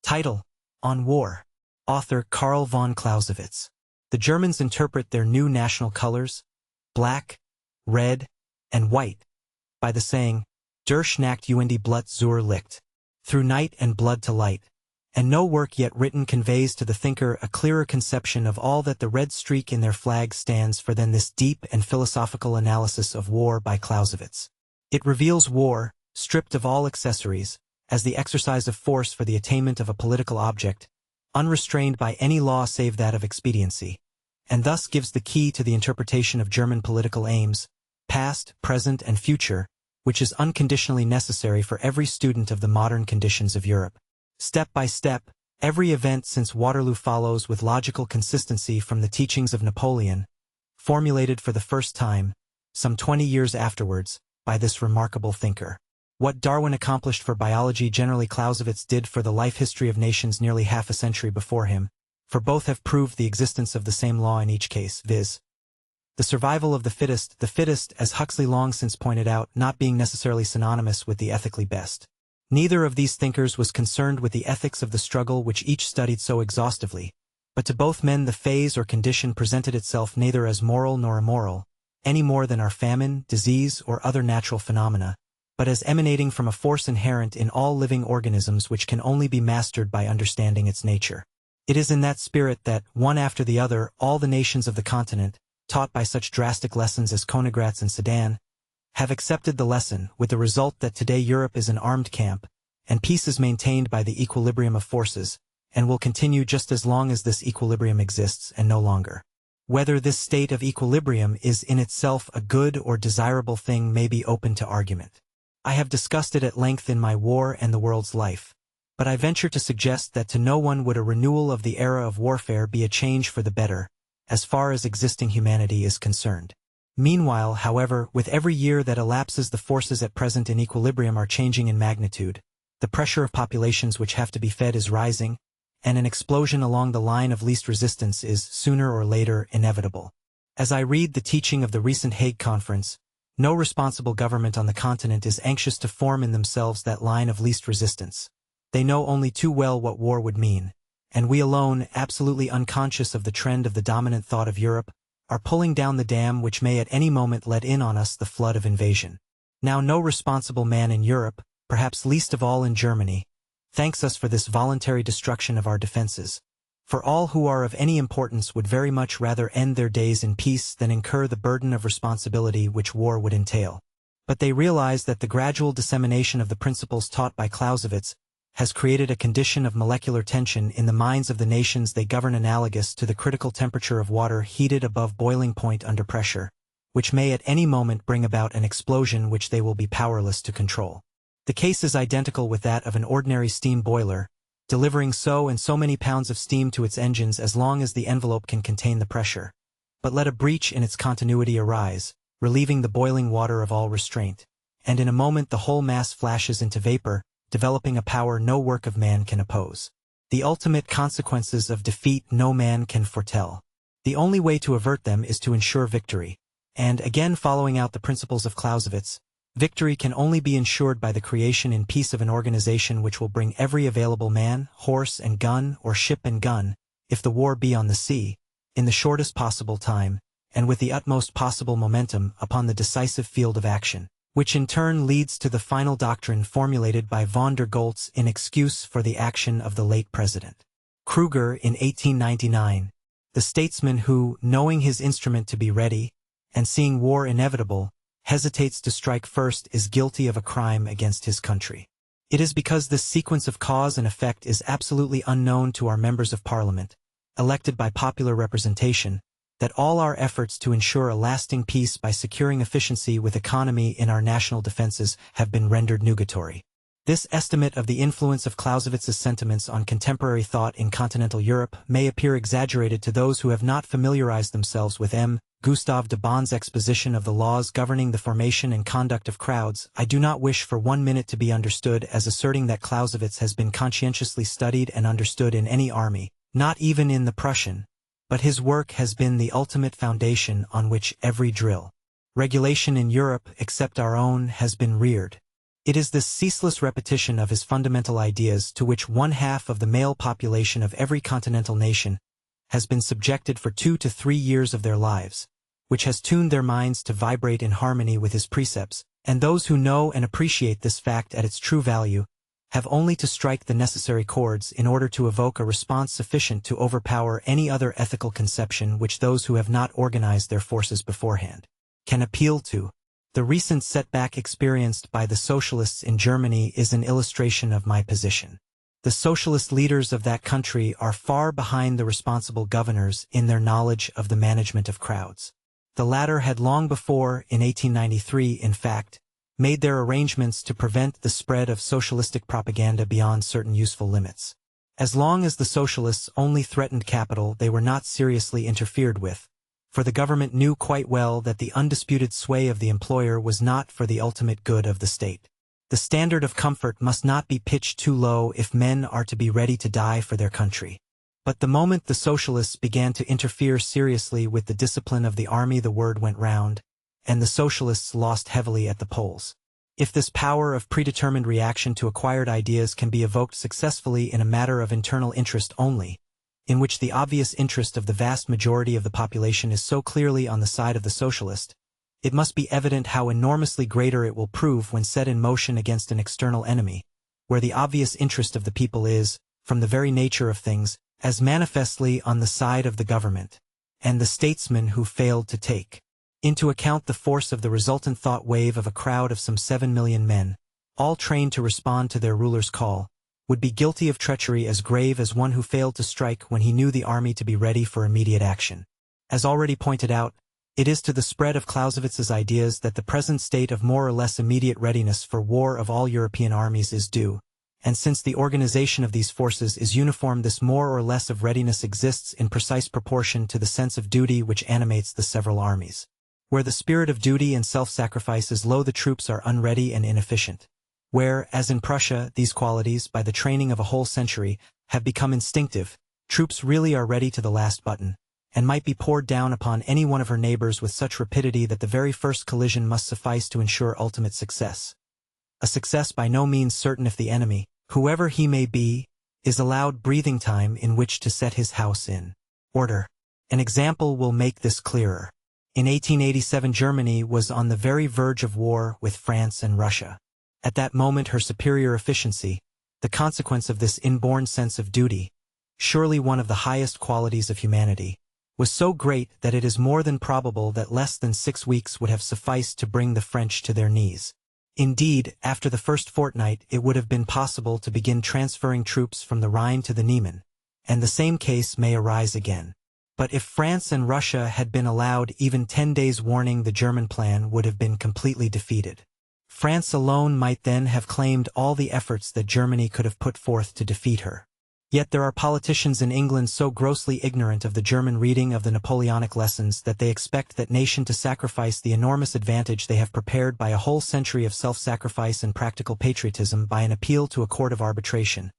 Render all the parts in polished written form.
Title: On War. Author Carl von Clausewitz. The Germans interpret their new national colors, black, red, and white, by the saying, Der Schnacht und Blut zur Licht, through night and blood to light, and no work yet written conveys to the thinker a clearer conception of all that the red streak in their flag stands for than this deep and philosophical analysis of war by Clausewitz. It reveals war, stripped of all accessories, as the exercise of force for the attainment of a political object, unrestrained by any law save that of expediency, and thus gives the key to the interpretation of German political aims, past, present, and future, which is unconditionally necessary for every student of the modern conditions of Europe. Step by step, every event since Waterloo follows with logical consistency from the teachings of Napoleon, formulated for the first time, some 20 years afterwards, by this remarkable thinker. What Darwin accomplished for biology generally Clausewitz did for the life history of nations nearly half a century before him, for both have proved the existence of the same law in each case, viz. the survival of the fittest, as Huxley long since pointed out, not being necessarily synonymous with the ethically best. Neither of these thinkers was concerned with the ethics of the struggle which each studied so exhaustively, but to both men the phase or condition presented itself neither as moral nor immoral, any more than are famine, disease, or other natural phenomena, but as emanating from a force inherent in all living organisms which can only be mastered by understanding its nature. It is in that spirit that, one after the other, all the nations of the continent, taught by such drastic lessons as Königgrätz and Sedan, have accepted the lesson, with the result that today Europe is an armed camp, and peace is maintained by the equilibrium of forces, and will continue just as long as this equilibrium exists and no longer. Whether this state of equilibrium is in itself a good or desirable thing may be open to argument. I have discussed it at length in my War and the World's Life, but I venture to suggest that to no one would a renewal of the era of warfare be a change for the better, as far as existing humanity is concerned. Meanwhile, however, with every year that elapses the forces at present in equilibrium are changing in magnitude, the pressure of populations which have to be fed is rising, and an explosion along the line of least resistance is, sooner or later, inevitable. As I read the teaching of the recent Hague Conference, no responsible government on the continent is anxious to form in themselves that line of least resistance. They know only too well what war would mean, and we alone, absolutely unconscious of the trend of the dominant thought of Europe, are pulling down the dam which may at any moment let in on us the flood of invasion. Now no responsible man in Europe, perhaps least of all in Germany, thanks us for this voluntary destruction of our defenses, for all who are of any importance would very much rather end their days in peace than incur the burden of responsibility which war would entail. But they realize that the gradual dissemination of the principles taught by Clausewitz has created a condition of molecular tension in the minds of the nations they govern analogous to the critical temperature of water heated above boiling point under pressure, which may at any moment bring about an explosion which they will be powerless to control. The case is identical with that of an ordinary steam boiler, delivering so and so many pounds of steam to its engines as long as the envelope can contain the pressure. But let a breach in its continuity arise, relieving the boiling water of all restraint, and in a moment the whole mass flashes into vapor, developing a power no work of man can oppose. The ultimate consequences of defeat no man can foretell. The only way to avert them is to ensure victory, and, again following out the principles of Clausewitz, victory can only be ensured by the creation in peace of an organization which will bring every available man, horse and gun, or ship and gun, if the war be on the sea, in the shortest possible time, and with the utmost possible momentum upon the decisive field of action, which in turn leads to the final doctrine formulated by von der Goltz in excuse for the action of the late President Kruger in 1899, the statesman who, knowing his instrument to be ready, and seeing war inevitable, hesitates to strike first is guilty of a crime against his country. It is because this sequence of cause and effect is absolutely unknown to our members of Parliament, elected by popular representation, that all our efforts to ensure a lasting peace by securing efficiency with economy in our national defenses have been rendered nugatory. This estimate of the influence of Clausewitz's sentiments on contemporary thought in continental Europe may appear exaggerated to those who have not familiarized themselves with M. Gustav de Bonn's exposition of the laws governing the formation and conduct of crowds. I do not wish for 1 minute to be understood as asserting that Clausewitz has been conscientiously studied and understood in any army, not even in the Prussian, but his work has been the ultimate foundation on which every drill, regulation in Europe except our own has been reared. It is this ceaseless repetition of his fundamental ideas to which 1/2 of the male population of every continental nation has been subjected for 2 to 3 years of their lives, which has tuned their minds to vibrate in harmony with his precepts, and those who know and appreciate this fact at its true value have only to strike the necessary chords in order to evoke a response sufficient to overpower any other ethical conception which those who have not organized their forces beforehand can appeal to. The recent setback experienced by the socialists in Germany is an illustration of my position. The socialist leaders of that country are far behind the responsible governors in their knowledge of the management of crowds. The latter had long before, in 1893 in fact, made their arrangements to prevent the spread of socialistic propaganda beyond certain useful limits. As long as the socialists only threatened capital, they were not seriously interfered with, for the government knew quite well that the undisputed sway of the employer was not for the ultimate good of the state. The standard of comfort must not be pitched too low if men are to be ready to die for their country. But the moment the socialists began to interfere seriously with the discipline of the army, the word went round, and the socialists lost heavily at the polls. If this power of predetermined reaction to acquired ideas can be evoked successfully in a matter of internal interest only, in which the obvious interest of the vast majority of the population is so clearly on the side of the socialist, it must be evident how enormously greater it will prove when set in motion against an external enemy, where the obvious interest of the people is, from the very nature of things, as manifestly on the side of the government, and the statesmen who failed to take into account the force of the resultant thought wave of a crowd of some 7 million men, all trained to respond to their ruler's call, would be guilty of treachery as grave as one who failed to strike when he knew the army to be ready for immediate action. As already pointed out, it is to the spread of Clausewitz's ideas that the present state of more or less immediate readiness for war of all European armies is due, and since the organization of these forces is uniform, this more or less of readiness exists in precise proportion to the sense of duty which animates the several armies. Where the spirit of duty and self-sacrifice is low, the troops are unready and inefficient. Where, as in Prussia, these qualities, by the training of a whole century, have become instinctive, troops really are ready to the last button, and might be poured down upon any one of her neighbors with such rapidity that the very first collision must suffice to ensure ultimate success. A success by no means certain if the enemy, whoever he may be, is allowed breathing time in which to set his house in order. An example will make this clearer. In 1887, Germany was on the very verge of war with France and Russia. At that moment, her superior efficiency, the consequence of this inborn sense of duty, surely one of the highest qualities of humanity, was so great that it is more than probable that less than 6 weeks would have sufficed to bring the French to their knees. Indeed, after the first fortnight, it would have been possible to begin transferring troops from the Rhine to the Niemen, and the same case may arise again. But if France and Russia had been allowed even 10 days' warning, the German plan would have been completely defeated. France alone might then have claimed all the efforts that Germany could have put forth to defeat her. Yet there are politicians in England so grossly ignorant of the German reading of the Napoleonic lessons that they expect that nation to sacrifice the enormous advantage they have prepared by a whole century of self-sacrifice and practical patriotism by an appeal to a court of arbitration,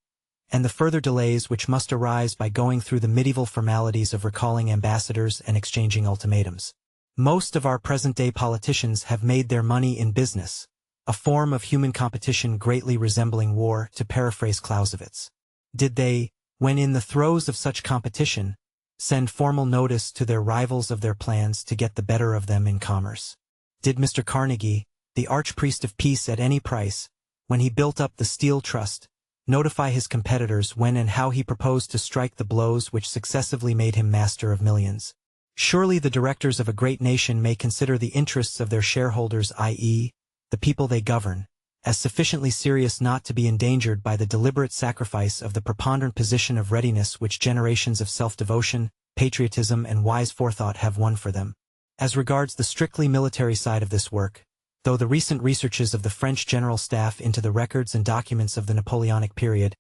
and the further delays which must arise by going through the medieval formalities of recalling ambassadors and exchanging ultimatums. Most of our present-day politicians have made their money in business, a form of human competition greatly resembling war, to paraphrase Clausewitz. Did they, when in the throes of such competition, send formal notice to their rivals of their plans to get the better of them in commerce? Did Mr. Carnegie, the archpriest of peace at any price, when he built up the Steel Trust, notify his competitors when and how he proposed to strike the blows which successively made him master of millions? Surely the directors of a great nation may consider the interests of their shareholders, i.e., the people they govern, as sufficiently serious not to be endangered by the deliberate sacrifice of the preponderant position of readiness which generations of self-devotion, patriotism, and wise forethought have won for them. As regards the strictly military side of this work, though the recent researches of the French General Staff into the records and documents of the Napoleonic period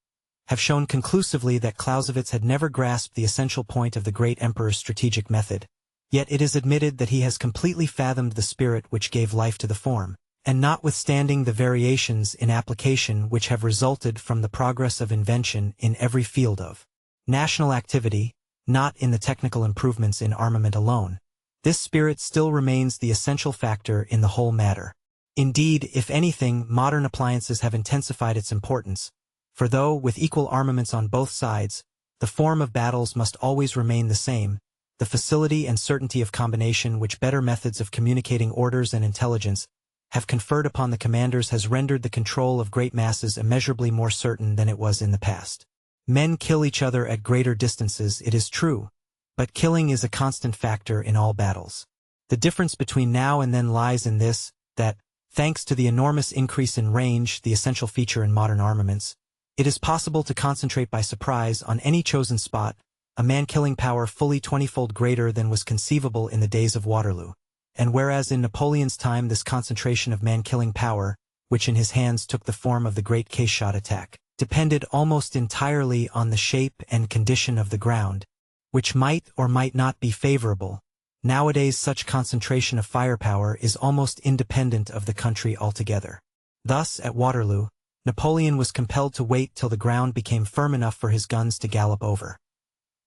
have shown conclusively that Clausewitz had never grasped the essential point of the great emperor's strategic method, yet it is admitted that he has completely fathomed the spirit which gave life to the form, and notwithstanding the variations in application which have resulted from the progress of invention in every field of national activity, not in the technical improvements in armament alone, this spirit still remains the essential factor in the whole matter. Indeed, if anything, modern appliances have intensified its importance, for though, with equal armaments on both sides, the form of battles must always remain the same, the facility and certainty of combination which better methods of communicating orders and intelligence have conferred upon the commanders has rendered the control of great masses immeasurably more certain than it was in the past. Men kill each other at greater distances, it is true, but killing is a constant factor in all battles. The difference between now and then lies in this, that, thanks to the enormous increase in range, the essential feature in modern armaments, it is possible to concentrate by surprise on any chosen spot a man-killing power fully 20-fold greater than was conceivable in the days of Waterloo. And whereas in Napoleon's time this concentration of man-killing power, which in his hands took the form of the great case-shot attack, depended almost entirely on the shape and condition of the ground, which might or might not be favorable, nowadays such concentration of firepower is almost independent of the country altogether. Thus, at Waterloo, Napoleon was compelled to wait till the ground became firm enough for his guns to gallop over.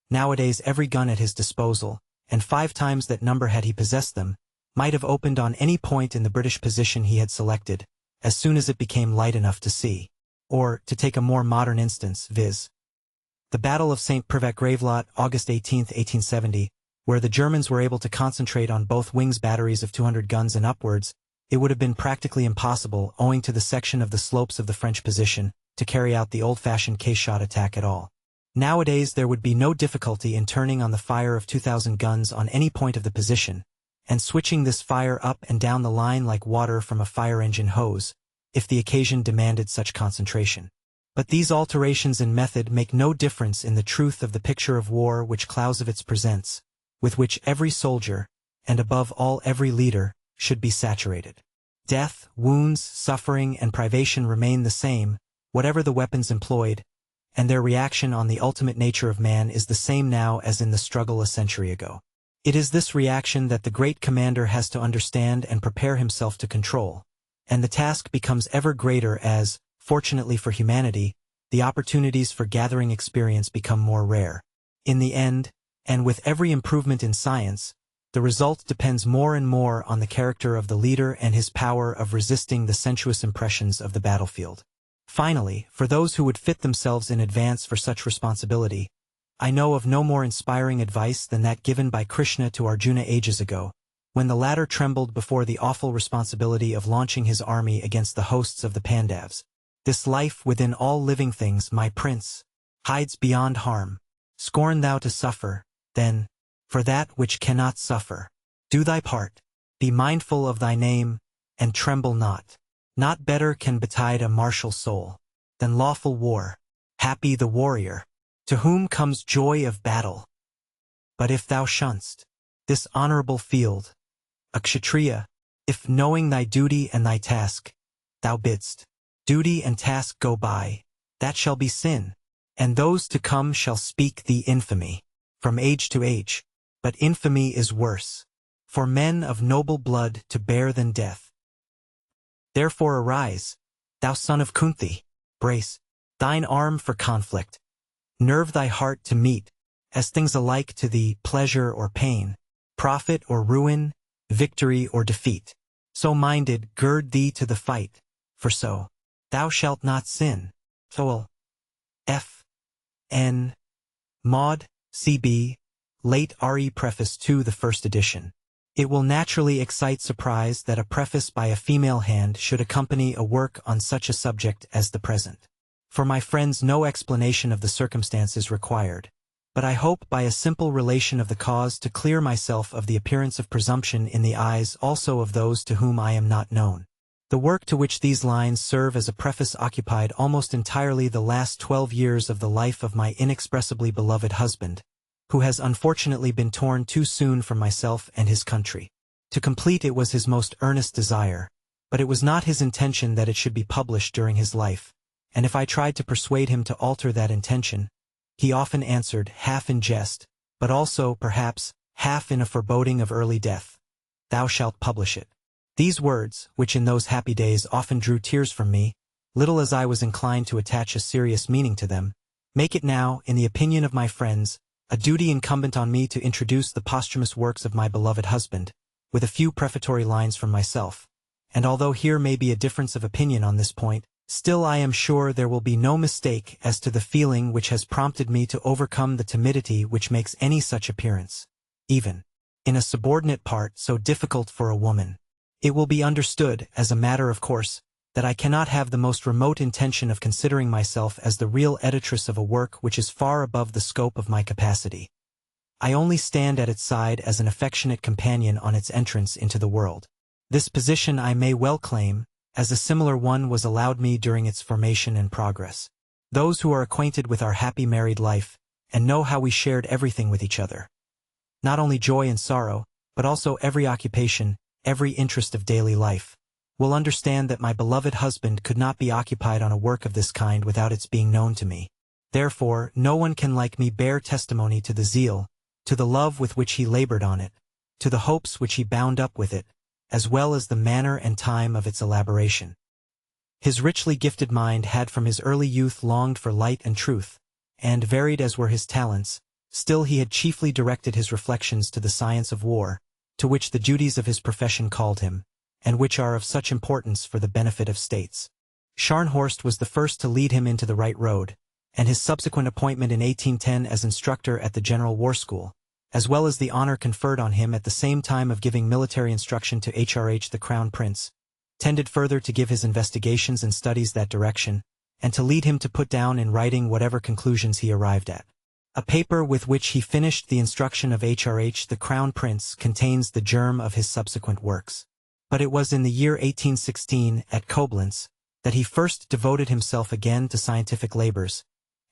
Nowadays every gun at his disposal, and 5 times that number had he possessed them, might have opened on any point in the British position he had selected, as soon as it became light enough to see. Or, to take a more modern instance, viz. the Battle of St. Privat-Gravelotte, August 18, 1870, where the Germans were able to concentrate on both wings batteries of 200 guns and upwards, it would have been practically impossible, owing to the section of the slopes of the French position, to carry out the old-fashioned case-shot attack at all. Nowadays there would be no difficulty in turning on the fire of 2,000 guns on any point of the position, and switching this fire up and down the line like water from a fire engine hose, if the occasion demanded such concentration. But these alterations in method make no difference in the truth of the picture of war which Clausewitz presents, with which every soldier, and above all every leader, should be saturated. Death, wounds, suffering, and privation remain the same, whatever the weapons employed, and their reaction on the ultimate nature of man is the same now as in the struggle a century ago. It is this reaction that the great commander has to understand and prepare himself to control, and the task becomes ever greater as, fortunately for humanity, the opportunities for gathering experience become more rare. In the end, and with every improvement in science, the result depends more and more on the character of the leader and his power of resisting the sensuous impressions of the battlefield. Finally, for those who would fit themselves in advance for such responsibility, I know of no more inspiring advice than that given by Krishna to Arjuna ages ago, when the latter trembled before the awful responsibility of launching his army against the hosts of the Pandavas. This life within all living things, my prince, hides beyond harm. Scorn thou to suffer, then, for that which cannot suffer. Do thy part, be mindful of thy name, and tremble not. Not better can betide a martial soul than lawful war. Happy the warrior, to whom comes joy of battle. But if thou shunst this honorable field, a kshatriya, if knowing thy duty and thy task, thou bidst duty and task go by, that shall be sin, and those to come shall speak thee infamy, from age to age, but infamy is worse, for men of noble blood to bear than death. Therefore arise, thou son of Kunti, brace thine arm for conflict, nerve thy heart to meet, as things alike to thee, pleasure or pain, profit or ruin, victory or defeat. So minded, gird thee to the fight, for so thou shalt not sin. Soel. F. N. Maud, C.B. Late R.E. Preface to the first edition. It will naturally excite surprise that a preface by a female hand should accompany a work on such a subject as the present. For my friends, no explanation of the circumstances required, but I hope by a simple relation of the cause to clear myself of the appearance of presumption in the eyes also of those to whom I am not known. The work to which these lines serve as a preface occupied almost entirely the last 12 years of the life of my inexpressibly beloved husband, who has unfortunately been torn too soon from myself and his country. To complete it was his most earnest desire, but it was not his intention that it should be published during his life, and if I tried to persuade him to alter that intention, he often answered, half in jest, but also, perhaps, half in a foreboding of early death, "Thou shalt publish it." These words, which in those happy days often drew tears from me, little as I was inclined to attach a serious meaning to them, make it now, in the opinion of my friends, a duty incumbent on me to introduce the posthumous works of my beloved husband, with a few prefatory lines from myself, and although here may be a difference of opinion on this point, still I am sure there will be no mistake as to the feeling which has prompted me to overcome the timidity which makes any such appearance, even in a subordinate part so difficult for a woman. It will be understood, as a matter of course, that I cannot have the most remote intention of considering myself as the real editress of a work which is far above the scope of my capacity. I only stand at its side as an affectionate companion on its entrance into the world. This position I may well claim, as a similar one was allowed me during its formation and progress. Those who are acquainted with our happy married life, and know how we shared everything with each other, not only joy and sorrow, but also every occupation, every interest of daily life, will understand that my beloved husband could not be occupied on a work of this kind without its being known to me. Therefore, no one can like me bear testimony to the zeal, to the love with which he labored on it, to the hopes which he bound up with it, as well as the manner and time of its elaboration. His richly gifted mind had from his early youth longed for light and truth, and varied as were his talents, still he had chiefly directed his reflections to the science of war, to which the duties of his profession called him, and which are of such importance for the benefit of states. Scharnhorst was the first to lead him into the right road, and his subsequent appointment in 1810 as instructor at the General War School, as well as the honor conferred on him at the same time of giving military instruction to HRH the Crown Prince, tended further to give his investigations and studies that direction, and to lead him to put down in writing whatever conclusions he arrived at. A paper with which he finished the instruction of HRH the Crown Prince contains the germ of his subsequent works. But it was in the year 1816, at Koblenz, that he first devoted himself again to scientific labors,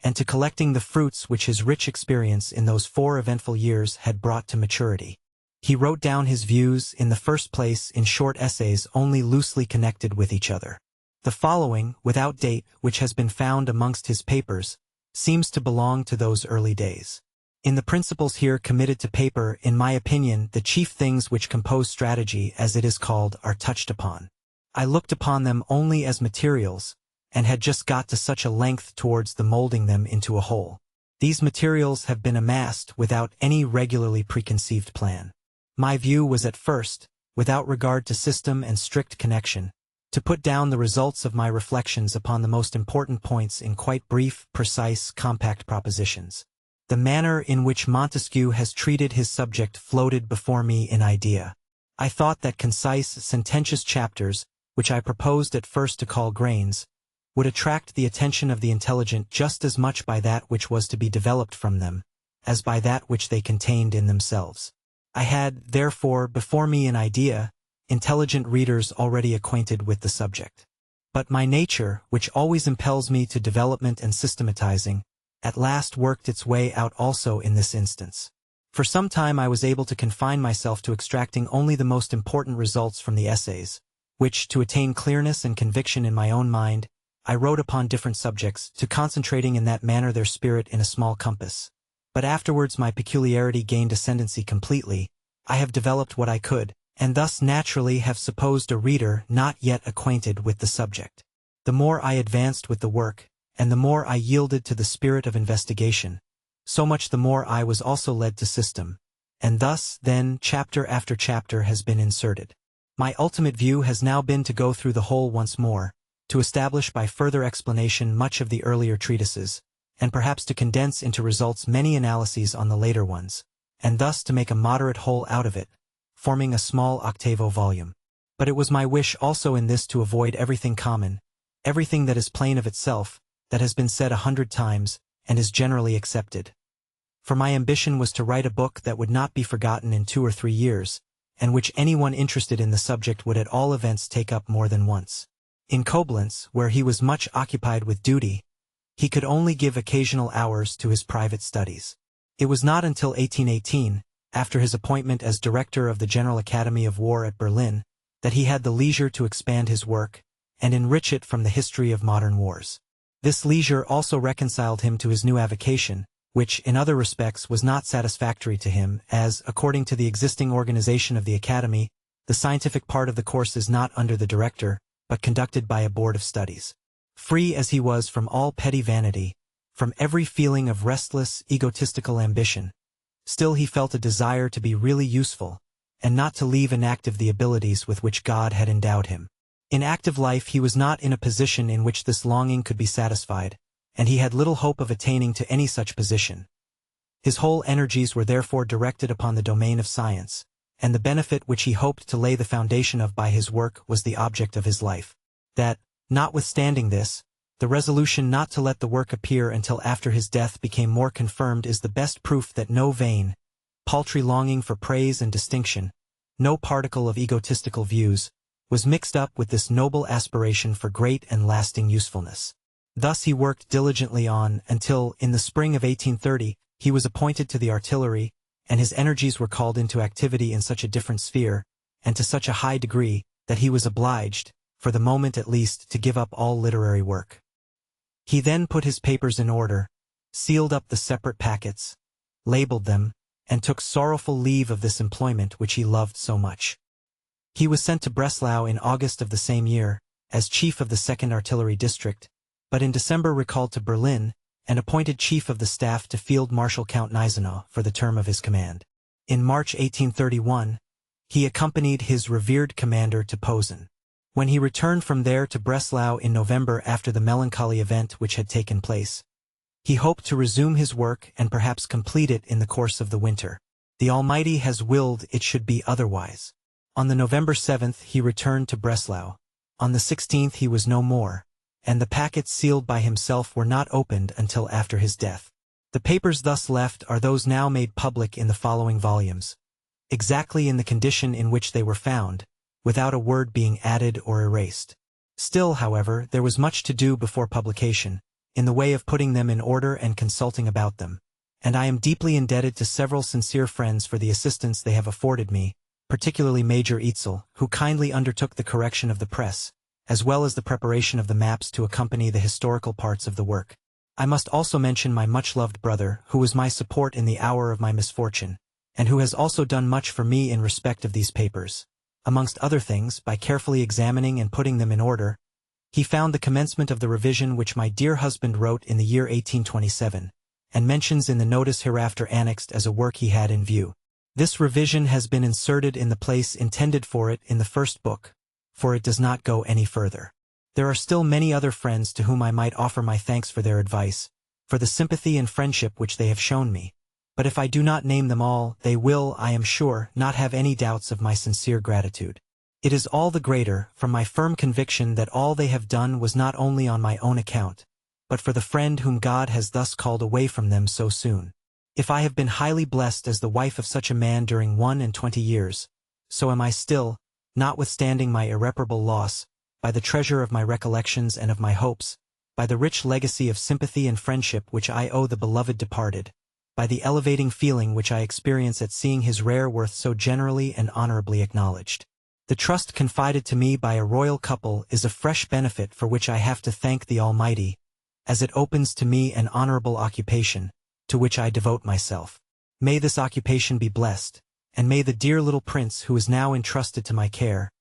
and to collecting the fruits which his rich experience in those 4 eventful years had brought to maturity. He wrote down his views, in the first place, in short essays only loosely connected with each other. The following, without date, which has been found amongst his papers, seems to belong to those early days. In the principles here committed to paper, in my opinion, the chief things which compose strategy, as it is called, are touched upon. I looked upon them only as materials, and had just got to such a length towards the molding them into a whole. These materials have been amassed without any regularly preconceived plan. My view was at first, without regard to system and strict connection, to put down the results of my reflections upon the most important points in quite brief, precise, compact propositions. The manner in which Montesquieu has treated his subject floated before me in idea. I thought that concise, sententious chapters, which I proposed at first to call grains, would attract the attention of the intelligent just as much by that which was to be developed from them, as by that which they contained in themselves. I had, therefore, before me an idea, intelligent readers already acquainted with the subject. But my nature, which always impels me to development and systematizing, at last worked its way out also in this instance. For some time I was able to confine myself to extracting only the most important results from the essays, which, to attain clearness and conviction in my own mind, I wrote upon different subjects, to concentrating in that manner their spirit in a small compass. But afterwards my peculiarity gained ascendancy completely. I have developed what I could, and thus naturally have supposed a reader not yet acquainted with the subject. The more I advanced with the work, and the more I yielded to the spirit of investigation, so much the more I was also led to system, and thus, then, chapter after chapter has been inserted. My ultimate view has now been to go through the whole once more, to establish by further explanation much of the earlier treatises, and perhaps to condense into results many analyses on the later ones, and thus to make a moderate whole out of it, forming a small octavo volume. But it was my wish also in this to avoid everything common, everything that is plain of itself, that has been said 100 times, and is generally accepted. For my ambition was to write a book that would not be forgotten in 2 or 3 years, and which anyone interested in the subject would at all events take up more than once. In Koblenz, where he was much occupied with duty, he could only give occasional hours to his private studies. It was not until 1818, after his appointment as director of the General Academy of War at Berlin, that he had the leisure to expand his work, and enrich it from the history of modern wars. This leisure also reconciled him to his new avocation, which, in other respects, was not satisfactory to him, as, according to the existing organization of the Academy, the scientific part of the course is not under the director, but conducted by a board of studies. Free as he was from all petty vanity, from every feeling of restless, egotistical ambition, still he felt a desire to be really useful, and not to leave inactive the abilities with which God had endowed him. In active life he was not in a position in which this longing could be satisfied, and he had little hope of attaining to any such position. His whole energies were therefore directed upon the domain of science, and the benefit which he hoped to lay the foundation of by his work was the object of his life. That, notwithstanding this, the resolution not to let the work appear until after his death became more confirmed is the best proof that no vain, paltry longing for praise and distinction, no particle of egotistical views, was mixed up with this noble aspiration for great and lasting usefulness. Thus he worked diligently on until, in the spring of 1830, he was appointed to the artillery, and his energies were called into activity in such a different sphere, and to such a high degree, that he was obliged, for the moment at least, to give up all literary work. He then put his papers in order, sealed up the separate packets, labeled them, and took sorrowful leave of this employment which he loved so much. He was sent to Breslau in August of the same year, as chief of the 2nd Artillery District, but in December recalled to Berlin, and appointed chief of the staff to Field Marshal Count Gneisenau for the term of his command. In March 1831, he accompanied his revered commander to Posen. When he returned from there to Breslau in November after the melancholy event which had taken place, he hoped to resume his work and perhaps complete it in the course of the winter. The Almighty has willed it should be otherwise. On the November 7th he returned to Breslau. On the 16th he was no more, and the packets sealed by himself were not opened until after his death. The papers thus left are those now made public in the following volumes, exactly in the condition in which they were found, without a word being added or erased. Still, however, there was much to do before publication, in the way of putting them in order and consulting about them, and I am deeply indebted to several sincere friends for the assistance they have afforded me, particularly Major Eitzel, who kindly undertook the correction of the press, as well as the preparation of the maps to accompany the historical parts of the work. I must also mention my much-loved brother, who was my support in the hour of my misfortune, and who has also done much for me in respect of these papers. Amongst other things, by carefully examining and putting them in order, he found the commencement of the revision which my dear husband wrote in the year 1827, and mentions in the notice hereafter annexed as a work he had in view. This revision has been inserted in the place intended for it in the first book, for it does not go any further. There are still many other friends to whom I might offer my thanks for their advice, for the sympathy and friendship which they have shown me, but if I do not name them all, they will, I am sure, not have any doubts of my sincere gratitude. It is all the greater, from my firm conviction that all they have done was not only on my own account, but for the friend whom God has thus called away from them so soon. If I have been highly blessed as the wife of such a man during 21 years, so am I still, notwithstanding my irreparable loss, by the treasure of my recollections and of my hopes, by the rich legacy of sympathy and friendship which I owe the beloved departed, by the elevating feeling which I experience at seeing his rare worth so generally and honorably acknowledged. The trust confided to me by a royal couple is a fresh benefit for which I have to thank the Almighty, as it opens to me an honorable occupation, to which I devote myself. May this occupation be blessed, and may the dear little prince who is now entrusted to my care,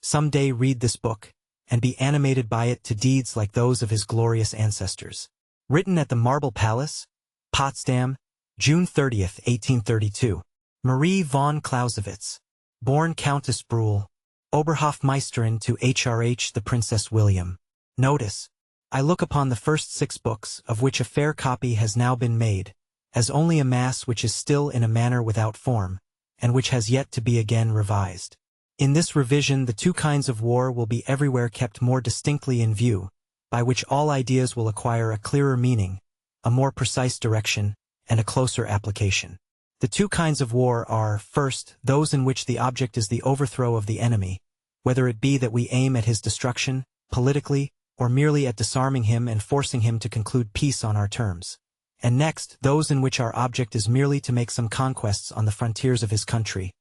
some day read this book, and be animated by it to deeds like those of his glorious ancestors. Written at the Marble Palace, Potsdam, June 30, 1832. Marie von Clausewitz, born Countess Brühl, Oberhofmeisterin to HRH the Princess William. Notice: I look upon the first 6 books, of which a fair copy has now been made, as only a mass which is still in a manner without form, and which has yet to be again revised. In this revision the 2 kinds of war will be everywhere kept more distinctly in view, by which all ideas will acquire a clearer meaning, a more precise direction, and a closer application. The 2 kinds of war are, first, those in which the object is the overthrow of the enemy, whether it be that we aim at his destruction, politically, or merely at disarming him and forcing him to conclude peace on our terms. And next, those in which our object is merely to make some conquests on the frontiers of his country,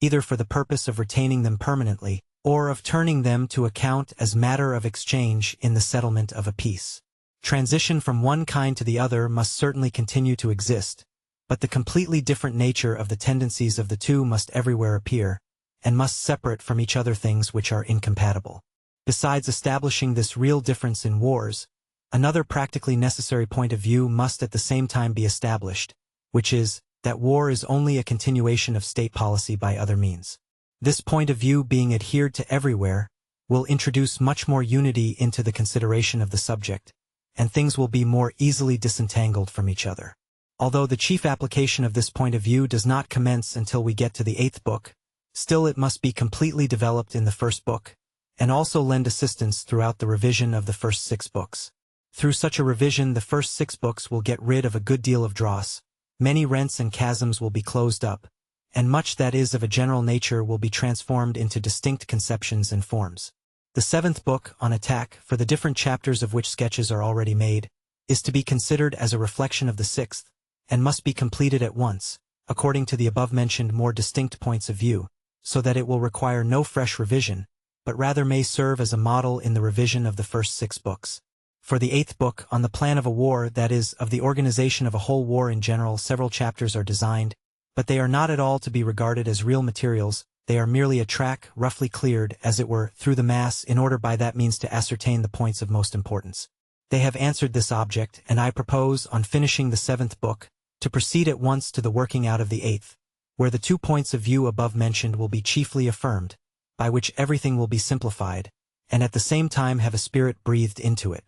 either for the purpose of retaining them permanently, or of turning them to account as matter of exchange in the settlement of a peace. Transition from one kind to the other must certainly continue to exist, but the completely different nature of the tendencies of the 2 must everywhere appear, and must separate from each other things which are incompatible. Besides establishing this real difference in wars, another practically necessary point of view must at the same time be established, which is, that war is only a continuation of state policy by other means. This point of view being adhered to everywhere will introduce much more unity into the consideration of the subject, and things will be more easily disentangled from each other. Although the chief application of this point of view does not commence until we get to the 8th book, still it must be completely developed in the first book, and also lend assistance throughout the revision of the first 6 books. Through such a revision, the first 6 books will get rid of a good deal of dross, many rents and chasms will be closed up, and much that is of a general nature will be transformed into distinct conceptions and forms. The 7th book, on attack, for the different chapters of which sketches are already made, is to be considered as a reflection of the 6th, and must be completed at once, according to the above-mentioned more distinct points of view, so that it will require no fresh revision, but rather may serve as a model in the revision of the first 6 books. For the 8th book, on the plan of a war, that is, of the organization of a whole war in general, several chapters are designed, but they are not at all to be regarded as real materials. They are merely a track, roughly cleared, as it were, through the mass, in order by that means to ascertain the points of most importance. They have answered this object, and I propose, on finishing the 7th book, to proceed at once to the working out of the 8th, where the 2 points of view above mentioned will be chiefly affirmed, by which everything will be simplified, and at the same time have a spirit breathed into it.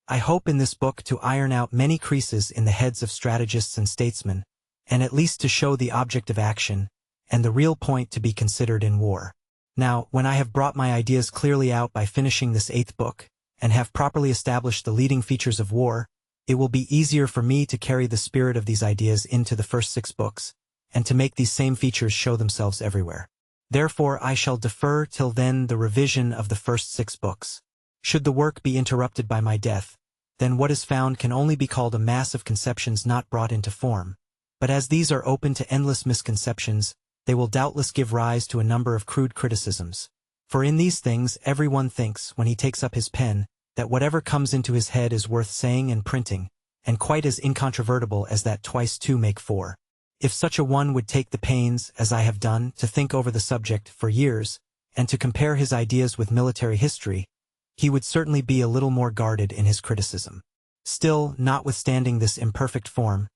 I hope in this book to iron out many creases in the heads of strategists and statesmen, and at least to show the object of action, and the real point to be considered in war. Now, when I have brought my ideas clearly out by finishing this 8th book, and have properly established the leading features of war, it will be easier for me to carry the spirit of these ideas into the first 6 books, and to make these same features show themselves everywhere. Therefore I shall defer till then the revision of the first 6 books. Should the work be interrupted by my death, then what is found can only be called a mass of conceptions not brought into form, but as these are open to endless misconceptions, they will doubtless give rise to a number of crude criticisms. For in these things everyone thinks, when he takes up his pen, that whatever comes into his head is worth saying and printing, and quite as incontrovertible as that twice 2 make 4. If such a one would take the pains, as I have done, to think over the subject for years, and to compare his ideas with military history, he would certainly be a little more guarded in his criticism. Still, notwithstanding this imperfect form,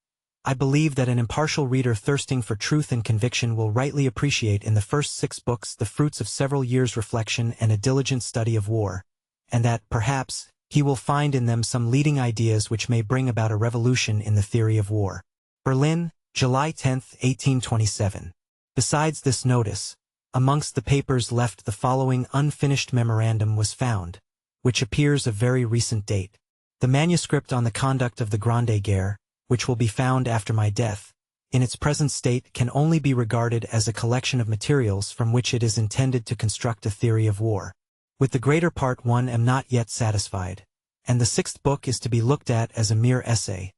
I believe that an impartial reader thirsting for truth and conviction will rightly appreciate in the first 6 books the fruits of several years' reflection and a diligent study of war, and that, perhaps, he will find in them some leading ideas which may bring about a revolution in the theory of war. Berlin, July 10, 1827. Besides this notice, amongst the papers left the following unfinished memorandum was found, which appears of very recent date. The manuscript on the conduct of the Grande Guerre, which will be found after my death, in its present state can only be regarded as a collection of materials from which it is intended to construct a theory of war. With the greater part one am not yet satisfied, and the 6th book is to be looked at as a mere essay.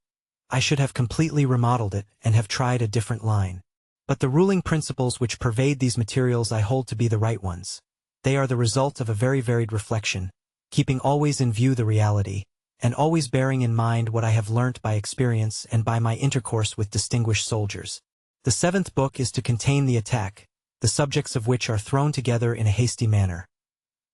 I should have completely remodeled it and have tried a different line. But the ruling principles which pervade these materials I hold to be the right ones. They are the result of a very varied reflection, keeping always in view the reality, and always bearing in mind what I have learnt by experience and by my intercourse with distinguished soldiers. The 7th book is to contain the attack, the subjects of which are thrown together in a hasty manner.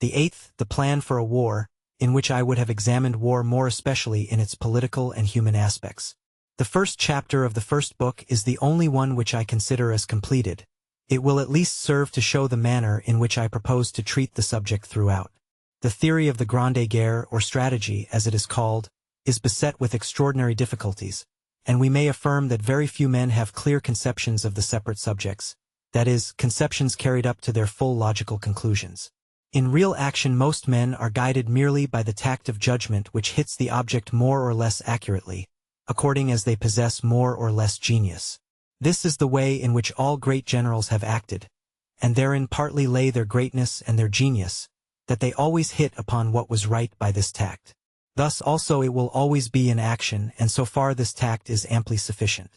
The 8th, the plan for a war, in which I would have examined war more especially in its political and human aspects. The first chapter of the first book is the only one which I consider as completed. It will at least serve to show the manner in which I propose to treat the subject throughout. The theory of the Grande Guerre, or strategy, as it is called, is beset with extraordinary difficulties, and we may affirm that very few men have clear conceptions of the separate subjects, that is, conceptions carried up to their full logical conclusions. In real action most men are guided merely by the tact of judgment which hits the object more or less accurately, according as they possess more or less genius. This is the way in which all great generals have acted, and therein partly lay their greatness and their genius, that they always hit upon what was right by this tact. Thus also it will always be in action, and so far this tact is amply sufficient.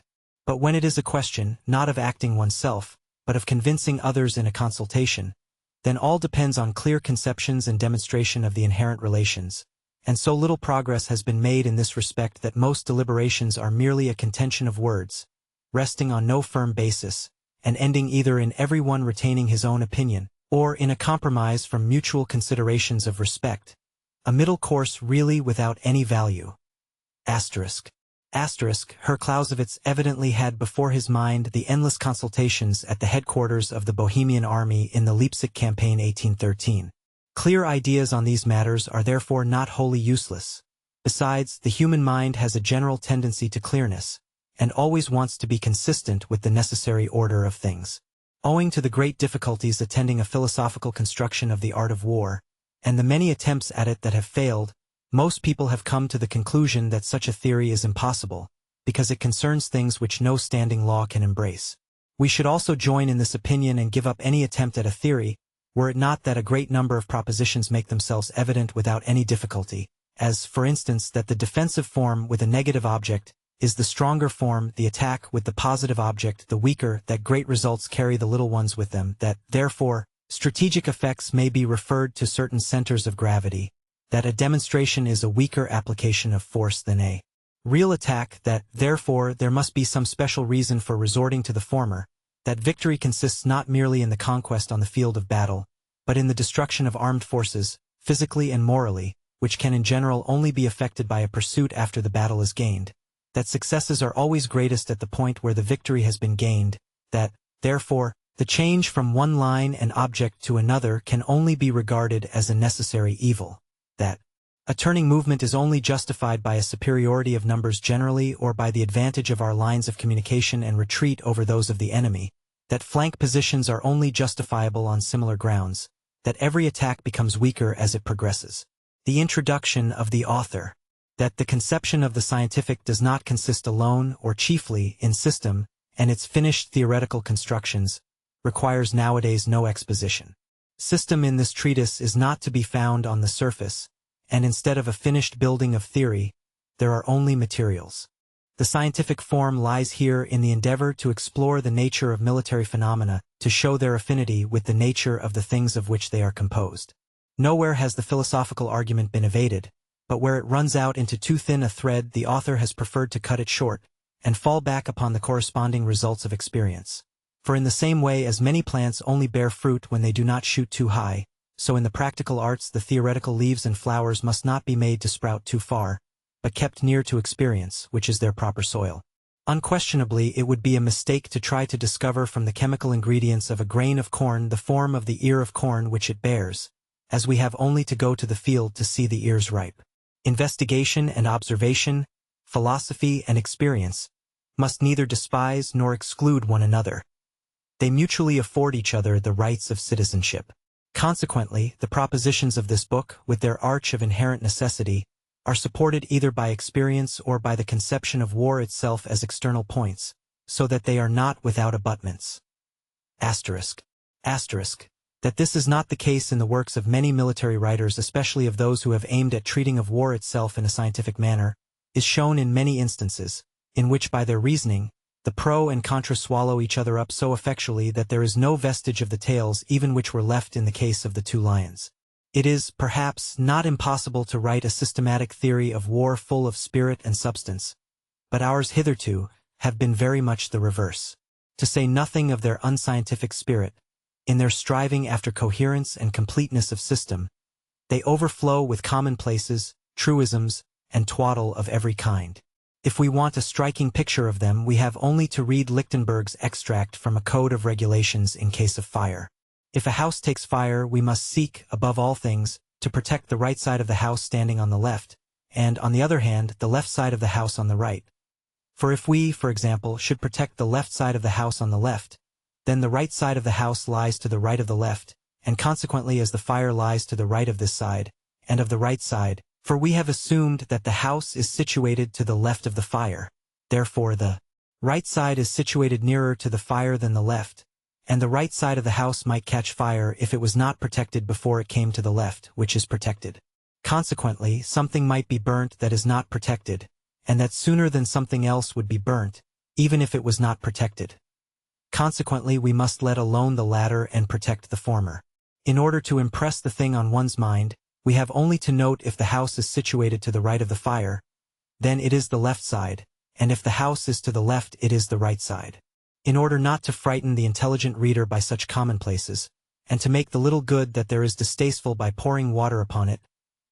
But when it is a question, not of acting oneself, but of convincing others in a consultation, then all depends on clear conceptions and demonstration of the inherent relations, and so little progress has been made in this respect that most deliberations are merely a contention of words, resting on no firm basis, and ending either in every one retaining his own opinion, or in a compromise from mutual considerations of respect, a middle course really without any value. Asterisk. Herr Clausewitz evidently had before his mind the endless consultations at the headquarters of the Bohemian Army in the Leipzig campaign 1813. Clear ideas on these matters are therefore not wholly useless. Besides, the human mind has a general tendency to clearness, and always wants to be consistent with the necessary order of things. Owing to the great difficulties attending a philosophical construction of the art of war, and the many attempts at it that have failed, most people have come to the conclusion that such a theory is impossible, because it concerns things which no standing law can embrace. We should also join in this opinion and give up any attempt at a theory, were it not that a great number of propositions make themselves evident without any difficulty, as, for instance, that the defensive form with a negative object is the stronger form, the attack with the positive object the weaker, that great results carry the little ones with them, that, therefore, strategic effects may be referred to certain centers of gravity, that a demonstration is a weaker application of force than a real attack, that, therefore, there must be some special reason for resorting to the former, that victory consists not merely in the conquest on the field of battle, but in the destruction of armed forces, physically and morally, which can in general only be effected by a pursuit after the battle is gained, that successes are always greatest at the point where the victory has been gained, that, therefore, the change from one line and object to another can only be regarded as a necessary evil, that a turning movement is only justified by a superiority of numbers generally or by the advantage of our lines of communication and retreat over those of the enemy, that flank positions are only justifiable on similar grounds, that every attack becomes weaker as it progresses. The introduction of the author, that the conception of the scientific does not consist alone or chiefly in system, and its finished theoretical constructions, requires nowadays no exposition. System in this treatise is not to be found on the surface, and instead of a finished building of theory, there are only materials. The scientific form lies here in the endeavor to explore the nature of military phenomena, to show their affinity with the nature of the things of which they are composed. Nowhere has the philosophical argument been evaded, but where it runs out into too thin a thread the author has preferred to cut it short, and fall back upon the corresponding results of experience. For in the same way as many plants only bear fruit when they do not shoot too high, so in the practical arts the theoretical leaves and flowers must not be made to sprout too far, but kept near to experience, which is their proper soil. Unquestionably, it would be a mistake to try to discover from the chemical ingredients of a grain of corn the form of the ear of corn which it bears, as we have only to go to the field to see the ears ripe. Investigation and observation, philosophy and experience, must neither despise nor exclude one another. They mutually afford each other the rights of citizenship. Consequently, the propositions of this book, with their arch of inherent necessity, are supported either by experience or by the conception of war itself as external points, so that they are not without abutments. That this is not the case in the works of many military writers, especially of those who have aimed at treating of war itself in a scientific manner, is shown in many instances, in which by their reasoning, the pro and contra swallow each other up so effectually that there is no vestige of the tales even which were left in the case of the two lions. It is, perhaps, not impossible to write a systematic theory of war full of spirit and substance, but ours hitherto have been very much the reverse. To say nothing of their unscientific spirit, in their striving after coherence and completeness of system, they overflow with commonplaces, truisms, and twaddle of every kind. If we want a striking picture of them, we have only to read Lichtenberg's extract from a code of regulations in case of fire. If a house takes fire, we must seek, above all things, to protect the right side of the house standing on the left, and, on the other hand, the left side of the house on the right. For if we, for example, should protect the left side of the house on the left, then the right side of the house lies to the right of the left, and consequently as the fire lies to the right of this side, and of the right side, for we have assumed that the house is situated to the left of the fire, therefore the right side is situated nearer to the fire than the left, and the right side of the house might catch fire if it was not protected before it came to the left, which is protected. Consequently, something might be burnt that is not protected, and that sooner than something else would be burnt, even if it was not protected. Consequently, we must let alone the latter and protect the former. In order to impress the thing on one's mind, we have only to note if the house is situated to the right of the fire, then it is the left side, and if the house is to the left it is the right side. In order not to frighten the intelligent reader by such commonplaces, and to make the little good that there is distasteful by pouring water upon it,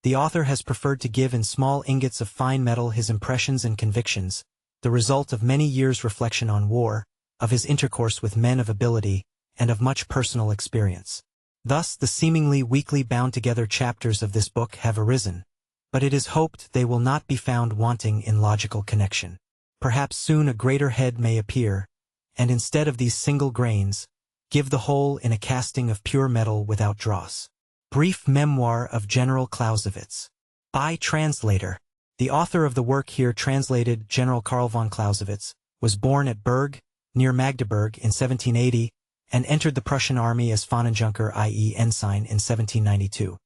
the author has preferred to give in small ingots of fine metal his impressions and convictions, the result of many years' reflection on war, of his intercourse with men of ability, and of much personal experience. Thus the seemingly weakly bound together chapters of this book have arisen, but it is hoped they will not be found wanting in logical connection. Perhaps soon a greater head may appear, and instead of these single grains, give the whole in a casting of pure metal without dross. Brief Memoir of General Clausewitz. By translator. The author of the work here translated, General Carl von Clausewitz, was born at Berg, near Magdeburg in 1780, and entered the Prussian army as Fahnenjunker, i.e. ensign, in 1792.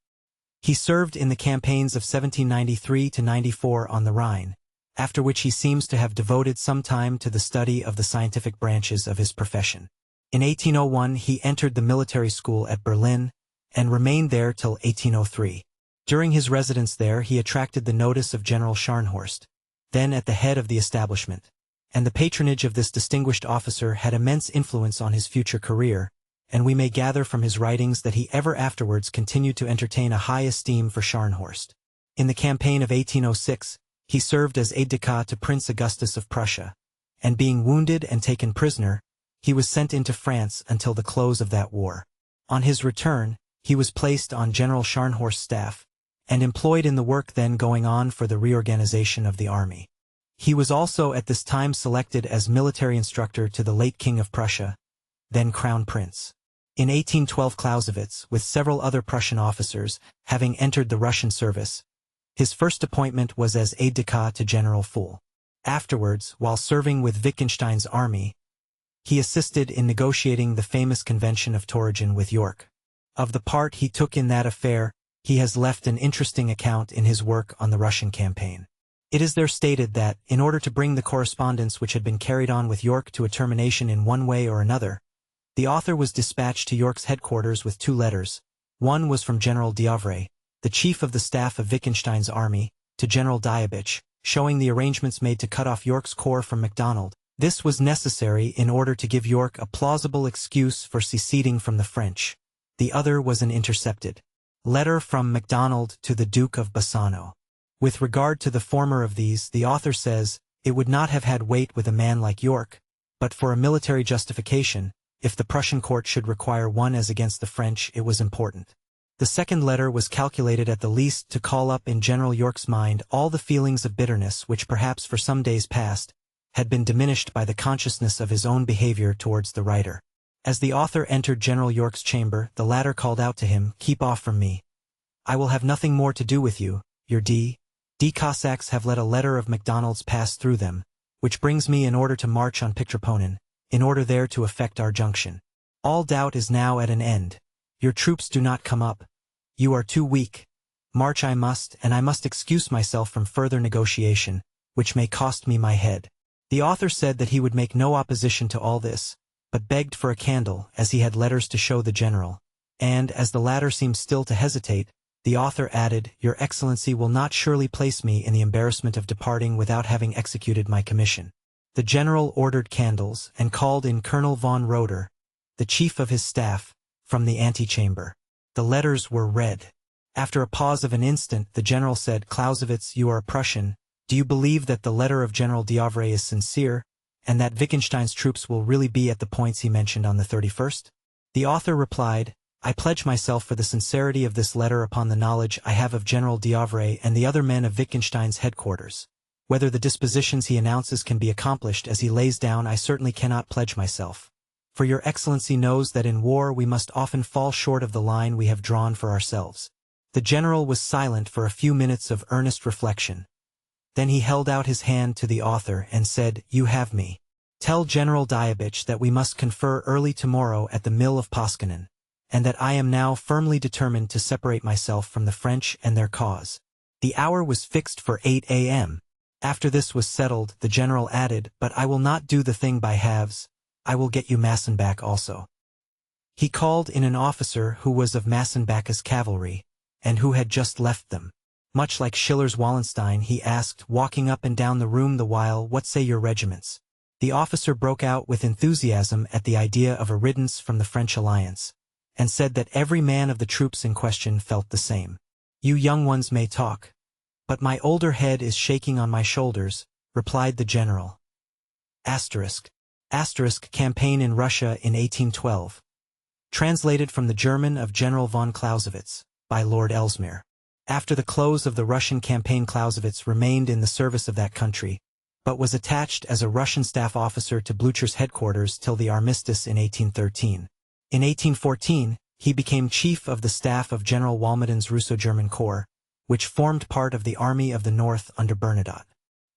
He served in the campaigns of 1793 to 94 on the Rhine, after which he seems to have devoted some time to the study of the scientific branches of his profession. In 1801 he entered the military school at Berlin, and remained there till 1803. During his residence there he attracted the notice of General Scharnhorst, then at the head of the establishment, and the patronage of this distinguished officer had immense influence on his future career, and we may gather from his writings that he ever afterwards continued to entertain a high esteem for Scharnhorst. In the campaign of 1806, he served as aide-de-camp to Prince Augustus of Prussia, and being wounded and taken prisoner, he was sent into France until the close of that war. On his return, he was placed on General Scharnhorst's staff, and employed in the work then going on for the reorganization of the army. He was also at this time selected as military instructor to the late King of Prussia, then Crown Prince. In 1812 Clausewitz, with several other Prussian officers, having entered the Russian service, his first appointment was as aide-de-camp to General Pfuhl. Afterwards, while serving with Wittgenstein's army, he assisted in negotiating the famous Convention of Torringen with York. Of the part he took in that affair, he has left an interesting account in his work on the Russian campaign. It is there stated that, in order to bring the correspondence which had been carried on with York to a termination in one way or another, the author was dispatched to York's headquarters with 2 letters. One was from General D'Avray, the chief of the staff of Wittgenstein's army, to General Diebitsch, showing the arrangements made to cut off York's corps from MacDonald. This was necessary in order to give York a plausible excuse for seceding from the French. The other was an intercepted letter from MacDonald to the Duke of Bassano. With regard to the former of these, the author says, it would not have had weight with a man like York, but for a military justification, if the Prussian court should require one as against the French, it was important. The second letter was calculated at the least to call up in General York's mind all the feelings of bitterness which perhaps for some days past had been diminished by the consciousness of his own behavior towards the writer. As the author entered General York's chamber, the latter called out to him, "Keep off from me. I will have nothing more to do with you. Your D. Cossacks have let a letter of MacDonald's pass through them, which brings me in order to march on Pictroponin, in order there to effect our junction. All doubt is now at an end. Your troops do not come up. You are too weak. March I must, and I must excuse myself from further negotiation, which may cost me my head." The author said that he would make no opposition to all this, but begged for a candle, as he had letters to show the general, and, as the latter seemed still to hesitate, the author added, "Your Excellency will not surely place me in the embarrassment of departing without having executed my commission." The general ordered candles, and called in Colonel von Roeder, the chief of his staff, from the antechamber. The letters were read. After a pause of an instant, the general said, "Clausewitz, you are a Prussian. Do you believe that the letter of General D'Avray is sincere, and that Wittgenstein's troops will really be at the points he mentioned on the 31st? The author replied, "I pledge myself for the sincerity of this letter upon the knowledge I have of General D'Avray and the other men of Wittgenstein's headquarters. Whether the dispositions he announces can be accomplished as he lays down, I certainly cannot pledge myself. For your Excellency knows that in war we must often fall short of the line we have drawn for ourselves." The general was silent for a few minutes of earnest reflection. Then he held out his hand to the author and said, "You have me. Tell General Diebitsch that we must confer early tomorrow at the mill of Poskinen, and that I am now firmly determined to separate myself from the French and their cause." The hour was fixed for 8 a.m. After this was settled, the general added, "But I will not do the thing by halves. I will get you Massenbach also." He called in an officer who was of Massenbach's cavalry, and who had just left them. Much like Schiller's Wallenstein, he asked, walking up and down the room the while, "What say your regiments?" The officer broke out with enthusiasm at the idea of a riddance from the French alliance, and said that every man of the troops in question felt the same. "You young ones may talk, but my older head is shaking on my shoulders," replied the general. Campaign in Russia in 1812. Translated from the German of General von Clausewitz, by Lord Ellesmere. After the close of the Russian campaign, Clausewitz remained in the service of that country, but was attached as a Russian staff officer to Blücher's headquarters till the armistice in 1813. In 1814, he became chief of the staff of General Walmeden's Russo-German Corps, which formed part of the Army of the North under Bernadotte.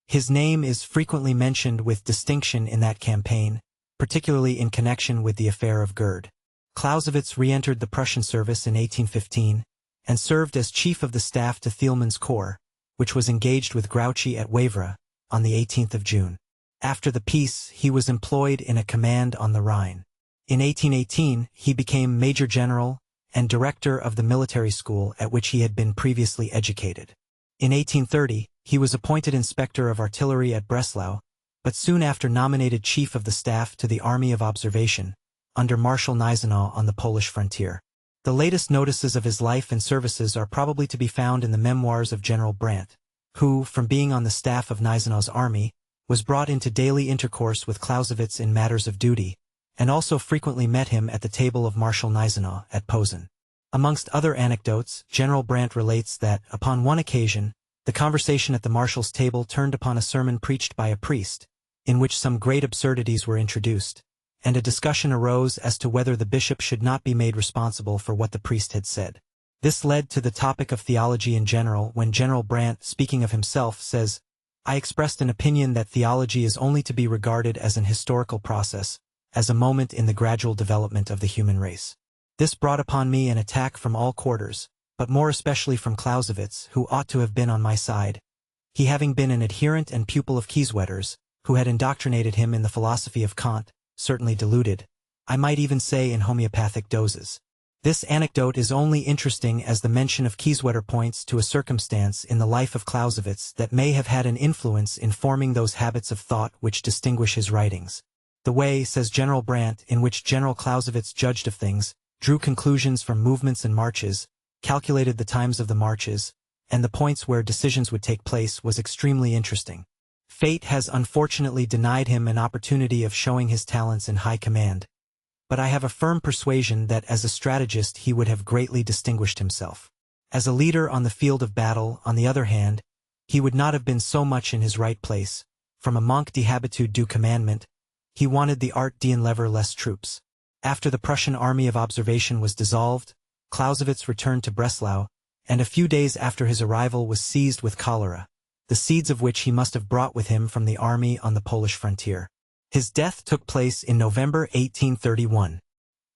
His name is frequently mentioned with distinction in that campaign, particularly in connection with the affair of Gerd. Clausewitz re-entered the Prussian service in 1815, and served as chief of the staff to Thielmann's corps, which was engaged with Grouchy at Wavre, on the 18th of June. After the peace, he was employed in a command on the Rhine. In 1818, he became Major General and director of the military school at which he had been previously educated. In 1830, he was appointed Inspector of Artillery at Breslau, but soon after nominated Chief of the Staff to the Army of Observation, under Marshal Gneisenau on the Polish frontier. The latest notices of his life and services are probably to be found in the memoirs of General Brandt, who, from being on the staff of Gneisenau's army, was brought into daily intercourse with Clausewitz in matters of duty, and also frequently met him at the table of Marshal Gneisenau at Posen. Amongst other anecdotes, General Brandt relates that, upon one occasion, the conversation at the Marshal's table turned upon a sermon preached by a priest, in which some great absurdities were introduced, and a discussion arose as to whether the bishop should not be made responsible for what the priest had said. This led to the topic of theology in general, when General Brandt, speaking of himself, says, "I expressed an opinion that theology is only to be regarded as an historical process, as a moment in the gradual development of the human race." This brought upon me an attack from all quarters, but more especially from Clausewitz, who ought to have been on my side, he having been an adherent and pupil of Kieswetter's, who had indoctrinated him in the philosophy of Kant, certainly deluded, I might even say in homeopathic doses. This anecdote is only interesting as the mention of Kieswetter points to a circumstance in the life of Clausewitz that may have had an influence in forming those habits of thought which distinguish his writings. The way, says General Brandt, in which General Clausewitz judged of things, drew conclusions from movements and marches, calculated the times of the marches, and the points where decisions would take place was extremely interesting. Fate has unfortunately denied him an opportunity of showing his talents in high command, but I have a firm persuasion that as a strategist he would have greatly distinguished himself. As a leader on the field of battle, on the other hand, he would not have been so much in his right place. From a manque d'habitude du commandement, he wanted the art d'enlever les troops. After the Prussian army of observation was dissolved, Clausewitz returned to Breslau, and a few days after his arrival was seized with cholera, the seeds of which he must have brought with him from the army on the Polish frontier. His death took place in November 1831.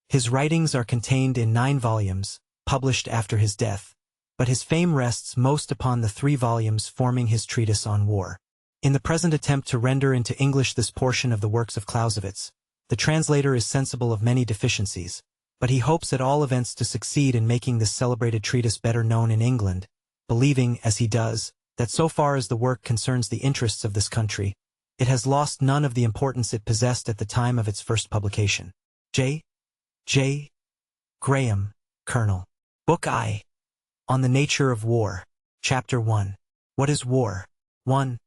His writings are contained in 9 volumes, published after his death, but his fame rests most upon the 3 volumes forming his treatise on war. In the present attempt to render into English this portion of the works of Clausewitz, the translator is sensible of many deficiencies, but he hopes at all events to succeed in making this celebrated treatise better known in England, believing, as he does, that so far as the work concerns the interests of this country, it has lost none of the importance it possessed at the time of its first publication. J. Graham, Colonel. Book I. On the Nature of War. Chapter 1. What is War? 1.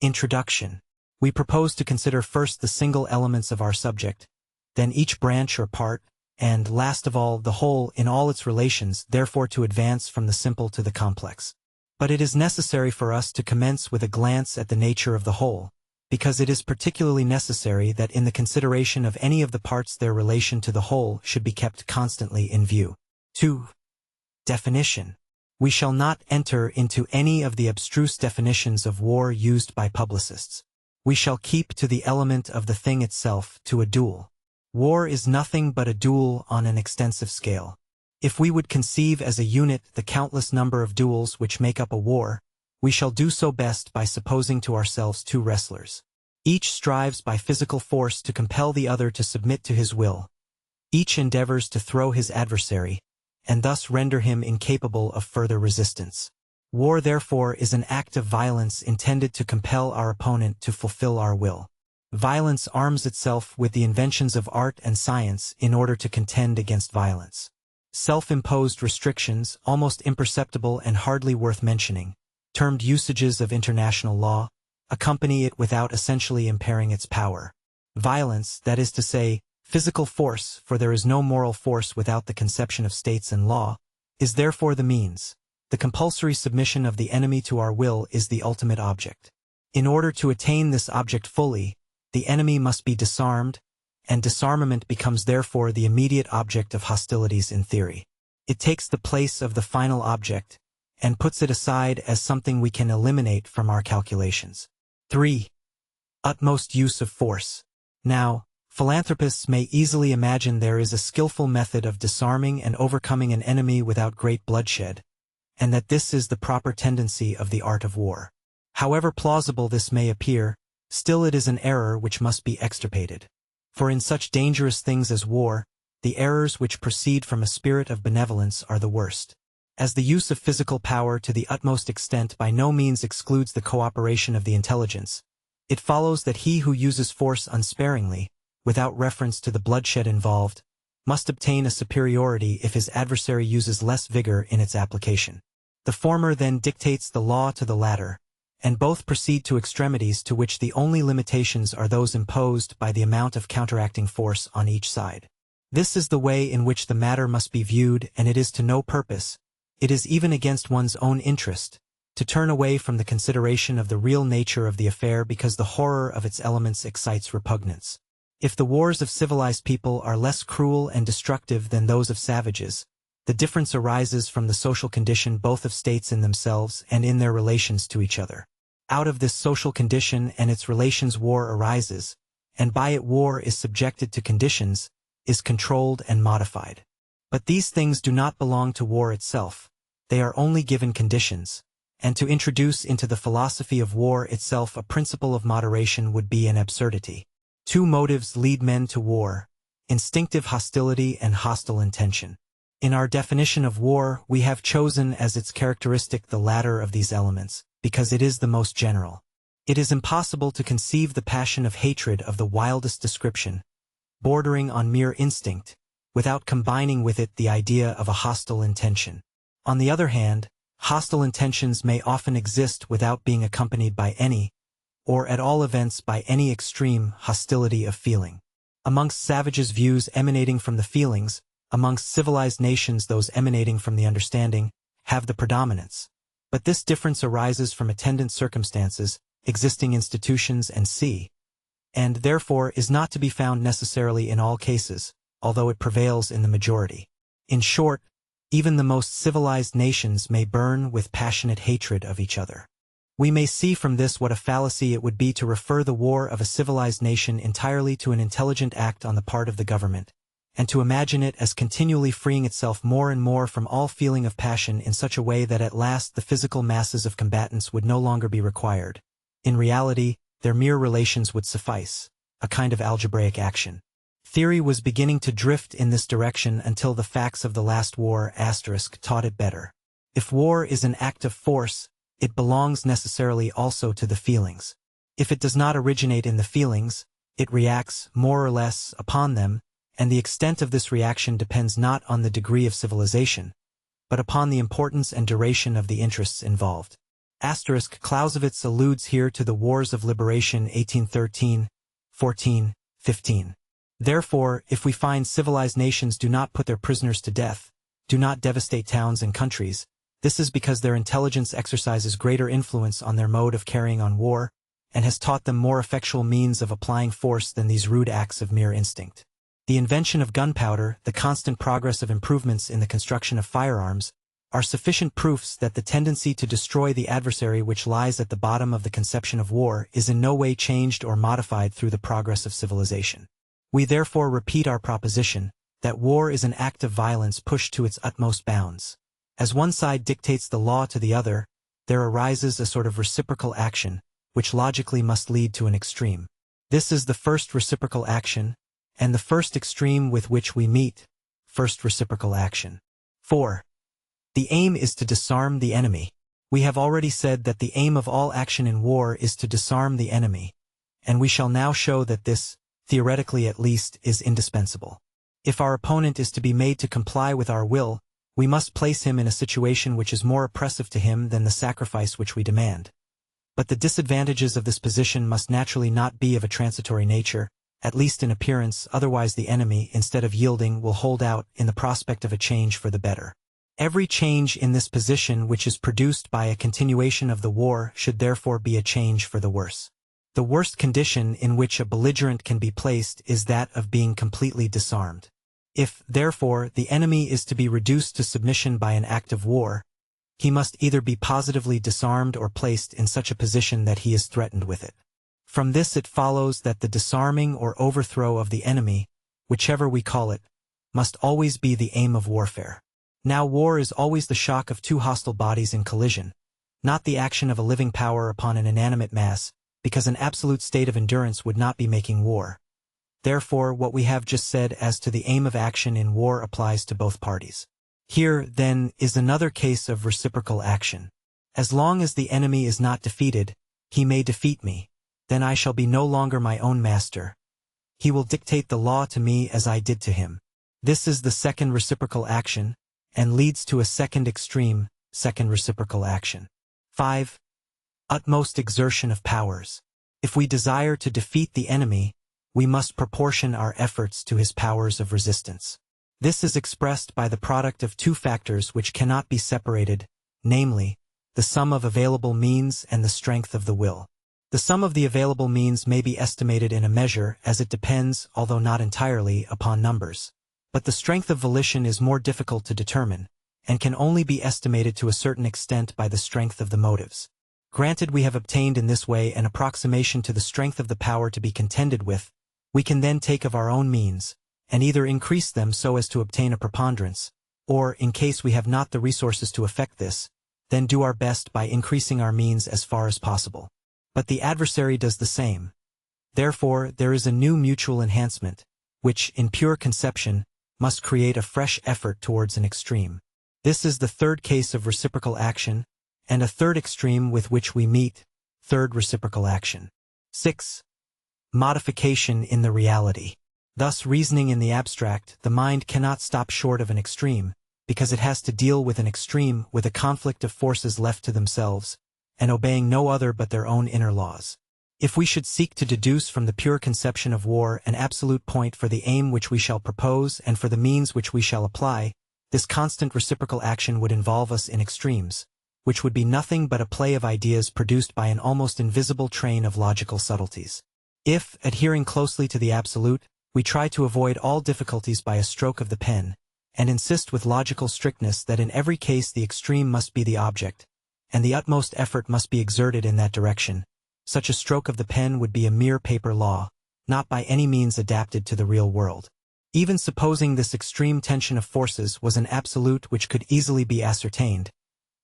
Introduction. We propose to consider first the single elements of our subject, then each branch or part, and, last of all, the whole in all its relations, therefore to advance from the simple to the complex. But it is necessary for us to commence with a glance at the nature of the whole, because it is particularly necessary that in the consideration of any of the parts their relation to the whole should be kept constantly in view. 2. Definition. We shall not enter into any of the abstruse definitions of war used by publicists. We shall keep to the element of the thing itself, to a duel. War is nothing but a duel on an extensive scale. If we would conceive as a unit the countless number of duels which make up a war, we shall do so best by supposing to ourselves 2 wrestlers. Each strives by physical force to compel the other to submit to his will. Each endeavors to throw his adversary, and thus render him incapable of further resistance. War, therefore, is an act of violence intended to compel our opponent to fulfill our will. Violence arms itself with the inventions of art and science in order to contend against violence. Self-imposed restrictions, almost imperceptible and hardly worth mentioning, termed usages of international law, accompany it without essentially impairing its power. Violence, that is to say, physical force, for there is no moral force without the conception of states and law, is therefore the means. The compulsory submission of the enemy to our will is the ultimate object. In order to attain this object fully, the enemy must be disarmed, and disarmament becomes therefore the immediate object of hostilities in theory. It takes the place of the final object, and puts it aside as something we can eliminate from our calculations. 3. Utmost use of force. Now, philanthropists may easily imagine there is a skillful method of disarming and overcoming an enemy without great bloodshed, and that this is the proper tendency of the art of war. However plausible this may appear, still it is an error which must be extirpated. For in such dangerous things as war, the errors which proceed from a spirit of benevolence are the worst. As the use of physical power to the utmost extent by no means excludes the cooperation of the intelligence, it follows that he who uses force unsparingly, without reference to the bloodshed involved, must obtain a superiority if his adversary uses less vigor in its application. The former then dictates the law to the latter, and both proceed to extremities to which the only limitations are those imposed by the amount of counteracting force on each side. This is the way in which the matter must be viewed, and it is to no purpose, it is even against one's own interest, to turn away from the consideration of the real nature of the affair because the horror of its elements excites repugnance. If the wars of civilized people are less cruel and destructive than those of savages, the difference arises from the social condition both of states in themselves and in their relations to each other. Out of this social condition and its relations war arises, and by it war is subjected to conditions, is controlled and modified. But these things do not belong to war itself, they are only given conditions, and to introduce into the philosophy of war itself a principle of moderation would be an absurdity. 2 motives lead men to war: instinctive hostility and hostile intention. In our definition of war, we have chosen as its characteristic the latter of these elements, because it is the most general. It is impossible to conceive the passion of hatred of the wildest description, bordering on mere instinct, without combining with it the idea of a hostile intention. On the other hand, hostile intentions may often exist without being accompanied by any, or at all events by any extreme, hostility of feeling. Amongst savages views emanating from the feelings, amongst civilized nations those emanating from the understanding, have the predominance. But this difference arises from attendant circumstances, existing institutions and therefore is not to be found necessarily in all cases, although it prevails in the majority. In short, even the most civilized nations may burn with passionate hatred of each other. We may see from this what a fallacy it would be to refer the war of a civilized nation entirely to an intelligent act on the part of the government, and to imagine it as continually freeing itself more and more from all feeling of passion in such a way that at last the physical masses of combatants would no longer be required. In reality, their mere relations would suffice, a kind of algebraic action. Theory was beginning to drift in this direction until the facts of the last war * taught it better. If war is an act of force, it belongs necessarily also to the feelings. If it does not originate in the feelings, it reacts, more or less, upon them, and the extent of this reaction depends not on the degree of civilization, but upon the importance and duration of the interests involved. Clausewitz alludes here to the Wars of Liberation 1813, 14, 15. Therefore, if we find civilized nations do not put their prisoners to death, do not devastate towns and countries, this is because their intelligence exercises greater influence on their mode of carrying on war, and has taught them more effectual means of applying force than these rude acts of mere instinct. The invention of gunpowder, the constant progress of improvements in the construction of firearms, are sufficient proofs that the tendency to destroy the adversary which lies at the bottom of the conception of war is in no way changed or modified through the progress of civilization. We therefore repeat our proposition, that war is an act of violence pushed to its utmost bounds. As one side dictates the law to the other, there arises a sort of reciprocal action, which logically must lead to an extreme. This is the first reciprocal action, and the first extreme with which we meet, first reciprocal action. 4. The aim is to disarm the enemy. We have already said that the aim of all action in war is to disarm the enemy, and we shall now show that this, theoretically at least, is indispensable. If our opponent is to be made to comply with our will, we must place him in a situation which is more oppressive to him than the sacrifice which we demand. But the disadvantages of this position must naturally not be of a transitory nature, at least in appearance, otherwise the enemy, instead of yielding, will hold out in the prospect of a change for the better. Every change in this position which is produced by a continuation of the war should therefore be a change for the worse. The worst condition in which a belligerent can be placed is that of being completely disarmed. If, therefore, the enemy is to be reduced to submission by an act of war, he must either be positively disarmed or placed in such a position that he is threatened with it. From this it follows that the disarming or overthrow of the enemy, whichever we call it, must always be the aim of warfare. Now war is always the shock of two hostile bodies in collision, not the action of a living power upon an inanimate mass, because an absolute state of endurance would not be making war. Therefore, what we have just said as to the aim of action in war applies to both parties. Here, then, is another case of reciprocal action. As long as the enemy is not defeated, he may defeat me, then I shall be no longer my own master. He will dictate the law to me as I did to him. This is the second reciprocal action, and leads to a second extreme, second reciprocal action. 5. Utmost exertion of powers. If we desire to defeat the enemy, we must proportion our efforts to his powers of resistance. This is expressed by the product of two factors which cannot be separated, namely, the sum of available means and the strength of the will. The sum of the available means may be estimated in a measure as it depends, although not entirely, upon numbers. But the strength of volition is more difficult to determine, and can only be estimated to a certain extent by the strength of the motives. Granted we have obtained in this way an approximation to the strength of the power to be contended with, we can then take of our own means, and either increase them so as to obtain a preponderance, or, in case we have not the resources to effect this, then do our best by increasing our means as far as possible. But the adversary does the same. Therefore, there is a new mutual enhancement, which, in pure conception, must create a fresh effort towards an extreme. This is the third case of reciprocal action, and a third extreme with which we meet, third reciprocal action. 6. Modification in the reality. Thus, reasoning in the abstract, the mind cannot stop short of an extreme, because it has to deal with an extreme with a conflict of forces left to themselves, and obeying no other but their own inner laws. If we should seek to deduce from the pure conception of war an absolute point for the aim which we shall propose and for the means which we shall apply, this constant reciprocal action would involve us in extremes, which would be nothing but a play of ideas produced by an almost invisible train of logical subtleties. If, adhering closely to the absolute, we try to avoid all difficulties by a stroke of the pen, and insist with logical strictness that in every case the extreme must be the object, and the utmost effort must be exerted in that direction, such a stroke of the pen would be a mere paper law, not by any means adapted to the real world. Even supposing this extreme tension of forces was an absolute which could easily be ascertained,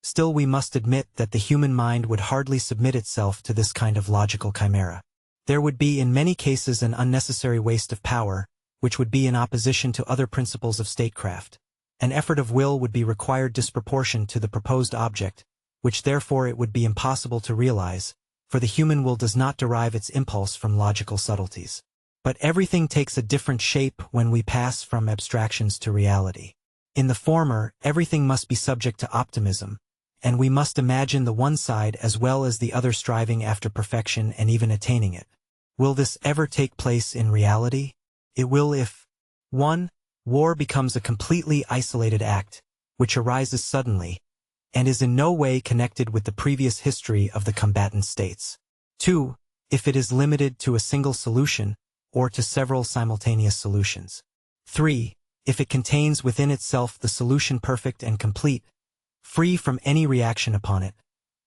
still we must admit that the human mind would hardly submit itself to this kind of logical chimera. There would be in many cases an unnecessary waste of power, which would be in opposition to other principles of statecraft. An effort of will would be required disproportioned to the proposed object, which therefore it would be impossible to realize, for the human will does not derive its impulse from logical subtleties. But everything takes a different shape when we pass from abstractions to reality. In the former, everything must be subject to optimism, and we must imagine the one side as well as the other striving after perfection and even attaining it. Will this ever take place in reality? It will if 1. War becomes a completely isolated act, which arises suddenly, and is in no way connected with the previous history of the combatant states. 2. If it is limited to a single solution, or to several simultaneous solutions. 3. If it contains within itself the solution perfect and complete, free from any reaction upon it,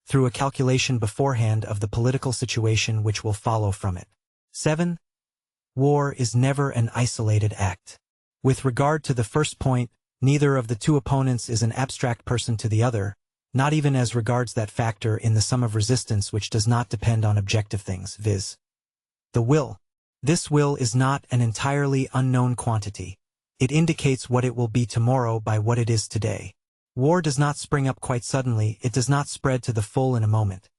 through a calculation beforehand of the political situation which will follow from it. 7. War is never an isolated act. With regard to the first point, neither of the two opponents is an abstract person to the other, not even as regards that factor in the sum of resistance which does not depend on objective things, viz. the will. This will is not an entirely unknown quantity. It indicates what it will be tomorrow by what it is today. War does not spring up quite suddenly, it does not spread to the full in a moment.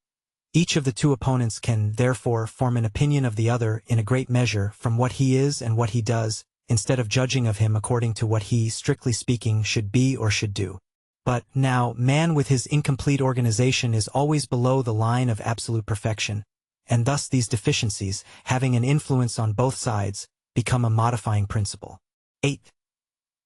Each of the two opponents can, therefore, form an opinion of the other in a great measure from what he is and what he does, instead of judging of him according to what he, strictly speaking, should be or should do. But now, man with his incomplete organization is always below the line of absolute perfection, and thus these deficiencies, having an influence on both sides, become a modifying principle. 8.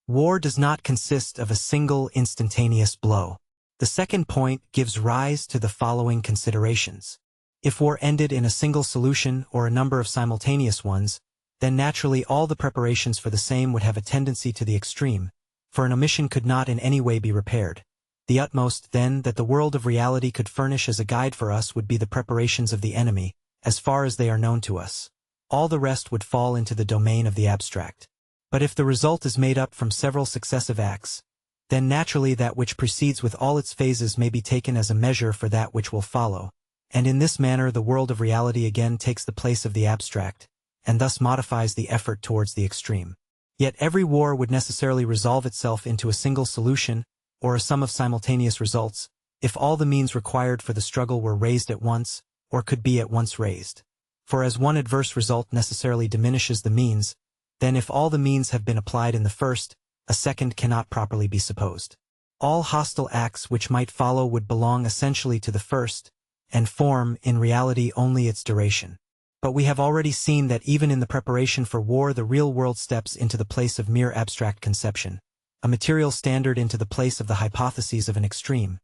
War does not consist of a single instantaneous blow. The second point gives rise to the following considerations. If war ended in a single solution or a number of simultaneous ones, then naturally all the preparations for the same would have a tendency to the extreme, for an omission could not in any way be repaired. The utmost, then, that the world of reality could furnish as a guide for us would be the preparations of the enemy, as far as they are known to us. All the rest would fall into the domain of the abstract. But if the result is made up from several successive acts, then naturally that which precedes with all its phases may be taken as a measure for that which will follow, and in this manner the world of reality again takes the place of the abstract, and thus modifies the effort towards the extreme. Yet every war would necessarily resolve itself into a single solution, or a sum of simultaneous results, if all the means required for the struggle were raised at once, or could be at once raised. For as one adverse result necessarily diminishes the means, then if all the means have been applied in the first, a second cannot properly be supposed. All hostile acts which might follow would belong essentially to the first, and form, in reality, only its duration. But we have already seen that even in the preparation for war the real world steps into the place of mere abstract conception, a material standard into the place of the hypotheses of an extreme,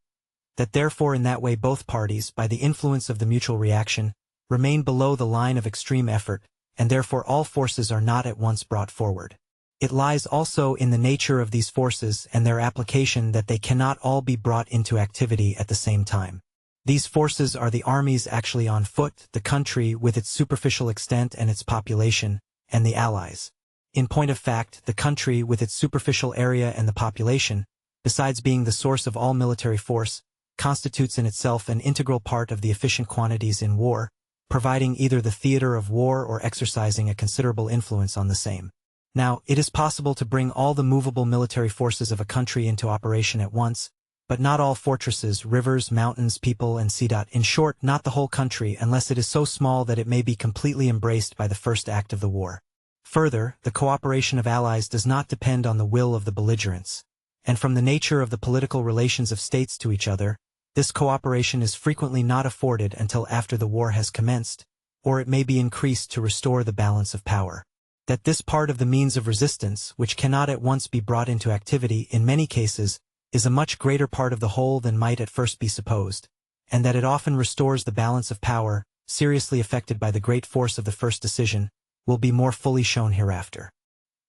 that therefore in that way both parties, by the influence of the mutual reaction, remain below the line of extreme effort, and therefore all forces are not at once brought forward. It lies also in the nature of these forces and their application that they cannot all be brought into activity at the same time. These forces are the armies actually on foot, the country with its superficial extent and its population, and the allies. In point of fact, the country with its superficial area and the population, besides being the source of all military force, constitutes in itself an integral part of the efficient quantities in war, providing either the theater of war or exercising a considerable influence on the same. Now, it is possible to bring all the movable military forces of a country into operation at once, but not all fortresses, rivers, mountains, people, and sea. In short, not the whole country unless it is so small that it may be completely embraced by the first act of the war. Further, the cooperation of allies does not depend on the will of the belligerents, and from the nature of the political relations of states to each other, this cooperation is frequently not afforded until after the war has commenced, or it may be increased to restore the balance of power. That this part of the means of resistance, which cannot at once be brought into activity in many cases, is a much greater part of the whole than might at first be supposed, and that it often restores the balance of power, seriously affected by the great force of the first decision, will be more fully shown hereafter.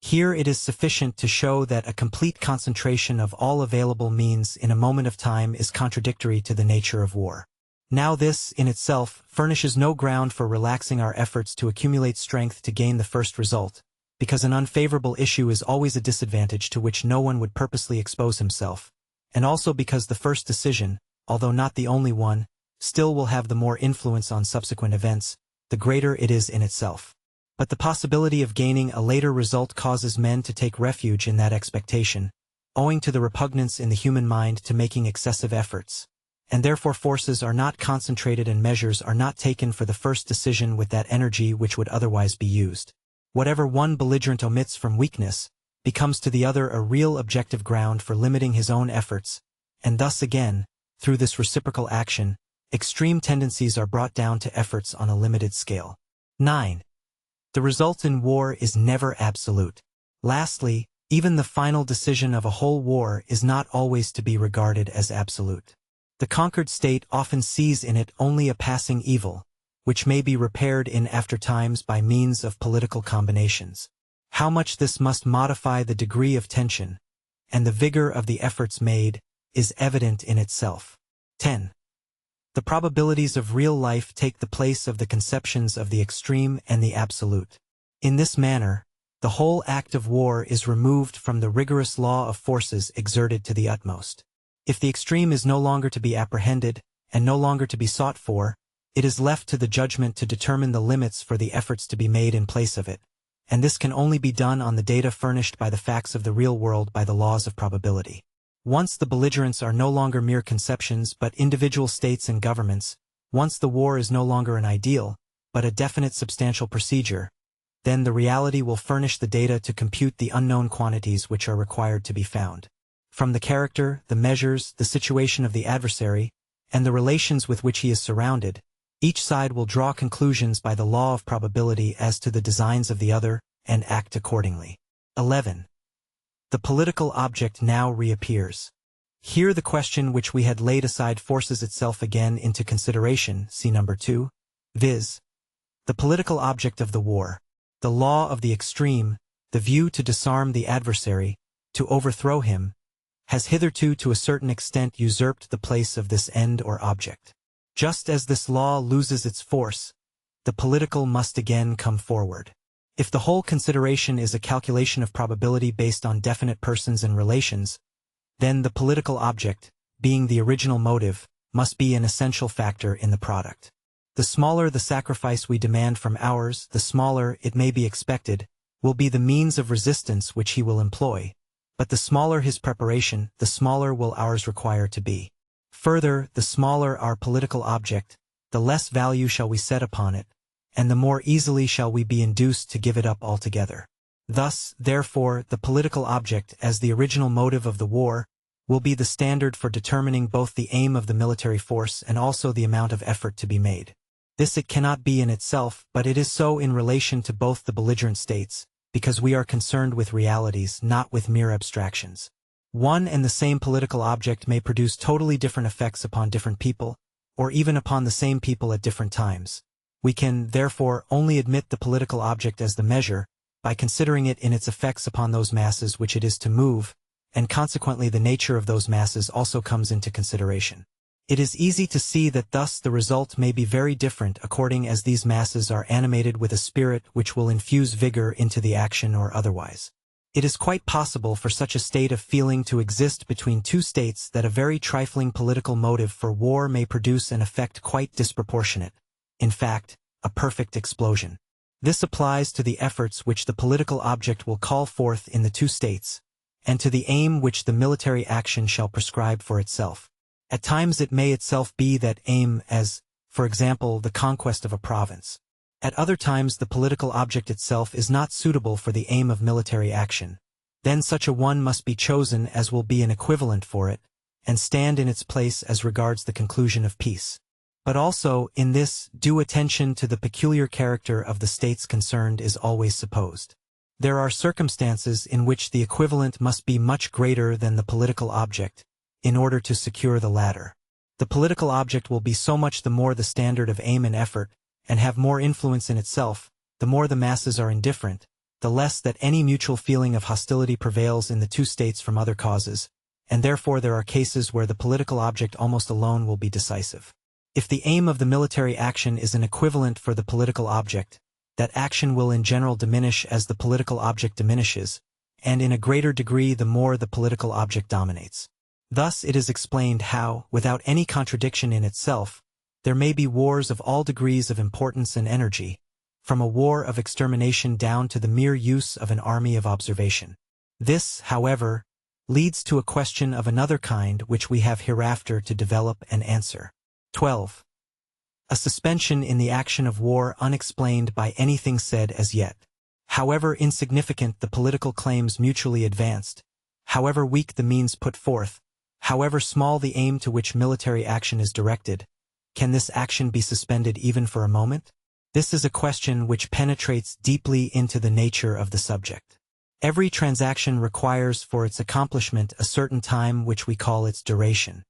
Here it is sufficient to show that a complete concentration of all available means in a moment of time is contradictory to the nature of war. Now this, in itself, furnishes no ground for relaxing our efforts to accumulate strength to gain the first result, because an unfavorable issue is always a disadvantage to which no one would purposely expose himself, and also because the first decision, although not the only one, still will have the more influence on subsequent events, the greater it is in itself. But the possibility of gaining a later result causes men to take refuge in that expectation, owing to the repugnance in the human mind to making excessive efforts, and therefore forces are not concentrated and measures are not taken for the first decision with that energy which would otherwise be used. Whatever one belligerent omits from weakness, becomes to the other a real objective ground for limiting his own efforts, and thus again, through this reciprocal action, extreme tendencies are brought down to efforts on a limited scale. 9. The result in war is never absolute. Lastly, even the final decision of a whole war is not always to be regarded as absolute. The conquered state often sees in it only a passing evil, which may be repaired in after times by means of political combinations. How much this must modify the degree of tension, and the vigor of the efforts made, is evident in itself. 10. The probabilities of real life take the place of the conceptions of the extreme and the absolute. In this manner, the whole act of war is removed from the rigorous law of forces exerted to the utmost. If the extreme is no longer to be apprehended, and no longer to be sought for, it is left to the judgment to determine the limits for the efforts to be made in place of it, and this can only be done on the data furnished by the facts of the real world by the laws of probability. Once the belligerents are no longer mere conceptions but individual states and governments, once the war is no longer an ideal, but a definite substantial procedure, then the reality will furnish the data to compute the unknown quantities which are required to be found. From the character, the measures, the situation of the adversary, and the relations with which he is surrounded, each side will draw conclusions by the law of probability as to the designs of the other, and act accordingly. 11. The political object now reappears. Here the question which we had laid aside forces itself again into consideration, see number 2, viz. The political object of the war, the law of the extreme, the view to disarm the adversary, to overthrow him, has hitherto to a certain extent usurped the place of this end or object. Just as this law loses its force, the political must again come forward. If the whole consideration is a calculation of probability based on definite persons and relations, then the political object, being the original motive, must be an essential factor in the product. The smaller the sacrifice we demand from ours, the smaller, it may be expected, will be the means of resistance which he will employ, but the smaller his preparation, the smaller will ours require to be. Further, the smaller our political object, the less value shall we set upon it, and the more easily shall we be induced to give it up altogether. Thus, therefore, the political object, as the original motive of the war, will be the standard for determining both the aim of the military force and also the amount of effort to be made. This it cannot be in itself, but it is so in relation to both the belligerent states, because we are concerned with realities, not with mere abstractions. One and the same political object may produce totally different effects upon different people, or even upon the same people at different times. We can, therefore, only admit the political object as the measure, by considering it in its effects upon those masses which it is to move, and consequently the nature of those masses also comes into consideration. It is easy to see that thus the result may be very different according as these masses are animated with a spirit which will infuse vigor into the action or otherwise. It is quite possible for such a state of feeling to exist between two states that a very trifling political motive for war may produce an effect quite disproportionate, in fact, a perfect explosion. This applies to the efforts which the political object will call forth in the two states, and to the aim which the military action shall prescribe for itself. At times it may itself be that aim as, for example, the conquest of a province. At other times the political object itself is not suitable for the aim of military action. Then such a one must be chosen as will be an equivalent for it, and stand in its place as regards the conclusion of peace. But also, in this, due attention to the peculiar character of the states concerned is always supposed. There are circumstances in which the equivalent must be much greater than the political object, in order to secure the latter. The political object will be so much the more the standard of aim and effort, and have more influence in itself, the more the masses are indifferent, the less that any mutual feeling of hostility prevails in the two states from other causes, and therefore there are cases where the political object almost alone will be decisive. If the aim of the military action is an equivalent for the political object, that action will in general diminish as the political object diminishes, and in a greater degree the more the political object dominates. Thus it is explained how, without any contradiction in itself, there may be wars of all degrees of importance and energy, from a war of extermination down to the mere use of an army of observation. This, however, leads to a question of another kind which we have hereafter to develop and answer. 12. A suspension in the action of war unexplained by anything said as yet. However insignificant the political claims mutually advanced, however weak the means put forth, however small the aim to which military action is directed, can this action be suspended even for a moment? This is a question which penetrates deeply into the nature of the subject. Every transaction requires for its accomplishment a certain time which we call its duration.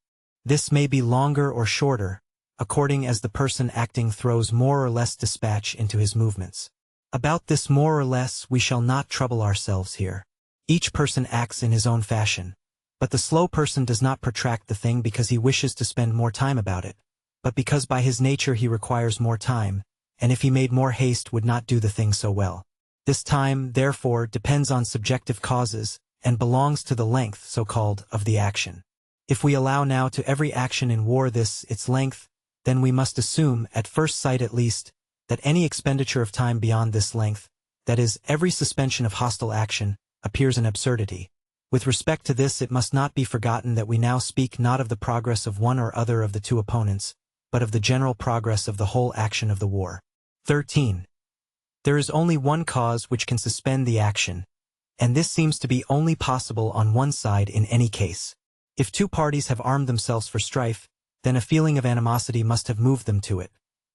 This may be longer or shorter, according as the person acting throws more or less dispatch into his movements. About this more or less we shall not trouble ourselves here. Each person acts in his own fashion, but the slow person does not protract the thing because he wishes to spend more time about it, but because by his nature he requires more time, and if he made more haste would not do the thing so well. This time, therefore, depends on subjective causes, and belongs to the length, so-called, of the action. If we allow now to every action in war this, its length, then we must assume, at first sight at least, that any expenditure of time beyond this length, that is, every suspension of hostile action, appears an absurdity. With respect to this it must not be forgotten that we now speak not of the progress of one or other of the two opponents, but of the general progress of the whole action of the war. 13. There is only one cause which can suspend the action, and this seems to be only possible on one side in any case. If two parties have armed themselves for strife, then a feeling of animosity must have moved them to it.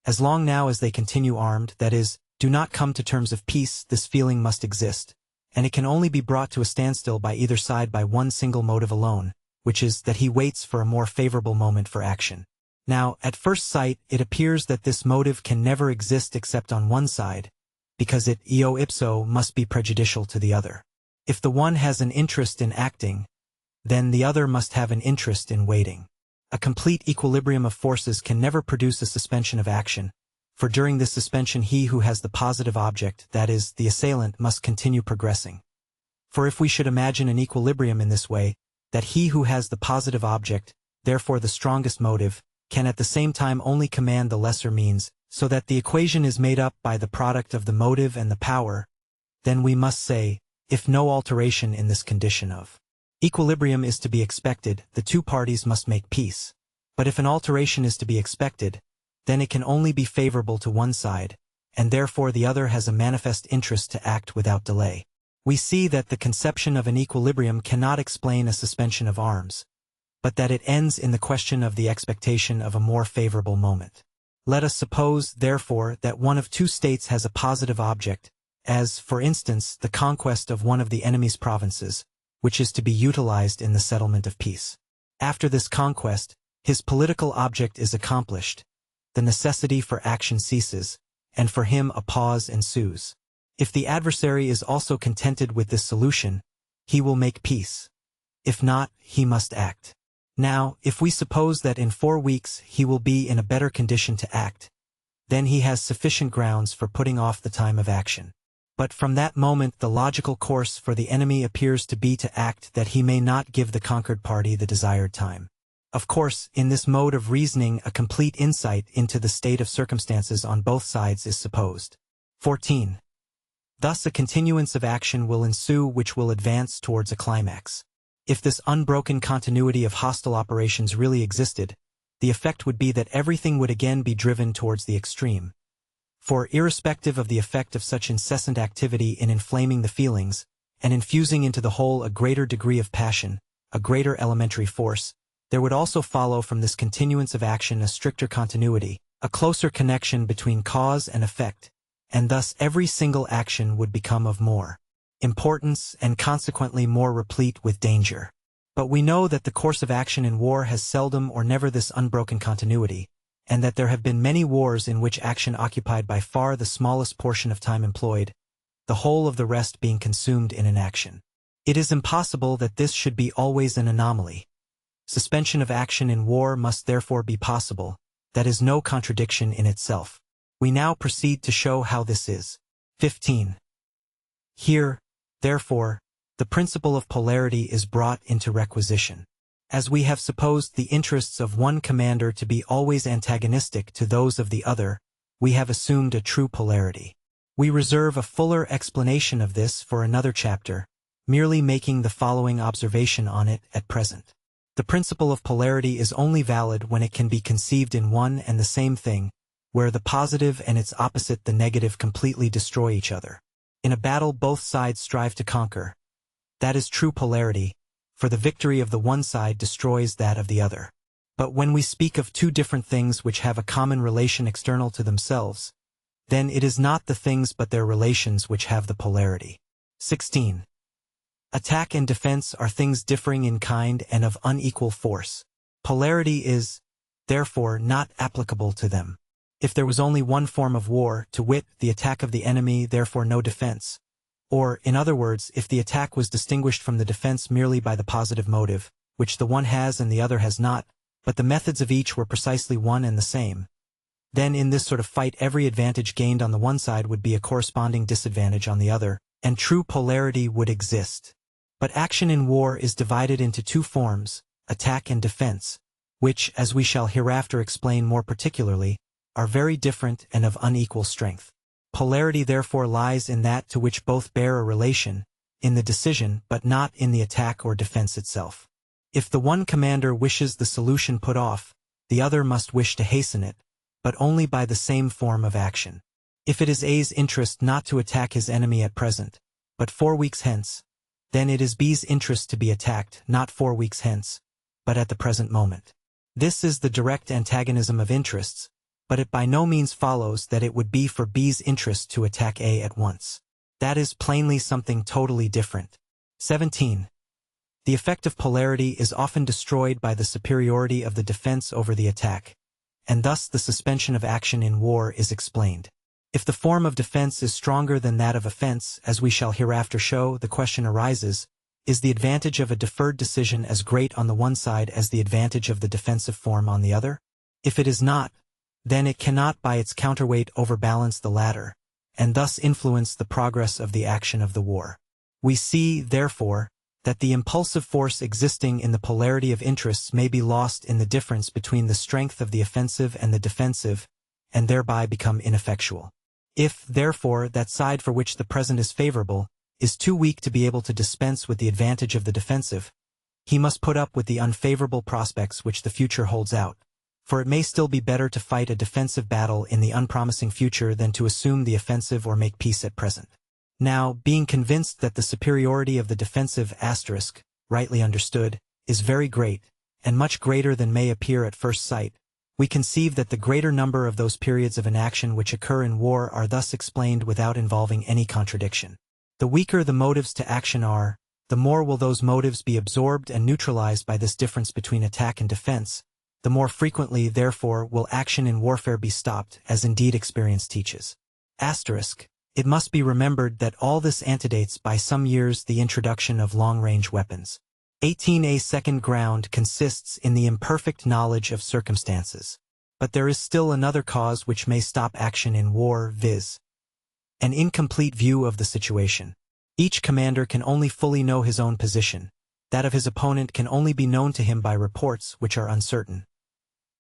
As long now as they continue armed, that is, do not come to terms of peace, this feeling must exist, and it can only be brought to a standstill by either side by one single motive alone, which is that he waits for a more favorable moment for action. Now, at first sight, it appears that this motive can never exist except on one side, because it eo ipso must be prejudicial to the other. If the one has an interest in acting, then the other must have an interest in waiting. A complete equilibrium of forces can never produce a suspension of action, for during this suspension he who has the positive object, that is, the assailant, must continue progressing. For if we should imagine an equilibrium in this way, that he who has the positive object, therefore the strongest motive, can at the same time only command the lesser means, so that the equation is made up by the product of the motive and the power, then we must say, if no alteration in this condition of equilibrium is to be expected, the two parties must make peace. But if an alteration is to be expected, then it can only be favorable to one side, and therefore the other has a manifest interest to act without delay. We see that the conception of an equilibrium cannot explain a suspension of arms, but that it ends in the question of the expectation of a more favorable moment. Let us suppose, therefore, that one of two states has a positive object, as, for instance, the conquest of one of the enemy's provinces, which is to be utilized in the settlement of peace. After this conquest, his political object is accomplished, the necessity for action ceases, and for him a pause ensues. If the adversary is also contented with this solution, he will make peace. If not, he must act. Now, if we suppose that in 4 weeks he will be in a better condition to act, then he has sufficient grounds for putting off the time of action. But from that moment the logical course for the enemy appears to be to act that he may not give the conquered party the desired time. Of course, in this mode of reasoning a complete insight into the state of circumstances on both sides is supposed. 14. Thus a continuance of action will ensue which will advance towards a climax. If this unbroken continuity of hostile operations really existed, the effect would be that everything would again be driven towards the extreme. For irrespective of the effect of such incessant activity in inflaming the feelings, and infusing into the whole a greater degree of passion, a greater elementary force, there would also follow from this continuance of action a stricter continuity, a closer connection between cause and effect, and thus every single action would become of more importance and consequently more replete with danger. But we know that the course of action in war has seldom or never this unbroken continuity, and that there have been many wars in which action occupied by far the smallest portion of time employed, the whole of the rest being consumed in inaction. It is impossible that this should be always an anomaly. Suspension of action in war must therefore be possible, that is no contradiction in itself. We now proceed to show how this is. 15. Here, therefore, the principle of polarity is brought into requisition. As we have supposed the interests of one commander to be always antagonistic to those of the other, we have assumed a true polarity. We reserve a fuller explanation of this for another chapter, merely making the following observation on it at present. The principle of polarity is only valid when it can be conceived in one and the same thing, where the positive and its opposite the negative completely destroy each other. In a battle both sides strive to conquer. That is true polarity, for the victory of the one side destroys that of the other. But when we speak of two different things which have a common relation external to themselves, then it is not the things but their relations which have the polarity. 16. Attack and defense are things differing in kind and of unequal force. Polarity is, therefore, not applicable to them. If there was only one form of war, to wit, the attack of the enemy, therefore no defense, or, in other words, if the attack was distinguished from the defense merely by the positive motive, which the one has and the other has not, but the methods of each were precisely one and the same, then in this sort of fight every advantage gained on the one side would be a corresponding disadvantage on the other, and true polarity would exist. But action in war is divided into two forms, attack and defense, which, as we shall hereafter explain more particularly, are very different and of unequal strength. Polarity therefore lies in that to which both bear a relation, in the decision but not in the attack or defense itself. If the one commander wishes the solution put off, the other must wish to hasten it, but only by the same form of action. If it is A's interest not to attack his enemy at present, but 4 weeks hence, then it is B's interest to be attacked not 4 weeks hence, but at the present moment. This is the direct antagonism of interests, but it by no means follows that it would be for B's interest to attack A at once. That is plainly something totally different. 17. The effect of polarity is often destroyed by the superiority of the defense over the attack, and thus the suspension of action in war is explained. If the form of defense is stronger than that of offense, as we shall hereafter show, the question arises, is the advantage of a deferred decision as great on the one side as the advantage of the defensive form on the other? If it is not, then it cannot by its counterweight overbalance the latter, and thus influence the progress of the action of the war. We see, therefore, that the impulsive force existing in the polarity of interests may be lost in the difference between the strength of the offensive and the defensive, and thereby become ineffectual. If, therefore, that side for which the present is favorable is too weak to be able to dispense with the advantage of the defensive, he must put up with the unfavorable prospects which the future holds out, for it may still be better to fight a defensive battle in the unpromising future than to assume the offensive or make peace at present. Now, being convinced that the superiority of the defensive asterisk, rightly understood, is very great, and much greater than may appear at first sight, we conceive that the greater number of those periods of inaction which occur in war are thus explained without involving any contradiction. The weaker the motives to action are, the more will those motives be absorbed and neutralized by this difference between attack and defense, the more frequently, therefore, will action in warfare be stopped, as indeed experience teaches. Asterisk. It must be remembered that all this antedates by some years the introduction of long-range weapons. 18a second ground consists in the imperfect knowledge of circumstances. But there is still another cause which may stop action in war, viz. an incomplete view of the situation. Each commander can only fully know his own position. That of his opponent can only be known to him by reports which are uncertain.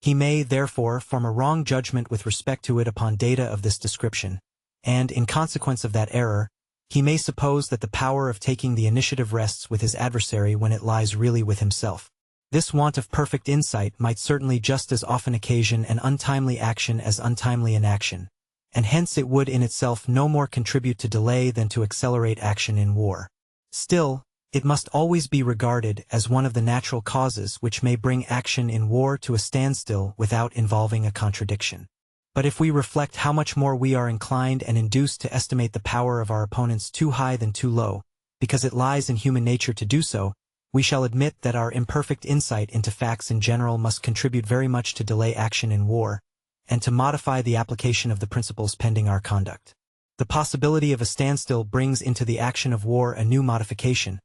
He may, therefore, form a wrong judgment with respect to it upon data of this description, and, in consequence of that error, he may suppose that the power of taking the initiative rests with his adversary when it lies really with himself. This want of perfect insight might certainly just as often occasion an untimely action as untimely inaction, and hence it would in itself no more contribute to delay than to accelerate action in war. Still, it must always be regarded as one of the natural causes which may bring action in war to a standstill without involving a contradiction. But if we reflect how much more we are inclined and induced to estimate the power of our opponents too high than too low, because it lies in human nature to do so, we shall admit that our imperfect insight into facts in general must contribute very much to delay action in war, and to modify the application of the principles pending our conduct. The possibility of a standstill brings into the action of war a new modification,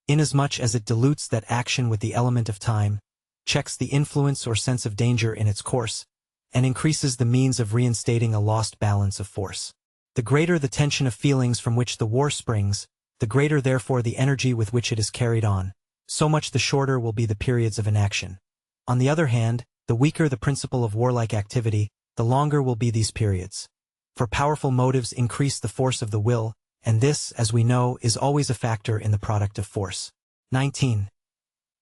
inasmuch as it dilutes that action with the element of time, checks the influence or sense of danger in its course, and increases the means of reinstating a lost balance of force. The greater the tension of feelings from which the war springs, the greater therefore the energy with which it is carried on, so much the shorter will be the periods of inaction. On the other hand, the weaker the principle of warlike activity, the longer will be these periods. For powerful motives increase the force of the will, and this, as we know, is always a factor in the product of force. 19.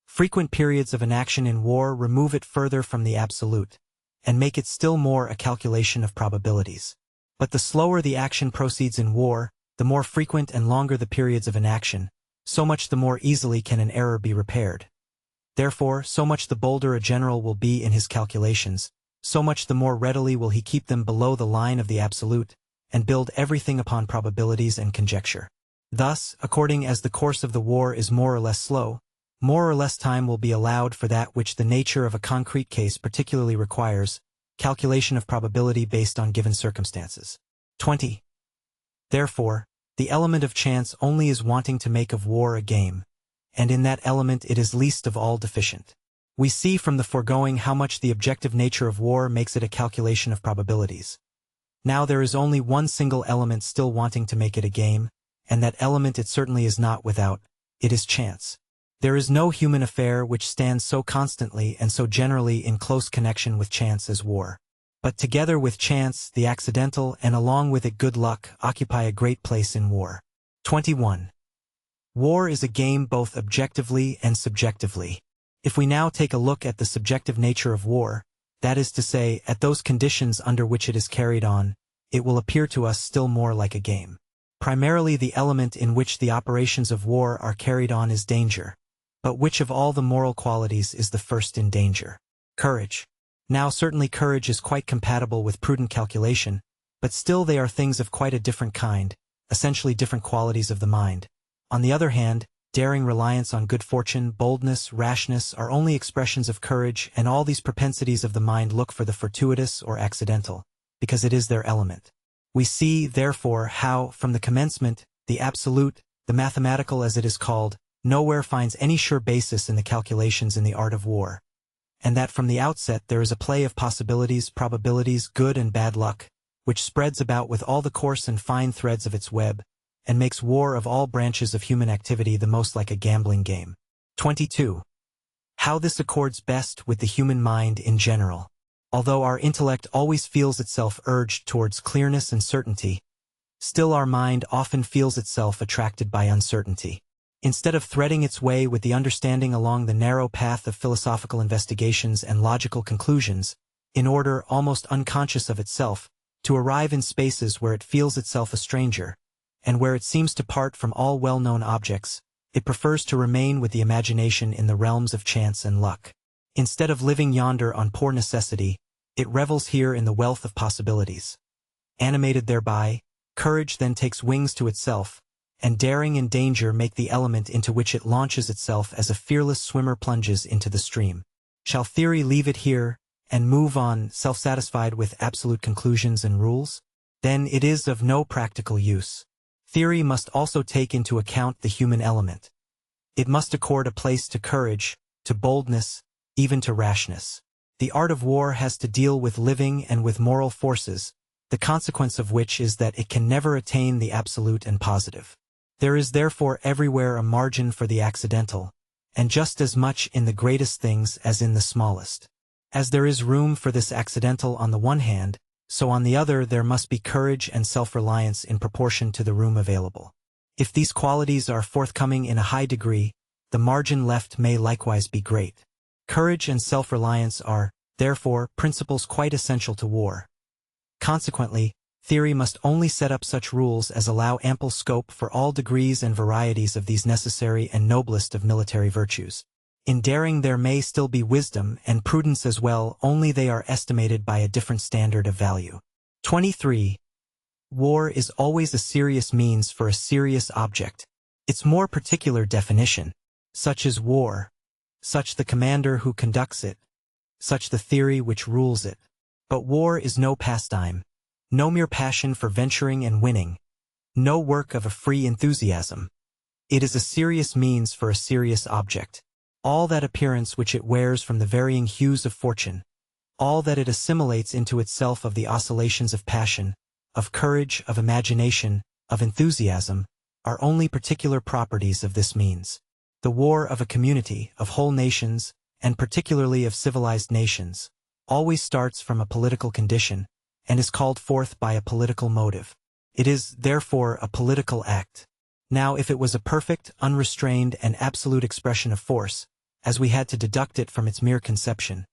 Frequent periods of inaction in war remove it further from the absolute, and make it still more a calculation of probabilities. But the slower the action proceeds in war, the more frequent and longer the periods of inaction, so much the more easily can an error be repaired. Therefore, so much the bolder a general will be in his calculations, so much the more readily will he keep them below the line of the absolute, and build everything upon probabilities and conjecture. Thus, according as the course of the war is more or less slow, more or less time will be allowed for that which the nature of a concrete case particularly requires, calculation of probability based on given circumstances. 20. Therefore, the element of chance only is wanting to make of war a game, and in that element it is least of all deficient. We see from the foregoing how much the objective nature of war makes it a calculation of probabilities. Now there is only one single element still wanting to make it a game, and that element it certainly is not without, it is chance. There is no human affair which stands so constantly and so generally in close connection with chance as war. But together with chance, the accidental, and along with it good luck, occupy a great place in war. 21. War is a game both objectively and subjectively. If we now take a look at the subjective nature of war, that is to say, at those conditions under which it is carried on, it will appear to us still more like a game. Primarily the element in which the operations of war are carried on is danger. But which of all the moral qualities is the first in danger? Courage. Now certainly courage is quite compatible with prudent calculation, but still they are things of quite a different kind, essentially different qualities of the mind. On the other hand, daring reliance on good fortune, boldness, rashness are only expressions of courage, and all these propensities of the mind look for the fortuitous or accidental, because it is their element. We see, therefore, how, from the commencement, the absolute, the mathematical as it is called, nowhere finds any sure basis in the calculations in the art of war, and that from the outset there is a play of possibilities, probabilities, good and bad luck, which spreads about with all the coarse and fine threads of its web, and makes war of all branches of human activity the most like a gambling game. 22. How this accords best with the human mind in general. Although our intellect always feels itself urged towards clearness and certainty, still our mind often feels itself attracted by uncertainty. Instead of threading its way with the understanding along the narrow path of philosophical investigations and logical conclusions, in order almost unconscious of itself, to arrive in spaces where it feels itself a stranger, and where it seems to part from all well-known objects, it prefers to remain with the imagination in the realms of chance and luck. Instead of living yonder on poor necessity, it revels here in the wealth of possibilities. Animated thereby, courage then takes wings to itself, and daring and danger make the element into which it launches itself as a fearless swimmer plunges into the stream. Shall theory leave it here, and move on self-satisfied with absolute conclusions and rules? Then it is of no practical use. Theory must also take into account the human element. It must accord a place to courage, to boldness, even to rashness. The art of war has to deal with living and with moral forces, the consequence of which is that it can never attain the absolute and positive. There is therefore everywhere a margin for the accidental, and just as much in the greatest things as in the smallest. As there is room for this accidental on the one hand, so on the other there must be courage and self-reliance in proportion to the room available. If these qualities are forthcoming in a high degree, the margin left may likewise be great. Courage and self-reliance are, therefore, principles quite essential to war. Consequently, theory must only set up such rules as allow ample scope for all degrees and varieties of these necessary and noblest of military virtues. In daring there may still be wisdom and prudence as well, only they are estimated by a different standard of value. 23. War is always a serious means for a serious object. Its more particular definition, such is war, such the commander who conducts it, such the theory which rules it. But war is no pastime, no mere passion for venturing and winning, no work of a free enthusiasm. It is a serious means for a serious object. All that appearance which it wears from the varying hues of fortune, all that it assimilates into itself of the oscillations of passion, of courage, of imagination, of enthusiasm, are only particular properties of this means. The war of a community, of whole nations, and particularly of civilized nations, always starts from a political condition, and is called forth by a political motive. It is, therefore, a political act. Now if it was a perfect, unrestrained, and absolute expression of force, as we had to deduct it from its mere conception,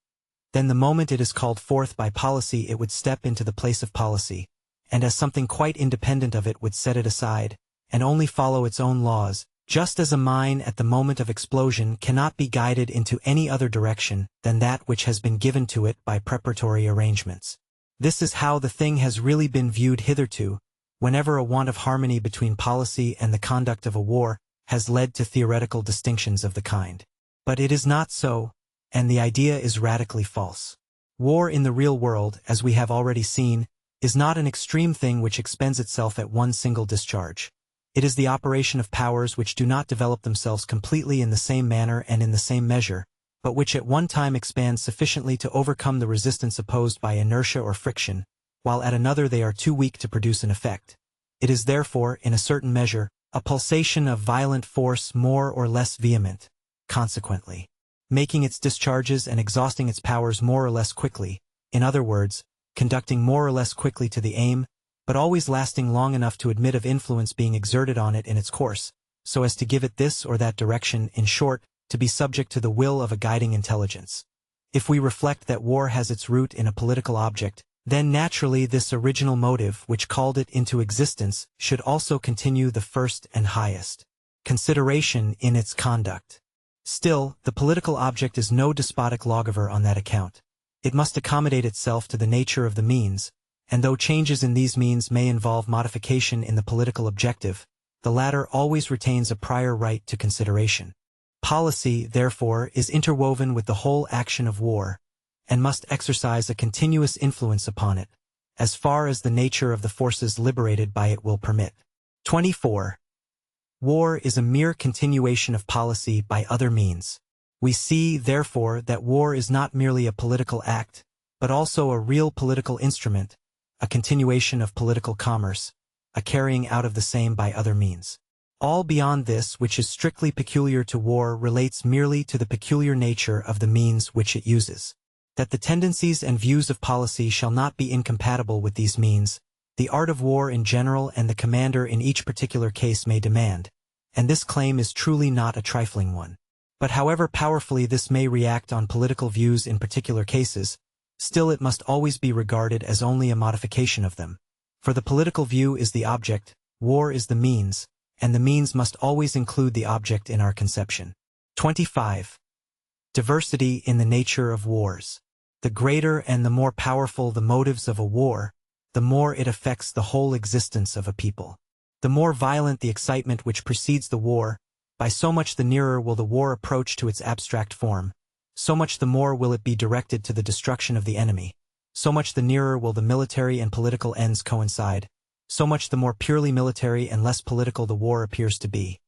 then the moment it is called forth by policy it would step into the place of policy, and as something quite independent of it would set it aside, and only follow its own laws, just as a mine at the moment of explosion cannot be guided into any other direction than that which has been given to it by preparatory arrangements. This is how the thing has really been viewed hitherto, whenever a want of harmony between policy and the conduct of a war has led to theoretical distinctions of the kind. But it is not so, and the idea is radically false. War in the real world, as we have already seen, is not an extreme thing which expends itself at one single discharge. It is the operation of powers which do not develop themselves completely in the same manner and in the same measure, but which at one time expand sufficiently to overcome the resistance opposed by inertia or friction, while at another they are too weak to produce an effect. It is therefore, in a certain measure, a pulsation of violent force more or less vehement, consequently, making its discharges and exhausting its powers more or less quickly, in other words, conducting more or less quickly to the aim, but always lasting long enough to admit of influence being exerted on it in its course, so as to give it this or that direction, in short, to be subject to the will of a guiding intelligence. If we reflect that war has its root in a political object, then naturally this original motive which called it into existence should also continue the first and highest consideration in its conduct. Still, the political object is no despotic lawgiver on that account. It must accommodate itself to the nature of the means, and though changes in these means may involve modification in the political objective, the latter always retains a prior right to consideration. Policy, therefore, is interwoven with the whole action of war, and must exercise a continuous influence upon it, as far as the nature of the forces liberated by it will permit. 24. War is a mere continuation of policy by other means. We see, therefore, that war is not merely a political act, but also a real political instrument, a continuation of political commerce, a carrying out of the same by other means. All beyond this which is strictly peculiar to war relates merely to the peculiar nature of the means which it uses. That the tendencies and views of policy shall not be incompatible with these means, the art of war in general and the commander in each particular case may demand, and this claim is truly not a trifling one. But however powerfully this may react on political views in particular cases, still it must always be regarded as only a modification of them. For the political view is the object, war is the means, and the means must always include the object in our conception. 25. Diversity in the nature of wars. The greater and the more powerful the motives of a war, the more it affects the whole existence of a people. The more violent the excitement which precedes the war, by so much the nearer will the war approach to its abstract form, so much the more will it be directed to the destruction of the enemy, so much the nearer will the military and political ends coincide, so much the more purely military and less political the war appears to be.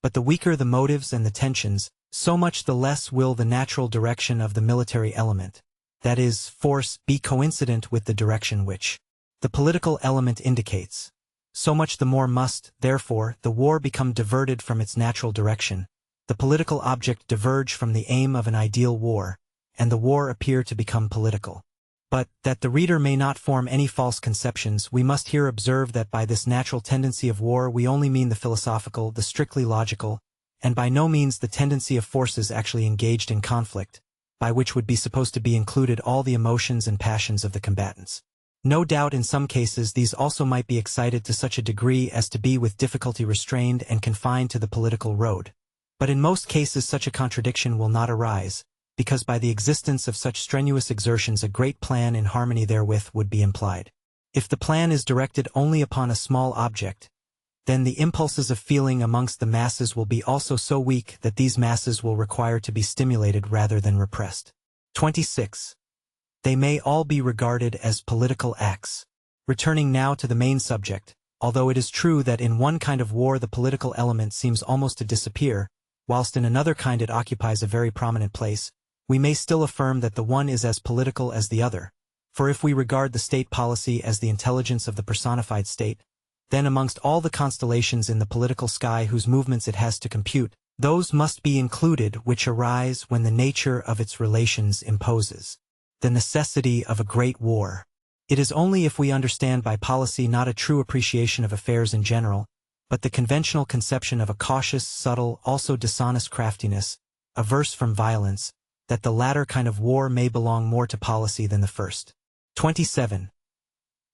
But the weaker the motives and the tensions, so much the less will the natural direction of the military element, that is, force, be coincident with the direction which the political element indicates. So much the more must, therefore, the war become diverted from its natural direction, the political object diverge from the aim of an ideal war, and the war appear to become political. But, that the reader may not form any false conceptions, we must here observe that by this natural tendency of war we only mean the philosophical, the strictly logical, and by no means the tendency of forces actually engaged in conflict, by which would be supposed to be included all the emotions and passions of the combatants. No doubt in some cases these also might be excited to such a degree as to be with difficulty restrained and confined to the political road. But in most cases such a contradiction will not arise, because by the existence of such strenuous exertions a great plan in harmony therewith would be implied. If the plan is directed only upon a small object, then the impulses of feeling amongst the masses will be also so weak that these masses will require to be stimulated rather than repressed. 26. They may all be regarded as political acts. Returning now to the main subject, although it is true that in one kind of war the political element seems almost to disappear, whilst in another kind it occupies a very prominent place, we may still affirm that the one is as political as the other, for if we regard the state policy as the intelligence of the personified state, then amongst all the constellations in the political sky whose movements it has to compute, those must be included which arise when the nature of its relations imposes the necessity of a great war. It is only if we understand by policy not a true appreciation of affairs in general, but the conventional conception of a cautious, subtle, also dishonest craftiness, averse from violence, that the latter kind of war may belong more to policy than the first. 27.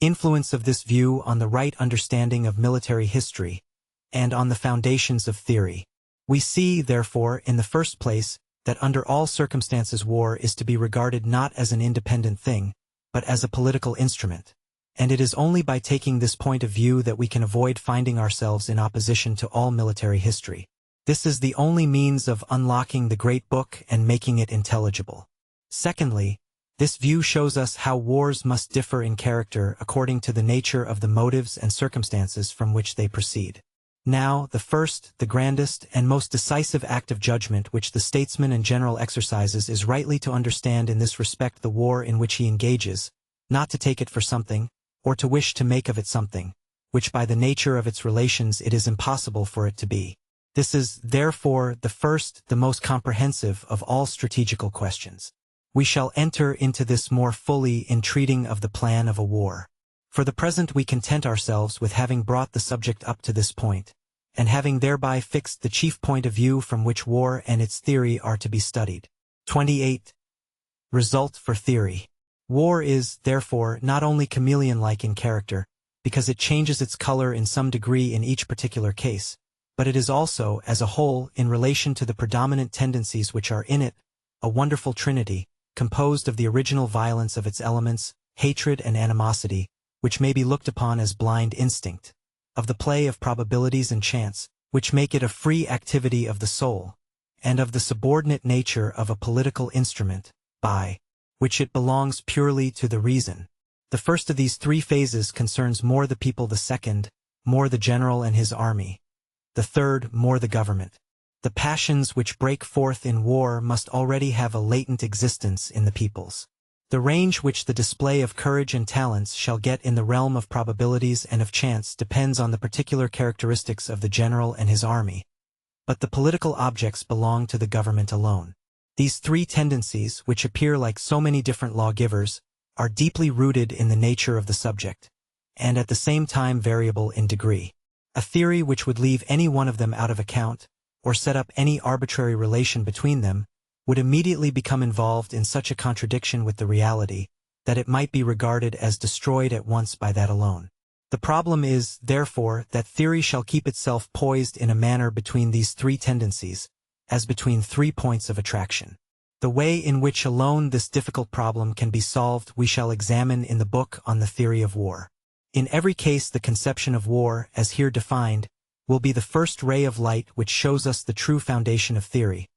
Influence of this view on the right understanding of military history, and on the foundations of theory. We see, therefore, in the first place, that under all circumstances war is to be regarded not as an independent thing, but as a political instrument. And it is only by taking this point of view that we can avoid finding ourselves in opposition to all military history. This is the only means of unlocking the great book and making it intelligible. Secondly, this view shows us how wars must differ in character according to the nature of the motives and circumstances from which they proceed. Now, the first, the grandest, and most decisive act of judgment which the statesman and general exercises is rightly to understand in this respect the war in which he engages, not to take it for something, or to wish to make of it something, which by the nature of its relations it is impossible for it to be. This is, therefore, the first, the most comprehensive of all strategical questions. We shall enter into this more fully in treating of the plan of a war. For the present we content ourselves with having brought the subject up to this point, and having thereby fixed the chief point of view from which war and its theory are to be studied. 28. Result for theory. War is, therefore, not only chameleon-like in character, because it changes its color in some degree in each particular case, but it is also, as a whole, in relation to the predominant tendencies which are in it, a wonderful trinity, composed of the original violence of its elements, hatred and animosity, which may be looked upon as blind instinct, of the play of probabilities and chance, which make it a free activity of the soul, and of the subordinate nature of a political instrument, by which it belongs purely to the reason. The first of these three phases concerns more the people, the second, more the general and his army, the third, more the government. The passions which break forth in war must already have a latent existence in the peoples. The range which the display of courage and talents shall get in the realm of probabilities and of chance depends on the particular characteristics of the general and his army. But the political objects belong to the government alone. These three tendencies, which appear like so many different lawgivers, are deeply rooted in the nature of the subject, and at the same time variable in degree. A theory which would leave any one of them out of account, or set up any arbitrary relation between them, would immediately become involved in such a contradiction with the reality, that it might be regarded as destroyed at once by that alone. The problem is, therefore, that theory shall keep itself poised in a manner between these three tendencies, as between 3 points of attraction. The way in which alone this difficult problem can be solved we shall examine in the book on the theory of war. In every case the conception of war, as here defined, will be the first ray of light which shows us the true foundation of theory,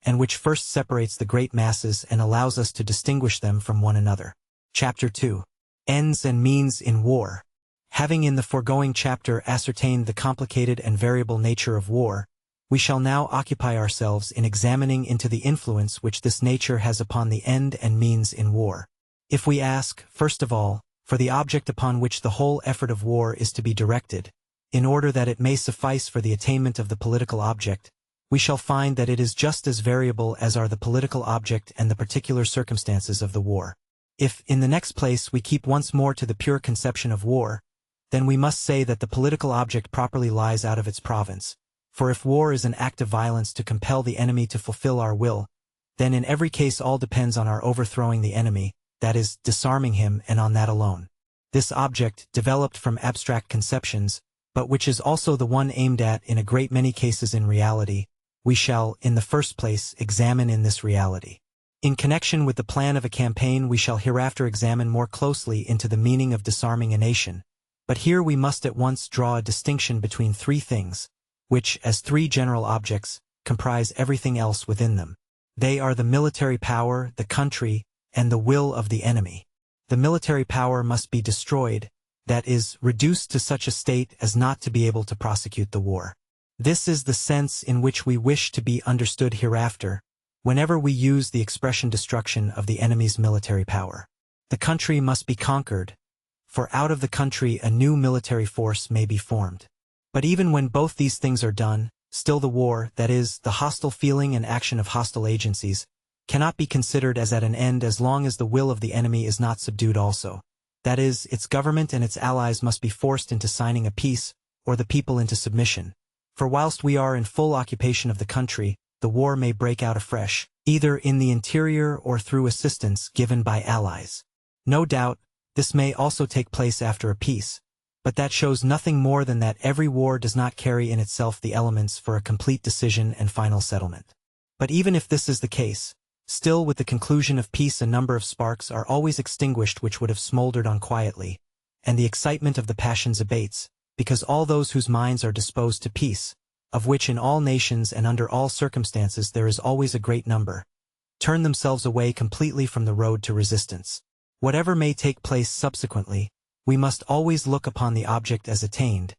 and which first separates the great masses and allows us to distinguish them from one another. Chapter 2. Ends and Means in War. Having in the foregoing chapter ascertained the complicated and variable nature of war, we shall now occupy ourselves in examining into the influence which this nature has upon the end and means in war. If we ask, first of all, for the object upon which the whole effort of war is to be directed, in order that it may suffice for the attainment of the political object, we shall find that it is just as variable as are the political object and the particular circumstances of the war. If, in the next place, we keep once more to the pure conception of war, then we must say that the political object properly lies out of its province. For if war is an act of violence to compel the enemy to fulfill our will, then in every case all depends on our overthrowing the enemy, that is, disarming him, and on that alone. This object, developed from abstract conceptions, but which is also the one aimed at in a great many cases in reality, we shall, in the first place, examine in this reality. In connection with the plan of a campaign we shall hereafter examine more closely into the meaning of disarming a nation, but here we must at once draw a distinction between three things, which, as three general objects, comprise everything else within them. They are the military power, the country, and the will of the enemy. The military power must be destroyed, that is, reduced to such a state as not to be able to prosecute the war. This is the sense in which we wish to be understood hereafter, whenever we use the expression destruction of the enemy's military power. The country must be conquered, for out of the country a new military force may be formed. But even when both these things are done, still the war, that is, the hostile feeling and action of hostile agencies, cannot be considered as at an end as long as the will of the enemy is not subdued also. That is, its government and its allies must be forced into signing a peace, or the people into submission. For whilst we are in full occupation of the country, the war may break out afresh, either in the interior or through assistance given by allies. No doubt, this may also take place after a peace, but that shows nothing more than that every war does not carry in itself the elements for a complete decision and final settlement. But even if this is the case, still with the conclusion of peace a number of sparks are always extinguished which would have smoldered on quietly, and the excitement of the passions abates, because all those whose minds are disposed to peace, of which in all nations and under all circumstances there is always a great number, turn themselves away completely from the road to resistance. Whatever may take place subsequently, we must always look upon the object as attained,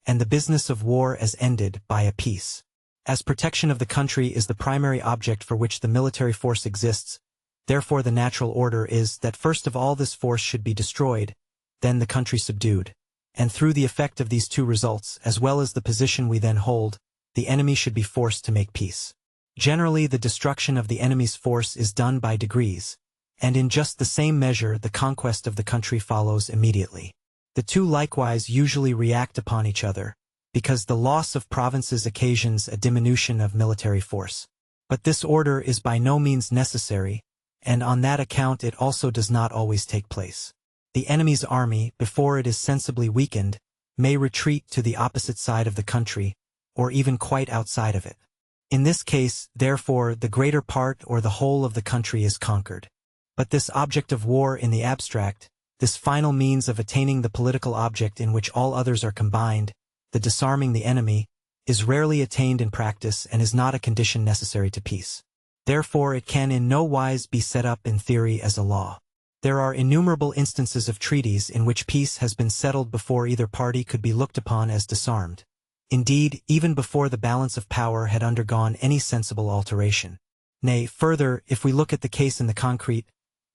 and the business of war as ended by a peace. As protection of the country is the primary object for which the military force exists, therefore the natural order is that first of all this force should be destroyed, then the country subdued, and through the effect of these two results, as well as the position we then hold, the enemy should be forced to make peace. Generally the destruction of the enemy's force is done by degrees, and in just the same measure the conquest of the country follows immediately. The two likewise usually react upon each other, because the loss of provinces occasions a diminution of military force. But this order is by no means necessary, and on that account it also does not always take place. The enemy's army, before it is sensibly weakened, may retreat to the opposite side of the country, or even quite outside of it. In this case, therefore, the greater part or the whole of the country is conquered. But this object of war in the abstract, this final means of attaining the political object in which all others are combined, the disarming the enemy, is rarely attained in practice and is not a condition necessary to peace. Therefore it can in no wise be set up in theory as a law. There are innumerable instances of treaties in which peace has been settled before either party could be looked upon as disarmed. Indeed, even before the balance of power had undergone any sensible alteration. Nay, further, if we look at the case in the concrete,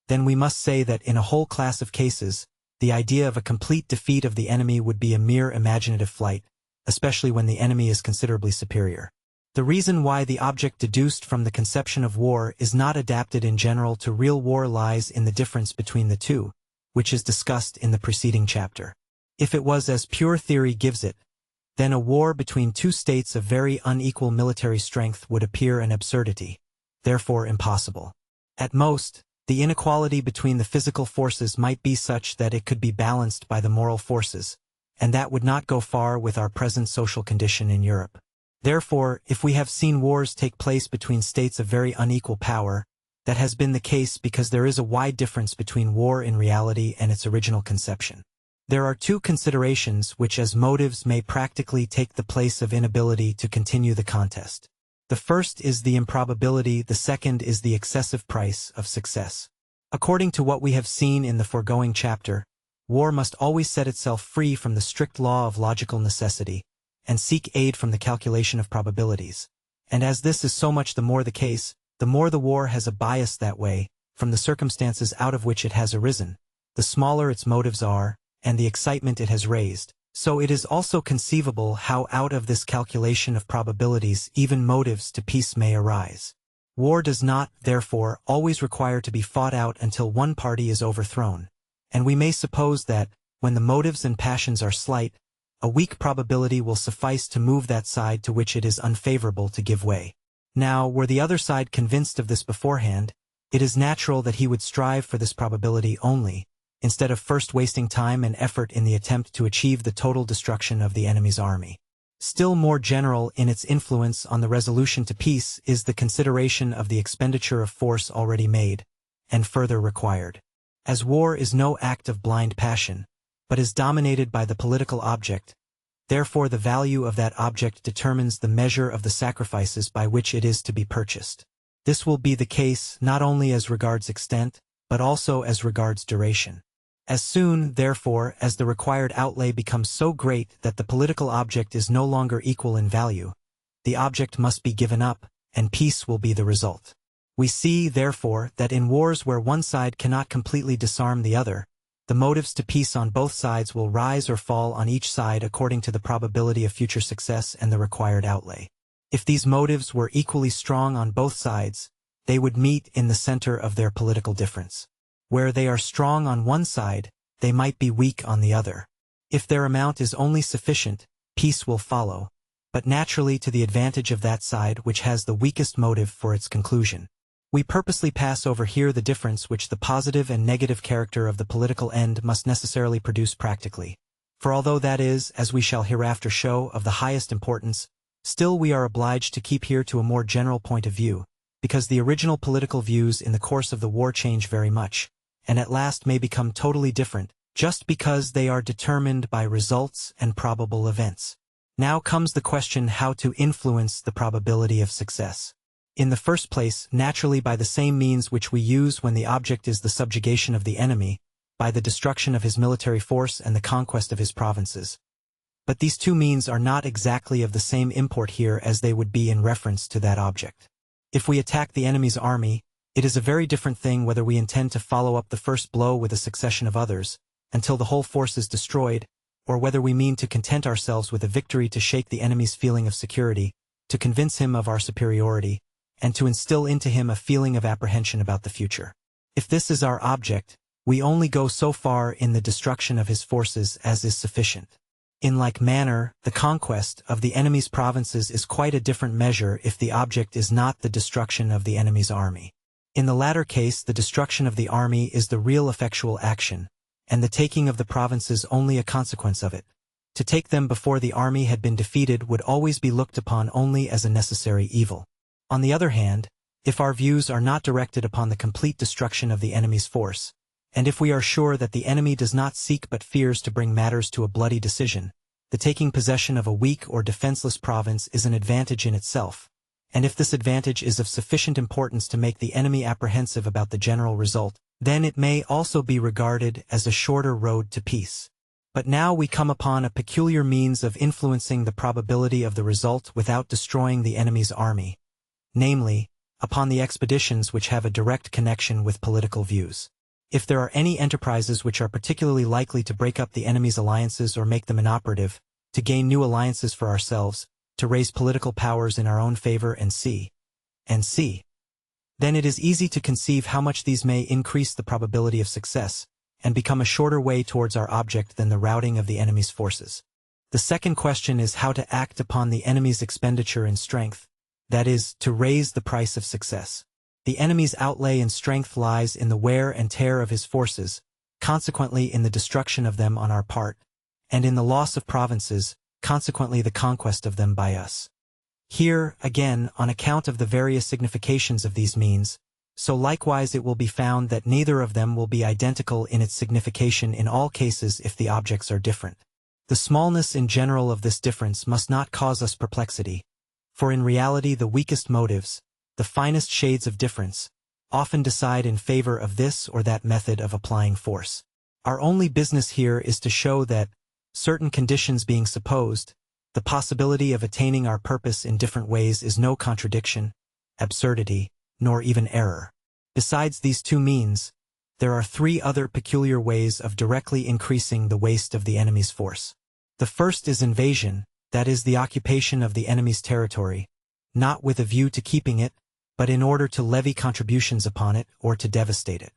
then we must say that in a whole class of cases, the idea of a complete defeat of the enemy would be a mere imaginative flight, especially when the enemy is considerably superior. The reason why the object deduced from the conception of war is not adapted in general to real war lies in the difference between the two, which is discussed in the preceding chapter. If it was as pure theory gives it, then a war between two states of very unequal military strength would appear an absurdity, therefore impossible. At most, the inequality between the physical forces might be such that it could be balanced by the moral forces, and that would not go far with our present social condition in Europe. Therefore, if we have seen wars take place between states of very unequal power, that has been the case because there is a wide difference between war in reality and its original conception. There are two considerations which as motives may practically take the place of inability to continue the contest. The first is the improbability, the second is the excessive price of success. According to what we have seen in the foregoing chapter, war must always set itself free from the strict law of logical necessity, and seek aid from the calculation of probabilities. And as this is so much the more the case, the more the war has a bias that way, from the circumstances out of which it has arisen, the smaller its motives are, and the excitement it has raised. So it is also conceivable how out of this calculation of probabilities even motives to peace may arise. War does not, therefore, always require to be fought out until one party is overthrown, and we may suppose that, when the motives and passions are slight, a weak probability will suffice to move that side to which it is unfavorable to give way. Now, were the other side convinced of this beforehand, it is natural that he would strive for this probability only, instead of first wasting time and effort in the attempt to achieve the total destruction of the enemy's army. Still more general in its influence on the resolution to peace is the consideration of the expenditure of force already made, and further required. As war is no act of blind passion, but is dominated by the political object, therefore the value of that object determines the measure of the sacrifices by which it is to be purchased. This will be the case not only as regards extent, but also as regards duration. As soon, therefore, as the required outlay becomes so great that the political object is no longer equal in value, the object must be given up, and peace will be the result. We see, therefore, that in wars where one side cannot completely disarm the other, the motives to peace on both sides will rise or fall on each side according to the probability of future success and the required outlay. If these motives were equally strong on both sides, they would meet in the center of their political difference. Where they are strong on one side, they might be weak on the other. If their amount is only sufficient, peace will follow, but naturally to the advantage of that side which has the weakest motive for its conclusion. We purposely pass over here the difference which the positive and negative character of the political end must necessarily produce practically. For although that is, as we shall hereafter show, of the highest importance, still we are obliged to keep here to a more general point of view, because the original political views in the course of the war change very much, and at last may become totally different, just because they are determined by results and probable events. Now comes the question how to influence the probability of success. In the first place, naturally by the same means which we use when the object is the subjugation of the enemy, by the destruction of his military force and the conquest of his provinces. But these two means are not exactly of the same import here as they would be in reference to that object. If we attack the enemy's army, it is a very different thing whether we intend to follow up the first blow with a succession of others, until the whole force is destroyed, or whether we mean to content ourselves with a victory to shake the enemy's feeling of security, to convince him of our superiority, and to instill into him a feeling of apprehension about the future. If this is our object, we only go so far in the destruction of his forces as is sufficient. In like manner, the conquest of the enemy's provinces is quite a different measure if the object is not the destruction of the enemy's army. In the latter case, the destruction of the army is the real effectual action, and the taking of the provinces only a consequence of it. To take them before the army had been defeated would always be looked upon only as a necessary evil. On the other hand, if our views are not directed upon the complete destruction of the enemy's force, and if we are sure that the enemy does not seek but fears to bring matters to a bloody decision, the taking possession of a weak or defenseless province is an advantage in itself, and if this advantage is of sufficient importance to make the enemy apprehensive about the general result, then it may also be regarded as a shorter road to peace. But now we come upon a peculiar means of influencing the probability of the result without destroying the enemy's army, namely, upon the expeditions which have a direct connection with political views. If there are any enterprises which are particularly likely to break up the enemy's alliances or make them inoperative, to gain new alliances for ourselves, to raise political powers in our own favor and see, then it is easy to conceive how much these may increase the probability of success, and become a shorter way towards our object than the routing of the enemy's forces. The second question is how to act upon the enemy's expenditure in strength, that is, to raise the price of success. The enemy's outlay in strength lies in the wear and tear of his forces, consequently in the destruction of them on our part, and in the loss of provinces, consequently the conquest of them by us. Here, again, on account of the various significations of these means, so likewise it will be found that neither of them will be identical in its signification in all cases if the objects are different. The smallness in general of this difference must not cause us perplexity, for in reality the weakest motives, the finest shades of difference, often decide in favor of this or that method of applying force. Our only business here is to show that, certain conditions being supposed, the possibility of attaining our purpose in different ways is no contradiction, absurdity, nor even error. Besides these two means, there are three other peculiar ways of directly increasing the waste of the enemy's force. The first is invasion, that is the occupation of the enemy's territory, not with a view to keeping it, but in order to levy contributions upon it or to devastate it.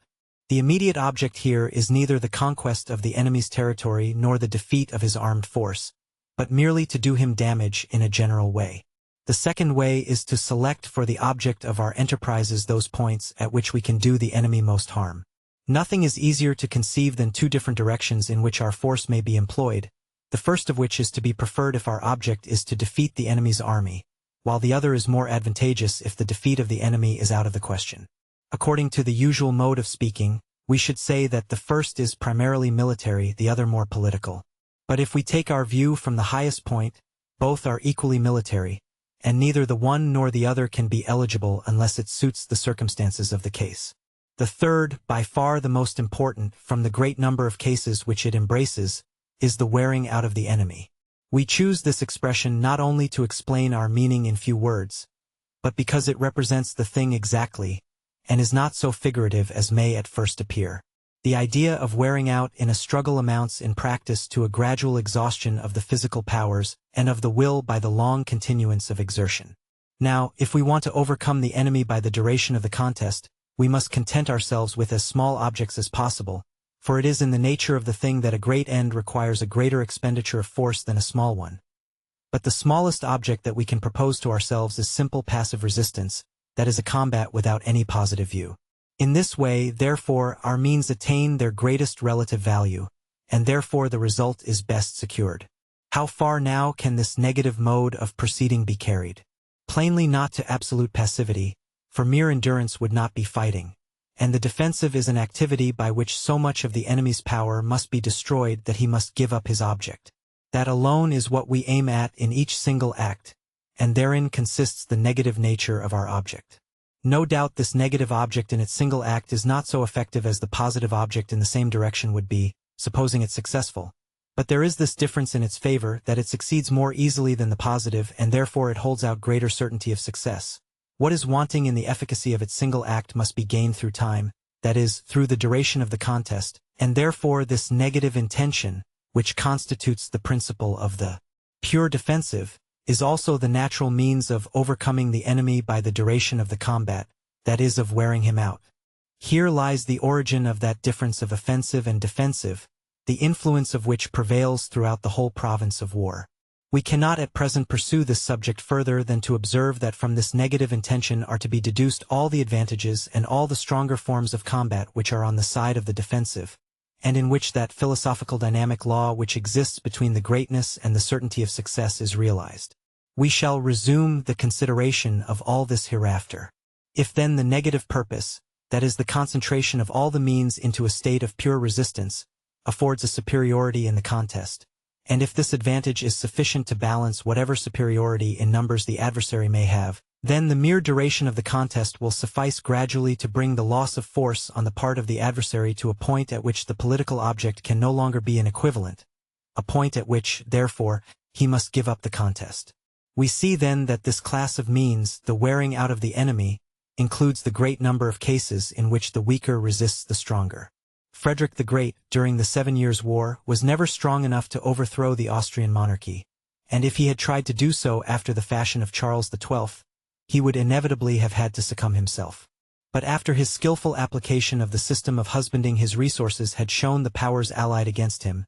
The immediate object here is neither the conquest of the enemy's territory nor the defeat of his armed force, but merely to do him damage in a general way. The second way is to select for the object of our enterprises those points at which we can do the enemy most harm. Nothing is easier to conceive than two different directions in which our force may be employed, the first of which is to be preferred if our object is to defeat the enemy's army, while the other is more advantageous if the defeat of the enemy is out of the question. According to the usual mode of speaking, we should say that the first is primarily military, the other more political. But if we take our view from the highest point, both are equally military, and neither the one nor the other can be eligible unless it suits the circumstances of the case. The third, by far the most important, from the great number of cases which it embraces, is the wearing out of the enemy. We choose this expression not only to explain our meaning in few words, but because it represents the thing exactly, and is not so figurative as may at first appear. The idea of wearing out in a struggle amounts in practice to a gradual exhaustion of the physical powers and of the will by the long continuance of exertion. Now, if we want to overcome the enemy by the duration of the contest, we must content ourselves with as small objects as possible, for it is in the nature of the thing that a great end requires a greater expenditure of force than a small one. But the smallest object that we can propose to ourselves is simple passive resistance, that is a combat without any positive view. In this way, therefore, our means attain their greatest relative value, and therefore the result is best secured. How far now can this negative mode of proceeding be carried? Plainly not to absolute passivity, for mere endurance would not be fighting, and the defensive is an activity by which so much of the enemy's power must be destroyed that he must give up his object. That alone is what we aim at in each single act, and therein consists the negative nature of our object. No doubt this negative object in its single act is not so effective as the positive object in the same direction would be, supposing it successful. But there is this difference in its favor that it succeeds more easily than the positive, and therefore it holds out greater certainty of success. What is wanting in the efficacy of its single act must be gained through time, that is, through the duration of the contest, and therefore this negative intention, which constitutes the principle of the pure defensive, is also the natural means of overcoming the enemy by the duration of the combat, that is, of wearing him out. Here lies the origin of that difference of offensive and defensive, the influence of which prevails throughout the whole province of war. We cannot at present pursue this subject further than to observe that from this negative intention are to be deduced all the advantages and all the stronger forms of combat which are on the side of the defensive, and in which that philosophical dynamic law which exists between the greatness and the certainty of success is realized. We shall resume the consideration of all this hereafter. If then the negative purpose, that is the concentration of all the means into a state of pure resistance, affords a superiority in the contest, and if this advantage is sufficient to balance whatever superiority in numbers the adversary may have, then the mere duration of the contest will suffice gradually to bring the loss of force on the part of the adversary to a point at which the political object can no longer be an equivalent, a point at which, therefore, he must give up the contest. We see then that this class of means, the wearing out of the enemy, includes the great number of cases in which the weaker resists the stronger. Frederick the Great, during the 7 Years' War, was never strong enough to overthrow the Austrian monarchy, and if he had tried to do so after the fashion of Charles XII, he would inevitably have had to succumb himself. But after his skillful application of the system of husbanding his resources had shown the powers allied against him,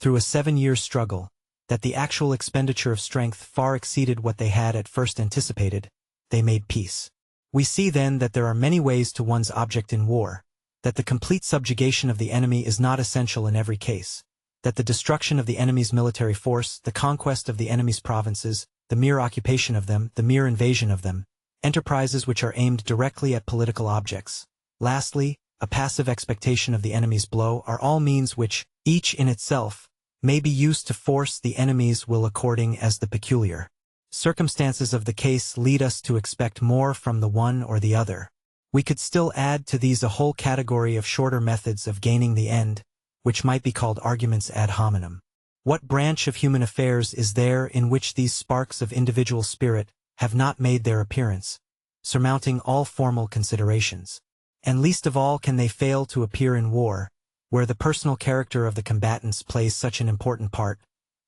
through a 7-year struggle, that the actual expenditure of strength far exceeded what they had at first anticipated, they made peace. We see then that there are many ways to one's object in war, that the complete subjugation of the enemy is not essential in every case, that the destruction of the enemy's military force, the conquest of the enemy's provinces, the mere occupation of them, the mere invasion of them, enterprises which are aimed directly at political objects, lastly, a passive expectation of the enemy's blow, are all means which, each in itself, may be used to force the enemy's will according as the peculiar circumstances of the case lead us to expect more from the one or the other. We could still add to these a whole category of shorter methods of gaining the end, which might be called arguments ad hominem. What branch of human affairs is there in which these sparks of individual spirit have not made their appearance, surmounting all formal considerations? And least of all can they fail to appear in war, where the personal character of the combatants plays such an important part,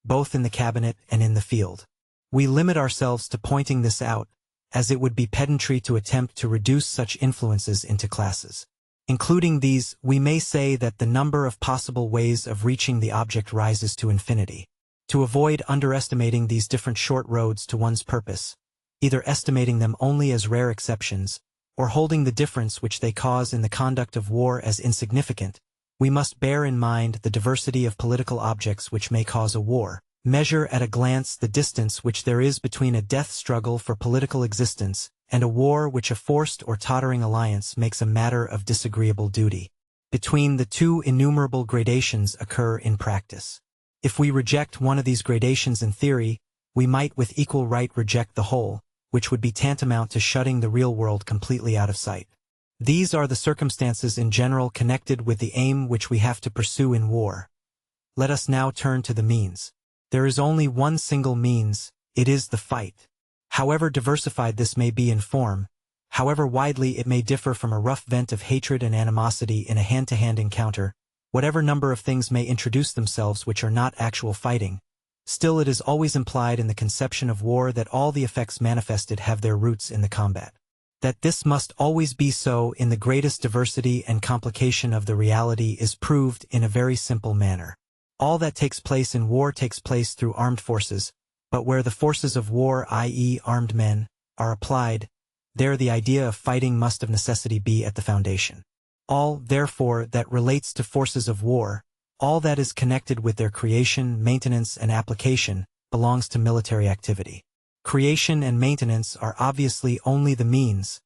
both in the cabinet and in the field. We limit ourselves to pointing this out, as it would be pedantry to attempt to reduce such influences into classes. Including these, we may say that the number of possible ways of reaching the object rises to infinity. To avoid underestimating these different short roads to one's purpose, either estimating them only as rare exceptions, or holding the difference which they cause in the conduct of war as insignificant, we must bear in mind the diversity of political objects which may cause a war, measure at a glance the distance which there is between a death struggle for political existence and a war which a forced or tottering alliance makes a matter of disagreeable duty. Between the two innumerable gradations occur in practice. If we reject one of these gradations in theory, we might with equal right reject the whole, which would be tantamount to shutting the real world completely out of sight. These are the circumstances in general connected with the aim which we have to pursue in war. Let us now turn to the means. There is only one single means, it is the fight. However diversified this may be in form, however widely it may differ from a rough vent of hatred and animosity in a hand-to-hand encounter, whatever number of things may introduce themselves which are not actual fighting, still it is always implied in the conception of war that all the effects manifested have their roots in the combat. That this must always be so in the greatest diversity and complication of the reality is proved in a very simple manner. All that takes place in war takes place through armed forces, but where the forces of war, i.e. armed men, are applied, there the idea of fighting must of necessity be at the foundation. All, therefore, that relates to forces of war, all that is connected with their creation, maintenance, and application, belongs to military activity. Creation and maintenance are obviously only the means,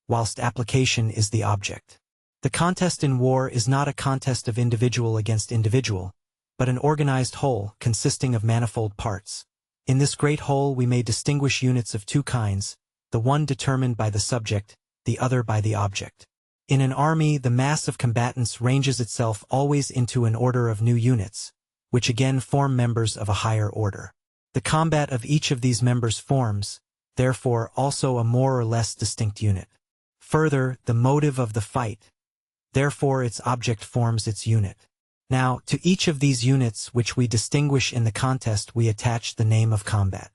whilst application is the object. The contest in war is not a contest of individual against individual, but an organized whole consisting of manifold parts. In this great whole we may distinguish units of two kinds, the one determined by the subject, the other by the object. In an army, the mass of combatants ranges itself always into an order of new units, which again form members of a higher order. The combat of each of these members forms, therefore, also a more or less distinct unit. Further, the motive of the fight, therefore its object forms its unit. Now, to each of these units which we distinguish in the contest we attach the name of combat.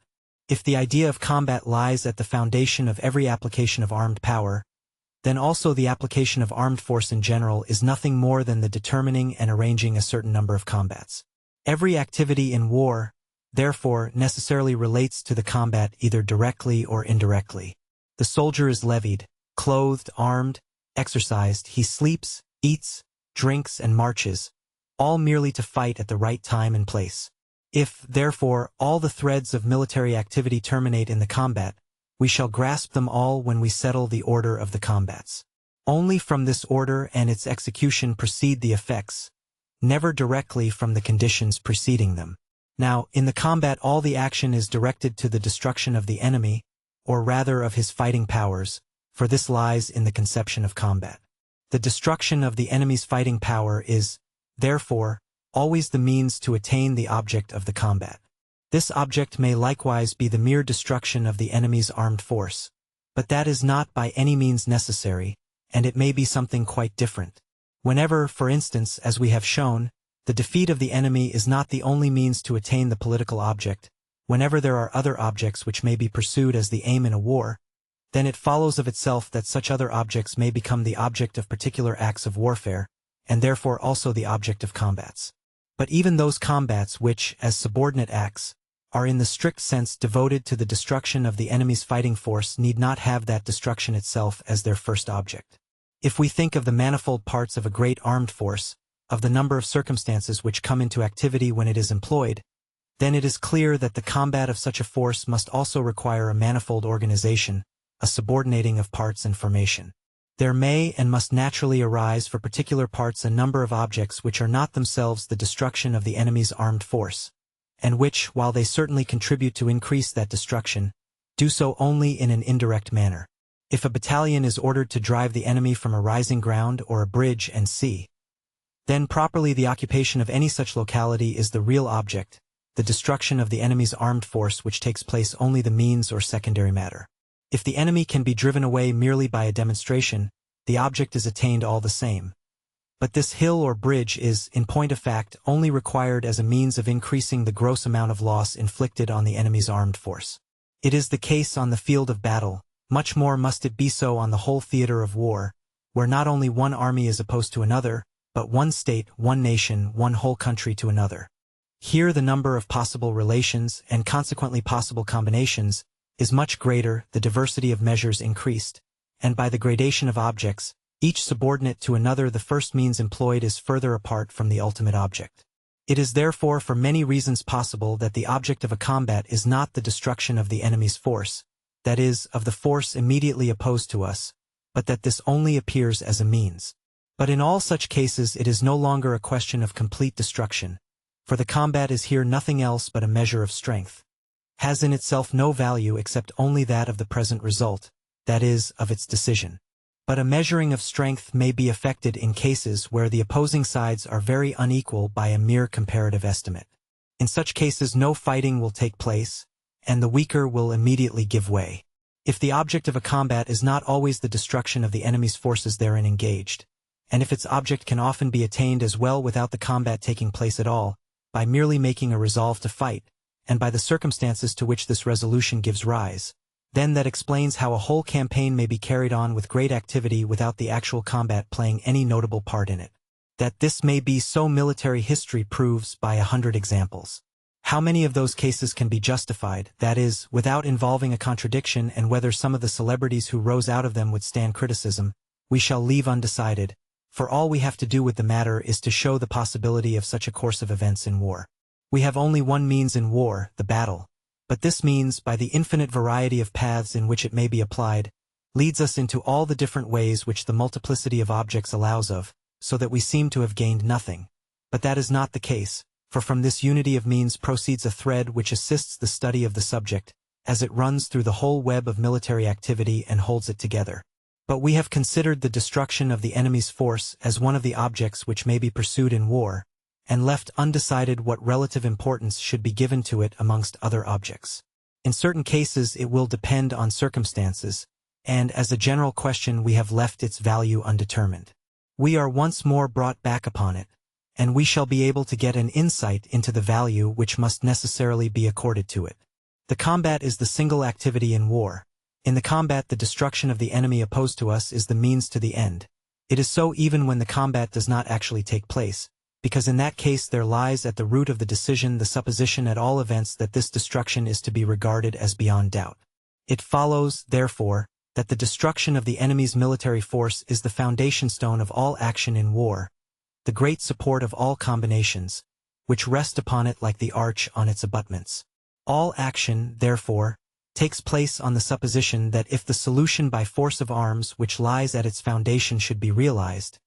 If the idea of combat lies at the foundation of every application of armed power, then also the application of armed force in general is nothing more than the determining and arranging a certain number of combats. Every activity in war, therefore, necessarily relates to the combat either directly or indirectly. The soldier is levied, clothed, armed, exercised, he sleeps, eats, drinks, and marches, all merely to fight at the right time and place. If, therefore, all the threads of military activity terminate in the combat, we shall grasp them all when we settle the order of the combats. Only from this order and its execution proceed the effects, never directly from the conditions preceding them. Now, in the combat all the action is directed to the destruction of the enemy, or rather of his fighting powers, for this lies in the conception of combat. The destruction of the enemy's fighting power is, therefore, always the means to attain the object of the combat. This object may likewise be the mere destruction of the enemy's armed force, but that is not by any means necessary, and it may be something quite different. Whenever, for instance, as we have shown, the defeat of the enemy is not the only means to attain the political object, whenever there are other objects which may be pursued as the aim in a war, then it follows of itself that such other objects may become the object of particular acts of warfare, and therefore also the object of combats. But even those combats which, as subordinate acts, are in the strict sense devoted to the destruction of the enemy's fighting force need not have that destruction itself as their first object. If we think of the manifold parts of a great armed force, of the number of circumstances which come into activity when it is employed, then it is clear that the combat of such a force must also require a manifold organization, a subordinating of parts and formation. There may and must naturally arise for particular parts a number of objects which are not themselves the destruction of the enemy's armed force, and which, while they certainly contribute to increase that destruction, do so only in an indirect manner. If a battalion is ordered to drive the enemy from a rising ground or a bridge and sea, then properly the occupation of any such locality is the real object, the destruction of the enemy's armed force which takes place only the means or secondary matter. If the enemy can be driven away merely by a demonstration, the object is attained all the same. But this hill or bridge is, in point of fact, only required as a means of increasing the gross amount of loss inflicted on the enemy's armed force. It is the case on the field of battle, much more must it be so on the whole theater of war, where not only one army is opposed to another, but one state, one nation, one whole country to another. Here the number of possible relations, and consequently possible combinations, is much greater, the diversity of measures increased, and by the gradation of objects, each subordinate to another the first means employed is further apart from the ultimate object. It is therefore for many reasons possible that the object of a combat is not the destruction of the enemy's force, that is, of the force immediately opposed to us, but that this only appears as a means. But in all such cases it is no longer a question of complete destruction, for the combat is here nothing else but a measure of strength, has in itself no value except only that of the present result, that is, of its decision. But a measuring of strength may be effected in cases where the opposing sides are very unequal by a mere comparative estimate. In such cases no fighting will take place, and the weaker will immediately give way. If the object of a combat is not always the destruction of the enemy's forces therein engaged, and if its object can often be attained as well without the combat taking place at all, by merely making a resolve to fight, and by the circumstances to which this resolution gives rise, then that explains how a whole campaign may be carried on with great activity without the actual combat playing any notable part in it. That this may be so military history proves by 100 examples. How many of those cases can be justified, that is, without involving a contradiction, and whether some of the celebrities who rose out of them would stand criticism, we shall leave undecided, for all we have to do with the matter is to show the possibility of such a course of events in war. We have only one means in war, the battle. But this means, by the infinite variety of paths in which it may be applied, leads us into all the different ways which the multiplicity of objects allows of, so that we seem to have gained nothing. But that is not the case, for from this unity of means proceeds a thread which assists the study of the subject, as it runs through the whole web of military activity and holds it together. But we have considered the destruction of the enemy's force as one of the objects which may be pursued in war, and left undecided what relative importance should be given to it amongst other objects. In certain cases it will depend on circumstances, and as a general question we have left its value undetermined. We are once more brought back upon it, and we shall be able to get an insight into the value which must necessarily be accorded to it. The combat is the single activity in war. In the combat the destruction of the enemy opposed to us is the means to the end. It is so even when the combat does not actually take place, because in that case there lies at the root of the decision the supposition at all events that this destruction is to be regarded as beyond doubt. It follows, therefore, that the destruction of the enemy's military force is the foundation stone of all action in war, the great support of all combinations, which rest upon it like the arch on its abutments. All action, therefore, takes place on the supposition that if the solution by force of arms which lies at its foundation should be realized,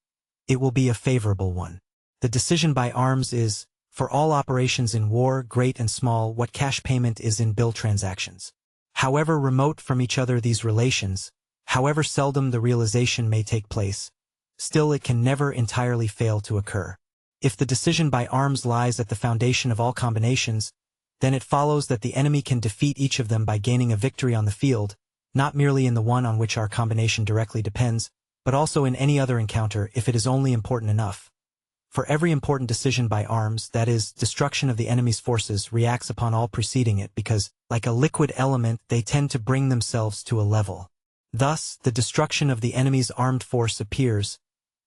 it will be a favorable one. The decision by arms is, for all operations in war, great and small, what cash payment is in bill transactions. However remote from each other these relations, however seldom the realization may take place, still it can never entirely fail to occur. If the decision by arms lies at the foundation of all combinations, then it follows that the enemy can defeat each of them by gaining a victory on the field, not merely in the one on which our combination directly depends, but also in any other encounter if it is only important enough. For every important decision by arms, that is, destruction of the enemy's forces, reacts upon all preceding it because, like a liquid element, they tend to bring themselves to a level. Thus, the destruction of the enemy's armed force appears,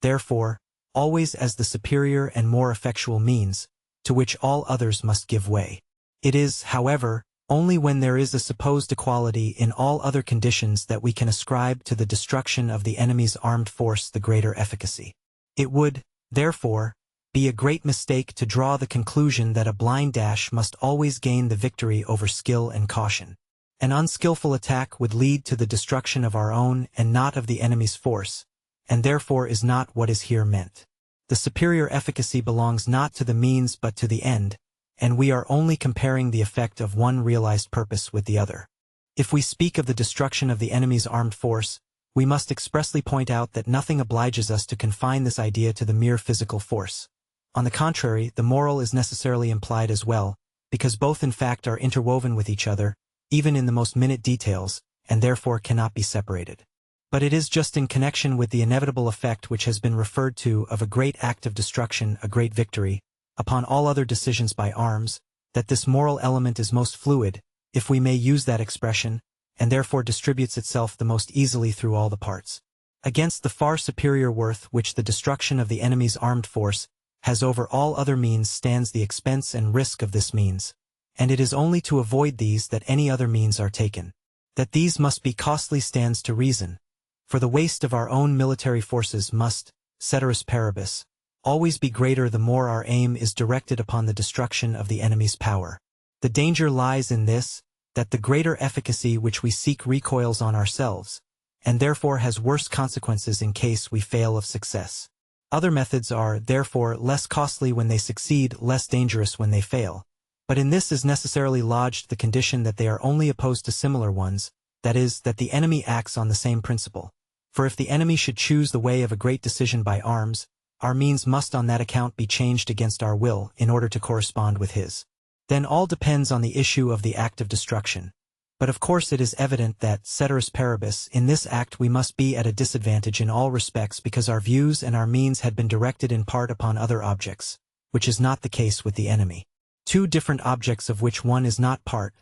therefore, always as the superior and more effectual means, to which all others must give way. It is, however, only when there is a supposed equality in all other conditions that we can ascribe to the destruction of the enemy's armed force the greater efficacy. It would, therefore, be a great mistake to draw the conclusion that a blind dash must always gain the victory over skill and caution. An unskillful attack would lead to the destruction of our own and not of the enemy's force, and therefore is not what is here meant. The superior efficacy belongs not to the means but to the end, and we are only comparing the effect of one realized purpose with the other. If we speak of the destruction of the enemy's armed force, we must expressly point out that nothing obliges us to confine this idea to the mere physical force. On the contrary, the moral is necessarily implied as well, because both in fact are interwoven with each other, even in the most minute details, and therefore cannot be separated. But it is just in connection with the inevitable effect which has been referred to of a great act of destruction, a great victory, upon all other decisions by arms, that this moral element is most fluid, if we may use that expression, and therefore distributes itself the most easily through all the parts. Against the far superior worth which the destruction of the enemy's armed force has over all other means stands the expense and risk of this means, and it is only to avoid these that any other means are taken. That these must be costly stands to reason, for the waste of our own military forces must, ceteris paribus, always be greater the more our aim is directed upon the destruction of the enemy's power. The danger lies in this, that the greater efficacy which we seek recoils on ourselves, and therefore has worse consequences in case we fail of success. Other methods are, therefore, less costly when they succeed, less dangerous when they fail. But in this is necessarily lodged the condition that they are only opposed to similar ones, that is, that the enemy acts on the same principle. For if the enemy should choose the way of a great decision by arms, our means must on that account be changed against our will in order to correspond with his. Then all depends on the issue of the act of destruction. But of course it is evident that, ceteris paribus, in this act we must be at a disadvantage in all respects because our views and our means had been directed in part upon other objects, which is not the case with the enemy. Two different objects of which one is not part,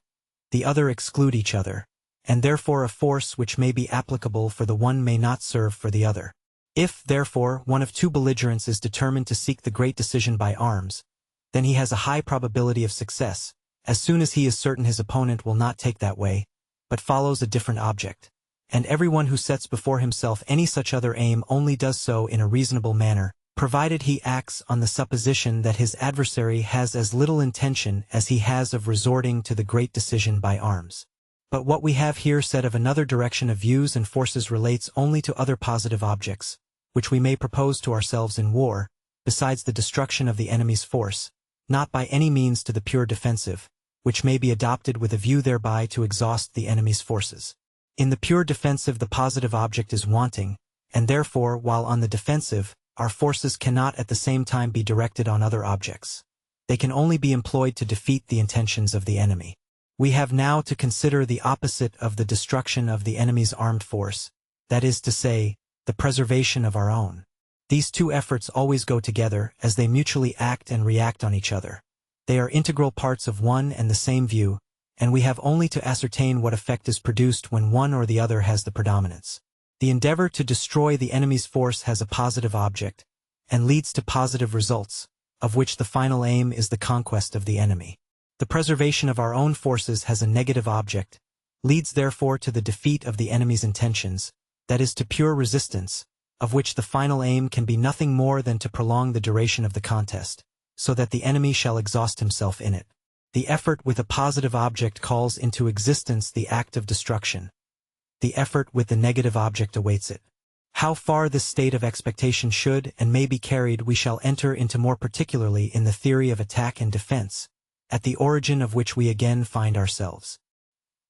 the other exclude each other, and therefore a force which may be applicable for the one may not serve for the other. If, therefore, one of two belligerents is determined to seek the great decision by arms, then he has a high probability of success, as soon as he is certain his opponent will not take that way, but follows a different object. And everyone who sets before himself any such other aim only does so in a reasonable manner, provided he acts on the supposition that his adversary has as little intention as he has of resorting to the great decision by arms. But what we have here said of another direction of views and forces relates only to other positive objects, which we may propose to ourselves in war, besides the destruction of the enemy's force, not by any means to the pure defensive, which may be adopted with a view thereby to exhaust the enemy's forces. In the pure defensive the positive object is wanting, and therefore, while on the defensive, our forces cannot at the same time be directed on other objects. They can only be employed to defeat the intentions of the enemy. We have now to consider the opposite of the destruction of the enemy's armed force, that is to say, the preservation of our own. These two efforts always go together, as they mutually act and react on each other. They are integral parts of one and the same view, and we have only to ascertain what effect is produced when one or the other has the predominance. The endeavor to destroy the enemy's force has a positive object, and leads to positive results, of which the final aim is the conquest of the enemy. The preservation of our own forces has a negative object, leads therefore to the defeat of the enemy's intentions, that is to pure resistance, of which the final aim can be nothing more than to prolong the duration of the contest, so that the enemy shall exhaust himself in it. The effort with a positive object calls into existence the act of destruction. The effort with the negative object awaits it. How far this state of expectation should and may be carried we shall enter into more particularly in the theory of attack and defense, at the origin of which we again find ourselves.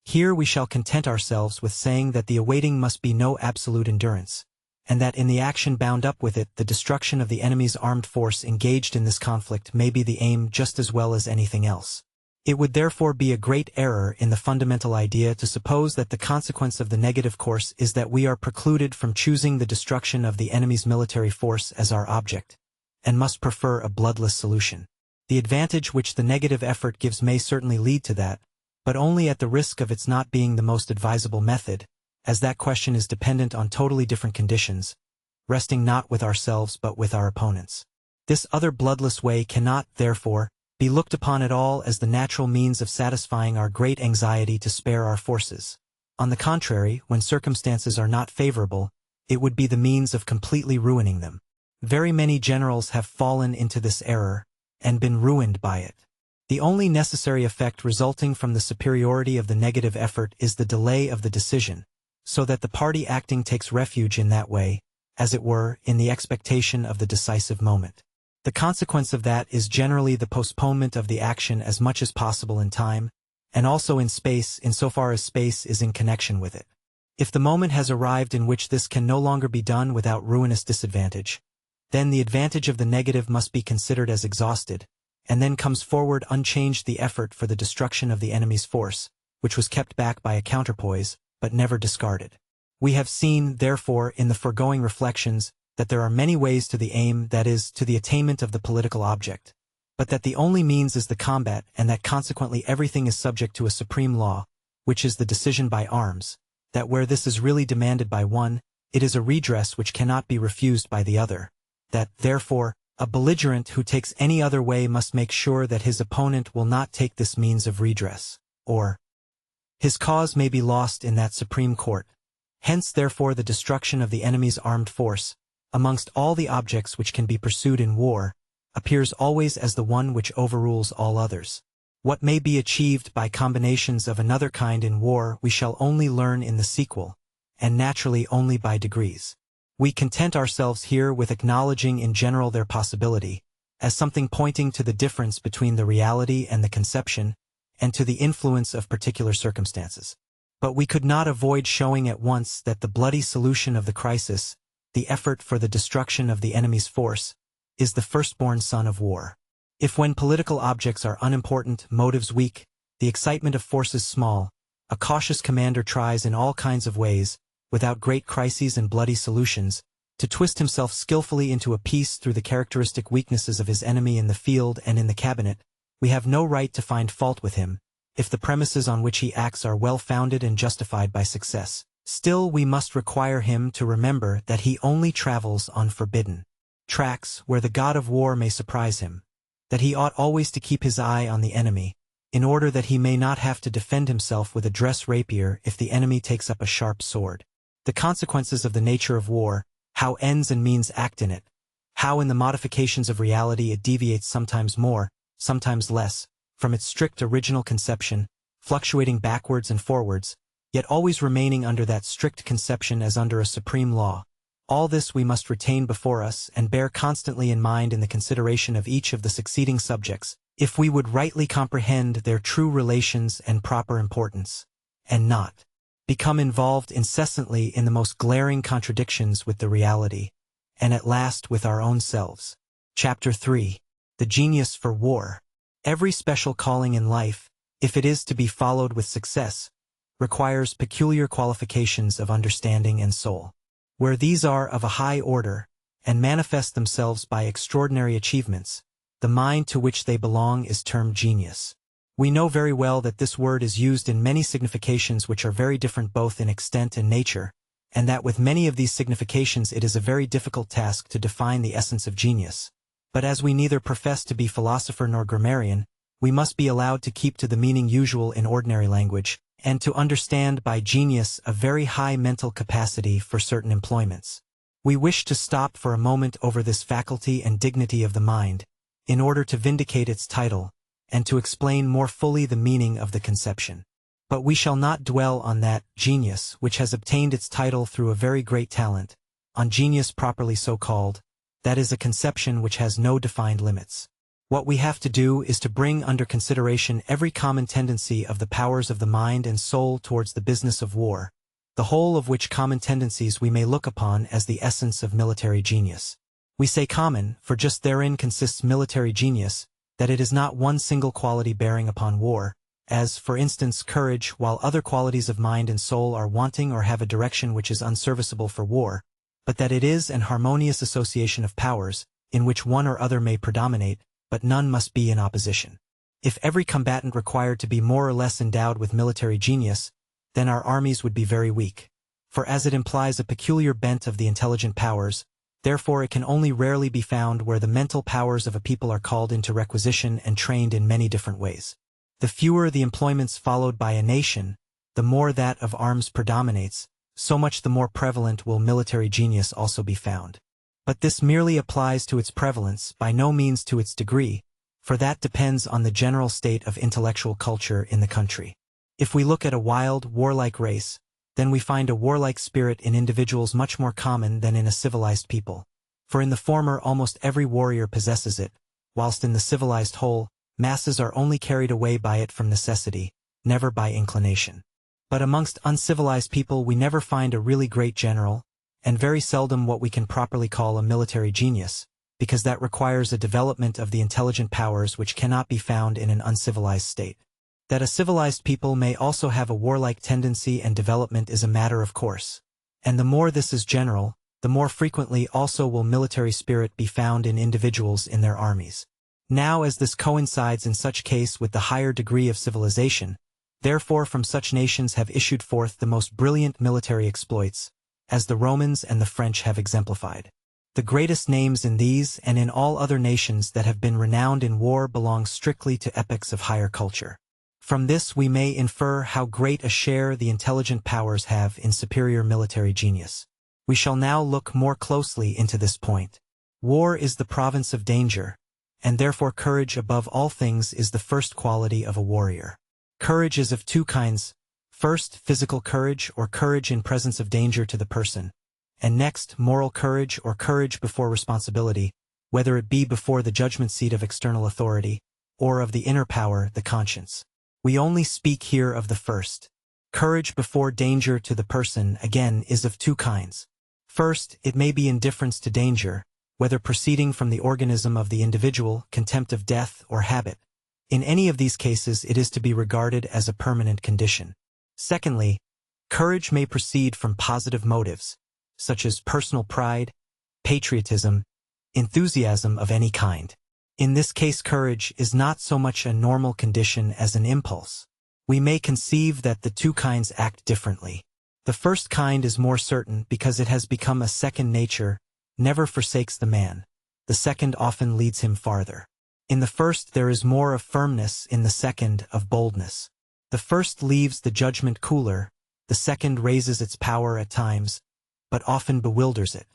Here we shall content ourselves with saying that the awaiting must be no absolute endurance, and that in the action bound up with it the destruction of the enemy's armed force engaged in this conflict may be the aim just as well as anything else. It would therefore be a great error in the fundamental idea to suppose that the consequence of the negative course is that we are precluded from choosing the destruction of the enemy's military force as our object, and must prefer a bloodless solution. The advantage which the negative effort gives may certainly lead to that, but only at the risk of its not being the most advisable method, as that question is dependent on totally different conditions, resting not with ourselves but with our opponents. This other bloodless way cannot, therefore, be looked upon at all as the natural means of satisfying our great anxiety to spare our forces. On the contrary, when circumstances are not favorable, it would be the means of completely ruining them. Very many generals have fallen into this error, and been ruined by it. The only necessary effect resulting from the superiority of the negative effort is the delay of the decision, so that the party acting takes refuge in that way, as it were, in the expectation of the decisive moment. The consequence of that is generally the postponement of the action as much as possible in time, and also in space insofar as space is in connection with it. If the moment has arrived in which this can no longer be done without ruinous disadvantage, then the advantage of the negative must be considered as exhausted, and then comes forward unchanged the effort for the destruction of the enemy's force, which was kept back by a counterpoise, but never discarded. We have seen, therefore, in the foregoing reflections, that there are many ways to the aim, that is, to the attainment of the political object, but that the only means is the combat, and that consequently everything is subject to a supreme law, which is the decision by arms, that where this is really demanded by one, it is a redress which cannot be refused by the other, that, therefore, a belligerent who takes any other way must make sure that his opponent will not take this means of redress, or his cause may be lost in that supreme court. Hence therefore the destruction of the enemy's armed force, amongst all the objects which can be pursued in war, appears always as the one which overrules all others. What may be achieved by combinations of another kind in war we shall only learn in the sequel, and naturally only by degrees. We content ourselves here with acknowledging in general their possibility, as something pointing to the difference between the reality and the conception, and to the influence of particular circumstances. But we could not avoid showing at once that the bloody solution of the crisis, the effort for the destruction of the enemy's force, is the firstborn son of war. If when political objects are unimportant, motives weak, the excitement of forces small, a cautious commander tries in all kinds of ways, without great crises and bloody solutions, to twist himself skillfully into a peace through the characteristic weaknesses of his enemy in the field and in the cabinet, we have no right to find fault with him, if the premises on which he acts are well-founded and justified by success. Still we must require him to remember that he only travels on forbidden tracks where the god of war may surprise him, that he ought always to keep his eye on the enemy, in order that he may not have to defend himself with a dress rapier if the enemy takes up a sharp sword. The consequences of the nature of war, how ends and means act in it, how in the modifications of reality it deviates sometimes more, sometimes less, from its strict original conception, fluctuating backwards and forwards, yet always remaining under that strict conception as under a supreme law. All this we must retain before us and bear constantly in mind in the consideration of each of the succeeding subjects, if we would rightly comprehend their true relations and proper importance, and not become involved incessantly in the most glaring contradictions with the reality, and at last with our own selves. Chapter 3. The Genius for War. Every special calling in life, if it is to be followed with success, requires peculiar qualifications of understanding and soul. Where these are of a high order, and manifest themselves by extraordinary achievements, the mind to which they belong is termed genius. We know very well that this word is used in many significations which are very different both in extent and nature, and that with many of these significations it is a very difficult task to define the essence of genius, But as we neither profess to be philosopher nor grammarian, we must be allowed to keep to the meaning usual in ordinary language, and to understand by genius a very high mental capacity for certain employments. We wish to stop for a moment over this faculty and dignity of the mind, in order to vindicate its title, and to explain more fully the meaning of the conception. But we shall not dwell on that genius which has obtained its title through a very great talent, on genius properly so called, that is a conception which has no defined limits. What we have to do is to bring under consideration every common tendency of the powers of the mind and soul towards the business of war, the whole of which common tendencies we may look upon as the essence of military genius. We say common, for just therein consists military genius, that it is not one single quality bearing upon war, as, for instance, courage, while other qualities of mind and soul are wanting or have a direction which is unserviceable for war, but that it is an harmonious association of powers, in which one or other may predominate, but none must be in opposition. If every combatant required to be more or less endowed with military genius, then our armies would be very weak. For as it implies a peculiar bent of the intelligent powers, therefore it can only rarely be found where the mental powers of a people are called into requisition and trained in many different ways. The fewer the employments followed by a nation, the more that of arms predominates, so much the more prevalent will military genius also be found. But this merely applies to its prevalence, by no means to its degree, for that depends on the general state of intellectual culture in the country. If we look at a wild, warlike race, then we find a warlike spirit in individuals much more common than in a civilized people. For in the former almost every warrior possesses it, whilst in the civilized whole, masses are only carried away by it from necessity, never by inclination. But amongst uncivilized people we never find a really great general, and very seldom what we can properly call a military genius, because that requires a development of the intelligent powers which cannot be found in an uncivilized state. That a civilized people may also have a warlike tendency and development is a matter of course, and the more this is general, the more frequently also will military spirit be found in individuals in their armies. Now as this coincides in such case with the higher degree of civilization, therefore from such nations have issued forth the most brilliant military exploits, as the Romans and the French have exemplified. The greatest names in these and in all other nations that have been renowned in war belong strictly to epochs of higher culture. From this we may infer how great a share the intelligent powers have in superior military genius. We shall now look more closely into this point. War is the province of danger, and therefore courage above all things is the first quality of a warrior. Courage is of two kinds. First, physical courage or courage in presence of danger to the person, and next, moral courage or courage before responsibility, whether it be before the judgment seat of external authority, or of the inner power, the conscience. We only speak here of the first. Courage before danger to the person, again, is of two kinds. First, it may be indifference to danger, whether proceeding from the organism of the individual, contempt of death, or habit. In any of these cases it is to be regarded as a permanent condition. Secondly, courage may proceed from positive motives, such as personal pride, patriotism, enthusiasm of any kind. In this case courage is not so much a normal condition as an impulse. We may conceive that the two kinds act differently. The first kind is more certain because it has become a second nature, never forsakes the man. The second often leads him farther. In the first there is more of firmness, in the second of boldness. The first leaves the judgment cooler, the second raises its power at times, but often bewilders it.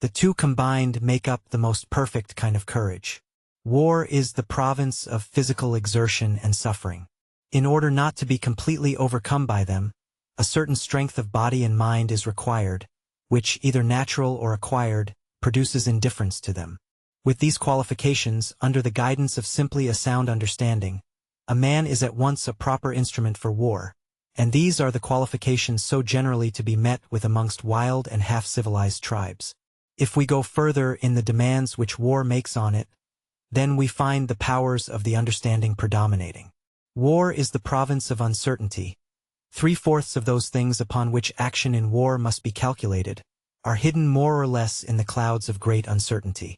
The two combined make up the most perfect kind of courage. War is the province of physical exertion and suffering. In order not to be completely overcome by them, a certain strength of body and mind is required, which, either natural or acquired, produces indifference to them. With these qualifications, under the guidance of simply a sound understanding, a man is at once a proper instrument for war, and these are the qualifications so generally to be met with amongst wild and half-civilized tribes. If we go further in the demands which war makes on it, then we find the powers of the understanding predominating. War is the province of uncertainty. 3/4 of those things upon which action in war must be calculated are hidden more or less in the clouds of great uncertainty.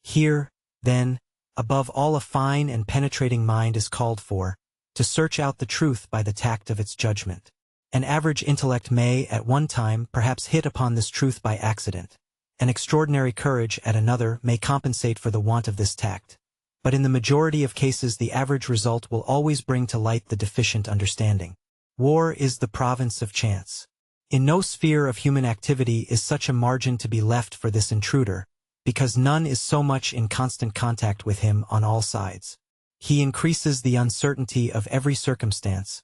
Here, then, above all a fine and penetrating mind is called for, to search out the truth by the tact of its judgment. An average intellect may, at one time, perhaps hit upon this truth by accident, An extraordinary courage at another may compensate for the want of this tact. But in the majority of cases the average result will always bring to light the deficient understanding. War is the province of chance. In no sphere of human activity is such a margin to be left for this intruder, because none is so much in constant contact with him on all sides. He increases the uncertainty of every circumstance,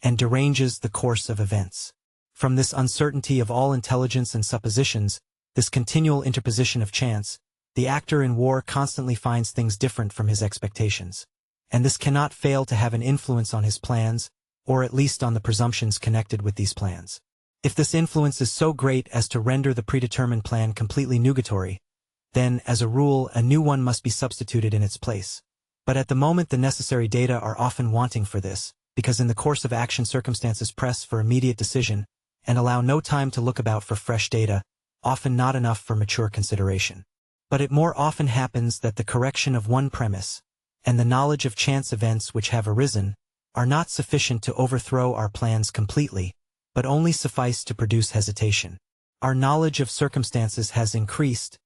and deranges the course of events. From this uncertainty of all intelligence and suppositions, this continual interposition of chance, the actor in war constantly finds things different from his expectations, and this cannot fail to have an influence on his plans, or at least on the presumptions connected with these plans. If this influence is so great as to render the predetermined plan completely nugatory, then, as a rule, a new one must be substituted in its place. But at the moment the necessary data are often wanting for this, because in the course of action circumstances press for immediate decision, and allow no time to look about for fresh data, often not enough for mature consideration. But it more often happens that the correction of one premise, and the knowledge of chance events which have arisen, are not sufficient to overthrow our plans completely, but only suffice to produce hesitation. Our knowledge of circumstances has increased,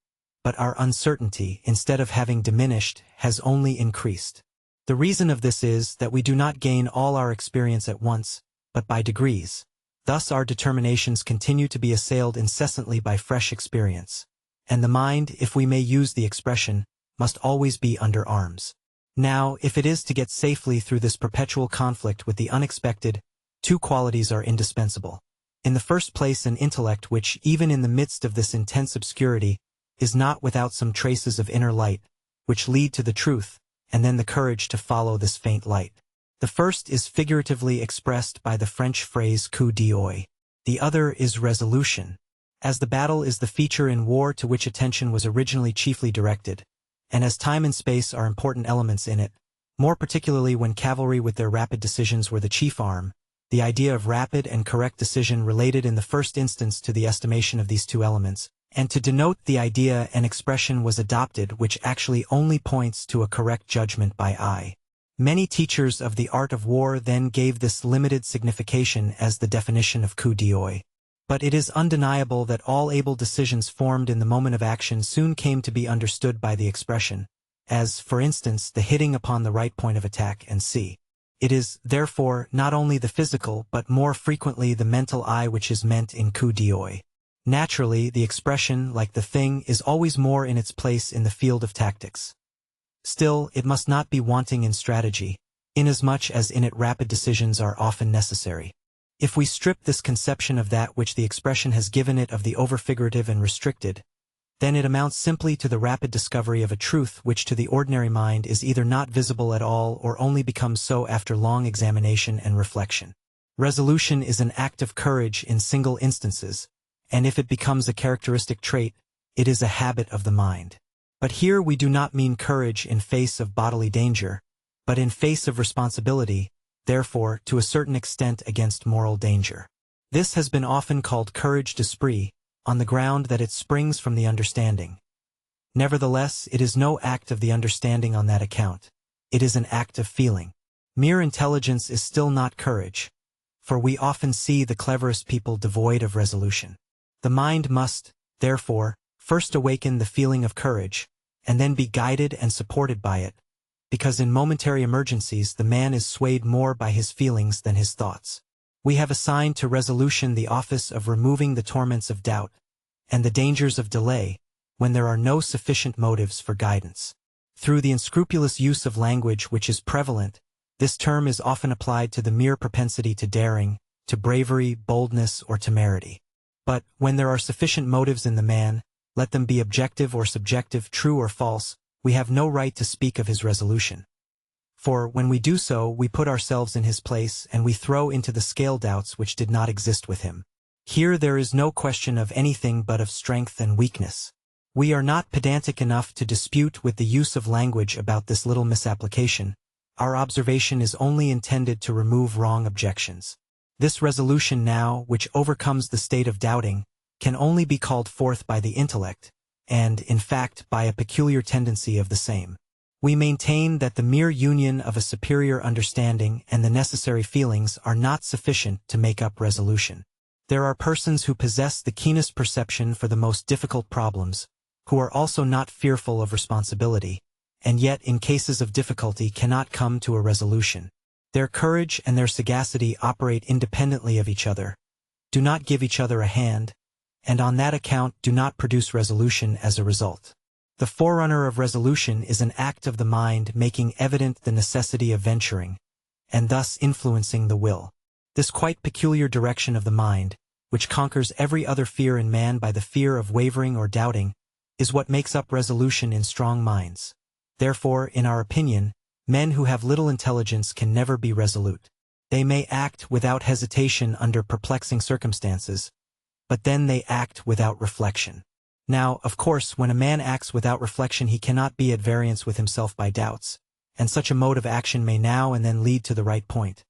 but our uncertainty, instead of having diminished, has only increased. The reason of this is that we do not gain all our experience at once, but by degrees. Thus our determinations continue to be assailed incessantly by fresh experience. And the mind, if we may use the expression, must always be under arms. Now, if it is to get safely through this perpetual conflict with the unexpected, two qualities are indispensable. In the first place, an intellect which, even in the midst of this intense obscurity, is not without some traces of inner light, which lead to the truth, and then the courage to follow this faint light. The first is figuratively expressed by the French phrase coup d'œil. The other is resolution. As the battle is the feature in war to which attention was originally chiefly directed, and as time and space are important elements in it, more particularly when cavalry with their rapid decisions were the chief arm, the idea of rapid and correct decision related in the first instance to the estimation of these two elements, and to denote the idea an expression was adopted which actually only points to a correct judgment by eye. Many teachers of the art of war then gave this limited signification as the definition of coup d'œil. But it is undeniable that all able decisions formed in the moment of action soon came to be understood by the expression, as, for instance, the hitting upon the right point of attack and c. It is, therefore, not only the physical but more frequently the mental eye which is meant in coup d'œil. Naturally, the expression, like the thing, is always more in its place in the field of tactics. Still, it must not be wanting in strategy, inasmuch as in it rapid decisions are often necessary. If we strip this conception of that which the expression has given it of the overfigurative and restricted, then it amounts simply to the rapid discovery of a truth which to the ordinary mind is either not visible at all or only becomes so after long examination and reflection. Resolution is an act of courage in single instances, and if it becomes a characteristic trait, it is a habit of the mind. But here we do not mean courage in face of bodily danger, but in face of responsibility, therefore, to a certain extent against moral danger. This has been often called courage d'esprit, on the ground that it springs from the understanding. Nevertheless, it is no act of the understanding on that account. It is an act of feeling. Mere intelligence is still not courage, for we often see the cleverest people devoid of resolution. The mind must, therefore, first awaken the feeling of courage, and then be guided and supported by it, because in momentary emergencies the man is swayed more by his feelings than his thoughts. We have assigned to resolution the office of removing the torments of doubt, and the dangers of delay, when there are no sufficient motives for guidance. Through the unscrupulous use of language which is prevalent, this term is often applied to the mere propensity to daring, to bravery, boldness, or temerity. But, when there are sufficient motives in the man, let them be objective or subjective, true or false, we have no right to speak of his resolution. For, when we do so, we put ourselves in his place and we throw into the scale doubts which did not exist with him. Here there is no question of anything but of strength and weakness. We are not pedantic enough to dispute with the use of language about this little misapplication. Our observation is only intended to remove wrong objections. This resolution now, which overcomes the state of doubting, can only be called forth by the intellect, and, in fact, by a peculiar tendency of the same. We maintain that the mere union of a superior understanding and the necessary feelings are not sufficient to make up resolution. There are persons who possess the keenest perception for the most difficult problems, who are also not fearful of responsibility, and yet in cases of difficulty cannot come to a resolution. Their courage and their sagacity operate independently of each other, do not give each other a hand, and on that account do not produce resolution as a result. The forerunner of resolution is an act of the mind making evident the necessity of venturing, and thus influencing the will. This quite peculiar direction of the mind, which conquers every other fear in man by the fear of wavering or doubting, is what makes up resolution in strong minds. Therefore, in our opinion, men who have little intelligence can never be resolute. They may act without hesitation under perplexing circumstances, but then they act without reflection. Now, of course, when a man acts without reflection he cannot be at variance with himself by doubts, and such a mode of action may now and then lead to the right point.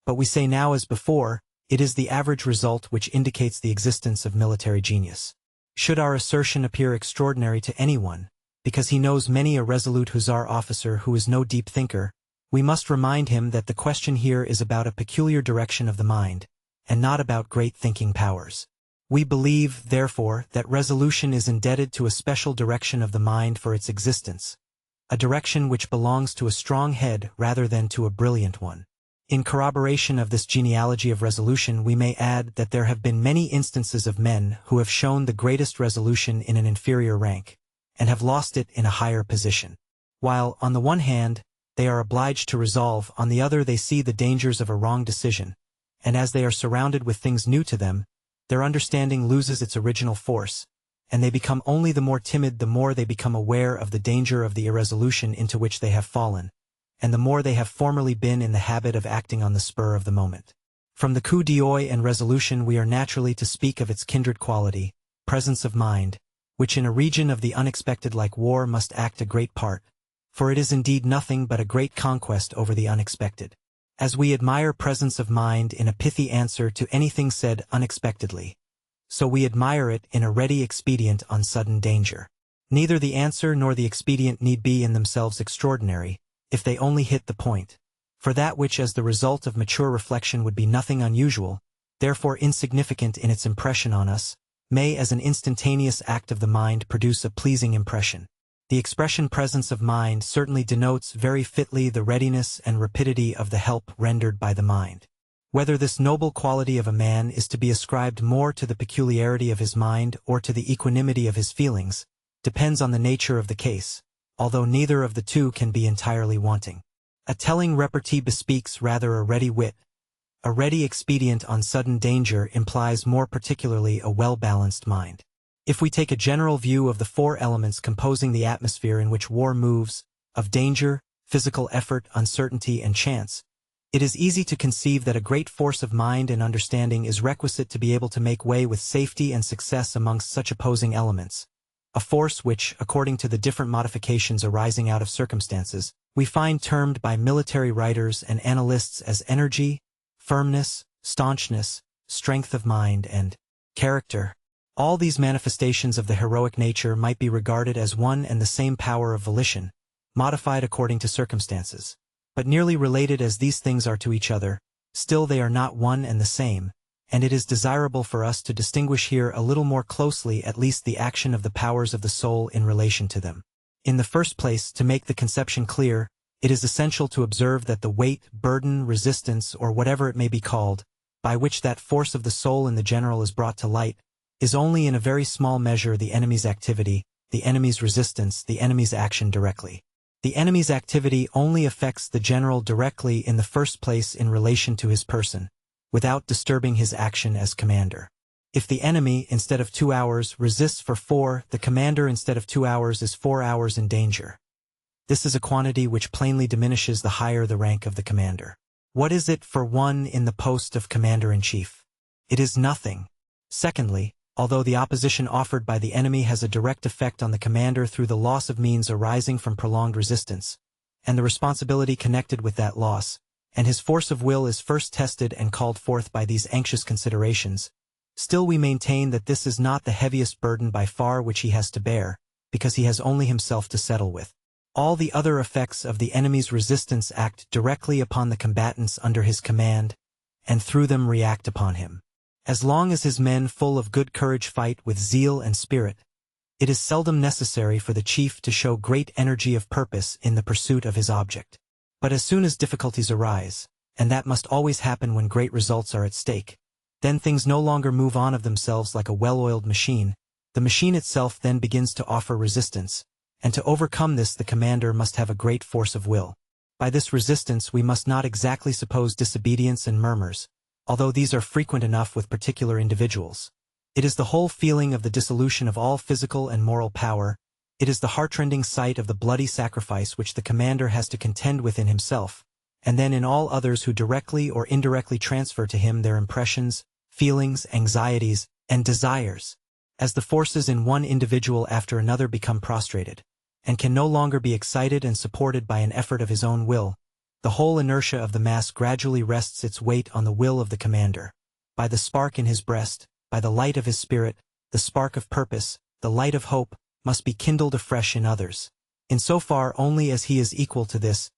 But we say now as before, it is the average result which indicates the existence of military genius. Should our assertion appear extraordinary to anyone, because he knows many a resolute hussar officer who is no deep thinker, we must remind him that the question here is about a peculiar direction of the mind, and not about great thinking powers. We believe, therefore, that resolution is indebted to a special direction of the mind for its existence, a direction which belongs to a strong head rather than to a brilliant one. In corroboration of this genealogy of resolution we may add that there have been many instances of men who have shown the greatest resolution in an inferior rank, and have lost it in a higher position. While, on the one hand, they are obliged to resolve, on the other they see the dangers of a wrong decision, and as they are surrounded with things new to them, their understanding loses its original force, and they become only the more timid the more they become aware of the danger of the irresolution into which they have fallen, and the more they have formerly been in the habit of acting on the spur of the moment. From the coup d'oeil and resolution we are naturally to speak of its kindred quality, presence of mind, which in a region of the unexpected like war must act a great part, for it is indeed nothing but a great conquest over the unexpected. As we admire presence of mind in a pithy answer to anything said unexpectedly, so we admire it in a ready expedient on sudden danger. Neither the answer nor the expedient need be in themselves extraordinary, if they only hit the point, for that which as the result of mature reflection would be nothing unusual, therefore insignificant in its impression on us, may as an instantaneous act of the mind produce a pleasing impression. The expression presence of mind certainly denotes very fitly the readiness and rapidity of the help rendered by the mind. Whether this noble quality of a man is to be ascribed more to the peculiarity of his mind or to the equanimity of his feelings, depends on the nature of the case, although neither of the two can be entirely wanting. A telling repartee bespeaks rather a ready wit. A ready expedient on sudden danger implies more particularly a well-balanced mind. If we take a general view of the four elements composing the atmosphere in which war moves, of danger, physical effort, uncertainty, and chance, it is easy to conceive that a great force of mind and understanding is requisite to be able to make way with safety and success amongst such opposing elements, a force which, according to the different modifications arising out of circumstances, we find termed by military writers and analysts as energy, firmness, staunchness, strength of mind, and character. All these manifestations of the heroic nature might be regarded as one and the same power of volition, modified according to circumstances. But nearly related as these things are to each other, still they are not one and the same, and it is desirable for us to distinguish here a little more closely at least the action of the powers of the soul in relation to them. In the first place, to make the conception clear, it is essential to observe that the weight, burden, resistance, or whatever it may be called, by which that force of the soul in the general is brought to light, is only in a very small measure the enemy's activity, the enemy's resistance, the enemy's action directly. The enemy's activity only affects the general directly in the first place in relation to his person, without disturbing his action as commander. If the enemy, instead of 2 hours, resists for 4, the commander instead of 2 hours is 4 hours in danger. This is a quantity which plainly diminishes the higher the rank of the commander. What is it for one in the post of commander-in-chief? It is nothing. Secondly, although the opposition offered by the enemy has a direct effect on the commander through the loss of means arising from prolonged resistance, and the responsibility connected with that loss, and his force of will is first tested and called forth by these anxious considerations, still we maintain that this is not the heaviest burden by far which he has to bear, because he has only himself to settle with. All the other effects of the enemy's resistance act directly upon the combatants under his command, and through them react upon him. As long as his men full of good courage fight with zeal and spirit, it is seldom necessary for the chief to show great energy of purpose in the pursuit of his object. But as soon as difficulties arise, and that must always happen when great results are at stake, then things no longer move on of themselves like a well-oiled machine. The machine itself then begins to offer resistance, and to overcome this the commander must have a great force of will. By this resistance we must not exactly suppose disobedience and murmurs, although these are frequent enough with particular individuals. It is the whole feeling of the dissolution of all physical and moral power. It is the heartrending sight of the bloody sacrifice which the commander has to contend with in himself, and then in all others who directly or indirectly transfer to him their impressions, feelings, anxieties, and desires. As the forces in one individual after another become prostrated, and can no longer be excited and supported by an effort of his own will, the whole inertia of the mass gradually rests its weight on the will of the commander. By the spark in his breast, by the light of his spirit, the spark of purpose, the light of hope, must be kindled afresh in others. In so far only as he is equal to this,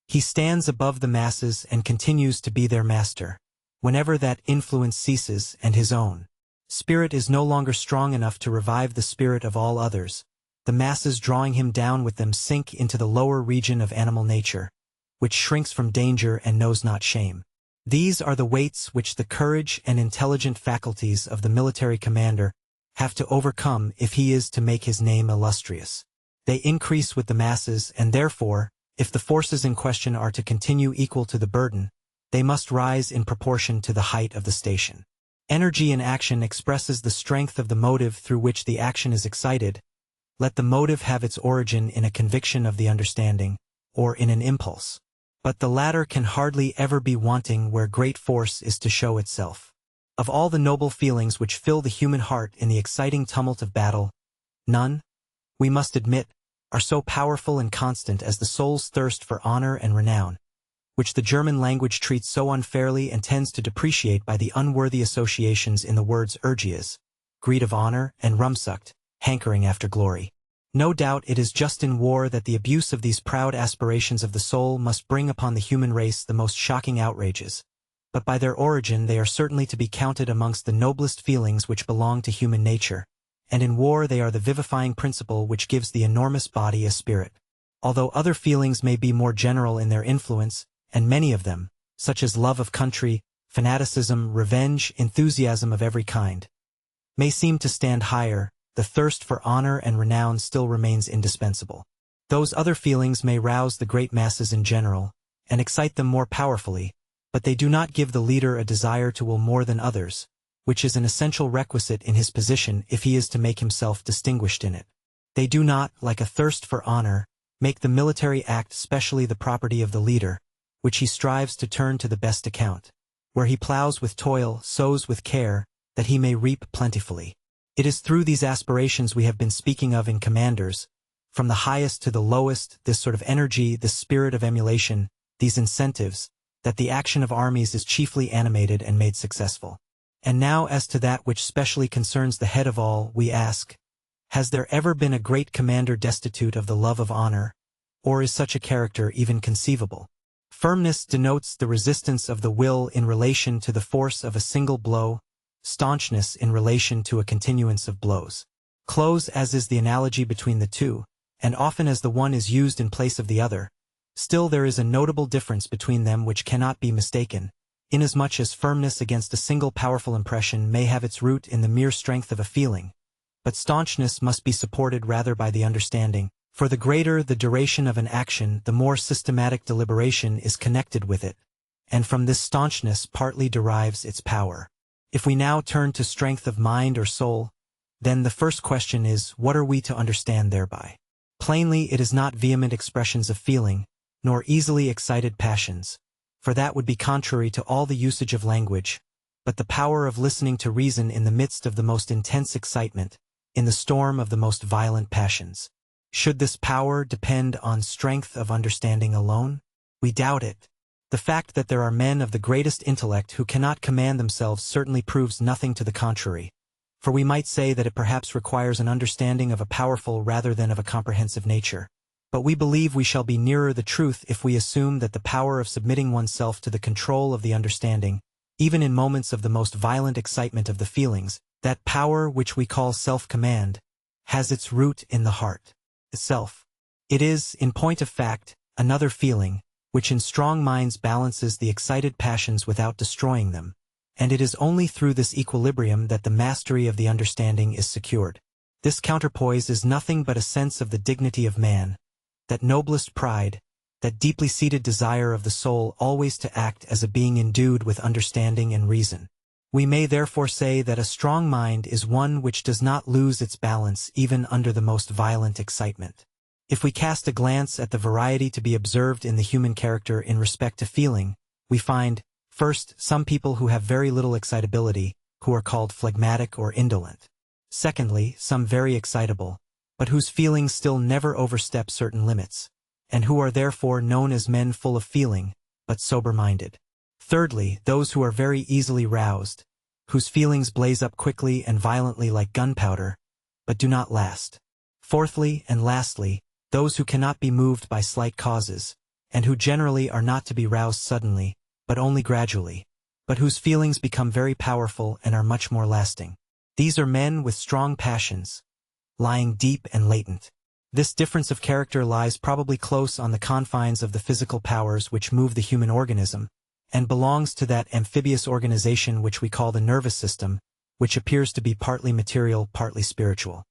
he stands above the masses and continues to be their master. Whenever that influence ceases and his own spirit is no longer strong enough to revive the spirit of all others, the masses drawing him down with them sink into the lower region of animal nature, which shrinks from danger and knows not shame. These are the weights which the courage and intelligent faculties of the military commander have to overcome if he is to make his name illustrious. They increase with the masses, and therefore, if the forces in question are to continue equal to the burden, they must rise in proportion to the height of the station. Energy in action expresses the strength of the motive through which the action is excited. Let the motive have its origin in a conviction of the understanding, or in an impulse. But the latter can hardly ever be wanting where great force is to show itself. Of all the noble feelings which fill the human heart in the exciting tumult of battle, none, we must admit, are so powerful and constant as the soul's thirst for honor and renown, which the German language treats so unfairly and tends to depreciate by the unworthy associations in the words urgias, greed of honor, and rumsucht, hankering after glory. No doubt it is just in war that the abuse of these proud aspirations of the soul must bring upon the human race the most shocking outrages, but by their origin they are certainly to be counted amongst the noblest feelings which belong to human nature, and in war they are the vivifying principle which gives the enormous body a spirit. Although other feelings may be more general in their influence, and many of them, such as love of country, fanaticism, revenge, enthusiasm of every kind, may seem to stand higher, the thirst for honor and renown still remains indispensable. Those other feelings may rouse the great masses in general, and excite them more powerfully, but they do not give the leader a desire to will more than others, which is an essential requisite in his position if he is to make himself distinguished in it. They do not, like a thirst for honor, make the military act specially the property of the leader, which he strives to turn to the best account, where he plows with toil, sows with care, that he may reap plentifully. It is through these aspirations we have been speaking of in commanders, from the highest to the lowest, this sort of energy, this spirit of emulation, these incentives, that the action of armies is chiefly animated and made successful. And now as to that which specially concerns the head of all, we ask, has there ever been a great commander destitute of the love of honor, or is such a character even conceivable? Firmness denotes the resistance of the will in relation to the force of a single blow, staunchness in relation to a continuance of blows. Close as is the analogy between the two, and often as the one is used in place of the other, still there is a notable difference between them which cannot be mistaken, inasmuch as firmness against a single powerful impression may have its root in the mere strength of a feeling, but staunchness must be supported rather by the understanding, for the greater the duration of an action the more systematic deliberation is connected with it, and from this staunchness partly derives its power. If we now turn to strength of mind or soul, then the first question is, what are we to understand thereby? Plainly, it is not vehement expressions of feeling, nor easily excited passions, for that would be contrary to all the usage of language, but the power of listening to reason in the midst of the most intense excitement, in the storm of the most violent passions. Should this power depend on strength of understanding alone? We doubt it. The fact that there are men of the greatest intellect who cannot command themselves certainly proves nothing to the contrary, for we might say that it perhaps requires an understanding of a powerful rather than of a comprehensive nature. But we believe we shall be nearer the truth if we assume that the power of submitting oneself to the control of the understanding, even in moments of the most violent excitement of the feelings, that power which we call self-command has its root in the heart itself. It is, in point of fact, another feeling, which in strong minds balances the excited passions without destroying them, and it is only through this equilibrium that the mastery of the understanding is secured. This counterpoise is nothing but a sense of the dignity of man, that noblest pride, that deeply seated desire of the soul always to act as a being endued with understanding and reason. We may therefore say that a strong mind is one which does not lose its balance even under the most violent excitement. If we cast a glance at the variety to be observed in the human character in respect to feeling, we find, first, some people who have very little excitability, who are called phlegmatic or indolent. Secondly, some very excitable, but whose feelings still never overstep certain limits, and who are therefore known as men full of feeling, but sober-minded. Thirdly, those who are very easily roused, whose feelings blaze up quickly and violently like gunpowder, but do not last. Fourthly, and lastly, those who cannot be moved by slight causes, and who generally are not to be roused suddenly, but only gradually, but whose feelings become very powerful and are much more lasting. These are men with strong passions, lying deep and latent. This difference of character lies probably close on the confines of the physical powers which move the human organism, and belongs to that amphibious organization which we call the nervous system, which appears to be partly material, partly spiritual.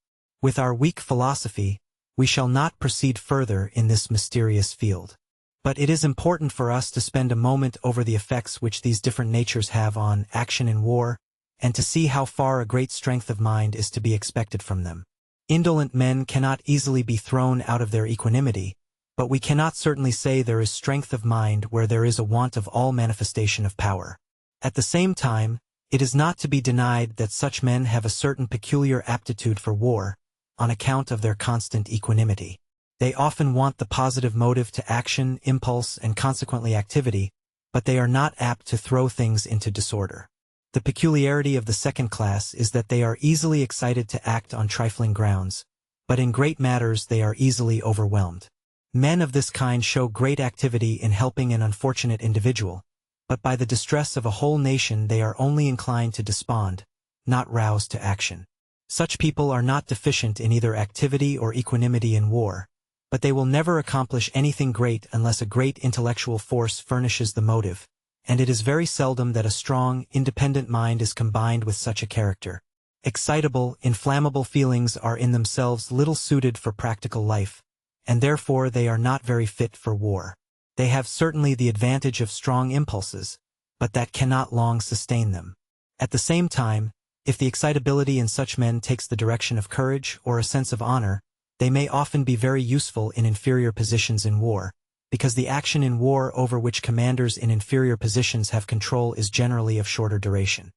With our weak philosophy, we shall not proceed further in this mysterious field. But it is important for us to spend a moment over the effects which these different natures have on action in war, and to see how far a great strength of mind is to be expected from them. Indolent men cannot easily be thrown out of their equanimity, but we cannot certainly say there is strength of mind where there is a want of all manifestation of power. At the same time, it is not to be denied that such men have a certain peculiar aptitude for war, on account of their constant equanimity. They often want the positive motive to action, impulse, and consequently activity, but they are not apt to throw things into disorder. The peculiarity of the second class is that they are easily excited to act on trifling grounds, but in great matters they are easily overwhelmed. Men of this kind show great activity in helping an unfortunate individual, but by the distress of a whole nation they are only inclined to despond, not roused to action. Such people are not deficient in either activity or equanimity in war, but they will never accomplish anything great unless a great intellectual force furnishes the motive, and it is very seldom that a strong, independent mind is combined with such a character. Excitable, inflammable feelings are in themselves little suited for practical life, and therefore they are not very fit for war. They have certainly the advantage of strong impulses, but that cannot long sustain them. At the same time, if the excitability in such men takes the direction of courage or a sense of honor, they may often be very useful in inferior positions in war, because the action in war over which commanders in inferior positions have control is generally of shorter duration.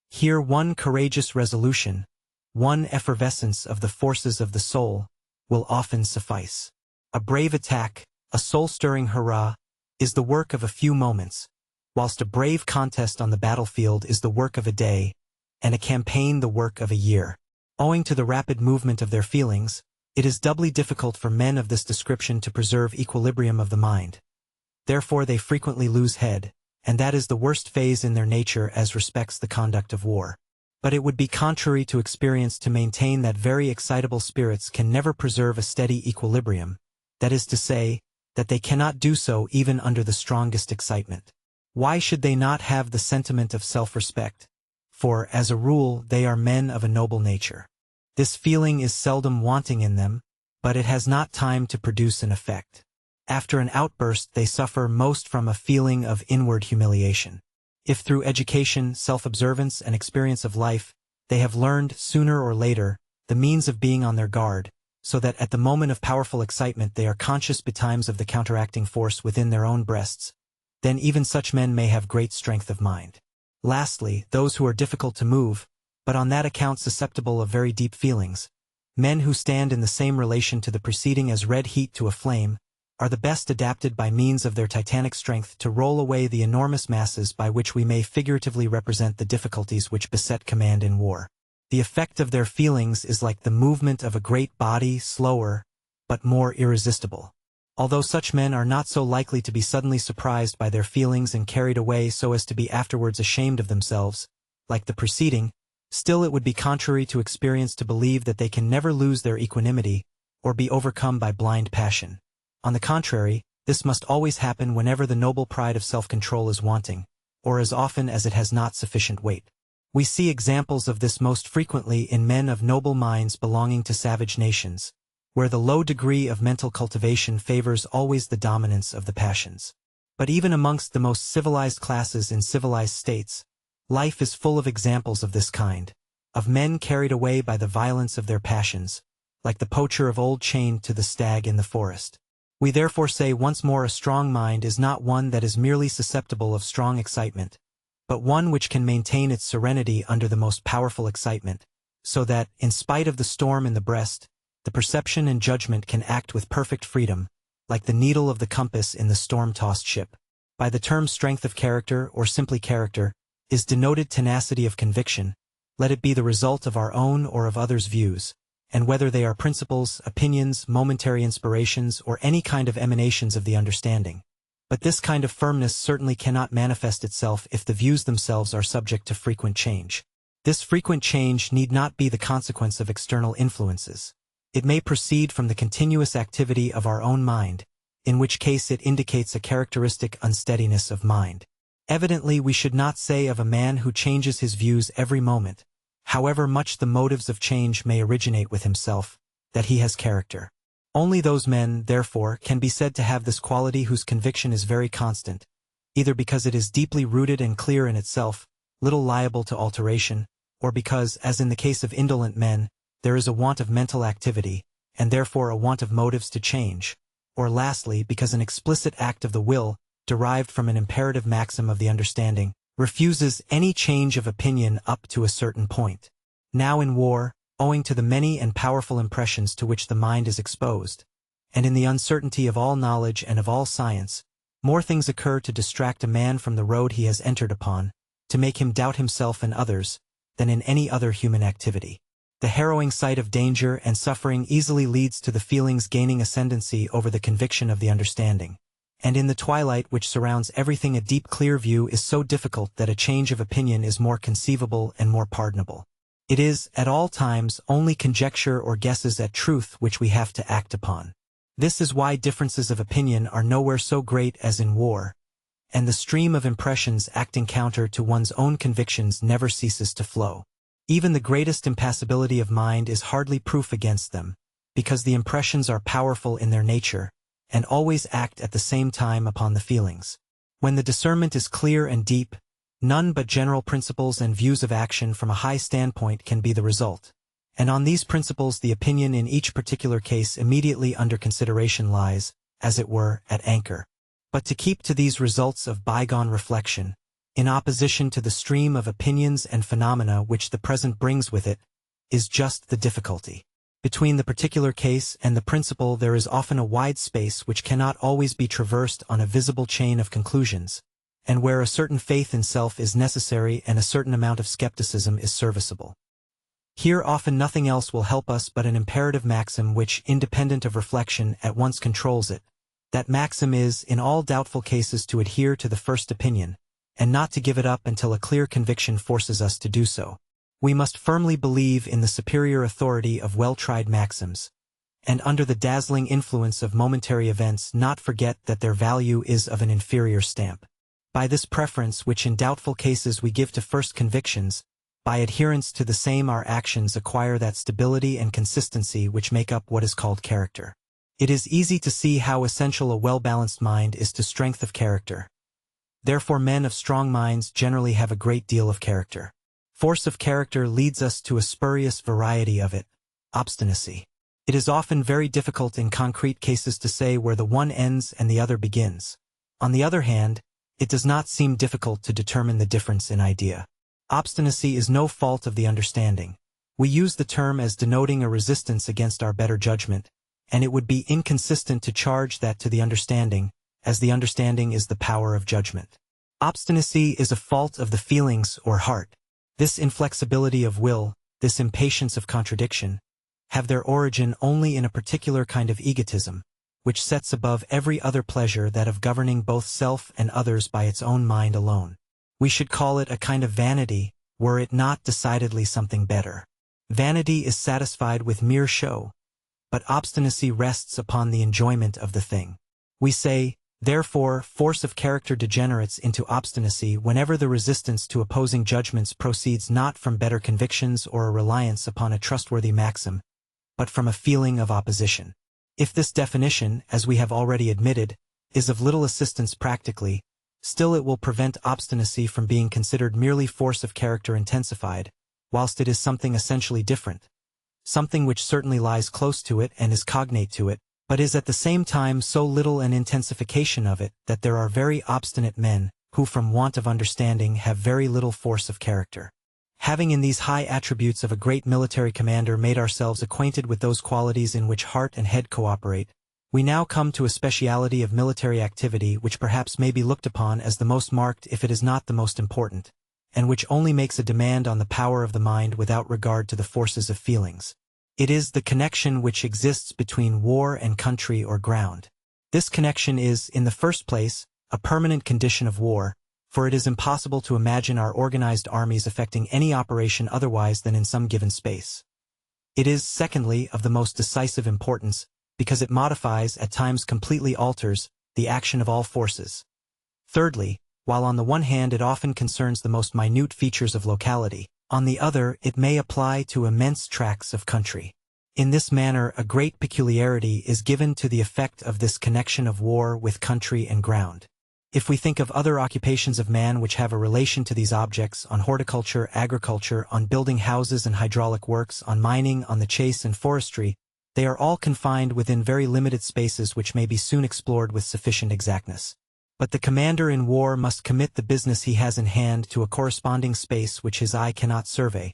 Here one courageous resolution, one effervescence of the forces of the soul, will often suffice. A brave attack, a soul-stirring hurrah, is the work of a few moments, whilst a brave contest on the battlefield is the work of a day, and a campaign the work of a year. Owing to the rapid movement of their feelings, it is doubly difficult for men of this description to preserve equilibrium of the mind. Therefore they frequently lose head, and that is the worst phase in their nature as respects the conduct of war. But it would be contrary to experience to maintain that very excitable spirits can never preserve a steady equilibrium, that is to say, that they cannot do so even under the strongest excitement. Why should they not have the sentiment of self-respect? For, as a rule, they are men of a noble nature. This feeling is seldom wanting in them, but it has not time to produce an effect. After an outburst they suffer most from a feeling of inward humiliation. If through education, self-observance, and experience of life, they have learned, sooner or later, the means of being on their guard, so that at the moment of powerful excitement they are conscious betimes of the counteracting force within their own breasts, then even such men may have great strength of mind. Lastly, those who are difficult to move, but on that account susceptible of very deep feelings, men who stand in the same relation to the preceding as red heat to a flame, are the best adapted by means of their titanic strength to roll away the enormous masses by which we may figuratively represent the difficulties which beset command in war. The effect of their feelings is like the movement of a great body, slower, but more irresistible. Although such men are not so likely to be suddenly surprised by their feelings and carried away so as to be afterwards ashamed of themselves, like the preceding, still it would be contrary to experience to believe that they can never lose their equanimity or be overcome by blind passion. On the contrary, this must always happen whenever the noble pride of self-control is wanting, or as often as it has not sufficient weight. We see examples of this most frequently in men of noble minds belonging to savage nations, where the low degree of mental cultivation favors always the dominance of the passions. But even amongst the most civilized classes in civilized states, life is full of examples of this kind, of men carried away by the violence of their passions, like the poacher of old chained to the stag in the forest. We therefore say once more, a strong mind is not one that is merely susceptible of strong excitement, but one which can maintain its serenity under the most powerful excitement, so that, in spite of the storm in the breast, the perception and judgment can act with perfect freedom, like the needle of the compass in the storm-tossed ship. By the term strength of character, or simply character, is denoted tenacity of conviction, let it be the result of our own or of others' views, and whether they are principles, opinions, momentary inspirations, or any kind of emanations of the understanding. But this kind of firmness certainly cannot manifest itself if the views themselves are subject to frequent change. This frequent change need not be the consequence of external influences. It may proceed from the continuous activity of our own mind, in which case it indicates a characteristic unsteadiness of mind. Evidently, we should not say of a man who changes his views every moment, however much the motives of change may originate with himself, that he has character. Only those men, therefore, can be said to have this quality whose conviction is very constant, either because it is deeply rooted and clear in itself, little liable to alteration, or because, as in the case of indolent men, there is a want of mental activity, and therefore a want of motives to change, or lastly, because an explicit act of the will, derived from an imperative maxim of the understanding, refuses any change of opinion up to a certain point. Now in war, owing to the many and powerful impressions to which the mind is exposed, and in the uncertainty of all knowledge and of all science, more things occur to distract a man from the road he has entered upon, to make him doubt himself and others, than in any other human activity. The harrowing sight of danger and suffering easily leads to the feelings gaining ascendancy over the conviction of the understanding, and in the twilight which surrounds everything a deep clear view is so difficult that a change of opinion is more conceivable and more pardonable. It is, at all times, only conjecture or guesses at truth which we have to act upon. This is why differences of opinion are nowhere so great as in war, and the stream of impressions acting counter to one's own convictions never ceases to flow. Even the greatest impassibility of mind is hardly proof against them, because the impressions are powerful in their nature, and always act at the same time upon the feelings. When the discernment is clear and deep, none but general principles and views of action from a high standpoint can be the result, and on these principles the opinion in each particular case immediately under consideration lies, as it were, at anchor. But to keep to these results of bygone reflection, in opposition to the stream of opinions and phenomena which the present brings with it, is just the difficulty. Between the particular case and the principle there is often a wide space which cannot always be traversed on a visible chain of conclusions, and where a certain faith in self is necessary and a certain amount of skepticism is serviceable. Here often nothing else will help us but an imperative maxim which, independent of reflection, at once controls it. That maxim is, in all doubtful cases, to adhere to the first opinion, and not to give it up until a clear conviction forces us to do so. We must firmly believe in the superior authority of well-tried maxims, and under the dazzling influence of momentary events not forget that their value is of an inferior stamp. By this preference which in doubtful cases we give to first convictions, by adherence to the same our actions acquire that stability and consistency which make up what is called character. It is easy to see how essential a well-balanced mind is to strength of character. Therefore men of strong minds generally have a great deal of character. Force of character leads us to a spurious variety of it, obstinacy. It is often very difficult in concrete cases to say where the one ends and the other begins. On the other hand, it does not seem difficult to determine the difference in idea. Obstinacy is no fault of the understanding. We use the term as denoting a resistance against our better judgment, and it would be inconsistent to charge that to the understanding, as the understanding is the power of judgment. Obstinacy is a fault of the feelings or heart. This inflexibility of will, this impatience of contradiction, have their origin only in a particular kind of egotism, which sets above every other pleasure that of governing both self and others by its own mind alone. We should call it a kind of vanity, were it not decidedly something better. Vanity is satisfied with mere show, but obstinacy rests upon the enjoyment of the thing. We say, therefore, force of character degenerates into obstinacy whenever the resistance to opposing judgments proceeds not from better convictions or a reliance upon a trustworthy maxim, but from a feeling of opposition. If this definition, as we have already admitted, is of little assistance practically, still it will prevent obstinacy from being considered merely force of character intensified, whilst it is something essentially different, something which certainly lies close to it and is cognate to it, but is at the same time so little an intensification of it that there are very obstinate men, who from want of understanding have very little force of character. Having in these high attributes of a great military commander made ourselves acquainted with those qualities in which heart and head cooperate, we now come to a speciality of military activity which perhaps may be looked upon as the most marked if it is not the most important, and which only makes a demand on the power of the mind without regard to the forces of feelings. It is the connection which exists between war and country or ground. This connection is, in the first place, a permanent condition of war, for it is impossible to imagine our organized armies effecting any operation otherwise than in some given space. It is, secondly, of the most decisive importance, because it modifies, at times completely alters, the action of all forces. Thirdly, while on the one hand it often concerns the most minute features of locality, on the other it may apply to immense tracts of country. In this manner a great peculiarity is given to the effect of this connection of war with country and ground. If we think of other occupations of man which have a relation to these objects, on horticulture, agriculture, on building houses and hydraulic works, on mining, on the chase and forestry, they are all confined within very limited spaces which may be soon explored with sufficient exactness. But the commander in war must commit the business he has in hand to a corresponding space which his eye cannot survey,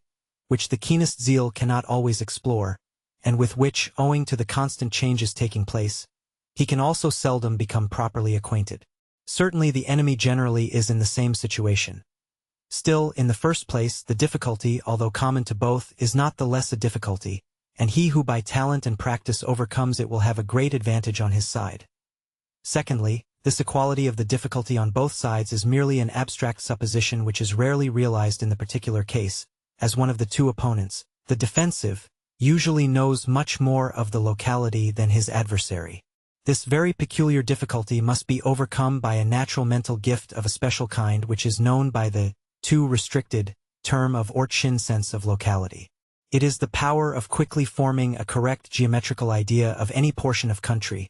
which the keenest zeal cannot always explore, and with which, owing to the constant changes taking place, he can also seldom become properly acquainted. Certainly the enemy generally is in the same situation. Still, in the first place, the difficulty, although common to both, is not the less a difficulty, and he who by talent and practice overcomes it will have a great advantage on his side. Secondly, this equality of the difficulty on both sides is merely an abstract supposition which is rarely realized in the particular case, as one of the two opponents, the defensive, usually knows much more of the locality than his adversary. This very peculiar difficulty must be overcome by a natural mental gift of a special kind which is known by the too restricted term of Ortschen sense of locality. It is the power of quickly forming a correct geometrical idea of any portion of country,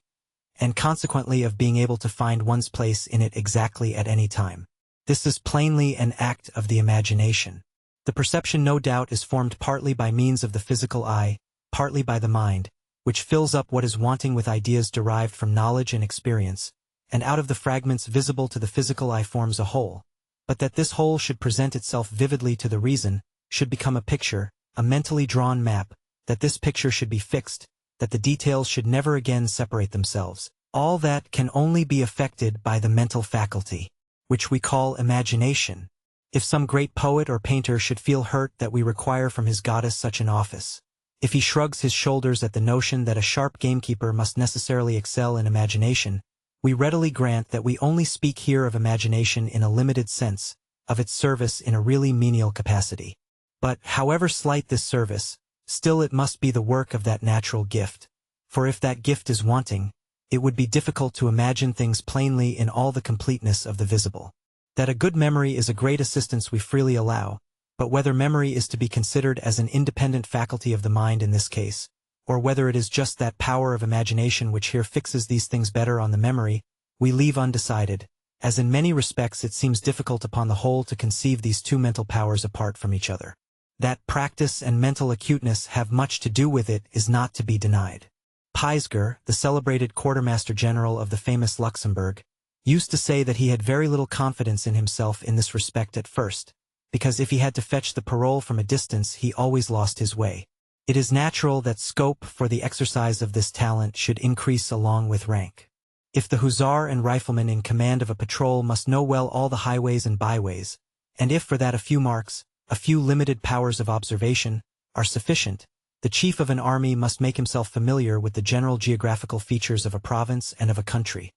and consequently of being able to find one's place in it exactly at any time. This is plainly an act of the imagination. The perception no doubt is formed partly by means of the physical eye, partly by the mind, which fills up what is wanting with ideas derived from knowledge and experience, and out of the fragments visible to the physical eye forms a whole. But that this whole should present itself vividly to the reason, should become a picture, a mentally drawn map, that this picture should be fixed, that the details should never again separate themselves. All that can only be effected by the mental faculty, which we call imagination. If some great poet or painter should feel hurt that we require from his goddess such an office, if he shrugs his shoulders at the notion that a sharp gamekeeper must necessarily excel in imagination, we readily grant that we only speak here of imagination in a limited sense, of its service in a really menial capacity. But, however slight this service, still it must be the work of that natural gift, for if that gift is wanting, it would be difficult to imagine things plainly in all the completeness of the visible. That a good memory is a great assistance we freely allow, but whether memory is to be considered as an independent faculty of the mind in this case, or whether it is just that power of imagination which here fixes these things better on the memory, we leave undecided, as in many respects it seems difficult upon the whole to conceive these two mental powers apart from each other. That practice and mental acuteness have much to do with it is not to be denied. Peisger, the celebrated quartermaster general of the famous Luxembourg, used to say that he had very little confidence in himself in this respect at first, because if he had to fetch the parole from a distance he always lost his way. It is natural that scope for the exercise of this talent should increase along with rank. If the hussar and rifleman in command of a patrol must know well all the highways and byways, and if for that a few marks, a few limited powers of observation, are sufficient, The chief of an army must make himself familiar with the general geographical features of a province and of a country,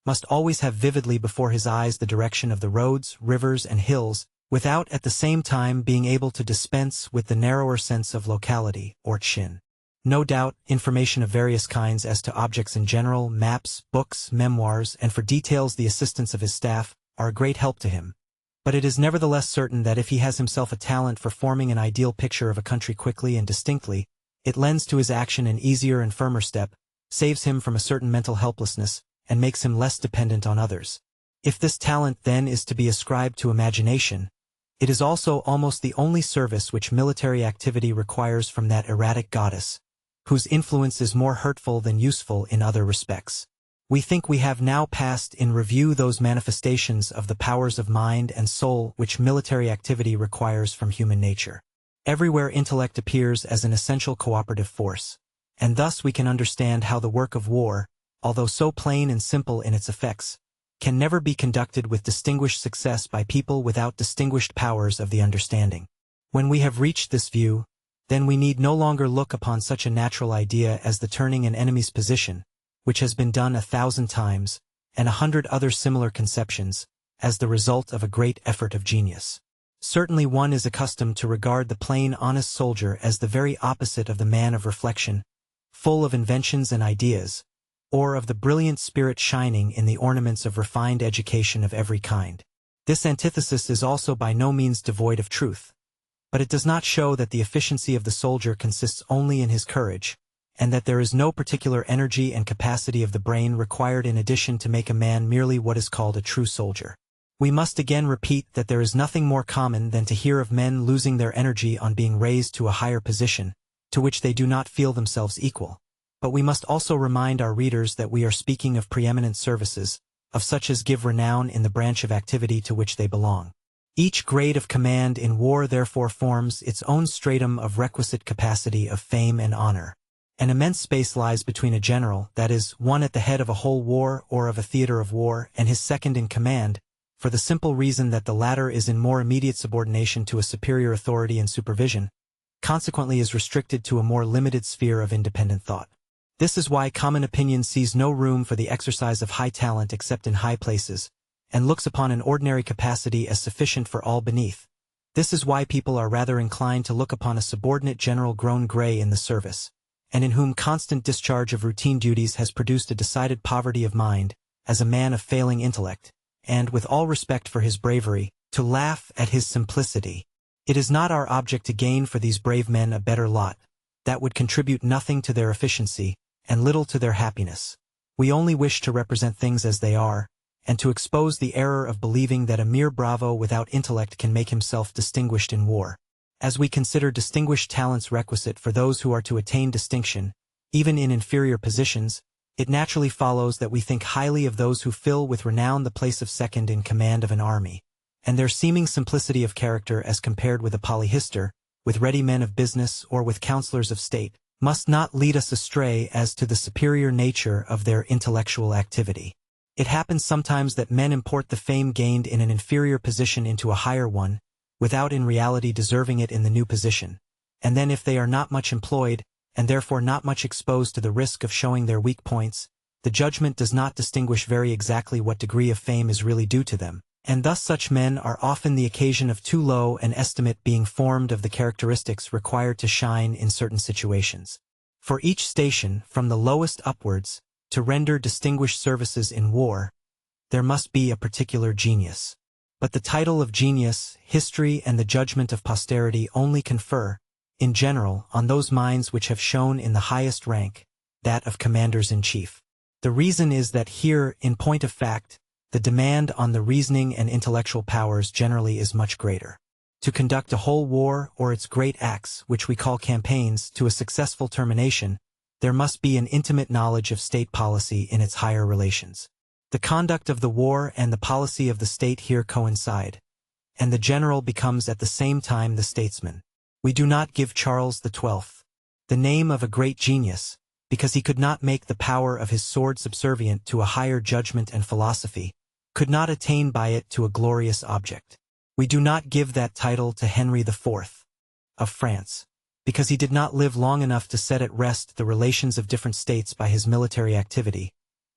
must always have vividly before his eyes the direction of the roads, rivers, and hills, without at the same time being able to dispense with the narrower sense of locality, or chin. No doubt, information of various kinds as to objects in general, maps, books, memoirs, and for details the assistance of his staff, are a great help to him. But it is nevertheless certain that if he has himself a talent for forming an ideal picture of a country quickly and distinctly, it lends to his action an easier and firmer step, saves him from a certain mental helplessness, and makes him less dependent on others. If this talent then is to be ascribed to imagination, it is also almost the only service which military activity requires from that erratic goddess, whose influence is more hurtful than useful in other respects. We think we have now passed in review those manifestations of the powers of mind and soul which military activity requires from human nature. Everywhere intellect appears as an essential cooperative force, and thus we can understand how the work of war, although so plain and simple in its effects, can never be conducted with distinguished success by people without distinguished powers of the understanding. When we have reached this view, then we need no longer look upon such a natural idea as the turning an enemy's position, which has been done 1,000 times, and 100 other similar conceptions, as the result of a great effort of genius. Certainly one is accustomed to regard the plain honest soldier as the very opposite of the man of reflection, full of inventions and ideas, or of the brilliant spirit shining in the ornaments of refined education of every kind. This antithesis is also by no means devoid of truth, but it does not show that the efficiency of the soldier consists only in his courage, and that there is no particular energy and capacity of the brain required in addition to make a man merely what is called a true soldier. We must again repeat that there is nothing more common than to hear of men losing their energy on being raised to a higher position, to which they do not feel themselves equal. But we must also remind our readers that we are speaking of preeminent services, of such as give renown in the branch of activity to which they belong. Each grade of command in war therefore forms its own stratum of requisite capacity of fame and honor. An immense space lies between a general, that is, one at the head of a whole war or of a theater of war, and his second in command, for the simple reason that the latter is in more immediate subordination to a superior authority and supervision, consequently is restricted to a more limited sphere of independent thought. This is why common opinion sees no room for the exercise of high talent except in high places, and looks upon an ordinary capacity as sufficient for all beneath. This is why people are rather inclined to look upon a subordinate general grown gray in the service, and in whom constant discharge of routine duties has produced a decided poverty of mind, as a man of failing intellect, and, with all respect for his bravery, to laugh at his simplicity. It is not our object to gain for these brave men a better lot, that would contribute nothing to their efficiency, and little to their happiness. We only wish to represent things as they are, and to expose the error of believing that a mere bravo without intellect can make himself distinguished in war. As we consider distinguished talents requisite for those who are to attain distinction, even in inferior positions, it naturally follows that we think highly of those who fill with renown the place of second in command of an army, and their seeming simplicity of character as compared with a polyhistor, with ready men of business or with counselors of state, must not lead us astray as to the superior nature of their intellectual activity. It happens sometimes that men import the fame gained in an inferior position into a higher one, without in reality deserving it in the new position, and then if they are not much employed, and therefore not much exposed to the risk of showing their weak points, the judgment does not distinguish very exactly what degree of fame is really due to them, and thus such men are often the occasion of too low an estimate being formed of the characteristics required to shine in certain situations. For each station, from the lowest upwards, to render distinguished services in war, there must be a particular genius. But the title of genius, history, and the judgment of posterity only confer, in general, on those minds which have shone in the highest rank, that of commanders-in-chief. The reason is that here, in point of fact, the demand on the reasoning and intellectual powers generally is much greater. To conduct a whole war or its great acts, which we call campaigns, to a successful termination, there must be an intimate knowledge of state policy in its higher relations. The conduct of the war and the policy of the state here coincide, and the general becomes at the same time the statesman. We do not give Charles XII the name of a great genius, because he could not make the power of his sword subservient to a higher judgment and philosophy, could not attain by it to a glorious object. We do not give that title to Henry IV of France, because he did not live long enough to set at rest the relations of different states by his military activity,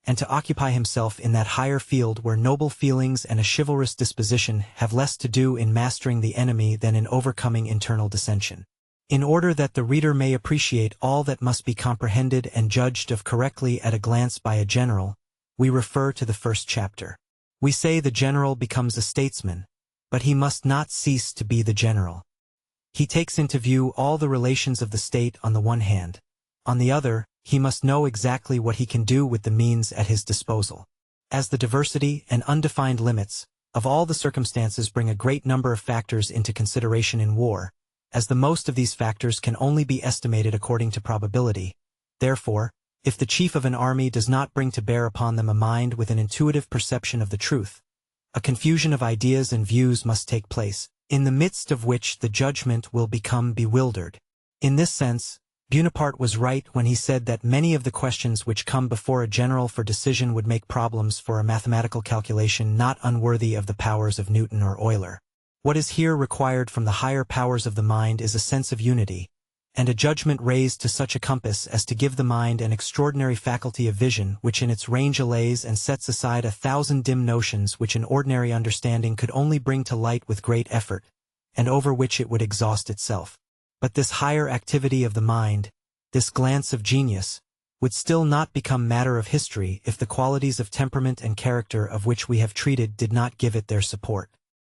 and to occupy himself in that higher field where noble feelings and a chivalrous disposition have less to do in mastering the enemy than in overcoming internal dissension. In order that the reader may appreciate all that must be comprehended and judged of correctly at a glance by a general, we refer to the first chapter. We say the general becomes a statesman, but he must not cease to be the general. He takes into view all the relations of the state on the one hand. On the other, he must know exactly what he can do with the means at his disposal. As the diversity and undefined limits of all the circumstances bring a great number of factors into consideration in war, as the most of these factors can only be estimated according to probability, therefore, if the chief of an army does not bring to bear upon them a mind with an intuitive perception of the truth, a confusion of ideas and views must take place, in the midst of which the judgment will become bewildered. In this sense, Bonaparte was right when he said that many of the questions which come before a general for decision would make problems for a mathematical calculation not unworthy of the powers of Newton or Euler. What is here required from the higher powers of the mind is a sense of unity, and a judgment raised to such a compass as to give the mind an extraordinary faculty of vision which in its range allays and sets aside 1,000 dim notions which an ordinary understanding could only bring to light with great effort, and over which it would exhaust itself. But this higher activity of the mind, this glance of genius, would still not become matter of history if the qualities of temperament and character of which we have treated did not give it their support.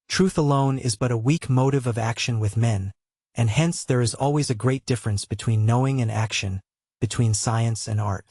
Truth alone is but a weak motive of action with men, and hence there is always a great difference between knowing and action, between science and art.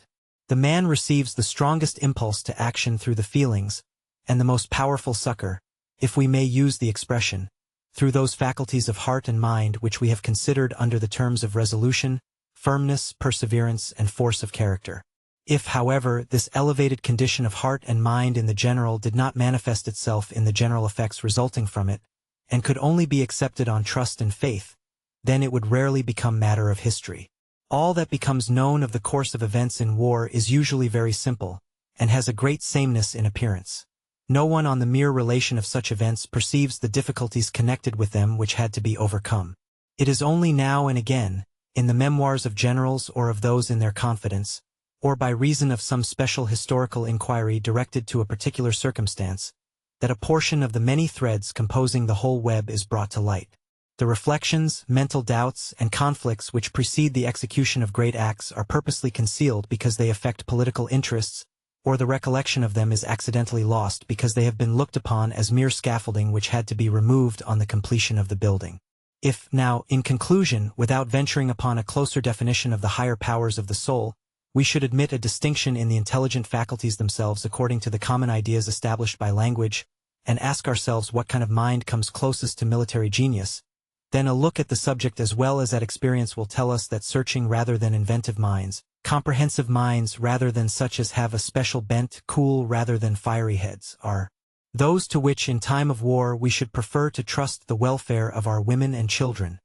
The man receives the strongest impulse to action through the feelings, and the most powerful succor, if we may use the expression, through those faculties of heart and mind which we have considered under the terms of resolution, firmness, perseverance, and force of character. If, however, this elevated condition of heart and mind in the general did not manifest itself in the general effects resulting from it, and could only be accepted on trust and faith, then it would rarely become matter of history. All that becomes known of the course of events in war is usually very simple, and has a great sameness in appearance. No one on the mere relation of such events perceives the difficulties connected with them which had to be overcome. It is only now and again, in the memoirs of generals or of those in their confidence, or by reason of some special historical inquiry directed to a particular circumstance, that a portion of the many threads composing the whole web is brought to light. The reflections, mental doubts, and conflicts which precede the execution of great acts are purposely concealed because they affect political interests, or the recollection of them is accidentally lost because they have been looked upon as mere scaffolding which had to be removed on the completion of the building. If, now, in conclusion, without venturing upon a closer definition of the higher powers of the soul, we should admit a distinction in the intelligent faculties themselves according to the common ideas established by language, and ask ourselves what kind of mind comes closest to military genius, then a look at the subject as well as at experience will tell us that searching rather than inventive minds, comprehensive minds rather than such as have a special bent, cool rather than fiery heads, are those to which in time of war we should prefer to trust the welfare of our women and children,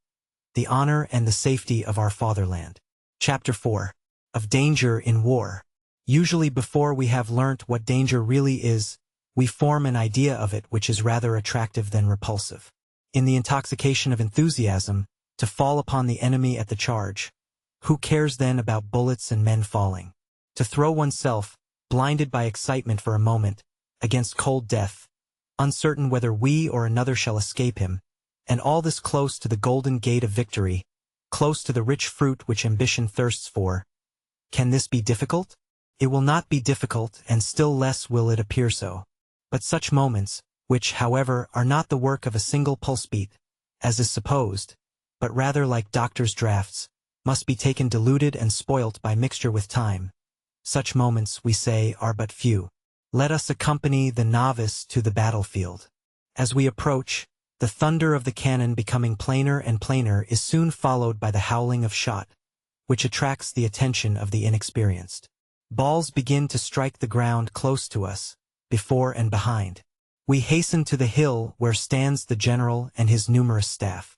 the honor and the safety of our fatherland. Chapter 4. Of Danger in War. Usually before we have learnt what danger really is, we form an idea of it which is rather attractive than repulsive. In the intoxication of enthusiasm, to fall upon the enemy at the charge, who cares then about bullets and men falling? To throw oneself, blinded by excitement for a moment, against cold death, uncertain whether we or another shall escape him, and all this close to the golden gate of victory, close to the rich fruit which ambition thirsts for. Can this be difficult? It will not be difficult, and still less will it appear so. But such moments, which, however, are not the work of a single pulse-beat, as is supposed, but rather like doctor's draughts, must be taken diluted and spoilt by mixture with time. Such moments, we say, are but few. Let us accompany the novice to the battlefield. As we approach, the thunder of the cannon becoming plainer and plainer is soon followed by the howling of shot, which attracts the attention of the inexperienced. Balls begin to strike the ground close to us, before and behind. We hasten to the hill where stands the general and his numerous staff.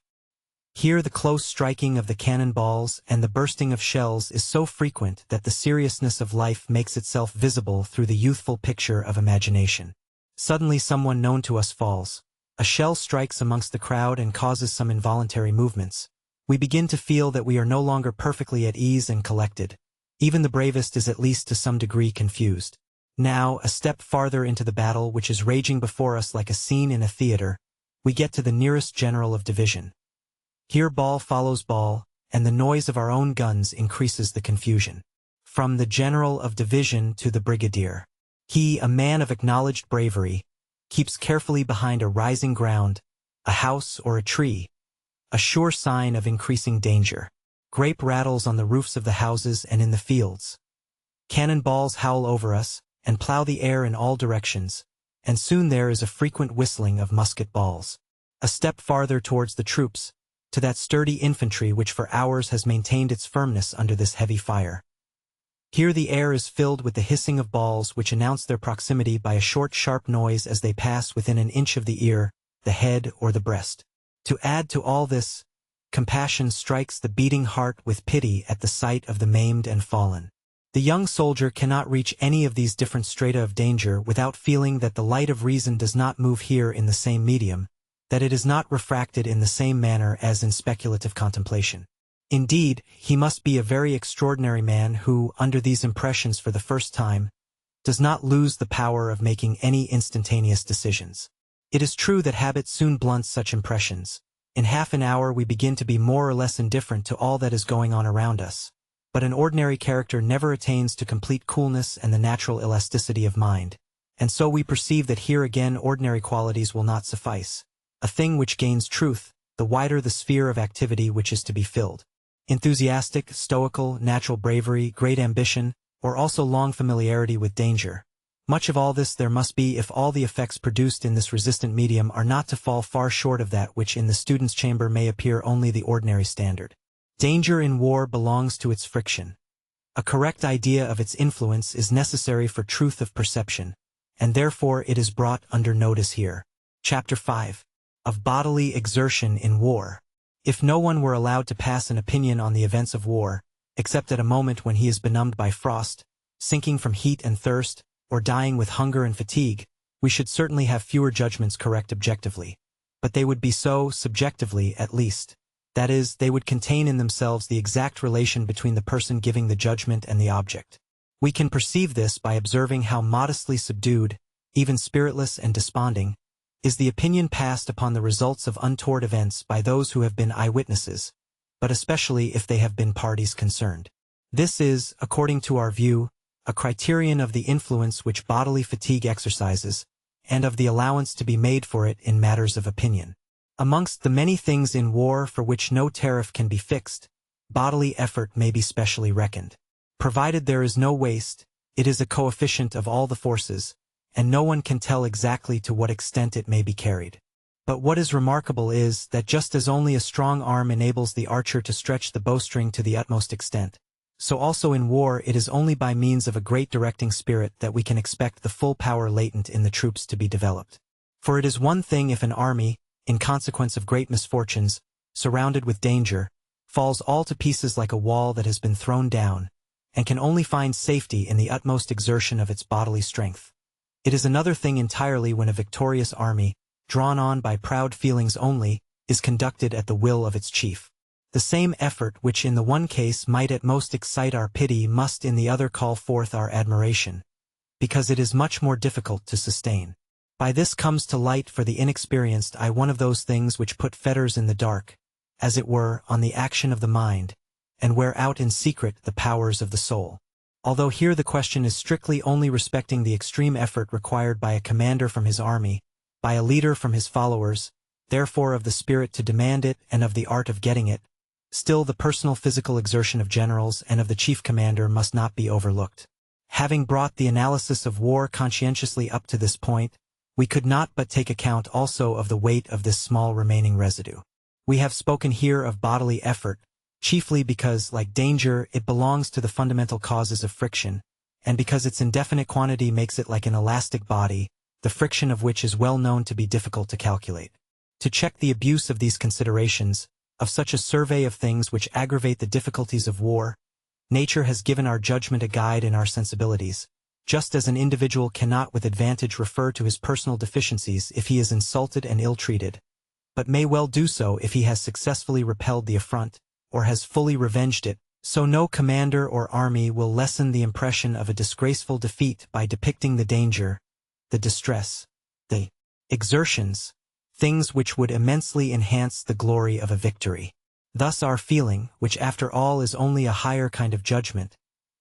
Here the close striking of the cannon balls and the bursting of shells is so frequent that the seriousness of life makes itself visible through the youthful picture of imagination. Suddenly someone known to us falls. A shell strikes amongst the crowd and causes some involuntary movements. We begin to feel that we are no longer perfectly at ease and collected. Even the bravest is at least to some degree confused. Now, a step farther into the battle which is raging before us like a scene in a theater, we get to the nearest general of division. Here ball follows ball, and the noise of our own guns increases the confusion. From the general of division to the brigadier. He, a man of acknowledged bravery, keeps carefully behind a rising ground, a house or a tree, a sure sign of increasing danger. Grape rattles on the roofs of the houses and in the fields. Cannon balls howl over us, and plow the air in all directions, and soon there is a frequent whistling of musket balls. A step farther towards the troops, to that sturdy infantry which for hours has maintained its firmness under this heavy fire. Here the air is filled with the hissing of balls which announce their proximity by a short sharp noise as they pass within an inch of the ear, the head, or the breast. To add to all this, compassion strikes the beating heart with pity at the sight of the maimed and fallen. The young soldier cannot reach any of these different strata of danger without feeling that the light of reason does not move here in the same medium, that it is not refracted in the same manner as in speculative contemplation. Indeed, he must be a very extraordinary man who, under these impressions for the first time, does not lose the power of making any instantaneous decisions. It is true that habit soon blunts such impressions. In half an hour we begin to be more or less indifferent to all that is going on around us. But an ordinary character never attains to complete coolness and the natural elasticity of mind, and so we perceive that here again ordinary qualities will not suffice. A thing which gains truth, the wider the sphere of activity which is to be filled. Enthusiastic, stoical, natural bravery, great ambition, or also long familiarity with danger. Much of all this there must be if all the effects produced in this resistant medium are not to fall far short of that which in the student's chamber may appear only the ordinary standard. Danger in war belongs to its friction. A correct idea of its influence is necessary for truth of perception, and therefore it is brought under notice here. Chapter 5. Of bodily exertion in war. If no one were allowed to pass an opinion on the events of war, except at a moment when he is benumbed by frost, sinking from heat and thirst, or dying with hunger and fatigue, we should certainly have fewer judgments correct objectively. But they would be so subjectively at least. That is, they would contain in themselves the exact relation between the person giving the judgment and the object. We can perceive this by observing how modestly subdued, even spiritless and desponding, is the opinion passed upon the results of untoward events by those who have been eyewitnesses, but especially if they have been parties concerned. This is, according to our view, a criterion of the influence which bodily fatigue exercises, and of the allowance to be made for it in matters of opinion. Amongst the many things in war for which no tariff can be fixed, bodily effort may be specially reckoned. Provided there is no waste, it is a coefficient of all the forces, and no one can tell exactly to what extent it may be carried. But what is remarkable is that just as only a strong arm enables the archer to stretch the bowstring to the utmost extent, so also in war it is only by means of a great directing spirit that we can expect the full power latent in the troops to be developed. For it is one thing if an army, in consequence of great misfortunes, surrounded with danger, falls all to pieces like a wall that has been thrown down, and can only find safety in the utmost exertion of its bodily strength. It is another thing entirely when a victorious army, drawn on by proud feelings only, is conducted at the will of its chief. The same effort which in the one case might at most excite our pity must in the other call forth our admiration, because it is much more difficult to sustain. By this comes to light for the inexperienced eye one of those things which put fetters in the dark, as it were, on the action of the mind, and wear out in secret the powers of the soul. Although here the question is strictly only respecting the extreme effort required by a commander from his army, by a leader from his followers, therefore of the spirit to demand it and of the art of getting it, still the personal physical exertion of generals and of the chief commander must not be overlooked. Having brought the analysis of war conscientiously up to this point, we could not but take account also of the weight of this small remaining residue. We have spoken here of bodily effort, chiefly because, like danger, it belongs to the fundamental causes of friction, and because its indefinite quantity makes it like an elastic body, the friction of which is well known to be difficult to calculate. To check the abuse of these considerations, of such a survey of things which aggravate the difficulties of war, nature has given our judgment a guide in our sensibilities, just as an individual cannot with advantage refer to his personal deficiencies if he is insulted and ill-treated. but may well do so if he has successfully repelled the affront, or has fully revenged it, so no commander or army will lessen the impression of a disgraceful defeat by depicting the danger, the distress, the exertions, things which would immensely enhance the glory of a victory. Thus our feeling, which after all is only a higher kind of judgment,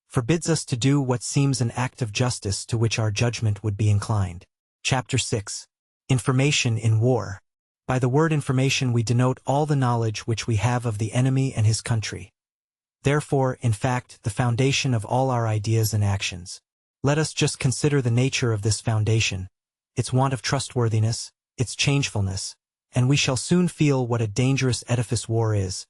forbids us to do what seems an act of justice to which our judgment would be inclined. Chapter 6. Information in War. By the word information we denote all the knowledge which we have of the enemy and his country. Therefore, in fact, the foundation of all our ideas and actions. Let us just consider the nature of this foundation, its want of trustworthiness, its changefulness, and we shall soon feel what a dangerous edifice war is,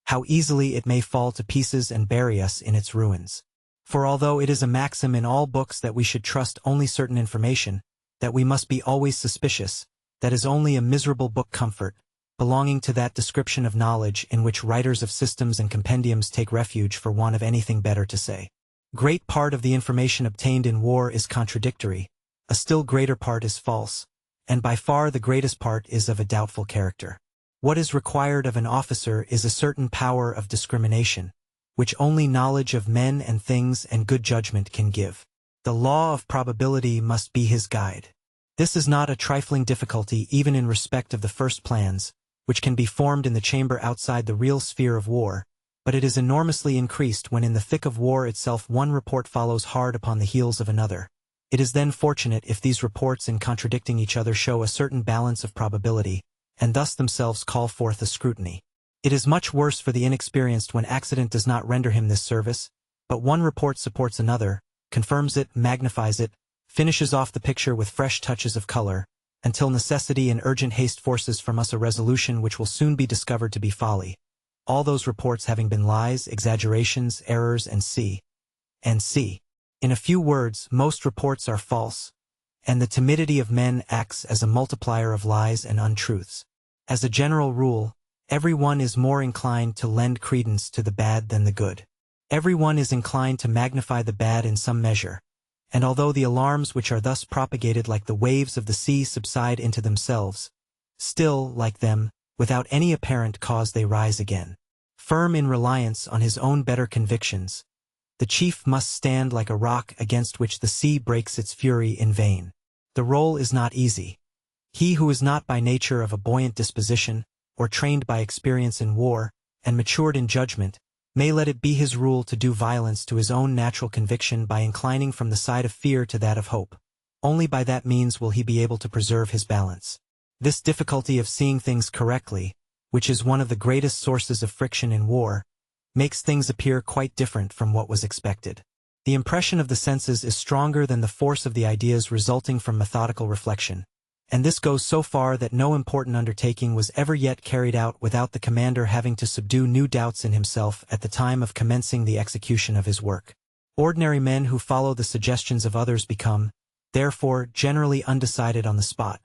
how easily it may fall to pieces and bury us in its ruins. For although it is a maxim in all books that we should trust only certain information, that we must be always suspicious, that is only a miserable book comfort, belonging to that description of knowledge in which writers of systems and compendiums take refuge for want of anything better to say. Great part of the information obtained in war is contradictory, a still greater part is false, and by far the greatest part is of a doubtful character. What is required of an officer is a certain power of discrimination, which only knowledge of men and things and good judgment can give. The law of probability must be his guide. This is not a trifling difficulty even in respect of the first plans, which can be formed in the chamber outside the real sphere of war, but it is enormously increased when in the thick of war itself one report follows hard upon the heels of another. It is then fortunate if these reports in contradicting each other show a certain balance of probability, and thus themselves call forth a scrutiny. It is much worse for the inexperienced when accident does not render him this service, but one report supports another, confirms it, magnifies it, finishes off the picture with fresh touches of color, until necessity and urgent haste forces from us a resolution which will soon be discovered to be folly, all those reports having been lies, exaggerations, errors, and C. In a few words, most reports are false, and the timidity of men acts as a multiplier of lies and untruths. As a general rule, every one is more inclined to lend credence to the bad than the good. Every one is inclined to magnify the bad in some measure, and although the alarms which are thus propagated like the waves of the sea subside into themselves, still, like them, without any apparent cause they rise again. Firm in reliance on his own better convictions, the chief must stand like a rock against which the sea breaks its fury in vain. The role is not easy. He who is not by nature of a buoyant disposition, or trained by experience in war, and matured in judgment, may let it be his rule to do violence to his own natural conviction by inclining from the side of fear to that of hope. Only by that means will he be able to preserve his balance. This difficulty of seeing things correctly, which is one of the greatest sources of friction in war, makes things appear quite different from what was expected. The impression of the senses is stronger than the force of the ideas resulting from methodical reflection, and this goes so far that no important undertaking was ever yet carried out without the commander having to subdue new doubts in himself at the time of commencing the execution of his work. Ordinary men who follow the suggestions of others become, therefore, generally undecided on the spot.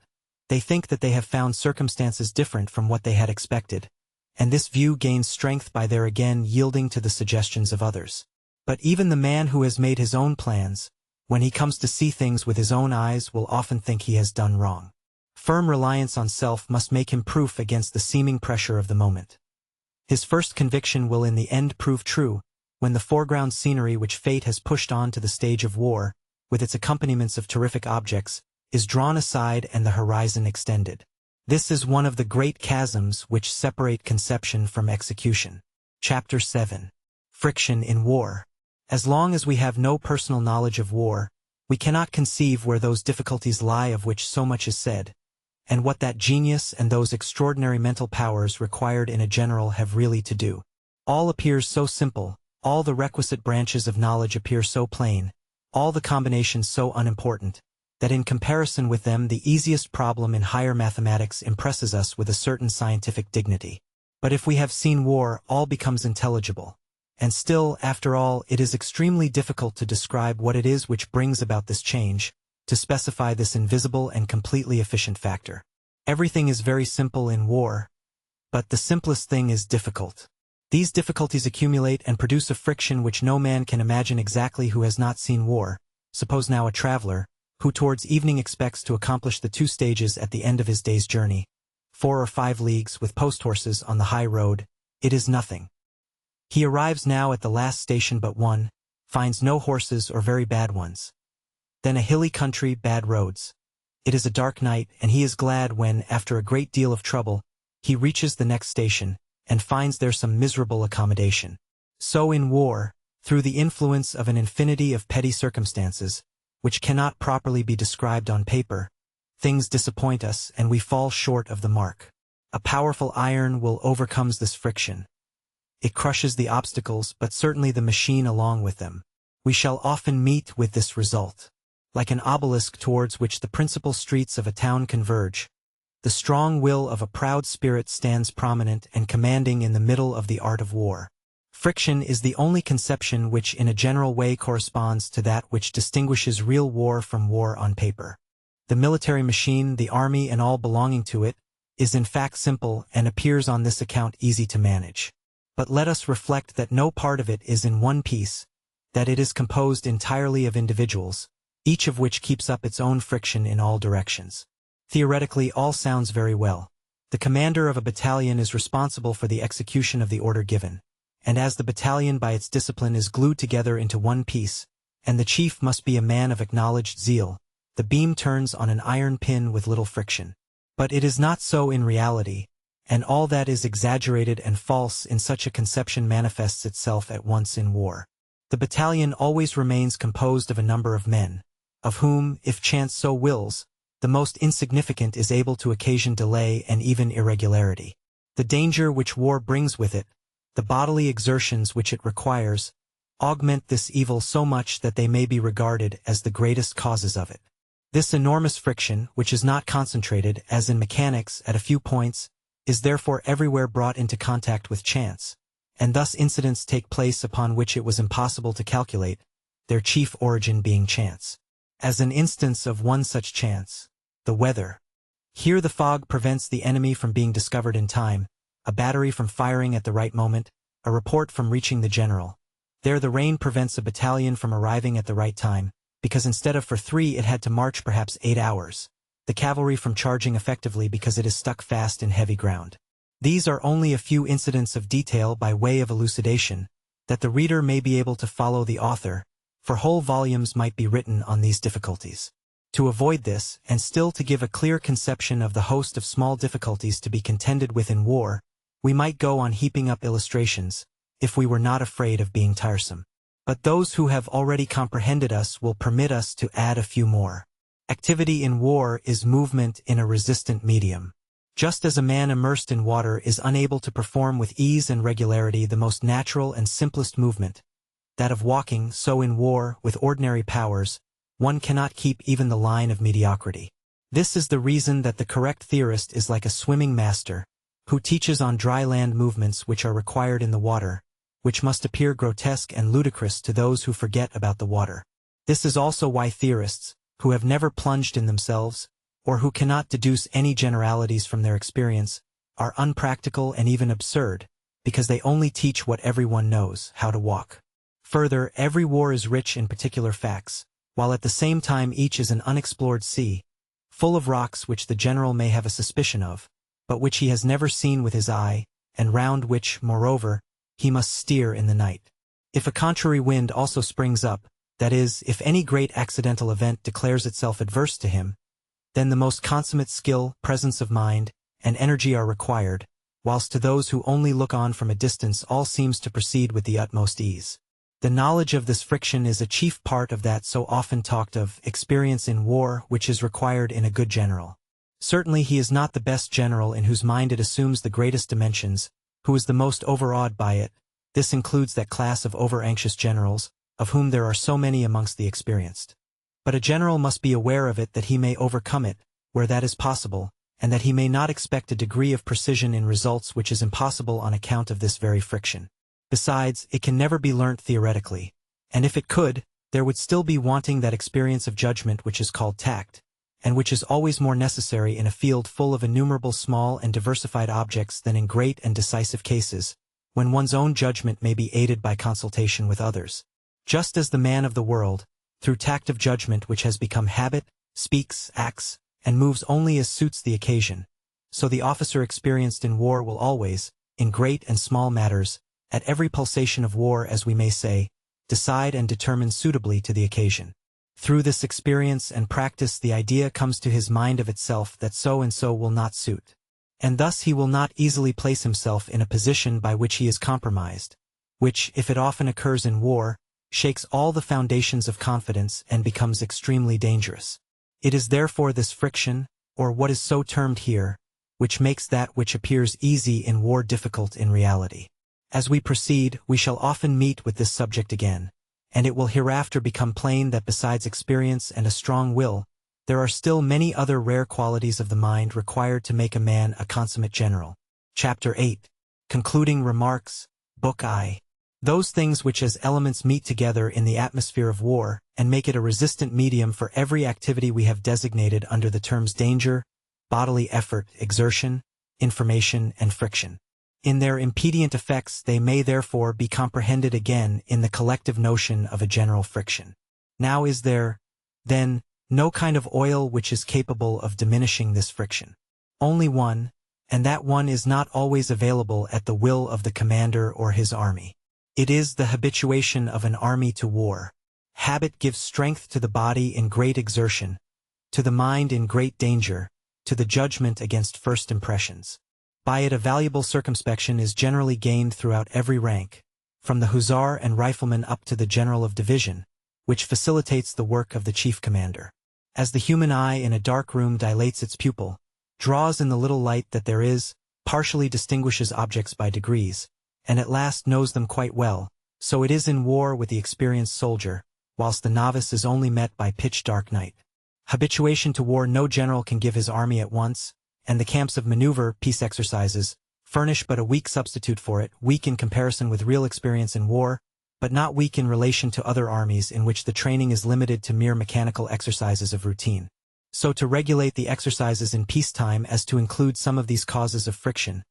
They think that they have found circumstances different from what they had expected, and this view gains strength by their again yielding to the suggestions of others. But even the man who has made his own plans, when he comes to see things with his own eyes, will often think he has done wrong. Firm reliance on self must make him proof against the seeming pressure of the moment. His first conviction will in the end prove true, when the foreground scenery which fate has pushed on to the stage of war, with its accompaniments of terrific objects, is drawn aside and the horizon extended. This is one of the great chasms which separate conception from execution. Chapter 7. Friction in War. As long as we have no personal knowledge of war, we cannot conceive where those difficulties lie of which so much is said, and what that genius and those extraordinary mental powers required in a general have really to do. All appears so simple, all the requisite branches of knowledge appear so plain, all the combinations so unimportant, that in comparison with them the easiest problem in higher mathematics impresses us with a certain scientific dignity. But if we have seen war, all becomes intelligible. And still, after all, it is extremely difficult to describe what it is which brings about this change, to specify this invisible and completely efficient factor. Everything is very simple in war, but the simplest thing is difficult. These difficulties accumulate and produce a friction which no man can imagine exactly who has not seen war. Suppose now a traveler, who towards evening expects to accomplish the 2 stages at the end of his day's journey, 4 or 5 leagues with post-horses on the high road, it is nothing. He arrives now at the last station but one, finds no horses or very bad ones. Then a hilly country, bad roads. It is a dark night, and he is glad when, after a great deal of trouble, he reaches the next station, and finds there some miserable accommodation. So in war, through the influence of an infinity of petty circumstances, which cannot properly be described on paper, things disappoint us and we fall short of the mark. A powerful iron will overcomes this friction. It crushes the obstacles, but certainly the machine along with them. We shall often meet with this result. Like an obelisk towards which the principal streets of a town converge, the strong will of a proud spirit stands prominent and commanding in the middle of the art of war. Friction is the only conception which in a general way corresponds to that which distinguishes real war from war on paper. The military machine, the army and all belonging to it, is in fact simple and appears on this account easy to manage. But let us reflect that no part of it is in one piece, that it is composed entirely of individuals, each of which keeps up its own friction in all directions. Theoretically, all sounds very well. The commander of a battalion is responsible for the execution of the order given, and as the battalion by its discipline is glued together into one piece, and the chief must be a man of acknowledged zeal, the beam turns on an iron pin with little friction. But it is not so in reality, and all that is exaggerated and false in such a conception manifests itself at once in war. The battalion always remains composed of a number of men, of whom, if chance so wills, the most insignificant is able to occasion delay and even irregularity. The danger which war brings with it, the bodily exertions which it requires, augment this evil so much that they may be regarded as the greatest causes of it. This enormous friction, which is not concentrated, as in mechanics, at a few points, is therefore everywhere brought into contact with chance, and thus incidents take place upon which it was impossible to calculate, their chief origin being chance. As an instance of one such chance, the weather. Here the fog prevents the enemy from being discovered in time, a battery from firing at the right moment, a report from reaching the general. There the rain prevents a battalion from arriving at the right time, because instead of for 3 it had to march perhaps 8 hours. The cavalry from charging effectively because it is stuck fast in heavy ground. These are only a few incidents of detail by way of elucidation, that the reader may be able to follow the author, for whole volumes might be written on these difficulties. To avoid this, and still to give a clear conception of the host of small difficulties to be contended with in war, we might go on heaping up illustrations, if we were not afraid of being tiresome. But those who have already comprehended us will permit us to add a few more. Activity in war is movement in a resistant medium. Just as a man immersed in water is unable to perform with ease and regularity the most natural and simplest movement, that of walking, so in war, with ordinary powers, one cannot keep even the line of mediocrity. This is the reason that the correct theorist is like a swimming master, who teaches on dry land movements which are required in the water, which must appear grotesque and ludicrous to those who forget about the water. This is also why theorists, who have never plunged in themselves, or who cannot deduce any generalities from their experience, are unpractical and even absurd, because they only teach what everyone knows, how to walk. Further, every war is rich in particular facts, while at the same time each is an unexplored sea, full of rocks which the general may have a suspicion of, but which he has never seen with his eye, and round which, moreover, he must steer in the night. If a contrary wind also springs up, that is, if any great accidental event declares itself adverse to him, then the most consummate skill, presence of mind, and energy are required, whilst to those who only look on from a distance all seems to proceed with the utmost ease. The knowledge of this friction is a chief part of that so often talked of experience in war which is required in a good general. Certainly he is not the best general in whose mind it assumes the greatest dimensions, who is the most overawed by it. This includes that class of over-anxious generals, of whom there are so many amongst the experienced. But a general must be aware of it that he may overcome it, where that is possible, and that he may not expect a degree of precision in results which is impossible on account of this very friction. Besides, it can never be learnt theoretically, and if it could, there would still be wanting that experience of judgment which is called tact, and which is always more necessary in a field full of innumerable small and diversified objects than in great and decisive cases, when one's own judgment may be aided by consultation with others. Just as the man of the world, through tact of judgment which has become habit, speaks, acts, and moves only as suits the occasion, so the officer experienced in war will always, in great and small matters, at every pulsation of war as we may say, decide and determine suitably to the occasion. Through this experience and practice the idea comes to his mind of itself that so and so will not suit. And thus he will not easily place himself in a position by which he is compromised, which, if it often occurs in war, shakes all the foundations of confidence and becomes extremely dangerous. It is therefore this friction, or what is so termed here, which makes that which appears easy in war difficult in reality. As we proceed, we shall often meet with this subject again, and it will hereafter become plain that besides experience and a strong will, there are still many other rare qualities of the mind required to make a man a consummate general. Chapter 8. Concluding Remarks, Book I. Those things which as elements meet together in the atmosphere of war, and make it a resistant medium for every activity we have designated under the terms danger, bodily effort, exertion, information, and friction. In their impedient effects they may therefore be comprehended again in the collective notion of a general friction. Now is there, then, no kind of oil which is capable of diminishing this friction. Only one, and that one is not always available at the will of the commander or his army. It is the habituation of an army to war. Habit gives strength to the body in great exertion, to the mind in great danger, to the judgment against first impressions. By it a valuable circumspection is generally gained throughout every rank, from the hussar and rifleman up to the general of division, which facilitates the work of the chief commander. As the human eye in a dark room dilates its pupil, draws in the little light that there is, partially distinguishes objects by degrees, and at last knows them quite well, so it is in war with the experienced soldier, whilst the novice is only met by pitch-dark night. Habituation to war no general can give his army at once, and the camps of maneuver, peace exercises, furnish but a weak substitute for it, weak in comparison with real experience in war, but not weak in relation to other armies in which the training is limited to mere mechanical exercises of routine. So to regulate the exercises in peacetime as to include some of these causes of friction,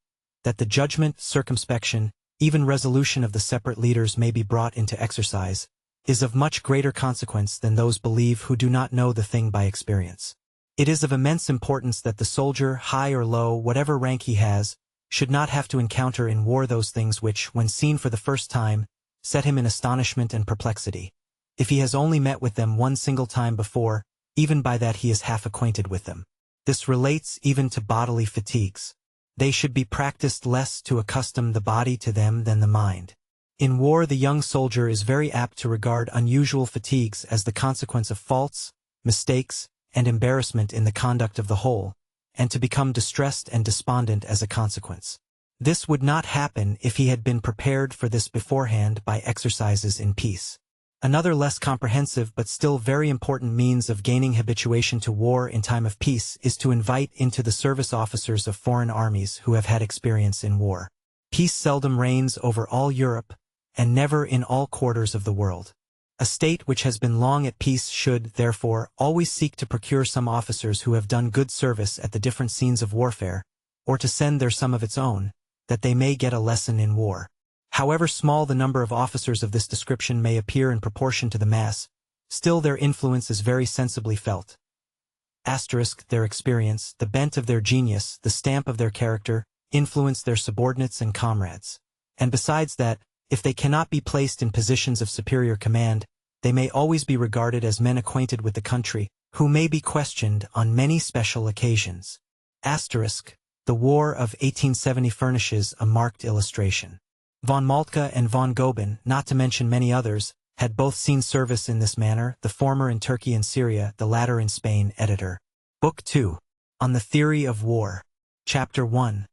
that the judgment, circumspection, even resolution of the separate leaders may be brought into exercise, is of much greater consequence than those believe who do not know the thing by experience. It is of immense importance that the soldier, high or low, whatever rank he has, should not have to encounter in war those things which, when seen for the first time, set him in astonishment and perplexity. If he has only met with them one single time before, even by that he is half acquainted with them. This relates even to bodily fatigues. They should be practiced less to accustom the body to them than the mind. In war the young soldier is very apt to regard unusual fatigues as the consequence of faults, mistakes, and embarrassment in the conduct of the whole, and to become distressed and despondent as a consequence. This would not happen if he had been prepared for this beforehand by exercises in peace. Another less comprehensive but still very important means of gaining habituation to war in time of peace is to invite into the service officers of foreign armies who have had experience in war. Peace seldom reigns over all Europe, and never in all quarters of the world. A state which has been long at peace should, therefore, always seek to procure some officers who have done good service at the different scenes of warfare, or to send there some of its own, that they may get a lesson in war. However small the number of officers of this description may appear in proportion to the mass, still their influence is very sensibly felt. Their experience, the bent of their genius, the stamp of their character, influence their subordinates and comrades. And besides that, if they cannot be placed in positions of superior command, they may always be regarded as men acquainted with the country, who may be questioned on many special occasions. The War of 1870 furnishes a marked illustration. Von Moltke and von Goeben, not to mention many others, had both seen service in this manner, the former in Turkey and Syria, the latter in Spain. Editor. Book 2. On the Theory of War. Chapter 1.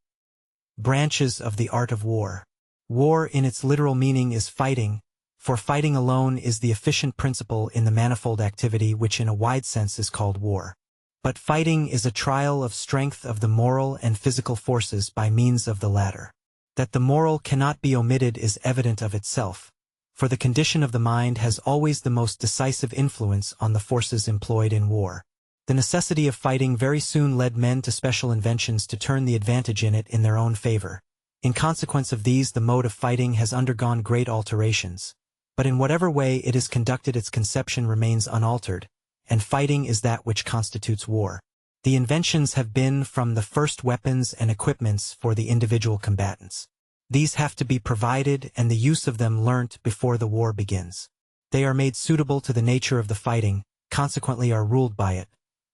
Branches of the Art of War. War in its literal meaning is fighting, for fighting alone is the efficient principle in the manifold activity which in a wide sense is called war. But fighting is a trial of strength of the moral and physical forces by means of the latter. That the moral cannot be omitted is evident of itself, for the condition of the mind has always the most decisive influence on the forces employed in war. The necessity of fighting very soon led men to special inventions to turn the advantage in it in their own favor. In consequence of these the mode of fighting has undergone great alterations, but in whatever way it is conducted its conception remains unaltered, and fighting is that which constitutes war. The inventions have been from the first weapons and equipments for the individual combatants. These have to be provided and the use of them learnt before the war begins. They are made suitable to the nature of the fighting, consequently are ruled by it.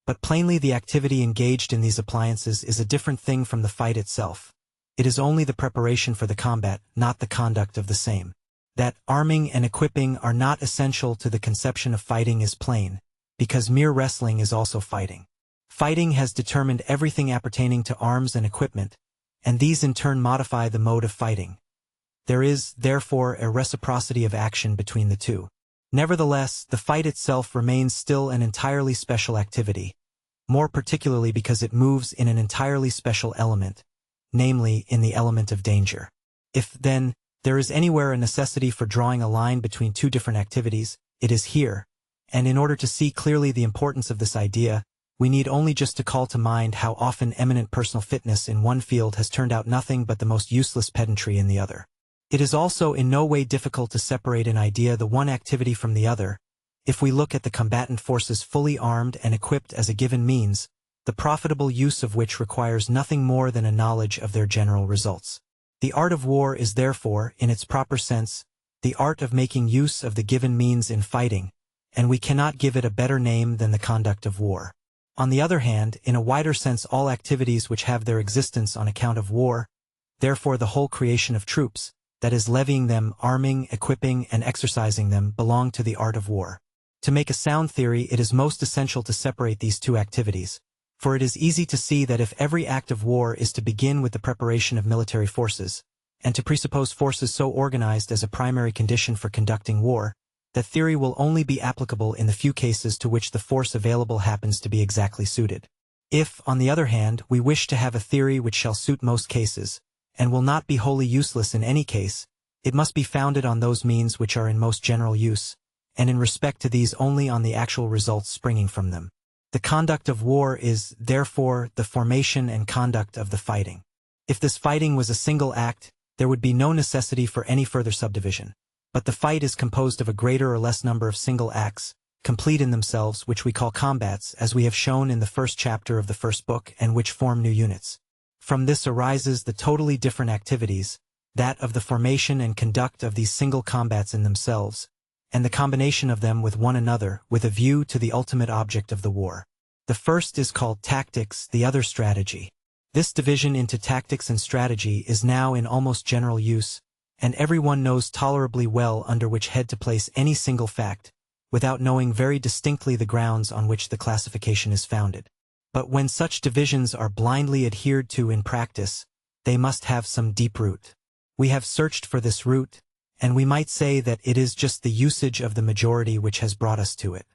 But plainly the activity engaged in these appliances is a different thing from the fight itself. It is only the preparation for the combat, not the conduct of the same. That arming and equipping are not essential to the conception of fighting is plain, because mere wrestling is also fighting. Fighting has determined everything appertaining to arms and equipment, and these in turn modify the mode of fighting. There is, therefore, a reciprocity of action between the two. Nevertheless, the fight itself remains still an entirely special activity, more particularly because it moves in an entirely special element, namely in the element of danger. If, then, there is anywhere a necessity for drawing a line between two different activities, it is here, and in order to see clearly the importance of this idea, we need only just to call to mind how often eminent personal fitness in one field has turned out nothing but the most useless pedantry in the other. It is also in no way difficult to separate in idea the one activity from the other, if we look at the combatant forces fully armed and equipped as a given means, the profitable use of which requires nothing more than a knowledge of their general results. The art of war is therefore, in its proper sense, the art of making use of the given means in fighting, and we cannot give it a better name than the conduct of war. On the other hand, in a wider sense all activities which have their existence on account of war, therefore the whole creation of troops, that is levying them, arming, equipping, and exercising them, belong to the art of war. To make a sound theory it is most essential to separate these two activities, for it is easy to see that if every act of war is to begin with the preparation of military forces, and to presuppose forces so organized as a primary condition for conducting war, that theory will only be applicable in the few cases to which the force available happens to be exactly suited. If, on the other hand, we wish to have a theory which shall suit most cases, and will not be wholly useless in any case, it must be founded on those means which are in most general use, and in respect to these only on the actual results springing from them. The conduct of war is, therefore, the formation and conduct of the fighting. If this fighting was a single act, there would be no necessity for any further subdivision. But the fight is composed of a greater or less number of single acts, complete in themselves, which we call combats, as we have shown in the first chapter of the first book, and which form new units. From this arises the totally different activities, that of the formation and conduct of these single combats in themselves, and the combination of them with one another, with a view to the ultimate object of the war. The first is called tactics, the other strategy. This division into tactics and strategy is now in almost general use, and everyone knows tolerably well under which head to place any single fact, without knowing very distinctly the grounds on which the classification is founded. But when such divisions are blindly adhered to in practice, they must have some deep root. We have searched for this root, and we might say that it is just the usage of the majority which has brought us to it.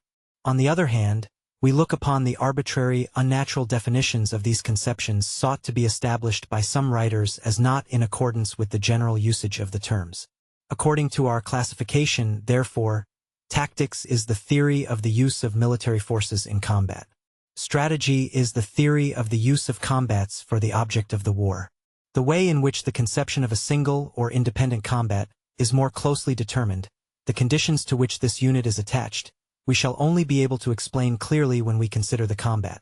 On the other hand, we look upon the arbitrary, unnatural definitions of these conceptions sought to be established by some writers as not in accordance with the general usage of the terms. According to our classification, therefore, tactics is the theory of the use of military forces in combat. Strategy is the theory of the use of combats for the object of the war. The way in which the conception of a single or independent combat is more closely determined, the conditions to which this unit is attached, we shall only be able to explain clearly when we consider the combat.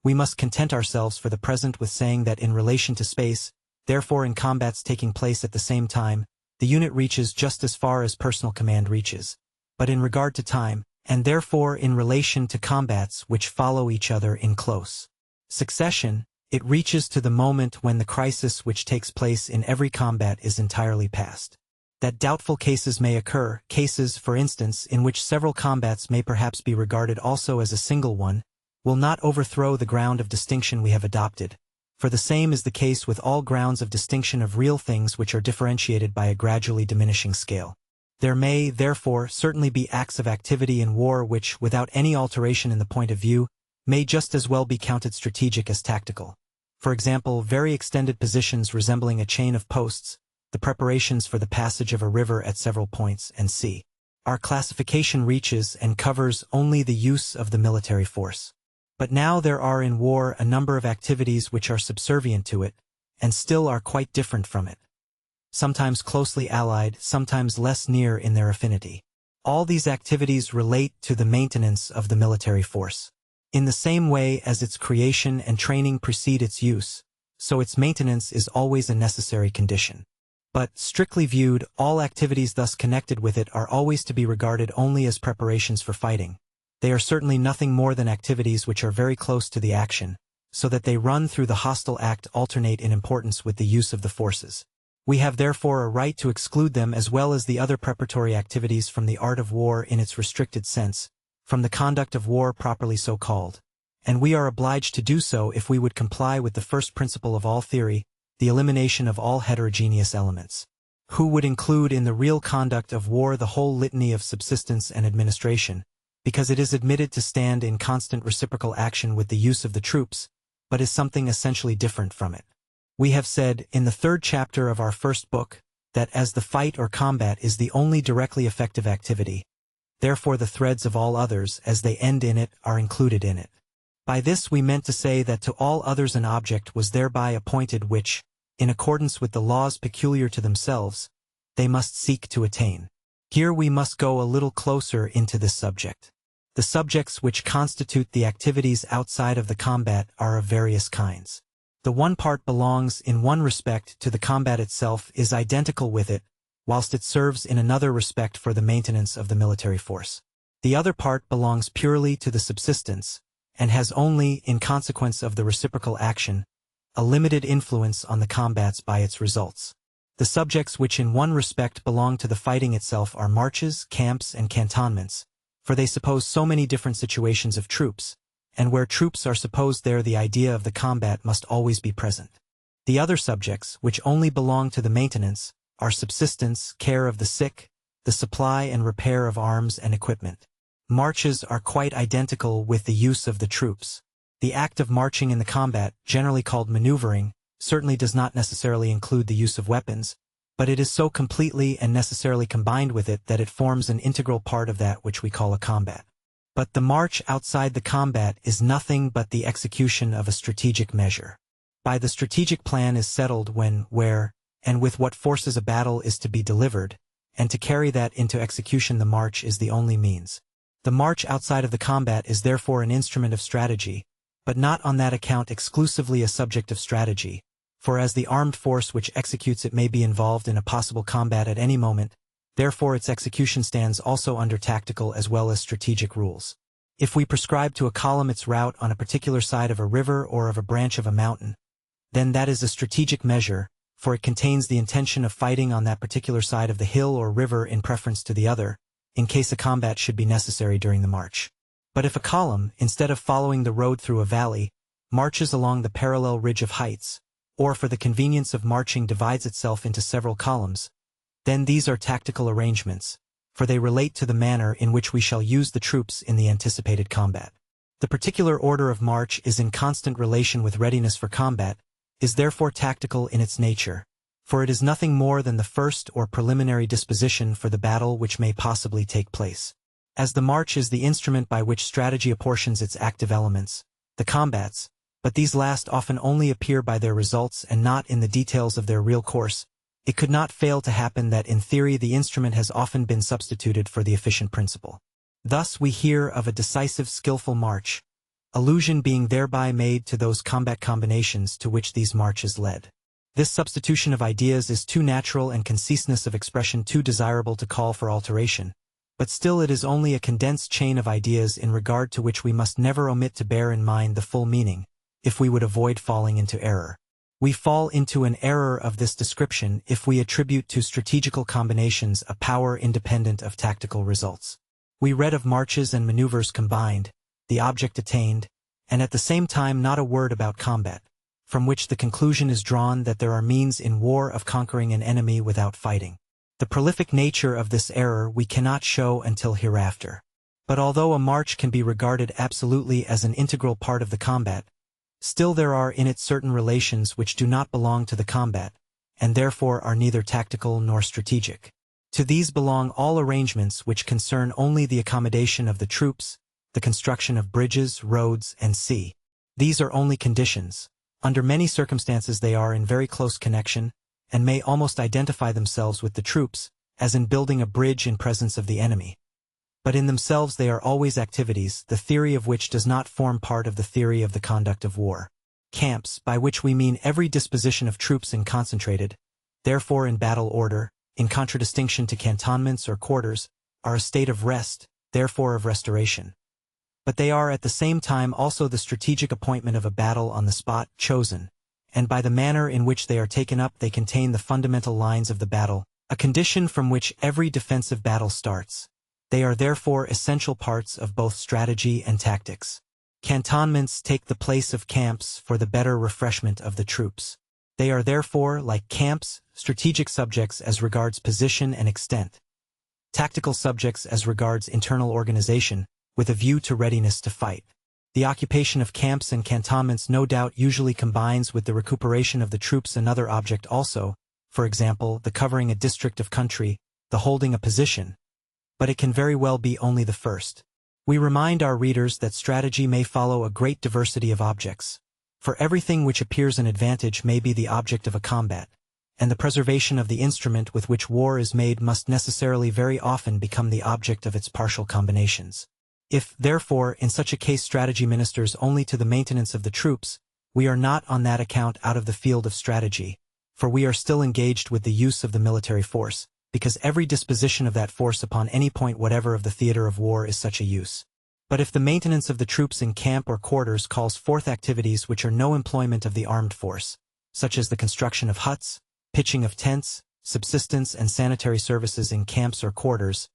We must content ourselves for the present with saying that in relation to space, therefore in combats taking place at the same time, the unit reaches just as far as personal command reaches. But in regard to time, and therefore in relation to combats which follow each other in close succession, it reaches to the moment when the crisis which takes place in every combat is entirely past. That doubtful cases may occur, cases, for instance, in which several combats may perhaps be regarded also as a single one, will not overthrow the ground of distinction we have adopted, for the same is the case with all grounds of distinction of real things which are differentiated by a gradually diminishing scale. There may, therefore, certainly be acts of activity in war which, without any alteration in the point of view, may just as well be counted strategic as tactical. For example, very extended positions resembling a chain of posts, the preparations for the passage of a river at several points, and c. Our classification reaches and covers only the use of the military force. But now there are in war a number of activities which are subservient to it, and still are quite different from it. Sometimes closely allied, sometimes less near in their affinity. All these activities relate to the maintenance of the military force. In the same way as its creation and training precede its use, so its maintenance is always a necessary condition. But, strictly viewed, all activities thus connected with it are always to be regarded only as preparations for fighting. They are certainly nothing more than activities which are very close to the action, so that they run through the hostile act alternate in importance with the use of the forces. We have therefore a right to exclude them as well as the other preparatory activities from the art of war in its restricted sense, from the conduct of war properly so called. And we are obliged to do so if we would comply with the first principle of all theory, the elimination of all heterogeneous elements. Who would include in the real conduct of war the whole litany of subsistence and administration, because it is admitted to stand in constant reciprocal action with the use of the troops, but is something essentially different from it. We have said, in the 3rd chapter of our first book, that as the fight or combat is the only directly effective activity, therefore the threads of all others, as they end in it, are included in it. By this we meant to say that to all others an object was thereby appointed which, in accordance with the laws peculiar to themselves, they must seek to attain. Here we must go a little closer into this subject. The subjects which constitute the activities outside of the combat are of various kinds. The one part belongs, in one respect, to the combat itself, is identical with it, whilst it serves in another respect for the maintenance of the military force. The other part belongs purely to the subsistence, and has only, in consequence of the reciprocal action, a limited influence on the combats by its results. The subjects which in one respect belong to the fighting itself are marches, camps, and cantonments, for they suppose so many different situations of troops, and where troops are supposed there the idea of the combat must always be present. The other subjects, which only belong to the maintenance, are subsistence, care of the sick, the supply and repair of arms and equipment. Marches are quite identical with the use of the troops. The act of marching in the combat, generally called maneuvering, certainly does not necessarily include the use of weapons, but it is so completely and necessarily combined with it that it forms an integral part of that which we call a combat. But the march outside the combat is nothing but the execution of a strategic measure. By the strategic plan is settled when, where, and with what forces a battle is to be delivered, and to carry that into execution the march is the only means. The march outside of the combat is therefore an instrument of strategy, but not on that account exclusively a subject of strategy, for as the armed force which executes it may be involved in a possible combat at any moment, therefore its execution stands also under tactical as well as strategic rules. If we prescribe to a column its route on a particular side of a river or of a branch of a mountain, then that is a strategic measure, for it contains the intention of fighting on that particular side of the hill or river in preference to the other, in case a combat should be necessary during the march. But if a column, instead of following the road through a valley, marches along the parallel ridge of heights, or for the convenience of marching divides itself into several columns, then these are tactical arrangements, for they relate to the manner in which we shall use the troops in the anticipated combat. The particular order of march is in constant relation with readiness for combat, is therefore tactical in its nature, for it is nothing more than the first or preliminary disposition for the battle which may possibly take place. As the march is the instrument by which strategy apportions its active elements, the combats, but these last often only appear by their results and not in the details of their real course, it could not fail to happen that in theory the instrument has often been substituted for the efficient principle. Thus we hear of a decisive skillful march, allusion being thereby made to those combat combinations to which these marches led. This substitution of ideas is too natural and conciseness of expression too desirable to call for alteration, but still it is only a condensed chain of ideas in regard to which we must never omit to bear in mind the full meaning, if we would avoid falling into error. We fall into an error of this description if we attribute to strategical combinations a power independent of tactical results. We read of marches and maneuvers combined, the object attained, and at the same time not a word about combat, from which the conclusion is drawn that there are means in war of conquering an enemy without fighting. The prolific nature of this error we cannot show until hereafter. But although a march can be regarded absolutely as an integral part of the combat, still there are in it certain relations which do not belong to the combat, and therefore are neither tactical nor strategic. To these belong all arrangements which concern only the accommodation of the troops, the construction of bridges, roads, and sea. These are only conditions. Under many circumstances they are in very close connection, and may almost identify themselves with the troops, as in building a bridge in presence of the enemy. But in themselves they are always activities, the theory of which does not form part of the theory of the conduct of war. Camps, by which we mean every disposition of troops in concentrated, therefore in battle order, in contradistinction to cantonments or quarters, are a state of rest, therefore of restoration. But they are at the same time also the strategic appointment of a battle on the spot chosen, and by the manner in which they are taken up they contain the fundamental lines of the battle, a condition from which every defensive battle starts. They are therefore essential parts of both strategy and tactics. Cantonments take the place of camps for the better refreshment of the troops. They are therefore, like camps, strategic subjects as regards position and extent, tactical subjects as regards internal organization, with a view to readiness to fight. The occupation of camps and cantonments no doubt usually combines with the recuperation of the troops another object also, for example, the covering a district of country, the holding a position. But it can very well be only the first. We remind our readers that strategy may follow a great diversity of objects. For everything which appears an advantage may be the object of a combat, and the preservation of the instrument with which war is made must necessarily very often become the object of its partial combinations. If, therefore, in such a case strategy ministers only to the maintenance of the troops, we are not on that account out of the field of strategy, for we are still engaged with the use of the military force, because every disposition of that force upon any point whatever of the theater of war is such a use. But if the maintenance of the troops in camp or quarters calls forth activities which are no employment of the armed force, such as the construction of huts, pitching of tents, subsistence and sanitary services in camps or quarters,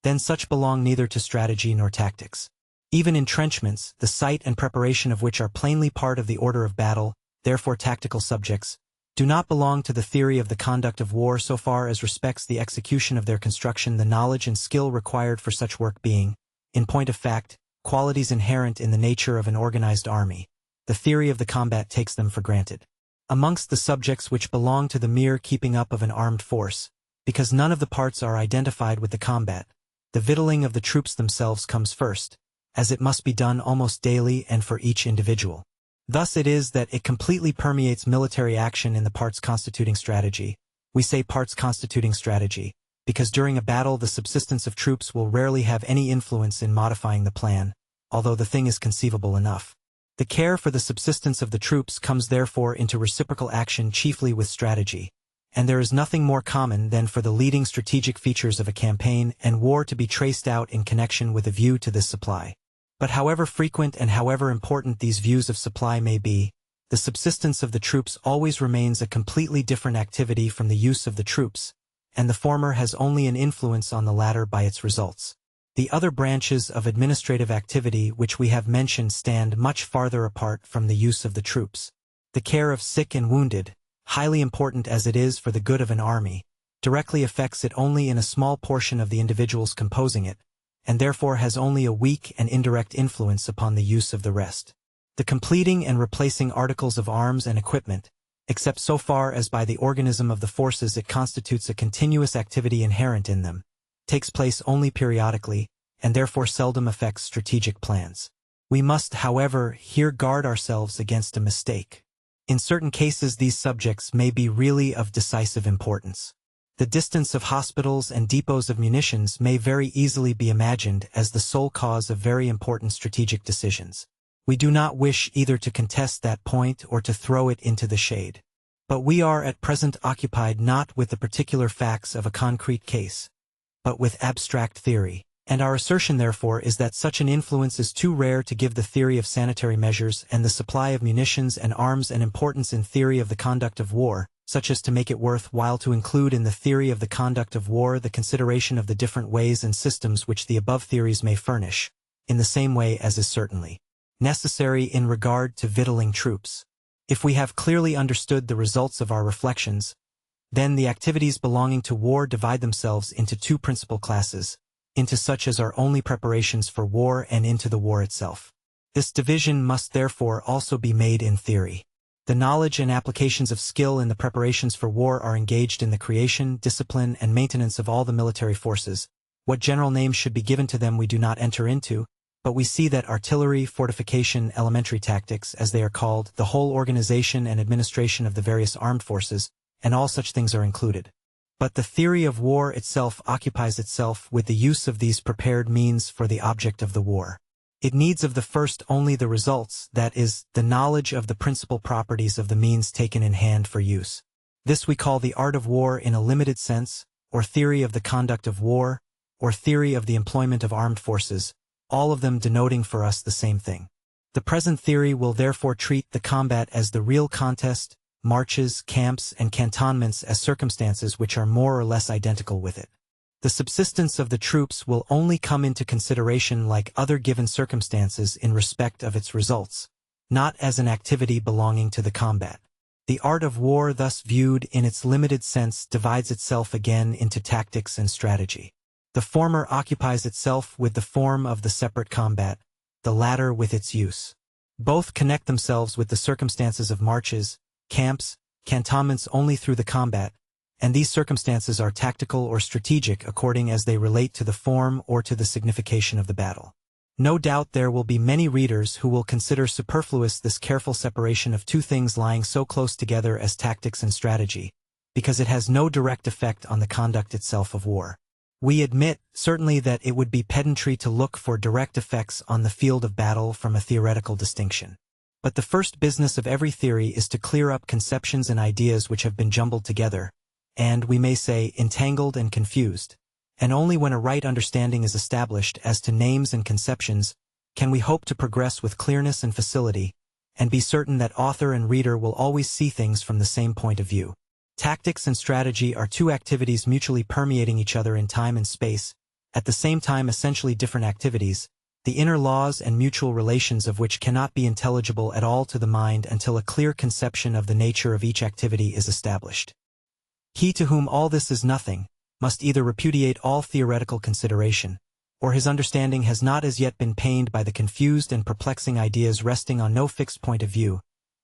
then such belong neither to strategy nor tactics. Even entrenchments, the site and preparation of which are plainly part of the order of battle, therefore tactical subjects, do not belong to the theory of the conduct of war so far as respects the execution of their construction, the knowledge and skill required for such work being, in point of fact, qualities inherent in the nature of an organized army. The theory of the combat takes them for granted. Amongst the subjects which belong to the mere keeping up of an armed force, because none of the parts are identified with the combat, the victualling of the troops themselves comes first, as it must be done almost daily and for each individual. Thus it is that it completely permeates military action in the parts constituting strategy. We say parts constituting strategy, because during a battle the subsistence of troops will rarely have any influence in modifying the plan, although the thing is conceivable enough. The care for the subsistence of the troops comes therefore into reciprocal action chiefly with strategy, and there is nothing more common than for the leading strategic features of a campaign and war to be traced out in connection with a view to this supply. But however frequent and however important these views of supply may be, the subsistence of the troops always remains a completely different activity from the use of the troops, and the former has only an influence on the latter by its results. The other branches of administrative activity which we have mentioned stand much farther apart from the use of the troops. The care of sick and wounded, highly important as it is for the good of an army, directly affects it only in a small portion of the individuals composing it, and therefore has only a weak and indirect influence upon the use of the rest. The completing and replacing articles of arms and equipment, except so far as by the organism of the forces it constitutes a continuous activity inherent in them, takes place only periodically, and therefore seldom affects strategic plans. We must, however, here guard ourselves against a mistake. In certain cases these subjects may be really of decisive importance. The distance of hospitals and depots of munitions may very easily be imagined as the sole cause of very important strategic decisions. We do not wish either to contest that point or to throw it into the shade. But we are at present occupied not with the particular facts of a concrete case, but with abstract theory, and our assertion therefore is that such an influence is too rare to give the theory of sanitary measures and the supply of munitions and arms an importance in theory of the conduct of war, such as to make it worth while to include in the theory of the conduct of war the consideration of the different ways and systems which the above theories may furnish, in the same way as is certainly necessary in regard to victualling troops. If we have clearly understood the results of our reflections, then the activities belonging to war divide themselves into two principal classes, into such as are only preparations for war and into the war itself. This division must therefore also be made in theory. The knowledge and applications of skill in the preparations for war are engaged in the creation, discipline, and maintenance of all the military forces. What general names should be given to them we do not enter into, but we see that artillery, fortification, elementary tactics, as they are called, the whole organization and administration of the various armed forces, and all such things are included. But the theory of war itself occupies itself with the use of these prepared means for the object of the war. It needs of the first only the results, that is, the knowledge of the principal properties of the means taken in hand for use. This we call the art of war in a limited sense, or theory of the conduct of war, or theory of the employment of armed forces, all of them denoting for us the same thing. The present theory will therefore treat the combat as the real contest, marches, camps, and cantonments as circumstances which are more or less identical with it. The subsistence of the troops will only come into consideration like other given circumstances in respect of its results, not as an activity belonging to the combat. The art of war thus viewed in its limited sense divides itself again into tactics and strategy. The former occupies itself with the form of the separate combat, the latter with its use. Both connect themselves with the circumstances of marches, camps, cantonments only through the combat, and these circumstances are tactical or strategic according as they relate to the form or to the signification of the battle. No doubt there will be many readers who will consider superfluous this careful separation of two things lying so close together as tactics and strategy, because it has no direct effect on the conduct itself of war. We admit, certainly, that it would be pedantry to look for direct effects on the field of battle from a theoretical distinction. But the first business of every theory is to clear up conceptions and ideas which have been jumbled together, and, we may say, entangled and confused, and only when a right understanding is established as to names and conceptions can we hope to progress with clearness and facility, and be certain that author and reader will always see things from the same point of view. Tactics and strategy are two activities mutually permeating each other in time and space, at the same time essentially different activities, the inner laws and mutual relations of which cannot be intelligible at all to the mind until a clear conception of the nature of each activity is established. He to whom all this is nothing, must either repudiate all theoretical consideration, or his understanding has not as yet been pained by the confused and perplexing ideas resting on no fixed point of view,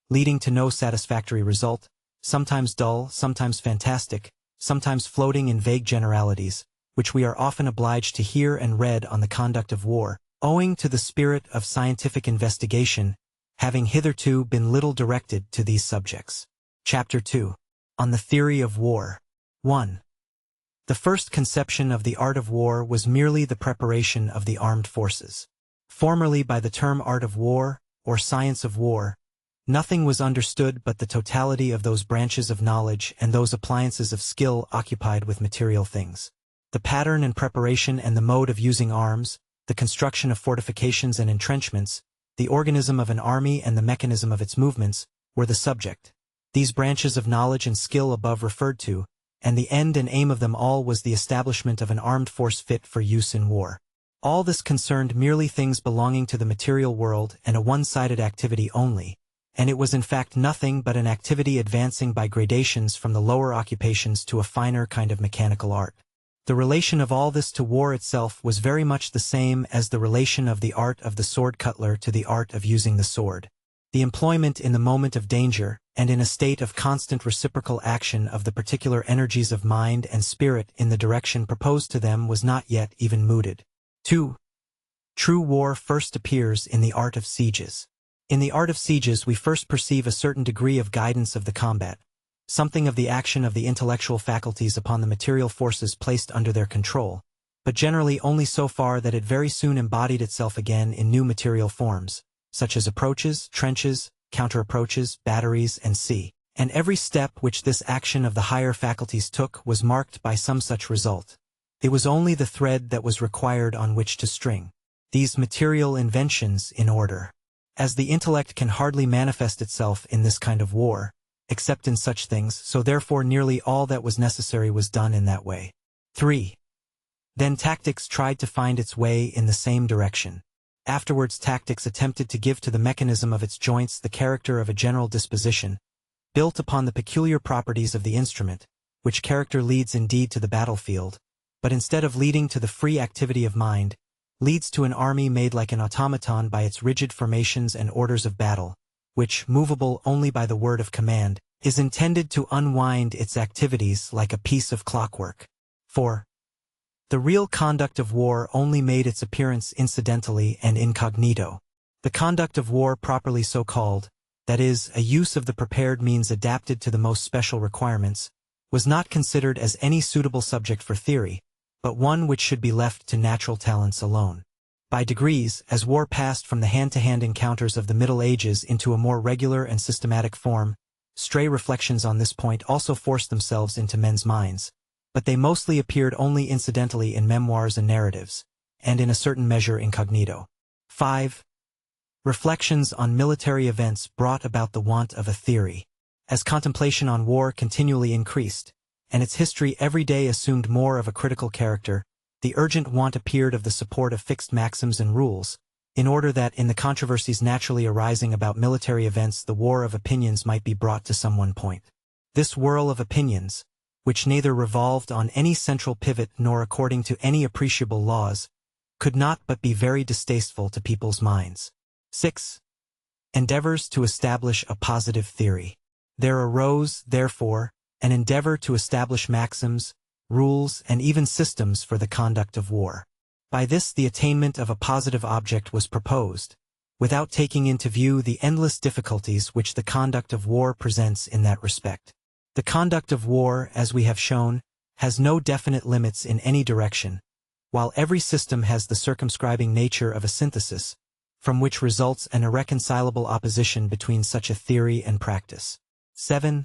leading to no satisfactory result, sometimes dull, sometimes fantastic, sometimes floating in vague generalities, which we are often obliged to hear and read on the conduct of war, owing to the spirit of scientific investigation, having hitherto been little directed to these subjects. Chapter 2. On the Theory of War. 1. The first conception of the art of war was merely the preparation of the armed forces. Formerly by the term art of war, or science of war, nothing was understood but the totality of those branches of knowledge and those appliances of skill occupied with material things. The pattern and preparation and the mode of using arms, the construction of fortifications and entrenchments, the organism of an army and the mechanism of its movements, were the subject. These branches of knowledge and skill above referred to, and the end and aim of them all was the establishment of an armed force fit for use in war. All this concerned merely things belonging to the material world and a one-sided activity only, and it was in fact nothing but an activity advancing by gradations from the lower occupations to a finer kind of mechanical art. The relation of all this to war itself was very much the same as the relation of the art of the sword cutler to the art of using the sword. The employment in the moment of danger, and in a state of constant reciprocal action of the particular energies of mind and spirit in the direction proposed to them was not yet even mooted. 2. True war first appears in the art of sieges. In the art of sieges we first perceive a certain degree of guidance of the combat, something of the action of the intellectual faculties upon the material forces placed under their control, but generally only so far that it very soon embodied itself again in new material forms, such as approaches, trenches, counter-approaches, batteries, and and every step which this action of the higher faculties took was marked by some such result. It was only the thread that was required on which to string these material inventions in order. As the intellect can hardly manifest itself in this kind of war, except in such things, so therefore nearly all that was necessary was done in that way. 3. Then tactics tried to find its way in the same direction. Afterwards tactics attempted to give to the mechanism of its joints the character of a general disposition, built upon the peculiar properties of the instrument, which character leads indeed to the battlefield, but instead of leading to the free activity of mind, leads to an army made like an automaton by its rigid formations and orders of battle, which, movable only by the word of command, is intended to unwind its activities like a piece of clockwork. 4. The real conduct of war only made its appearance incidentally and incognito. The conduct of war properly so called, that is, a use of the prepared means adapted to the most special requirements, was not considered as any suitable subject for theory, but one which should be left to natural talents alone. By degrees, as war passed from the hand-to-hand encounters of the Middle Ages into a more regular and systematic form, stray reflections on this point also forced themselves into men's minds, but they mostly appeared only incidentally in memoirs and narratives, and in a certain measure incognito. 5. Reflections on military events brought about the want of a theory. As contemplation on war continually increased, and its history every day assumed more of a critical character, the urgent want appeared of the support of fixed maxims and rules, in order that in the controversies naturally arising about military events the war of opinions might be brought to some one point. This whirl of opinions, which neither revolved on any central pivot nor according to any appreciable laws, could not but be very distasteful to people's minds. 6. Endeavors to establish a positive theory. There arose, therefore, an endeavor to establish maxims, rules, and even systems for the conduct of war. By this the attainment of a positive object was proposed, without taking into view the endless difficulties which the conduct of war presents in that respect. The conduct of war, as we have shown, has no definite limits in any direction, while every system has the circumscribing nature of a synthesis, from which results an irreconcilable opposition between such a theory and practice. 7.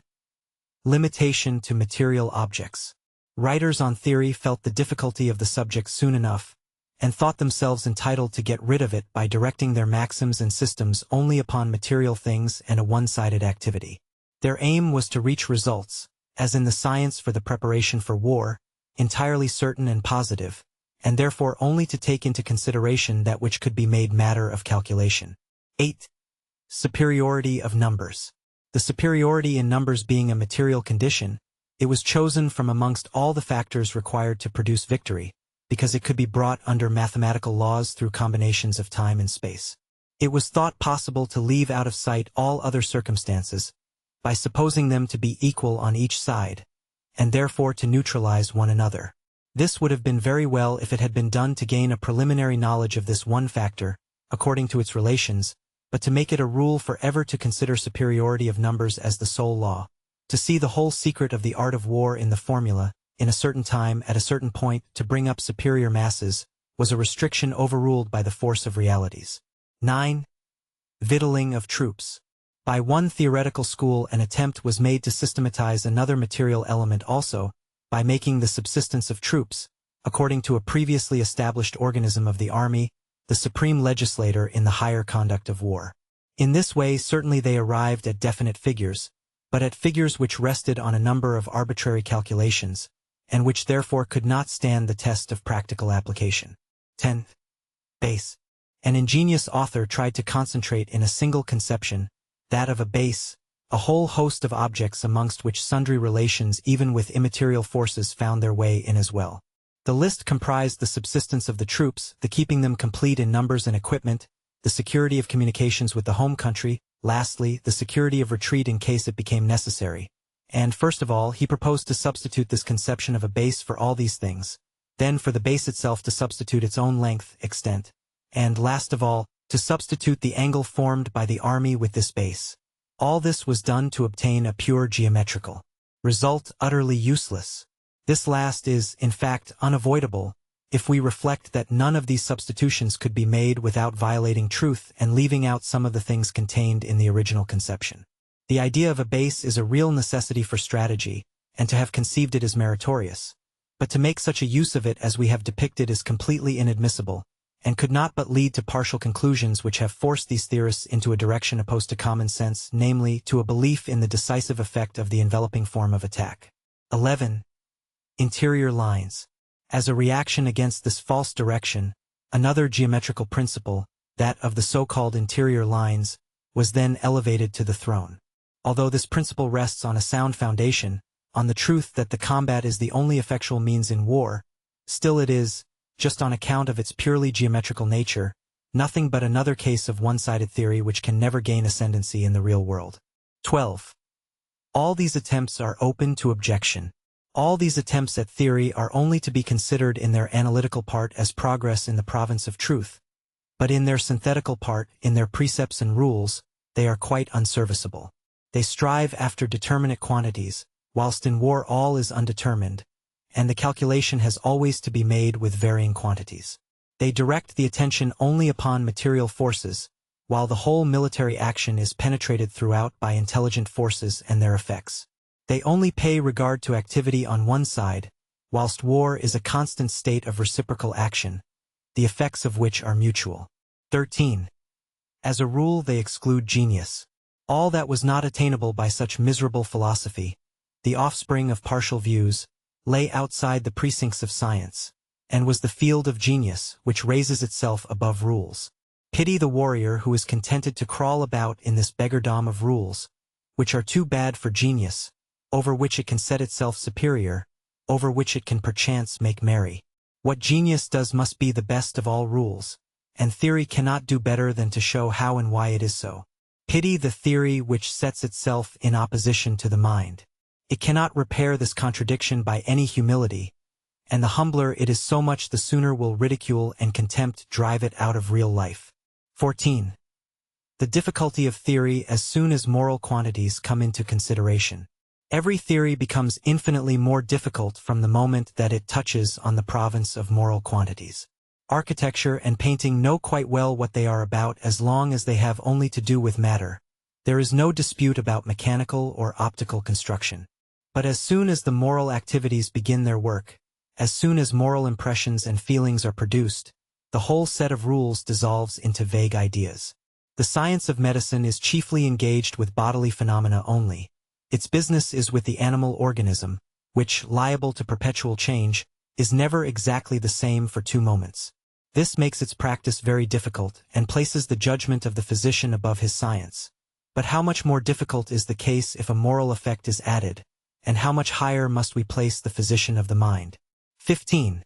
Limitation to material objects. Writers on theory felt the difficulty of the subject soon enough, and thought themselves entitled to get rid of it by directing their maxims and systems only upon material things and a one-sided activity. Their aim was to reach results, as in the science for the preparation for war, entirely certain and positive, and therefore only to take into consideration that which could be made matter of calculation. 8. Superiority of numbers. The superiority in numbers being a material condition, it was chosen from amongst all the factors required to produce victory, because it could be brought under mathematical laws through combinations of time and space. It was thought possible to leave out of sight all other circumstances, by supposing them to be equal on each side, and therefore to neutralize one another. This would have been very well if it had been done to gain a preliminary knowledge of this one factor, according to its relations, but to make it a rule forever to consider superiority of numbers as the sole law, to see the whole secret of the art of war in the formula, in a certain time, at a certain point, to bring up superior masses, was a restriction overruled by the force of realities. 9. Victualling of troops. By one theoretical school an attempt was made to systematize another material element also, by making the subsistence of troops, according to a previously established organism of the army, the supreme legislator in the higher conduct of war. In this way certainly they arrived at definite figures, but at figures which rested on a number of arbitrary calculations, and which therefore could not stand the test of practical application. 10. Base. An ingenious author tried to concentrate in a single conception, that of a base, a whole host of objects amongst which sundry relations even with immaterial forces found their way in as well. The list comprised the subsistence of the troops, the keeping them complete in numbers and equipment, the security of communications with the home country, lastly, the security of retreat in case it became necessary. And first of all, he proposed to substitute this conception of a base for all these things, then for the base itself to substitute its own length, extent, and last of all, to substitute the angle formed by the army with this base. All this was done to obtain a pure geometrical result utterly useless. This last is, in fact, unavoidable, if we reflect that none of these substitutions could be made without violating truth and leaving out some of the things contained in the original conception. The idea of a base is a real necessity for strategy, and to have conceived it is meritorious, but to make such a use of it as we have depicted is completely inadmissible, and could not but lead to partial conclusions which have forced these theorists into a direction opposed to common sense, namely, to a belief in the decisive effect of the enveloping form of attack. 11. Interior lines. As a reaction against this false direction, another geometrical principle, that of the so-called interior lines, was then elevated to the throne. Although this principle rests on a sound foundation, on the truth that the combat is the only effectual means in war, still it is, just on account of its purely geometrical nature, nothing but another case of one-sided theory which can never gain ascendancy in the real world. 12. All these attempts are open to objection. All these attempts at theory are only to be considered in their analytical part as progress in the province of truth, but in their synthetical part, in their precepts and rules, they are quite unserviceable. They strive after determinate quantities, whilst in war all is undetermined, and the calculation has always to be made with varying quantities. They direct the attention only upon material forces, while the whole military action is penetrated throughout by intelligent forces and their effects. They only pay regard to activity on one side, whilst war is a constant state of reciprocal action, the effects of which are mutual. 13. As a rule they exclude genius. All that was not attainable by such miserable philosophy, the offspring of partial views, lay outside the precincts of science, and was the field of genius which raises itself above rules. Pity the warrior who is contented to crawl about in this beggardom of rules, which are too bad for genius, over which it can set itself superior, over which it can perchance make merry. What genius does must be the best of all rules, and theory cannot do better than to show how and why it is so. Pity the theory which sets itself in opposition to the mind. It cannot repair this contradiction by any humility, and the humbler it is so much the sooner will ridicule and contempt drive it out of real life. 14. The difficulty of theory as soon as moral quantities come into consideration. Every theory becomes infinitely more difficult from the moment that it touches on the province of moral quantities. Architecture and painting know quite well what they are about as long as they have only to do with matter. There is no dispute about mechanical or optical construction. But as soon as the moral activities begin their work, as soon as moral impressions and feelings are produced, the whole set of rules dissolves into vague ideas. The science of medicine is chiefly engaged with bodily phenomena only. Its business is with the animal organism, which, liable to perpetual change, is never exactly the same for 2 moments. This makes its practice very difficult, and places the judgment of the physician above his science. But how much more difficult is the case if a moral effect is added, and how much higher must we place the physician of the mind? 15.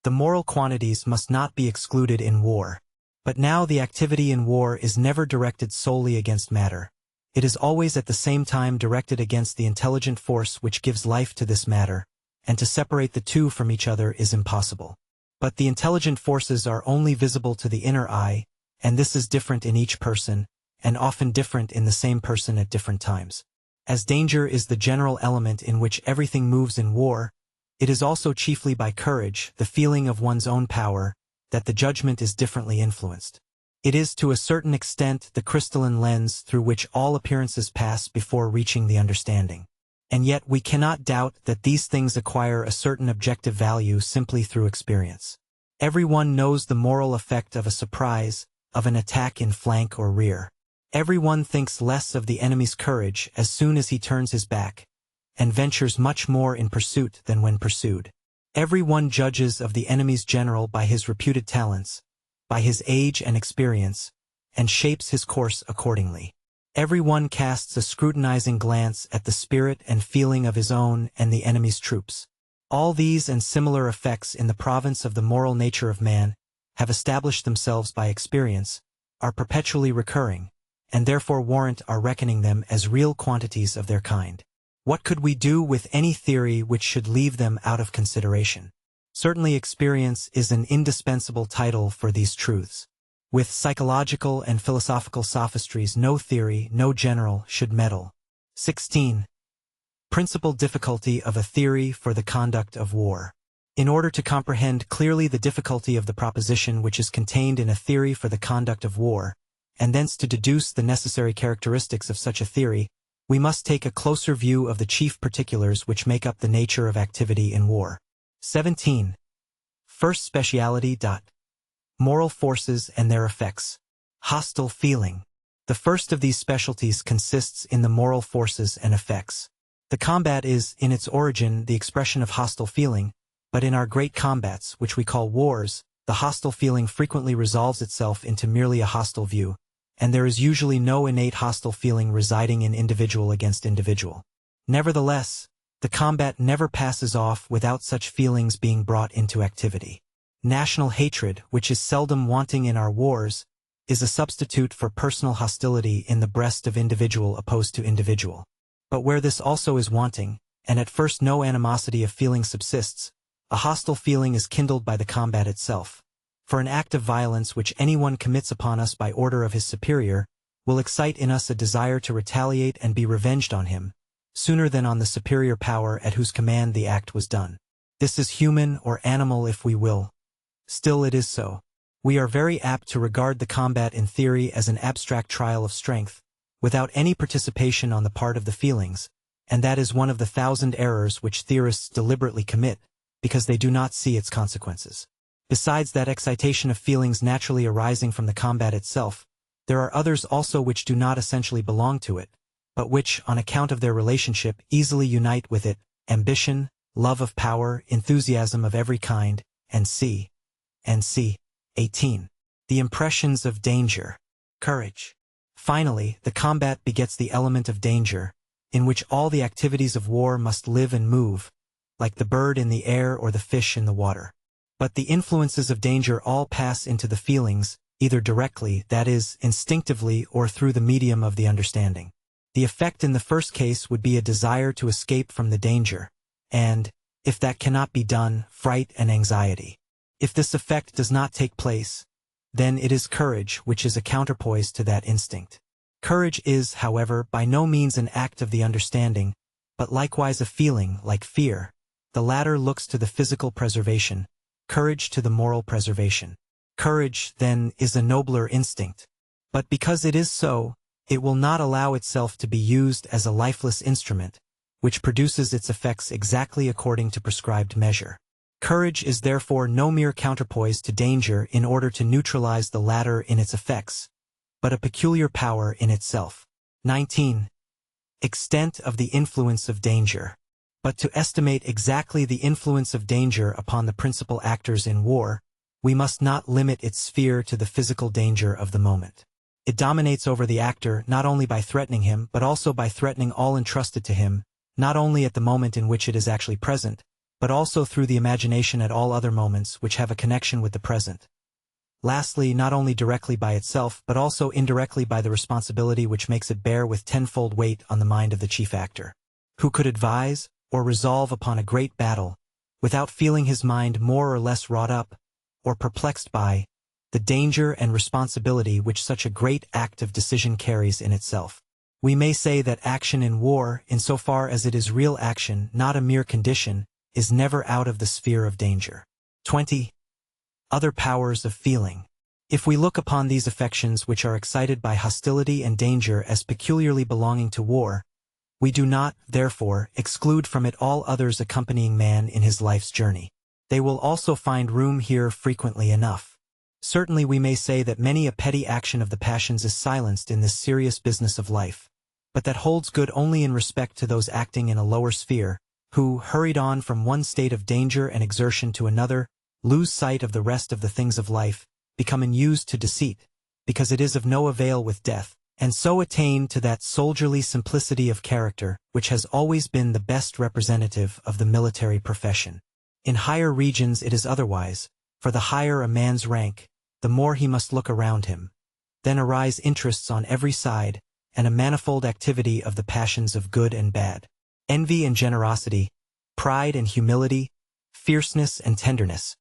The moral quantities must not be excluded in war. But now the activity in war is never directed solely against matter. It is always at the same time directed against the intelligent force which gives life to this matter, and to separate the two from each other is impossible. But the intelligent forces are only visible to the inner eye, and this is different in each person, and often different in the same person at different times. As danger is the general element in which everything moves in war, it is also chiefly by courage, the feeling of one's own power, that the judgment is differently influenced. It is to a certain extent the crystalline lens through which all appearances pass before reaching the understanding. And yet we cannot doubt that these things acquire a certain objective value simply through experience. Everyone knows the moral effect of a surprise, of an attack in flank or rear. Everyone thinks less of the enemy's courage as soon as he turns his back, and ventures much more in pursuit than when pursued. Everyone judges of the enemy's general by his reputed talents, by his age and experience, and shapes his course accordingly. Everyone casts a scrutinizing glance at the spirit and feeling of his own and the enemy's troops. All these and similar effects in the province of the moral nature of man have established themselves by experience, are perpetually recurring, and therefore warrant our reckoning them as real quantities of their kind. What could we do with any theory which should leave them out of consideration? Certainly experience is an indispensable title for these truths. With psychological and philosophical sophistries no theory, no general, should meddle. 16. Principal difficulty of a theory for the conduct of war. In order to comprehend clearly the difficulty of the proposition which is contained in a theory for the conduct of war, and thence to deduce the necessary characteristics of such a theory, we must take a closer view of the chief particulars which make up the nature of activity in war. 17. First speciality. Moral forces and their effects. Hostile feeling. The first of these specialties consists in the moral forces and effects. The combat is, in its origin, the expression of hostile feeling, but in our great combats, which we call wars, the hostile feeling frequently resolves itself into merely a hostile view, and there is usually no innate hostile feeling residing in individual against individual. Nevertheless, the combat never passes off without such feelings being brought into activity. National hatred, which is seldom wanting in our wars, is a substitute for personal hostility in the breast of individual opposed to individual. But where this also is wanting, and at first no animosity of feeling subsists, a hostile feeling is kindled by the combat itself. For an act of violence which anyone commits upon us by order of his superior will excite in us a desire to retaliate and be revenged on him, sooner than on the superior power at whose command the act was done. This is human or animal if we will. Still it is so. We are very apt to regard the combat in theory as an abstract trial of strength, without any participation on the part of the feelings, and that is one of the 1,000 errors which theorists deliberately commit, because they do not see its consequences. Besides that excitation of feelings naturally arising from the combat itself, there are others also which do not essentially belong to it, but which, on account of their relationship, easily unite with it: ambition, love of power, enthusiasm of every kind, and c. 18. The impressions of danger. Courage. Finally, the combat begets the element of danger, in which all the activities of war must live and move, like the bird in the air or the fish in the water. But the influences of danger all pass into the feelings, either directly, that is, instinctively, or through the medium of the understanding. The effect in the first case would be a desire to escape from the danger, and, if that cannot be done, fright and anxiety. If this effect does not take place, then it is courage which is a counterpoise to that instinct. Courage is, however, by no means an act of the understanding, but likewise a feeling, like fear. The latter looks to the physical preservation, courage to the moral preservation. Courage, then, is a nobler instinct. But because it is so, it will not allow itself to be used as a lifeless instrument, which produces its effects exactly according to prescribed measure. Courage is therefore no mere counterpoise to danger in order to neutralize the latter in its effects, but a peculiar power in itself. 19. Extent of the influence of danger. But to estimate exactly the influence of danger upon the principal actors in war, we must not limit its sphere to the physical danger of the moment. It dominates over the actor not only by threatening him but also by threatening all entrusted to him, not only at the moment in which it is actually present, but also through the imagination at all other moments which have a connection with the present. Lastly, not only directly by itself but also indirectly by the responsibility which makes it bear with tenfold weight on the mind of the chief actor, who could advise or resolve upon a great battle, without feeling his mind more or less wrought up, or perplexed by, the danger and responsibility which such a great act of decision carries in itself. We may say that action in war, insofar as it is real action, not a mere condition, is never out of the sphere of danger. 20. Other powers of feeling. If we look upon these affections which are excited by hostility and danger as peculiarly belonging to war, we do not, therefore, exclude from it all others accompanying man in his life's journey. They will also find room here frequently enough. Certainly we may say that many a petty action of the passions is silenced in this serious business of life, but that holds good only in respect to those acting in a lower sphere, who, hurried on from one state of danger and exertion to another, lose sight of the rest of the things of life, become unused to deceit, because it is of no avail with death, and so attain to that soldierly simplicity of character which has always been the best representative of the military profession. In higher regions it is otherwise, for the higher a man's rank, the more he must look around him. Then arise interests on every side, and a manifold activity of the passions of good and bad. Envy and generosity, pride and humility, fierceness and tenderness.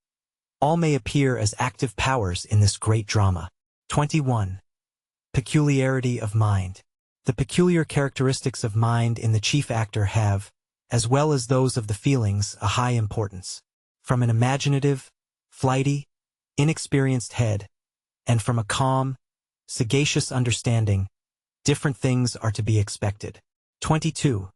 All may appear as active powers in this great drama. 21. Peculiarity of mind. The peculiar characteristics of mind in the chief actor have, as well as those of the feelings, a high importance. From an imaginative, flighty, inexperienced head, and from a calm, sagacious understanding, different things are to be expected. 22.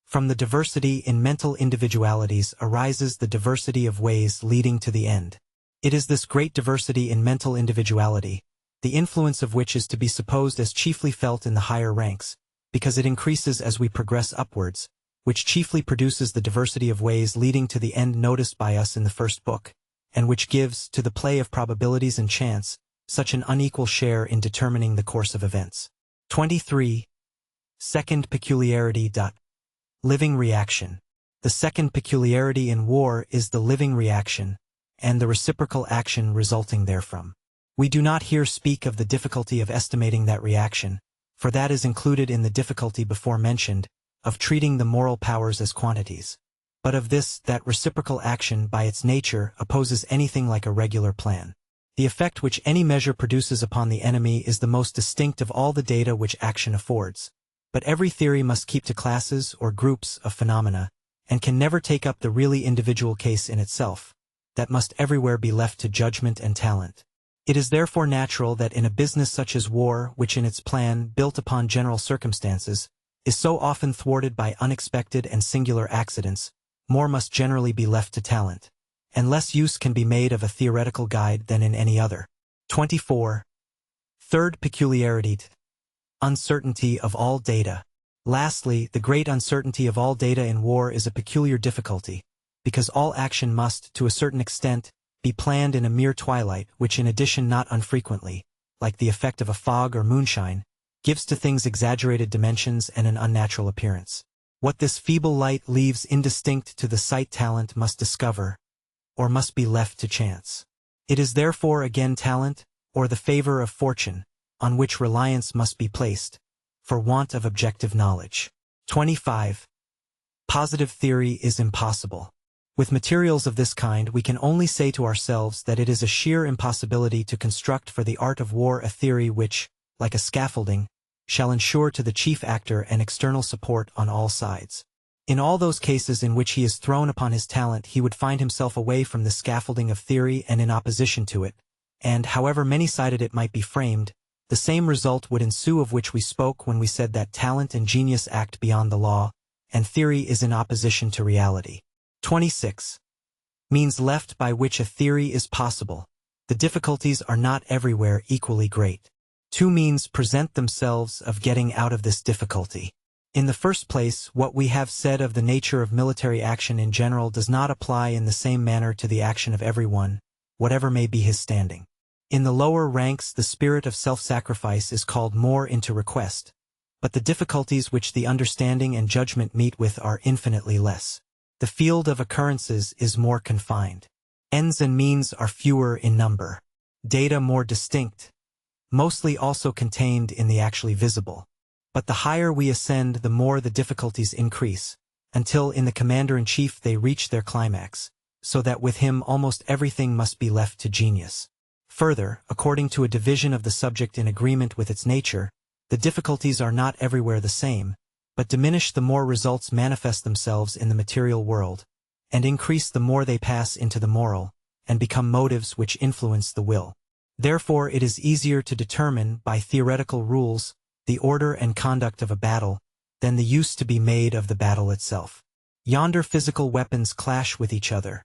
From the diversity in mental individualities arises the diversity of ways leading to the end. It is this great diversity in mental individuality, the influence of which is to be supposed as chiefly felt in the higher ranks, because it increases as we progress upwards, which chiefly produces the diversity of ways leading to the end noticed by us in the first book, and which gives, to the play of probabilities and chance, such an unequal share in determining the course of events. 23. Second peculiarity. Living reaction. The second peculiarity in war is the living reaction, and the reciprocal action resulting therefrom. We do not here speak of the difficulty of estimating that reaction, for that is included in the difficulty before mentioned, of treating the moral powers as quantities. But of this, that reciprocal action by its nature opposes anything like a regular plan. The effect which any measure produces upon the enemy is the most distinct of all the data which action affords, But every theory must keep to classes or groups of phenomena, and can never take up the really individual case in itself, that must everywhere be left to judgment and talent. It is therefore natural that in a business such as war, which in its plan, built upon general circumstances, is so often thwarted by unexpected and singular accidents, more must generally be left to talent, and less use can be made of a theoretical guide than in any other. 24. Third peculiarity: uncertainty of all data. Lastly, the great uncertainty of all data in war is a peculiar difficulty, because all action must, to a certain extent, be planned in a mere twilight, which in addition not unfrequently, like the effect of a fog or moonshine, gives to things exaggerated dimensions and an unnatural appearance. What this feeble light leaves indistinct to the sight talent must discover, or must be left to chance. It is therefore again talent, or the favor of fortune, on which reliance must be placed, for want of objective knowledge. 25. Positive theory is impossible. With materials of this kind, we can only say to ourselves that it is a sheer impossibility to construct for the art of war a theory which, like a scaffolding, shall ensure to the chief actor an external support on all sides. In all those cases in which he is thrown upon his talent, he would find himself away from the scaffolding of theory and in opposition to it, and, however many-sided it might be framed, the same result would ensue of which we spoke when we said that talent and genius act beyond the law, and theory is in opposition to reality. 26. Means left by which a theory is possible. The difficulties are not everywhere equally great. Two means present themselves of getting out of this difficulty. In the first place, what we have said of the nature of military action in general does not apply in the same manner to the action of everyone, whatever may be his standing. In the lower ranks, the spirit of self-sacrifice is called more into request, but the difficulties which the understanding and judgment meet with are infinitely less. The field of occurrences is more confined. Ends and means are fewer in number. Data more distinct, mostly also contained in the actually visible. But the higher we ascend, the more the difficulties increase, until in the commander-in-chief they reach their climax, so that with him almost everything must be left to genius. Further, according to a division of the subject in agreement with its nature, the difficulties are not everywhere the same, but diminish the more results manifest themselves in the material world, and increase the more they pass into the moral, and become motives which influence the will. Therefore it is easier to determine, by theoretical rules, the order and conduct of a battle, than the use to be made of the battle itself. Yonder physical weapons clash with each other,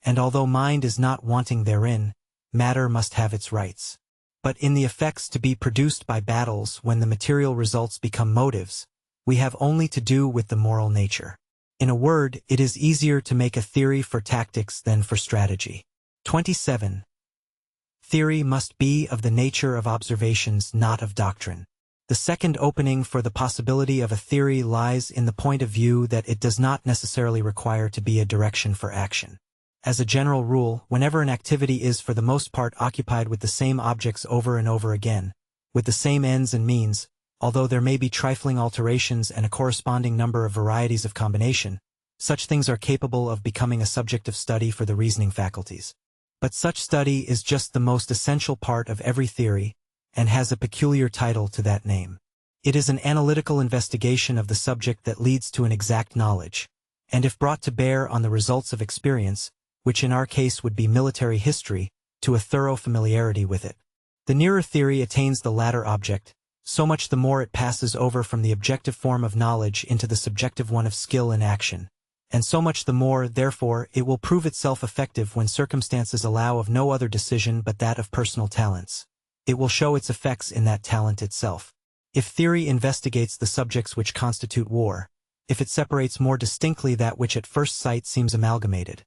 and although mind is not wanting therein, matter must have its rights. But in the effects to be produced by battles, when the material results become motives, we have only to do with the moral nature. In a word, it is easier to make a theory for tactics than for strategy. 27. Theory must be of the nature of observations, not of doctrine. The second opening for the possibility of a theory lies in the point of view that it does not necessarily require to be a direction for action. As a general rule, whenever an activity is for the most part occupied with the same objects over and over again, with the same ends and means, although there may be trifling alterations and a corresponding number of varieties of combination, such things are capable of becoming a subject of study for the reasoning faculties. But such study is just the most essential part of every theory, and has a peculiar title to that name. It is an analytical investigation of the subject that leads to an exact knowledge, and if brought to bear on the results of experience, which in our case would be military history, to a thorough familiarity with it. The nearer theory attains the latter object, so much the more it passes over from the objective form of knowledge into the subjective one of skill in action, and so much the more, therefore, it will prove itself effective when circumstances allow of no other decision but that of personal talents. It will show its effects in that talent itself. If theory investigates the subjects which constitute war, if it separates more distinctly that which at first sight seems amalgamated,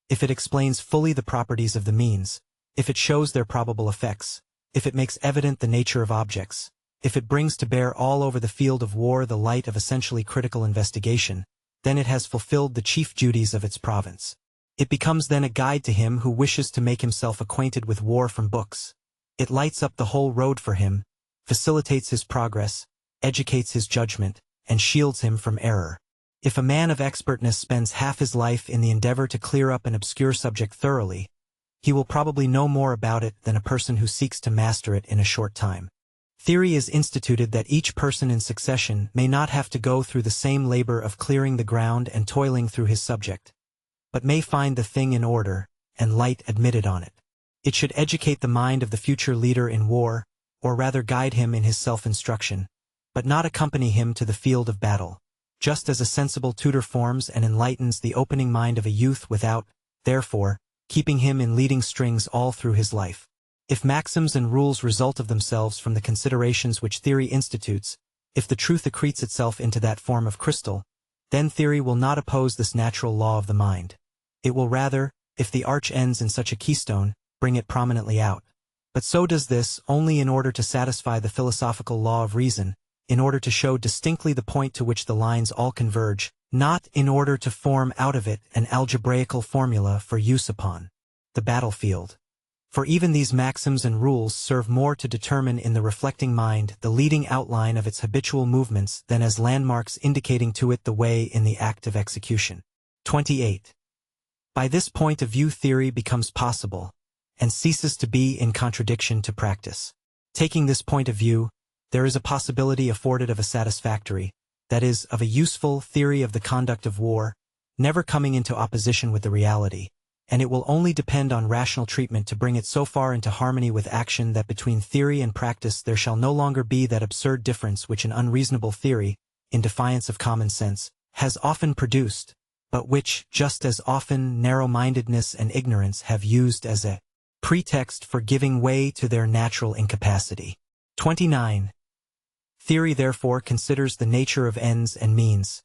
if it explains fully the properties of the means, if it shows their probable effects, if it makes evident the nature of objects, if it brings to bear all over the field of war the light of essentially critical investigation, then it has fulfilled the chief duties of its province. It becomes then a guide to him who wishes to make himself acquainted with war from books. It lights up the whole road for him, facilitates his progress, educates his judgment, and shields him from error. If a man of expertness spends half his life in the endeavor to clear up an obscure subject thoroughly, he will probably know more about it than a person who seeks to master it in a short time. Theory is instituted that each person in succession may not have to go through the same labor of clearing the ground and toiling through his subject, but may find the thing in order, and light admitted on it. It should educate the mind of the future leader in war, or rather guide him in his self-instruction, but not accompany him to the field of battle, just as a sensible tutor forms and enlightens the opening mind of a youth without, therefore, keeping him in leading strings all through his life. If maxims and rules result of themselves from the considerations which theory institutes, if the truth accretes itself into that form of crystal, then theory will not oppose this natural law of the mind. It will rather, if the arch ends in such a keystone, bring it prominently out. But so does this only in order to satisfy the philosophical law of reason, in order to show distinctly the point to which the lines all converge, not in order to form out of it an algebraical formula for use upon the battlefield. For even these maxims and rules serve more to determine in the reflecting mind the leading outline of its habitual movements than as landmarks indicating to it the way in the act of execution. 28. By this point of view theory becomes possible, and ceases to be in contradiction to practice. Taking this point of view, there is a possibility afforded of a satisfactory, that is, of a useful theory of the conduct of war, never coming into opposition with the reality, and it will only depend on rational treatment to bring it so far into harmony with action that between theory and practice there shall no longer be that absurd difference which an unreasonable theory, in defiance of common sense, has often produced, but which, just as often, narrow-mindedness and ignorance have used as a pretext for giving way to their natural incapacity. 29. Theory therefore considers the nature of ends and means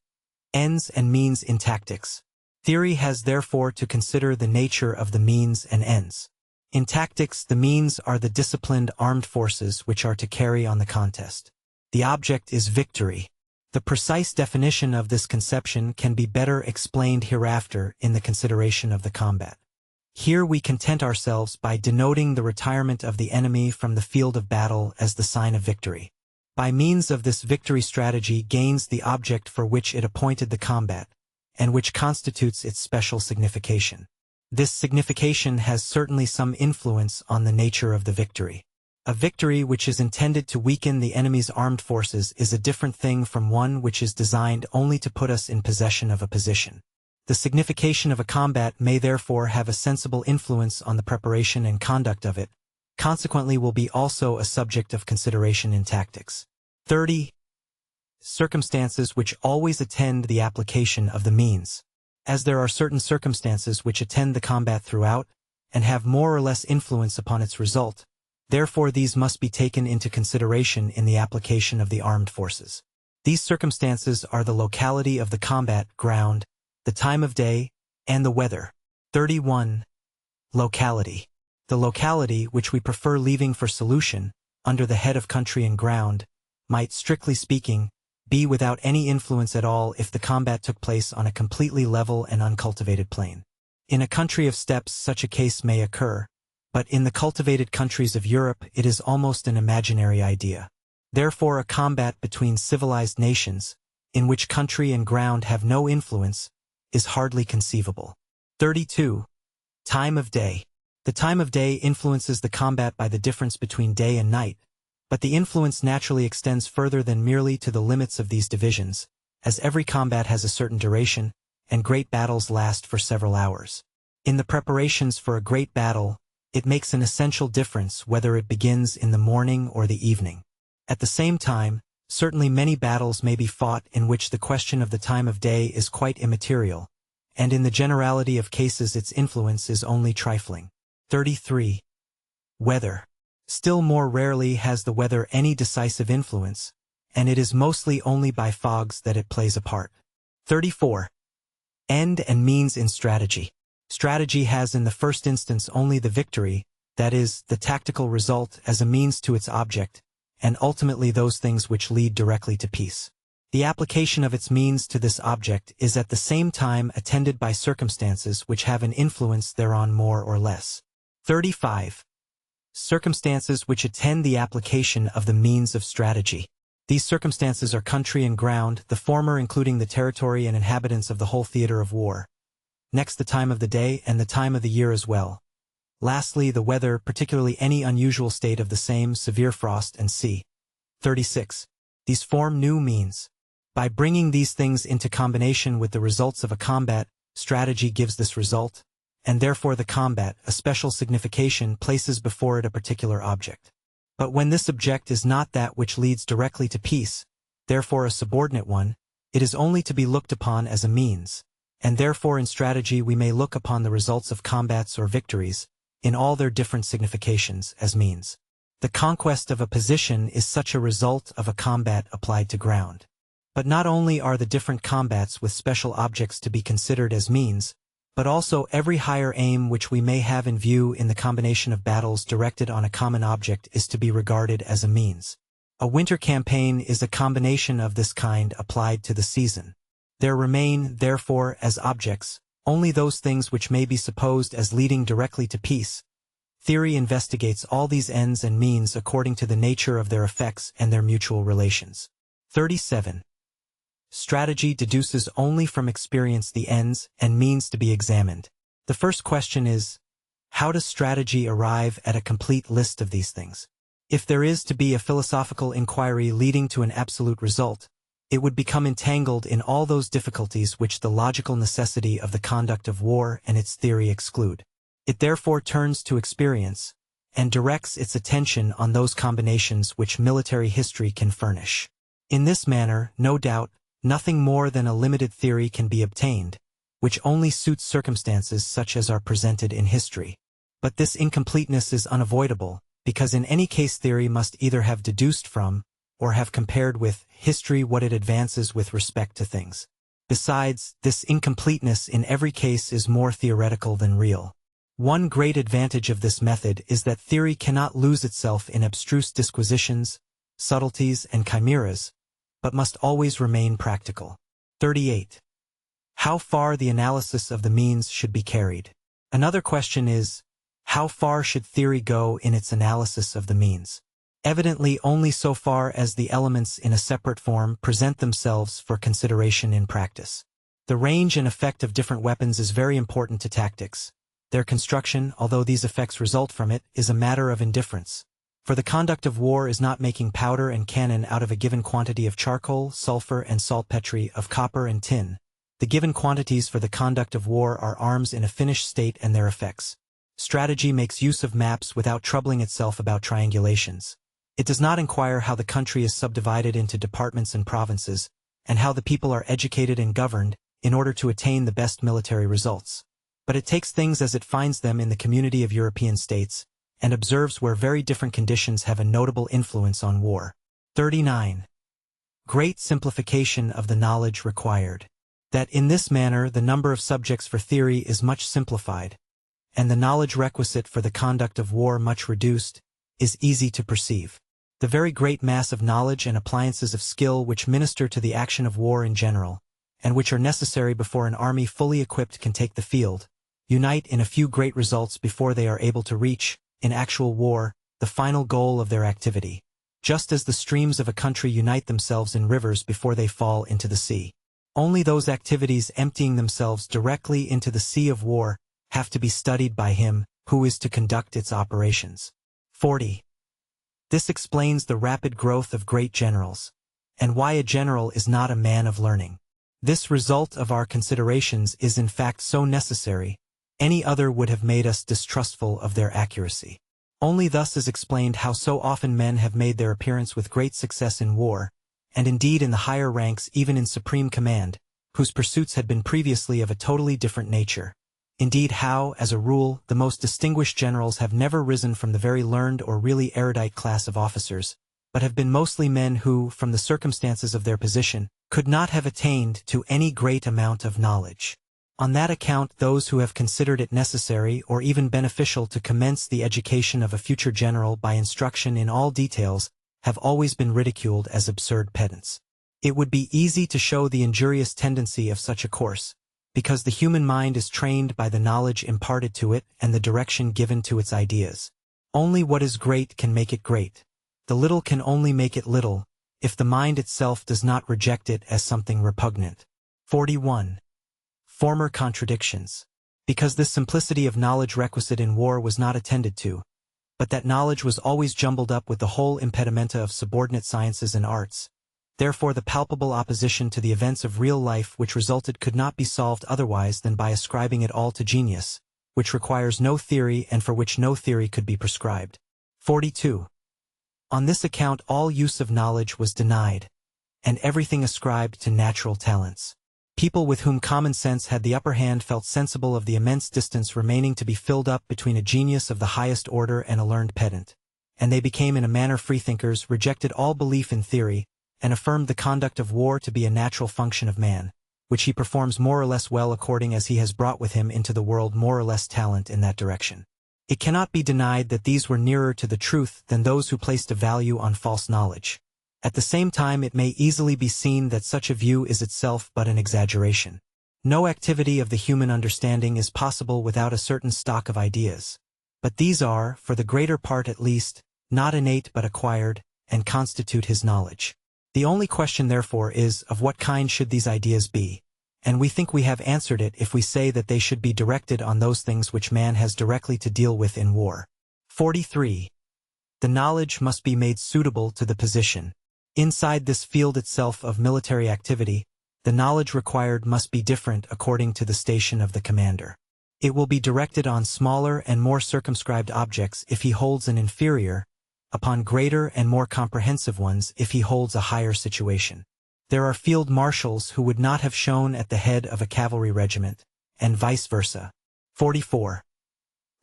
in tactics. Theory has therefore to consider the nature of the means and ends. In tactics, the means are the disciplined armed forces which are to carry on the contest. The object is victory. The precise definition of this conception can be better explained hereafter in the consideration of the combat. Here we content ourselves by denoting the retirement of the enemy from the field of battle as the sign of victory. By means of this victory strategy gains the object for which it appointed the combat, and which constitutes its special signification. This signification has certainly some influence on the nature of the victory. A victory which is intended to weaken the enemy's armed forces is a different thing from one which is designed only to put us in possession of a position. The signification of a combat may therefore have a sensible influence on the preparation and conduct of it, consequently will be also a subject of consideration in tactics. 30. Circumstances which always attend the application of the means. As there are certain circumstances which attend the combat throughout, and have more or less influence upon its result, therefore these must be taken into consideration in the application of the armed forces. These circumstances are the locality of the combat ground, the time of day, and the weather. 31. Locality. The locality, which we prefer leaving for solution, under the head of country and ground, might, strictly speaking, be without any influence at all if the combat took place on a completely level and uncultivated plain. In a country of steppes such a case may occur, but in the cultivated countries of Europe it is almost an imaginary idea. Therefore a combat between civilized nations, in which country and ground have no influence, is hardly conceivable. 32. Time of day. The time of day influences the combat by the difference between day and night, but the influence naturally extends further than merely to the limits of these divisions, as every combat has a certain duration, and great battles last for several hours. In the preparations for a great battle, it makes an essential difference whether it begins in the morning or the evening. At the same time, certainly many battles may be fought in which the question of the time of day is quite immaterial, and in the generality of cases its influence is only trifling. 33. Weather. Still more rarely has the weather any decisive influence, and it is mostly only by fogs that it plays a part. 34. End and means in strategy. Strategy has in the first instance only the victory, that is, the tactical result as a means to its object, and ultimately those things which lead directly to peace. The application of its means to this object is at the same time attended by circumstances which have an influence thereon more or less. 35. Circumstances which attend the application of the means of strategy. These circumstances are country and ground, the former including the territory and inhabitants of the whole theater of war. Next the time of the day and the time of the year as well. Lastly the weather, particularly any unusual state of the same, severe frost and sea. 36. These form new means. By bringing these things into combination with the results of a combat, strategy gives this result, and therefore the combat, a special signification, places before it a particular object. But when this object is not that which leads directly to peace, therefore a subordinate one, it is only to be looked upon as a means, and therefore in strategy we may look upon the results of combats or victories, in all their different significations, as means. The conquest of a position is such a result of a combat applied to ground. But not only are the different combats with special objects to be considered as means, but also every higher aim which we may have in view in the combination of battles directed on a common object is to be regarded as a means. A winter campaign is a combination of this kind applied to the season. There remain, therefore, as objects, only those things which may be supposed as leading directly to peace. Theory investigates all these ends and means according to the nature of their effects and their mutual relations. 37. Strategy deduces only from experience the ends and means to be examined. The first question is, how does strategy arrive at a complete list of these things? If there is to be a philosophical inquiry leading to an absolute result, it would become entangled in all those difficulties which the logical necessity of the conduct of war and its theory exclude. It therefore turns to experience, and directs its attention on those combinations which military history can furnish. In this manner, no doubt, nothing more than a limited theory can be obtained, which only suits circumstances such as are presented in history. But this incompleteness is unavoidable, because in any case theory must either have deduced from, or have compared with, history what it advances with respect to things. Besides, this incompleteness in every case is more theoretical than real. One great advantage of this method is that theory cannot lose itself in abstruse disquisitions, subtleties, and chimeras, but must always remain practical. 38. How far the analysis of the means should be carried. Another question is, how far should theory go in its analysis of the means? Evidently only so far as the elements in a separate form present themselves for consideration in practice. The range and effect of different weapons is very important to tactics. Their construction, although these effects result from it, is a matter of indifference. For the conduct of war is not making powder and cannon out of a given quantity of charcoal, sulfur, and saltpetre, of copper and tin. The given quantities for the conduct of war are arms in a finished state and their effects. Strategy makes use of maps without troubling itself about triangulations. It does not inquire how the country is subdivided into departments and provinces, and how the people are educated and governed, in order to attain the best military results. But it takes things as it finds them in the community of European states, and observes where very different conditions have a notable influence on war. 39. Great simplification of the knowledge required. That in this manner the number of subjects for theory is much simplified, and the knowledge requisite for the conduct of war much reduced, is easy to perceive. The very great mass of knowledge and appliances of skill which minister to the action of war in general, and which are necessary before an army fully equipped can take the field, unite in a few great results before they are able to reach, in actual war, the final goal of their activity, just as the streams of a country unite themselves in rivers before they fall into the sea. Only those activities emptying themselves directly into the sea of war have to be studied by him who is to conduct its operations. 40. This explains the rapid growth of great generals, and why a general is not a man of learning. This result of our considerations is in fact so necessary, any other would have made us distrustful of their accuracy. Only thus is explained how so often men have made their appearance with great success in war, and indeed in the higher ranks even in supreme command, whose pursuits had been previously of a totally different nature. Indeed how, as a rule, the most distinguished generals have never risen from the very learned or really erudite class of officers, but have been mostly men who, from the circumstances of their position, could not have attained to any great amount of knowledge. On that account those who have considered it necessary or even beneficial to commence the education of a future general by instruction in all details have always been ridiculed as absurd pedants. It would be easy to show the injurious tendency of such a course, because the human mind is trained by the knowledge imparted to it and the direction given to its ideas. Only what is great can make it great. The little can only make it little, if the mind itself does not reject it as something repugnant. 41. Former contradictions. Because this simplicity of knowledge requisite in war was not attended to, but that knowledge was always jumbled up with the whole impedimenta of subordinate sciences and arts. Therefore the palpable opposition to the events of real life which resulted could not be solved otherwise than by ascribing it all to genius, which requires no theory and for which no theory could be prescribed. 42. On this account all use of knowledge was denied, and everything ascribed to natural talents. People with whom common sense had the upper hand felt sensible of the immense distance remaining to be filled up between a genius of the highest order and a learned pedant, and they became in a manner freethinkers, rejected all belief in theory, and affirmed the conduct of war to be a natural function of man, which he performs more or less well according as he has brought with him into the world more or less talent in that direction. It cannot be denied that these were nearer to the truth than those who placed a value on false knowledge. At the same time it may easily be seen that such a view is itself but an exaggeration. No activity of the human understanding is possible without a certain stock of ideas. But these are, for the greater part at least, not innate but acquired, and constitute his knowledge. The only question therefore is, of what kind should these ideas be? And we think we have answered it if we say that they should be directed on those things which man has directly to deal with in war. 43. The knowledge must be made suitable to the position. Inside this field itself of military activity, the knowledge required must be different according to the station of the commander. It will be directed on smaller and more circumscribed objects if he holds an inferior, upon greater and more comprehensive ones if he holds a higher situation. There are field marshals who would not have shone at the head of a cavalry regiment, and vice versa. 44.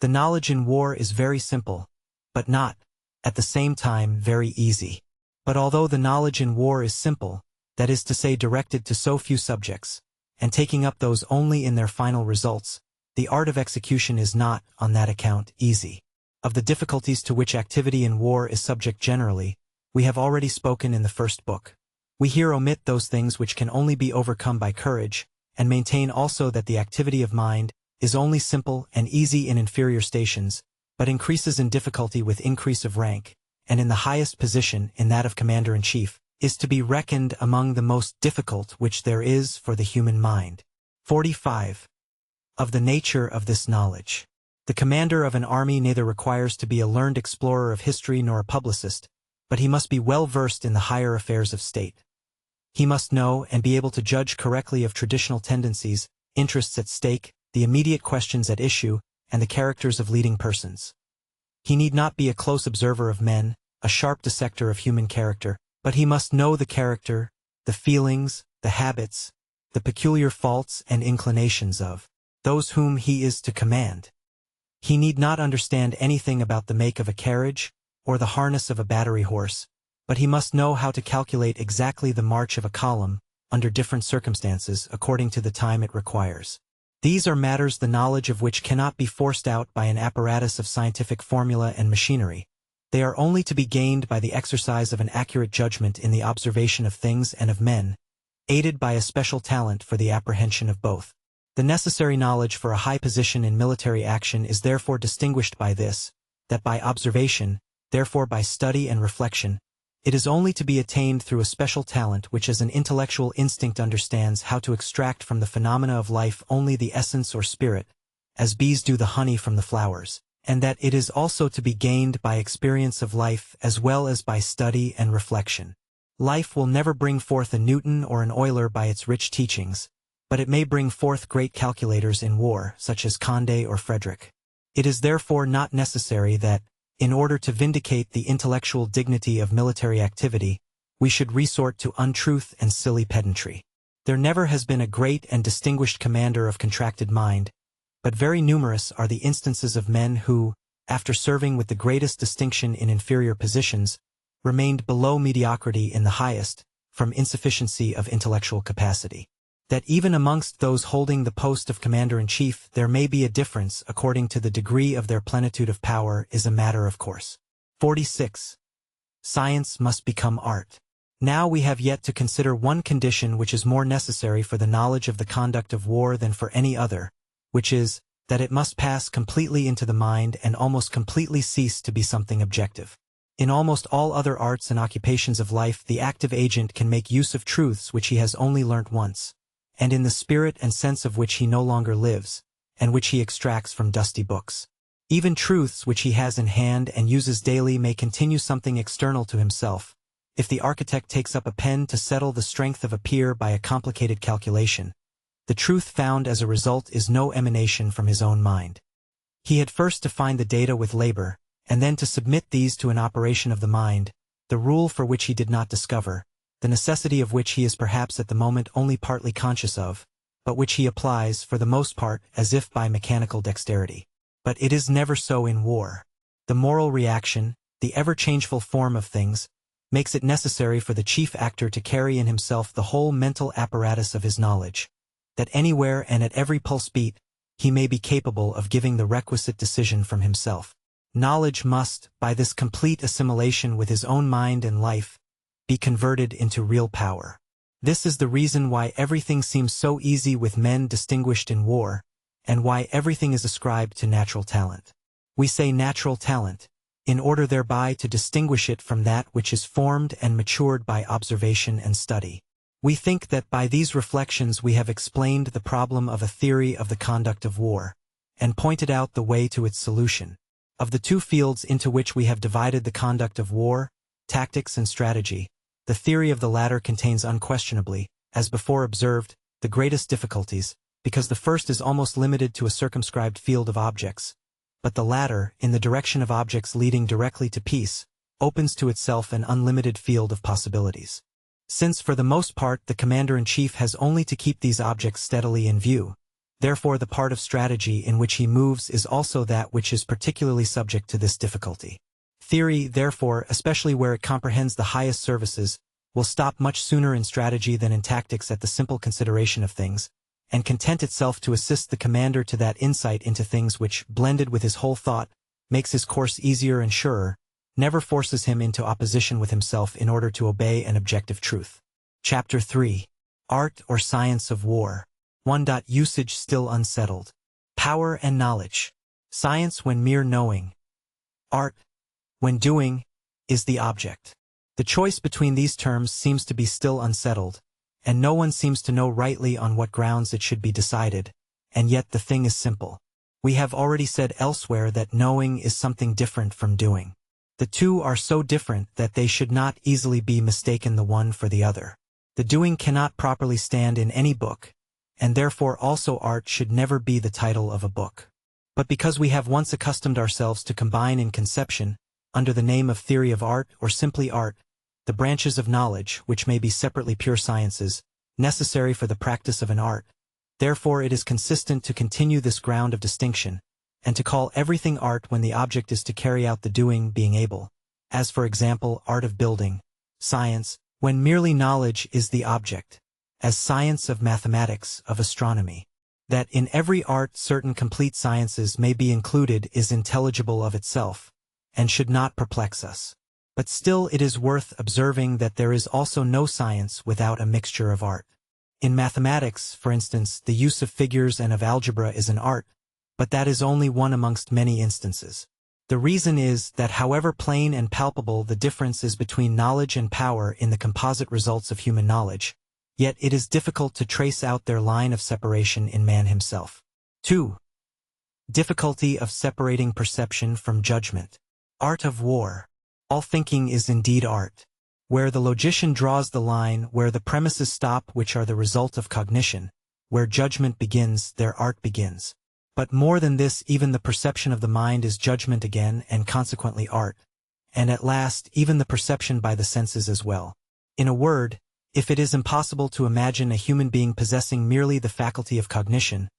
The knowledge in war is very simple, but not, at the same time, very easy. But although the knowledge in war is simple, that is to say directed to so few subjects, and taking up those only in their final results, the art of execution is not, on that account, easy. Of the difficulties to which activity in war is subject generally, we have already spoken in the first book. We here omit those things which can only be overcome by courage, and maintain also that the activity of mind is only simple and easy in inferior stations, but increases in difficulty with increase of rank, and in the highest position, in that of commander-in-chief, is to be reckoned among the most difficult which there is for the human mind. 45. Of the nature of this knowledge. The commander of an army neither requires to be a learned explorer of history nor a publicist, but he must be well versed in the higher affairs of state. He must know and be able to judge correctly of traditional tendencies, interests at stake, the immediate questions at issue, and the characters of leading persons. He need not be a close observer of men, a sharp dissector of human character, but he must know the character, the feelings, the habits, the peculiar faults and inclinations of those whom he is to command. He need not understand anything about the make of a carriage, or the harness of a battery horse, but he must know how to calculate exactly the march of a column, under different circumstances, according to the time it requires. These are matters the knowledge of which cannot be forced out by an apparatus of scientific formula and machinery. They are only to be gained by the exercise of an accurate judgment in the observation of things and of men, aided by a special talent for the apprehension of both. The necessary knowledge for a high position in military action is therefore distinguished by this, that by observation, therefore by study and reflection, it is only to be attained through a special talent which as an intellectual instinct understands how to extract from the phenomena of life only the essence or spirit, as bees do the honey from the flowers, and that it is also to be gained by experience of life as well as by study and reflection. Life will never bring forth a Newton or an Euler by its rich teachings, but it may bring forth great calculators in war, such as Condé or Frederick. It is therefore not necessary that, in order to vindicate the intellectual dignity of military activity, we should resort to untruth and silly pedantry. There never has been a great and distinguished commander of contracted mind, but very numerous are the instances of men who, after serving with the greatest distinction in inferior positions, remained below mediocrity in the highest, from insufficiency of intellectual capacity. That even amongst those holding the post of commander-in-chief there may be a difference according to the degree of their plenitude of power is a matter of course. 46. Science must become art. Now we have yet to consider one condition which is more necessary for the knowledge of the conduct of war than for any other, which is, that it must pass completely into the mind and almost completely cease to be something objective. In almost all other arts and occupations of life the active agent can make use of truths which he has only learnt once, and in the spirit and sense of which he no longer lives, and which he extracts from dusty books. Even truths which he has in hand and uses daily may continue something external to himself. If the architect takes up a pen to settle the strength of a pier by a complicated calculation, the truth found as a result is no emanation from his own mind. He had first to find the data with labor, and then to submit these to an operation of the mind, the rule for which he did not discover, the necessity of which he is perhaps at the moment only partly conscious of, but which he applies, for the most part, as if by mechanical dexterity. But it is never so in war. The moral reaction, the ever-changeful form of things, makes it necessary for the chief actor to carry in himself the whole mental apparatus of his knowledge, that anywhere and at every pulse beat, he may be capable of giving the requisite decision from himself. Knowledge must, by this complete assimilation with his own mind and life, be converted into real power. This is the reason why everything seems so easy with men distinguished in war, and why everything is ascribed to natural talent. We say natural talent, in order thereby to distinguish it from that which is formed and matured by observation and study. We think that by these reflections we have explained the problem of a theory of the conduct of war, and pointed out the way to its solution. Of the two fields into which we have divided the conduct of war, tactics and strategy, the theory of the latter contains unquestionably, as before observed, the greatest difficulties, because the first is almost limited to a circumscribed field of objects, but the latter, in the direction of objects leading directly to peace, opens to itself an unlimited field of possibilities. Since for the most part the commander-in-chief has only to keep these objects steadily in view, therefore the part of strategy in which he moves is also that which is particularly subject to this difficulty. Theory, therefore, especially where it comprehends the highest services, will stop much sooner in strategy than in tactics at the simple consideration of things, and content itself to assist the commander to that insight into things which, blended with his whole thought, makes his course easier and surer, never forces him into opposition with himself in order to obey an objective truth. Chapter 3. Art or Science of War. 1. Usage still unsettled. Power and knowledge. Science when mere knowing. Art, when doing, is the object. The choice between these terms seems to be still unsettled, and no one seems to know rightly on what grounds it should be decided, and yet the thing is simple. We have already said elsewhere that knowing is something different from doing. The two are so different that they should not easily be mistaken the one for the other. The doing cannot properly stand in any book, and therefore also art should never be the title of a book. But because we have once accustomed ourselves to combine in conception, under the name of theory of art or simply art, the branches of knowledge, which may be separately pure sciences, necessary for the practice of an art, therefore it is consistent to continue this ground of distinction, and to call everything art when the object is to carry out the doing being able, as for example art of building, science, when merely knowledge is the object, as science of mathematics, of astronomy. That in every art certain complete sciences may be included is intelligible of itself, and should not perplex us. But still it is worth observing that there is also no science without a mixture of art. In mathematics, for instance, the use of figures and of algebra is an art, but that is only one amongst many instances. The reason is that however plain and palpable the difference is between knowledge and power in the composite results of human knowledge, yet it is difficult to trace out their line of separation in man himself. 2. Difficulty of separating perception from judgment. Art of war. All thinking is indeed art. Where the logician draws the line, where the premises stop which are the result of cognition, where judgment begins, there art begins. But more than this, even the perception of the mind is judgment again, and consequently art, and at last even the perception by the senses as well. In a word, if it is impossible to imagine a human being possessing merely the faculty of cognition,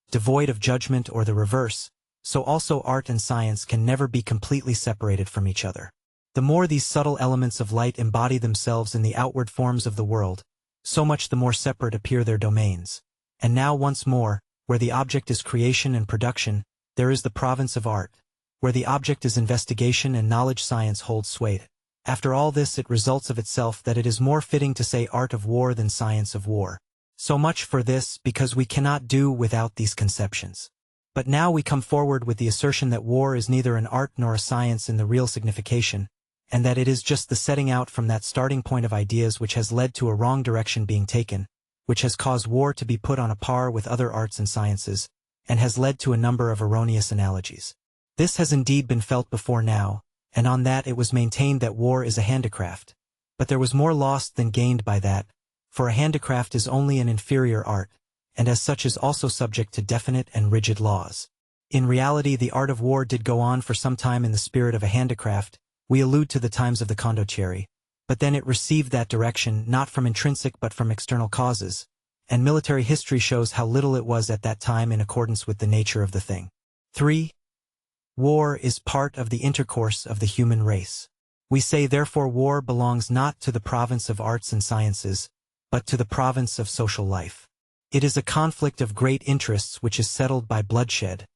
devoid of judgment or the reverse, so also art and science can never be completely separated from each other. The more these subtle elements of light embody themselves in the outward forms of the world, so much the more separate appear their domains. And now once more, where the object is creation and production, there is the province of art. Where the object is investigation and knowledge, science holds sway. After all this, it results of itself that it is more fitting to say art of war than science of war. So much for this, because we cannot do without these conceptions. But now we come forward with the assertion that war is neither an art nor a science in the real signification, and that it is just the setting out from that starting point of ideas which has led to a wrong direction being taken, which has caused war to be put on a par with other arts and sciences, and has led to a number of erroneous analogies. This has indeed been felt before now, and on that it was maintained that war is a handicraft. But there was more lost than gained by that, for a handicraft is only an inferior art, and as such is also subject to definite and rigid laws. In reality, the art of war did go on for some time in the spirit of a handicraft. We allude to the times of the Condottieri, but then it received that direction not from intrinsic but from external causes, and military history shows how little it was at that time in accordance with the nature of the thing. 3. War is part of the intercourse of the human race. We say therefore war belongs not to the province of arts and sciences, but to the province of social life. It is a conflict of great interests which is settled by bloodshed,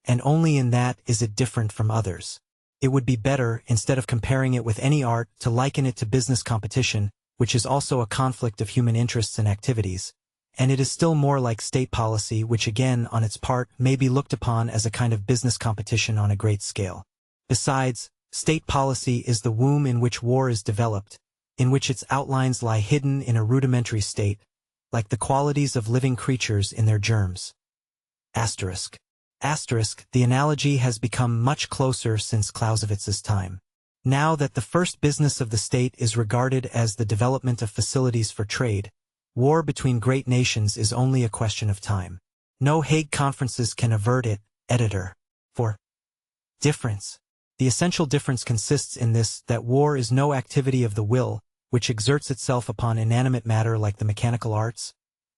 and only in that is it different from others. It would be better, instead of comparing it with any art, to liken it to business competition, which is also a conflict of human interests and activities, and it is still more like state policy, which again, on its part, may be looked upon as a kind of business competition on a great scale. Besides, state policy is the womb in which war is developed, in which its outlines lie hidden in a rudimentary state, like the qualities of living creatures in their germs. Asterisk. Asterisk, the analogy has become much closer since Clausewitz's time. Now that the first business of the state is regarded as the development of facilities for trade, war between great nations is only a question of time. No Hague conferences can avert it. Editor. 4. Difference. The essential difference consists in this, that war is no activity of the will, which exerts itself upon inanimate matter like the mechanical arts,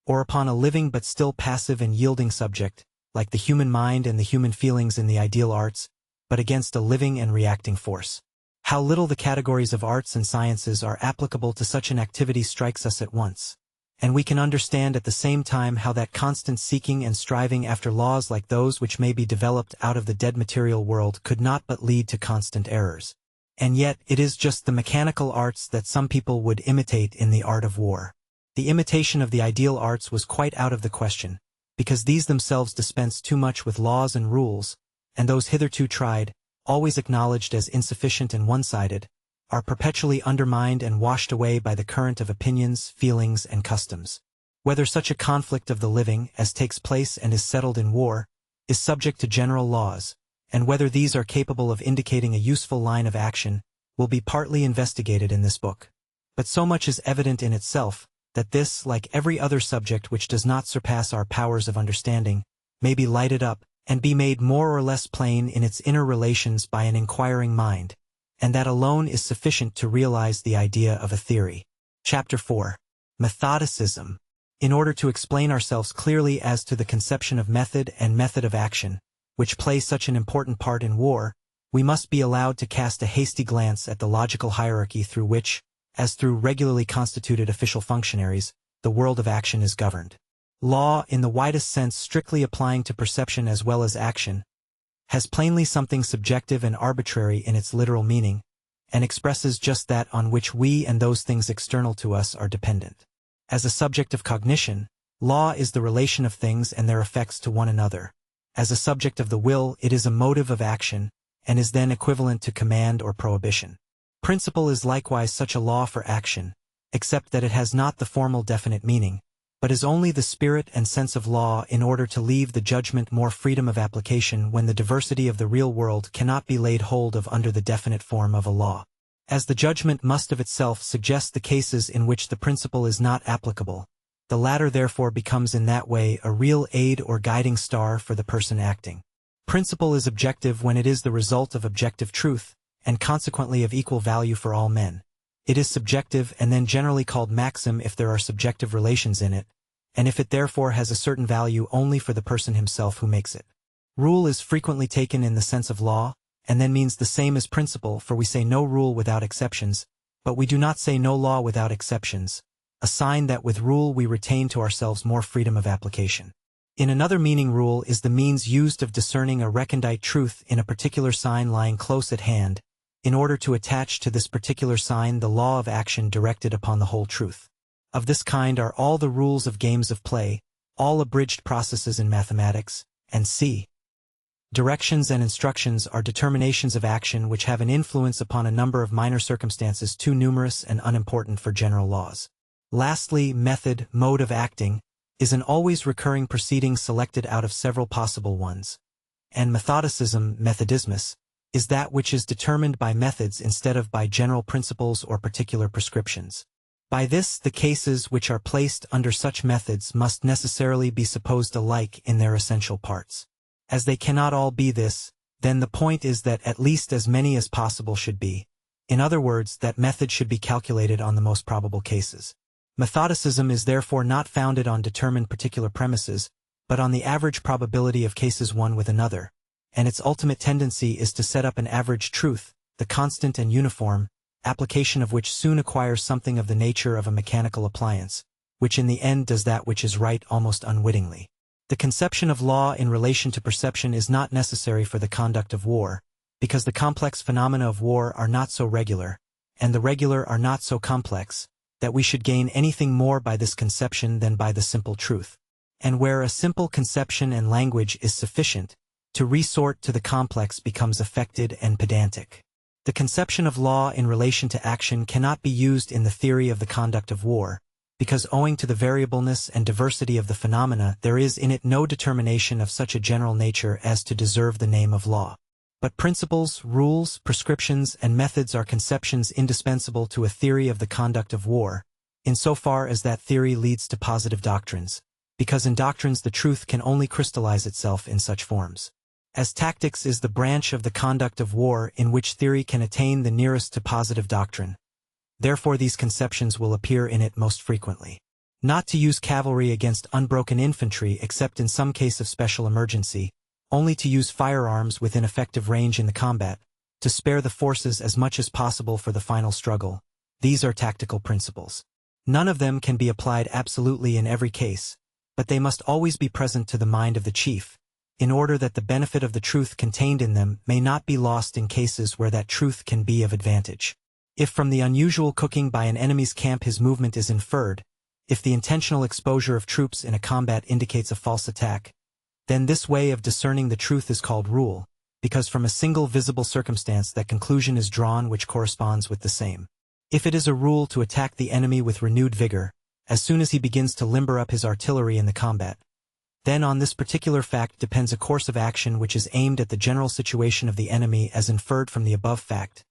or upon a living but still passive and yielding subject, like the human mind and the human feelings in the ideal arts, but against a living and reacting force. How little the categories of arts and sciences are applicable to such an activity strikes us at once. And we can understand at the same time how that constant seeking and striving after laws like those which may be developed out of the dead material world could not but lead to constant errors. And yet it is just the mechanical arts that some people would imitate in the art of war. The imitation of the ideal arts was quite out of the question, because these themselves dispense too much with laws and rules, and those hitherto tried, always acknowledged as insufficient and one-sided, are perpetually undermined and washed away by the current of opinions, feelings, and customs. Whether such a conflict of the living, as takes place and is settled in war, is subject to general laws, and whether these are capable of indicating a useful line of action, will be partly investigated in this book. But so much is evident in itself, that this, like every other subject which does not surpass our powers of understanding, may be lighted up, and be made more or less plain in its inner relations by an inquiring mind, and that alone is sufficient to realize the idea of a theory. Chapter 4. Methodicism. In order to explain ourselves clearly as to the conception of method and method of action, which play such an important part in war, we must be allowed to cast a hasty glance at the logical hierarchy through which, as through regularly constituted official functionaries, the world of action is governed. Law, in the widest sense strictly applying to perception as well as action, has plainly something subjective and arbitrary in its literal meaning, and expresses just that on which we and those things external to us are dependent. As a subject of cognition, law is the relation of things and their effects to one another. As a subject of the will, it is a motive of action, and is then equivalent to command or prohibition. Principle is likewise such a law for action, except that it has not the formal definite meaning, but is only the spirit and sense of law in order to leave the judgment more freedom of application when the diversity of the real world cannot be laid hold of under the definite form of a law. As the judgment must of itself suggest the cases in which the principle is not applicable, the latter therefore becomes in that way a real aid or guiding star for the person acting. Principle is objective when it is the result of objective truth, and consequently of equal value for all men. It is subjective and then generally called maxim if there are subjective relations in it, and if it therefore has a certain value only for the person himself who makes it. Rule is frequently taken in the sense of law, and then means the same as principle, for we say no rule without exceptions, but we do not say no law without exceptions, a sign that with rule we retain to ourselves more freedom of application. In another meaning, rule is the means used of discerning a recondite truth in a particular sign lying close at hand, in order to attach to this particular sign the law of action directed upon the whole truth. Of this kind are all the rules of games of play, all abridged processes in mathematics, and c. Directions and instructions are determinations of action which have an influence upon a number of minor circumstances too numerous and unimportant for general laws. Lastly, method, mode of acting, is an always recurring proceeding selected out of several possible ones, and methodicism, methodismus, is that which is determined by methods instead of by general principles or particular prescriptions. By this, the cases which are placed under such methods must necessarily be supposed alike in their essential parts. As they cannot all be this, then the point is that at least as many as possible should be. In other words, that method should be calculated on the most probable cases. Methodicism is therefore not founded on determined particular premises, but on the average probability of cases one with another, and its ultimate tendency is to set up an average truth, the constant and uniform, application of which soon acquires something of the nature of a mechanical appliance, which in the end does that which is right almost unwittingly. The conception of law in relation to perception is not necessary for the conduct of war, because the complex phenomena of war are not so regular, and the regular are not so complex, that we should gain anything more by this conception than by the simple truth. And where a simple conception and language is sufficient, to resort to the complex becomes affected and pedantic. The conception of law in relation to action cannot be used in the theory of the conduct of war, because owing to the variableness and diversity of the phenomena there is in it no determination of such a general nature as to deserve the name of law. But principles, rules, prescriptions, and methods are conceptions indispensable to a theory of the conduct of war, insofar as that theory leads to positive doctrines, because in doctrines the truth can only crystallize itself in such forms. As tactics is the branch of the conduct of war in which theory can attain the nearest to positive doctrine, therefore these conceptions will appear in it most frequently. Not to use cavalry against unbroken infantry except in some case of special emergency, only to use firearms within effective range in the combat, to spare the forces as much as possible for the final struggle. These are tactical principles. None of them can be applied absolutely in every case, but they must always be present to the mind of the chief, in order that the benefit of the truth contained in them may not be lost in cases where that truth can be of advantage. If from the unusual cooking by an enemy's camp his movement is inferred, if the intentional exposure of troops in a combat indicates a false attack, then this way of discerning the truth is called rule, because from a single visible circumstance that conclusion is drawn which corresponds with the same. If it is a rule to attack the enemy with renewed vigor, as soon as he begins to limber up his artillery in the combat, then on this particular fact depends a course of action which is aimed at the general situation of the enemy as inferred from the above fact,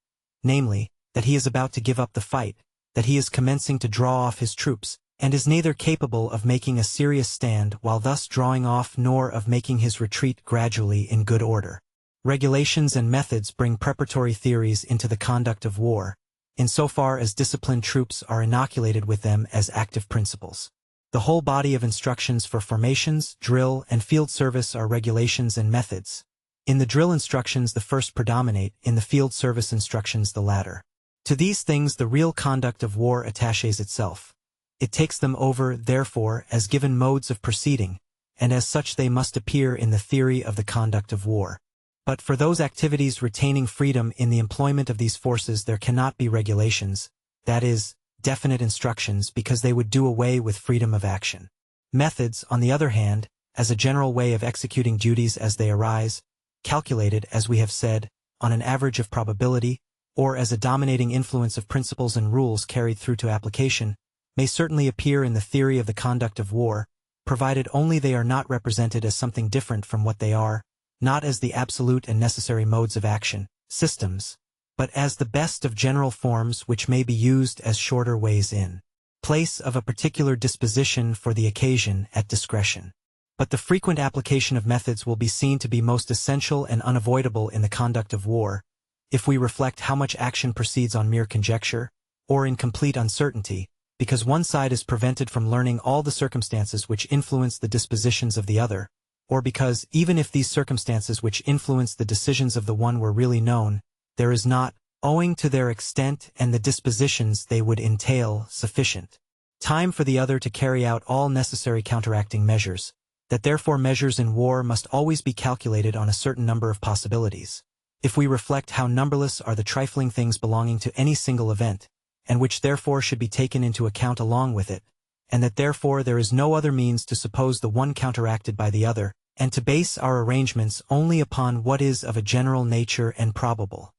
namely, that he is about to give up the fight, that he is commencing to draw off his troops, and is neither capable of making a serious stand while thus drawing off nor of making his retreat gradually in good order. Regulations and methods bring preparatory theories into the conduct of war, insofar as disciplined troops are inoculated with them as active principles. The whole body of instructions for formations, drill, and field service are regulations and methods. In the drill instructions the first predominate, in the field service instructions the latter. To these things the real conduct of war attaches itself. It takes them over, therefore, as given modes of proceeding, and as such they must appear in the theory of the conduct of war. But for those activities retaining freedom in the employment of these forces there cannot be regulations, that is, definite instructions, because they would do away with freedom of action. Methods, on the other hand, as a general way of executing duties as they arise, calculated, as we have said, on an average of probability, or as a dominating influence of principles and rules carried through to application, may certainly appear in the theory of the conduct of war, provided only they are not represented as something different from what they are, not as the absolute and necessary modes of action, systems, but as the best of general forms which may be used as shorter ways in place of a particular disposition for the occasion at discretion. But the frequent application of methods will be seen to be most essential and unavoidable in the conduct of war, if we reflect how much action proceeds on mere conjecture, or in complete uncertainty, because one side is prevented from learning all the circumstances which influence the dispositions of the other, or because, even if these circumstances which influence the decisions of the one were really known, there is not, owing to their extent and the dispositions they would entail, sufficient time for the other to carry out all necessary counteracting measures, that therefore measures in war must always be calculated on a certain number of possibilities. If we reflect how numberless are the trifling things belonging to any single event, and which therefore should be taken into account along with it, and that therefore there is no other means to suppose the one counteracted by the other, and to base our arrangements only upon what is of a general nature and probable.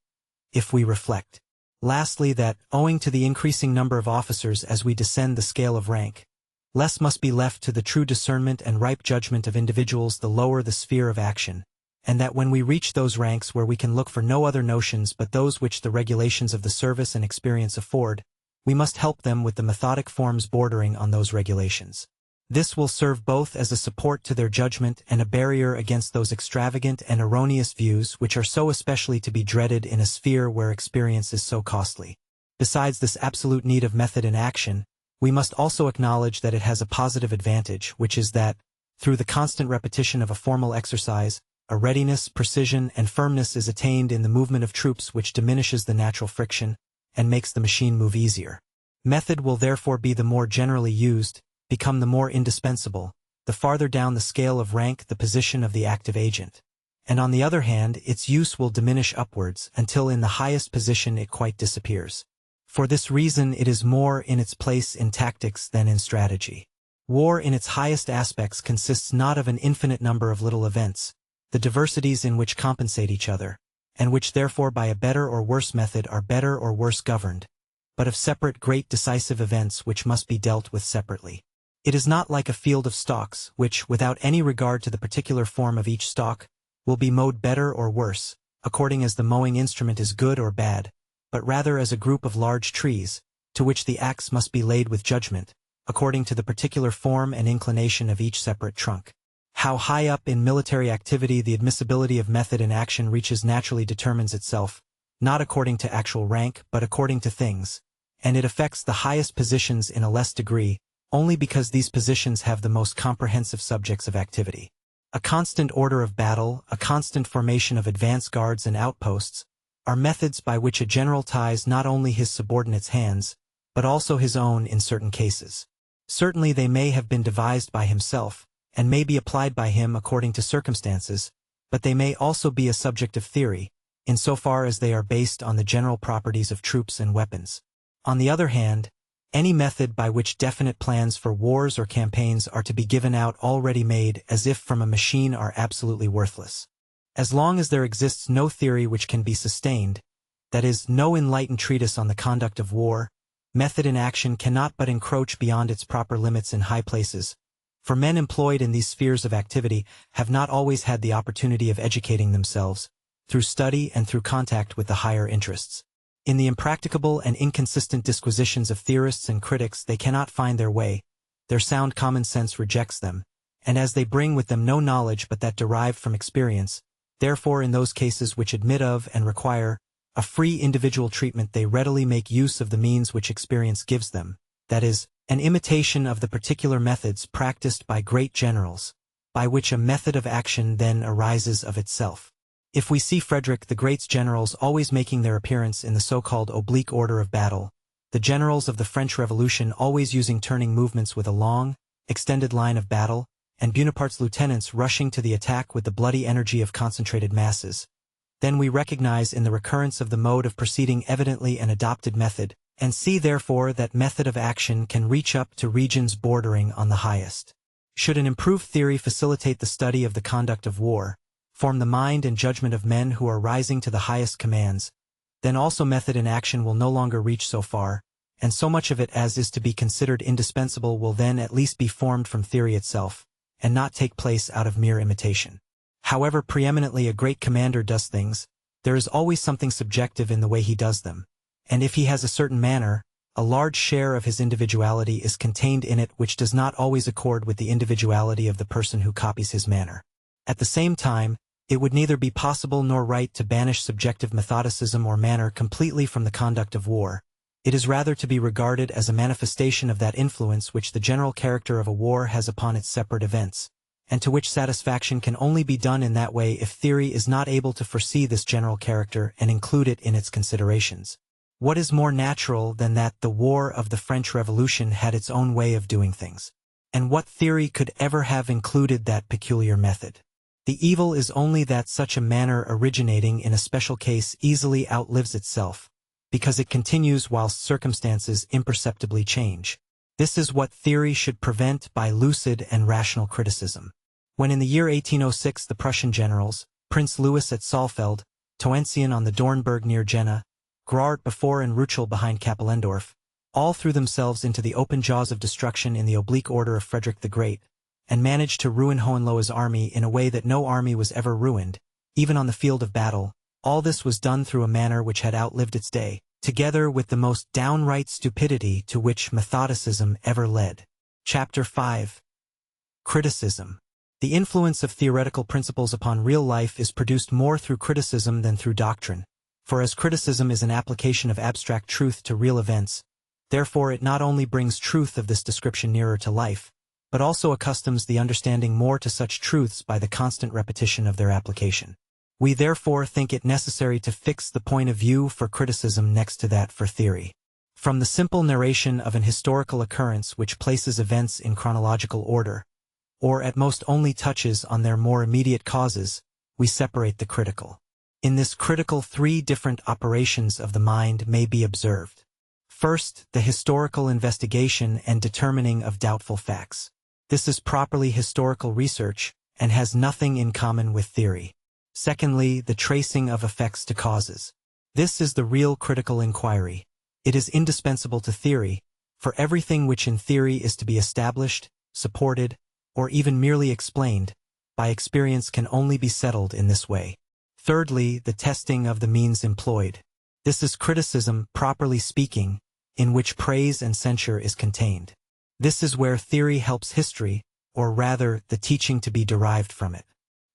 If we reflect, lastly, that, owing to the increasing number of officers as we descend the scale of rank, less must be left to the true discernment and ripe judgment of individuals the lower the sphere of action, and that when we reach those ranks where we can look for no other notions but those which the regulations of the service and experience afford, we must help them with the methodic forms bordering on those regulations. This will serve both as a support to their judgment and a barrier against those extravagant and erroneous views which are so especially to be dreaded in a sphere where experience is so costly. Besides this absolute need of method in action, we must also acknowledge that it has a positive advantage, which is that, through the constant repetition of a formal exercise, a readiness, precision, and firmness is attained in the movement of troops which diminishes the natural friction and makes the machine move easier. Method will therefore be the more generally used, become the more indispensable, the farther down the scale of rank the position of the active agent. And on the other hand, its use will diminish upwards until in the highest position it quite disappears. For this reason it is more in its place in tactics than in strategy. War in its highest aspects consists not of an infinite number of little events, the diversities in which compensate each other, and which therefore by a better or worse method are better or worse governed, but of separate great decisive events which must be dealt with separately. It is not like a field of stalks, which, without any regard to the particular form of each stalk, will be mowed better or worse, according as the mowing instrument is good or bad, but rather as a group of large trees, to which the axe must be laid with judgment, according to the particular form and inclination of each separate trunk. How high up in military activity the admissibility of method in action reaches naturally determines itself, not according to actual rank but according to things, and it affects the highest positions in a less degree, only because these positions have the most comprehensive subjects of activity. A constant order of battle, a constant formation of advance guards and outposts, are methods by which a general ties not only his subordinates' hands, but also his own in certain cases. Certainly they may have been devised by himself, and may be applied by him according to circumstances, but they may also be a subject of theory, insofar as they are based on the general properties of troops and weapons. On the other hand, any method by which definite plans for wars or campaigns are to be given out already made as if from a machine are absolutely worthless. As long as there exists no theory which can be sustained, that is, no enlightened treatise on the conduct of war, method in action cannot but encroach beyond its proper limits in high places, for men employed in these spheres of activity have not always had the opportunity of educating themselves, through study and through contact with the higher interests. In the impracticable and inconsistent disquisitions of theorists and critics they cannot find their way, their sound common sense rejects them, and as they bring with them no knowledge but that derived from experience, therefore in those cases which admit of and require a free individual treatment they readily make use of the means which experience gives them, that is, an imitation of the particular methods practiced by great generals, by which a method of action then arises of itself. If we see Frederick the Great's generals always making their appearance in the so-called oblique order of battle, the generals of the French Revolution always using turning movements with a long, extended line of battle, and Bonaparte's lieutenants rushing to the attack with the bloody energy of concentrated masses, then we recognize in the recurrence of the mode of proceeding evidently an adopted method, and see therefore that method of action can reach up to regions bordering on the highest. Should an improved theory facilitate the study of the conduct of war, form the mind and judgment of men who are rising to the highest commands, then also method in action will no longer reach so far, and so much of it as is to be considered indispensable will then at least be formed from theory itself, and not take place out of mere imitation. However preeminently a great commander does things, there is always something subjective in the way he does them, and if he has a certain manner, a large share of his individuality is contained in it which does not always accord with the individuality of the person who copies his manner. At the same time, it would neither be possible nor right to banish subjective methodicism or manner completely from the conduct of war. It is rather to be regarded as a manifestation of that influence which the general character of a war has upon its separate events, and to which satisfaction can only be done in that way if theory is not able to foresee this general character and include it in its considerations. What is more natural than that the war of the French Revolution had its own way of doing things? And what theory could ever have included that peculiar method? The evil is only that such a manner originating in a special case easily outlives itself, because it continues whilst circumstances imperceptibly change. This is what theory should prevent by lucid and rational criticism. When in the year 1806 the Prussian generals, Prince Louis at Saalfeld, Toentsien on the Dornberg near Jena, Graart before and Rüchel behind Kapellendorf, all threw themselves into the open jaws of destruction in the oblique order of Frederick the Great, and managed to ruin Hohenlohe's army in a way that no army was ever ruined, even on the field of battle, all this was done through a manner which had outlived its day, together with the most downright stupidity to which methodicism ever led. Chapter 5. Criticism. The influence of theoretical principles upon real life is produced more through criticism than through doctrine, for as criticism is an application of abstract truth to real events, therefore it not only brings truth of this description nearer to life, but also accustoms the understanding more to such truths by the constant repetition of their application. We therefore think it necessary to fix the point of view for criticism next to that for theory. From the simple narration of an historical occurrence which places events in chronological order, or at most only touches on their more immediate causes, we separate the critical. In this critical, 3 different operations of the mind may be observed. First, the historical investigation and determining of doubtful facts. This is properly historical research, and has nothing in common with theory. Secondly, the tracing of effects to causes. This is the real critical inquiry. It is indispensable to theory, for everything which in theory is to be established, supported, or even merely explained, by experience can only be settled in this way. Thirdly, the testing of the means employed. This is criticism, properly speaking, in which praise and censure is contained. This is where theory helps history, or rather, the teaching to be derived from it.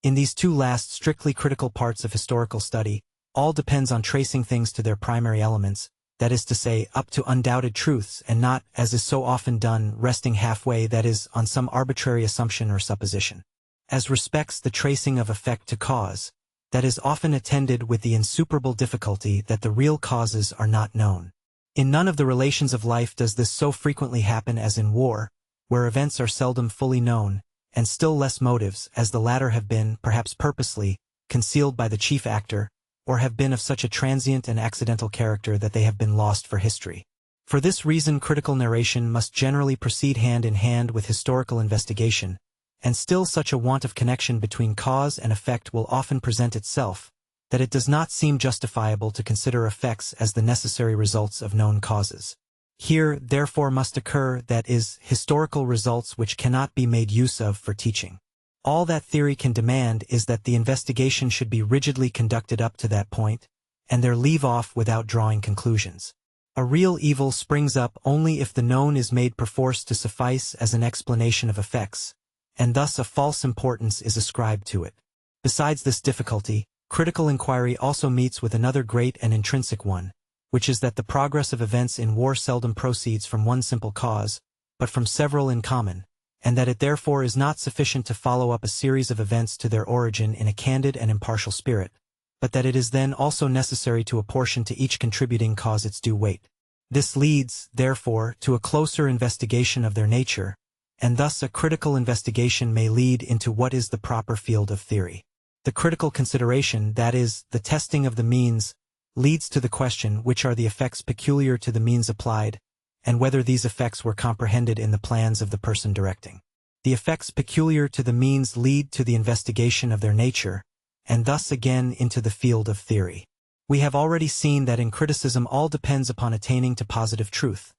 In these 2 last strictly critical parts of historical study, all depends on tracing things to their primary elements, that is to say, up to undoubted truths, and not, as is so often done, resting halfway, that is, on some arbitrary assumption or supposition. As respects the tracing of effect to cause, that is often attended with the insuperable difficulty that the real causes are not known. In none of the relations of life does this so frequently happen as in war, where events are seldom fully known, and still less motives, as the latter have been, perhaps purposely, concealed by the chief actor, or have been of such a transient and accidental character that they have been lost for history. For this reason critical narration must generally proceed hand in hand with historical investigation, and still such a want of connection between cause and effect will often present itself, that it does not seem justifiable to consider effects as the necessary results of known causes. Here, therefore, must occur, that is, historical results which cannot be made use of for teaching. All that theory can demand is that the investigation should be rigidly conducted up to that point, and there leave off without drawing conclusions. A real evil springs up only if the known is made perforce to suffice as an explanation of effects, and thus a false importance is ascribed to it. Besides this difficulty, critical inquiry also meets with another great and intrinsic one, which is that the progress of events in war seldom proceeds from one simple cause, but from several in common, and that it therefore is not sufficient to follow up a series of events to their origin in a candid and impartial spirit, but that it is then also necessary to apportion to each contributing cause its due weight. This leads, therefore, to a closer investigation of their nature, and thus a critical investigation may lead into what is the proper field of theory. The critical consideration, that is, the testing of the means, leads to the question which are the effects peculiar to the means applied, and whether these effects were comprehended in the plans of the person directing. The effects peculiar to the means lead to the investigation of their nature, and thus again into the field of theory. We have already seen that in criticism all depends upon attaining to positive truth.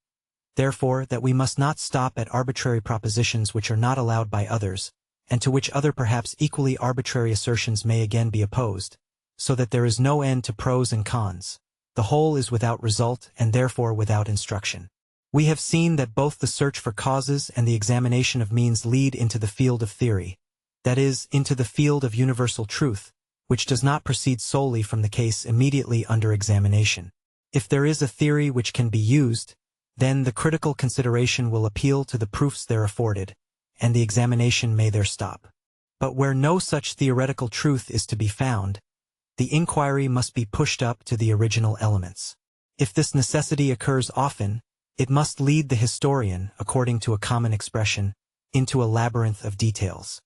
Therefore, that we must not stop at arbitrary propositions which are not allowed by others, and to which other perhaps equally arbitrary assertions may again be opposed, so that there is no end to pros and cons. The whole is without result and therefore without instruction. We have seen that both the search for causes and the examination of means lead into the field of theory, that is, into the field of universal truth, which does not proceed solely from the case immediately under examination. If there is a theory which can be used, then the critical consideration will appeal to the proofs there afforded, and the examination may there stop. But where no such theoretical truth is to be found, the inquiry must be pushed up to the original elements. If this necessity occurs often, it must lead the historian, according to a common expression, into a labyrinth of details.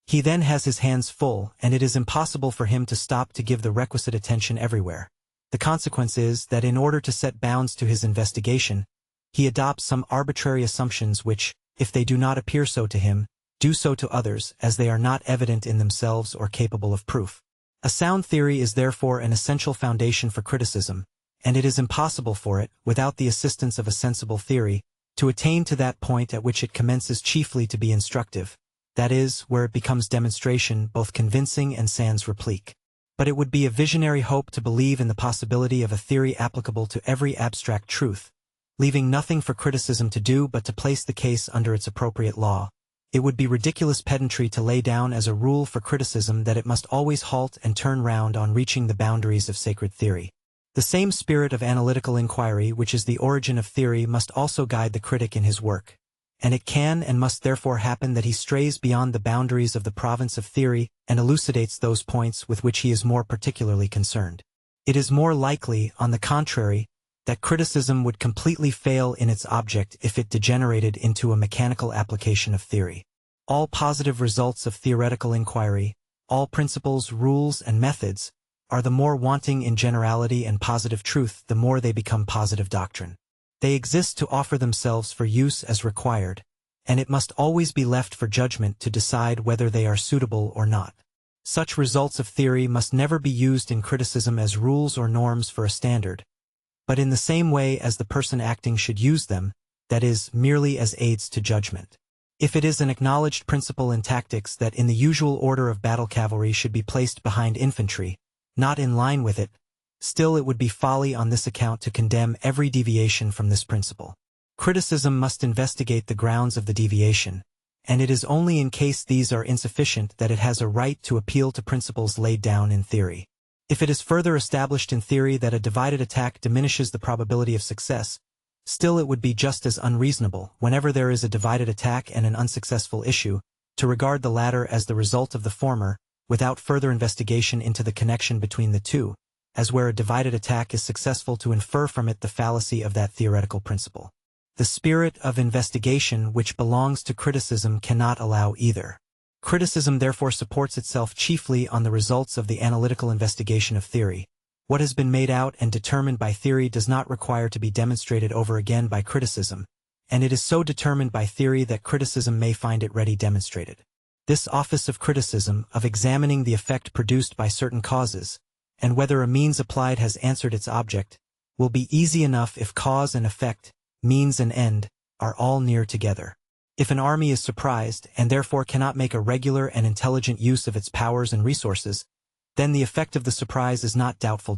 He then has his hands full, and it is impossible for him to stop to give the requisite attention everywhere. The consequence is that in order to set bounds to his investigation, he adopts some arbitrary assumptions which, if they do not appear so to him, do so to others, as they are not evident in themselves or capable of proof. A sound theory is therefore an essential foundation for criticism, and it is impossible for it, without the assistance of a sensible theory, to attain to that point at which it commences chiefly to be instructive, that is, where it becomes demonstration both convincing and sans replique. But it would be a visionary hope to believe in the possibility of a theory applicable to every abstract truth, leaving nothing for criticism to do but to place the case under its appropriate law. It would be ridiculous pedantry to lay down as a rule for criticism that it must always halt and turn round on reaching the boundaries of sacred theory. The same spirit of analytical inquiry which is the origin of theory must also guide the critic in his work, and it can and must therefore happen that he strays beyond the boundaries of the province of theory and elucidates those points with which he is more particularly concerned. It is more likely, on the contrary, that criticism would completely fail in its object if it degenerated into a mechanical application of theory. All positive results of theoretical inquiry, all principles, rules, and methods, are the more wanting in generality and positive truth the more they become positive doctrine. They exist to offer themselves for use as required, and it must always be left for judgment to decide whether they are suitable or not. Such results of theory must never be used in criticism as rules or norms for a standard, but in the same way as the person acting should use them, that is, merely as aids to judgment. If it is an acknowledged principle in tactics that in the usual order of battle cavalry should be placed behind infantry, not in line with it, still it would be folly on this account to condemn every deviation from this principle. Criticism must investigate the grounds of the deviation, and it is only in case these are insufficient that it has a right to appeal to principles laid down in theory. If it is further established in theory that a divided attack diminishes the probability of success, still it would be just as unreasonable, whenever there is a divided attack and an unsuccessful issue, to regard the latter as the result of the former, without further investigation into the connection between the two, as where a divided attack is successful to infer from it the fallacy of that theoretical principle. The spirit of investigation which belongs to criticism cannot allow either. Criticism therefore supports itself chiefly on the results of the analytical investigation of theory. What has been made out and determined by theory does not require to be demonstrated over again by criticism, and it is so determined by theory that criticism may find it ready demonstrated. This office of criticism, of examining the effect produced by certain causes, and whether a means applied has answered its object, will be easy enough if cause and effect, means and end, are all near together. If an army is surprised, and therefore cannot make a regular and intelligent use of its powers and resources, then the effect of the surprise is not doubtful.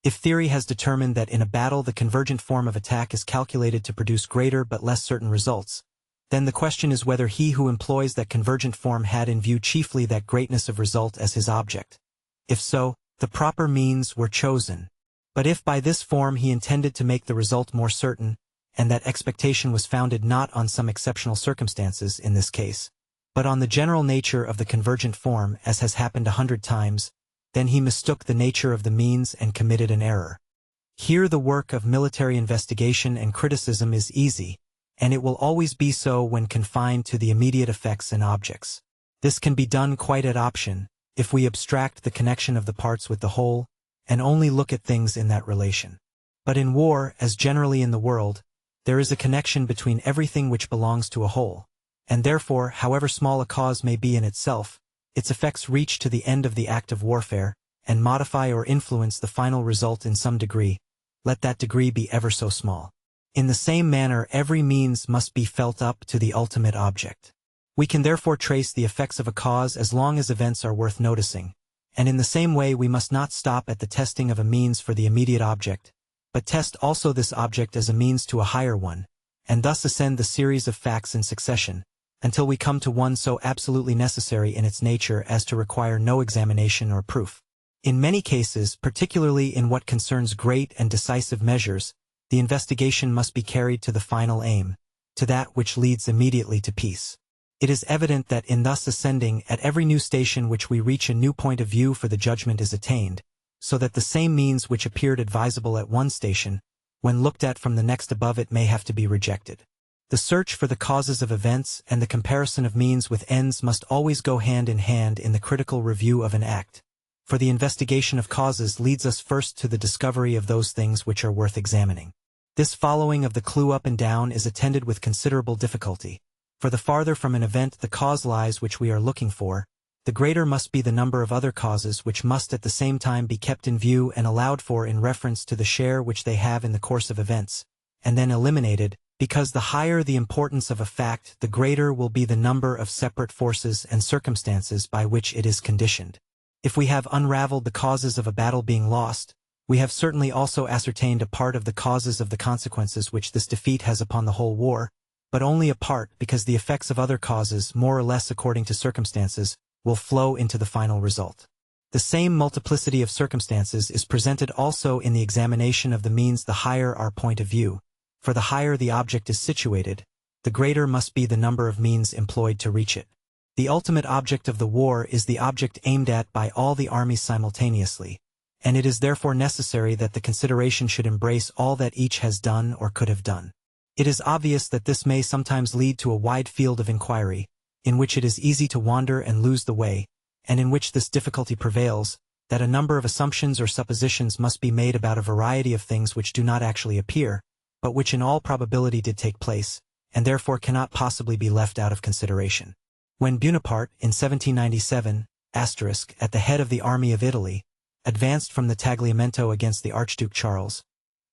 If theory has determined that in a battle the convergent form of attack is calculated to produce greater but less certain results, then the question is whether he who employs that convergent form had in view chiefly that greatness of result as his object. If so, the proper means were chosen. But if by this form he intended to make the result more certain, and that expectation was founded not on some exceptional circumstances in this case, but on the general nature of the convergent form, as has happened 100 times, then he mistook the nature of the means and committed an error. Here the work of military investigation and criticism is easy, and it will always be so when confined to the immediate effects and objects. This can be done quite at option, if we abstract the connection of the parts with the whole, and only look at things in that relation. But in war, as generally in the world, there is a connection between everything which belongs to a whole, and therefore, however small a cause may be in itself, its effects reach to the end of the act of warfare, and modify or influence the final result in some degree, let that degree be ever so small. In the same manner every means must be felt up to the ultimate object. We can therefore trace the effects of a cause as long as events are worth noticing, and in the same way we must not stop at the testing of a means for the immediate object, but test also this object as a means to a higher one, and thus ascend the series of facts in succession, until we come to one so absolutely necessary in its nature as to require no examination or proof. In many cases, particularly in what concerns great and decisive measures, the investigation must be carried to the final aim, to that which leads immediately to peace. It is evident that in thus ascending at every new station which we reach a new point of view for the judgment is attained, so that the same means which appeared advisable at one station, when looked at from the next above it may have to be rejected. The search for the causes of events and the comparison of means with ends must always go hand in hand in the critical review of an act, for the investigation of causes leads us first to the discovery of those things which are worth examining. This following of the clue up and down is attended with considerable difficulty, for the farther from an event the cause lies which we are looking for, the greater must be the number of other causes which must at the same time be kept in view and allowed for in reference to the share which they have in the course of events, and then eliminated, because the higher the importance of a fact, the greater will be the number of separate forces and circumstances by which it is conditioned. If we have unraveled the causes of a battle being lost, we have certainly also ascertained a part of the causes of the consequences which this defeat has upon the whole war, but only a part, because the effects of other causes, more or less according to circumstances, will flow into the final result. The same multiplicity of circumstances is presented also in the examination of the means. The higher our point of view, for the higher the object is situated, the greater must be the number of means employed to reach it. The ultimate object of the war is the object aimed at by all the armies simultaneously, and it is therefore necessary that the consideration should embrace all that each has done or could have done. It is obvious that this may sometimes lead to a wide field of inquiry, in which it is easy to wander and lose the way, and in which this difficulty prevails, that a number of assumptions or suppositions must be made about a variety of things which do not actually appear, but which in all probability did take place, and therefore cannot possibly be left out of consideration. When Bonaparte, in 1797, at the head of the army of Italy, advanced from the Tagliamento against the Archduke Charles,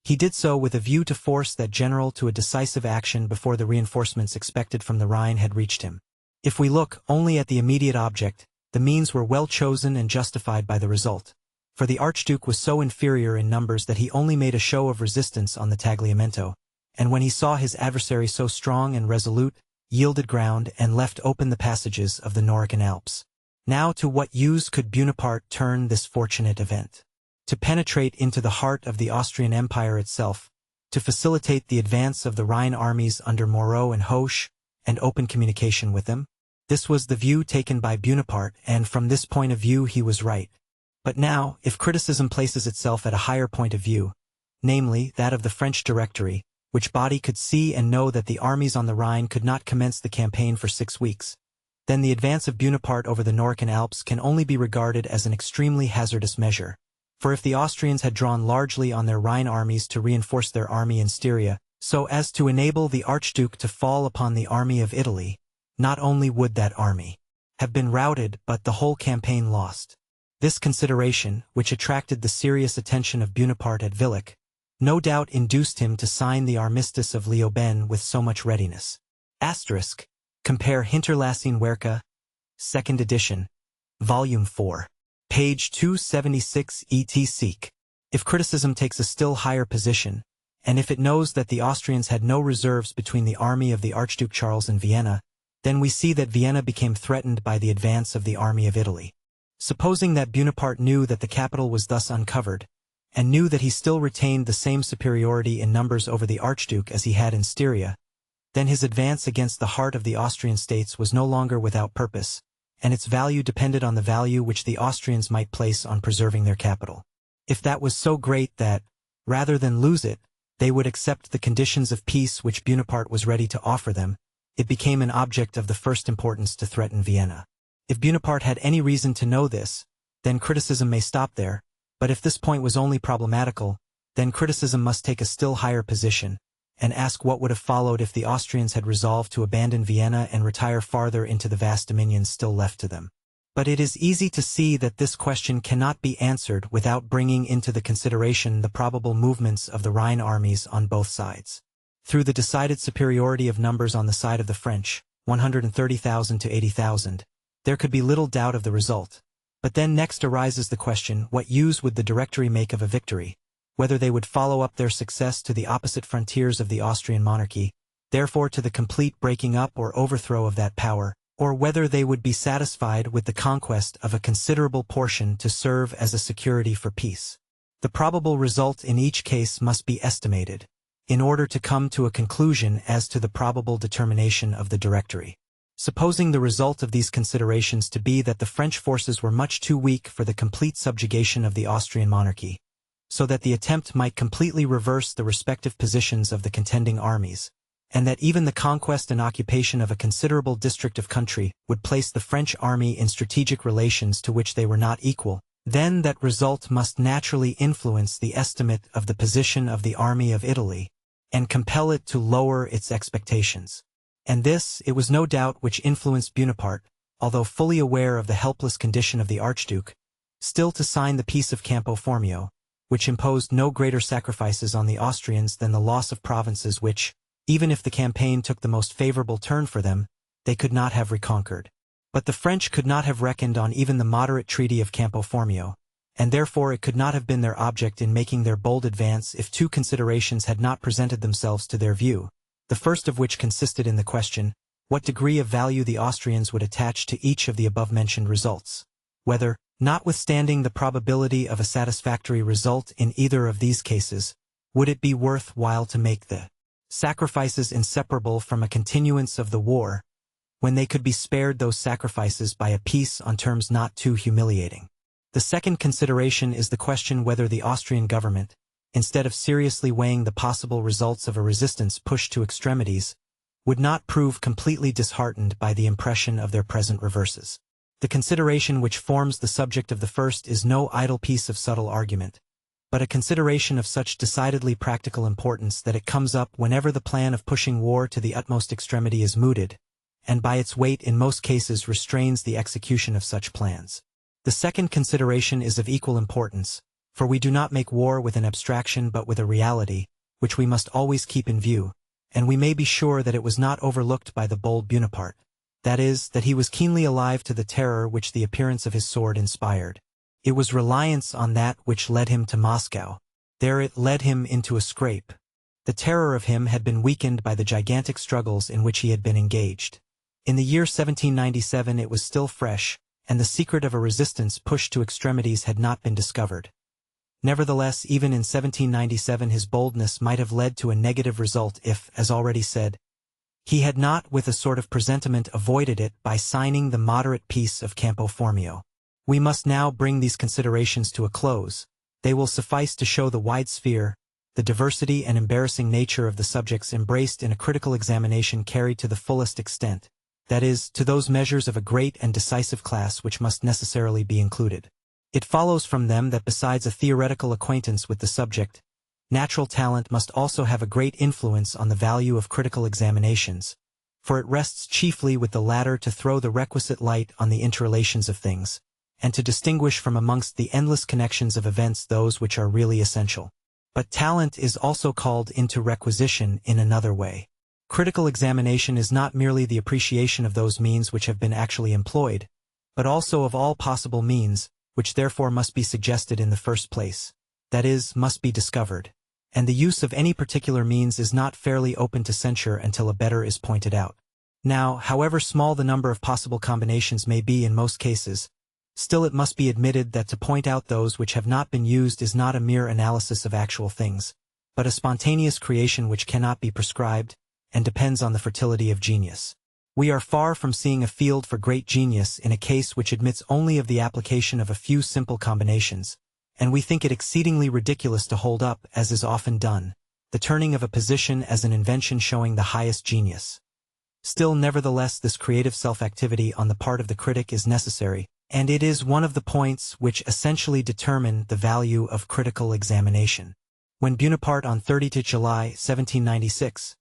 he did so with a view to force that general to a decisive action before the reinforcements expected from the Rhine had reached him. If we look only at the immediate object, the means were well chosen and justified by the result, for the Archduke was so inferior in numbers that he only made a show of resistance on the Tagliamento, and when he saw his adversary so strong and resolute, yielded ground and left open the passages of the Norican Alps. Now to what use could Bonaparte turn this fortunate event? To penetrate into the heart of the Austrian Empire itself, to facilitate the advance of the Rhine armies under Moreau and Hoche, and open communication with them? This was the view taken by Bonaparte, and from this point of view he was right. But now, if criticism places itself at a higher point of view, namely that of the French Directory, which body could see and know that the armies on the Rhine could not commence the campaign for 6 weeks, then the advance of Bonaparte over the Norican Alps can only be regarded as an extremely hazardous measure. For if the Austrians had drawn largely on their Rhine armies to reinforce their army in Styria, so as to enable the Archduke to fall upon the army of Italy, not only would that army have been routed but the whole campaign lost. This consideration, which attracted the serious attention of Bonaparte at Villach, no doubt induced him to sign the Armistice of Leoben with so much readiness. Compare Hinterlassung Werke, 2nd edition, Volume 4. Page 276 etc. If criticism takes a still higher position, and if it knows that the Austrians had no reserves between the army of the Archduke Charles and Vienna, then we see that Vienna became threatened by the advance of the army of Italy. Supposing that Bonaparte knew that the capital was thus uncovered, and knew that he still retained the same superiority in numbers over the Archduke as he had in Styria, then his advance against the heart of the Austrian states was no longer without purpose, and its value depended on the value which the Austrians might place on preserving their capital. If that was so great that, rather than lose it, they would accept the conditions of peace which Bonaparte was ready to offer them, it became an object of the first importance to threaten Vienna. If Bonaparte had any reason to know this, then criticism may stop there, but if this point was only problematical, then criticism must take a still higher position, and ask what would have followed if the Austrians had resolved to abandon Vienna and retire farther into the vast dominions still left to them. But it is easy to see that this question cannot be answered without bringing into the consideration the probable movements of the Rhine armies on both sides. Through the decided superiority of numbers on the side of the French, 130,000 to 80,000, there could be little doubt of the result. But then next arises the question, what use would the Directory make of a victory? Whether they would follow up their success to the opposite frontiers of the Austrian monarchy, therefore to the complete breaking up or overthrow of that power, or whether they would be satisfied with the conquest of a considerable portion to serve as a security for peace. The probable result in each case must be estimated, in order to come to a conclusion as to the probable determination of the Directory. Supposing the result of these considerations to be that the French forces were much too weak for the complete subjugation of the Austrian monarchy, so that the attempt might completely reverse the respective positions of the contending armies, and that even the conquest and occupation of a considerable district of country would place the French army in strategic relations to which they were not equal, then that result must naturally influence the estimate of the position of the army of Italy, and compel it to lower its expectations. And this, it was no doubt, which influenced Bonaparte, although fully aware of the helpless condition of the Archduke, still to sign the Peace of Campo Formio, which imposed no greater sacrifices on the Austrians than the loss of provinces which, even if the campaign took the most favorable turn for them, they could not have reconquered. But the French could not have reckoned on even the moderate Treaty of Campo Formio, and therefore it could not have been their object in making their bold advance if two considerations had not presented themselves to their view, the first of which consisted in the question, what degree of value the Austrians would attach to each of the above-mentioned results, whether, notwithstanding the probability of a satisfactory result in either of these cases, would it be worth while to make the sacrifices inseparable from a continuance of the war, when they could be spared those sacrifices by a peace on terms not too humiliating. The second consideration is the question whether the Austrian government, instead of seriously weighing the possible results of a resistance pushed to extremities, would not prove completely disheartened by the impression of their present reverses. The consideration which forms the subject of the first is no idle piece of subtle argument, but a consideration of such decidedly practical importance that it comes up whenever the plan of pushing war to the utmost extremity is mooted, and by its weight in most cases restrains the execution of such plans. The second consideration is of equal importance, for we do not make war with an abstraction but with a reality, which we must always keep in view, and we may be sure that it was not overlooked by the bold Bonaparte, that is, that he was keenly alive to the terror which the appearance of his sword inspired. It was reliance on that which led him to Moscow. There it led him into a scrape. The terror of him had been weakened by the gigantic struggles in which he had been engaged. In the year 1797 it was still fresh, and the secret of a resistance pushed to extremities had not been discovered. Nevertheless, even in 1797 his boldness might have led to a negative result if, as already said, he had not with a sort of presentiment avoided it by signing the moderate peace of Campo Formio. We must now bring these considerations to a close. They will suffice to show the wide sphere, the diversity and embarrassing nature of the subjects embraced in a critical examination carried to the fullest extent, that is, to those measures of a great and decisive class which must necessarily be included. It follows from them that besides a theoretical acquaintance with the subject, natural talent must also have a great influence on the value of critical examinations, for it rests chiefly with the latter to throw the requisite light on the interrelations of things, and to distinguish from amongst the endless connections of events those which are really essential. But talent is also called into requisition in another way. Critical examination is not merely the appreciation of those means which have been actually employed, but also of all possible means, which therefore must be suggested in the first place, that is, must be discovered, and the use of any particular means is not fairly open to censure until a better is pointed out. Now, however small the number of possible combinations may be in most cases, still it must be admitted that to point out those which have not been used is not a mere analysis of actual things, but a spontaneous creation which cannot be prescribed, and depends on the fertility of genius. We are far from seeing a field for great genius in a case which admits only of the application of a few simple combinations, and we think it exceedingly ridiculous to hold up, as is often done, the turning of a position as an invention showing the highest genius. Still, nevertheless, this creative self-activity on the part of the critic is necessary, and it is one of the points which essentially determine the value of critical examination. When Bonaparte on 30 July 1796,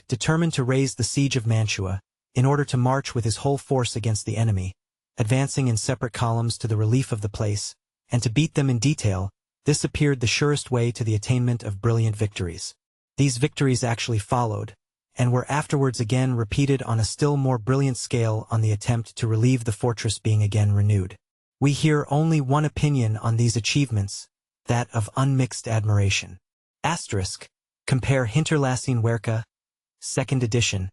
determined to raise the siege of Mantua, in order to march with his whole force against the enemy, advancing in separate columns to the relief of the place, and to beat them in detail, this appeared the surest way to the attainment of brilliant victories. These victories actually followed, and were afterwards again repeated on a still more brilliant scale on the attempt to relieve the fortress being again renewed. We hear only one opinion on these achievements, that of unmixed admiration. Compare Hinterlassene Werke, 2nd edition,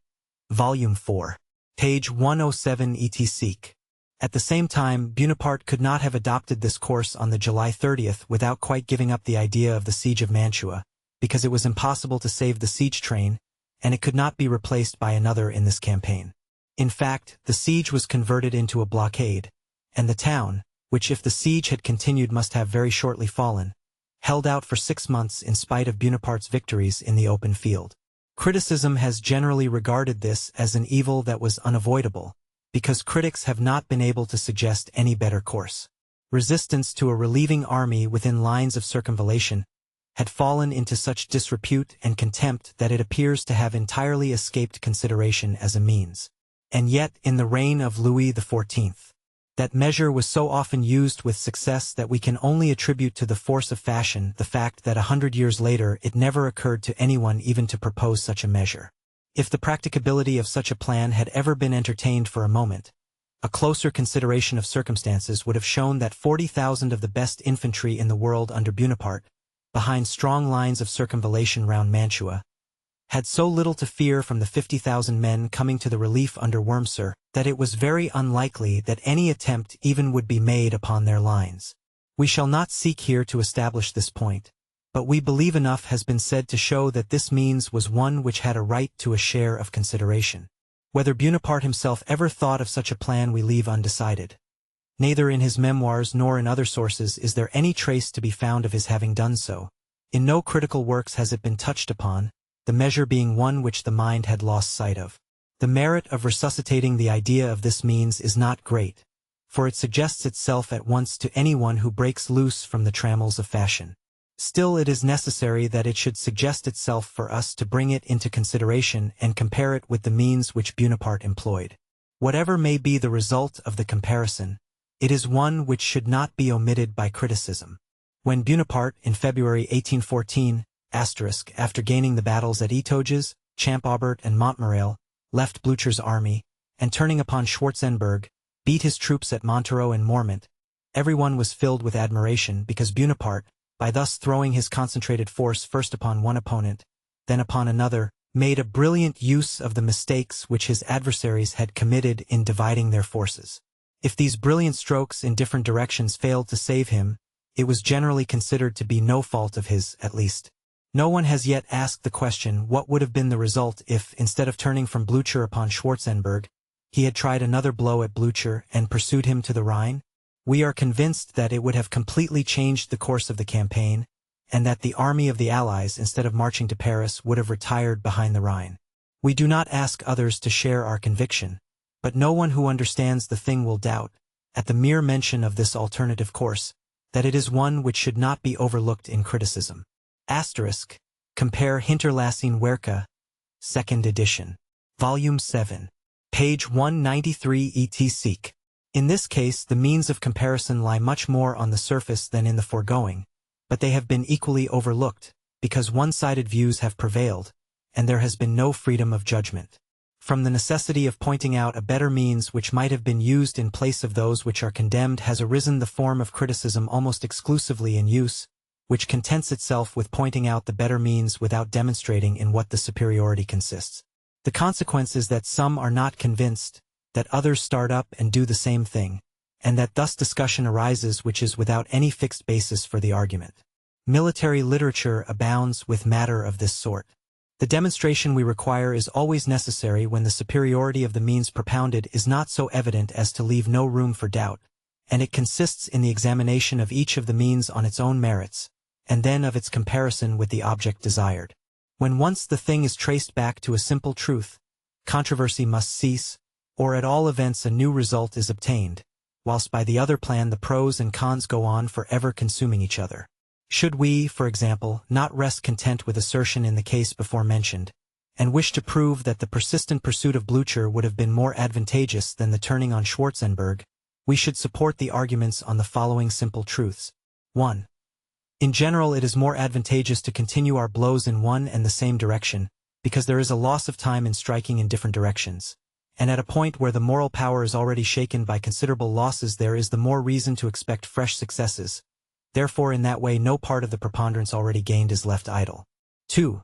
Volume 4, page 107 etc. At the same time, Bonaparte could not have adopted this course on the July 30th without quite giving up the idea of the siege of Mantua, because it was impossible to save the siege train, and it could not be replaced by another in this campaign. In fact, the siege was converted into a blockade, and the town, which if the siege had continued must have very shortly fallen, held out for 6 months in spite of Bonaparte's victories in the open field. Criticism has generally regarded this as an evil that was unavoidable, because critics have not been able to suggest any better course. Resistance to a relieving army within lines of circumvallation had fallen into such disrepute and contempt that it appears to have entirely escaped consideration as a means. And yet, in the reign of Louis XIV, That measure was so often used with success that we can only attribute to the force of fashion the fact that 100 years later it never occurred to anyone even to propose such a measure. If the practicability of such a plan had ever been entertained for a moment, a closer consideration of circumstances would have shown that 40,000 of the best infantry in the world under Bonaparte, behind strong lines of circumvallation round Mantua, had so little to fear from the 50,000 men coming to the relief under Wurmser that it was very unlikely that any attempt even would be made upon their lines. We shall not seek here to establish this point, but we believe enough has been said to show that this means was one which had a right to a share of consideration. Whether Bonaparte himself ever thought of such a plan we leave undecided. Neither in his memoirs nor in other sources is there any trace to be found of his having done so. In no critical works has it been touched upon, the measure being one which the mind had lost sight of. The merit of resuscitating the idea of this means is not great, for it suggests itself at once to anyone who breaks loose from the trammels of fashion. Still it is necessary that it should suggest itself for us to bring it into consideration and compare it with the means which Bonaparte employed. Whatever may be the result of the comparison, it is one which should not be omitted by criticism. When Bonaparte, in February 1814, after gaining the battles at Etoges, Champaubert and Montmirail, left Blücher's army, and turning upon Schwarzenberg, beat his troops at Montereau and Mormont, everyone was filled with admiration because Bonaparte, by thus throwing his concentrated force first upon one opponent, then upon another, made a brilliant use of the mistakes which his adversaries had committed in dividing their forces. If these brilliant strokes in different directions failed to save him, it was generally considered to be no fault of his, at least. No one has yet asked the question what would have been the result if, instead of turning from Blücher upon Schwarzenberg, he had tried another blow at Blücher and pursued him to the Rhine. We are convinced that it would have completely changed the course of the campaign, and that the army of the Allies, instead of marching to Paris, would have retired behind the Rhine. We do not ask others to share our conviction, but no one who understands the thing will doubt, at the mere mention of this alternative course, that it is one which should not be overlooked in criticism. Compare Hinterlassene Werke, 2nd edition. Volume 7. Page 193 etc. In this case the means of comparison lie much more on the surface than in the foregoing, but they have been equally overlooked, because one-sided views have prevailed, and there has been no freedom of judgment. From the necessity of pointing out a better means which might have been used in place of those which are condemned has arisen the form of criticism almost exclusively in use, which contents itself with pointing out the better means without demonstrating in what the superiority consists. The consequence is that some are not convinced, that others start up and do the same thing, and that thus discussion arises which is without any fixed basis for the argument. Military literature abounds with matter of this sort. The demonstration we require is always necessary when the superiority of the means propounded is not so evident as to leave no room for doubt, and it consists in the examination of each of the means on its own merits, and then of its comparison with the object desired. When once the thing is traced back to a simple truth, controversy must cease, or at all events a new result is obtained, whilst by the other plan the pros and cons go on for ever consuming each other. Should we, for example, not rest content with assertion in the case before mentioned, and wish to prove that the persistent pursuit of Blücher would have been more advantageous than the turning on Schwarzenberg, we should support the arguments on the following simple truths. 1. In general it is more advantageous to continue our blows in one and the same direction, because there is a loss of time in striking in different directions, and at a point where the moral power is already shaken by considerable losses there is the more reason to expect fresh successes. Therefore in that way no part of the preponderance already gained is left idle. 2.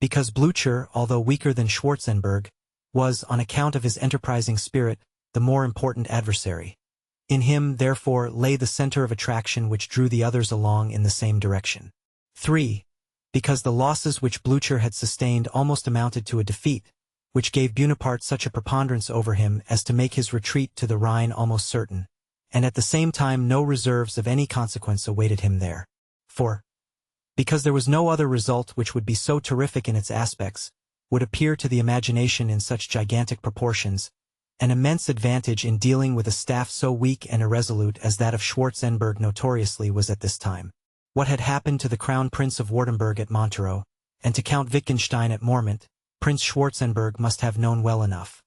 Because Blücher, although weaker than Schwarzenberg, was, on account of his enterprising spirit, the more important adversary. In him, therefore, lay the center of attraction which drew the others along in the same direction. 3. Because the losses which Blücher had sustained almost amounted to a defeat, which gave Bonaparte such a preponderance over him as to make his retreat to the Rhine almost certain, and at the same time no reserves of any consequence awaited him there. 4. Because there was no other result which would be so terrific in its aspects, would appear to the imagination in such gigantic proportions, an immense advantage in dealing with a staff so weak and irresolute as that of Schwarzenberg notoriously was at this time. What had happened to the Crown Prince of Württemberg at Montereau, and to Count Wittgenstein at Mormont, Prince Schwarzenberg must have known well enough.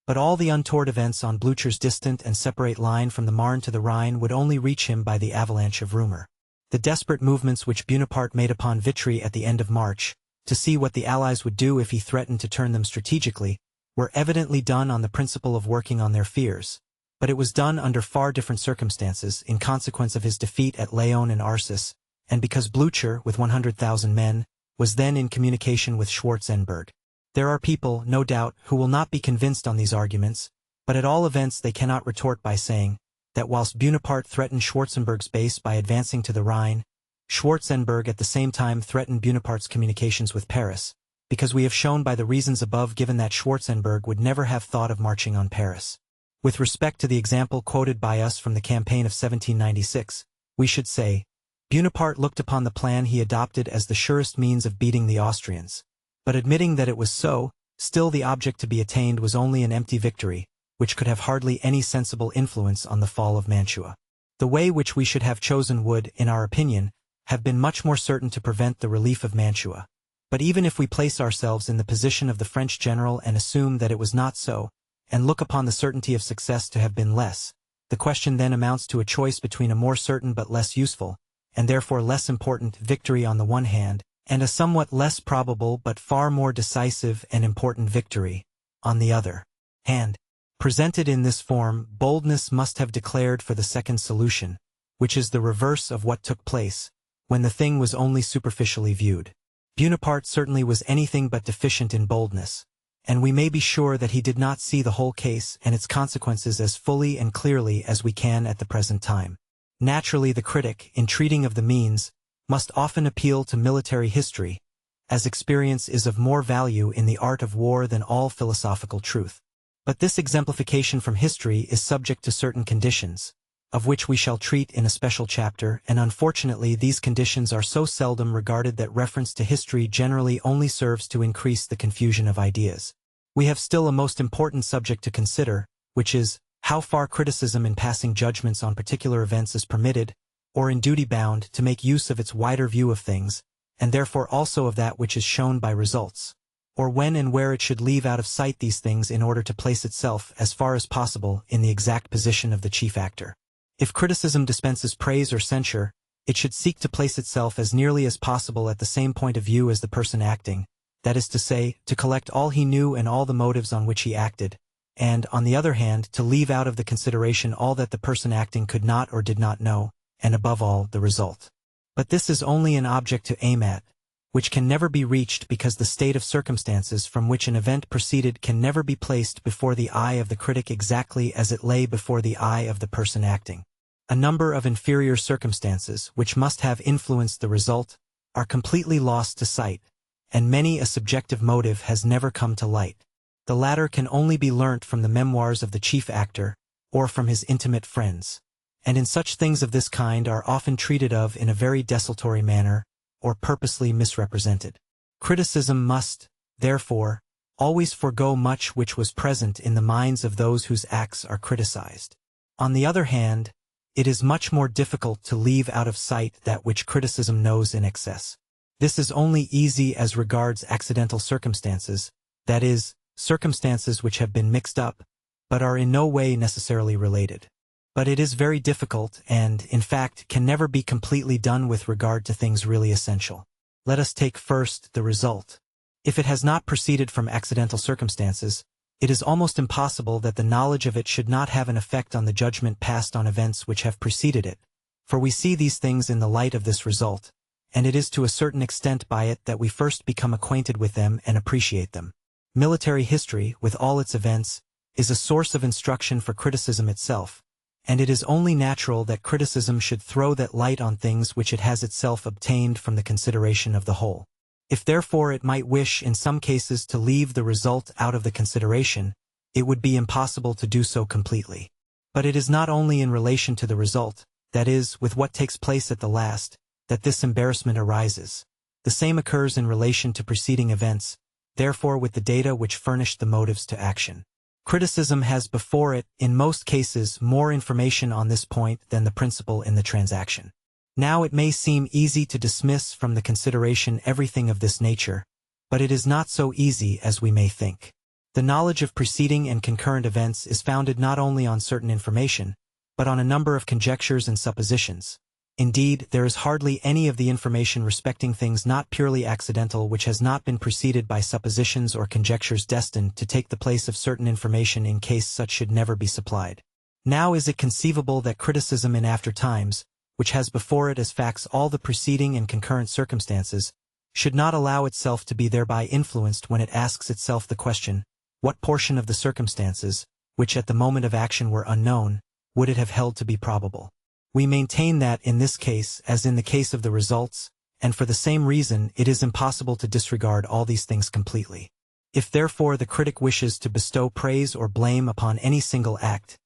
But all the untoward events on Blücher's distant and separate line from the Marne to the Rhine would only reach him by the avalanche of rumor. The desperate movements which Bonaparte made upon Vitry at the end of March, to see what the Allies would do if he threatened to turn them strategically, were evidently done on the principle of working on their fears. But it was done under far different circumstances in consequence of his defeat at Laon and Arcis, and because Blücher, with 100,000 men, was then in communication with Schwarzenberg. There are people, no doubt, who will not be convinced on these arguments, but at all events they cannot retort by saying that whilst Bonaparte threatened Schwarzenberg's base by advancing to the Rhine, Schwarzenberg at the same time threatened Bonaparte's communications with Paris, because we have shown by the reasons above given that Schwarzenberg would never have thought of marching on Paris. With respect to the example quoted by us from the campaign of 1796, we should say, Bonaparte looked upon the plan he adopted as the surest means of beating the Austrians. But admitting that it was so, still the object to be attained was only an empty victory, which could have hardly any sensible influence on the fall of Mantua. The way which we should have chosen would, in our opinion, have been much more certain to prevent the relief of Mantua. But even if we place ourselves in the position of the French general and assume that it was not so, and look upon the certainty of success to have been less, the question then amounts to a choice between a more certain but less useful, and therefore less important, victory on the one hand, and a somewhat less probable but far more decisive and important victory, on the other hand. Presented in this form, boldness must have declared for the second solution, which is the reverse of what took place, when the thing was only superficially viewed. Bonaparte certainly was anything but deficient in boldness, and we may be sure that he did not see the whole case and its consequences as fully and clearly as we can at the present time. Naturally, the critic, in treating of the means, must often appeal to military history, as experience is of more value in the art of war than all philosophical truth. But this exemplification from history is subject to certain conditions, of which we shall treat in a special chapter, and unfortunately these conditions are so seldom regarded that reference to history generally only serves to increase the confusion of ideas. We have still a most important subject to consider, which is, how far criticism in passing judgments on particular events is permitted, or in duty bound to make use of its wider view of things, and therefore also of that which is shown by results, or when and where it should leave out of sight these things in order to place itself, as far as possible, in the exact position of the chief actor. If criticism dispenses praise or censure, it should seek to place itself as nearly as possible at the same point of view as the person acting, that is to say, to collect all he knew and all the motives on which he acted, and, on the other hand, to leave out of the consideration all that the person acting could not or did not know, and above all, the result. But this is only an object to aim at, which can never be reached because the state of circumstances from which an event proceeded can never be placed before the eye of the critic exactly as it lay before the eye of the person acting. A number of inferior circumstances, which must have influenced the result, are completely lost to sight, and many a subjective motive has never come to light. The latter can only be learnt from the memoirs of the chief actor, or from his intimate friends. And in such things of this kind are often treated of in a very desultory manner, or purposely misrepresented. Criticism must, therefore, always forego much which was present in the minds of those whose acts are criticized. On the other hand, it is much more difficult to leave out of sight that which criticism knows in excess. This is only easy as regards accidental circumstances, that is, circumstances which have been mixed up, but are in no way necessarily related. But it is very difficult and, in fact, can never be completely done with regard to things really essential. Let us take first the result. If it has not proceeded from accidental circumstances, it is almost impossible that the knowledge of it should not have an effect on the judgment passed on events which have preceded it, for we see these things in the light of this result, and it is to a certain extent by it that we first become acquainted with them and appreciate them. Military history, with all its events, is a source of instruction for criticism itself, and it is only natural that criticism should throw that light on things which it has itself obtained from the consideration of the whole. If therefore it might wish in some cases to leave the result out of the consideration, it would be impossible to do so completely. But it is not only in relation to the result, that is, with what takes place at the last, that this embarrassment arises. The same occurs in relation to preceding events, therefore with the data which furnished the motives to action. Criticism has before it, in most cases, more information on this point than the principal in the transaction. Now it may seem easy to dismiss from the consideration everything of this nature, but it is not so easy as we may think. The knowledge of preceding and concurrent events is founded not only on certain information, but on a number of conjectures and suppositions. Indeed, there is hardly any of the information respecting things not purely accidental which has not been preceded by suppositions or conjectures destined to take the place of certain information in case such should never be supplied. Now is it conceivable that criticism in after times, which has before it as facts all the preceding and concurrent circumstances, should not allow itself to be thereby influenced when it asks itself the question, what portion of the circumstances, which at the moment of action were unknown, would it have held to be probable? We maintain that in this case, as in the case of the results, and for the same reason it is impossible to disregard all these things completely. If therefore the critic wishes to bestow praise or blame upon any single act,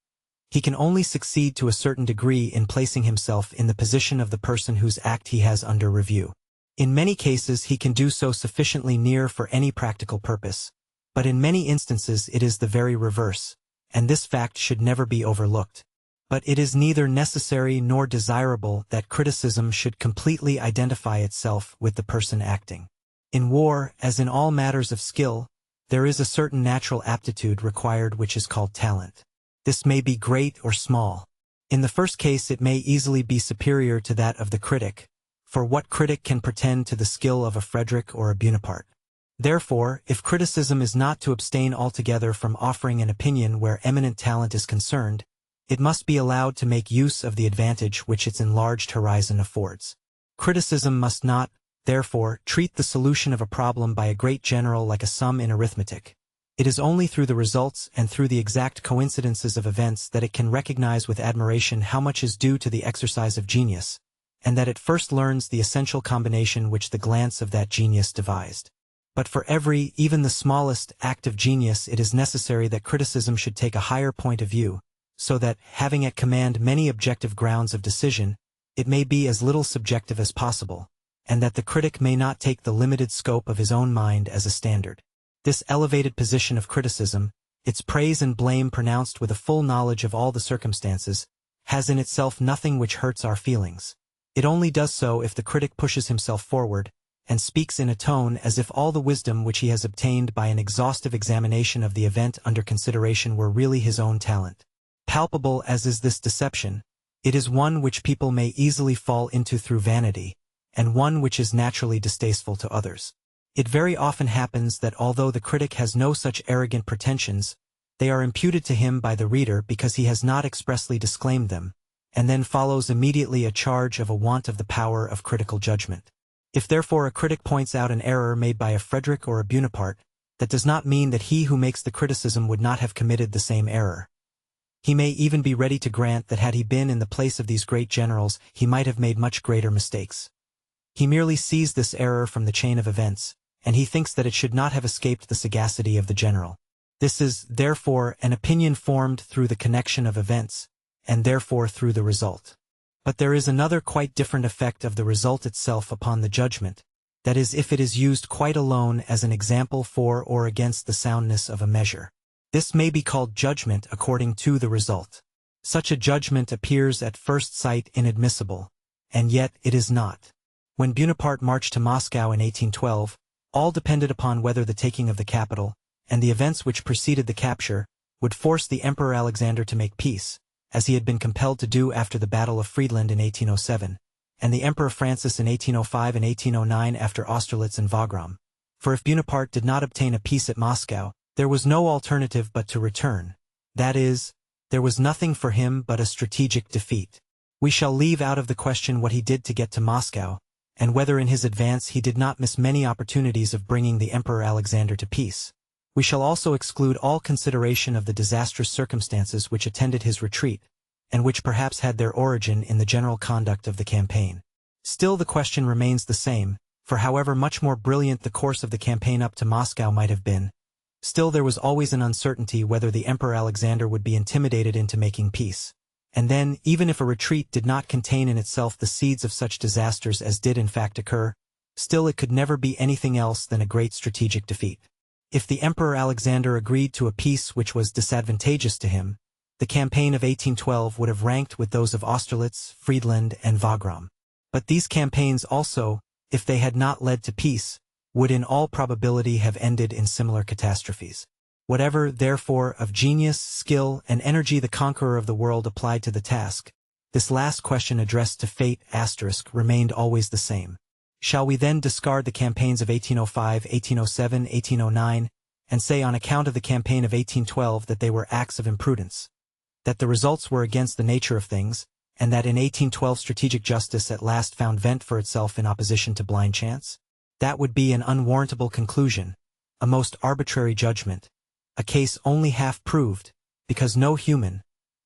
he can only succeed to a certain degree in placing himself in the position of the person whose act he has under review. In many cases he can do so sufficiently near for any practical purpose, but in many instances it is the very reverse, and this fact should never be overlooked. But it is neither necessary nor desirable that criticism should completely identify itself with the person acting. In war, as in all matters of skill, there is a certain natural aptitude required which is called talent. This may be great or small. In the first case it may easily be superior to that of the critic, for what critic can pretend to the skill of a Frederick or a Bonaparte? Therefore, if criticism is not to abstain altogether from offering an opinion where eminent talent is concerned, it must be allowed to make use of the advantage which its enlarged horizon affords. Criticism must not, therefore, treat the solution of a problem by a great general like a sum in arithmetic. It is only through the results and through the exact coincidences of events that it can recognize with admiration how much is due to the exercise of genius, and that it first learns the essential combination which the glance of that genius devised. But for every, even the smallest, act of genius it is necessary that criticism should take a higher point of view, so that, having at command many objective grounds of decision, it may be as little subjective as possible, and that the critic may not take the limited scope of his own mind as a standard. This elevated position of criticism, its praise and blame pronounced with a full knowledge of all the circumstances, has in itself nothing which hurts our feelings. It only does so if the critic pushes himself forward, and speaks in a tone as if all the wisdom which he has obtained by an exhaustive examination of the event under consideration were really his own talent. Palpable as is this deception, it is one which people may easily fall into through vanity, and one which is naturally distasteful to others. It very often happens that although the critic has no such arrogant pretensions, they are imputed to him by the reader because he has not expressly disclaimed them, and then follows immediately a charge of a want of the power of critical judgment. If therefore a critic points out an error made by a Frederick or a Bonaparte, that does not mean that he who makes the criticism would not have committed the same error. He may even be ready to grant that had he been in the place of these great generals, he might have made much greater mistakes. He merely sees this error from the chain of events, and he thinks that it should not have escaped the sagacity of the general. This is, therefore, an opinion formed through the connection of events, and therefore through the result. But there is another quite different effect of the result itself upon the judgment, that is if it is used quite alone as an example for or against the soundness of a measure. This may be called judgment according to the result. Such a judgment appears at first sight inadmissible, and yet it is not. When Bonaparte marched to Moscow in 1812, all depended upon whether the taking of the capital, and the events which preceded the capture, would force the Emperor Alexander to make peace, as he had been compelled to do after the Battle of Friedland in 1807, and the Emperor Francis in 1805 and 1809 after Austerlitz and Wagram. For if Bonaparte did not obtain a peace at Moscow, there was no alternative but to return. That is, there was nothing for him but a strategic defeat. We shall leave out of the question what he did to get to Moscow, and whether in his advance he did not miss many opportunities of bringing the Emperor Alexander to peace. We shall also exclude all consideration of the disastrous circumstances which attended his retreat, and which perhaps had their origin in the general conduct of the campaign. Still the question remains the same, for however much more brilliant the course of the campaign up to Moscow might have been, still there was always an uncertainty whether the Emperor Alexander would be intimidated into making peace. And then, even if a retreat did not contain in itself the seeds of such disasters as did in fact occur, still it could never be anything else than a great strategic defeat. If the Emperor Alexander agreed to a peace which was disadvantageous to him, the campaign of 1812 would have ranked with those of Austerlitz, Friedland, and Wagram. But these campaigns also, if they had not led to peace, would in all probability have ended in similar catastrophes. Whatever, therefore, of genius, skill, and energy the conqueror of the world applied to the task, this last question addressed to fate * remained always the same. Shall we then discard the campaigns of 1805, 1807, 1809, and say on account of the campaign of 1812 that they were acts of imprudence? That the results were against the nature of things, and that in 1812 strategic justice at last found vent for itself in opposition to blind chance? That would be an unwarrantable conclusion, a most arbitrary judgment, a case only half proved, because no human,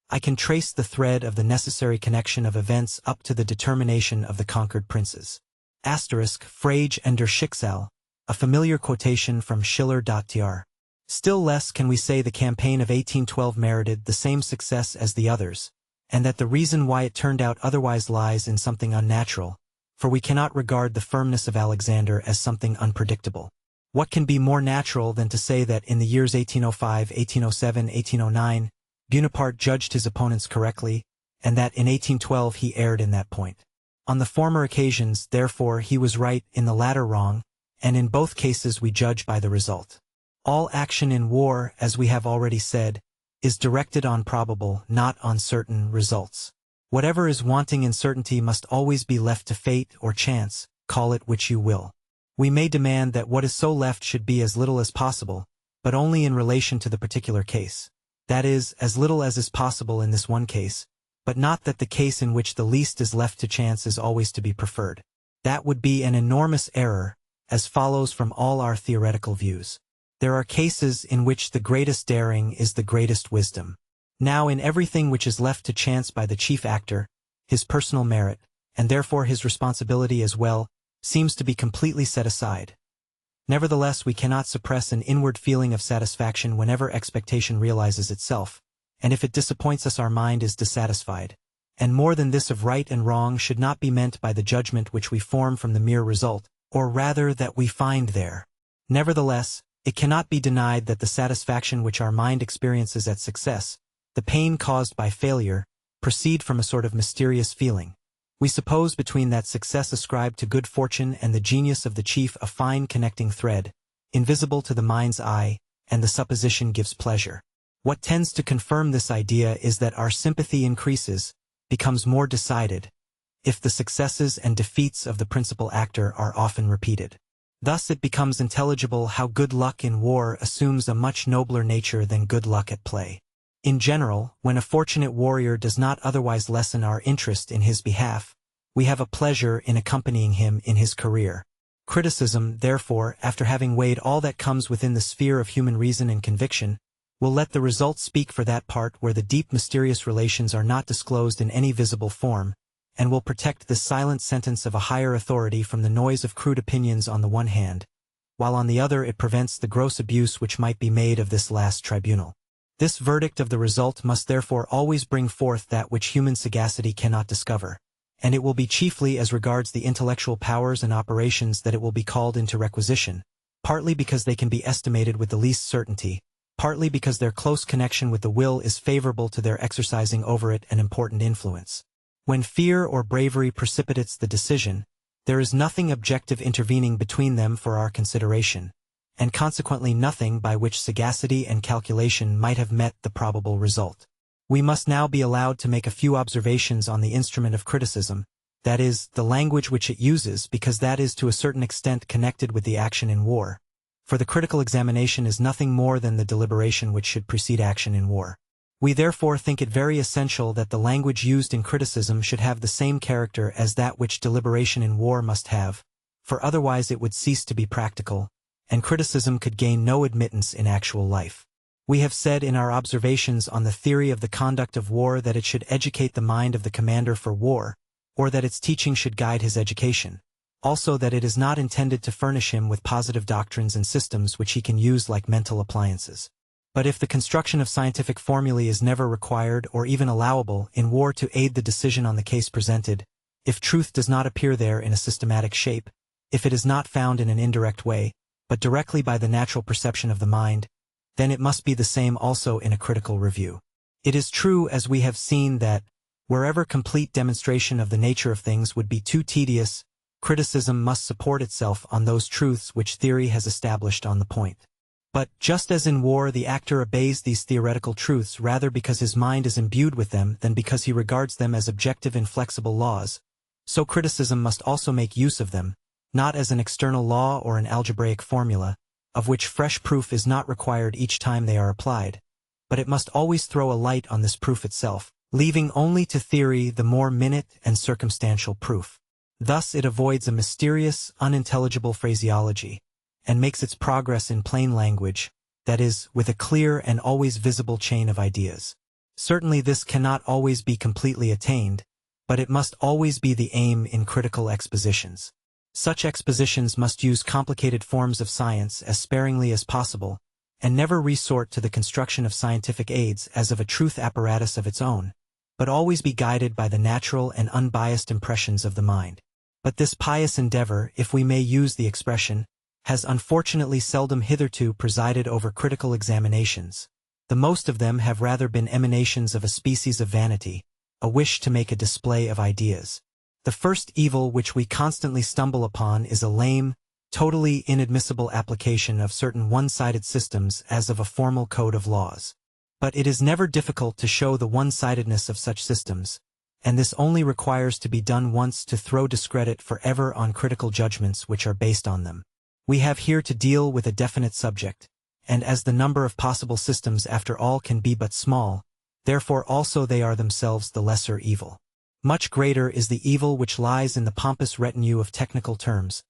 I can trace the thread of the necessary connection of events up to the determination of the conquered princes. Frage und der Schicksal, a familiar quotation from Schiller.tr. Still less can we say the campaign of 1812 merited the same success as the others, and that the reason why it turned out otherwise lies in something unnatural, for we cannot regard the firmness of Alexander as something unpredictable. What can be more natural than to say that in the years 1805, 1807, 1809, Bonaparte judged his opponents correctly, and that in 1812 he erred in that point? On the former occasions, therefore, he was right, in the latter wrong, and in both cases we judge by the result. All action in war, as we have already said, is directed on probable, not on certain, results. Whatever is wanting in certainty must always be left to fate or chance, call it which you will. We may demand that what is so left should be as little as possible, but only in relation to the particular case. That is, as little as is possible in this one case, but not that the case in which the least is left to chance is always to be preferred. That would be an enormous error, as follows from all our theoretical views. There are cases in which the greatest daring is the greatest wisdom. Now in everything which is left to chance by the chief actor, his personal merit, and therefore his responsibility as well, seems to be completely set aside. Nevertheless, we cannot suppress an inward feeling of satisfaction whenever expectation realizes itself, and if it disappoints us our mind is dissatisfied. And more than this of right and wrong should not be meant by the judgment which we form from the mere result, or rather that we find there. Nevertheless, it cannot be denied that the satisfaction which our mind experiences at success, the pain caused by failure, proceed from a sort of mysterious feeling. We suppose between that success ascribed to good fortune and the genius of the chief a fine connecting thread, invisible to the mind's eye, and the supposition gives pleasure. What tends to confirm this idea is that our sympathy increases, becomes more decided, if the successes and defeats of the principal actor are often repeated. Thus it becomes intelligible how good luck in war assumes a much nobler nature than good luck at play. In general, when a fortunate warrior does not otherwise lessen our interest in his behalf, we have a pleasure in accompanying him in his career. Criticism, therefore, after having weighed all that comes within the sphere of human reason and conviction, will let the result speak for that part where the deep mysterious relations are not disclosed in any visible form, and will protect the silent sentence of a higher authority from the noise of crude opinions on the one hand, while on the other it prevents the gross abuse which might be made of this last tribunal. This verdict of the result must therefore always bring forth that which human sagacity cannot discover, and it will be chiefly as regards the intellectual powers and operations that it will be called into requisition, partly because they can be estimated with the least certainty, partly because their close connection with the will is favorable to their exercising over it an important influence. When fear or bravery precipitates the decision, there is nothing objective intervening between them for our consideration, and consequently nothing by which sagacity and calculation might have met the probable result. We must now be allowed to make a few observations on the instrument of criticism, that is, the language which it uses, because that is to a certain extent connected with the action in war. For the critical examination is nothing more than the deliberation which should precede action in war. We therefore think it very essential that the language used in criticism should have the same character as that which deliberation in war must have, for otherwise it would cease to be practical, and criticism could gain no admittance in actual life. We have said in our observations on the theory of the conduct of war that it should educate the mind of the commander for war, or that its teaching should guide his education. Also that it is not intended to furnish him with positive doctrines and systems which he can use like mental appliances. But if the construction of scientific formulae is never required or even allowable in war to aid the decision on the case presented, if truth does not appear there in a systematic shape, if it is not found in an indirect way, but directly by the natural perception of the mind, then it must be the same also in a critical review. It is true, as we have seen, that, wherever complete demonstration of the nature of things would be too tedious, criticism must support itself on those truths which theory has established on the point. But, just as in war the actor obeys these theoretical truths rather because his mind is imbued with them than because he regards them as objective inflexible laws, so criticism must also make use of them, not as an external law or an algebraic formula, of which fresh proof is not required each time they are applied, but it must always throw a light on this proof itself, leaving only to theory the more minute and circumstantial proof. Thus it avoids a mysterious, unintelligible phraseology, and makes its progress in plain language, that is, with a clear and always visible chain of ideas. Certainly this cannot always be completely attained, but it must always be the aim in critical expositions. Such expositions must use complicated forms of science as sparingly as possible, and never resort to the construction of scientific aids as of a truth apparatus of its own, but always be guided by the natural and unbiased impressions of the mind. But this pious endeavor, if we may use the expression, has unfortunately seldom hitherto presided over critical examinations. The most of them have rather been emanations of a species of vanity, a wish to make a display of ideas. The first evil which we constantly stumble upon is a lame, totally inadmissible application of certain one-sided systems as of a formal code of laws. But it is never difficult to show the one-sidedness of such systems, and this only requires to be done once to throw discredit forever on critical judgments which are based on them. We have here to deal with a definite subject, and as the number of possible systems after all can be but small, therefore also they are themselves the lesser evil. Much greater is the evil which lies in the pompous retinue of technical terms,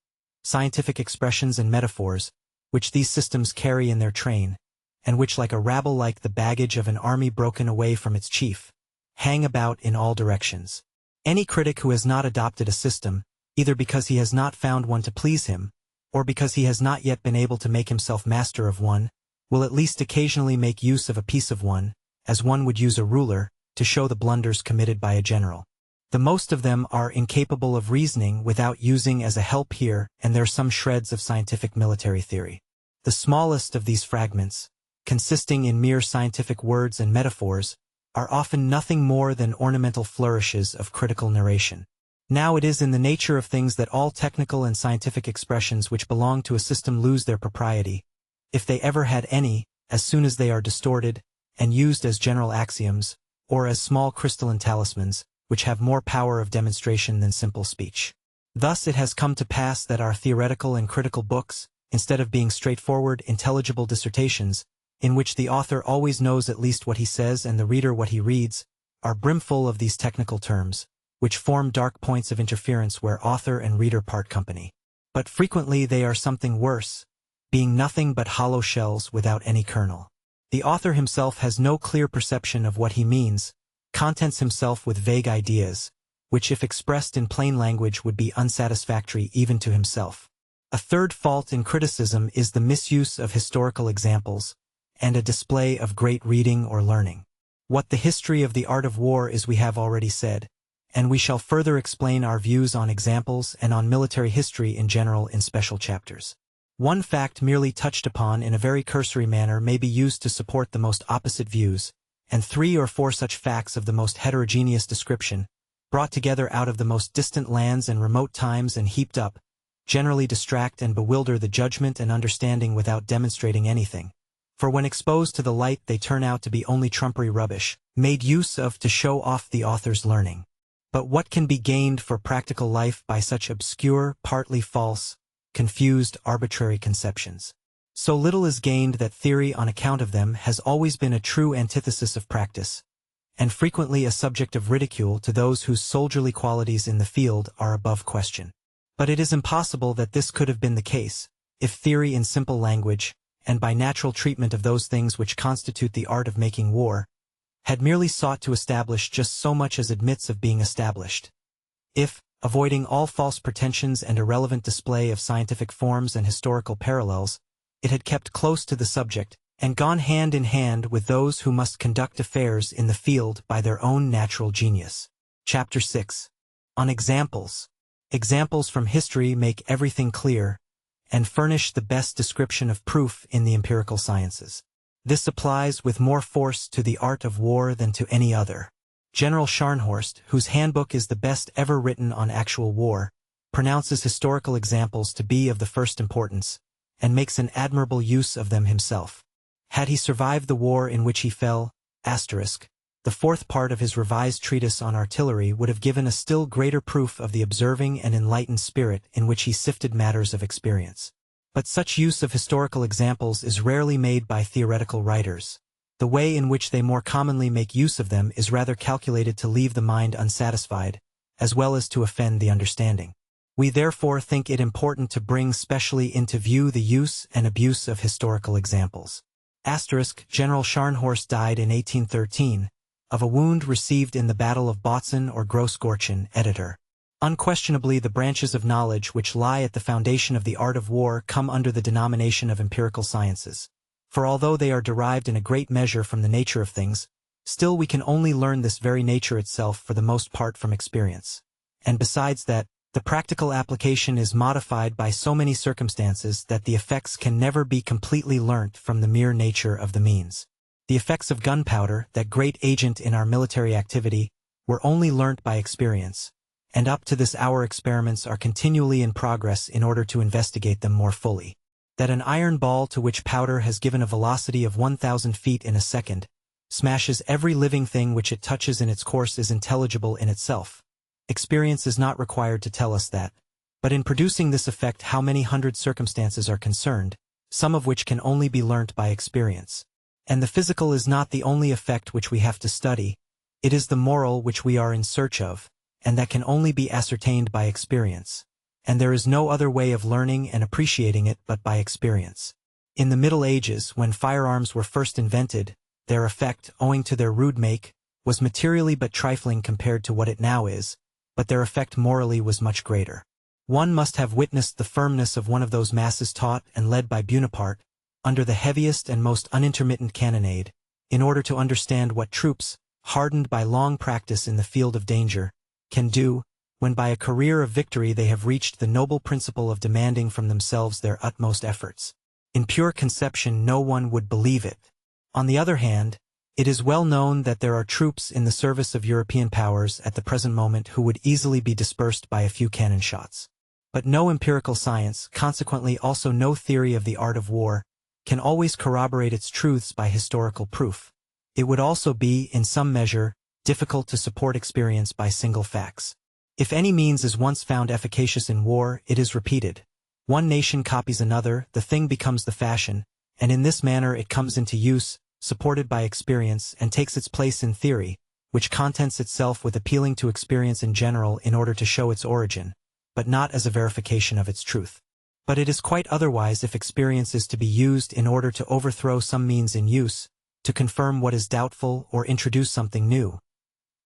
scientific expressions and metaphors, which these systems carry in their train, and which like a rabble, like the baggage of an army broken away from its chief, hang about in all directions. Any critic who has not adopted a system, either because he has not found one to please him, or because he has not yet been able to make himself master of one, will at least occasionally make use of a piece of one, as one would use a ruler, to show the blunders committed by a general. The most of them are incapable of reasoning without using as a help here and there some shreds of scientific military theory. The smallest of these fragments, consisting in mere scientific words and metaphors, are often nothing more than ornamental flourishes of critical narration. Now it is in the nature of things that all technical and scientific expressions which belong to a system lose their propriety, if they ever had any, as soon as they are distorted, and used as general axioms, or as small crystalline talismans, which have more power of demonstration than simple speech. Thus it has come to pass that our theoretical and critical books, instead of being straightforward, intelligible dissertations, in which the author always knows at least what he says and the reader what he reads, are brimful of these technical terms, which form dark points of interference where author and reader part company. But frequently they are something worse, being nothing but hollow shells without any kernel. The author himself has no clear perception of what he means, contents himself with vague ideas, which if expressed in plain language would be unsatisfactory even to himself. A third fault in criticism is the misuse of historical examples, and a display of great reading or learning. What the history of the art of war is we have already said, and we shall further explain our views on examples and on military history in general in special chapters. One fact merely touched upon in a very cursory manner may be used to support the most opposite views, and 3 or 4 such facts of the most heterogeneous description, brought together out of the most distant lands and remote times and heaped up, generally distract and bewilder the judgment and understanding without demonstrating anything. For when exposed to the light they turn out to be only trumpery rubbish, made use of to show off the author's learning. But what can be gained for practical life by such obscure, partly false, confused, arbitrary conceptions? So little is gained that theory on account of them has always been a true antithesis of practice, and frequently a subject of ridicule to those whose soldierly qualities in the field are above question. But it is impossible that this could have been the case, if theory in simple language, and by natural treatment of those things which constitute the art of making war, had merely sought to establish just so much as admits of being established. If, avoiding all false pretensions and irrelevant display of scientific forms and historical parallels, it had kept close to the subject, and gone hand in hand with those who must conduct affairs in the field by their own natural genius. Chapter 6. On Examples. Examples from history make everything clear, and furnish the best description of proof in the empirical sciences. This applies with more force to the art of war than to any other. General Scharnhorst, whose handbook is the best ever written on actual war, pronounces historical examples to be of the first importance, and makes an admirable use of them himself. Had he survived the war in which he fell, the fourth part of his revised treatise on artillery would have given a still greater proof of the observing and enlightened spirit in which he sifted matters of experience. But such use of historical examples is rarely made by theoretical writers. The way in which they more commonly make use of them is rather calculated to leave the mind unsatisfied, as well as to offend the understanding. We therefore think it important to bring specially into view the use and abuse of historical examples. General Scharnhorst died in 1813, of a wound received in the Battle of Bautzen or Grossgorchen, editor. Unquestionably the branches of knowledge which lie at the foundation of the art of war come under the denomination of empirical sciences. For although they are derived in a great measure from the nature of things, still we can only learn this very nature itself for the most part from experience. And besides that, the practical application is modified by so many circumstances that the effects can never be completely learnt from the mere nature of the means. The effects of gunpowder, that great agent in our military activity, were only learnt by experience, and up to this hour experiments are continually in progress in order to investigate them more fully. That an iron ball to which powder has given a velocity of 1,000 feet in a second, smashes every living thing which it touches in its course is intelligible in itself. Experience is not required to tell us that, but in producing this effect how many hundred circumstances are concerned, some of which can only be learnt by experience. And the physical is not the only effect which we have to study, it is the moral which we are in search of, and that can only be ascertained by experience. And there is no other way of learning and appreciating it but by experience. In the Middle Ages, when firearms were first invented, their effect, owing to their rude make, was materially but trifling compared to what it now is, but their effect morally was much greater. One must have witnessed the firmness of one of those masses taught and led by Bonaparte, under the heaviest and most unintermittent cannonade, in order to understand what troops, hardened by long practice in the field of danger, can do, when by a career of victory they have reached the noble principle of demanding from themselves their utmost efforts. In pure conception no one would believe it. On the other hand, it is well known that there are troops in the service of European powers at the present moment who would easily be dispersed by a few cannon shots. But no empirical science, consequently also no theory of the art of war, can always corroborate its truths by historical proof. It would also be, in some measure, difficult to support experience by single facts. If any means is once found efficacious in war, it is repeated. One nation copies another, the thing becomes the fashion, and in this manner it comes into use, supported by experience, and takes its place in theory, which contents itself with appealing to experience in general in order to show its origin, but not as a verification of its truth. But it is quite otherwise if experience is to be used in order to overthrow some means in use, to confirm what is doubtful or introduce something new.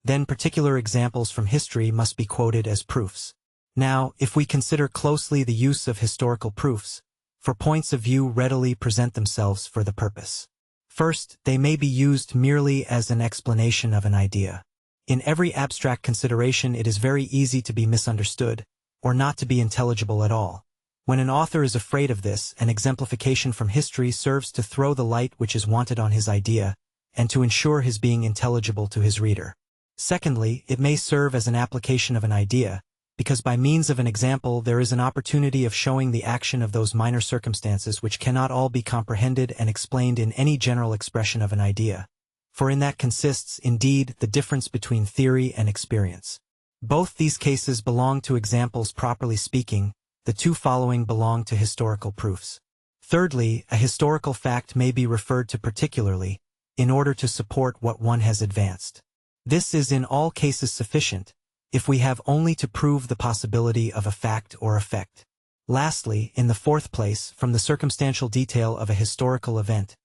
Then particular examples from history must be quoted as proofs. Now, if we consider closely the use of historical proofs, for points of view readily present themselves for the purpose. First, they may be used merely as an explanation of an idea. In every abstract consideration it is very easy to be misunderstood, or not to be intelligible at all. When an author is afraid of this, an exemplification from history serves to throw the light which is wanted on his idea, and to ensure his being intelligible to his reader. Secondly, it may serve as an application of an idea, because by means of an example there is an opportunity of showing the action of those minor circumstances which cannot all be comprehended and explained in any general expression of an idea. For in that consists, indeed, the difference between theory and experience. Both these cases belong to examples properly speaking, the two following belong to historical proofs. Thirdly, a historical fact may be referred to particularly, in order to support what one has advanced. This is in all cases sufficient, if we have only to prove the possibility of a fact or effect. Lastly, in the fourth place, from the circumstantial detail of a historical event,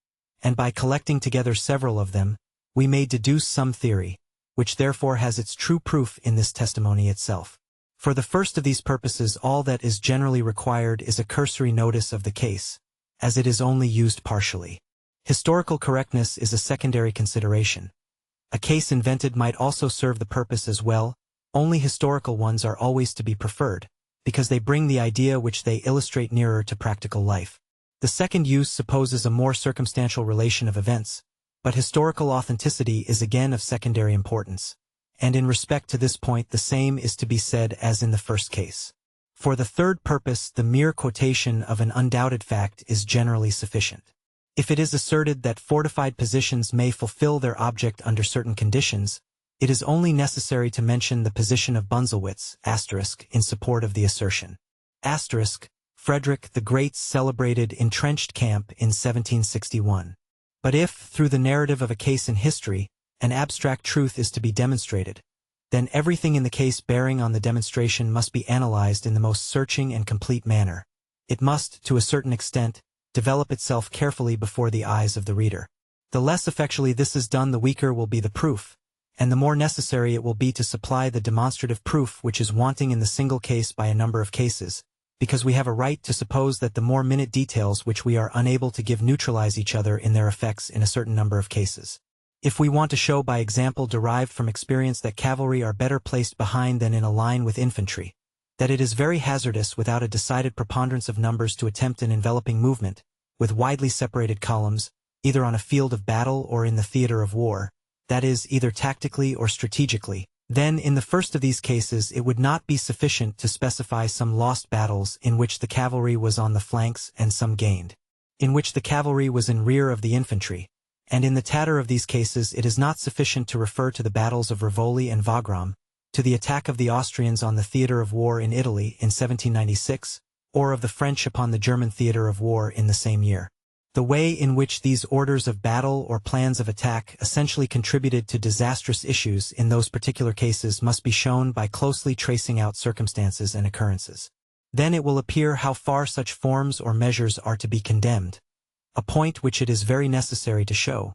and by collecting together several of them, we may deduce some theory, which therefore has its true proof in this testimony itself. For the first of these purposes all that is generally required is a cursory notice of the case, as it is only used partially. Historical correctness is a secondary consideration. A case invented might also serve the purpose as well, only historical ones are always to be preferred, because they bring the idea which they illustrate nearer to practical life. The second use supposes a more circumstantial relation of events, but historical authenticity is again of secondary importance, and in respect to this point the same is to be said as in the first case. For the third purpose, the mere quotation of an undoubted fact is generally sufficient. If it is asserted that fortified positions may fulfill their object under certain conditions, it is only necessary to mention the position of Bunzelwitz, in support of the assertion. Frederick the Great's celebrated entrenched camp in 1761. But if, through the narrative of a case in history, an abstract truth is to be demonstrated, then everything in the case bearing on the demonstration must be analyzed in the most searching and complete manner. It must, to a certain extent, develop itself carefully before the eyes of the reader. The less effectually this is done, the weaker will be the proof, and the more necessary it will be to supply the demonstrative proof which is wanting in the single case by a number of cases, because we have a right to suppose that the more minute details which we are unable to give neutralize each other in their effects in a certain number of cases. If we want to show by example derived from experience that cavalry are better placed behind than in a line with infantry, that it is very hazardous without a decided preponderance of numbers to attempt an enveloping movement, with widely separated columns, either on a field of battle or in the theater of war, that is, either tactically or strategically, then in the first of these cases it would not be sufficient to specify some lost battles in which the cavalry was on the flanks and some gained, in which the cavalry was in rear of the infantry, and in the latter of these cases it is not sufficient to refer to the battles of Rivoli and Wagram, to the attack of the Austrians on the theater of war in Italy in 1796, or of the French upon the German theater of war in the same year. The way in which these orders of battle or plans of attack essentially contributed to disastrous issues in those particular cases must be shown by closely tracing out circumstances and occurrences. Then it will appear how far such forms or measures are to be condemned, a point which it is very necessary to show,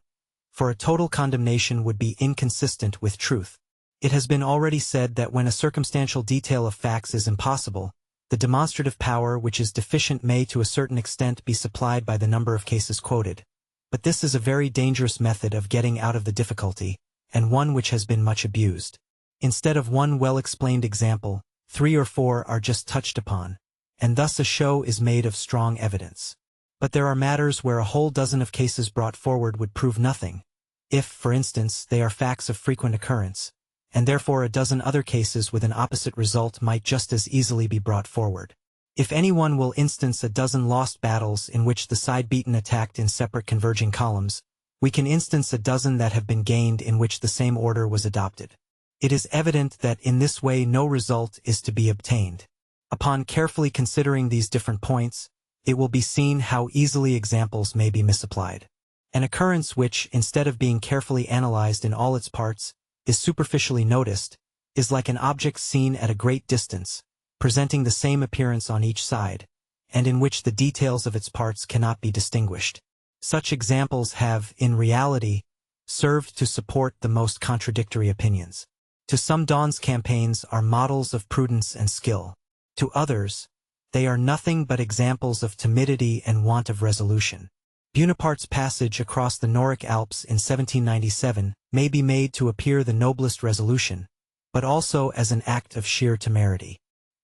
for a total condemnation would be inconsistent with truth. It has been already said that when a circumstantial detail of facts is impossible, the demonstrative power which is deficient may to a certain extent be supplied by the number of cases quoted. But this is a very dangerous method of getting out of the difficulty, and one which has been much abused. Instead of one well-explained example, 3 or 4 are just touched upon, and thus a show is made of strong evidence. But there are matters where a whole dozen of cases brought forward would prove nothing, if, for instance, they are facts of frequent occurrence, and therefore a dozen other cases with an opposite result might just as easily be brought forward. If anyone will instance a dozen lost battles in which the side beaten attacked in separate converging columns, we can instance a dozen that have been gained in which the same order was adopted. It is evident that in this way no result is to be obtained. Upon carefully considering these different points, it will be seen how easily examples may be misapplied. An occurrence which, instead of being carefully analyzed in all its parts, is superficially noticed, is like an object seen at a great distance, presenting the same appearance on each side, and in which the details of its parts cannot be distinguished. Such examples have, in reality, served to support the most contradictory opinions. To some Dawn's campaigns are models of prudence and skill. To others, they are nothing but examples of timidity and want of resolution. Buonaparte's passage across the Noric Alps in 1797 may be made to appear the noblest resolution, but also as an act of sheer temerity.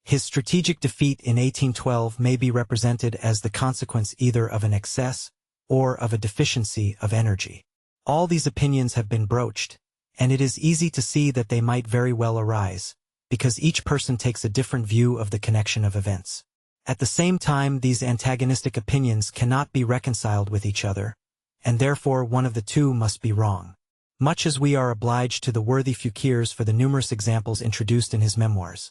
His strategic defeat in 1812 may be represented as the consequence either of an excess or of a deficiency of energy. All these opinions have been broached, and it is easy to see that they might very well arise, because each person takes a different view of the connection of events. At the same time, these antagonistic opinions cannot be reconciled with each other, and therefore one of the two must be wrong. Much as we are obliged to the worthy Fouquiers for the numerous examples introduced in his memoirs,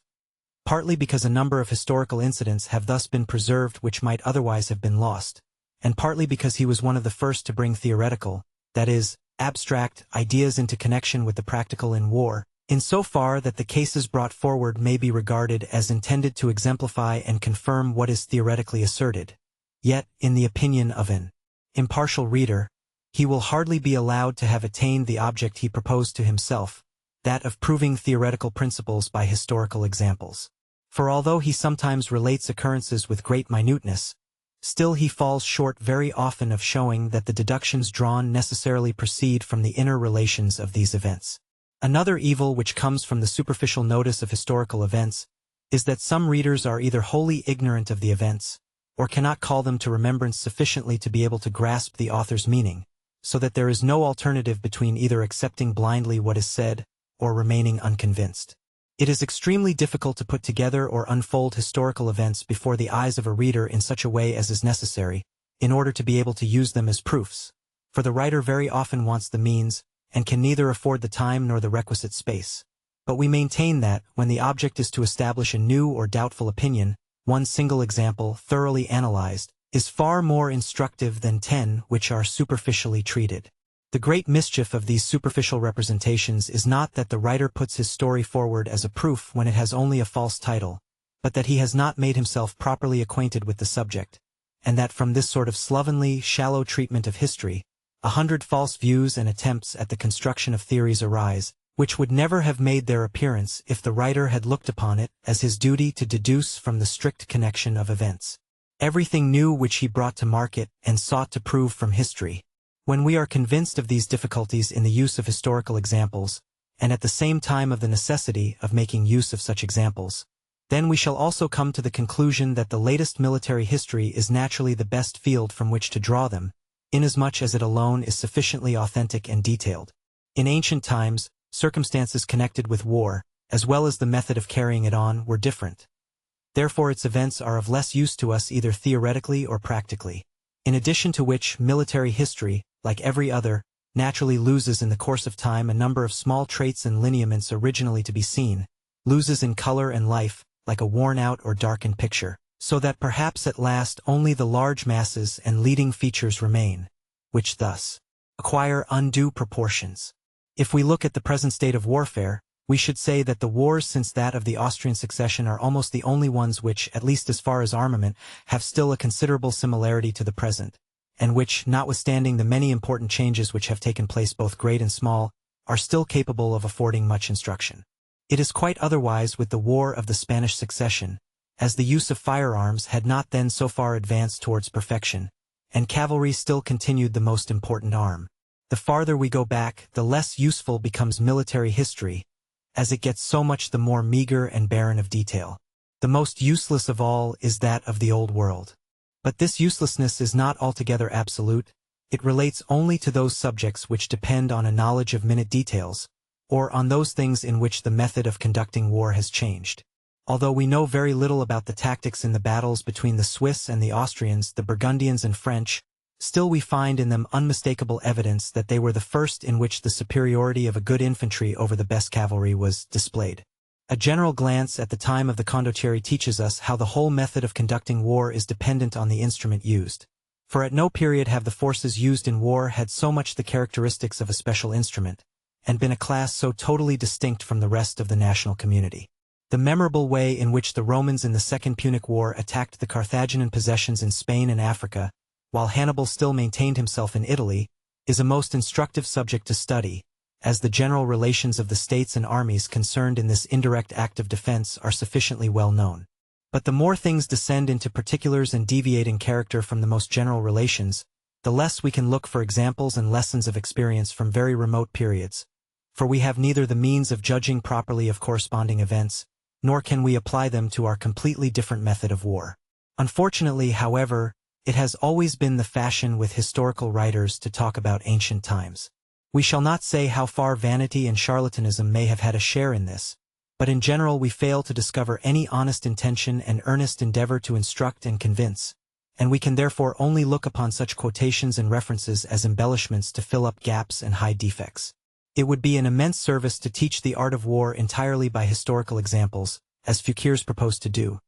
partly because a number of historical incidents have thus been preserved which might otherwise have been lost, and partly because he was one of the first to bring theoretical, that is, abstract, ideas into connection with the practical in war, in so far that the cases brought forward may be regarded as intended to exemplify and confirm what is theoretically asserted. Yet, in the opinion of an impartial reader, he will hardly be allowed to have attained the object he proposed to himself, that of proving theoretical principles by historical examples. For although he sometimes relates occurrences with great minuteness, still he falls short very often of showing that the deductions drawn necessarily proceed from the inner relations of these events. Another evil which comes from the superficial notice of historical events is that some readers are either wholly ignorant of the events, or cannot call them to remembrance sufficiently to be able to grasp the author's meaning, so that there is no alternative between either accepting blindly what is said, or remaining unconvinced. It is extremely difficult to put together or unfold historical events before the eyes of a reader in such a way as is necessary, in order to be able to use them as proofs, for the writer very often wants the means, and can neither afford the time nor the requisite space. But we maintain that, when the object is to establish a new or doubtful opinion, one single example, thoroughly analyzed, is far more instructive than 10 which are superficially treated. The great mischief of these superficial representations is not that the writer puts his story forward as a proof when it has only a false title, but that he has not made himself properly acquainted with the subject, and that from this sort of slovenly, shallow treatment of history, 100 false views and attempts at the construction of theories arise, which would never have made their appearance if the writer had looked upon it as his duty to deduce from the strict connection of events everything new which he brought to market and sought to prove from history. When we are convinced of these difficulties in the use of historical examples, and at the same time of the necessity of making use of such examples, then we shall also come to the conclusion that the latest military history is naturally the best field from which to draw them, inasmuch as it alone is sufficiently authentic and detailed. In ancient times, circumstances connected with war, as well as the method of carrying it on, were different. Therefore its events are of less use to us either theoretically or practically. In addition to which, military history, like every other, naturally loses in the course of time a number of small traits and lineaments originally to be seen, loses in color and life, like a worn-out or darkened picture, so that perhaps at last only the large masses and leading features remain, which thus acquire undue proportions. If we look at the present state of warfare, we should say that the wars since that of the Austrian succession are almost the only ones which, at least as far as armament, have still a considerable similarity to the present, and which, notwithstanding the many important changes which have taken place both great and small, are still capable of affording much instruction. It is quite otherwise with the War of the Spanish Succession, as the use of firearms had not then so far advanced towards perfection, and cavalry still continued the most important arm. The farther we go back, the less useful becomes military history, as it gets so much the more meager and barren of detail. The most useless of all is that of the Old World. But this uselessness is not altogether absolute. It relates only to those subjects which depend on a knowledge of minute details, or on those things in which the method of conducting war has changed. Although we know very little about the tactics in the battles between the Swiss and the Austrians, the Burgundians and French, still we find in them unmistakable evidence that they were the first in which the superiority of a good infantry over the best cavalry was displayed. A general glance at the time of the condottieri teaches us how the whole method of conducting war is dependent on the instrument used. For at no period have the forces used in war had so much the characteristics of a special instrument, and been a class so totally distinct from the rest of the national community. The memorable way in which the Romans in the Second Punic War attacked the Carthaginian possessions in Spain and Africa, while Hannibal still maintained himself in Italy, is a most instructive subject to study, as the general relations of the states and armies concerned in this indirect act of defense are sufficiently well known. But the more things descend into particulars and deviate in character from the most general relations, the less we can look for examples and lessons of experience from very remote periods, for we have neither the means of judging properly of corresponding events, nor can we apply them to our completely different method of war. Unfortunately, however, it has always been the fashion with historical writers to talk about ancient times. We shall not say how far vanity and charlatanism may have had a share in this, but in general we fail to discover any honest intention and earnest endeavor to instruct and convince, and we can therefore only look upon such quotations and references as embellishments to fill up gaps and hide defects. It would be an immense service to teach the art of war entirely by historical examples, as Fouquiers proposed to do,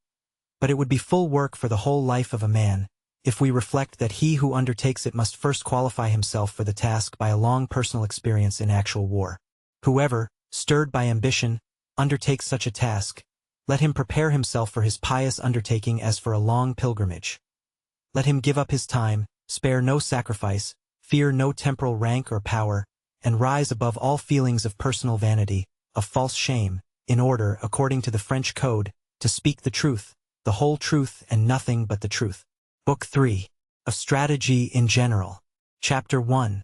but it would be full work for the whole life of a man, if we reflect that he who undertakes it must first qualify himself for the task by a long personal experience in actual war. Whoever, stirred by ambition, undertakes such a task, let him prepare himself for his pious undertaking as for a long pilgrimage. Let him give up his time, spare no sacrifice, fear no temporal rank or power, and rise above all feelings of personal vanity, of false shame, in order, according to the French code, to speak the truth, the whole truth and nothing but the truth. Book 3. Of Strategy in General. Chapter 1.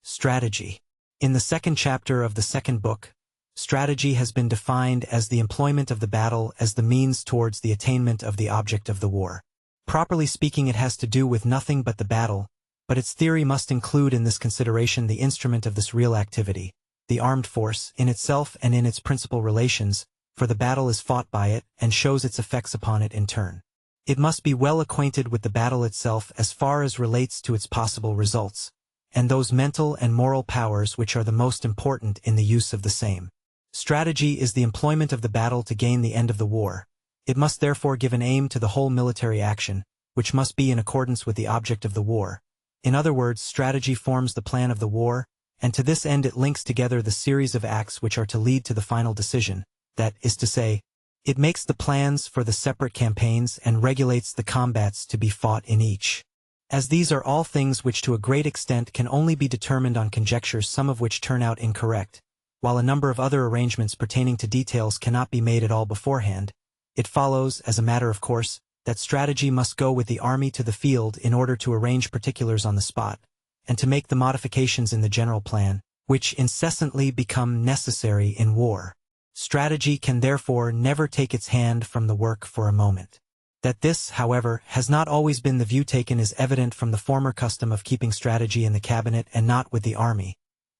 Strategy. In the second chapter of the second book, strategy has been defined as the employment of the battle as the means towards the attainment of the object of the war. Properly speaking, it has to do with nothing but the battle, but its theory must include in this consideration the instrument of this real activity, the armed force, in itself and in its principal relations, for the battle is fought by it and shows its effects upon it in turn. It must be well acquainted with the battle itself as far as relates to its possible results, and those mental and moral powers which are the most important in the use of the same. Strategy is the employment of the battle to gain the end of the war. It must therefore give an aim to the whole military action, which must be in accordance with the object of the war. In other words, strategy forms the plan of the war, and to this end it links together the series of acts which are to lead to the final decision, that is to say, it makes the plans for the separate campaigns and regulates the combats to be fought in each. As these are all things which to a great extent can only be determined on conjectures, some of which turn out incorrect, while a number of other arrangements pertaining to details cannot be made at all beforehand, it follows, as a matter of course, that strategy must go with the army to the field in order to arrange particulars on the spot, and to make the modifications in the general plan, which incessantly become necessary in war. Strategy can therefore never take its hand from the work for a moment. That this, however, has not always been the view taken is evident from the former custom of keeping strategy in the cabinet and not with the army,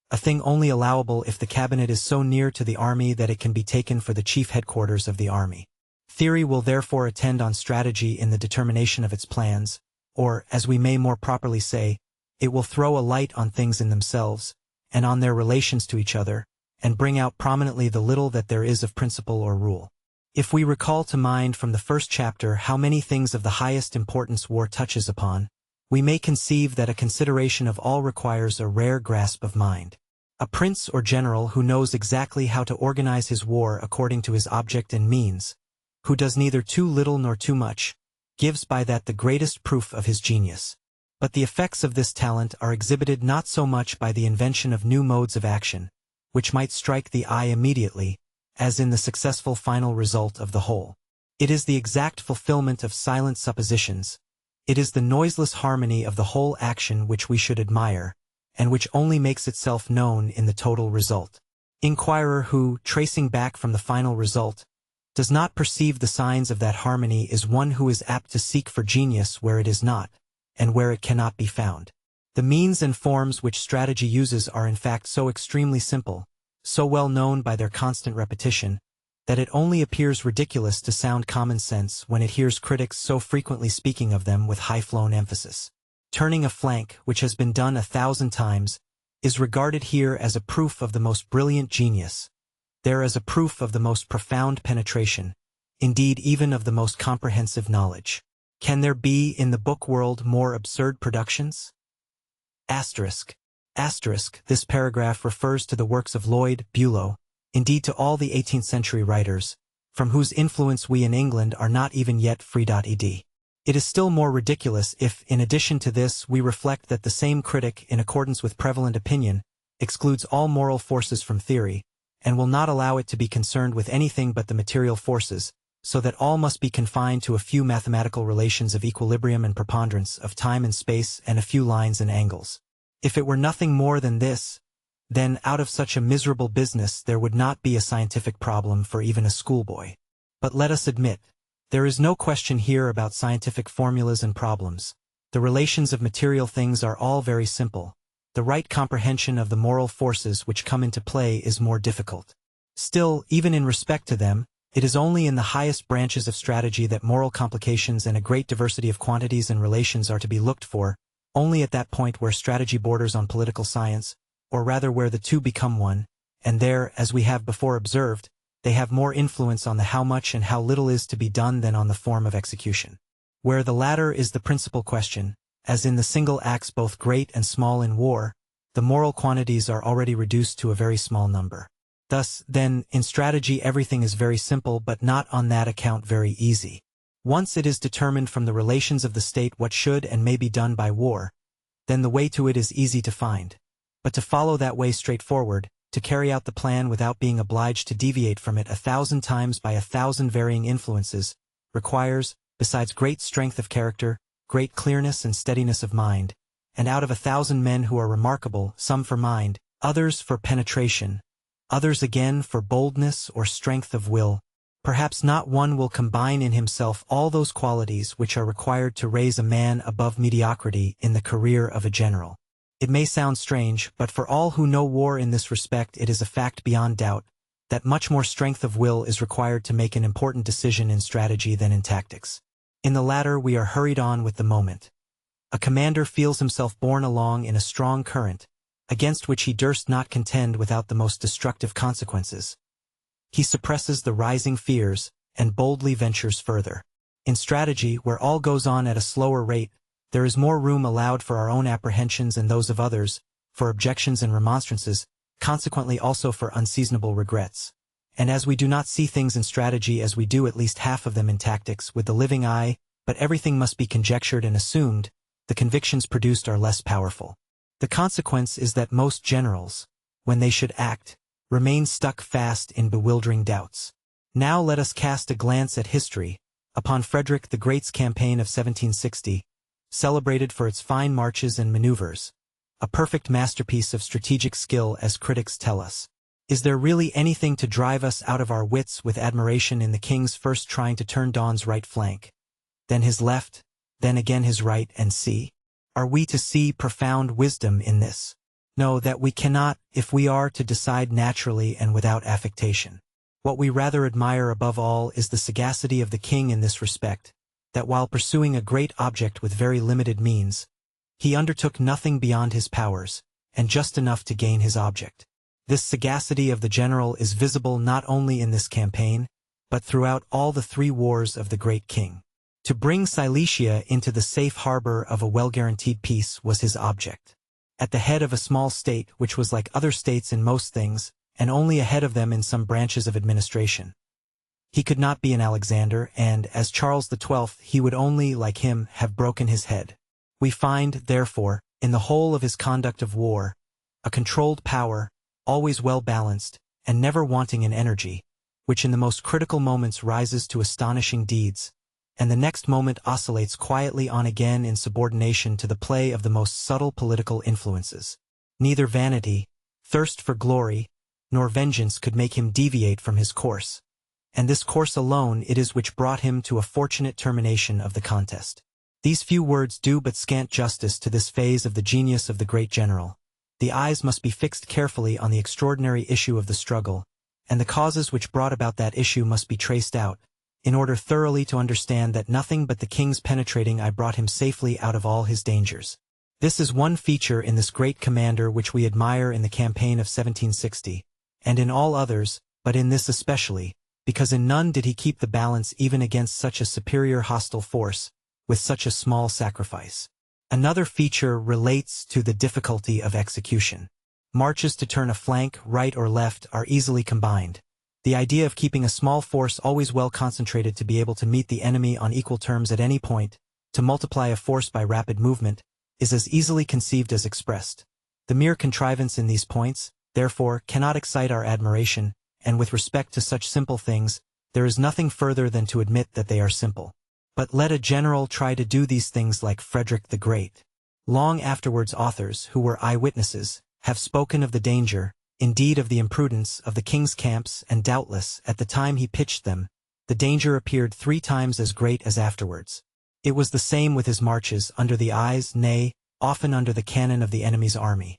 a thing only allowable if the cabinet is so near to the army that it can be taken for the chief headquarters of the army. Theory will therefore attend on strategy in the determination of its plans, or, as we may more properly say, it will throw a light on things in themselves, and on their relations to each other, and bring out prominently the little that there is of principle or rule. If we recall to mind from the first chapter how many things of the highest importance war touches upon, we may conceive that a consideration of all requires a rare grasp of mind. A prince or general who knows exactly how to organize his war according to his object and means, who does neither too little nor too much, gives by that the greatest proof of his genius. But the effects of this talent are exhibited not so much by the invention of new modes of action, which might strike the eye immediately, as in the successful final result of the whole. It is the exact fulfillment of silent suppositions. It is the noiseless harmony of the whole action which we should admire, and which only makes itself known in the total result. Inquirer who, tracing back from the final result, does not perceive the signs of that harmony is one who is apt to seek for genius where it is not, and where it cannot be found. The means and forms which strategy uses are in fact so extremely simple, so well known by their constant repetition, that it only appears ridiculous to sound common sense when it hears critics so frequently speaking of them with high-flown emphasis. Turning a flank, which has been done 1,000 times, is regarded here as a proof of the most brilliant genius, there as a proof of the most profound penetration, indeed even of the most comprehensive knowledge. Can there be in the book world more absurd productions? Asterisk. Asterisk, this paragraph refers to the works of Lloyd, Bülow, indeed to all the 18th century writers, from whose influence we in England are not even yet free. Ed. It is still more ridiculous if, in addition to this, we reflect that the same critic, in accordance with prevalent opinion, excludes all moral forces from theory, and will not allow it to be concerned with anything but the material forces, so that all must be confined to a few mathematical relations of equilibrium and preponderance, of time and space, and a few lines and angles. If it were nothing more than this, then out of such a miserable business there would not be a scientific problem for even a schoolboy. But let us admit, there is no question here about scientific formulas and problems. The relations of material things are all very simple. The right comprehension of the moral forces which come into play is more difficult. Still, even in respect to them, it is only in the highest branches of strategy that moral complications and a great diversity of quantities and relations are to be looked for, only at that point where strategy borders on political science, or rather where the two become one, and there, as we have before observed, they have more influence on the how much and how little is to be done than on the form of execution. Where the latter is the principal question, as in the single acts both great and small in war, the moral quantities are already reduced to a very small number. Thus, then, in strategy everything is very simple but not on that account very easy. Once it is determined from the relations of the state what should and may be done by war, then the way to it is easy to find. But to follow that way straightforward, to carry out the plan without being obliged to deviate from it 1,000 times by 1,000 varying influences, requires, besides great strength of character, great clearness and steadiness of mind, and out of 1,000 men who are remarkable, some for mind, others for penetration, others again for boldness or strength of will, perhaps not one will combine in himself all those qualities which are required to raise a man above mediocrity in the career of a general. It may sound strange, but for all who know war in this respect it is a fact beyond doubt, that much more strength of will is required to make an important decision in strategy than in tactics. In the latter, we are hurried on with the moment. A commander feels himself borne along in a strong current, against which he durst not contend without the most destructive consequences. He suppresses the rising fears, and boldly ventures further. In strategy, where all goes on at a slower rate, there is more room allowed for our own apprehensions and those of others, for objections and remonstrances, consequently also for unseasonable regrets. And as we do not see things in strategy as we do at least half of them in tactics with the living eye, but everything must be conjectured and assumed, the convictions produced are less powerful. The consequence is that most generals, when they should act, remain stuck fast in bewildering doubts. Now let us cast a glance at history, upon Frederick the Great's campaign of 1760, celebrated for its fine marches and maneuvers, a perfect masterpiece of strategic skill as critics tell us. Is there really anything to drive us out of our wits with admiration in the king's first trying to turn Daun's right flank, then his left, then again his right, and see? Are we to see profound wisdom in this? No, that we cannot, if we are to decide naturally and without affectation. What we rather admire above all is the sagacity of the king in this respect, that while pursuing a great object with very limited means, he undertook nothing beyond his powers, and just enough to gain his object. This sagacity of the general is visible not only in this campaign, but throughout all the 3 wars of the great king. To bring Silesia into the safe harbor of a well-guaranteed peace was his object. At the head of a small state which was like other states in most things, and only ahead of them in some branches of administration. He could not be an Alexander, and, as Charles XII, he would only, like him, have broken his head. We find, therefore, in the whole of his conduct of war, a controlled power, always well-balanced, and never wanting in energy, which in the most critical moments rises to astonishing deeds, and the next moment oscillates quietly on again in subordination to the play of the most subtle political influences. Neither vanity, thirst for glory, nor vengeance could make him deviate from his course, and this course alone it is which brought him to a fortunate termination of the contest. These few words do but scant justice to this phase of the genius of the great general. The eyes must be fixed carefully on the extraordinary issue of the struggle, and the causes which brought about that issue must be traced out, in order thoroughly to understand that nothing but the king's penetrating eye brought him safely out of all his dangers. This is one feature in this great commander which we admire in the campaign of 1760, and in all others, but in this especially, because in none did he keep the balance even against such a superior hostile force, with such a small sacrifice. Another feature relates to the difficulty of execution. Marches to turn a flank, right or left, are easily combined. The idea of keeping a small force always well concentrated to be able to meet the enemy on equal terms at any point, to multiply a force by rapid movement, is as easily conceived as expressed. The mere contrivance in these points, therefore, cannot excite our admiration, and with respect to such simple things, there is nothing further than to admit that they are simple. But let a general try to do these things like Frederick the Great. Long afterwards authors, who were eyewitnesses, have spoken of the danger, indeed of the imprudence, of the king's camps, and doubtless, at the time he pitched them, the danger appeared 3 times as great as afterwards. It was the same with his marches, under the eyes, nay, often under the cannon of the enemy's army.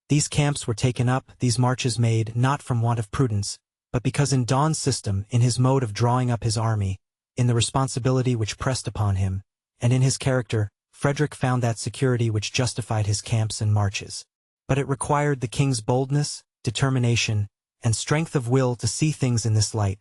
These camps were taken up, these marches made, not from want of prudence, but because in Daun's system, in his mode of drawing up his army, in the responsibility which pressed upon him, and in his character, Frederick found that security which justified his camps and marches. But it required the king's boldness, determination, and strength of will to see things in this light,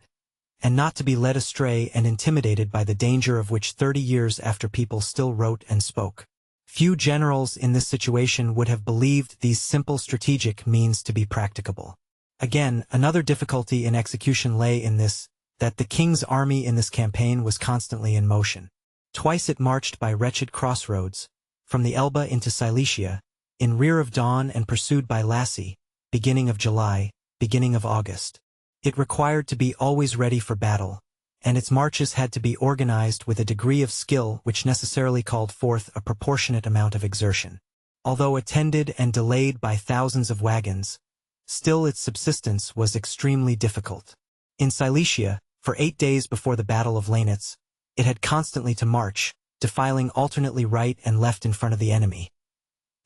and not to be led astray and intimidated by the danger of which 30 years after people still wrote and spoke. Few generals in this situation would have believed these simple strategic means to be practicable. Again, another difficulty in execution lay in this, that the king's army in this campaign was constantly in motion. Twice it marched by wretched crossroads, from the Elbe into Silesia, in rear of Daun and pursued by Lacy, beginning of July, beginning of August. It required to be always ready for battle, and its marches had to be organized with a degree of skill which necessarily called forth a proportionate amount of exertion. Although attended and delayed by thousands of wagons, still its subsistence was extremely difficult. In Silesia, for 8 days before the Battle of Lanitz, it had constantly to march, defiling alternately right and left in front of the enemy.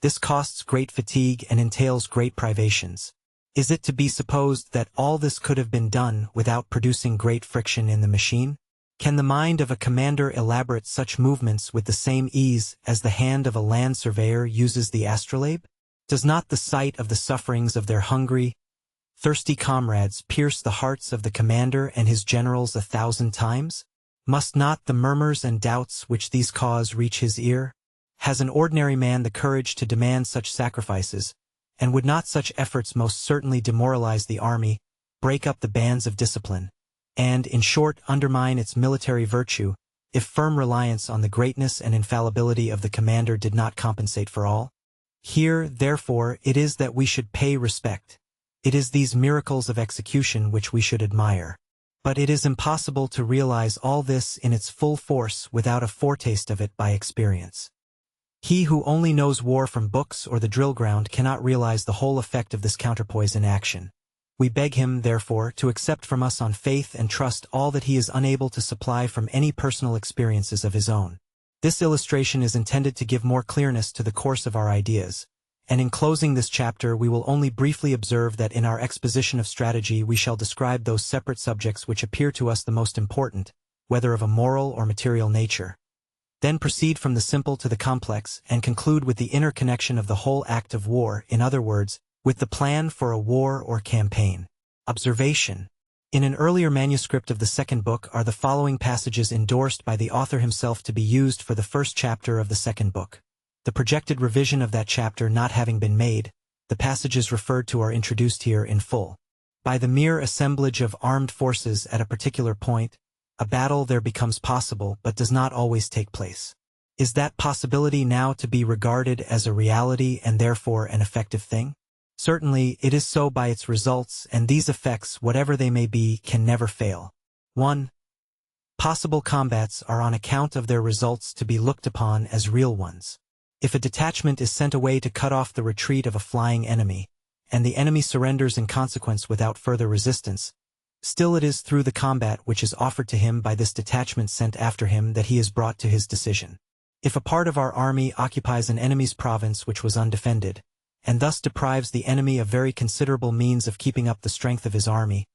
This costs great fatigue and entails great privations. Is it to be supposed that all this could have been done without producing great friction in the machine? Can the mind of a commander elaborate such movements with the same ease as the hand of a land surveyor uses the astrolabe? Does not the sight of the sufferings of their hungry, thirsty comrades pierce the hearts of the commander and his generals 1,000 times? Must not the murmurs and doubts which these cause reach his ear? Has an ordinary man the courage to demand such sacrifices, and would not such efforts most certainly demoralize the army, break up the bands of discipline, and, in short, undermine its military virtue, if firm reliance on the greatness and infallibility of the commander did not compensate for all? Here, therefore, it is that we should pay respect. It is these miracles of execution which we should admire. But it is impossible to realize all this in its full force without a foretaste of it by experience. He who only knows war from books or the drill ground cannot realize the whole effect of this counterpoise in action. We beg him, therefore, to accept from us on faith and trust all that he is unable to supply from any personal experiences of his own. This illustration is intended to give more clearness to the course of our ideas, and in closing this chapter we will only briefly observe that in our exposition of strategy we shall describe those separate subjects which appear to us the most important, whether of a moral or material nature. Then proceed from the simple to the complex, and conclude with the inner connection of the whole act of war, in other words, with the plan for a war or campaign. Observation. In an earlier manuscript of the second book are the following passages endorsed by the author himself to be used for the first chapter of the second book. The projected revision of that chapter not having been made, the passages referred to are introduced here in full. By the mere assemblage of armed forces at a particular point, a battle there becomes possible but does not always take place. Is that possibility now to be regarded as a reality and therefore an effective thing? Certainly, it is so by its results, and these effects, whatever they may be, can never fail. 1. Possible combats are on account of their results to be looked upon as real ones. If a detachment is sent away to cut off the retreat of a flying enemy, and the enemy surrenders in consequence without further resistance, still it is through the combat which is offered to him by this detachment sent after him that he is brought to his decision. If a part of our army occupies an enemy's province which was undefended, and thus deprives the enemy of very considerable means of keeping up the strength of his army,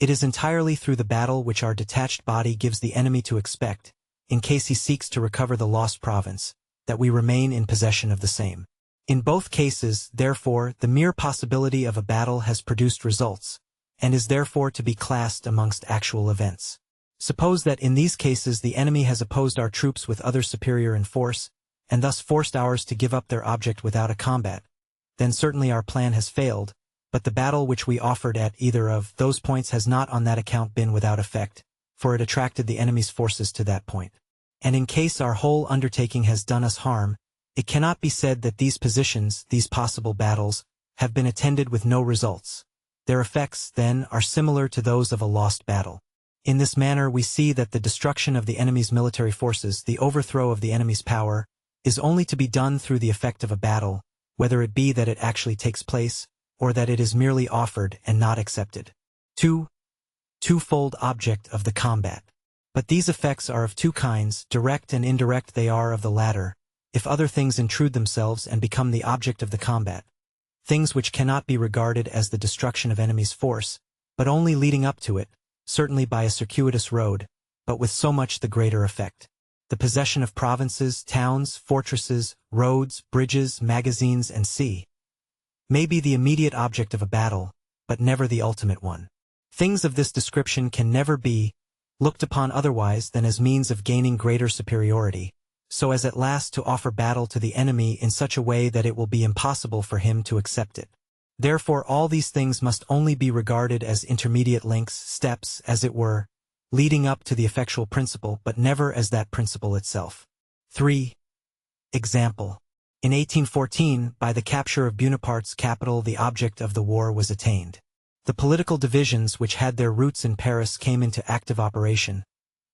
it is entirely through the battle which our detached body gives the enemy to expect, in case he seeks to recover the lost province, that we remain in possession of the same. In both cases, therefore, the mere possibility of a battle has produced results, and is therefore to be classed amongst actual events. Suppose that in these cases the enemy has opposed our troops with others superior in force, and thus forced ours to give up their object without a combat, then certainly our plan has failed, but the battle which we offered at either of those points has not on that account been without effect, for it attracted the enemy's forces to that point. And in case our whole undertaking has done us harm, it cannot be said that these positions, these possible battles, have been attended with no results. Their effects, then, are similar to those of a lost battle. In this manner we see that the destruction of the enemy's military forces, the overthrow of the enemy's power, is only to be done through the effect of a battle, whether it be that it actually takes place, or that it is merely offered and not accepted. 2. Twofold object of the combat. But these effects are of two kinds, direct and indirect. They are of the latter, if other things intrude themselves and become the object of the combat. Things which cannot be regarded as the destruction of enemy's force, but only leading up to it, certainly by a circuitous road, but with so much the greater effect. The possession of provinces, towns, fortresses, roads, bridges, magazines, and sea may be the immediate object of a battle, but never the ultimate one. Things of this description can never be looked upon otherwise than as means of gaining greater superiority, so as at last to offer battle to the enemy in such a way that it will be impossible for him to accept it. Therefore all these things must only be regarded as intermediate links, steps, as it were, leading up to the effectual principle, but never as that principle itself. 3. Example. In 1814, by the capture of Bonaparte's capital, the object of the war was attained. The political divisions which had their roots in Paris came into active operation,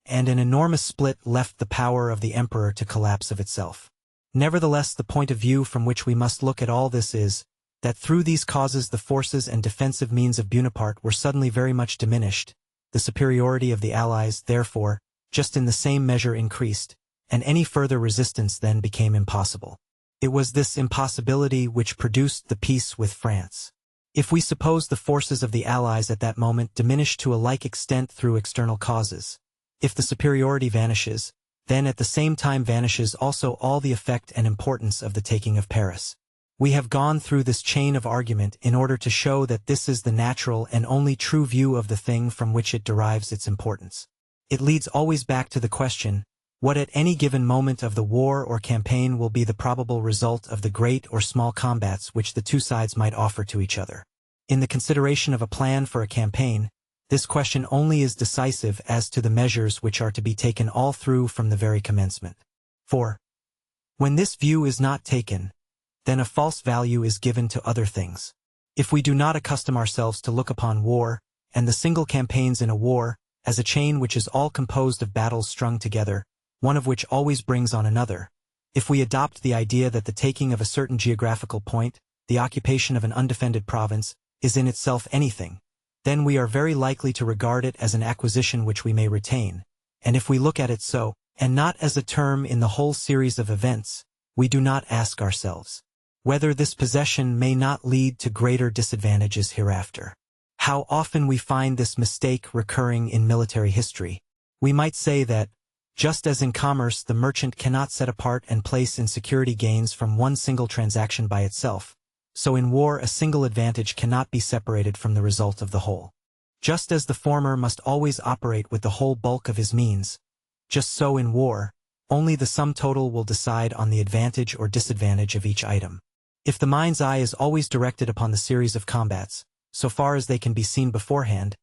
and an enormous split left the power of the emperor to collapse of itself. Nevertheless, the point of view from which we must look at all this is, that through these causes the forces and defensive means of Bonaparte were suddenly very much diminished, the superiority of the Allies, therefore, just in the same measure increased, and any further resistance then became impossible. It was this impossibility which produced the peace with France. If we suppose the forces of the Allies at that moment diminish to a like extent through external causes, if the superiority vanishes, then at the same time vanishes also all the effect and importance of the taking of Paris. We have gone through this chain of argument in order to show that this is the natural and only true view of the thing from which it derives its importance. It leads always back to the question, what at any given moment of the war or campaign will be the probable result of the great or small combats which the two sides might offer to each other. In the consideration of a plan for a campaign, this question only is decisive as to the measures which are to be taken all through from the very commencement. For, when this view is not taken, then a false value is given to other things. If we do not accustom ourselves to look upon war, and the single campaigns in a war, as a chain which is all composed of battles strung together, one of which always brings on another, if we adopt the idea that the taking of a certain geographical point, the occupation of an undefended province, is in itself anything, then we are very likely to regard it as an acquisition which we may retain, and if we look at it so, and not as a term in the whole series of events, we do not ask ourselves whether this possession may not lead to greater disadvantages hereafter. How often we find this mistake recurring in military history. We might say that, just as in commerce the merchant cannot set apart and place in security gains from one single transaction by itself, so in war a single advantage cannot be separated from the result of the whole. Just as the former must always operate with the whole bulk of his means, just so in war, only the sum total will decide on the advantage or disadvantage of each item. If the mind's eye is always directed upon the series of combats, so far as they can be seen beforehand,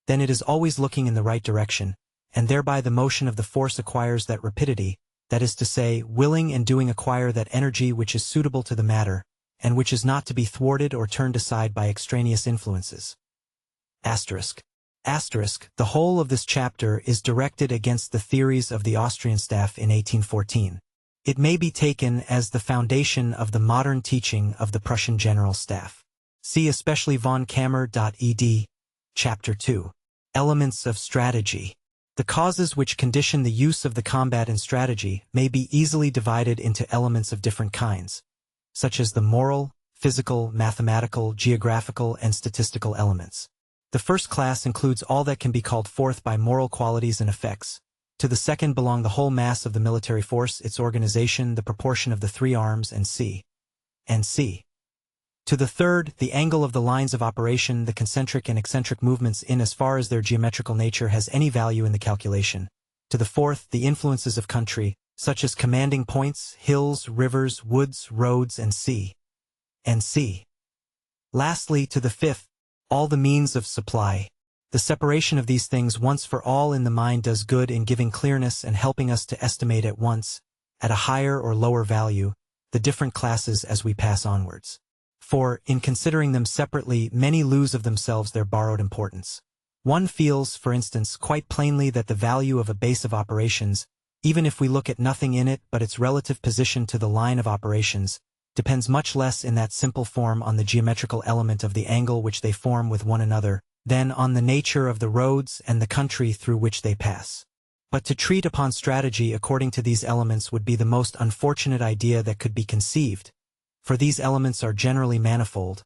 then it is always looking in the right direction, and thereby the motion of the force acquires that rapidity, that is to say, willing and doing acquire that energy which is suitable to the matter, and which is not to be thwarted or turned aside by extraneous influences. Asterisk. Asterisk. The whole of this chapter is directed against the theories of the Austrian staff in 1814. It may be taken as the foundation of the modern teaching of the Prussian General Staff. See especially von Kammer.ed, Chapter 2. Elements of strategy. The causes which condition the use of the combat in strategy may be easily divided into elements of different kinds, such as the moral, physical, mathematical, geographical, and statistical elements. The first class includes all that can be called forth by moral qualities and effects. To the second belong the whole mass of the military force, its organization, the proportion of the three arms, and c. To the third, the angle of the lines of operation, the concentric and eccentric movements in as far as their geometrical nature has any value in the calculation. To the fourth, the influences of country, such as commanding points, hills, rivers, woods, roads, and sea. Lastly, to the fifth, all the means of supply. The separation of these things once for all in the mind does good in giving clearness and helping us to estimate at once, at a higher or lower value, the different classes as we pass onwards. For, in considering them separately, many lose of themselves their borrowed importance. One feels, for instance, quite plainly that the value of a base of operations, even if we look at nothing in it but its relative position to the line of operations, depends much less in that simple form on the geometrical element of the angle which they form with one another, than on the nature of the roads and the country through which they pass. But to treat upon strategy according to these elements would be the most unfortunate idea that could be conceived, for these elements are generally manifold,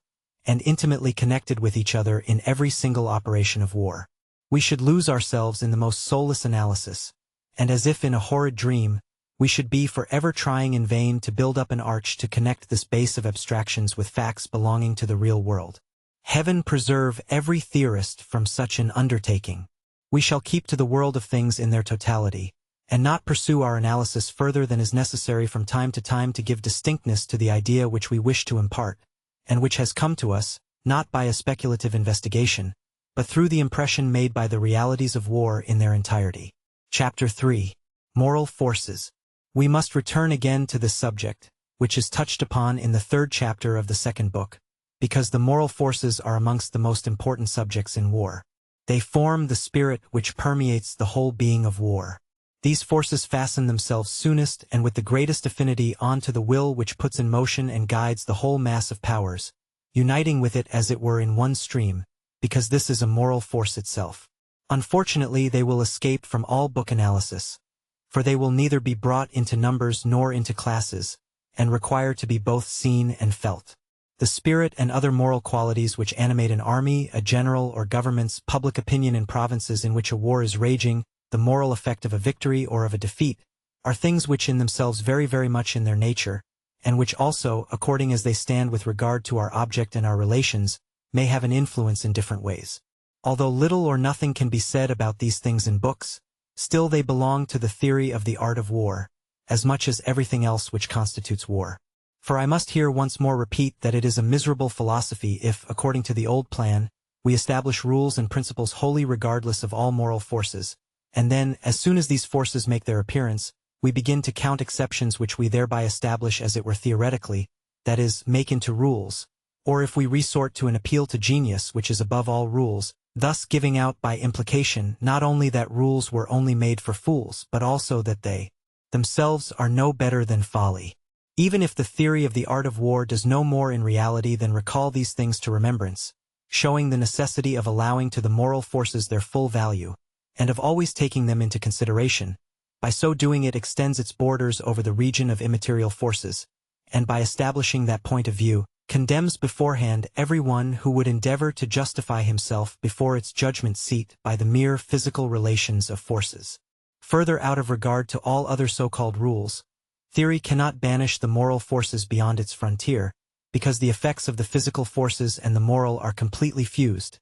and intimately connected with each other in every single operation of war. We should lose ourselves in the most soulless analysis, and as if in a horrid dream, we should be forever trying in vain to build up an arch to connect this base of abstractions with facts belonging to the real world. Heaven preserve every theorist from such an undertaking. We shall keep to the world of things in their totality, and not pursue our analysis further than is necessary from time to time to give distinctness to the idea which we wish to impart, and which has come to us, not by a speculative investigation, but through the impression made by the realities of war in their entirety. Chapter 3. Moral Forces. We must return again to this subject, which is touched upon in the third chapter of the second book, because the moral forces are amongst the most important subjects in war. They form the spirit which permeates the whole being of war. These forces fasten themselves soonest and with the greatest affinity onto the will which puts in motion and guides the whole mass of powers, uniting with it as it were in one stream, because this is a moral force itself. Unfortunately, they will escape from all book analysis, for they will neither be brought into numbers nor into classes, and require to be both seen and felt. The spirit and other moral qualities which animate an army, a general or government's public opinion in provinces in which a war is raging, the moral effect of a victory or of a defeat, are things which in themselves very much in their nature, and which also, according as they stand with regard to our object and our relations, may have an influence in different ways. Although little or nothing can be said about these things in books, still they belong to the theory of the art of war, as much as everything else which constitutes war. For I must here once more repeat that it is a miserable philosophy if, according to the old plan, we establish rules and principles wholly regardless of all moral forces, and then, as soon as these forces make their appearance, we begin to count exceptions which we thereby establish as it were theoretically, that is, make into rules, or if we resort to an appeal to genius which is above all rules, thus giving out by implication not only that rules were only made for fools but also that they themselves are no better than folly. Even if the theory of the art of war does no more in reality than recall these things to remembrance, showing the necessity of allowing to the moral forces their full value, and of always taking them into consideration, by so doing it extends its borders over the region of immaterial forces, and by establishing that point of view, condemns beforehand every one who would endeavor to justify himself before its judgment seat by the mere physical relations of forces. Further, out of regard to all other so-called rules, theory cannot banish the moral forces beyond its frontier, because the effects of the physical forces and the moral are completely fused,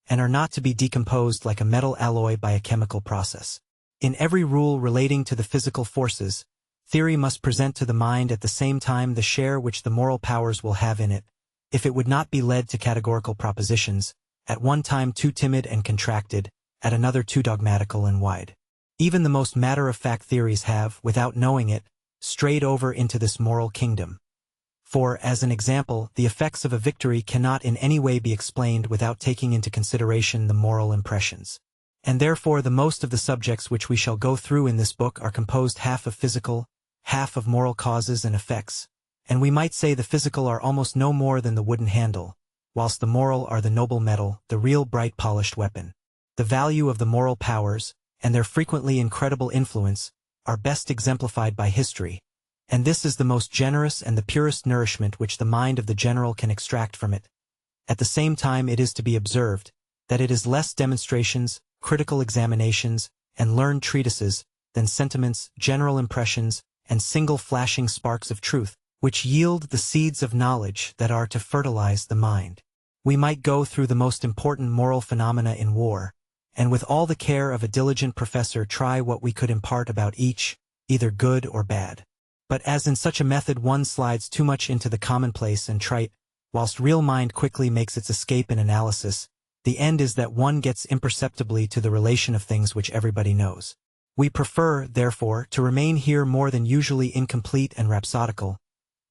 and are not to be decomposed like a metal alloy by a chemical process. In every rule relating to the physical forces, theory must present to the mind at the same time the share which the moral powers will have in it, if it would not be led to categorical propositions, at one time too timid and contracted, at another too dogmatical and wide. Even the most matter-of-fact theories have, without knowing it, strayed over into this moral kingdom. For, as an example, the effects of a victory cannot in any way be explained without taking into consideration the moral impressions. And therefore the most of the subjects which we shall go through in this book are composed half of physical, half of moral causes and effects, and we might say the physical are almost no more than the wooden handle, whilst the moral are the noble metal, the real bright polished weapon. The value of the moral powers, and their frequently incredible influence, are best exemplified by history, and this is the most generous and the purest nourishment which the mind of the general can extract from it. At the same time it is to be observed, that it is less demonstrations, critical examinations, and learned treatises, than sentiments, general impressions, and single flashing sparks of truth, which yield the seeds of knowledge that are to fertilize the mind. We might go through the most important moral phenomena in war, and with all the care of a diligent professor try what we could impart about each, either good or bad. But as in such a method one slides too much into the commonplace and trite, whilst real mind quickly makes its escape in analysis, the end is that one gets imperceptibly to the relation of things which everybody knows. We prefer, therefore, to remain here more than usually incomplete and rhapsodical,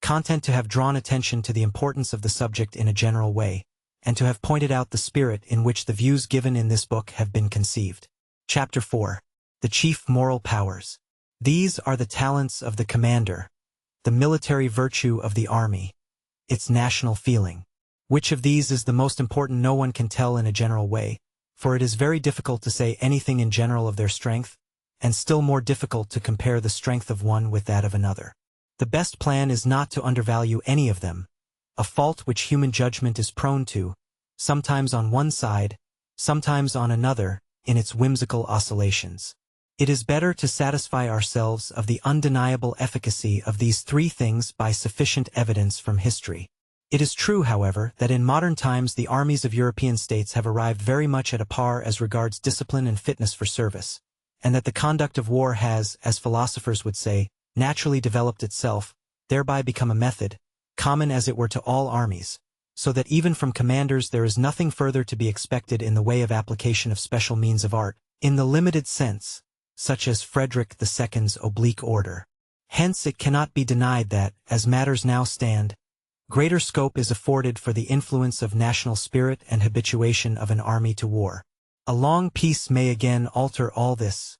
content to have drawn attention to the importance of the subject in a general way, and to have pointed out the spirit in which the views given in this book have been conceived. Chapter 4. The Chief Moral Powers. These are the talents of the commander, the military virtue of the army, its national feeling. Which of these is the most important no one can tell in a general way, for it is very difficult to say anything in general of their strength, and still more difficult to compare the strength of one with that of another. The best plan is not to undervalue any of them, a fault which human judgment is prone to, sometimes on one side, sometimes on another, in its whimsical oscillations. It is better to satisfy ourselves of the undeniable efficacy of these three things by sufficient evidence from history. It is true, however, that in modern times the armies of European states have arrived very much at a par as regards discipline and fitness for service, and that the conduct of war has, as philosophers would say, naturally developed itself, thereby become a method, common as it were to all armies, so that even from commanders there is nothing further to be expected in the way of application of special means of art, in the limited sense, such as Frederick II's oblique order. Hence it cannot be denied that, as matters now stand, greater scope is afforded for the influence of national spirit and habituation of an army to war. A long peace may again alter all this.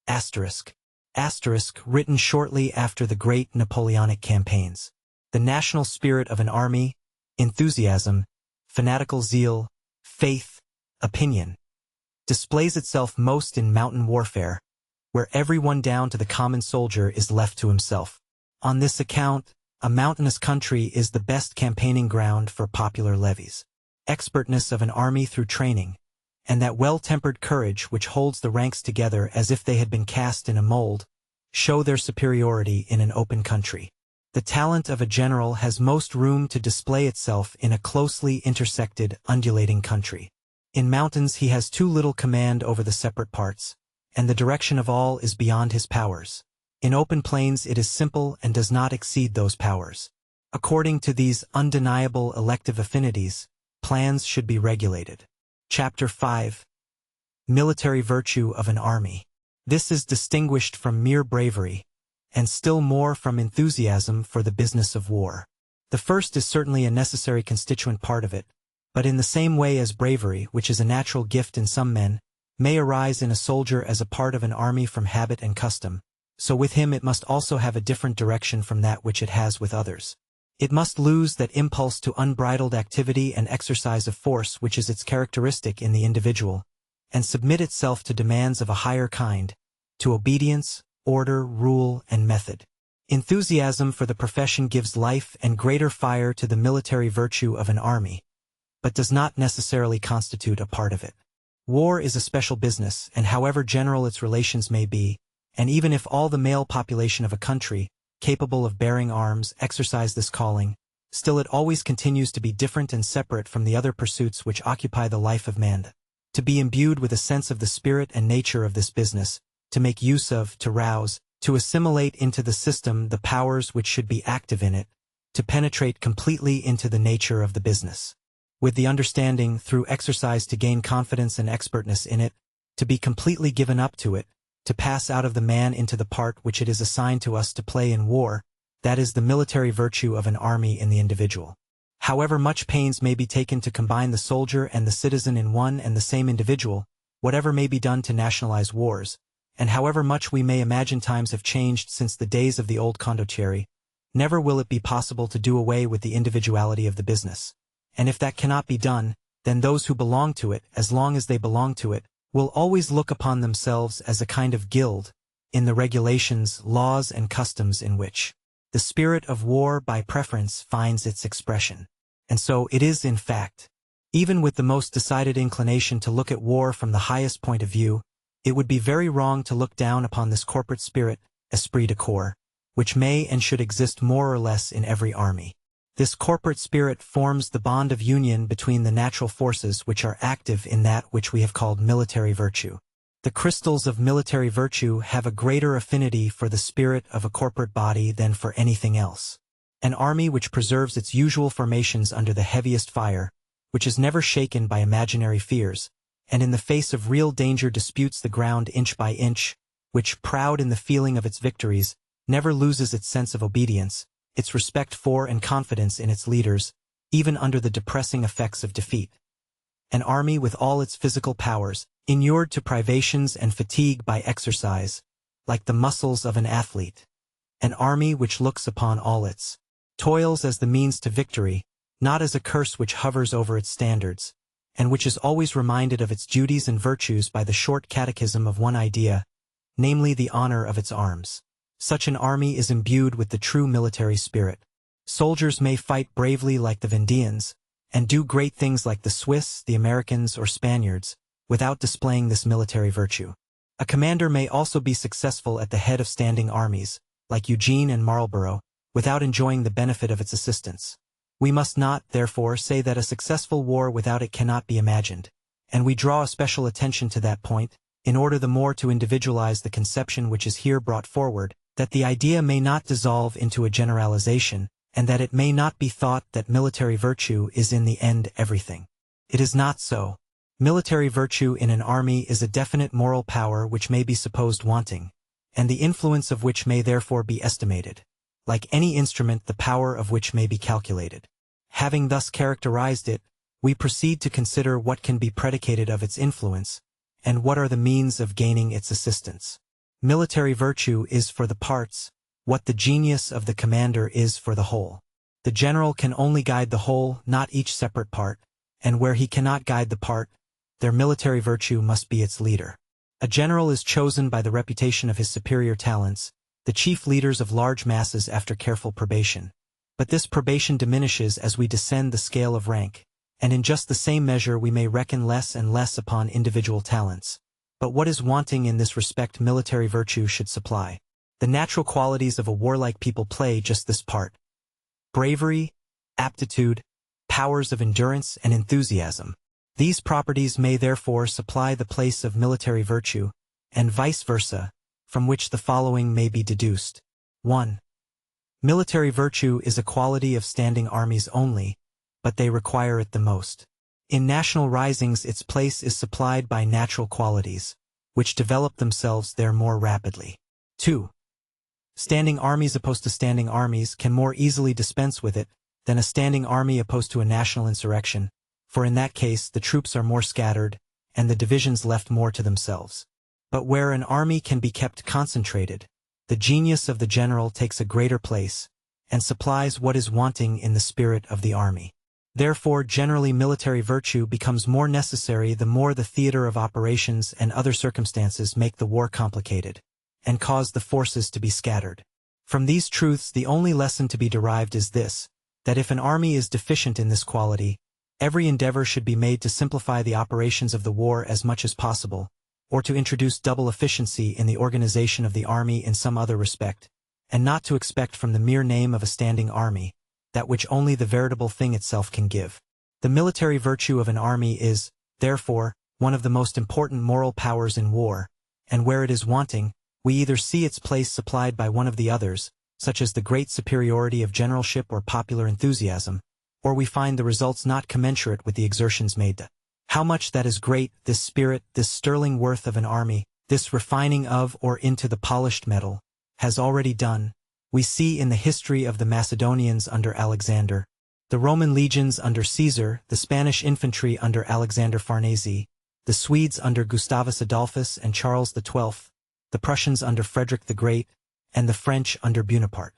Asterisk. Asterisk, written shortly after the great Napoleonic campaigns. The national spirit of an army, enthusiasm, fanatical zeal, faith, opinion, displays itself most in mountain warfare, where everyone down to the common soldier is left to himself. On this account, A mountainous country is the best campaigning ground for popular levies. Expertness of an army through training, and that well-tempered courage which holds the ranks together as if they had been cast in a mold, show their superiority in an open country. The talent of a general has most room to display itself in a closely intersected, undulating country. In mountains he has too little command over the separate parts, and the direction of all is beyond his powers. In open plains it is simple and does not exceed those powers. According to these undeniable elective affinities, plans should be regulated. Chapter 5. Military virtue of an army. This is distinguished from mere bravery, and still more from enthusiasm for the business of war. The first is certainly a necessary constituent part of it, but in the same way as bravery, which is a natural gift in some men, may arise in a soldier as a part of an army from habit and custom, so with him it must also have a different direction from that which it has with others. It must lose that impulse to unbridled activity and exercise of force which is its characteristic in the individual, and submit itself to demands of a higher kind, to obedience, order, rule, and method. Enthusiasm for the profession gives life and greater fire to the military virtue of an army, but does not necessarily constitute a part of it. War is a special business, and however general its relations may be, and even if all the male population of a country, capable of bearing arms, exercise this calling, still it always continues to be different and separate from the other pursuits which occupy the life of man. To be imbued with a sense of the spirit and nature of this business, to make use of, to rouse, to assimilate into the system the powers which should be active in it, to penetrate completely into the nature of the business. With the understanding, through exercise to gain confidence and expertness in it, to be completely given up to it, to pass out of the man into the part which it is assigned to us to play in war, that is the military virtue of an army in the individual. However much pains may be taken to combine the soldier and the citizen in one and the same individual, whatever may be done to nationalize wars, and however much we may imagine times have changed since the days of the old condottieri, never will it be possible to do away with the individuality of the business. And if that cannot be done, then those who belong to it, as long as they belong to it, will always look upon themselves as a kind of guild, in the regulations, laws, and customs in which the spirit of war by preference finds its expression. And so it is in fact. Even with the most decided inclination to look at war from the highest point of view, it would be very wrong to look down upon this corporate spirit, esprit de corps, which may and should exist more or less in every army. This corporate spirit forms the bond of union between the natural forces which are active in that which we have called military virtue. The crystals of military virtue have a greater affinity for the spirit of a corporate body than for anything else. An army which preserves its usual formations under the heaviest fire, which is never shaken by imaginary fears, and in the face of real danger disputes the ground inch by inch, which, proud in the feeling of its victories, never loses its sense of obedience, its respect for and confidence in its leaders, even under the depressing effects of defeat. An army with all its physical powers, inured to privations and fatigue by exercise, like the muscles of an athlete. An army which looks upon all its toils as the means to victory, not as a curse which hovers over its standards, and which is always reminded of its duties and virtues by the short catechism of one idea, namely the honor of its arms. Such an army is imbued with the true military spirit. Soldiers may fight bravely like the Vendeans, and do great things like the Swiss, the Americans, or Spaniards, without displaying this military virtue. A commander may also be successful at the head of standing armies, like Eugene and Marlborough, without enjoying the benefit of its assistance. We must not, therefore, say that a successful war without it cannot be imagined, and we draw a special attention to that point, in order the more to individualize the conception which is here brought forward, that the idea may not dissolve into a generalization, and that it may not be thought that military virtue is in the end everything. It is not so. Military virtue in an army is a definite moral power which may be supposed wanting, and the influence of which may therefore be estimated. Like any instrument, the power of which may be calculated. Having thus characterized it, we proceed to consider what can be predicated of its influence, and what are the means of gaining its assistance. Military virtue is for the parts, what the genius of the commander is for the whole. The general can only guide the whole, not each separate part, and where he cannot guide the part, their military virtue must be its leader. A general is chosen by the reputation of his superior talents, the chief leaders of large masses after careful probation, But this probation diminishes as we descend the scale of rank, and in just the same measure we may reckon less and less upon individual talents. But what is wanting in this respect military virtue should supply. The natural qualities of a warlike people play just this part. Bravery, aptitude, powers of endurance and enthusiasm. These properties may therefore supply the place of military virtue, and vice versa, from which the following may be deduced. 1. Military virtue is a quality of standing armies only, but they require it the most. In national risings its place is supplied by natural qualities, which develop themselves there more rapidly. 2. Standing armies opposed to standing armies can more easily dispense with it than a standing army opposed to a national insurrection, for in that case the troops are more scattered, and the divisions left more to themselves. But where an army can be kept concentrated, the genius of the general takes a greater place, and supplies what is wanting in the spirit of the army. Therefore generally military virtue becomes more necessary the more the theater of operations and other circumstances make the war complicated, and cause the forces to be scattered. From these truths the only lesson to be derived is this, that if an army is deficient in this quality, every endeavor should be made to simplify the operations of the war as much as possible, or to introduce double efficiency in the organization of the army in some other respect, and not to expect from the mere name of a standing army that which only the veritable thing itself can give. The military virtue of an army is, therefore, one of the most important moral powers in war, and where it is wanting, we either see its place supplied by one of the others, such as the great superiority of generalship or popular enthusiasm, or we find the results not commensurate with the exertions made. How much that is great, this spirit, this sterling worth of an army, this refining of or into the polished metal, has already done, we see in the history of the Macedonians under Alexander, the Roman legions under Caesar, the Spanish infantry under Alexander Farnese, the Swedes under Gustavus Adolphus and Charles XII, the Prussians under Frederick the Great, and the French under Bonaparte.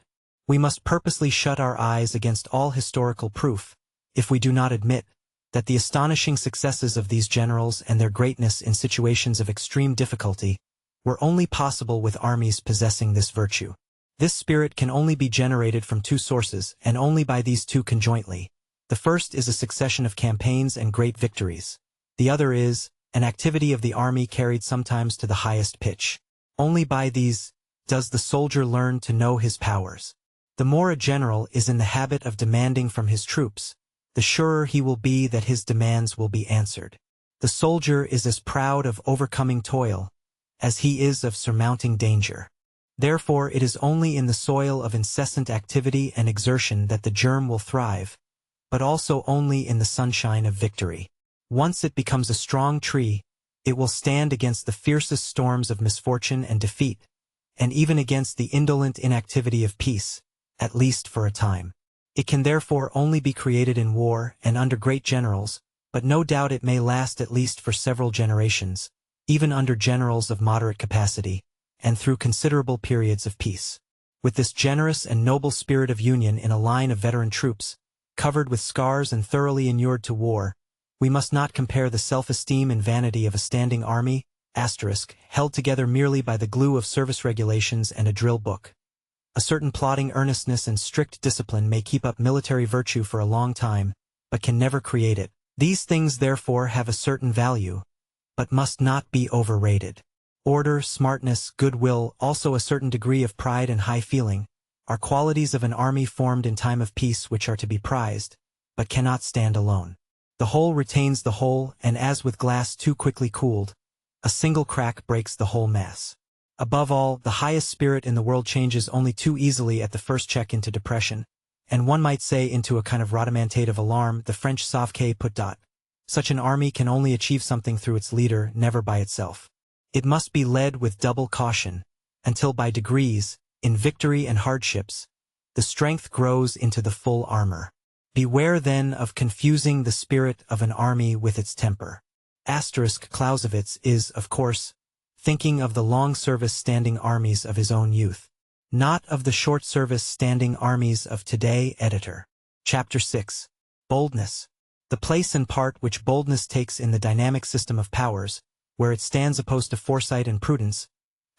We must purposely shut our eyes against all historical proof, if we do not admit that the astonishing successes of these generals and their greatness in situations of extreme difficulty were only possible with armies possessing this virtue. This spirit can only be generated from two sources, and only by these two conjointly. The first is a succession of campaigns and great victories. The other is an activity of the army carried sometimes to the highest pitch. Only by these does the soldier learn to know his powers. The more a general is in the habit of demanding from his troops, the surer he will be that his demands will be answered. The soldier is as proud of overcoming toil as he is of surmounting danger. Therefore it is only in the soil of incessant activity and exertion that the germ will thrive, but also only in the sunshine of victory. Once it becomes a strong tree, it will stand against the fiercest storms of misfortune and defeat, and even against the indolent inactivity of peace, at least for a time. It can therefore only be created in war and under great generals, but no doubt it may last at least for several generations, even under generals of moderate capacity, and through considerable periods of peace. With this generous and noble spirit of union in a line of veteran troops, covered with scars and thoroughly inured to war, we must not compare the self-esteem and vanity of a standing army, held together merely by the glue of service regulations and a drill book. A certain plodding earnestness and strict discipline may keep up military virtue for a long time, but can never create it. These things therefore have a certain value, but must not be overrated. Order, smartness, goodwill, also a certain degree of pride and high feeling, are qualities of an army formed in time of peace which are to be prized, but cannot stand alone. The whole retains the whole, and as with glass too quickly cooled, a single crack breaks the whole mass. Above all, the highest spirit in the world changes only too easily at the first check into depression, and one might say into a kind of rhodomontade alarm, the French sauve-qui put. Such an army can only achieve something through its leader, never by itself. It must be led with double caution, until by degrees, in victory and hardships, the strength grows into the full armor. Beware then of confusing the spirit of an army with its temper. Clausewitz is, of course, thinking of the long-service standing armies of his own youth, not of the short-service standing armies of today. Editor. Chapter 6. Boldness. The place and part which boldness takes in the dynamic system of powers, where it stands opposed to foresight and prudence,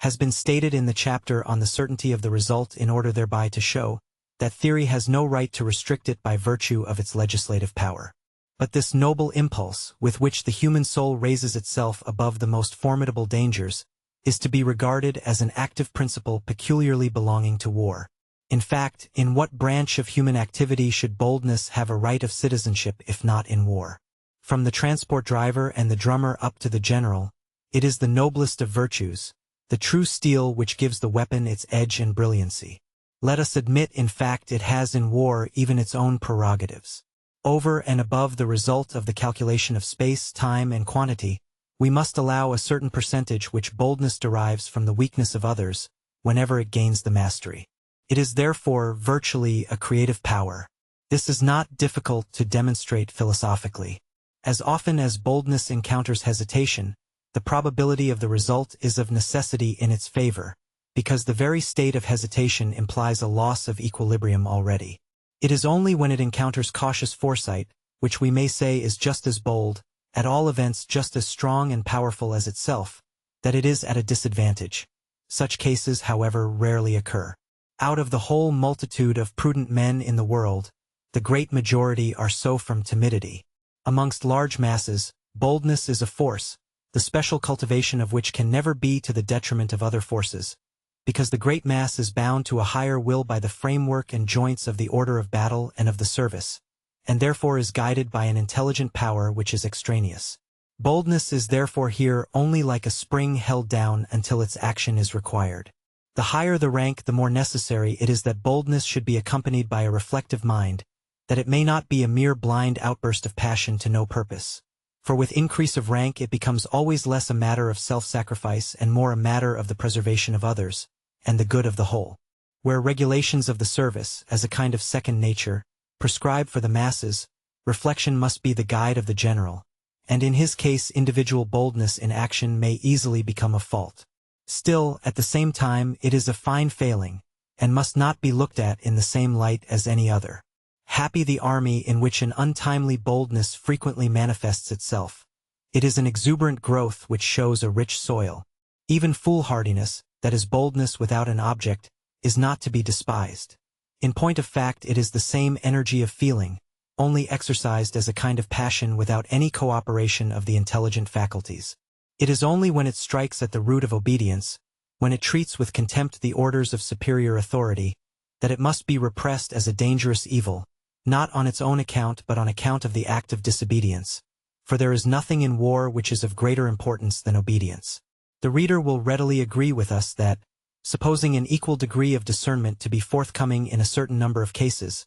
has been stated in the chapter on the certainty of the result in order thereby to show that theory has no right to restrict it by virtue of its legislative power. But this noble impulse, with which the human soul raises itself above the most formidable dangers, is to be regarded as an active principle peculiarly belonging to war. In fact, in what branch of human activity should boldness have a right of citizenship if not in war? From the transport driver and the drummer up to the general, it is the noblest of virtues, the true steel which gives the weapon its edge and brilliancy. Let us admit, in fact, it has in war even its own prerogatives. Over and above the result of the calculation of space, time, and quantity, we must allow a certain percentage which boldness derives from the weakness of others, whenever it gains the mastery. It is therefore virtually a creative power. This is not difficult to demonstrate philosophically. As often as boldness encounters hesitation, the probability of the result is of necessity in its favor, because the very state of hesitation implies a loss of equilibrium already. It is only when it encounters cautious foresight, which we may say is just as bold, at all events just as strong and powerful as itself, that it is at a disadvantage. Such cases, however, rarely occur. Out of the whole multitude of prudent men in the world, the great majority are so from timidity. Amongst large masses, boldness is a force, the special cultivation of which can never be to the detriment of other forces, because the great mass is bound to a higher will by the framework and joints of the order of battle and of the service, and therefore is guided by an intelligent power which is extraneous. Boldness is therefore here only like a spring held down until its action is required. The higher the rank, the more necessary it is that boldness should be accompanied by a reflective mind, that it may not be a mere blind outburst of passion to no purpose. For with increase of rank it becomes always less a matter of self-sacrifice and more a matter of the preservation of others, and the good of the whole. Where regulations of the service, as a kind of second nature, prescribe for the masses, reflection must be the guide of the general, and in his case individual boldness in action may easily become a fault. Still, at the same time, it is a fine failing, and must not be looked at in the same light as any other. Happy the army in which an untimely boldness frequently manifests itself. It is an exuberant growth which shows a rich soil. Even foolhardiness, that is boldness without an object, is not to be despised. In point of fact, it is the same energy of feeling, only exercised as a kind of passion without any cooperation of the intelligent faculties. It is only when it strikes at the root of obedience, when it treats with contempt the orders of superior authority, that it must be repressed as a dangerous evil, not on its own account but on account of the act of disobedience, for there is nothing in war which is of greater importance than obedience. The reader will readily agree with us that, supposing an equal degree of discernment to be forthcoming in a certain number of cases,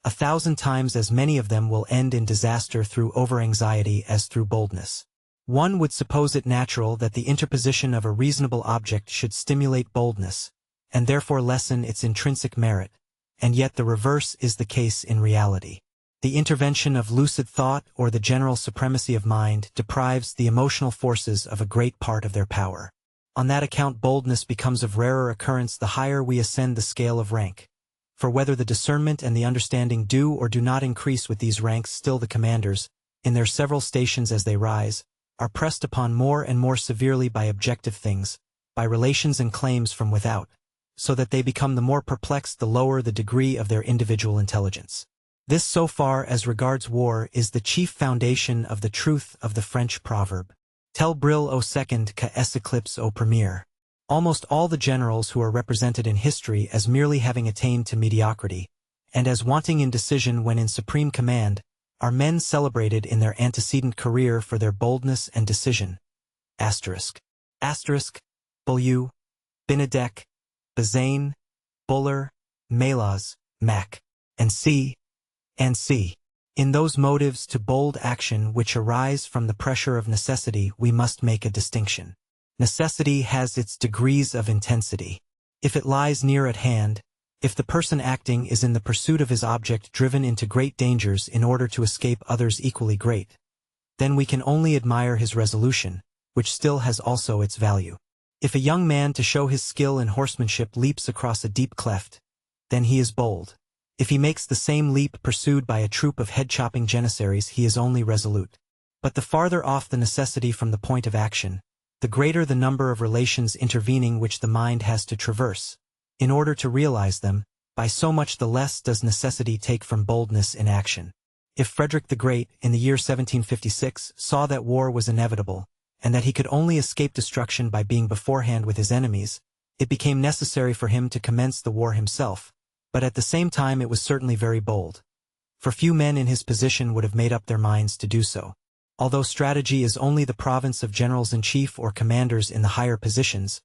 1,000 times as many of them will end in disaster through over-anxiety as through boldness. One would suppose it natural that the interposition of a reasonable object should stimulate boldness, and therefore lessen its intrinsic merit, and yet the reverse is the case in reality. The intervention of lucid thought or the general supremacy of mind deprives the emotional forces of a great part of their power. On that account boldness becomes of rarer occurrence the higher we ascend the scale of rank. For whether the discernment and the understanding do or do not increase with these ranks, still the commanders, in their several stations as they rise, are pressed upon more and more severely by objective things, by relations and claims from without, so that they become the more perplexed the lower the degree of their individual intelligence. This, so far as regards war, is the chief foundation of the truth of the French proverb, Tel brille au second que est éclipse au premier. Almost all the generals who are represented in history as merely having attained to mediocrity, and as wanting in decision when in supreme command, are men celebrated in their antecedent career for their boldness and decision. Beaulieu, Benedek, Bazaine, Buller, Malaz, Mack, and C. In those motives to bold action which arise from the pressure of necessity, we must make a distinction. Necessity has its degrees of intensity. If it lies near at hand, if the person acting is in the pursuit of his object driven into great dangers in order to escape others equally great, then we can only admire his resolution, which still has also its value. If a young man to show his skill in horsemanship leaps across a deep cleft, then he is bold. If he makes the same leap pursued by a troop of head-chopping janissaries, he is only resolute. But the farther off the necessity from the point of action, the greater the number of relations intervening which the mind has to traverse, in order to realize them, by so much the less does necessity take from boldness in action. If Frederick the Great, in the year 1756, saw that war was inevitable, and that he could only escape destruction by being beforehand with his enemies, it became necessary for him to commence the war himself, but at the same time it was certainly very bold. For few men in his position would have made up their minds to do so. Although strategy is only the province of generals-in-chief or commanders in the higher positions,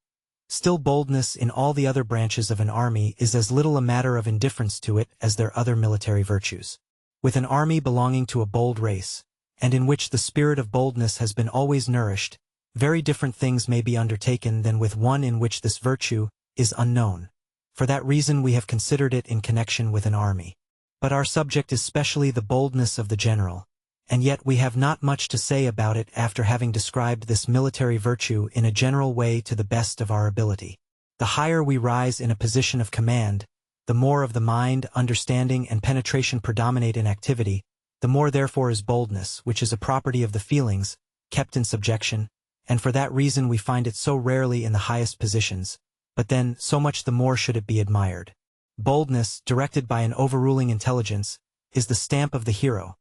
still boldness in all the other branches of an army is as little a matter of indifference to it as their other military virtues. With an army belonging to a bold race, and in which the spirit of boldness has been always nourished, very different things may be undertaken than with one in which this virtue is unknown. For that reason we have considered it in connection with an army. But our subject is specially the boldness of the general, and yet we have not much to say about it after having described this military virtue in a general way to the best of our ability. The higher we rise in a position of command, the more of the mind, understanding, and penetration predominate in activity, the more therefore is boldness, which is a property of the feelings, kept in subjection, and for that reason we find it so rarely in the highest positions, but then so much the more should it be admired. Boldness, directed by an overruling intelligence, is the stamp of the hero.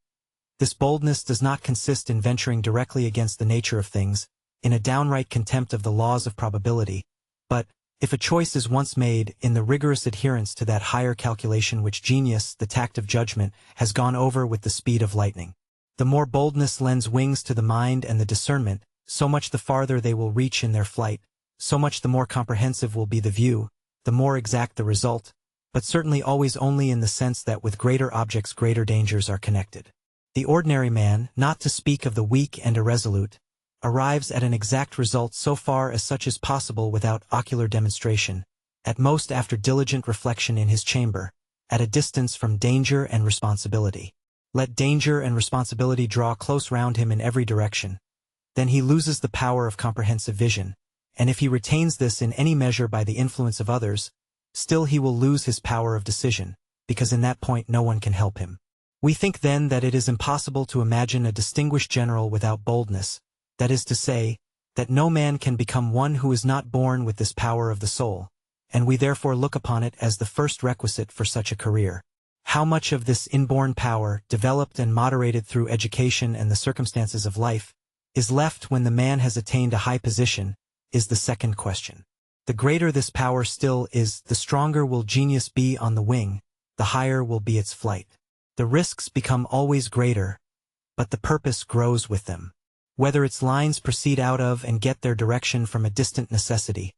This boldness does not consist in venturing directly against the nature of things, in a downright contempt of the laws of probability, but, if a choice is once made, in the rigorous adherence to that higher calculation which genius, the tact of judgment, has gone over with the speed of lightning. The more boldness lends wings to the mind and the discernment, so much the farther they will reach in their flight, so much the more comprehensive will be the view, the more exact the result, but certainly always only in the sense that with greater objects greater dangers are connected. The ordinary man, not to speak of the weak and irresolute, arrives at an exact result so far as such is possible without ocular demonstration, at most after diligent reflection in his chamber, at a distance from danger and responsibility. Let danger and responsibility draw close round him in every direction, then he loses the power of comprehensive vision, and if he retains this in any measure by the influence of others, still he will lose his power of decision, because in that point no one can help him. We think then that it is impossible to imagine a distinguished general without boldness, that is to say, that no man can become one who is not born with this power of the soul, and we therefore look upon it as the first requisite for such a career. How much of this inborn power, developed and moderated through education and the circumstances of life, is left when the man has attained a high position, is the second question. The greater this power still is, the stronger will genius be on the wing, the higher will be its flight. The risks become always greater, but the purpose grows with them. Whether its lines proceed out of and get their direction from a distant necessity,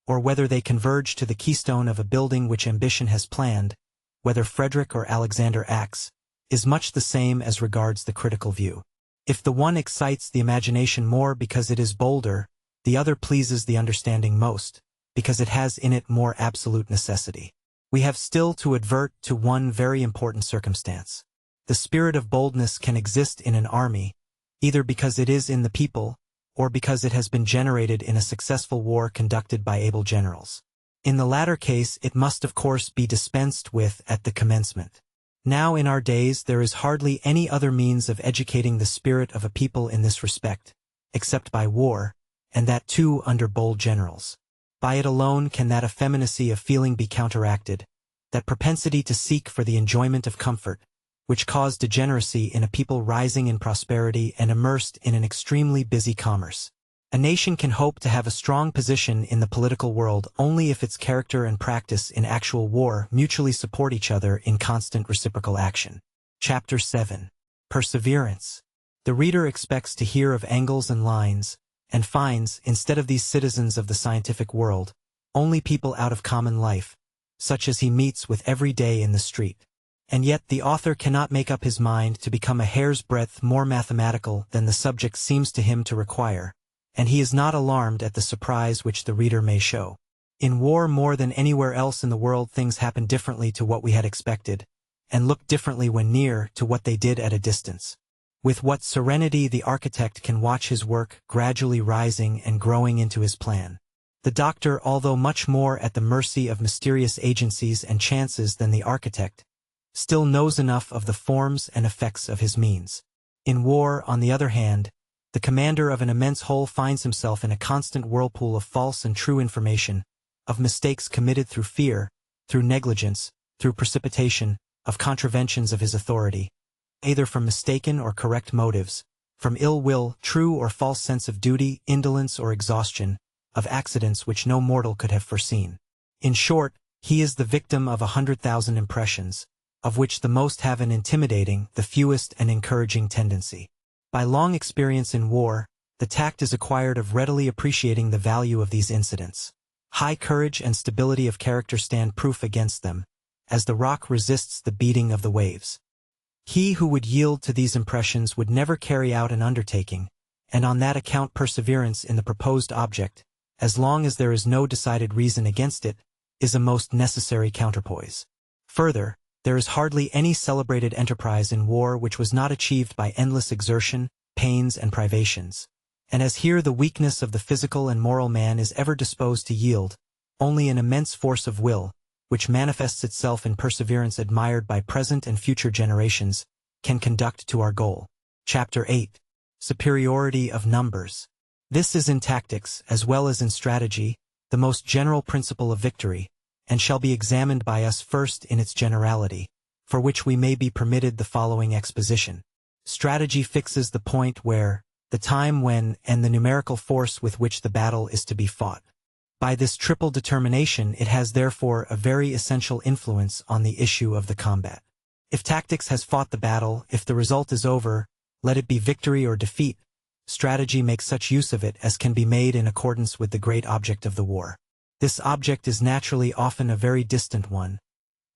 or whether they converge to the keystone of a building which ambition has planned, whether Frederick or Alexander acts, is much the same as regards the critical view. If the one excites the imagination more because it is bolder, the other pleases the understanding most, because it has in it more absolute necessity. We have still to advert to one very important circumstance. The spirit of boldness can exist in an army, either because it is in the people, or because it has been generated in a successful war conducted by able generals. In the latter case it must of course be dispensed with at the commencement. Now in our days there is hardly any other means of educating the spirit of a people in this respect, except by war, and that too under bold generals. By it alone can that effeminacy of feeling be counteracted, that propensity to seek for the enjoyment of comfort, which caused degeneracy in a people rising in prosperity and immersed in an extremely busy commerce. A nation can hope to have a strong position in the political world only if its character and practice in actual war mutually support each other in constant reciprocal action. Chapter 7. Perseverance. The reader expects to hear of angles and lines, and finds, instead of these citizens of the scientific world, only people out of common life, such as he meets with every day in the street. And yet the author cannot make up his mind to become a hair's breadth more mathematical than the subject seems to him to require, and he is not alarmed at the surprise which the reader may show. In war more than anywhere else in the world things happen differently to what we had expected, and look differently when near to what they did at a distance. With what serenity the architect can watch his work gradually rising and growing into his plan. The doctor, although much more at the mercy of mysterious agencies and chances than the architect, still knows enough of the forms and effects of his means. In war, on the other hand, the commander of an immense whole finds himself in a constant whirlpool of false and true information, of mistakes committed through fear, through negligence, through precipitation, of contraventions of his authority, either from mistaken or correct motives, from ill will, true or false sense of duty, indolence or exhaustion, of accidents which no mortal could have foreseen. In short, he is the victim of 100,000 impressions, of which the most have an intimidating, the fewest an encouraging tendency. By long experience in war, the tact is acquired of readily appreciating the value of these incidents. High courage and stability of character stand proof against them, as the rock resists the beating of the waves. He who would yield to these impressions would never carry out an undertaking, and on that account perseverance in the proposed object, as long as there is no decided reason against it, is a most necessary counterpoise. Further, there is hardly any celebrated enterprise in war which was not achieved by endless exertion, pains and privations, and as here the weakness of the physical and moral man is ever disposed to yield, only an immense force of will, which manifests itself in perseverance admired by present and future generations, can conduct to our goal. Chapter 8. Superiority of Numbers. This is in tactics, as well as in strategy, the most general principle of victory, and shall be examined by us first in its generality, for which we may be permitted the following exposition. Strategy fixes the point where, the time when, and the numerical force with which the battle is to be fought. By this triple determination it has therefore a very essential influence on the issue of the combat. If tactics has fought the battle, if the result is over, let it be victory or defeat, strategy makes such use of it as can be made in accordance with the great object of the war. This object is naturally often a very distant one.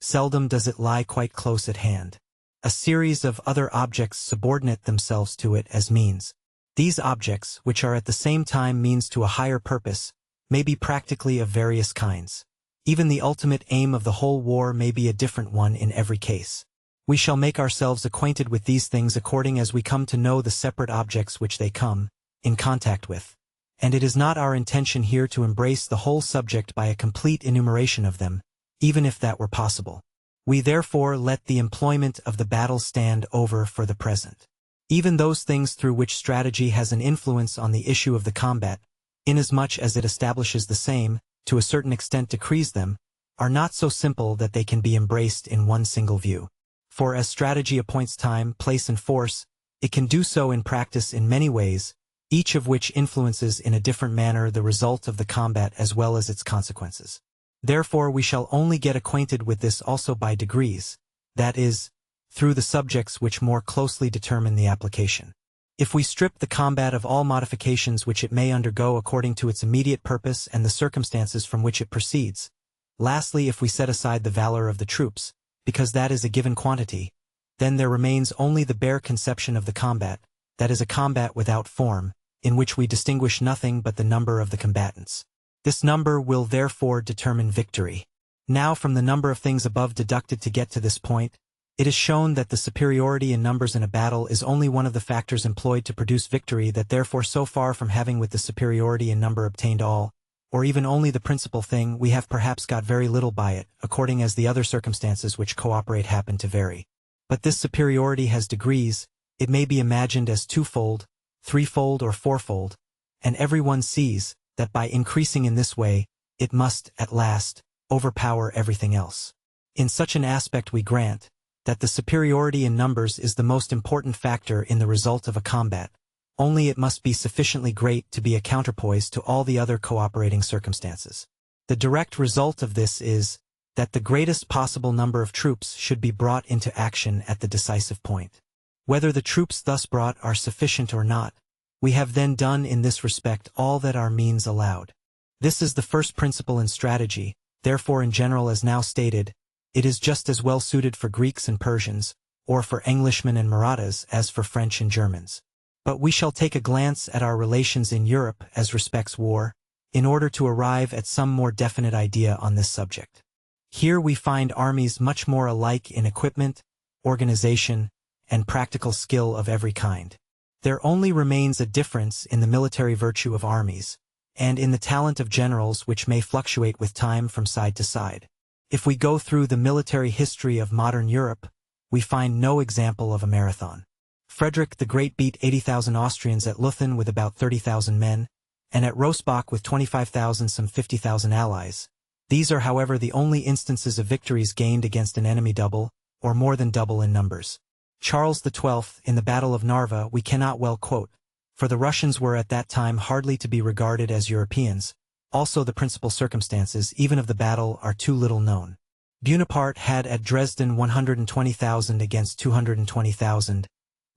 Seldom does it lie quite close at hand. A series of other objects subordinate themselves to it as means. These objects, which are at the same time means to a higher purpose, may be practically of various kinds. Even the ultimate aim of the whole war may be a different one in every case. We shall make ourselves acquainted with these things according as we come to know the separate objects which they come in contact with. And it is not our intention here to embrace the whole subject by a complete enumeration of them, even if that were possible. We therefore let the employment of the battle stand over for the present. Even those things through which strategy has an influence on the issue of the combat, inasmuch as it establishes the same, to a certain extent decrees them, are not so simple that they can be embraced in one single view. For as strategy appoints time, place and force, it can do so in practice in many ways, each of which influences in a different manner the result of the combat as well as its consequences. Therefore we shall only get acquainted with this also by degrees, that is, through the subjects which more closely determine the application. If we strip the combat of all modifications which it may undergo according to its immediate purpose and the circumstances from which it proceeds, lastly if we set aside the valor of the troops, because that is a given quantity, then there remains only the bare conception of the combat, that is a combat without form, in which we distinguish nothing but the number of the combatants. This number will therefore determine victory. Now from the number of things above deducted to get to this point, it is shown that the superiority in numbers in a battle is only one of the factors employed to produce victory, that therefore so far from having with the superiority in number obtained all, or even only the principal thing, we have perhaps got very little by it, according as the other circumstances which cooperate happen to vary. But this superiority has degrees, it may be imagined as twofold, threefold or fourfold, and every one sees that by increasing in this way, it must, at last, overpower everything else. In such an aspect we grant that the superiority in numbers is the most important factor in the result of a combat, only it must be sufficiently great to be a counterpoise to all the other cooperating circumstances. The direct result of this is that the greatest possible number of troops should be brought into action at the decisive point. Whether the troops thus brought are sufficient or not, we have then done in this respect all that our means allowed. This is the first principle in strategy, therefore in general as now stated, it is just as well suited for Greeks and Persians, or for Englishmen and Marathas as for French and Germans. But we shall take a glance at our relations in Europe as respects war, in order to arrive at some more definite idea on this subject. Here we find armies much more alike in equipment, organization, and practical skill of every kind. There only remains a difference in the military virtue of armies, and in the talent of generals which may fluctuate with time from side to side. If we go through the military history of modern Europe, we find no example of a marathon. Frederick the Great beat 80,000 Austrians at Leuthen with about 30,000 men, and at Rosbach with 25,000 some 50,000 allies. These are however the only instances of victories gained against an enemy double, or more than double in numbers. Charles XII, in the Battle of Narva, we cannot well quote, for the Russians were at that time hardly to be regarded as Europeans. Also the principal circumstances, even of the battle, are too little known. Bonaparte had at Dresden 120,000 against 220,000,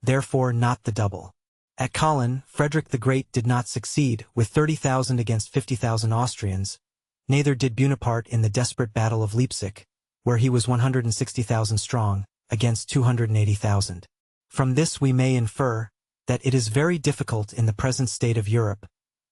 therefore not the double. At Kolin, Frederick the Great did not succeed, with 30,000 against 50,000 Austrians. Neither did Bonaparte in the desperate Battle of Leipzig, where he was 160,000 strong, against 280,000. From this we may infer that it is very difficult in the present state of Europe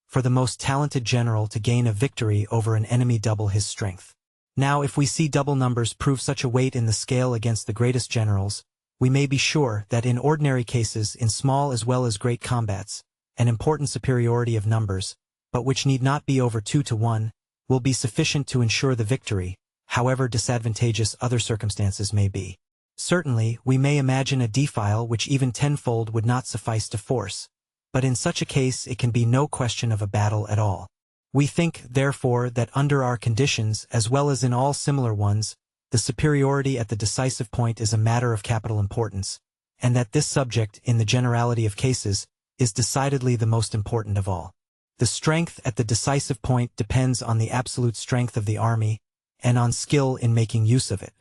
for the most talented general to gain a victory over an enemy double his strength. Now if we see double numbers prove such a weight in the scale against the greatest generals, we may be sure that in ordinary cases, in small as well as great combats, an important superiority of numbers, but which need not be over 2 to 1, will be sufficient to ensure the victory, however disadvantageous other circumstances may be. Certainly, we may imagine a defile which even tenfold would not suffice to force, but in such a case it can be no question of a battle at all. We think, therefore, that under our conditions, as well as in all similar ones, the superiority at the decisive point is a matter of capital importance, and that this subject, in the generality of cases, is decidedly the most important of all. The strength at the decisive point depends on the absolute strength of the army, and on skill in making use of it.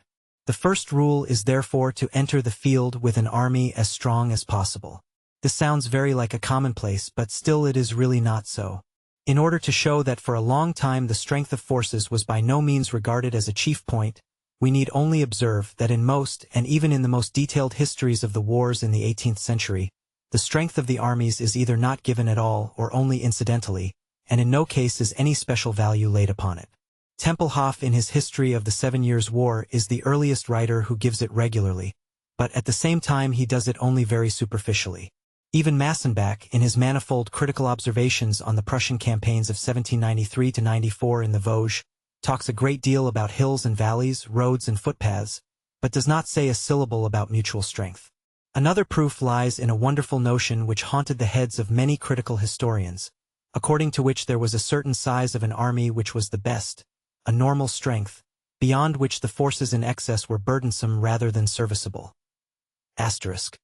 The first rule is therefore to enter the field with an army as strong as possible. This sounds very like a commonplace, but still it is really not so. In order to show that for a long time the strength of forces was by no means regarded as a chief point, we need only observe that in most, and even in the most detailed histories of the wars in the 18th century, the strength of the armies is either not given at all or only incidentally, and in no case is any special value laid upon it. Tempelhof in his History of the 7 Years' War is the earliest writer who gives it regularly, but at the same time he does it only very superficially. Even Massenbach, in his manifold critical observations on the Prussian campaigns of 1793–94 in the Vosges, talks a great deal about hills and valleys, roads and footpaths, but does not say a syllable about mutual strength. Another proof lies in a wonderful notion which haunted the heads of many critical historians, according to which there was a certain size of an army which was the best, a normal strength, beyond which the forces in excess were burdensome rather than serviceable. Tempelhof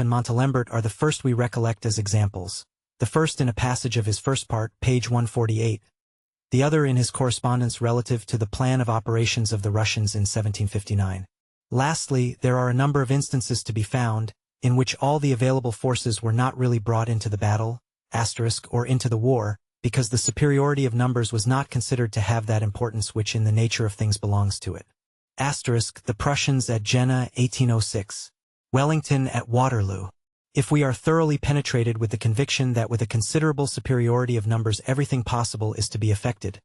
and Montalembert are the first we recollect as examples, the first in a passage of his first part, page 148, the other in his correspondence relative to the plan of operations of the Russians in 1759. Lastly, there are a number of instances to be found, in which all the available forces were not really brought into the battle, or into the war, because the superiority of numbers was not considered to have that importance which in the nature of things belongs to it. The Prussians at Jena, 1806. Wellington at Waterloo. If we are thoroughly penetrated with the conviction that with a considerable superiority of numbers everything possible is to be effected,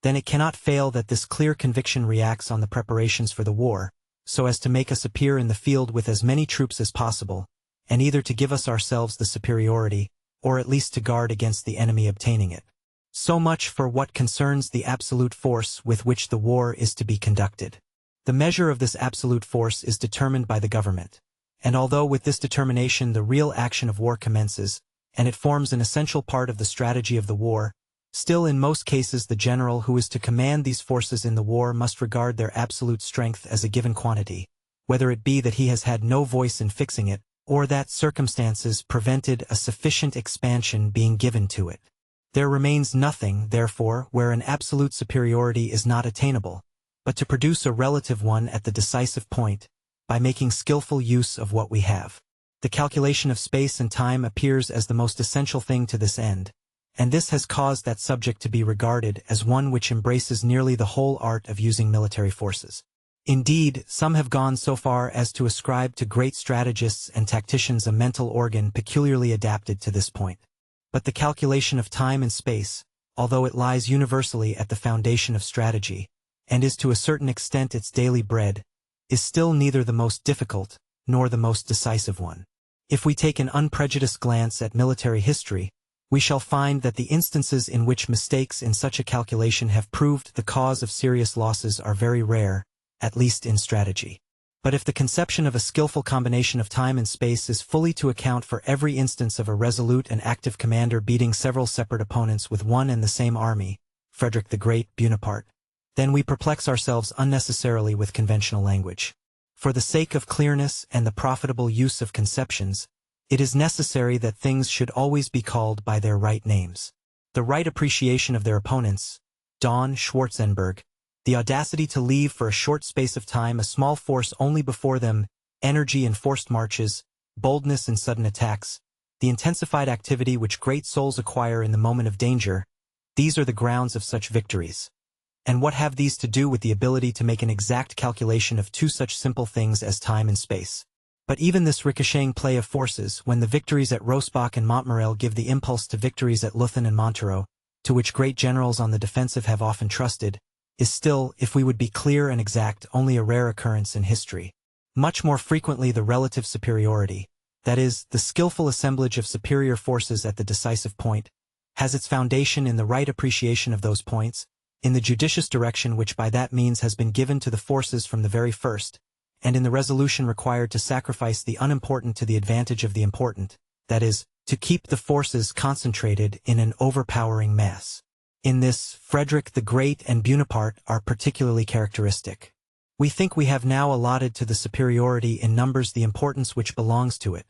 then it cannot fail that this clear conviction reacts on the preparations for the war, so as to make us appear in the field with as many troops as possible, and either to give us ourselves the superiority, or at least to guard against the enemy obtaining it. So much for what concerns the absolute force with which the war is to be conducted. The measure of this absolute force is determined by the government. And although with this determination the real action of war commences, and it forms an essential part of the strategy of the war, still in most cases the general who is to command these forces in the war must regard their absolute strength as a given quantity, whether it be that he has had no voice in fixing it, or that circumstances prevented a sufficient expansion being given to it. There remains nothing, therefore, where an absolute superiority is not attainable, but to produce a relative one at the decisive point, by making skillful use of what we have. The calculation of space and time appears as the most essential thing to this end, and this has caused that subject to be regarded as one which embraces nearly the whole art of using military forces. Indeed, some have gone so far as to ascribe to great strategists and tacticians a mental organ peculiarly adapted to this point. But the calculation of time and space, although it lies universally at the foundation of strategy, and is to a certain extent its daily bread, is still neither the most difficult, nor the most decisive one. If we take an unprejudiced glance at military history, we shall find that the instances in which mistakes in such a calculation have proved the cause of serious losses are very rare, at least in strategy. But if the conception of a skillful combination of time and space is fully to account for every instance of a resolute and active commander beating several separate opponents with one and the same army, Frederick the Great, Bonaparte, then we perplex ourselves unnecessarily with conventional language. For the sake of clearness and the profitable use of conceptions, it is necessary that things should always be called by their right names. The right appreciation of their opponents, Dawn Schwarzenberg, the audacity to leave for a short space of time a small force only before them, energy in forced marches, boldness in sudden attacks, the intensified activity which great souls acquire in the moment of danger, these are the grounds of such victories. And what have these to do with the ability to make an exact calculation of two such simple things as time and space? But even this ricocheting play of forces, when the victories at Rosbach and Montmirail give the impulse to victories at Leuthen and Montereau, to which great generals on the defensive have often trusted, is still, if we would be clear and exact, only a rare occurrence in history. Much more frequently the relative superiority, that is, the skillful assemblage of superior forces at the decisive point, has its foundation in the right appreciation of those points, in the judicious direction which by that means has been given to the forces from the very first, and in the resolution required to sacrifice the unimportant to the advantage of the important, that is, to keep the forces concentrated in an overpowering mass. In this, Frederick the Great and Bonaparte are particularly characteristic. We think we have now allotted to the superiority in numbers the importance which belongs to it.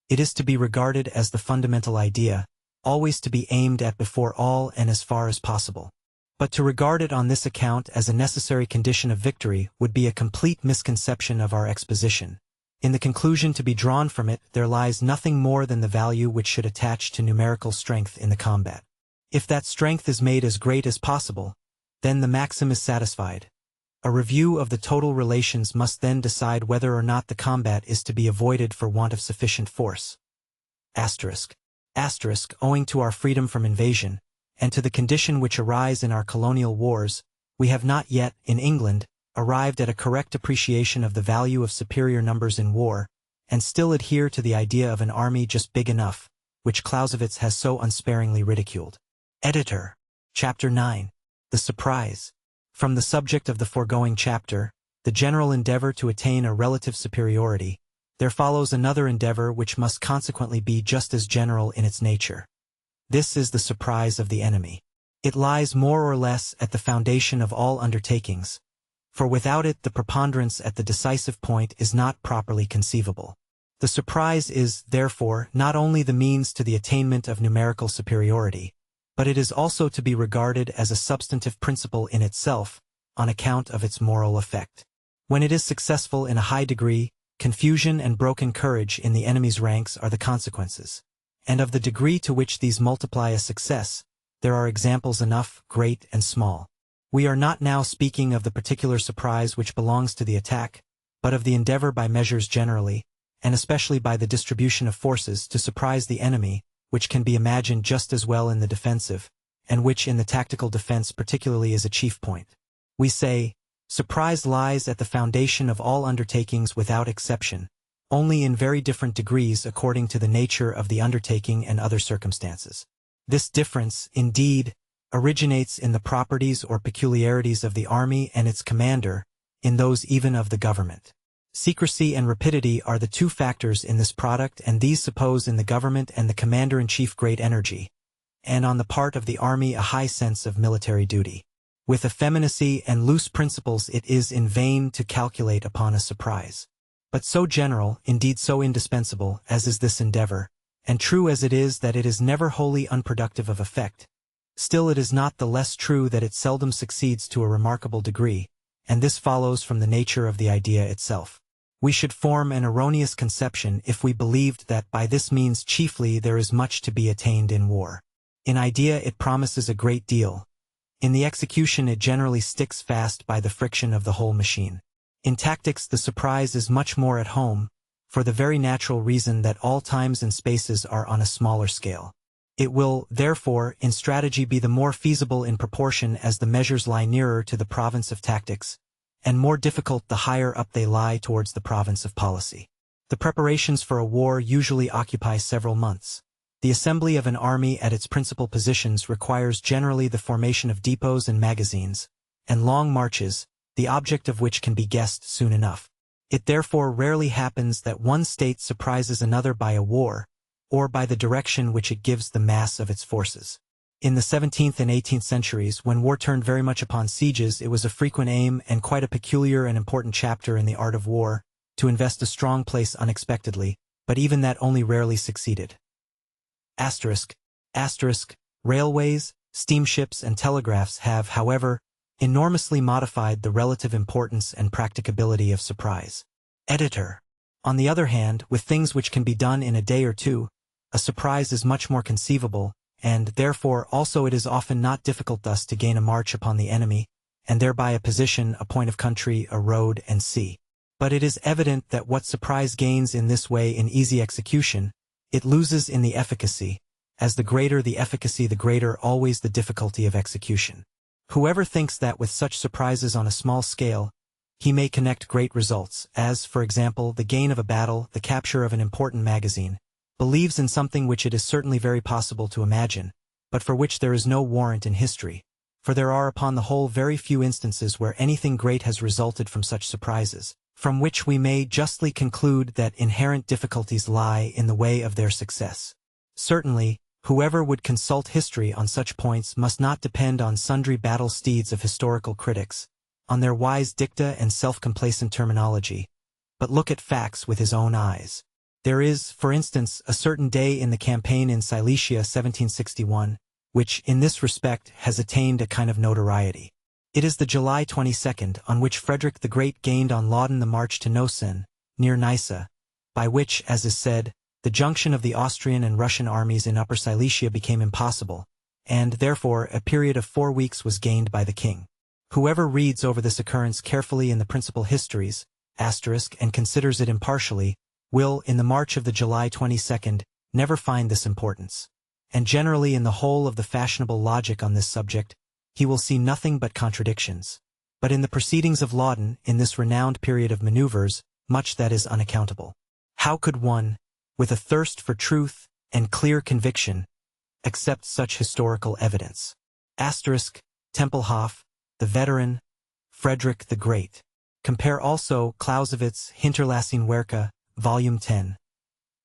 It is to be regarded as the fundamental idea, always to be aimed at before all and as far as possible. But to regard it on this account as a necessary condition of victory would be a complete misconception of our exposition. In the conclusion to be drawn from it there lies nothing more than the value which should attach to numerical strength in the combat. If that strength is made as great as possible, then the maxim is satisfied. A review of the total relations must then decide whether or not the combat is to be avoided for want of sufficient force. Owing to our freedom from invasion, and to the condition which arise in our colonial wars, we have not yet, in England, arrived at a correct appreciation of the value of superior numbers in war, and still adhere to the idea of an army just big enough, which Clausewitz has so unsparingly ridiculed. Editor. Chapter 9. The Surprise. From the subject of the foregoing chapter, the general endeavor to attain a relative superiority, there follows another endeavor which must consequently be just as general in its nature. This is the surprise of the enemy. It lies more or less at the foundation of all undertakings, for without it the preponderance at the decisive point is not properly conceivable. The surprise is, therefore, not only the means to the attainment of numerical superiority, but it is also to be regarded as a substantive principle in itself, on account of its moral effect. When it is successful in a high degree, confusion and broken courage in the enemy's ranks are the consequences. And of the degree to which these multiply a success, there are examples enough, great and small. We are not now speaking of the particular surprise which belongs to the attack, but of the endeavor by measures generally, and especially by the distribution of forces to surprise the enemy, which can be imagined just as well in the defensive, and which in the tactical defense particularly is a chief point. We say, surprise lies at the foundation of all undertakings without exception, only in very different degrees according to the nature of the undertaking and other circumstances. This difference, indeed, originates in the properties or peculiarities of the army and its commander, in those even of the government. Secrecy and rapidity are the two factors in this product, and these suppose in the government and the commander-in-chief great energy, and on the part of the army a high sense of military duty. With effeminacy and loose principles it is in vain to calculate upon a surprise. But so general, indeed so indispensable, as is this endeavor, and true as it is that it is never wholly unproductive of effect, still it is not the less true that it seldom succeeds to a remarkable degree, and this follows from the nature of the idea itself. We should form an erroneous conception if we believed that by this means chiefly there is much to be attained in war. In idea it promises a great deal. In the execution it generally sticks fast by the friction of the whole machine. In tactics the surprise is much more at home, for the very natural reason that all times and spaces are on a smaller scale. It will, therefore, in strategy be the more feasible in proportion as the measures lie nearer to the province of tactics, and more difficult the higher up they lie towards the province of policy. The preparations for a war usually occupy several months. The assembly of an army at its principal positions requires generally the formation of depots and magazines, and long marches, the object of which can be guessed soon enough. It therefore rarely happens that one state surprises another by a war, or by the direction which it gives the mass of its forces. In the 17th and 18th centuries, when war turned very much upon sieges, it was a frequent aim and quite a peculiar and important chapter in the art of war to invest a strong place unexpectedly, but even that only rarely succeeded. Asterisk. Railways, steamships, and telegraphs have, however, enormously modified the relative importance and practicability of surprise. Editor. On the other hand, with things which can be done in a day or two, a surprise is much more conceivable, and, therefore, also it is often not difficult thus to gain a march upon the enemy, and thereby a position, a point of country, a road, and sea. But it is evident that what surprise gains in this way in easy execution, it loses in the efficacy, as the greater the efficacy the greater always the difficulty of execution. Whoever thinks that with such surprises on a small scale, he may connect great results, as, for example, the gain of a battle, the capture of an important magazine, believes in something which it is certainly very possible to imagine, but for which there is no warrant in history, for there are upon the whole very few instances where anything great has resulted from such surprises, from which we may justly conclude that inherent difficulties lie in the way of their success. Certainly, whoever would consult history on such points must not depend on sundry battle steeds of historical critics, on their wise dicta and self-complacent terminology, but look at facts with his own eyes. There is, for instance, a certain day in the campaign in Silesia 1761, which, in this respect, has attained a kind of notoriety. It is the July 22nd on which Frederick the Great gained on Laudon the march to Nosen, near Nysa, by which, as is said, the junction of the Austrian and Russian armies in Upper Silesia became impossible, and, therefore, a period of 4 weeks was gained by the king. Whoever reads over this occurrence carefully in the principal histories, and considers it impartially, will, in the march of the July 22nd, never find this importance. And generally in the whole of the fashionable logic on this subject, he will see nothing but contradictions. But in the proceedings of Laudon, in this renowned period of maneuvers, much that is unaccountable. How could one, with a thirst for truth and clear conviction, accept such historical evidence? Tempelhof, the veteran, Frederick the Great. Compare also Clausewitz, Hinterlassungswerke, Volume 10.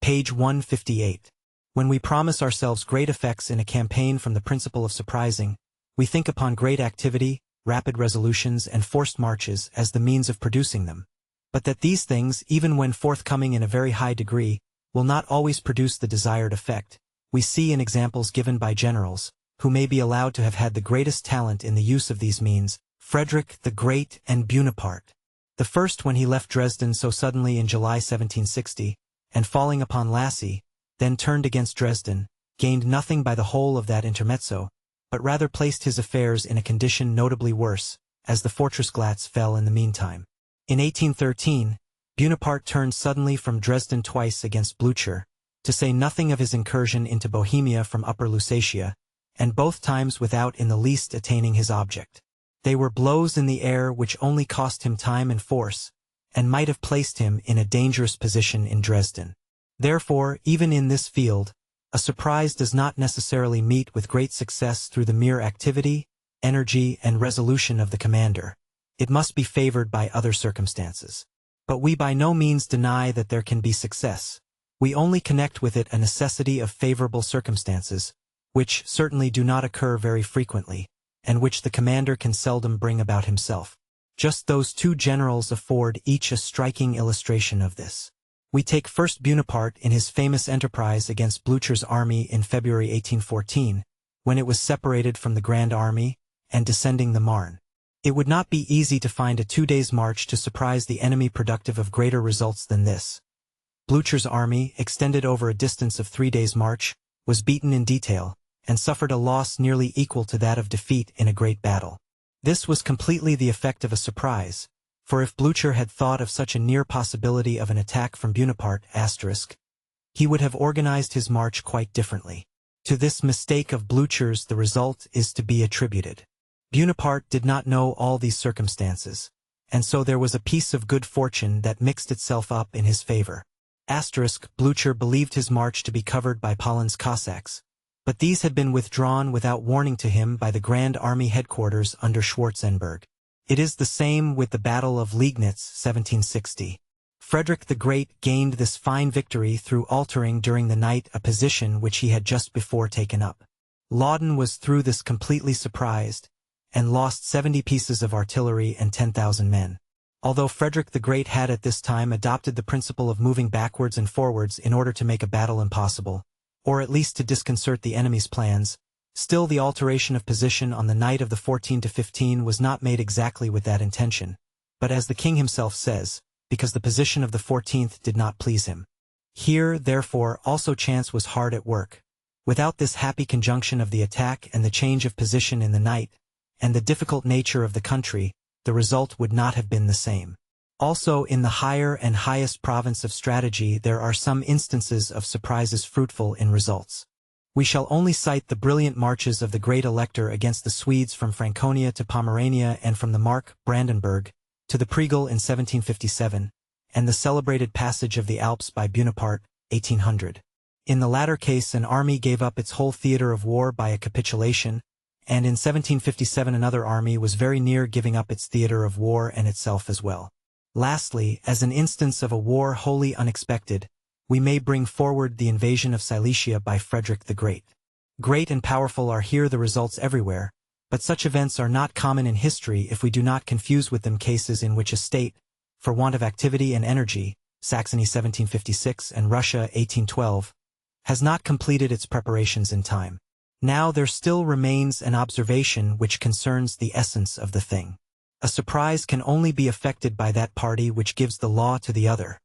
Page 158. When we promise ourselves great effects in a campaign from the principle of surprising, we think upon great activity, rapid resolutions, and forced marches as the means of producing them. But that these things, even when forthcoming in a very high degree, will not always produce the desired effect, we see in examples given by generals, who may be allowed to have had the greatest talent in the use of these means, Frederick the Great and Bonaparte. The first when he left Dresden so suddenly in July 1760, and falling upon Lacy, then turned against Dresden, gained nothing by the whole of that intermezzo, but rather placed his affairs in a condition notably worse, as the fortress Glatz fell in the meantime. In 1813, Bonaparte turned suddenly from Dresden twice against Blücher, to say nothing of his incursion into Bohemia from Upper Lusatia, and both times without in the least attaining his object. They were blows in the air which only cost him time and force, and might have placed him in a dangerous position in Dresden. Therefore, even in this field, a surprise does not necessarily meet with great success through the mere activity, energy, and resolution of the commander. It must be favored by other circumstances. But we by no means deny that there can be success. We only connect with it a necessity of favorable circumstances, which certainly do not occur very frequently, and which the commander can seldom bring about himself. Just those two generals afford each a striking illustration of this. We take first Bonaparte in his famous enterprise against Blücher's army in February 1814, when it was separated from the Grand Army, and descending the Marne. It would not be easy to find a 2 days' march to surprise the enemy productive of greater results than this. Blücher's army, extended over a distance of 3 days' march, was beaten in detail, and suffered a loss nearly equal to that of defeat in a great battle. This was completely the effect of a surprise, for if Blücher had thought of such a near possibility of an attack from Bonaparte, he would have organized his march quite differently. To this mistake of Blücher's the result is to be attributed. Bonaparte did not know all these circumstances, and so there was a piece of good fortune that mixed itself up in his favor. Blücher believed his march to be covered by Paulun's Cossacks, but these had been withdrawn without warning to him by the Grand Army headquarters under Schwarzenberg. It is the same with the Battle of Liegnitz 1760. Frederick the Great gained this fine victory through altering during the night a position which he had just before taken up. Laudon was through this completely surprised, and lost 70 pieces of artillery and 10,000 men. Although Frederick the Great had at this time adopted the principle of moving backwards and forwards in order to make a battle impossible, or at least to disconcert the enemy's plans, still the alteration of position on the night of the 14-15 was not made exactly with that intention, but as the king himself says, because the position of the 14th did not please him. Here, therefore, also chance was hard at work. Without this happy conjunction of the attack and the change of position in the night, and the difficult nature of the country, the result would not have been the same. Also, in the higher and highest province of strategy there are some instances of surprises fruitful in results. We shall only cite the brilliant marches of the great Elector against the Swedes from Franconia to Pomerania and from the Mark, Brandenburg, to the Pregel in 1757, and the celebrated passage of the Alps by Buonaparte, 1800. In the latter case an army gave up its whole theater of war by a capitulation, and in 1757 another army was very near giving up its theater of war and itself as well. Lastly, as an instance of a war wholly unexpected, we may bring forward the invasion of Silesia by Frederick the Great. Great and powerful are here the results everywhere, but such events are not common in history if we do not confuse with them cases in which a state, for want of activity and energy, Saxony 1756 and Russia 1812, has not completed its preparations in time. Now there still remains an observation which concerns the essence of the thing. A surprise can only be effected by that party which gives the law to the other,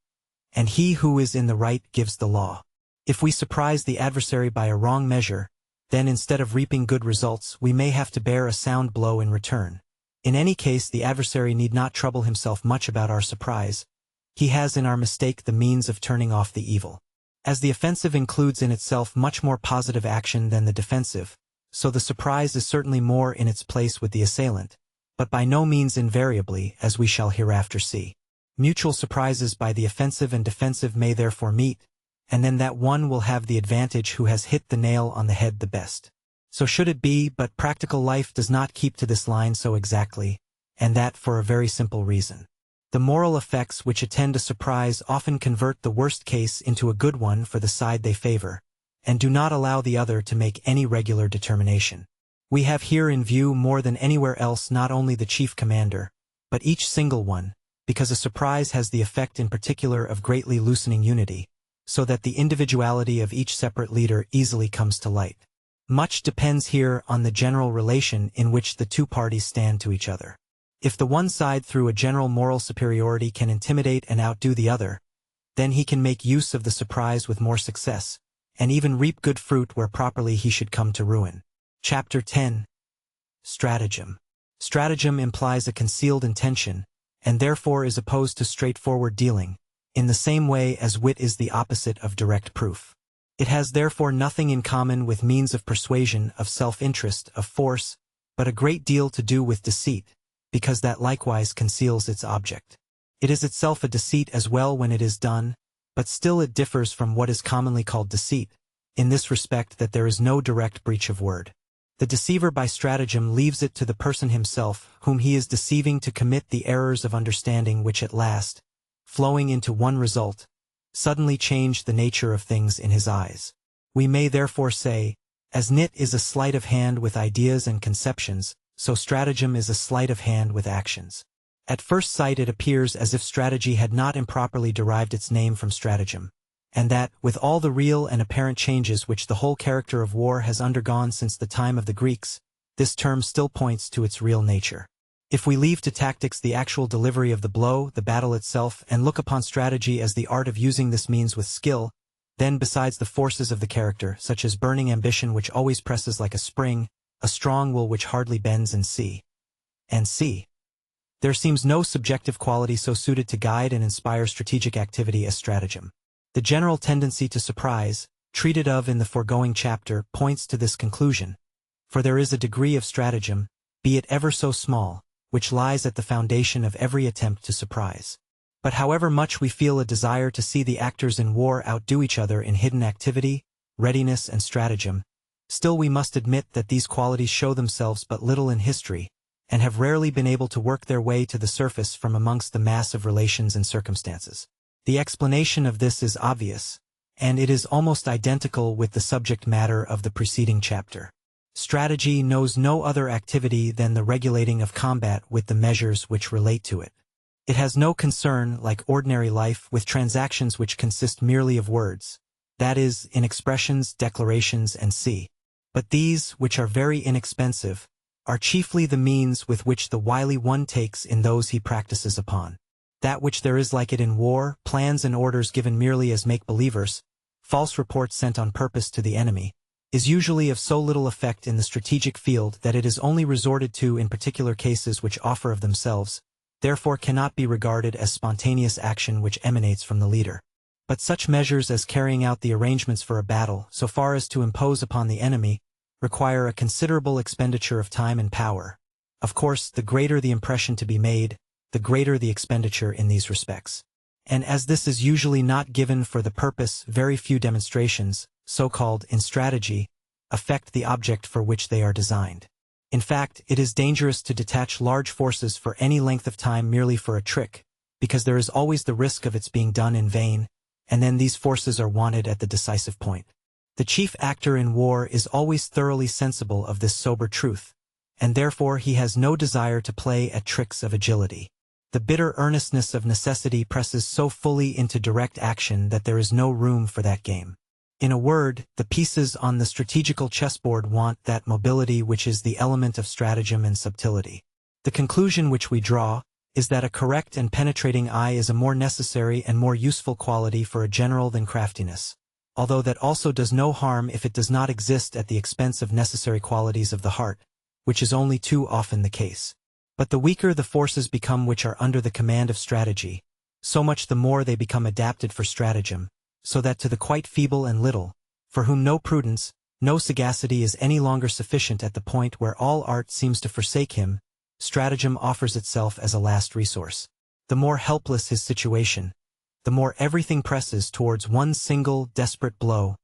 and he who is in the right gives the law. If we surprise the adversary by a wrong measure, then instead of reaping good results we may have to bear a sound blow in return. In any case the adversary need not trouble himself much about our surprise. He has in our mistake the means of turning off the evil. As the offensive includes in itself much more positive action than the defensive, so the surprise is certainly more in its place with the assailant, but by no means invariably, as we shall hereafter see. Mutual surprises by the offensive and defensive may therefore meet, and then that one will have the advantage who has hit the nail on the head the best. So should it be, but practical life does not keep to this line so exactly, and that for a very simple reason. The moral effects which attend a surprise often convert the worst case into a good one for the side they favor, and do not allow the other to make any regular determination. We have here in view more than anywhere else not only the chief commander, but each single one, because a surprise has the effect in particular of greatly loosening unity, so that the individuality of each separate leader easily comes to light. Much depends here on the general relation in which the two parties stand to each other. If the one side through a general moral superiority can intimidate and outdo the other, then he can make use of the surprise with more success, and even reap good fruit where properly he should come to ruin. Chapter 10. Stratagem. Stratagem implies a concealed intention, and therefore is opposed to straightforward dealing, in the same way as wit is the opposite of direct proof. It has therefore nothing in common with means of persuasion, of self-interest, of force, but a great deal to do with deceit, because that likewise conceals its object. It is itself a deceit as well when it is done, but still it differs from what is commonly called deceit, in this respect that there is no direct breach of word. The deceiver by stratagem leaves it to the person himself whom he is deceiving to commit the errors of understanding which at last, flowing into one result, suddenly change the nature of things in his eyes. We may therefore say, as nit is a sleight of hand with ideas and conceptions, so stratagem is a sleight of hand with actions. At first sight it appears as if strategy had not improperly derived its name from stratagem, and that, with all the real and apparent changes which the whole character of war has undergone since the time of the Greeks, this term still points to its real nature. If we leave to tactics the actual delivery of the blow, the battle itself, and look upon strategy as the art of using this means with skill, then besides the forces of the character, such as burning ambition which always presses like a spring, a strong will which hardly bends and see. There seems no subjective quality so suited to guide and inspire strategic activity as stratagem. The general tendency to surprise, treated of in the foregoing chapter, points to this conclusion, for there is a degree of stratagem, be it ever so small, which lies at the foundation of every attempt to surprise. But however much we feel a desire to see the actors in war outdo each other in hidden activity, readiness and stratagem, still we must admit that these qualities show themselves but little in history, and have rarely been able to work their way to the surface from amongst the mass of relations and circumstances. The explanation of this is obvious, and it is almost identical with the subject matter of the preceding chapter. Strategy knows no other activity than the regulating of combat with the measures which relate to it. It has no concern, like ordinary life, with transactions which consist merely of words, that is, in expressions, declarations, and but these, which are very inexpensive, are chiefly the means with which the wily one takes in those he practices upon. That which there is like it in war, plans and orders given merely as make-believers, false reports sent on purpose to the enemy, is usually of so little effect in the strategic field that it is only resorted to in particular cases which offer of themselves, therefore cannot be regarded as spontaneous action which emanates from the leader. But such measures as carrying out the arrangements for a battle, so far as to impose upon the enemy, require a considerable expenditure of time and power. Of course, the greater the impression to be made, the greater the expenditure in these respects. And as this is usually not given for the purpose, very few demonstrations, so-called in strategy, affect the object for which they are designed. In fact, it is dangerous to detach large forces for any length of time merely for a trick, because there is always the risk of its being done in vain, and then these forces are wanted at the decisive point. The chief actor in war is always thoroughly sensible of this sober truth, and therefore he has no desire to play at tricks of agility. The bitter earnestness of necessity presses so fully into direct action that there is no room for that game. In a word, the pieces on the strategical chessboard want that mobility which is the element of stratagem and subtlety. The conclusion which we draw is that a correct and penetrating eye is a more necessary and more useful quality for a general than craftiness, although that also does no harm if it does not exist at the expense of necessary qualities of the heart, which is only too often the case. But the weaker the forces become which are under the command of strategy, so much the more they become adapted for stratagem, so that to the quite feeble and little, for whom no prudence, no sagacity is any longer sufficient at the point where all art seems to forsake him, stratagem offers itself as a last resource. The more helpless his situation, the more everything presses towards one single, desperate blow,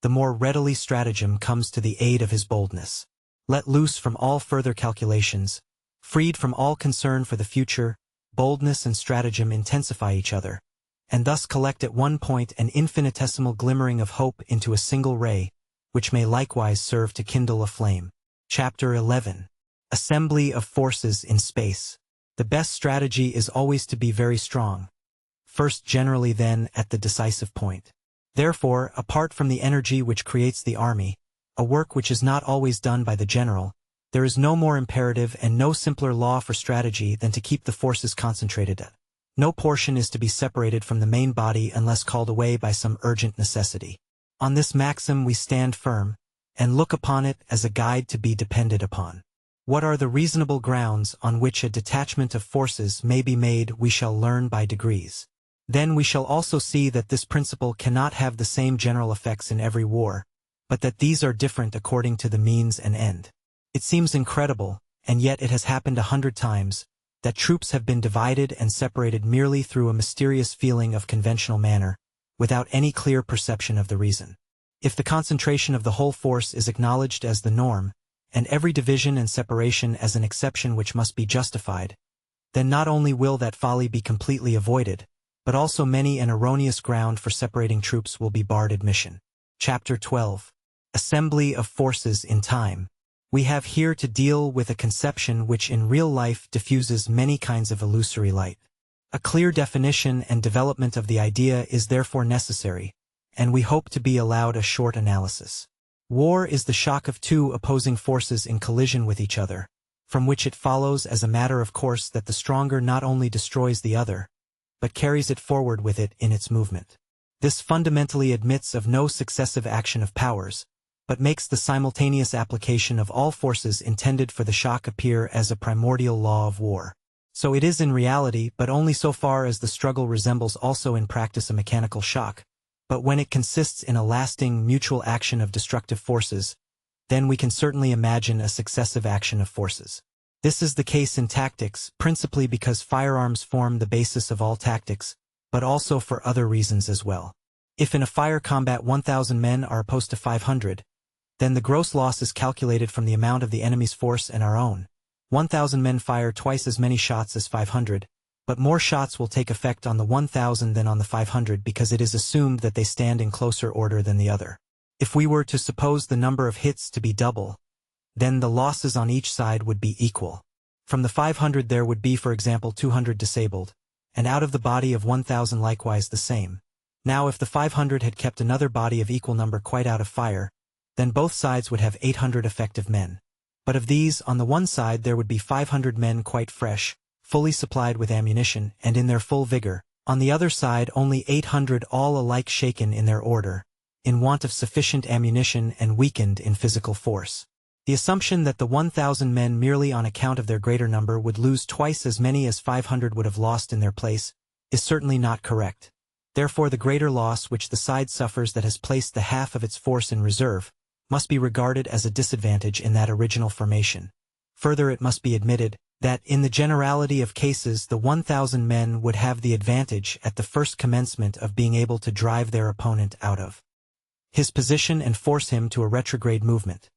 the more readily stratagem comes to the aid of his boldness. Let loose from all further calculations, freed from all concern for the future, boldness and stratagem intensify each other, and thus collect at one point an infinitesimal glimmering of hope into a single ray, which may likewise serve to kindle a flame. Chapter 11. Assembly of forces in space. The best strategy is always to be very strong. First generally, then at the decisive point. Therefore, apart from the energy which creates the army, a work which is not always done by the general, there is no more imperative and no simpler law for strategy than to keep the forces concentrated. No portion is to be separated from the main body unless called away by some urgent necessity. On this maxim we stand firm, and look upon it as a guide to be depended upon. What are the reasonable grounds on which a detachment of forces may be made we shall learn by degrees. Then we shall also see that this principle cannot have the same general effects in every war, but that these are different according to the means and end. It seems incredible, and yet it has happened 100 times, that troops have been divided and separated merely through a mysterious feeling of conventional manner, without any clear perception of the reason. If the concentration of the whole force is acknowledged as the norm, and every division and separation as an exception which must be justified, then not only will that folly be completely avoided, but also many an erroneous ground for separating troops will be barred admission. Chapter 12. Assembly of forces in time. We have here to deal with a conception which in real life diffuses many kinds of illusory light. A clear definition and development of the idea is therefore necessary, and we hope to be allowed a short analysis. War is the shock of two opposing forces in collision with each other, from which it follows as a matter of course that the stronger not only destroys the other, but carries it forward with it in its movement. This fundamentally admits of no successive action of powers, but makes the simultaneous application of all forces intended for the shock appear as a primordial law of war. So it is in reality, but only so far as the struggle resembles also in practice a mechanical shock, but when it consists in a lasting, mutual action of destructive forces, then we can certainly imagine a successive action of forces. This is the case in tactics, principally because firearms form the basis of all tactics, but also for other reasons as well. If in a fire combat 1,000 men are opposed to 500, then the gross loss is calculated from the amount of the enemy's force and our own. 1,000 men fire twice as many shots as 500, but more shots will take effect on the 1,000 than on the 500 because it is assumed that they stand in closer order than the other. If we were to suppose the number of hits to be double, then the losses on each side would be equal. From the 500 there would be, for example, 200 disabled, and out of the body of 1,000 likewise the same. Now if the 500 had kept another body of equal number quite out of fire, then both sides would have 800 effective men. But of these, on the one side there would be 500 men quite fresh, fully supplied with ammunition, and in their full vigor. On the other side only 800 all alike shaken in their order, in want of sufficient ammunition and weakened in physical force. The assumption that the 1,000 men merely on account of their greater number would lose twice as many as 500 would have lost in their place is certainly not correct. Therefore the greater loss which the side suffers that has placed the half of its force in reserve must be regarded as a disadvantage in that original formation. Further, it must be admitted that in the generality of cases the 1,000 men would have the advantage at the first commencement of being able to drive their opponent out of his position and force him to a retrograde movement.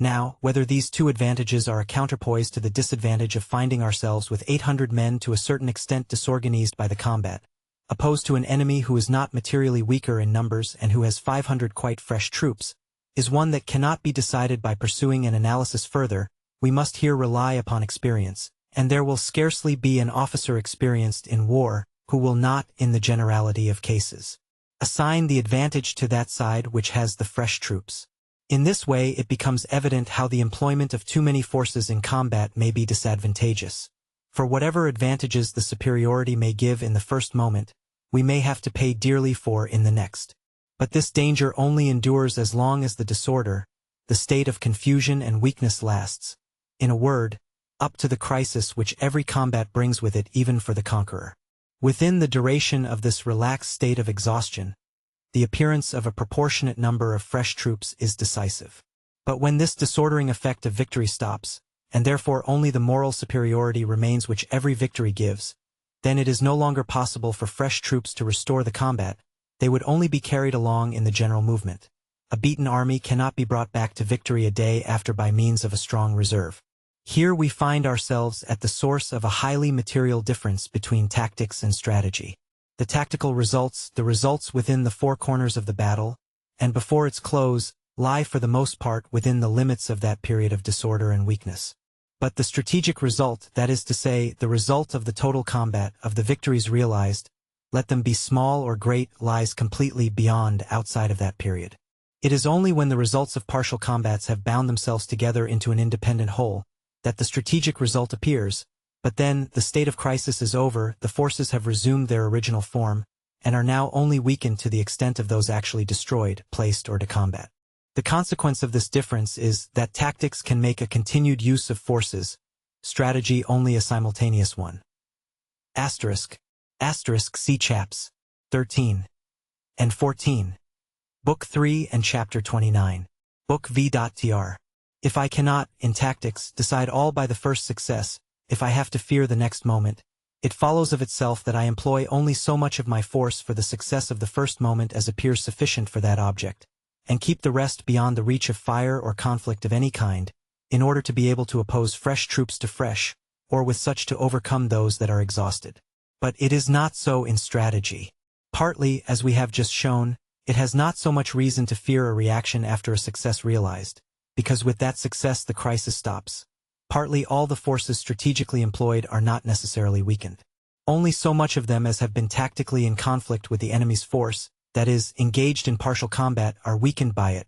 Now, whether these two advantages are a counterpoise to the disadvantage of finding ourselves with 800 men to a certain extent disorganized by the combat, opposed to an enemy who is not materially weaker in numbers and who has 500 quite fresh troops, is one that cannot be decided by pursuing an analysis further. We must here rely upon experience, and there will scarcely be an officer experienced in war who will not, in the generality of cases, assign the advantage to that side which has the fresh troops. In this way it becomes evident how the employment of too many forces in combat may be disadvantageous. For whatever advantages the superiority may give in the first moment, we may have to pay dearly for in the next. But this danger only endures as long as the disorder, the state of confusion and weakness lasts. In a word, up to the crisis which every combat brings with it even for the conqueror. Within the duration of this relaxed state of exhaustion, the appearance of a proportionate number of fresh troops is decisive. But when this disordering effect of victory stops, and therefore only the moral superiority remains which every victory gives, then it is no longer possible for fresh troops to restore the combat, they would only be carried along in the general movement. A beaten army cannot be brought back to victory a day after by means of a strong reserve. Here we find ourselves at the source of a highly material difference between tactics and strategy. The tactical results, the results within the four corners of the battle, and before its close, lie for the most part within the limits of that period of disorder and weakness. But the strategic result, that is to say, the result of the total combat, of the victories realized, let them be small or great, lies completely beyond, outside of that period. It is only when the results of partial combats have bound themselves together into an independent whole, that the strategic result appears, but then, the state of crisis is over, the forces have resumed their original form, and are now only weakened to the extent of those actually destroyed, placed, or to combat. The consequence of this difference is that tactics can make a continued use of forces, strategy only a simultaneous one. Asterisk. Asterisk see chaps 13 and 14. Book 3 and Chapter 29. Book v.tr. If I cannot, in tactics, decide all by the first success, if I have to fear the next moment, it follows of itself that I employ only so much of my force for the success of the first moment as appears sufficient for that object, and keep the rest beyond the reach of fire or conflict of any kind, in order to be able to oppose fresh troops to fresh, or with such to overcome those that are exhausted. But it is not so in strategy. Partly, as we have just shown, it has not so much reason to fear a reaction after a success realized, because with that success the crisis stops. Partly all the forces strategically employed are not necessarily weakened. Only so much of them as have been tactically in conflict with the enemy's force, that is, engaged in partial combat, are weakened by it.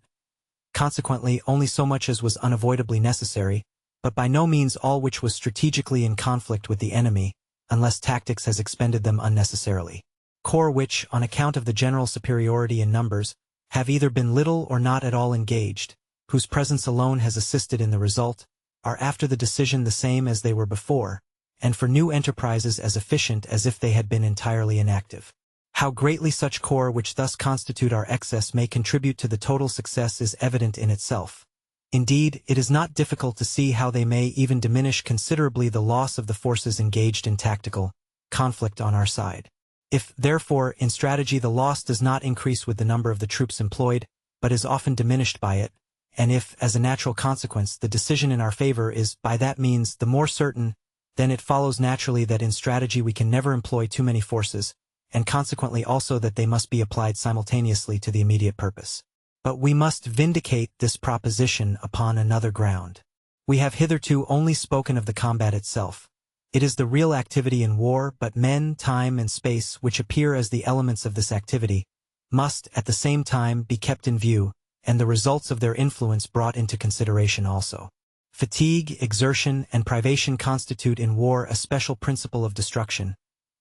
Consequently, only so much as was unavoidably necessary, but by no means all which was strategically in conflict with the enemy, unless tactics has expended them unnecessarily. Corps which, on account of the general superiority in numbers, have either been little or not at all engaged, whose presence alone has assisted in the result, are after the decision the same as they were before, and for new enterprises as efficient as if they had been entirely inactive. How greatly such corps which thus constitute our excess may contribute to the total success is evident in itself. Indeed, it is not difficult to see how they may even diminish considerably the loss of the forces engaged in tactical conflict on our side. If, therefore, in strategy the loss does not increase with the number of the troops employed, but is often diminished by it, and if, as a natural consequence, the decision in our favor is, by that means, the more certain, then it follows naturally that in strategy we can never employ too many forces, and consequently also that they must be applied simultaneously to the immediate purpose. But we must vindicate this proposition upon another ground. We have hitherto only spoken of the combat itself. It is the real activity in war, but men, time, and space, which appear as the elements of this activity, must, at the same time, be kept in view, and the results of their influence brought into consideration also. Fatigue, exertion, and privation constitute in war a special principle of destruction,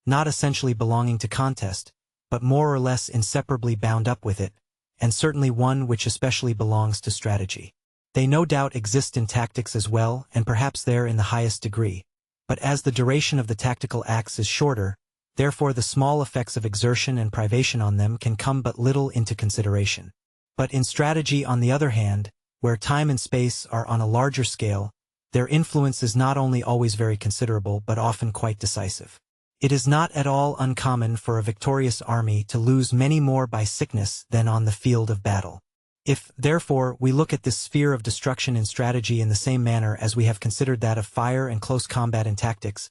not essentially belonging to contest, but more or less inseparably bound up with it, and certainly one which especially belongs to strategy. They no doubt exist in tactics as well, and perhaps there in the highest degree. But as the duration of the tactical acts is shorter, therefore the small effects of exertion and privation on them can come but little into consideration. But in strategy, on the other hand, where time and space are on a larger scale, their influence is not only always very considerable but often quite decisive. It is not at all uncommon for a victorious army to lose many more by sickness than on the field of battle. If, therefore, we look at this sphere of destruction in strategy in the same manner as we have considered that of fire and close combat in tactics,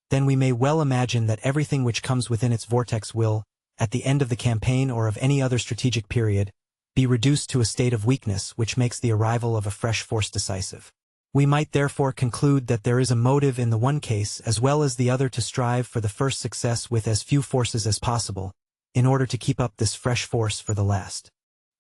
then we may well imagine that everything which comes within its vortex will, at the end of the campaign or of any other strategic period, be reduced to a state of weakness which makes the arrival of a fresh force decisive. We might therefore conclude that there is a motive in the one case as well as the other to strive for the first success with as few forces as possible, in order to keep up this fresh force for the last.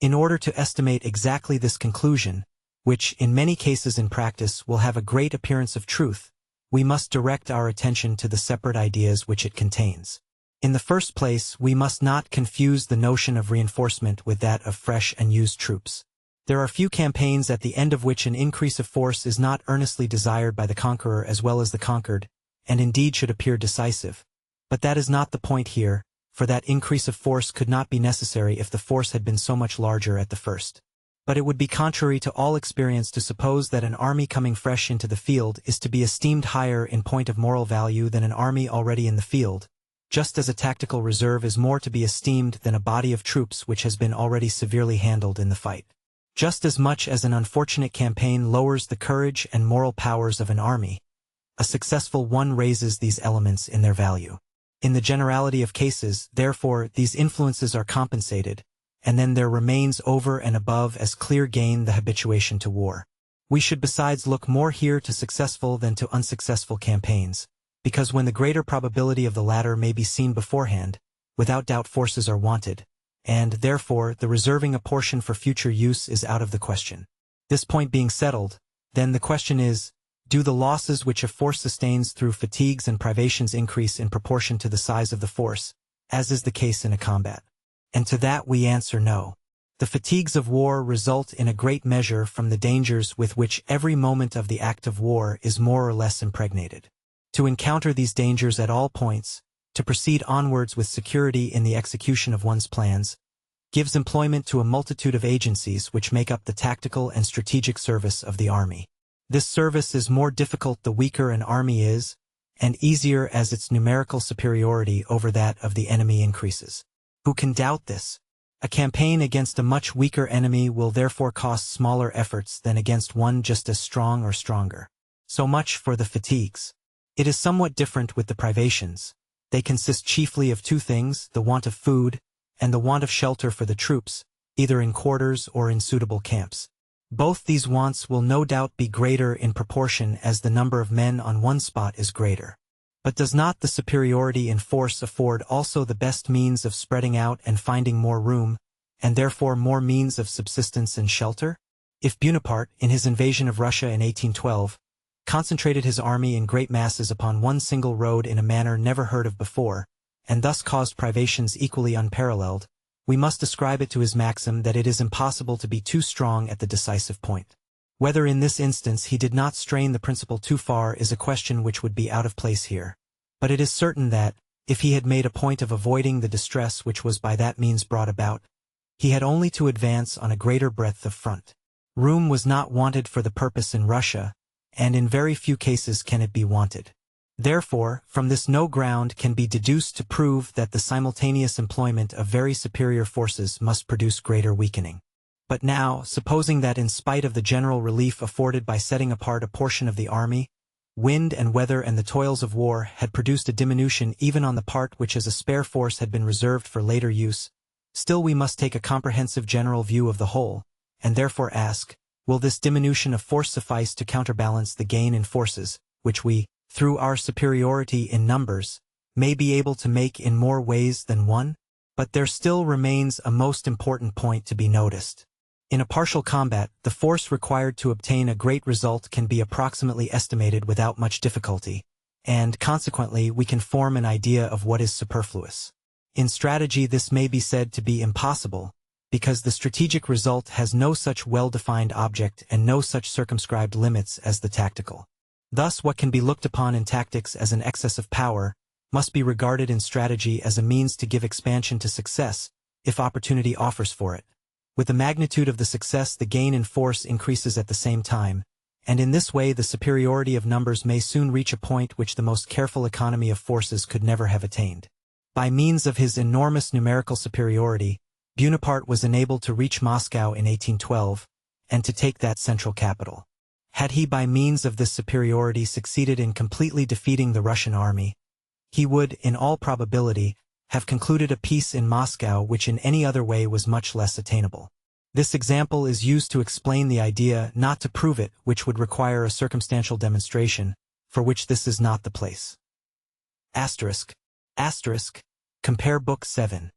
In order to estimate exactly this conclusion, which in many cases in practice will have a great appearance of truth, we must direct our attention to the separate ideas which it contains. In the first place, we must not confuse the notion of reinforcement with that of fresh and used troops. There are few campaigns at the end of which an increase of force is not earnestly desired by the conqueror as well as the conquered, and indeed should appear decisive. But that is not the point here, for that increase of force could not be necessary if the force had been so much larger at the first. But it would be contrary to all experience to suppose that an army coming fresh into the field is to be esteemed higher in point of moral value than an army already in the field, just as a tactical reserve is more to be esteemed than a body of troops which has been already severely handled in the fight. Just as much as an unfortunate campaign lowers the courage and moral powers of an army, a successful one raises these elements in their value. In the generality of cases, therefore, these influences are compensated, and then there remains over and above as clear gain the habituation to war. We should besides look more here to successful than to unsuccessful campaigns, because when the greater probability of the latter may be seen beforehand, without doubt forces are wanted, and, therefore, the reserving a portion for future use is out of the question. This point being settled, then the question is, do the losses which a force sustains through fatigues and privations increase in proportion to the size of the force, as is the case in a combat? And to that we answer no. The fatigues of war result in a great measure from the dangers with which every moment of the act of war is more or less impregnated. To encounter these dangers at all points, to proceed onwards with security in the execution of one's plans, gives employment to a multitude of agencies which make up the tactical and strategic service of the army. This service is more difficult the weaker an army is, and easier as its numerical superiority over that of the enemy increases. Who can doubt this? A campaign against a much weaker enemy will therefore cost smaller efforts than against one just as strong or stronger. So much for the fatigues. It is somewhat different with the privations. They consist chiefly of two things, the want of food, and the want of shelter for the troops, either in quarters or in suitable camps. Both these wants will no doubt be greater in proportion as the number of men on one spot is greater. But does not the superiority in force afford also the best means of spreading out and finding more room, and therefore more means of subsistence and shelter? If Bonaparte, in his invasion of Russia in 1812, concentrated his army in great masses upon one single road in a manner never heard of before, and thus caused privations equally unparalleled, we must ascribe it to his maxim that it is impossible to be too strong at the decisive point. Whether in this instance he did not strain the principle too far is a question which would be out of place here. But it is certain that, if he had made a point of avoiding the distress which was by that means brought about, he had only to advance on a greater breadth of front. Room was not wanted for the purpose in Russia, and in very few cases can it be wanted. Therefore, from this no ground can be deduced to prove that the simultaneous employment of very superior forces must produce greater weakening. But now, supposing that in spite of the general relief afforded by setting apart a portion of the army, wind and weather and the toils of war had produced a diminution even on the part which as a spare force had been reserved for later use, Still we must take a comprehensive general view of the whole, and therefore ask, will this diminution of force suffice to counterbalance the gain in forces, which we, through our superiority in numbers, may be able to make in more ways than one? But there still remains a most important point to be noticed. In a partial combat, the force required to obtain a great result can be approximately estimated without much difficulty, and consequently we can form an idea of what is superfluous. In strategy this may be said to be impossible, because the strategic result has no such well-defined object and no such circumscribed limits as the tactical. Thus what can be looked upon in tactics as an excess of power must be regarded in strategy as a means to give expansion to success, if opportunity offers for it. With the magnitude of the success the gain in force increases at the same time, and in this way the superiority of numbers may soon reach a point which the most careful economy of forces could never have attained. By means of his enormous numerical superiority, Bonaparte was enabled to reach Moscow in 1812, and to take that central capital. Had he by means of this superiority succeeded in completely defeating the Russian army, he would, in all probability, have concluded a peace in Moscow which in any other way was much less attainable. This example is used to explain the idea, not to prove it, which would require a circumstantial demonstration, for which this is not the place. Asterisk. Asterisk. Compare Book 7.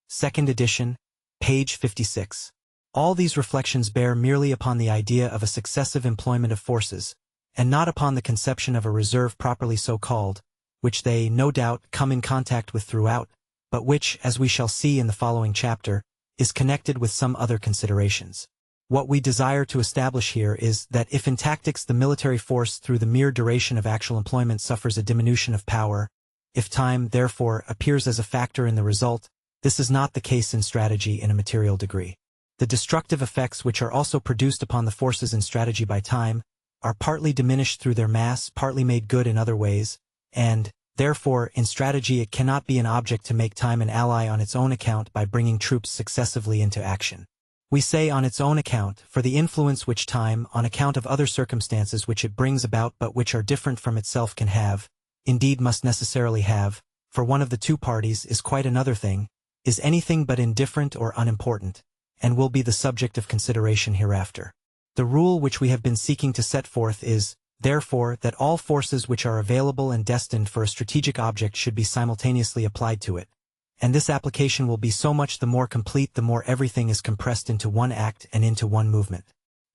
Second edition, page 56. All these reflections bear merely upon the idea of a successive employment of forces, and not upon the conception of a reserve properly so called, which they, no doubt, come in contact with throughout, but which, as we shall see in the following chapter, is connected with some other considerations. What we desire to establish here is that if in tactics the military force through the mere duration of actual employment suffers a diminution of power, if time, therefore, appears as a factor in the result, this is not the case in strategy in a material degree. The destructive effects which are also produced upon the forces in strategy by time are partly diminished through their mass, partly made good in other ways, and, therefore, in strategy it cannot be an object to make time an ally on its own account by bringing troops successively into action. We say on its own account, for the influence which time, on account of other circumstances which it brings about but which are different from itself can have, indeed must necessarily have, for one of the two parties is quite another thing, is anything but indifferent or unimportant, and will be the subject of consideration hereafter. The rule which we have been seeking to set forth is, therefore, that all forces which are available and destined for a strategic object should be simultaneously applied to it, and this application will be so much the more complete the more everything is compressed into one act and into one movement.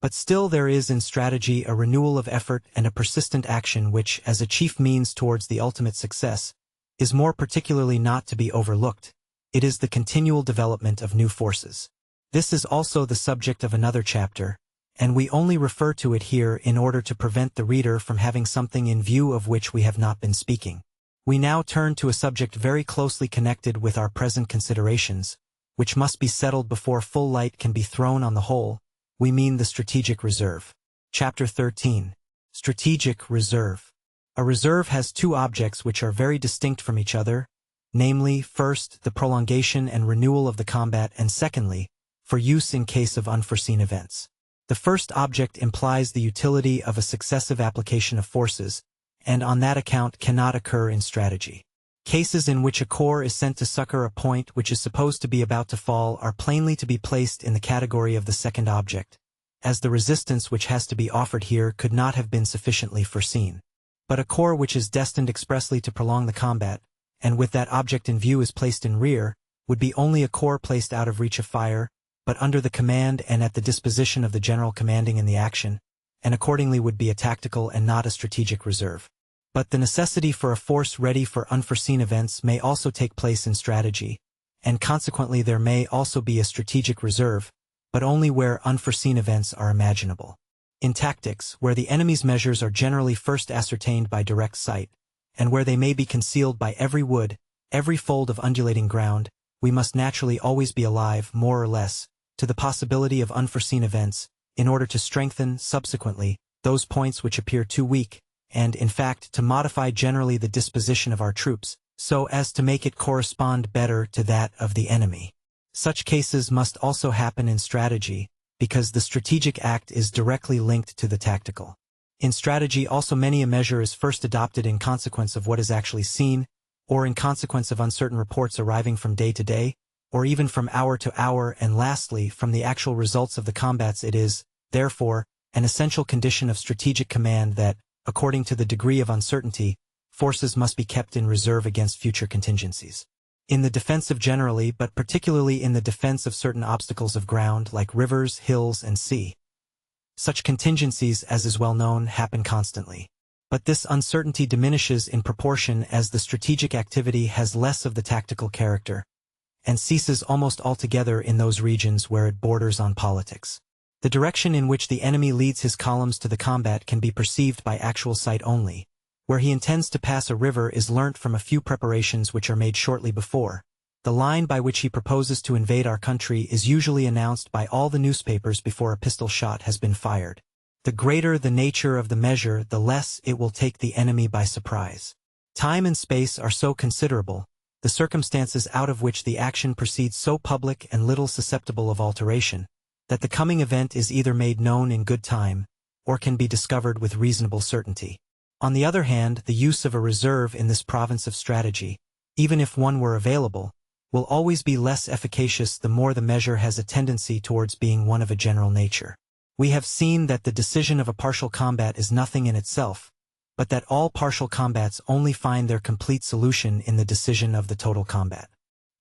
But still there is in strategy a renewal of effort and a persistent action which, as a chief means towards the ultimate success, is more particularly not to be overlooked. It is the continual development of new forces. This is also the subject of another chapter, and we only refer to it here in order to prevent the reader from having something in view of which we have not been speaking. We now turn to a subject very closely connected with our present considerations, which must be settled before full light can be thrown on the whole. We mean the strategic reserve. Chapter 13. Strategic Reserve. A reserve has two objects which are very distinct from each other, namely, first, the prolongation and renewal of the combat, and secondly, for use in case of unforeseen events. The first object implies the utility of a successive application of forces, and on that account cannot occur in strategy. Cases in which a corps is sent to succor a point which is supposed to be about to fall are plainly to be placed in the category of the second object, as the resistance which has to be offered here could not have been sufficiently foreseen. But a corps which is destined expressly to prolong the combat, and with that object in view is placed in rear, would be only a corps placed out of reach of fire, but under the command and at the disposition of the general commanding in the action, and accordingly would be a tactical and not a strategic reserve. But the necessity for a force ready for unforeseen events may also take place in strategy, and consequently there may also be a strategic reserve, but only where unforeseen events are imaginable. In tactics, where the enemy's measures are generally first ascertained by direct sight, and where they may be concealed by every wood, every fold of undulating ground, we must naturally always be alive, more or less, to the possibility of unforeseen events, in order to strengthen, subsequently, those points which appear too weak, and, in fact, to modify generally the disposition of our troops, so as to make it correspond better to that of the enemy. Such cases must also happen in strategy, because the strategic act is directly linked to the tactical. In strategy also many a measure is first adopted in consequence of what is actually seen, or in consequence of uncertain reports arriving from day to day, or even from hour to hour, and lastly, from the actual results of the combats. It is, therefore, an essential condition of strategic command that, according to the degree of uncertainty, forces must be kept in reserve against future contingencies. In the defensive generally, but particularly in the defense of certain obstacles of ground like rivers, hills, and sea, such contingencies, as is well known, happen constantly. But this uncertainty diminishes in proportion as the strategic activity has less of the tactical character, and ceases almost altogether in those regions where it borders on politics. The direction in which the enemy leads his columns to the combat can be perceived by actual sight only. Where he intends to pass a river is learnt from a few preparations which are made shortly before. The line by which he proposes to invade our country is usually announced by all the newspapers before a pistol shot has been fired. The greater the nature of the measure, the less it will take the enemy by surprise. Time and space are so considerable, the circumstances out of which the action proceeds so public and little susceptible of alteration, that the coming event is either made known in good time, or can be discovered with reasonable certainty. On the other hand, the use of a reserve in this province of strategy, even if one were available, will always be less efficacious the more the measure has a tendency towards being one of a general nature. We have seen that the decision of a partial combat is nothing in itself, but that all partial combats only find their complete solution in the decision of the total combat.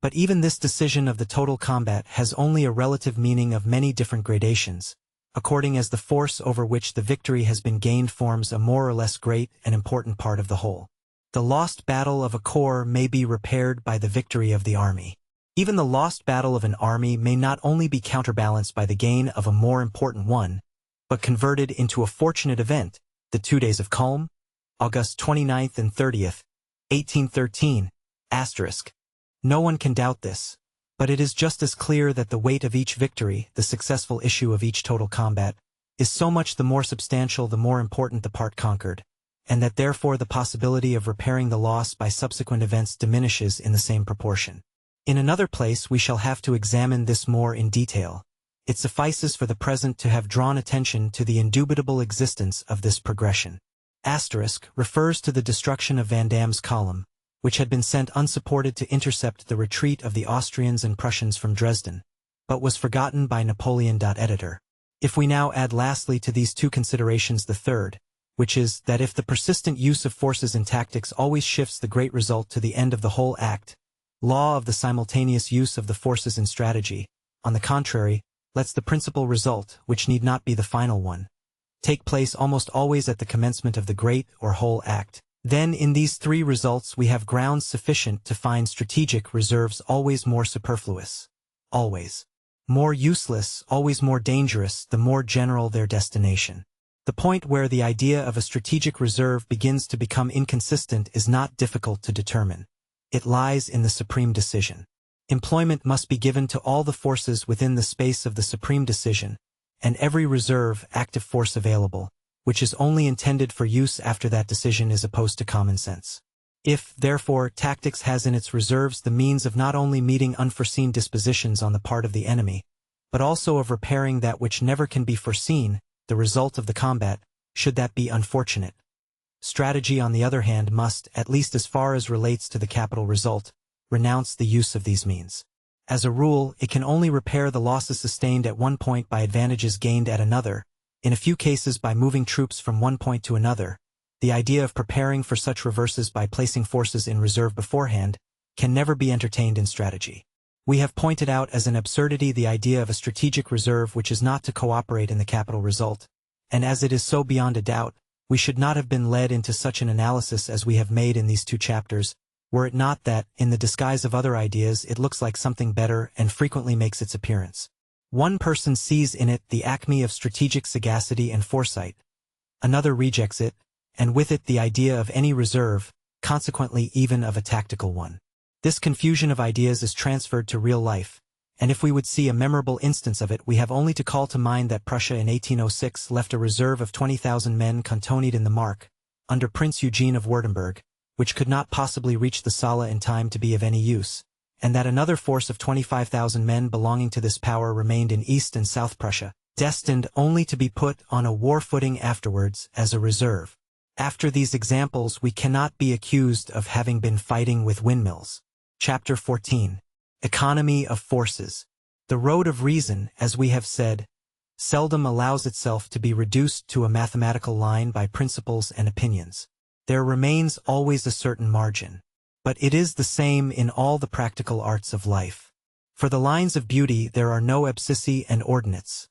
But even this decision of the total combat has only a relative meaning of many different gradations, according as the force over which the victory has been gained forms a more or less great and important part of the whole. The lost battle of a corps may be repaired by the victory of the army. Even the lost battle of an army may not only be counterbalanced by the gain of a more important one, but converted into a fortunate event, the 2 days of Culm, August 29th and 30th, 1813, *. No one can doubt this. But it is just as clear that the weight of each victory, the successful issue of each total combat, is so much the more substantial the more important the part conquered, and that therefore the possibility of repairing the loss by subsequent events diminishes in the same proportion. In another place we shall have to examine this more in detail. It suffices for the present to have drawn attention to the indubitable existence of this progression. * refers to the destruction of Vandam's column, which had been sent unsupported to intercept the retreat of the Austrians and Prussians from Dresden, but was forgotten by Napoleon. Editor. If we now add lastly to these two considerations the third, which is that if the persistent use of forces in tactics always shifts the great result to the end of the whole act, law of the simultaneous use of the forces in strategy, on the contrary, lets the principal result, which need not be the final one, take place almost always at the commencement of the great or whole act, then in these three results we have grounds sufficient to find strategic reserves always more superfluous, always more useless, always more dangerous the more general their destination. The point where the idea of a strategic reserve begins to become inconsistent is not difficult to determine. It lies in the supreme decision. Employment must be given to all the forces within the space of the supreme decision, and every reserve, active force available, which is only intended for use after that decision is opposed to common sense. If, therefore, tactics has in its reserves the means of not only meeting unforeseen dispositions on the part of the enemy, but also of repairing that which never can be foreseen, the result of the combat, should that be unfortunate. Strategy, on the other hand, must, at least as far as relates to the capital result, renounce the use of these means. As a rule, it can only repair the losses sustained at one point by advantages gained at another, in a few cases by moving troops from one point to another. The idea of preparing for such reverses by placing forces in reserve beforehand can never be entertained in strategy. We have pointed out as an absurdity the idea of a strategic reserve which is not to cooperate in the capital result, and as it is so beyond a doubt, we should not have been led into such an analysis as we have made in these two chapters, were it not that, in the disguise of other ideas, it looks like something better and frequently makes its appearance. One person sees in it the acme of strategic sagacity and foresight, another rejects it, and with it the idea of any reserve, consequently even of a tactical one. This confusion of ideas is transferred to real life, and if we would see a memorable instance of it we have only to call to mind that Prussia in 1806 left a reserve of 20,000 men cantonied in the Mark, under Prince Eugene of Württemberg, which could not possibly reach the Saale in time to be of any use, and that another force of 25,000 men belonging to this power remained in East and South Prussia, destined only to be put on a war footing afterwards as a reserve. After these examples we cannot be accused of having been fighting with windmills. Chapter 14. Economy of forces. The road of reason, as we have said, seldom allows itself to be reduced to a mathematical line by principles and opinions. There remains always a certain margin. But it is the same in all the practical arts of life. For the lines of beauty there are no abscissae and ordinates.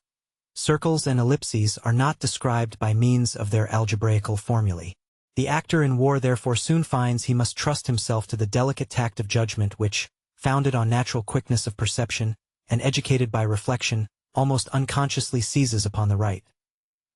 Circles and ellipses are not described by means of their algebraical formulae. The actor in war therefore soon finds he must trust himself to the delicate tact of judgment which, founded on natural quickness of perception, and educated by reflection, almost unconsciously seizes upon the right.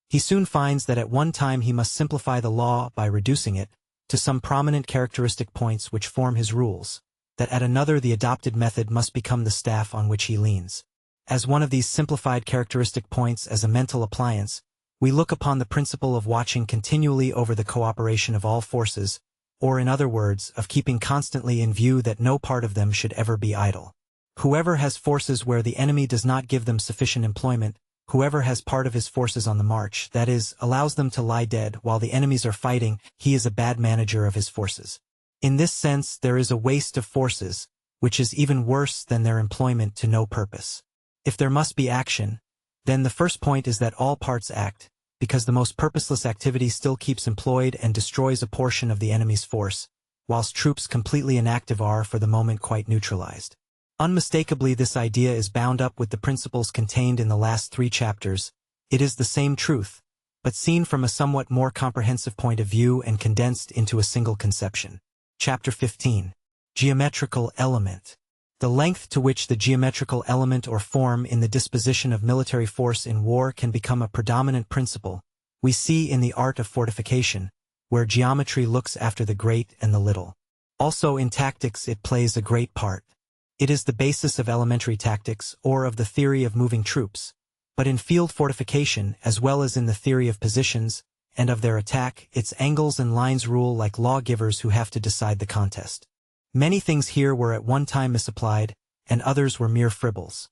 He soon finds that at one time he must simplify the law by reducing it to some prominent characteristic points which form his rules, that at another the adopted method must become the staff on which he leans. As one of these simplified characteristic points as a mental appliance, we look upon the principle of watching continually over the cooperation of all forces, or in other words, of keeping constantly in view that no part of them should ever be idle. Whoever has forces where the enemy does not give them sufficient employment, whoever has part of his forces on the march, that is, allows them to lie dead while the enemies are fighting, he is a bad manager of his forces. In this sense there is a waste of forces, which is even worse than their employment to no purpose. If there must be action, then the first point is that all parts act, because the most purposeless activity still keeps employed and destroys a portion of the enemy's force, whilst troops completely inactive are for the moment quite neutralized. Unmistakably this idea is bound up with the principles contained in the last 3 chapters. It is the same truth, but seen from a somewhat more comprehensive point of view and condensed into a single conception. Chapter 15. Geometrical element. The length to which the geometrical element or form in the disposition of military force in war can become a predominant principle, we see in the art of fortification, where geometry looks after the great and the little. Also in tactics it plays a great part. It is the basis of elementary tactics or of the theory of moving troops, but in field fortification, as well as in the theory of positions and of their attack, its angles and lines rule like lawgivers who have to decide the contest. Many things here were at one time misapplied, and others were mere fribbles.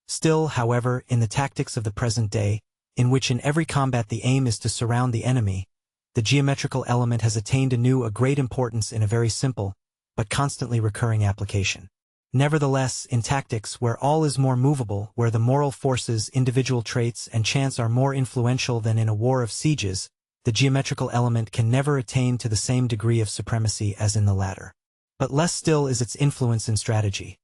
Still, however, in the tactics of the present day, in which in every combat the aim is to surround the enemy, the geometrical element has attained anew a great importance in a very simple, but constantly recurring application. Nevertheless, in tactics where all is more movable, where the moral forces, individual traits, and chance are more influential than in a war of sieges, the geometrical element can never attain to the same degree of supremacy as in the latter. But less still is its influence in strategy.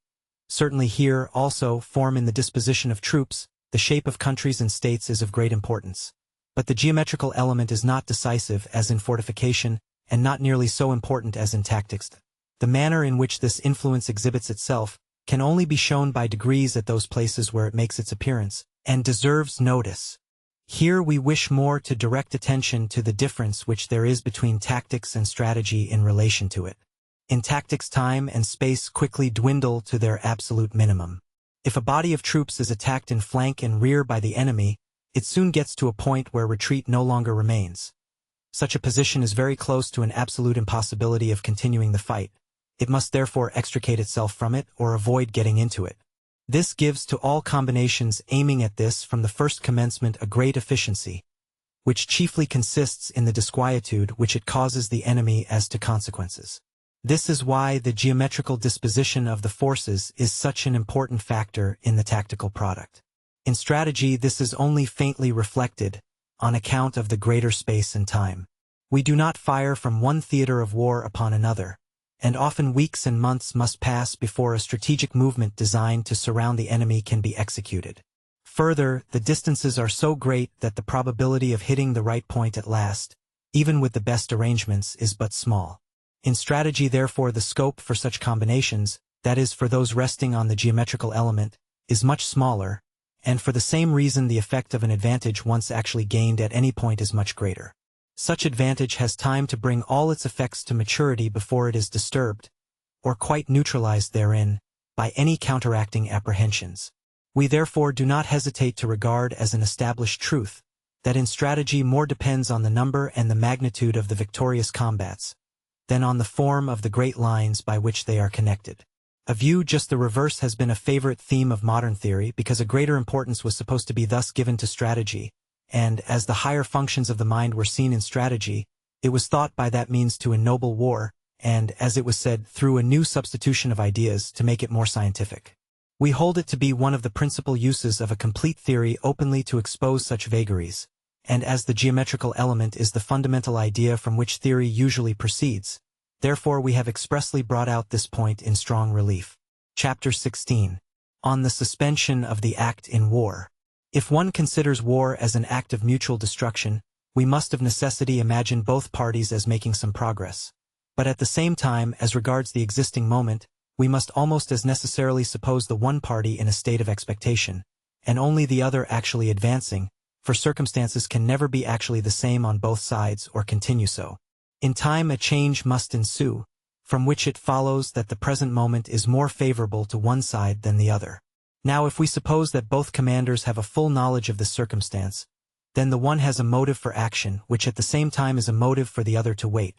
Certainly here, also, form in the disposition of troops, the shape of countries and states is of great importance. But the geometrical element is not decisive as in fortification, and not nearly so important as in tactics. The manner in which this influence exhibits itself can only be shown by degrees at those places where it makes its appearance, and deserves notice. Here we wish more to direct attention to the difference which there is between tactics and strategy in relation to it. In tactics time and space quickly dwindle to their absolute minimum. If a body of troops is attacked in flank and rear by the enemy, it soon gets to a point where retreat no longer remains. Such a position is very close to an absolute impossibility of continuing the fight. It must therefore extricate itself from it or avoid getting into it. This gives to all combinations aiming at this from the first commencement a great efficiency, which chiefly consists in the disquietude which it causes the enemy as to consequences. This is why the geometrical disposition of the forces is such an important factor in the tactical product. In strategy this is only faintly reflected, on account of the greater space and time. We do not fire from one theater of war upon another, and often weeks and months must pass before a strategic movement designed to surround the enemy can be executed. Further, the distances are so great that the probability of hitting the right point at last, even with the best arrangements, is but small. In strategy therefore the scope for such combinations, that is for those resting on the geometrical element, is much smaller, and for the same reason the effect of an advantage once actually gained at any point is much greater. Such advantage has time to bring all its effects to maturity before it is disturbed, or quite neutralized therein, by any counteracting apprehensions. We therefore do not hesitate to regard as an established truth, that in strategy more depends on the number and the magnitude of the victorious combats, than on the form of the great lines by which they are connected. A view just the reverse has been a favorite theme of modern theory because a greater importance was supposed to be thus given to strategy, and, as the higher functions of the mind were seen in strategy, it was thought by that means to ennoble war, and, as it was said, through a new substitution of ideas to make it more scientific. We hold it to be one of the principal uses of a complete theory openly to expose such vagaries, and as the geometrical element is the fundamental idea from which theory usually proceeds, therefore we have expressly brought out this point in strong relief. Chapter 16. On the suspension of the act in war. If one considers war as an act of mutual destruction, we must of necessity imagine both parties as making some progress. But at the same time, as regards the existing moment, we must almost as necessarily suppose the one party in a state of expectation, and only the other actually advancing, for circumstances can never be actually the same on both sides or continue so. In time a change must ensue, from which it follows that the present moment is more favorable to one side than the other. Now if we suppose that both commanders have a full knowledge of this circumstance, then the one has a motive for action, which at the same time is a motive for the other to wait.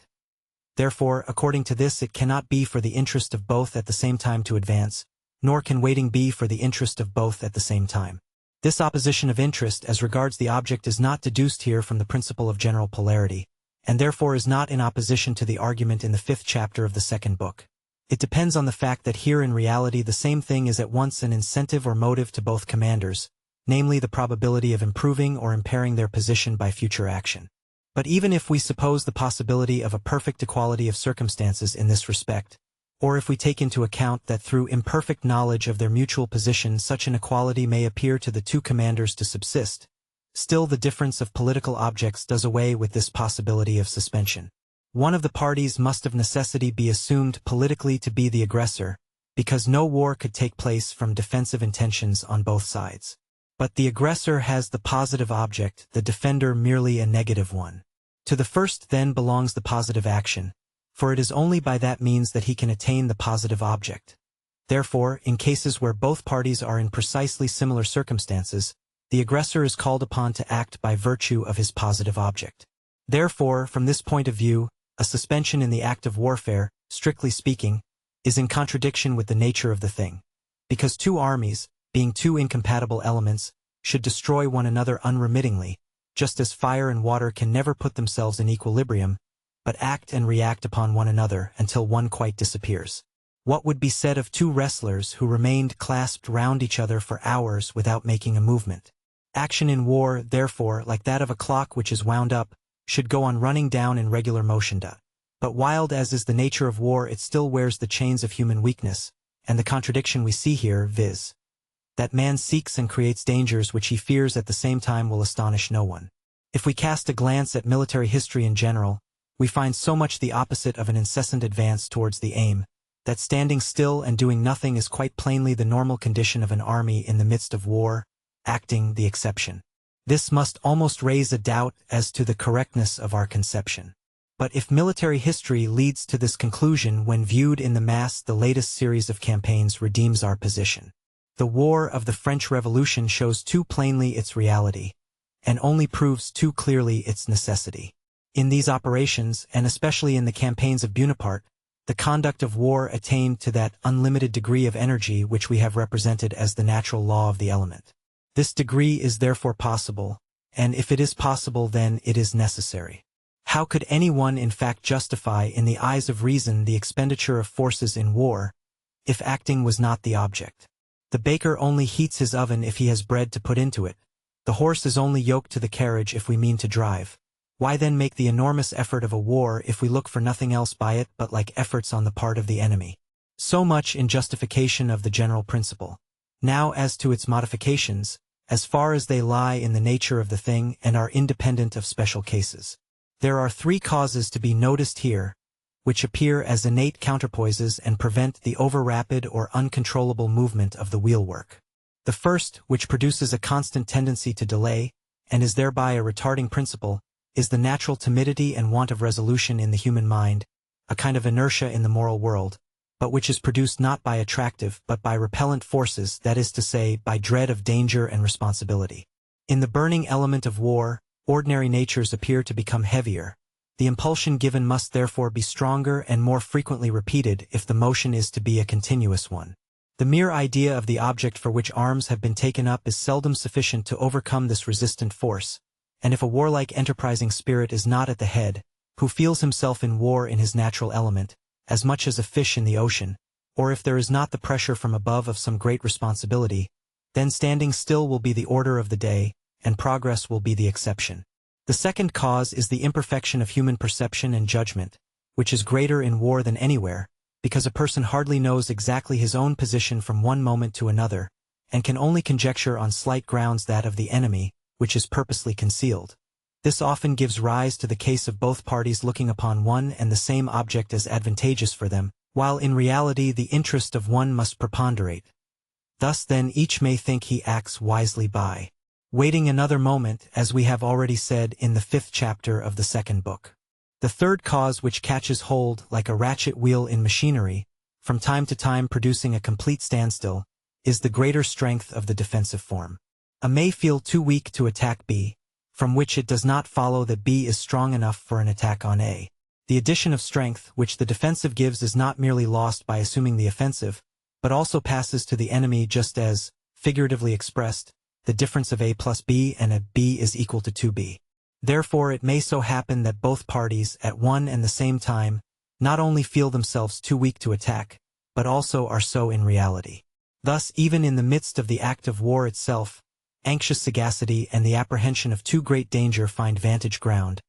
Therefore, according to this, it cannot be for the interest of both at the same time to advance, nor can waiting be for the interest of both at the same time. This opposition of interest as regards the object is not deduced here from the principle of general polarity, and therefore is not in opposition to the argument in the 5th chapter of the 2nd book. It depends on the fact that here in reality the same thing is at once an incentive or motive to both commanders, namely the probability of improving or impairing their position by future action. But even if we suppose the possibility of a perfect equality of circumstances in this respect, or if we take into account that through imperfect knowledge of their mutual position such an equality may appear to the two commanders to subsist, still the difference of political objects does away with this possibility of suspension. One of the parties must of necessity be assumed politically to be the aggressor, because no war could take place from defensive intentions on both sides. But the aggressor has the positive object, the defender merely a negative one. To the first then belongs the positive action, for it is only by that means that he can attain the positive object. Therefore, in cases where both parties are in precisely similar circumstances, the aggressor is called upon to act by virtue of his positive object. Therefore, from this point of view, a suspension in the act of warfare, strictly speaking, is in contradiction with the nature of the thing, because two armies, being two incompatible elements, should destroy one another unremittingly, just as fire and water can never put themselves in equilibrium, but act and react upon one another until one quite disappears. What would be said of two wrestlers who remained clasped round each other for hours without making a movement? Action in war, therefore, like that of a clock which is wound up, should go on running down in regular motion. But wild as is the nature of war, it still wears the chains of human weakness, and the contradiction we see here, viz. that man seeks and creates dangers which he fears at the same time, will astonish no one. If we cast a glance at military history in general, we find so much the opposite of an incessant advance towards the aim, that standing still and doing nothing is quite plainly the normal condition of an army in the midst of war, acting the exception. This must almost raise a doubt as to the correctness of our conception. But if military history leads to this conclusion when viewed in the mass, the latest series of campaigns redeems our position. The War of the French Revolution shows too plainly its reality, and only proves too clearly its necessity. In these operations, and especially in the campaigns of Bonaparte, the conduct of war attained to that unlimited degree of energy which we have represented as the natural law of the element. This degree is therefore possible, and if it is possible, then it is necessary. How could anyone in fact justify in the eyes of reason the expenditure of forces in war, if acting was not the object? The baker only heats his oven if he has bread to put into it. The horse is only yoked to the carriage if we mean to drive. Why then make the enormous effort of a war if we look for nothing else by it but like efforts on the part of the enemy? So much in justification of the general principle. Now as to its modifications, as far as they lie in the nature of the thing and are independent of special cases. There are three causes to be noticed here, which appear as innate counterpoises and prevent the over-rapid or uncontrollable movement of the wheelwork. The first, which produces a constant tendency to delay, and is thereby a retarding principle, is the natural timidity and want of resolution in the human mind, a kind of inertia in the moral world, but which is produced not by attractive but by repellent forces, that is to say, by dread of danger and responsibility. In the burning element of war, ordinary natures appear to become heavier. The impulsion given must therefore be stronger and more frequently repeated if the motion is to be a continuous one. The mere idea of the object for which arms have been taken up is seldom sufficient to overcome this resistant force, and if a warlike enterprising spirit is not at the head, who feels himself in war in his natural element, as much as a fish in the ocean, or if there is not the pressure from above of some great responsibility, then standing still will be the order of the day, and progress will be the exception. The second cause is the imperfection of human perception and judgment, which is greater in war than anywhere, because a person hardly knows exactly his own position from one moment to another, and can only conjecture on slight grounds that of the enemy, which is purposely concealed. This often gives rise to the case of both parties looking upon one and the same object as advantageous for them, while in reality the interest of one must preponderate. Thus then each may think he acts wisely by waiting another moment, as we have already said in the 5th chapter of the 2nd book. The third cause, which catches hold like a ratchet wheel in machinery, from time to time producing a complete standstill, is the greater strength of the defensive form. A may feel too weak to attack B, from which it does not follow that B is strong enough for an attack on A. The addition of strength which the defensive gives is not merely lost by assuming the offensive, but also passes to the enemy, just as, figuratively expressed, the difference of A plus B and a B is equal to 2B. Therefore it may so happen that both parties, at one and the same time, not only feel themselves too weak to attack, but also are so in reality. Thus, even in the midst of the act of war itself, anxious sagacity and the apprehension of too great danger find vantage ground,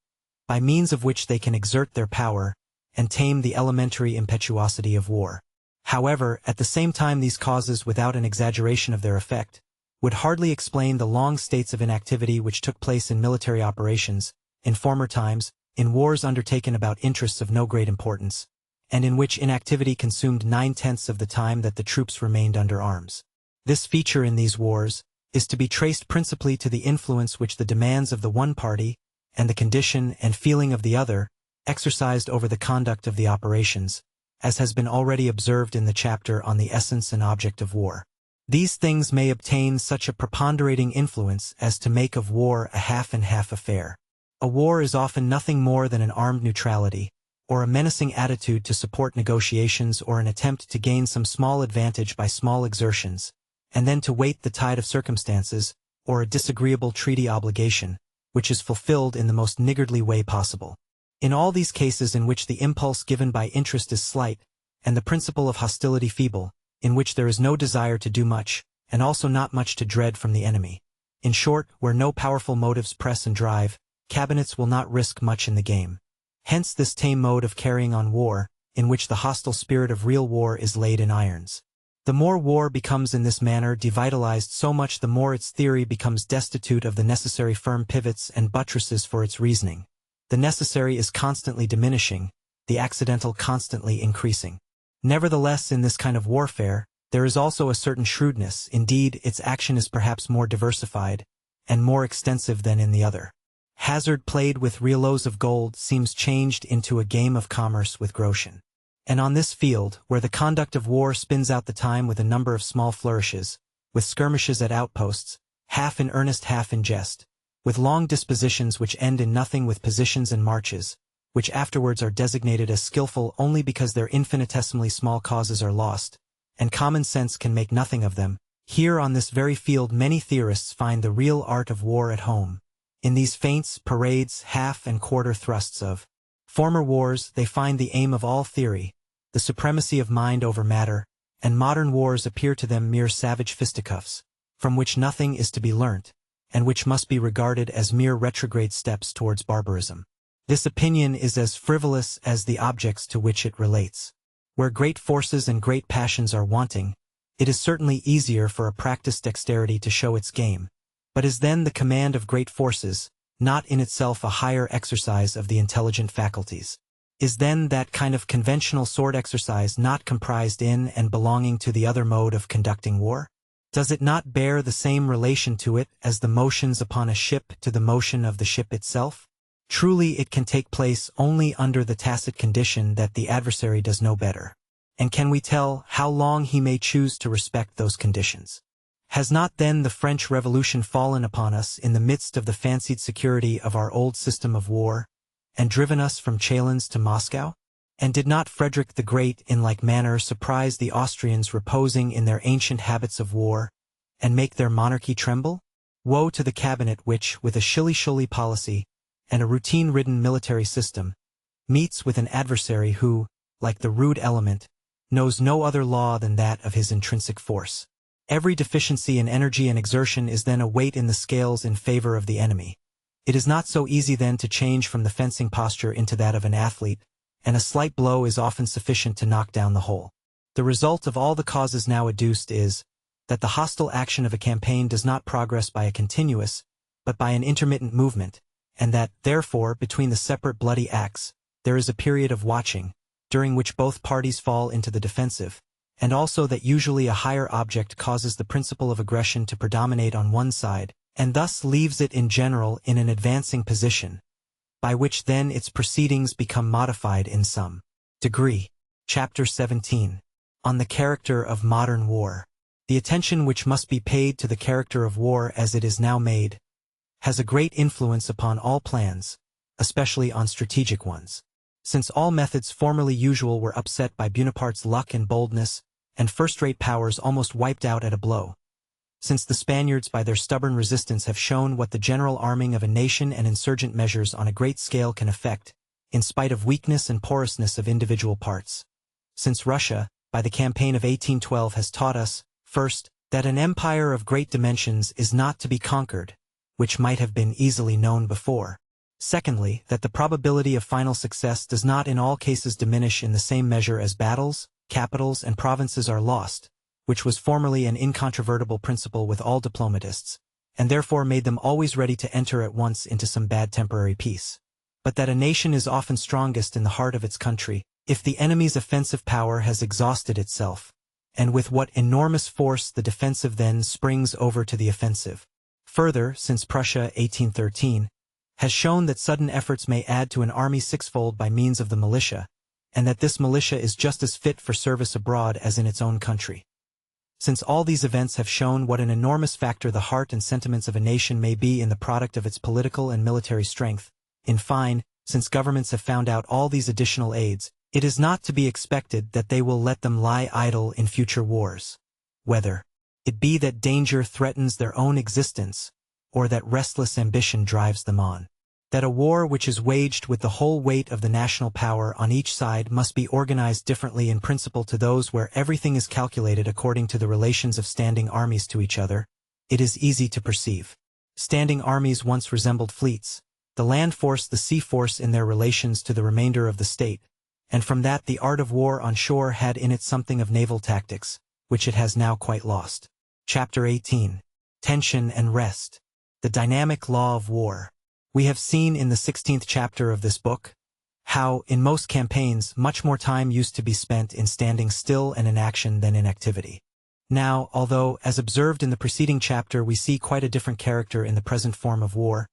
by means of which they can exert their power, and tame the elementary impetuosity of war. However, at the same time these causes, without an exaggeration of their effect, would hardly explain the long states of inactivity which took place in military operations, in former times, in wars undertaken about interests of no great importance, and in which inactivity consumed 9/10 of the time that the troops remained under arms. This feature in these wars is to be traced principally to the influence which the demands of the one party, and the condition and feeling of the other, exercised over the conduct of the operations, as has been already observed in the chapter on the essence and object of war. These things may obtain such a preponderating influence as to make of war a half-and-half affair. A war is often nothing more than an armed neutrality, or a menacing attitude to support negotiations, or an attempt to gain some small advantage by small exertions, and then to wait the tide of circumstances, or a disagreeable treaty obligation, which is fulfilled in the most niggardly way possible. In all these cases in which the impulse given by interest is slight, and the principle of hostility feeble, in which there is no desire to do much, and also not much to dread from the enemy. In short, where no powerful motives press and drive, cabinets will not risk much in the game. Hence this tame mode of carrying on war, in which the hostile spirit of real war is laid in irons. The more war becomes in this manner devitalized, so much the more its theory becomes destitute of the necessary firm pivots and buttresses for its reasoning. The necessary is constantly diminishing, the accidental constantly increasing. Nevertheless, in this kind of warfare, there is also a certain shrewdness. Indeed, its action is perhaps more diversified and more extensive than in the other. Hazard played with rouleaux of gold seems changed into a game of commerce with groschen. And on this field, where the conduct of war spins out the time with a number of small flourishes, with skirmishes at outposts, half in earnest half in jest, with long dispositions which end in nothing, with positions and marches, which afterwards are designated as skillful only because their infinitesimally small causes are lost, and common sense can make nothing of them, here on this very field many theorists find the real art of war at home. In these feints, parades, half and quarter thrusts of former wars, they find the aim of all theory, the supremacy of mind over matter, and modern wars appear to them mere savage fisticuffs, from which nothing is to be learnt, and which must be regarded as mere retrograde steps towards barbarism. This opinion is as frivolous as the objects to which it relates. Where great forces and great passions are wanting, it is certainly easier for a practiced dexterity to show its game, but is then the command of great forces, not in itself a higher exercise of the intelligent faculties? Is then that kind of conventional sword exercise not comprised in and belonging to the other mode of conducting war? Does it not bear the same relation to it as the motions upon a ship to the motion of the ship itself? Truly it can take place only under the tacit condition that the adversary does no better. And can we tell how long he may choose to respect those conditions? Has not then the French Revolution fallen upon us in the midst of the fancied security of our old system of war, and driven us from Chalons to Moscow? And did not Frederick the Great in like manner surprise the Austrians reposing in their ancient habits of war, and make their monarchy tremble? Woe to the cabinet which, with a shilly-shally policy, and a routine-ridden military system, meets with an adversary who, like the rude element, knows no other law than that of his intrinsic force. Every deficiency in energy and exertion is then a weight in the scales in favor of the enemy. It is not so easy then to change from the fencing posture into that of an athlete, and a slight blow is often sufficient to knock down the whole. The result of all the causes now adduced is that the hostile action of a campaign does not progress by a continuous, but by an intermittent movement, and that, therefore, between the separate bloody acts, there is a period of watching, during which both parties fall into the defensive, and also that usually a higher object causes the principle of aggression to predominate on one side, and thus leaves it in general in an advancing position, by which then its proceedings become modified in some degree. Chapter 17. On the Character of Modern War. The attention which must be paid to the character of war as it is now made has a great influence upon all plans, especially on strategic ones. Since all methods formerly usual were upset by Bonaparte's luck and boldness, and first-rate powers almost wiped out at a blow. Since the Spaniards by their stubborn resistance have shown what the general arming of a nation and insurgent measures on a great scale can effect, in spite of weakness and porousness of individual parts. Since Russia, by the campaign of 1812 has taught us, first, that an empire of great dimensions is not to be conquered, which might have been easily known before. Secondly, that the probability of final success does not in all cases diminish in the same measure as battles, capitals, and provinces are lost, which was formerly an incontrovertible principle with all diplomatists, and therefore made them always ready to enter at once into some bad temporary peace. But that a nation is often strongest in the heart of its country, if the enemy's offensive power has exhausted itself, and with what enormous force the defensive then springs over to the offensive. Further, since Prussia, 1813, has shown that sudden efforts may add to an army sixfold by means of the militia, and that this militia is just as fit for service abroad as in its own country. Since all these events have shown what an enormous factor the heart and sentiments of a nation may be in the product of its political and military strength, in fine, since governments have found out all these additional aids, it is not to be expected that they will let them lie idle in future wars, whether it be that danger threatens their own existence, or that restless ambition drives them on. That a war which is waged with the whole weight of the national power on each side must be organized differently in principle to those where everything is calculated according to the relations of standing armies to each other, it is easy to perceive. Standing armies once resembled fleets, the land force the sea force in their relations to the remainder of the state, and from that the art of war on shore had in it something of naval tactics, which it has now quite lost. Chapter 18. Tension and Rest. The Dynamic Law of War. We have seen in the 16th chapter of this book how, in most campaigns, much more time used to be spent in standing still and in action than in activity. Now, although, as observed in the preceding chapter, we see quite a different character in the present form of war,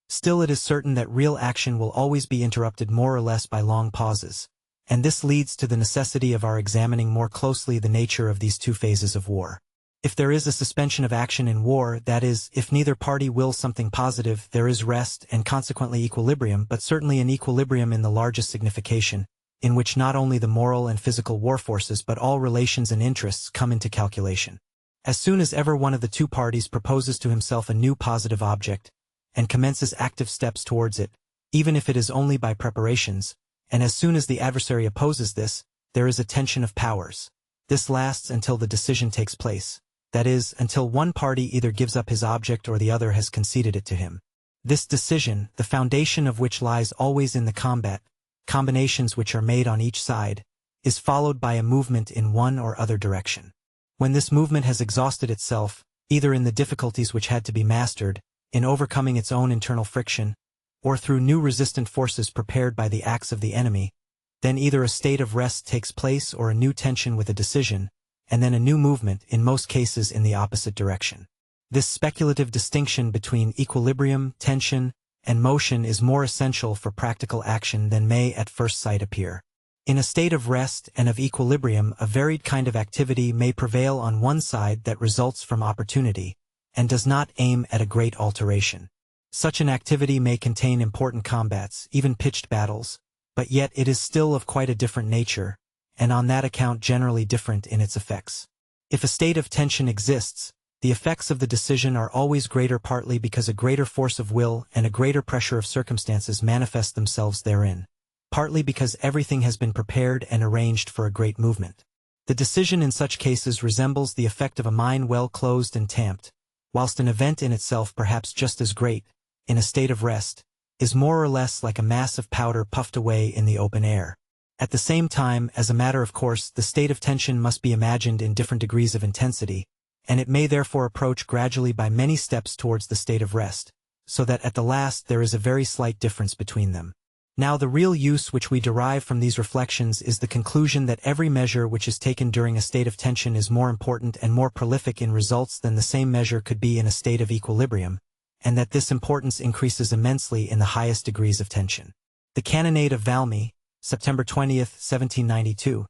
still it is certain that real action will always be interrupted more or less by long pauses, and this leads to the necessity of our examining more closely the nature of these two phases of war. If there is a suspension of action in war, that is, if neither party wills something positive, there is rest and consequently equilibrium, but certainly an equilibrium in the largest signification, in which not only the moral and physical war forces but all relations and interests come into calculation. As soon as ever one of the two parties proposes to himself a new positive object, and commences active steps towards it, even if it is only by preparations, and as soon as the adversary opposes this, there is a tension of powers. This lasts until the decision takes place. That is, until one party either gives up his object or the other has conceded it to him. This decision, the foundation of which lies always in the combat, combinations which are made on each side, is followed by a movement in one or other direction. When this movement has exhausted itself, either in the difficulties which had to be mastered, in overcoming its own internal friction, or through new resistant forces prepared by the acts of the enemy, then either a state of rest takes place or a new tension with a decision, and then a new movement, in most cases in the opposite direction. This speculative distinction between equilibrium, tension, and motion is more essential for practical action than may at first sight appear. In a state of rest and of equilibrium, a varied kind of activity may prevail on one side that results from opportunity, and does not aim at a great alteration. Such an activity may contain important combats, even pitched battles, but yet it is still of quite a different nature, and on that account generally different in its effects. If a state of tension exists, the effects of the decision are always greater, partly because a greater force of will and a greater pressure of circumstances manifest themselves therein, partly because everything has been prepared and arranged for a great movement. The decision in such cases resembles the effect of a mine well closed and tamped, whilst an event in itself perhaps just as great, in a state of rest, is more or less like a mass of powder puffed away in the open air. At the same time, as a matter of course, the state of tension must be imagined in different degrees of intensity, and it may therefore approach gradually by many steps towards the state of rest, so that at the last there is a very slight difference between them. Now the real use which we derive from these reflections is the conclusion that every measure which is taken during a state of tension is more important and more prolific in results than the same measure could be in a state of equilibrium, and that this importance increases immensely in the highest degrees of tension. The Cannonade of Valmy, September 20, 1792,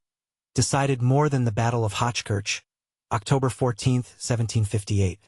decided more than the Battle of Hochkirch, October 14, 1758.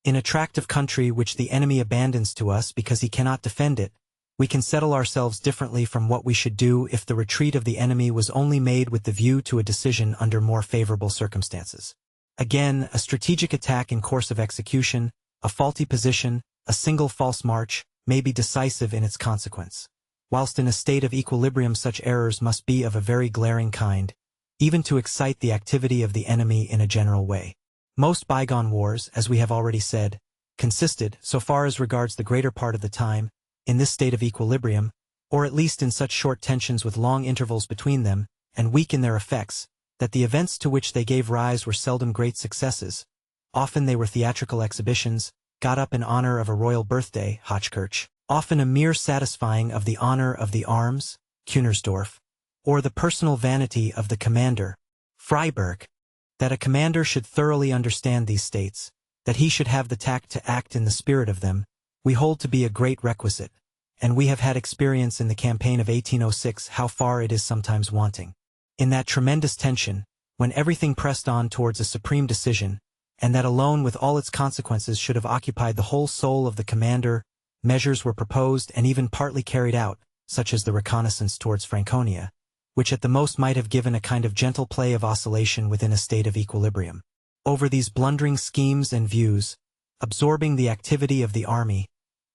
In a tract of country which the enemy abandons to us because he cannot defend it, we can settle ourselves differently from what we should do if the retreat of the enemy was only made with the view to a decision under more favorable circumstances. Again, a strategic attack in course of execution, a faulty position, a single false march, may be decisive in its consequence. Whilst in a state of equilibrium such errors must be of a very glaring kind, even to excite the activity of the enemy in a general way. Most bygone wars, as we have already said, consisted, so far as regards the greater part of the time, in this state of equilibrium, or at least in such short tensions with long intervals between them, and weak in their effects, that the events to which they gave rise were seldom great successes. Often they were theatrical exhibitions, got up in honor of a royal birthday, Hochkirch, often a mere satisfying of the honor of the arms, Kunersdorf, or the personal vanity of the commander, Freiburg. That a commander should thoroughly understand these states, that he should have the tact to act in the spirit of them, we hold to be a great requisite, and we have had experience in the campaign of 1806 how far it is sometimes wanting. In that tremendous tension, when everything pressed on towards a supreme decision, and that alone with all its consequences should have occupied the whole soul of the commander, measures were proposed and even partly carried out, such as the reconnaissance towards Franconia, which at the most might have given a kind of gentle play of oscillation within a state of equilibrium. Over these blundering schemes and views, absorbing the activity of the army,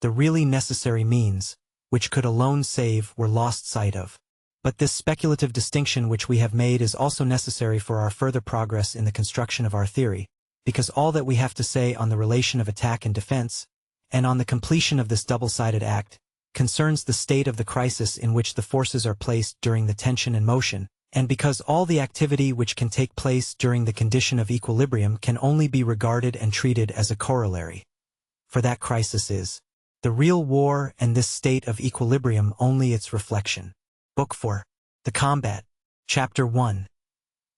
the really necessary means, which could alone save, were lost sight of. But this speculative distinction which we have made is also necessary for our further progress in the construction of our theory, because all that we have to say on the relation of attack and defense, and on the completion of this double-sided act, concerns the state of the crisis in which the forces are placed during the tension and motion, and because all the activity which can take place during the condition of equilibrium can only be regarded and treated as a corollary. For that crisis is the real war, and this state of equilibrium only its reflection. Book 4. The Combat. Chapter 1.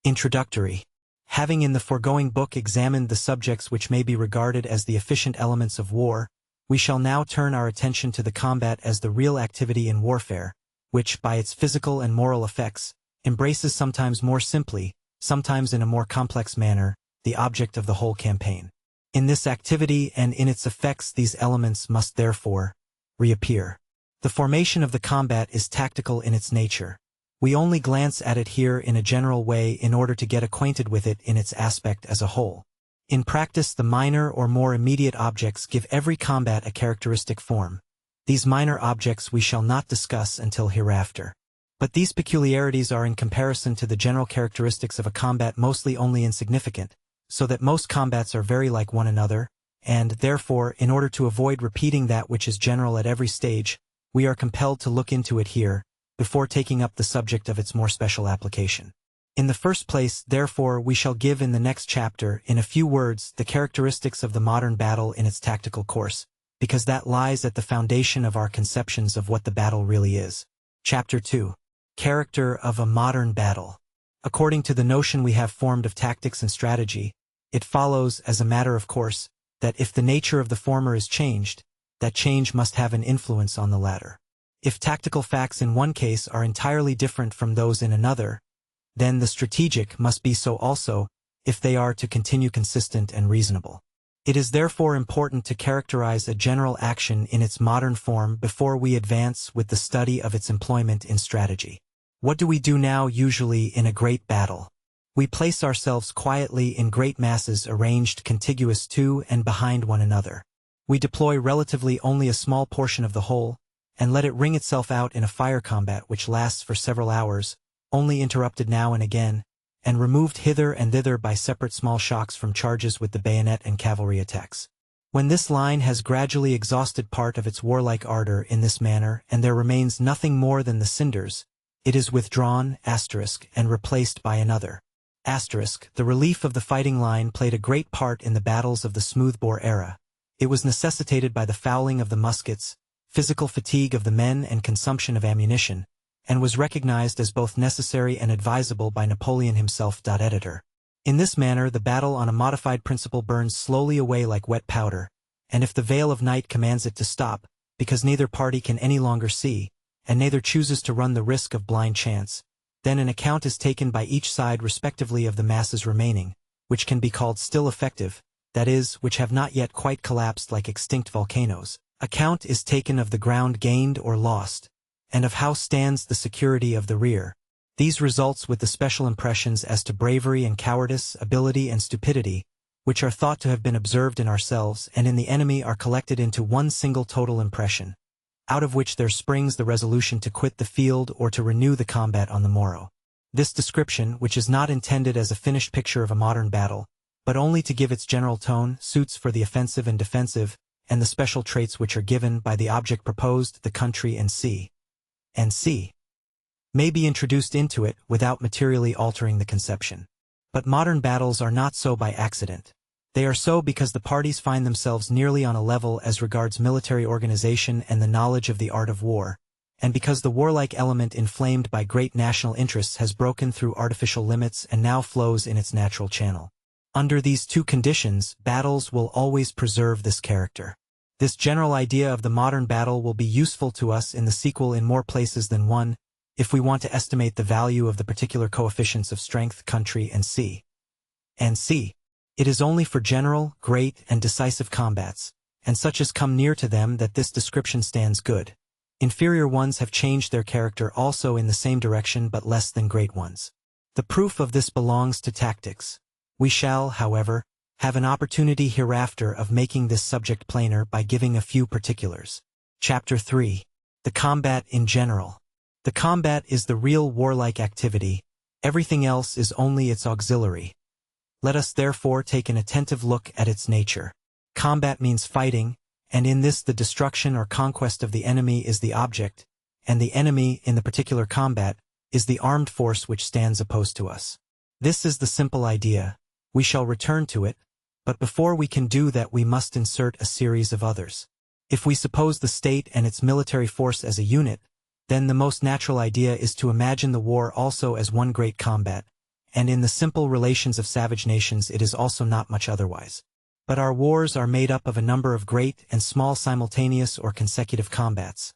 Introductory. Having in the foregoing book examined the subjects which may be regarded as the efficient elements of war, we shall now turn our attention to the combat as the real activity in warfare, which, by its physical and moral effects, embraces sometimes more simply, sometimes in a more complex manner, the object of the whole campaign. In this activity and in its effects these elements must therefore reappear. The formation of the combat is tactical in its nature. We only glance at it here in a general way in order to get acquainted with it in its aspect as a whole. In practice, the minor or more immediate objects give every combat a characteristic form. These minor objects we shall not discuss until hereafter. But these peculiarities are in comparison to the general characteristics of a combat mostly only insignificant, so that most combats are very like one another, and, therefore, in order to avoid repeating that which is general at every stage, we are compelled to look into it here, before taking up the subject of its more special application. In the first place, therefore, we shall give in the next chapter, in a few words, the characteristics of the modern battle in its tactical course, because that lies at the foundation of our conceptions of what the battle really is. Chapter 2. Character of a modern battle. According to the notion we have formed of tactics and strategy, it follows, as a matter of course, that if the nature of the former is changed, that change must have an influence on the latter. If tactical facts in one case are entirely different from those in another, then the strategic must be so also, if they are to continue consistent and reasonable. It is therefore important to characterize a general action in its modern form before we advance with the study of its employment in strategy. What do we do now usually in a great battle? We place ourselves quietly in great masses arranged contiguous to and behind one another. We deploy relatively only a small portion of the whole, and let it wring itself out in a fire combat which lasts for several hours, only interrupted now and again, and removed hither and thither by separate small shocks from charges with the bayonet and cavalry attacks. When this line has gradually exhausted part of its warlike ardor in this manner, and there remains nothing more than the cinders, it is withdrawn, and replaced by another. The relief of the fighting line played a great part in the battles of the smoothbore era. It was necessitated by the fouling of the muskets, physical fatigue of the men and consumption of ammunition, and was recognized as both necessary and advisable by Napoleon himself. Editor. In this manner the battle on a modified principle burns slowly away like wet powder, and if the veil of night commands it to stop, because neither party can any longer see, and neither chooses to run the risk of blind chance, then an account is taken by each side respectively of the masses remaining, which can be called still effective, that is, which have not yet quite collapsed like extinct volcanoes. Account is taken of the ground gained or lost, and of how stands the security of the rear. These results with the special impressions as to bravery and cowardice, ability and stupidity, which are thought to have been observed in ourselves and in the enemy, are collected into one single total impression, out of which there springs the resolution to quit the field or to renew the combat on the morrow. This description, which is not intended as a finished picture of a modern battle, but only to give its general tone, suits for the offensive and defensive, and the special traits which are given by the object proposed, the country and sea, may be introduced into it without materially altering the conception. But modern battles are not so by accident. They are so because the parties find themselves nearly on a level as regards military organization and the knowledge of the art of war, and because the warlike element inflamed by great national interests has broken through artificial limits and now flows in its natural channel. Under these two conditions, battles will always preserve this character. This general idea of the modern battle will be useful to us in the sequel in more places than one, if we want to estimate the value of the particular coefficients of strength, country, and sea. It is only for general, great, and decisive combats, and such as come near to them, that this description stands good. Inferior ones have changed their character also in the same direction, but less than great ones. The proof of this belongs to tactics. We shall, however, have an opportunity hereafter of making this subject plainer by giving a few particulars. Chapter 3. The combat in general. The combat is the real warlike activity, everything else is only its auxiliary. Let us therefore take an attentive look at its nature. Combat means fighting, and in this the destruction or conquest of the enemy is the object, and the enemy, in the particular combat, is the armed force which stands opposed to us. This is the simple idea. We shall return to it, but before we can do that we must insert a series of others. If we suppose the state and its military force as a unit, then the most natural idea is to imagine the war also as one great combat, and in the simple relations of savage nations it is also not much otherwise. But our wars are made up of a number of great and small simultaneous or consecutive combats,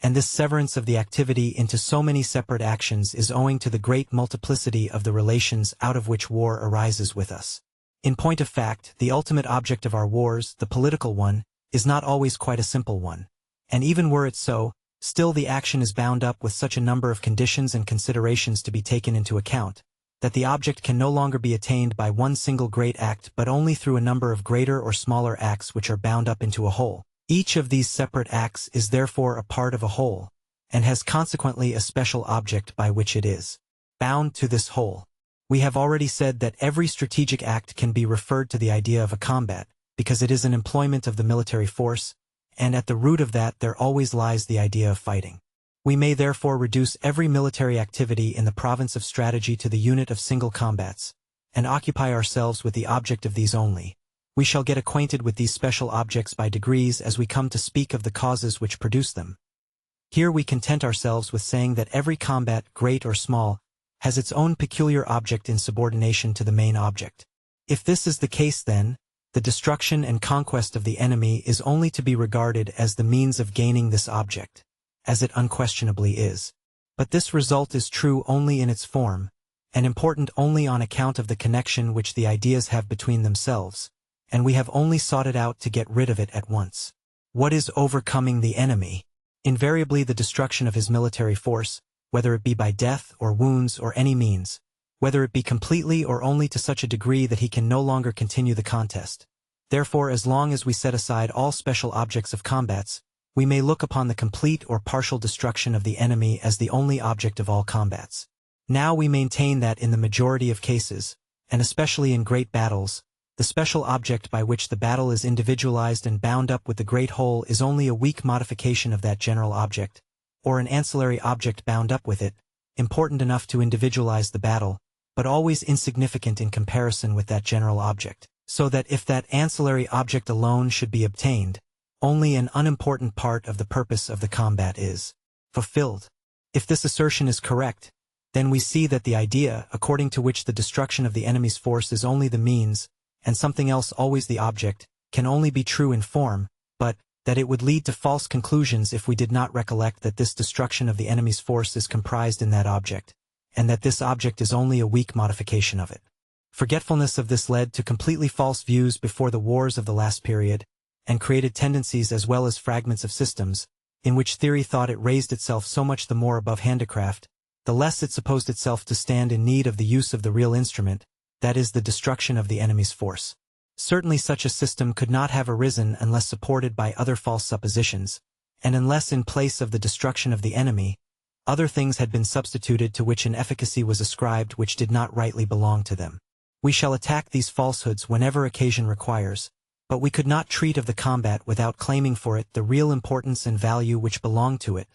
and this severance of the activity into so many separate actions is owing to the great multiplicity of the relations out of which war arises with us. In point of fact, the ultimate object of our wars, the political one, is not always quite a simple one, and even were it so, still the action is bound up with such a number of conditions and considerations to be taken into account, that the object can no longer be attained by one single great act but only through a number of greater or smaller acts which are bound up into a whole. Each of these separate acts is therefore a part of a whole, and has consequently a special object by which it is bound to this whole. We have already said that every strategic act can be referred to the idea of a combat, because it is an employment of the military force, and at the root of that there always lies the idea of fighting. We may therefore reduce every military activity in the province of strategy to the unit of single combats, and occupy ourselves with the object of these only. We shall get acquainted with these special objects by degrees as we come to speak of the causes which produce them. Here we content ourselves with saying that every combat, great or small, has its own peculiar object in subordination to the main object. If this is the case, then, the destruction and conquest of the enemy is only to be regarded as the means of gaining this object, as it unquestionably is. But this result is true only in its form, and important only on account of the connection which the ideas have between themselves, and we have only sought it out to get rid of it at once. What is overcoming the enemy? Invariably the destruction of his military force, whether it be by death or wounds or any means, whether it be completely or only to such a degree that he can no longer continue the contest. Therefore, as long as we set aside all special objects of combats, we may look upon the complete or partial destruction of the enemy as the only object of all combats. Now we maintain that in the majority of cases, and especially in great battles, the special object by which the battle is individualized and bound up with the great whole is only a weak modification of that general object, or an ancillary object bound up with it, important enough to individualize the battle, but always insignificant in comparison with that general object, so that if that ancillary object alone should be obtained, only an unimportant part of the purpose of the combat is fulfilled. If this assertion is correct, then we see that the idea, according to which the destruction of the enemy's force is only the means, and something else always the object, can only be true in form, but that it would lead to false conclusions if we did not recollect that this destruction of the enemy's force is comprised in that object, and that this object is only a weak modification of it. Forgetfulness of this led to completely false views before the wars of the last period, and created tendencies as well as fragments of systems, in which theory thought it raised itself so much the more above handicraft, the less it supposed itself to stand in need of the use of the real instrument, that is the destruction of the enemy's force. Certainly such a system could not have arisen unless supported by other false suppositions, and unless in place of the destruction of the enemy, other things had been substituted to which an efficacy was ascribed which did not rightly belong to them. We shall attack these falsehoods whenever occasion requires, but we could not treat of the combat without claiming for it the real importance and value which belong to it,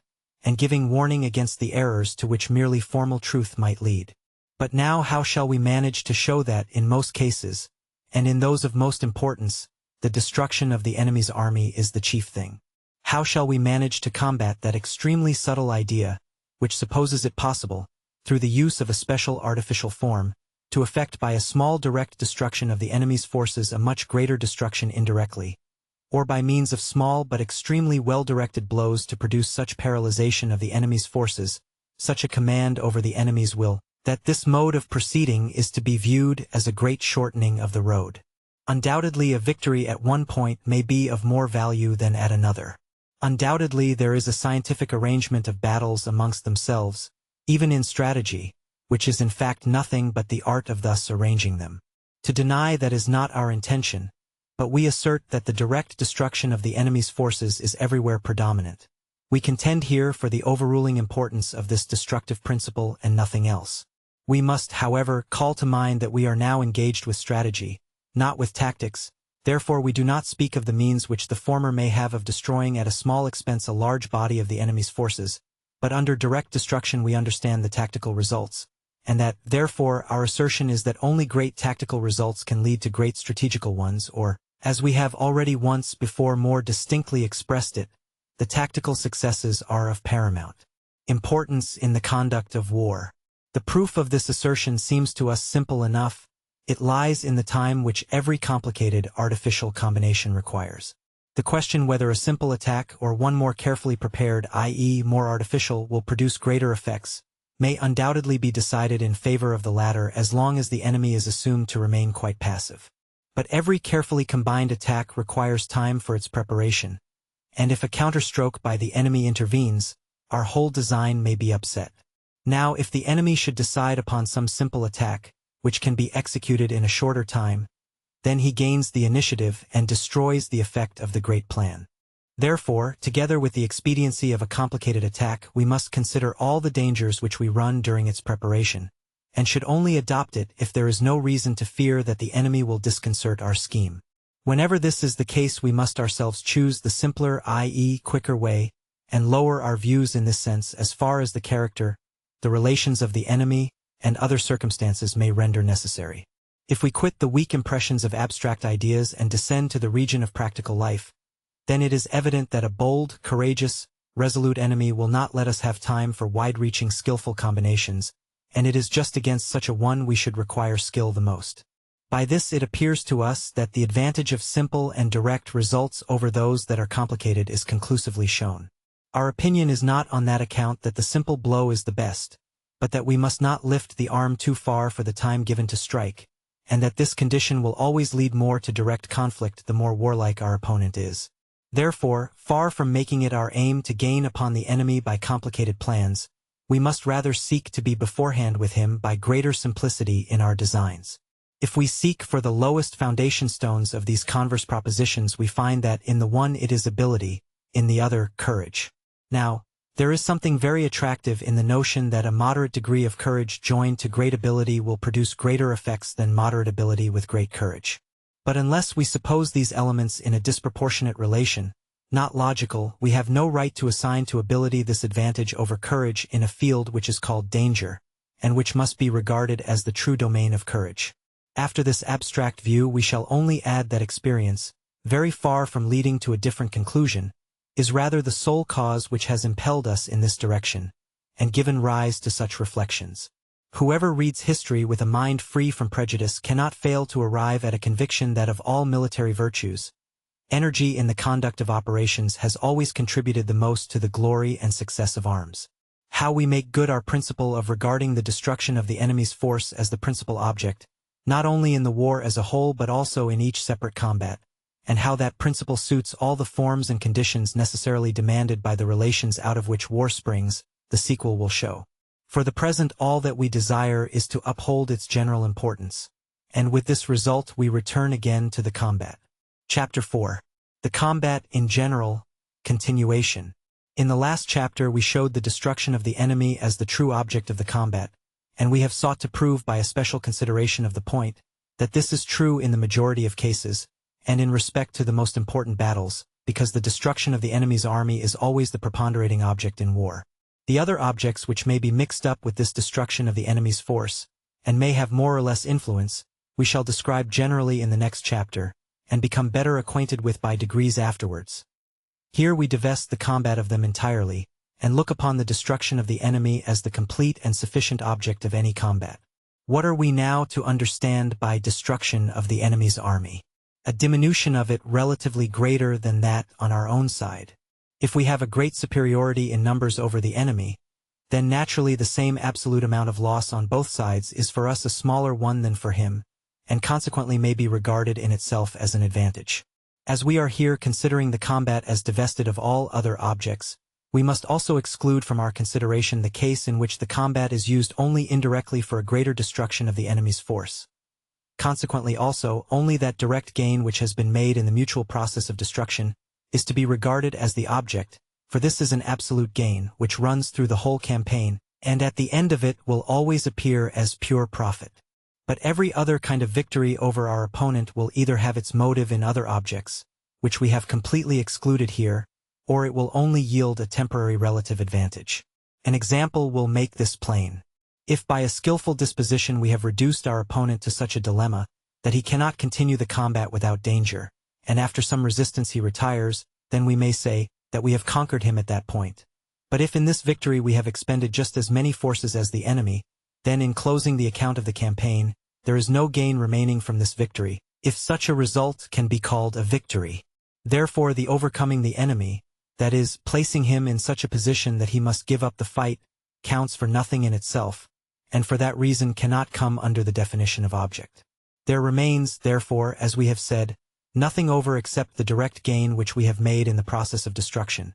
and giving warning against the errors to which merely formal truth might lead. But now how shall we manage to show that in most cases, and in those of most importance, the destruction of the enemy's army is the chief thing? How shall we manage to combat that extremely subtle idea, which supposes it possible, through the use of a special artificial form, to effect by a small direct destruction of the enemy's forces a much greater destruction indirectly, or by means of small but extremely well-directed blows to produce such paralyzation of the enemy's forces, such a command over the enemy's will, that this mode of proceeding is to be viewed as a great shortening of the road. Undoubtedly a victory at one point may be of more value than at another. Undoubtedly there is a scientific arrangement of battles amongst themselves, even in strategy, which is in fact nothing but the art of thus arranging them. To deny that is not our intention, but we assert that the direct destruction of the enemy's forces is everywhere predominant. We contend here for the overruling importance of this destructive principle and nothing else. We must, however, call to mind that we are now engaged with strategy, not with tactics, therefore we do not speak of the means which the former may have of destroying at a small expense a large body of the enemy's forces, but under direct destruction we understand the tactical results, and that, therefore, our assertion is that only great tactical results can lead to great strategical ones, or, as we have already once before more distinctly expressed it, the tactical successes are of paramount importance in the conduct of war. The proof of this assertion seems to us simple enough. It lies in the time which every complicated artificial combination requires. The question whether a simple attack or one more carefully prepared, i.e., more artificial, will produce greater effects, may undoubtedly be decided in favor of the latter as long as the enemy is assumed to remain quite passive. But every carefully combined attack requires time for its preparation, and if a counterstroke by the enemy intervenes, our whole design may be upset. Now, if the enemy should decide upon some simple attack, which can be executed in a shorter time, then he gains the initiative and destroys the effect of the great plan. Therefore, together with the expediency of a complicated attack, we must consider all the dangers which we run during its preparation, and should only adopt it if there is no reason to fear that the enemy will disconcert our scheme. Whenever this is the case, we must ourselves choose the simpler, i.e., quicker way, and lower our views in this sense as far as the character, the relations of the enemy, and other circumstances may render necessary. If we quit the weak impressions of abstract ideas and descend to the region of practical life, then it is evident that a bold, courageous, resolute enemy will not let us have time for wide-reaching skillful combinations, and it is just against such a one we should require skill the most. By this it appears to us that the advantage of simple and direct results over those that are complicated is conclusively shown. Our opinion is not on that account that the simple blow is the best, but that we must not lift the arm too far for the time given to strike, and that this condition will always lead more to direct conflict the more warlike our opponent is. Therefore, far from making it our aim to gain upon the enemy by complicated plans, we must rather seek to be beforehand with him by greater simplicity in our designs. If we seek for the lowest foundation stones of these converse propositions, we find that in the one it is ability, in the other, courage. Now, there is something very attractive in the notion that a moderate degree of courage joined to great ability will produce greater effects than moderate ability with great courage. But unless we suppose these elements in a disproportionate relation, not logical, we have no right to assign to ability this advantage over courage in a field which is called danger, and which must be regarded as the true domain of courage. After this abstract view, we shall only add that experience, very far from leading to a different conclusion, is rather the sole cause which has impelled us in this direction, and given rise to such reflections. Whoever reads history with a mind free from prejudice cannot fail to arrive at a conviction that of all military virtues, energy in the conduct of operations has always contributed the most to the glory and success of arms. How we make good our principle of regarding the destruction of the enemy's force as the principal object, not only in the war as a whole but also in each separate combat, and how that principle suits all the forms and conditions necessarily demanded by the relations out of which war springs, the sequel will show. For the present, all that we desire is to uphold its general importance, and with this result we return again to the combat. Chapter 4. The Combat in General, Continuation. In the last chapter we showed the destruction of the enemy as the true object of the combat, and we have sought to prove by a special consideration of the point, that this is true in the majority of cases, and in respect to the most important battles, because the destruction of the enemy's army is always the preponderating object in war. The other objects which may be mixed up with this destruction of the enemy's force, and may have more or less influence, we shall describe generally in the next chapter, and become better acquainted with by degrees afterwards. Here we divest the combat of them entirely, and look upon the destruction of the enemy as the complete and sufficient object of any combat. What are we now to understand by destruction of the enemy's army? A diminution of it relatively greater than that on our own side. If we have a great superiority in numbers over the enemy, then naturally the same absolute amount of loss on both sides is for us a smaller one than for him, and consequently may be regarded in itself as an advantage. As we are here considering the combat as divested of all other objects, we must also exclude from our consideration the case in which the combat is used only indirectly for a greater destruction of the enemy's force. Consequently also, only that direct gain which has been made in the mutual process of destruction is to be regarded as the object, for this is an absolute gain which runs through the whole campaign, and at the end of it will always appear as pure profit. But every other kind of victory over our opponent will either have its motive in other objects, which we have completely excluded here, or it will only yield a temporary relative advantage. An example will make this plain. If by a skillful disposition we have reduced our opponent to such a dilemma that he cannot continue the combat without danger, and after some resistance he retires, then we may say that we have conquered him at that point. But if in this victory we have expended just as many forces as the enemy, then in closing the account of the campaign, there is no gain remaining from this victory, if such a result can be called a victory. Therefore the overcoming the enemy, that is, placing him in such a position that he must give up the fight, counts for nothing in itself, and for that reason cannot come under the definition of object. There remains, therefore, as we have said, nothing over except the direct gain which we have made in the process of destruction.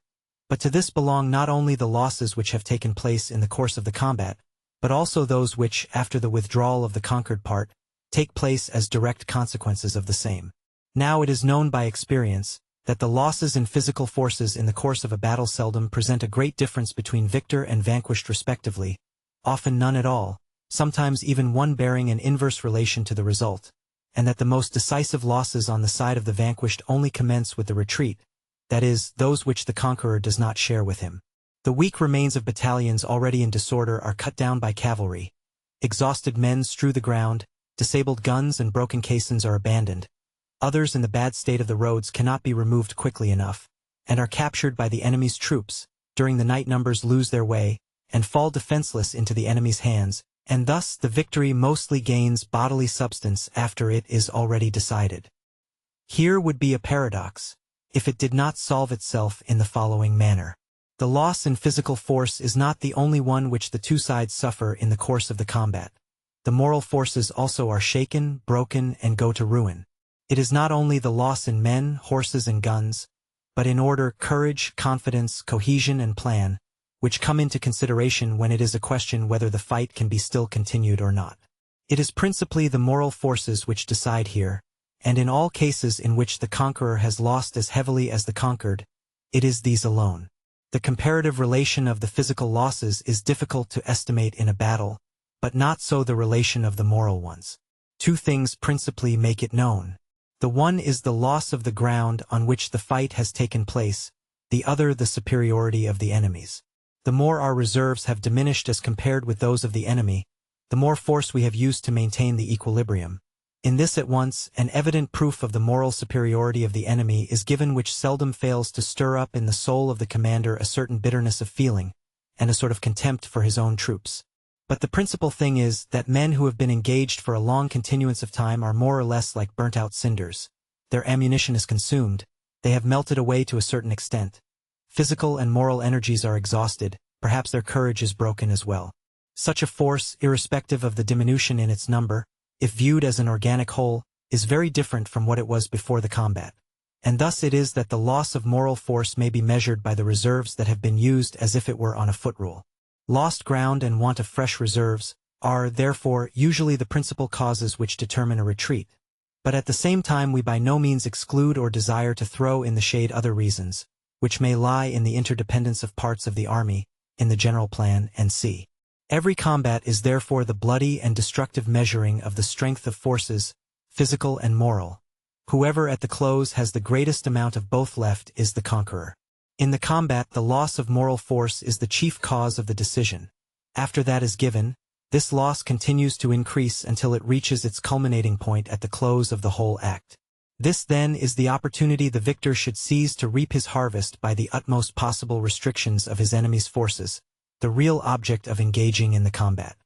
But to this belong not only the losses which have taken place in the course of the combat, but also those which, after the withdrawal of the conquered part, take place as direct consequences of the same. Now it is known by experience that the losses in physical forces in the course of a battle seldom present a great difference between victor and vanquished respectively, often none at all, sometimes even one bearing an inverse relation to the result, and that the most decisive losses on the side of the vanquished only commence with the retreat, that is, those which the conqueror does not share with him. The weak remains of battalions already in disorder are cut down by cavalry, exhausted men strew the ground, disabled guns and broken caissons are abandoned, others in the bad state of the roads cannot be removed quickly enough, and are captured by the enemy's troops. During the night numbers lose their way, and fall defenseless into the enemy's hands, and thus the victory mostly gains bodily substance after it is already decided. Here would be a paradox, if it did not solve itself in the following manner. The loss in physical force is not the only one which the two sides suffer in the course of the combat. The moral forces also are shaken, broken, and go to ruin. It is not only the loss in men, horses, and guns, but in order, courage, confidence, cohesion, and plan, which come into consideration when it is a question whether the fight can be still continued or not. It is principally the moral forces which decide here, and in all cases in which the conqueror has lost as heavily as the conquered, It is these alone. The comparative relation of the physical losses is difficult to estimate in a battle, but not so the relation of the moral ones. Two things principally make it known. The one is the loss of the ground on which the fight has taken place, the other the superiority of the enemies. The more our reserves have diminished as compared with those of the enemy, the more force we have used to maintain the equilibrium. In this at once, an evident proof of the moral superiority of the enemy is given, which seldom fails to stir up in the soul of the commander a certain bitterness of feeling, and a sort of contempt for his own troops. But the principal thing is that men who have been engaged for a long continuance of time are more or less like burnt-out cinders. Their ammunition is consumed, they have melted away to a certain extent. Physical and moral energies are exhausted, perhaps their courage is broken as well. Such a force, irrespective of the diminution in its number, if viewed as an organic whole, is very different from what it was before the combat. And thus it is that the loss of moral force may be measured by the reserves that have been used as if it were on a foot rule. Lost ground and want of fresh reserves are, therefore, usually the principal causes which determine a retreat. But at the same time we by no means exclude or desire to throw in the shade other reasons, which may lie in the interdependence of parts of the army, in the general plan, and c. Every combat is therefore the bloody and destructive measuring of the strength of forces, physical and moral. Whoever at the close has the greatest amount of both left is the conqueror. In the combat the loss of moral force is the chief cause of the decision. After that is given, this loss continues to increase until it reaches its culminating point at the close of the whole act. This then is the opportunity the victor should seize to reap his harvest by the utmost possible restrictions of his enemy's forces, the real object of engaging in the combat.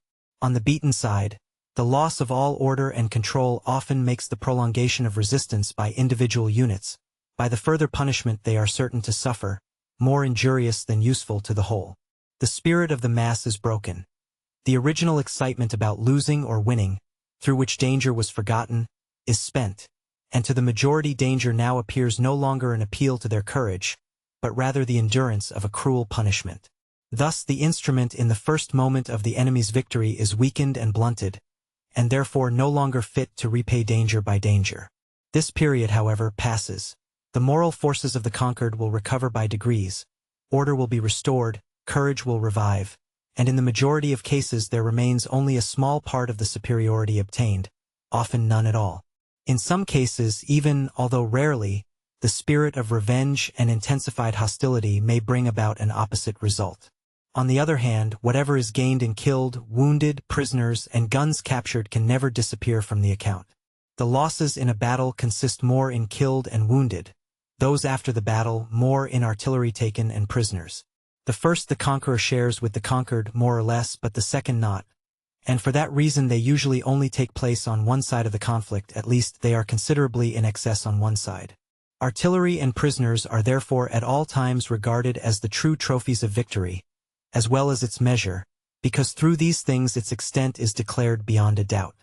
On the beaten side, the loss of all order and control often makes the prolongation of resistance by individual units, by the further punishment they are certain to suffer, more injurious than useful to the whole. The spirit of the mass is broken. The original excitement about losing or winning, through which danger was forgotten, is spent, and to the majority danger now appears no longer an appeal to their courage, but rather the endurance of a cruel punishment. Thus the instrument in the first moment of the enemy's victory is weakened and blunted, and therefore no longer fit to repay danger by danger. This period, however, passes. The moral forces of the conquered will recover by degrees, order will be restored, courage will revive, and in the majority of cases there remains only a small part of the superiority obtained, often none at all. In some cases, even, although rarely, the spirit of revenge and intensified hostility may bring about an opposite result. On the other hand, whatever is gained in killed, wounded, prisoners, and guns captured can never disappear from the account. The losses in a battle consist more in killed and wounded, those after the battle more in artillery taken and prisoners. The first the conqueror shares with the conquered more or less, but the second not, and for that reason they usually only take place on one side of the conflict, at least they are considerably in excess on one side. Artillery and prisoners are therefore at all times regarded as the true trophies of victory, as well as its measure, because through these things its extent is declared beyond a doubt.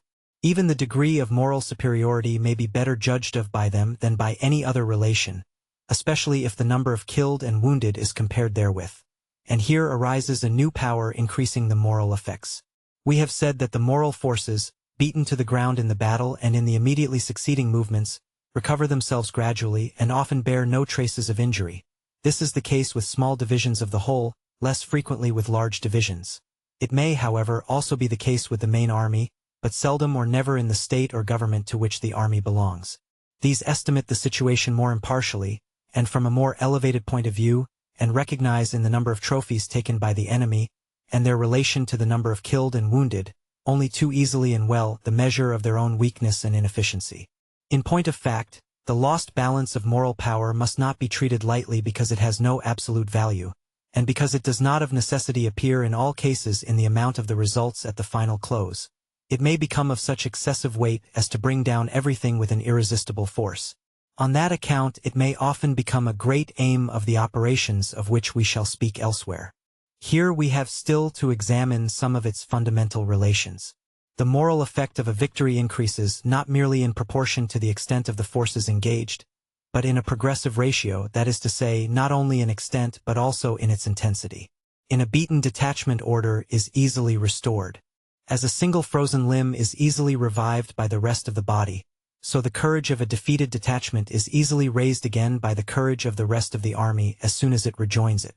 Even the degree of moral superiority may be better judged of by them than by any other relation, especially if the number of killed and wounded is compared therewith. And here arises a new power increasing the moral effects. We have said that the moral forces, beaten to the ground in the battle and in the immediately succeeding movements, recover themselves gradually and often bear no traces of injury. This is the case with small divisions of the whole, less frequently with large divisions. It may, however, also be the case with the main army, but seldom or never in the state or government to which the army belongs. These estimate the situation more impartially, and from a more elevated point of view, and recognize in the number of trophies taken by the enemy, and their relation to the number of killed and wounded, only too easily and well the measure of their own weakness and inefficiency. In point of fact, the lost balance of moral power must not be treated lightly because it has no absolute value, and because it does not of necessity appear in all cases in the amount of the results at the final close. It may become of such excessive weight as to bring down everything with an irresistible force. On that account it may often become a great aim of the operations of which we shall speak elsewhere. Here we have still to examine some of its fundamental relations. The moral effect of a victory increases not merely in proportion to the extent of the forces engaged, but in a progressive ratio, that is to say, not only in extent but also in its intensity. In a beaten detachment order is easily restored. As a single frozen limb is easily revived by the rest of the body, so the courage of a defeated detachment is easily raised again by the courage of the rest of the army as soon as it rejoins it.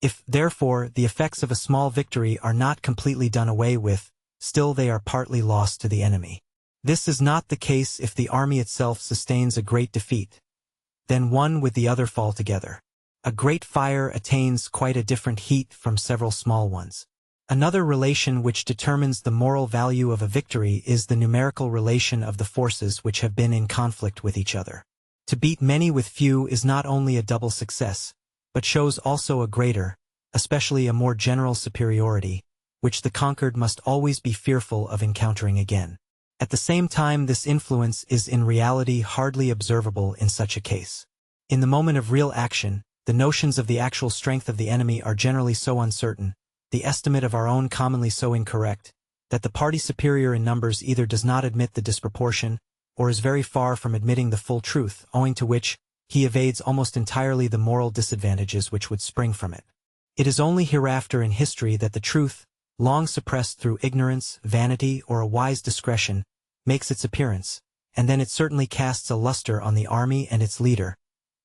If, therefore, the effects of a small victory are not completely done away with, still they are partly lost to the enemy. This is not the case if the army itself sustains a great defeat. Then one with the other fall together. A great fire attains quite a different heat from several small ones. Another relation which determines the moral value of a victory is the numerical relation of the forces which have been in conflict with each other. To beat many with few is not only a double success, but shows also a greater, especially a more general superiority, which the conquered must always be fearful of encountering again. At the same time, this influence is in reality hardly observable in such a case. In the moment of real action, the notions of the actual strength of the enemy are generally so uncertain, the estimate of our own commonly so incorrect, that the party superior in numbers either does not admit the disproportion, or is very far from admitting the full truth, owing to which he evades almost entirely the moral disadvantages which would spring from it. It is only hereafter in history that the truth, long suppressed through ignorance, vanity, or a wise discretion, makes its appearance, and then it certainly casts a luster on the army and its leader,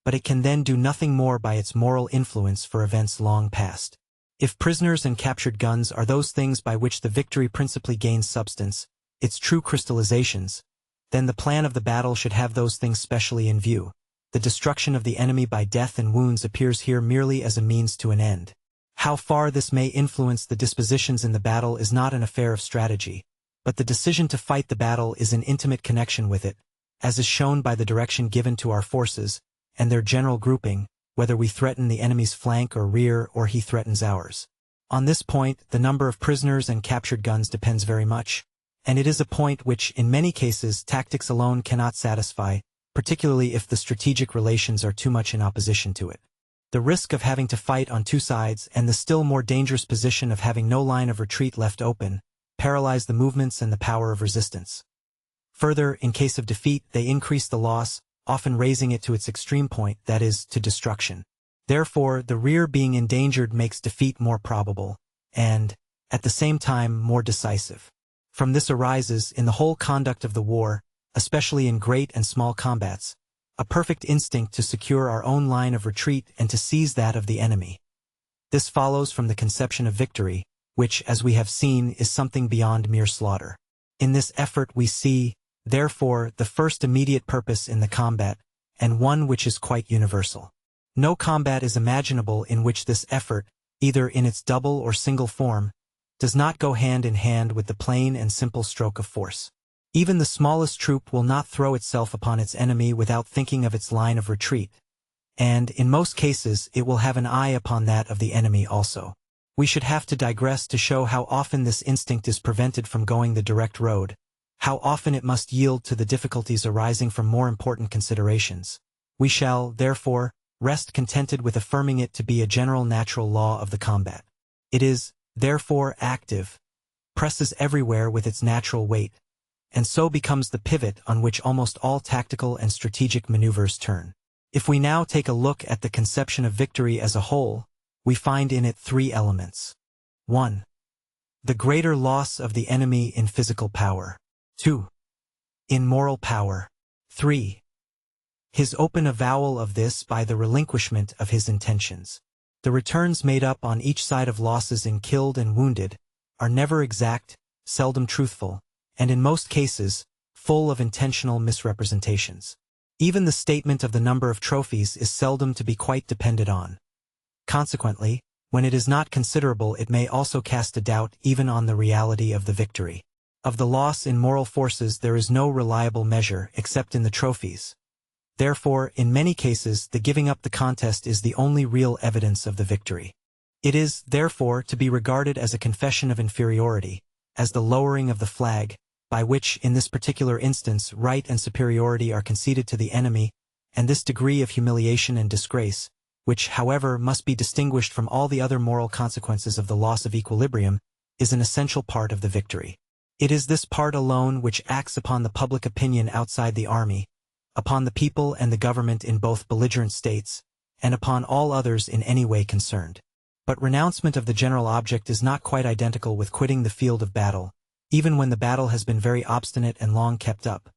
but it can then do nothing more by its moral influence for events long past. If prisoners and captured guns are those things by which the victory principally gains substance, its true crystallizations, then the plan of the battle should have those things specially in view. The destruction of the enemy by death and wounds appears here merely as a means to an end. How far this may influence the dispositions in the battle is not an affair of strategy, but the decision to fight the battle is in intimate connection with it, as is shown by the direction given to our forces, and their general grouping, whether we threaten the enemy's flank or rear or he threatens ours. On this point, the number of prisoners and captured guns depends very much, and it is a point which, in many cases, tactics alone cannot satisfy, particularly if the strategic relations are too much in opposition to it. The risk of having to fight on two sides and the still more dangerous position of having no line of retreat left open, paralyze the movements and the power of resistance. Further, in case of defeat, they increase the loss, often raising it to its extreme point, that is, to destruction. Therefore, the rear being endangered makes defeat more probable, and, at the same time, more decisive. From this arises, in the whole conduct of the war, especially in great and small combats, a perfect instinct to secure our own line of retreat and to seize that of the enemy. This follows from the conception of victory, which, as we have seen, is something beyond mere slaughter. In this effort we see, therefore, the first immediate purpose in the combat, and one which is quite universal. No combat is imaginable in which this effort, either in its double or single form, does not go hand in hand with the plain and simple stroke of force. Even the smallest troop will not throw itself upon its enemy without thinking of its line of retreat, and, in most cases, it will have an eye upon that of the enemy also. We should have to digress to show how often this instinct is prevented from going the direct road, how often it must yield to the difficulties arising from more important considerations. We shall, therefore, rest contented with affirming it to be a general natural law of the combat. It is, therefore, active, presses everywhere with its natural weight, and so becomes the pivot on which almost all tactical and strategic maneuvers turn. If we now take a look at the conception of victory as a whole, we find in it three elements. 1. The greater loss of the enemy in physical power. 2. In moral power. 3. His open avowal of this by the relinquishment of his intentions. The returns made up on each side of losses in killed and wounded are never exact, seldom truthful, and in most cases, full of intentional misrepresentations. Even the statement of the number of trophies is seldom to be quite depended on. Consequently, when it is not considerable, it may also cast a doubt even on the reality of the victory. Of the loss in moral forces there is no reliable measure except in the trophies. Therefore, in many cases, the giving up the contest is the only real evidence of the victory. It is, therefore, to be regarded as a confession of inferiority, as the lowering of the flag, by which, in this particular instance, right and superiority are conceded to the enemy, and this degree of humiliation and disgrace, which, however, must be distinguished from all the other moral consequences of the loss of equilibrium, is an essential part of the victory. It is this part alone which acts upon the public opinion outside the army, upon the people and the government in both belligerent states, and upon all others in any way concerned. But renouncement of the general object is not quite identical with quitting the field of battle, even when the battle has been very obstinate and long kept up.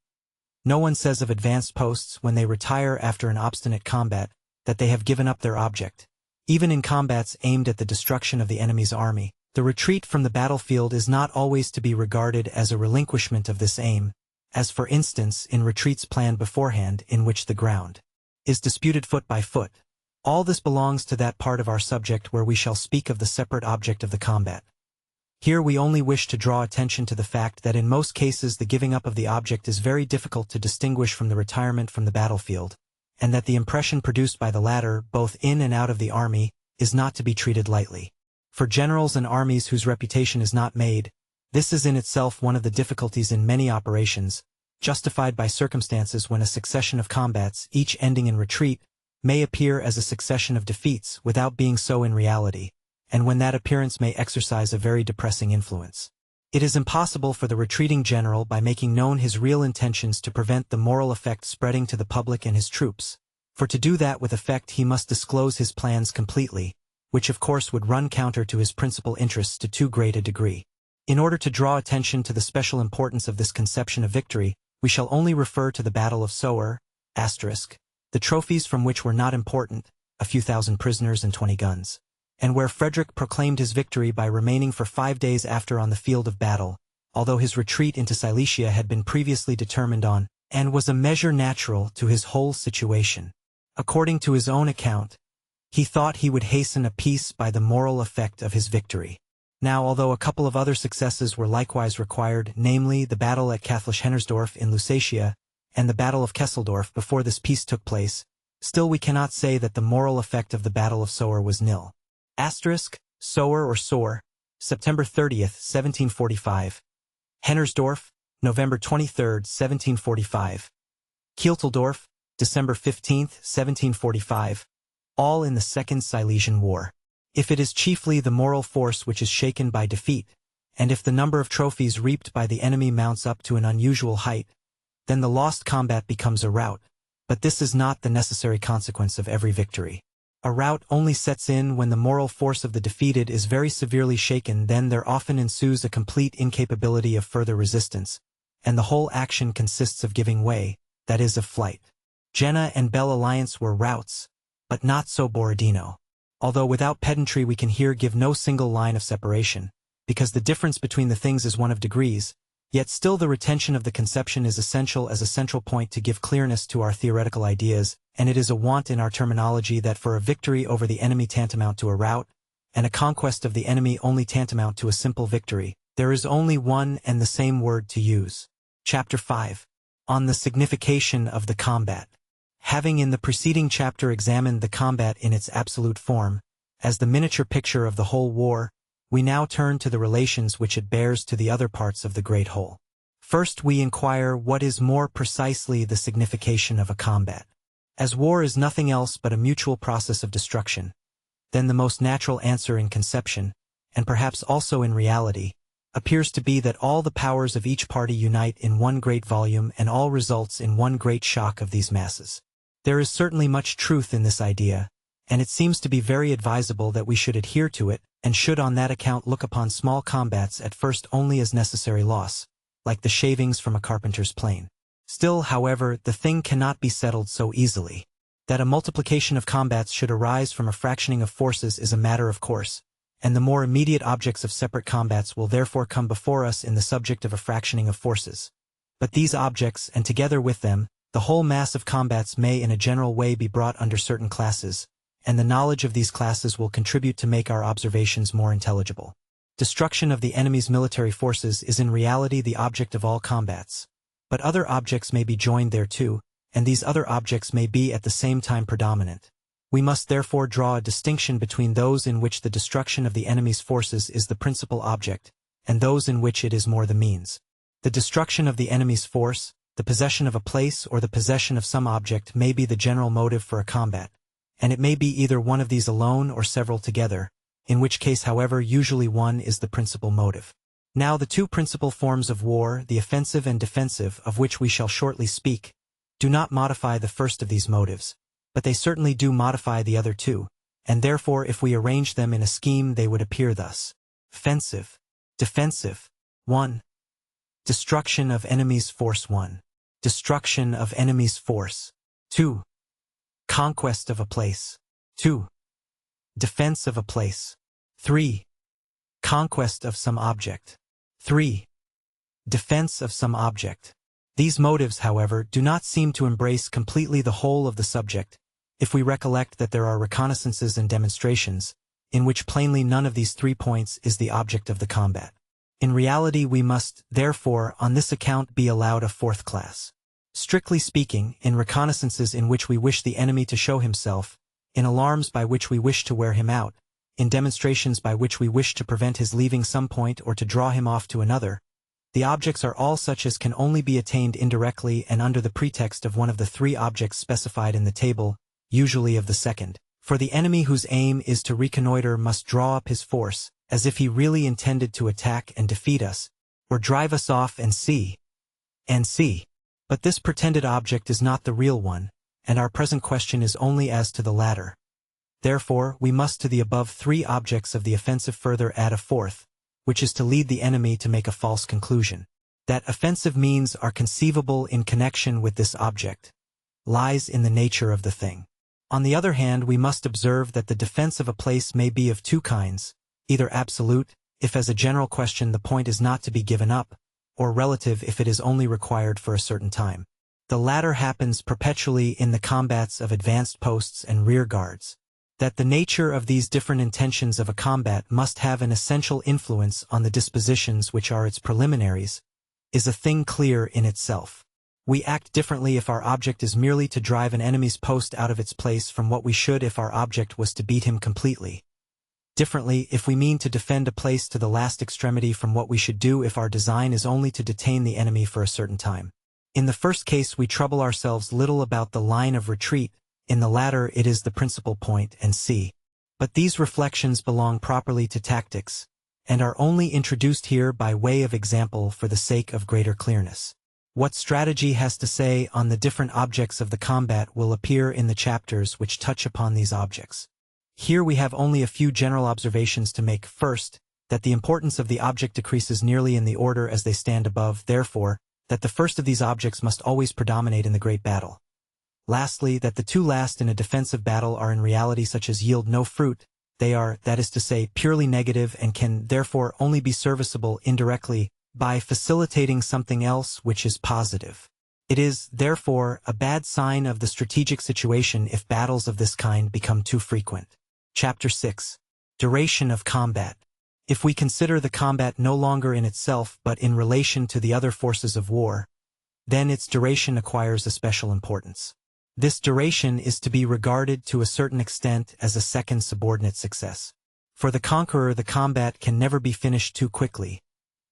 No one says of advanced posts when they retire after an obstinate combat that they have given up their object. Even in combats aimed at the destruction of the enemy's army, the retreat from the battlefield is not always to be regarded as a relinquishment of this aim, as for instance in retreats planned beforehand in which the ground is disputed foot by foot. All this belongs to that part of our subject where we shall speak of the separate object of the combat. Here we only wish to draw attention to the fact that in most cases the giving up of the object is very difficult to distinguish from the retirement from the battlefield, and that the impression produced by the latter, both in and out of the army, is not to be treated lightly. For generals and armies whose reputation is not made, this is in itself one of the difficulties in many operations, justified by circumstances when a succession of combats, each ending in retreat, may appear as a succession of defeats without being so in reality, and when that appearance may exercise a very depressing influence. It is impossible for the retreating general by making known his real intentions to prevent the moral effect spreading to the public and his troops, for to do that with effect he must disclose his plans completely, which of course would run counter to his principal interests to too great a degree. In order to draw attention to the special importance of this conception of victory, we shall only refer to the Battle of Sower, the trophies from which were not important, a few thousand prisoners and 20 guns, and where Frederick proclaimed his victory by remaining for 5 days after on the field of battle, although his retreat into Silesia had been previously determined on, and was a measure natural to his whole situation. According to his own account, he thought he would hasten a peace by the moral effect of his victory. Now, although a couple of other successes were likewise required, namely the battle at Kathlich-Hennersdorf in Lusatia, and the Battle of Kesseldorf before this peace took place, still we cannot say that the moral effect of the Battle of Sower was nil. Sower or Sohr, September 30th, 1745. Hennersdorf, November 23rd, 1745. Kielteldorf, December 15th, 1745. All in the Second Silesian War. If it is chiefly the moral force which is shaken by defeat, and if the number of trophies reaped by the enemy mounts up to an unusual height, then the lost combat becomes a rout, but this is not the necessary consequence of every victory. A rout only sets in when the moral force of the defeated is very severely shaken. Then there often ensues a complete incapability of further resistance, and the whole action consists of giving way, that is of flight. Jena and Belle Alliance were routs, but not so Borodino. Although without pedantry we can here give no single line of separation, because the difference between the things is one of degrees, yet still the retention of the conception is essential as a central point to give clearness to our theoretical ideas, and it is a want in our terminology that for a victory over the enemy tantamount to a rout, and a conquest of the enemy only tantamount to a simple victory, there is only one and the same word to use. Chapter 5. On the signification of the combat. Having in the preceding chapter examined the combat in its absolute form, as the miniature picture of the whole war, we now turn to the relations which it bears to the other parts of the great whole. First we inquire what is more precisely the signification of a combat. As war is nothing else but a mutual process of destruction, then the most natural answer in conception, and perhaps also in reality, appears to be that all the powers of each party unite in one great volume and all results in one great shock of these masses. There is certainly much truth in this idea, and it seems to be very advisable that we should adhere to it, and should on that account look upon small combats at first only as necessary loss, like the shavings from a carpenter's plane. Still, however, the thing cannot be settled so easily. That a multiplication of combats should arise from a fractioning of forces is a matter of course, and the more immediate objects of separate combats will therefore come before us in the subject of a fractioning of forces. But these objects, and together with them, the whole mass of combats may in a general way be brought under certain classes, and the knowledge of these classes will contribute to make our observations more intelligible. Destruction of the enemy's military forces is in reality the object of all combats. But other objects may be joined thereto, and these other objects may be at the same time predominant. We must therefore draw a distinction between those in which the destruction of the enemy's forces is the principal object, and those in which it is more the means. The destruction of the enemy's force, the possession of a place or the possession of some object may be the general motive for a combat, and it may be either one of these alone or several together, in which case however usually one is the principal motive. Now the two principal forms of war, the offensive and defensive, of which we shall shortly speak, do not modify the first of these motives, but they certainly do modify the other two, and therefore if we arrange them in a scheme they would appear thus. Offensive. Defensive. 1. Destruction of enemy's force. 1. Destruction of enemy's force. 2. Conquest of a place. 2. Defense of a place. 3. Conquest of some object. 3. Defense of some object. These motives, however, do not seem to embrace completely the whole of the subject, if we recollect that there are reconnaissances and demonstrations, in which plainly none of these 3 points is the object of the combat. In reality, we must, therefore, on this account be allowed a 4th class. Strictly speaking, in reconnaissances in which we wish the enemy to show himself, in alarms by which we wish to wear him out, in demonstrations by which we wish to prevent his leaving some point or to draw him off to another, the objects are all such as can only be attained indirectly and under the pretext of one of the 3 objects specified in the table, usually of the second. For the enemy whose aim is to reconnoiter must draw up his force, as if he really intended to attack and defeat us, or drive us off and see. But this pretended object is not the real one, and our present question is only as to the latter. Therefore, we must to the above 3 objects of the offensive further add a 4th, which is to lead the enemy to make a false conclusion. That offensive means are conceivable in connection with this object lies in the nature of the thing. On the other hand, we must observe that the defense of a place may be of 2 kinds, either absolute, if as a general question the point is not to be given up, or relative if it is only required for a certain time. The latter happens perpetually in the combats of advanced posts and rear guards. That the nature of these different intentions of a combat must have an essential influence on the dispositions which are its preliminaries, is a thing clear in itself. We act differently if our object is merely to drive an enemy's post out of its place from what we should if our object was to beat him completely. Differently if we mean to defend a place to the last extremity from what we should do if our design is only to detain the enemy for a certain time. In the first case we trouble ourselves little about the line of retreat, in the latter it is the principal point and see. But these reflections belong properly to tactics, and are only introduced here by way of example for the sake of greater clearness. What strategy has to say on the different objects of the combat will appear in the chapters which touch upon these objects. Here we have only a few general observations to make. First, that the importance of the object decreases nearly in the order as they stand above, therefore, that the first of these objects must always predominate in the great battle. Lastly, that the 2 last in a defensive battle are in reality such as yield no fruit, they are, that is to say, purely negative and can therefore only be serviceable indirectly by facilitating something else which is positive. It is, therefore, a bad sign of the strategic situation if battles of this kind become too frequent. Chapter 6. Duration of combat. If we consider the combat no longer in itself but in relation to the other forces of war, then its duration acquires a special importance. This duration is to be regarded to a certain extent as a second subordinate success. For the conqueror the combat can never be finished too quickly.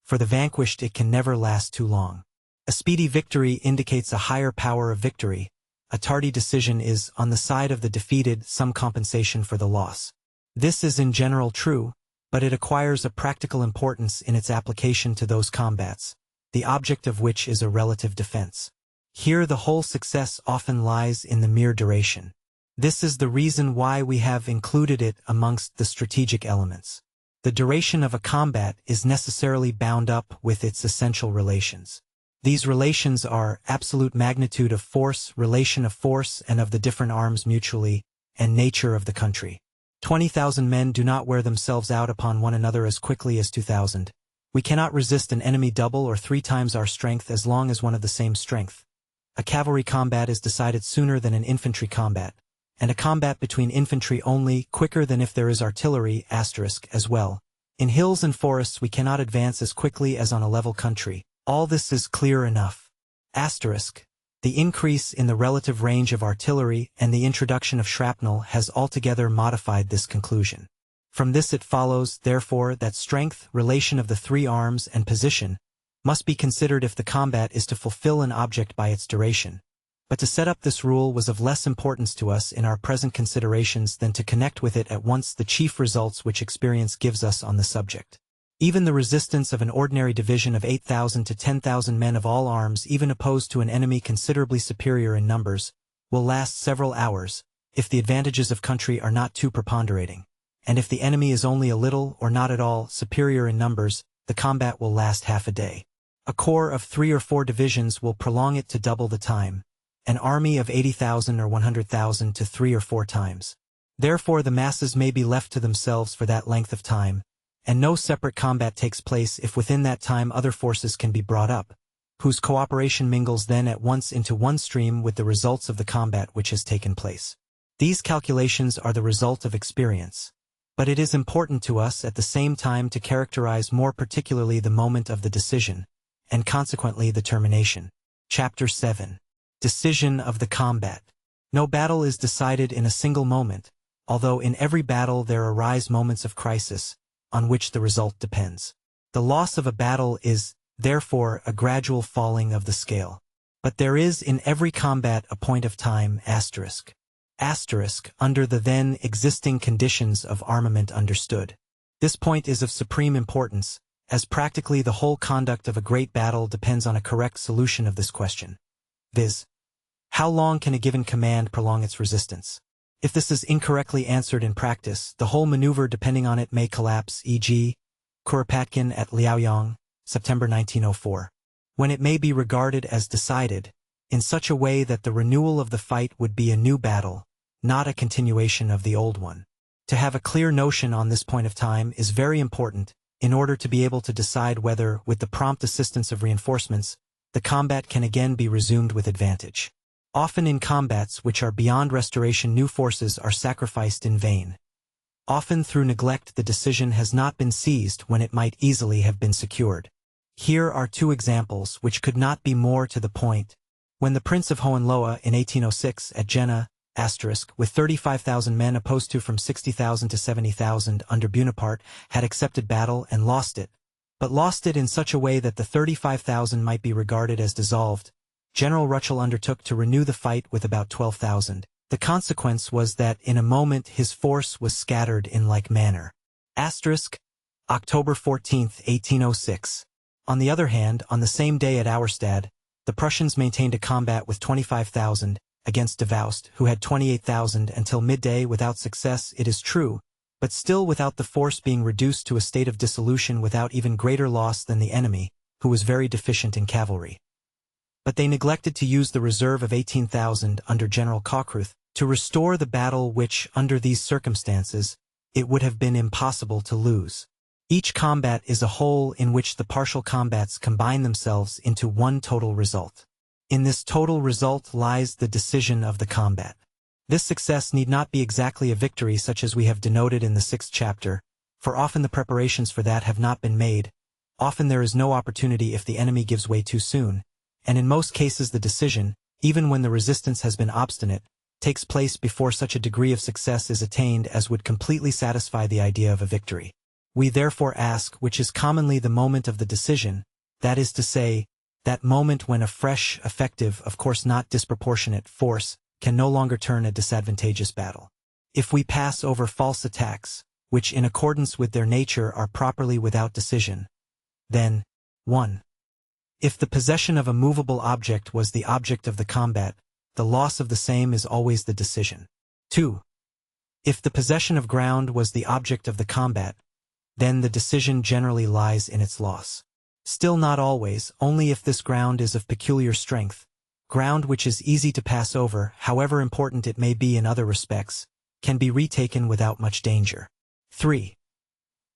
For the vanquished it can never last too long. A speedy victory indicates a higher power of victory. A tardy decision is, on the side of the defeated, some compensation for the loss. This is in general true, but it acquires a practical importance in its application to those combats, the object of which is a relative defense. Here the whole success often lies in the mere duration. This is the reason why we have included it amongst the strategic elements. The duration of a combat is necessarily bound up with its essential relations. These relations are absolute magnitude of force, relation of force and of the different arms mutually, and nature of the country. 20,000 men do not wear themselves out upon one another as quickly as 2,000. We cannot resist an enemy double or 3 times our strength as long as one of the same strength. A cavalry combat is decided sooner than an infantry combat, and a combat between infantry only quicker than if there is artillery ** as well. In hills and forests we cannot advance as quickly as on a level country. All this is clear enough. **. The increase in the relative range of artillery and the introduction of shrapnel has altogether modified this conclusion. From this it follows, therefore, that strength, relation of the 3 arms, and position must be considered if the combat is to fulfill an object by its duration. But to set up this rule was of less importance to us in our present considerations than to connect with it at once the chief results which experience gives us on the subject. Even the resistance of an ordinary division of 8,000 to 10,000 men of all arms, even opposed to an enemy considerably superior in numbers, will last several hours, if the advantages of country are not too preponderating. And if the enemy is only a little, or not at all, superior in numbers, the combat will last half a day. A corps of 3 or 4 divisions will prolong it to double the time, an army of 80,000 or 100,000 to 3 or 4 times. Therefore the masses may be left to themselves for that length of time, and no separate combat takes place if within that time other forces can be brought up, whose cooperation mingles then at once into one stream with the results of the combat which has taken place. These calculations are the result of experience, but it is important to us at the same time to characterize more particularly the moment of the decision, and consequently the termination. Chapter 7. Decision of the combat. No battle is decided in a single moment, although in every battle there arise moments of crisis, on which the result depends. The loss of a battle is, therefore, a gradual falling of the scale. But there is in every combat a point of time asterisk. Asterisk, under the then existing conditions of armament understood. This point is of supreme importance, as practically the whole conduct of a great battle depends on a correct solution of this question, viz., how long can a given command prolong its resistance? If this is incorrectly answered in practice, the whole maneuver depending on it may collapse, e.g., Kuropatkin at Liaoyang, September 1904, when it may be regarded as decided, in such a way that the renewal of the fight would be a new battle, not a continuation of the old one. To have a clear notion on this point of time is very important, in order to be able to decide whether, with the prompt assistance of reinforcements, the combat can again be resumed with advantage. Often in combats which are beyond restoration new forces are sacrificed in vain. Often through neglect the decision has not been seized when it might easily have been secured. Here are 2 examples which could not be more to the point. When the Prince of Hohenlohe in 1806 at Jena, with 35,000 men opposed to from 60,000 to 70,000 under Bonaparte, had accepted battle and lost it, but lost it in such a way that the 35,000 might be regarded as dissolved, General Ruchel undertook to renew the fight with about 12,000. The consequence was that in a moment his force was scattered in like manner. October 14, 1806. On the other hand, on the same day at Auerstadt, the Prussians maintained a combat with 25,000, against Davoust, who had 28,000 until midday without success, it is true, but still without the force being reduced to a state of dissolution without even greater loss than the enemy, who was very deficient in cavalry. But they neglected to use the reserve of 18,000 under General Kockruth to restore the battle which, under these circumstances, it would have been impossible to lose. Each combat is a whole in which the partial combats combine themselves into one total result. In this total result lies the decision of the combat. This success need not be exactly a victory such as we have denoted in the 6th chapter, for often the preparations for that have not been made, often there is no opportunity if the enemy gives way too soon, and in most cases the decision, even when the resistance has been obstinate, takes place before such a degree of success is attained as would completely satisfy the idea of a victory. We therefore ask which is commonly the moment of the decision, that is to say, that moment when a fresh, effective, of course not disproportionate, force can no longer turn a disadvantageous battle. If we pass over false attacks, which in accordance with their nature are properly without decision, then 1. If the possession of a movable object was the object of the combat, the loss of the same is always the decision. 2. If the possession of ground was the object of the combat, then the decision generally lies in its loss. Still not always, only if this ground is of peculiar strength, ground which is easy to pass over, however important it may be in other respects, can be retaken without much danger. 3.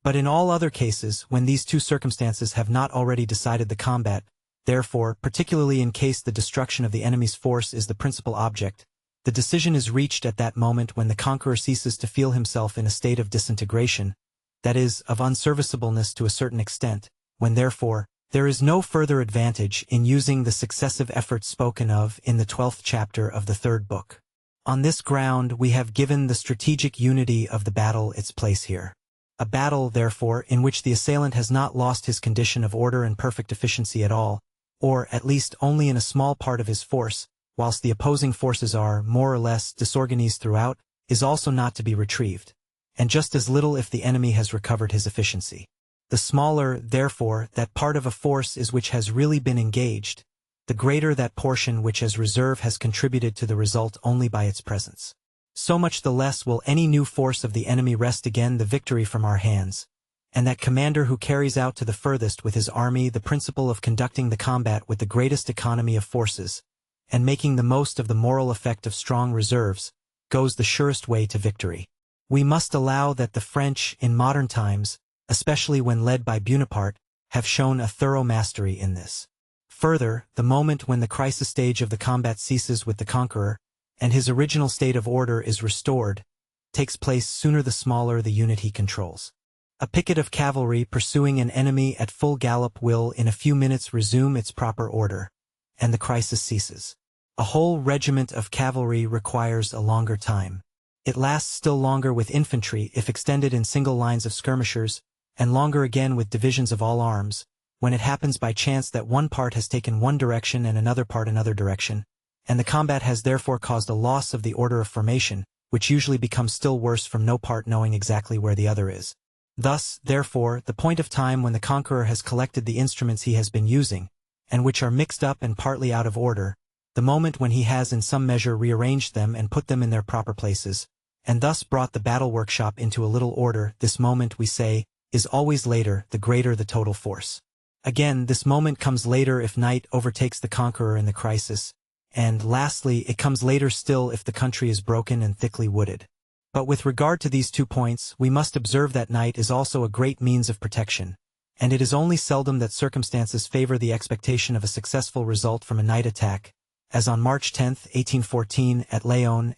But in all other cases, when these 2 circumstances have not already decided the combat, therefore, particularly in case the destruction of the enemy's force is the principal object, the decision is reached at that moment when the conqueror ceases to feel himself in a state of disintegration, that is, of unserviceableness to a certain extent, when therefore, there is no further advantage in using the successive efforts spoken of in the 12th chapter of the 3rd book. On this ground we have given the strategic unity of the battle its place here. A battle, therefore, in which the assailant has not lost his condition of order and perfect efficiency at all, or at least only in a small part of his force, whilst the opposing forces are, more or less, disorganized throughout, is also not to be retrieved, and just as little if the enemy has recovered his efficiency. The smaller, therefore, that part of a force is which has really been engaged, the greater that portion which as reserve has contributed to the result only by its presence. So much the less will any new force of the enemy wrest again the victory from our hands, and that commander who carries out to the furthest with his army the principle of conducting the combat with the greatest economy of forces, and making the most of the moral effect of strong reserves, goes the surest way to victory. We must allow that the French, in modern times, especially when led by Bonaparte, have shown a thorough mastery in this. Further, the moment when the crisis stage of the combat ceases with the conqueror, and his original state of order is restored, takes place sooner the smaller the unit he controls. A picket of cavalry pursuing an enemy at full gallop will in a few minutes resume its proper order, and the crisis ceases. A whole regiment of cavalry requires a longer time. It lasts still longer with infantry if extended in single lines of skirmishers, and longer again with divisions of all arms, when it happens by chance that one part has taken one direction and another part another direction, and the combat has therefore caused a loss of the order of formation, which usually becomes still worse from no part knowing exactly where the other is. Thus, therefore, the point of time when the conqueror has collected the instruments he has been using, and which are mixed up and partly out of order, the moment when he has in some measure rearranged them and put them in their proper places, and thus brought the battle workshop into a little order, this moment, we say, is always later, the greater the total force. Again, this moment comes later if night overtakes the conqueror in the crisis, and lastly, it comes later still if the country is broken and thickly wooded. But with regard to these 2 points, we must observe that night is also a great means of protection, and it is only seldom that circumstances favor the expectation of a successful result from a night attack, as on March 10, 1814, at Laon,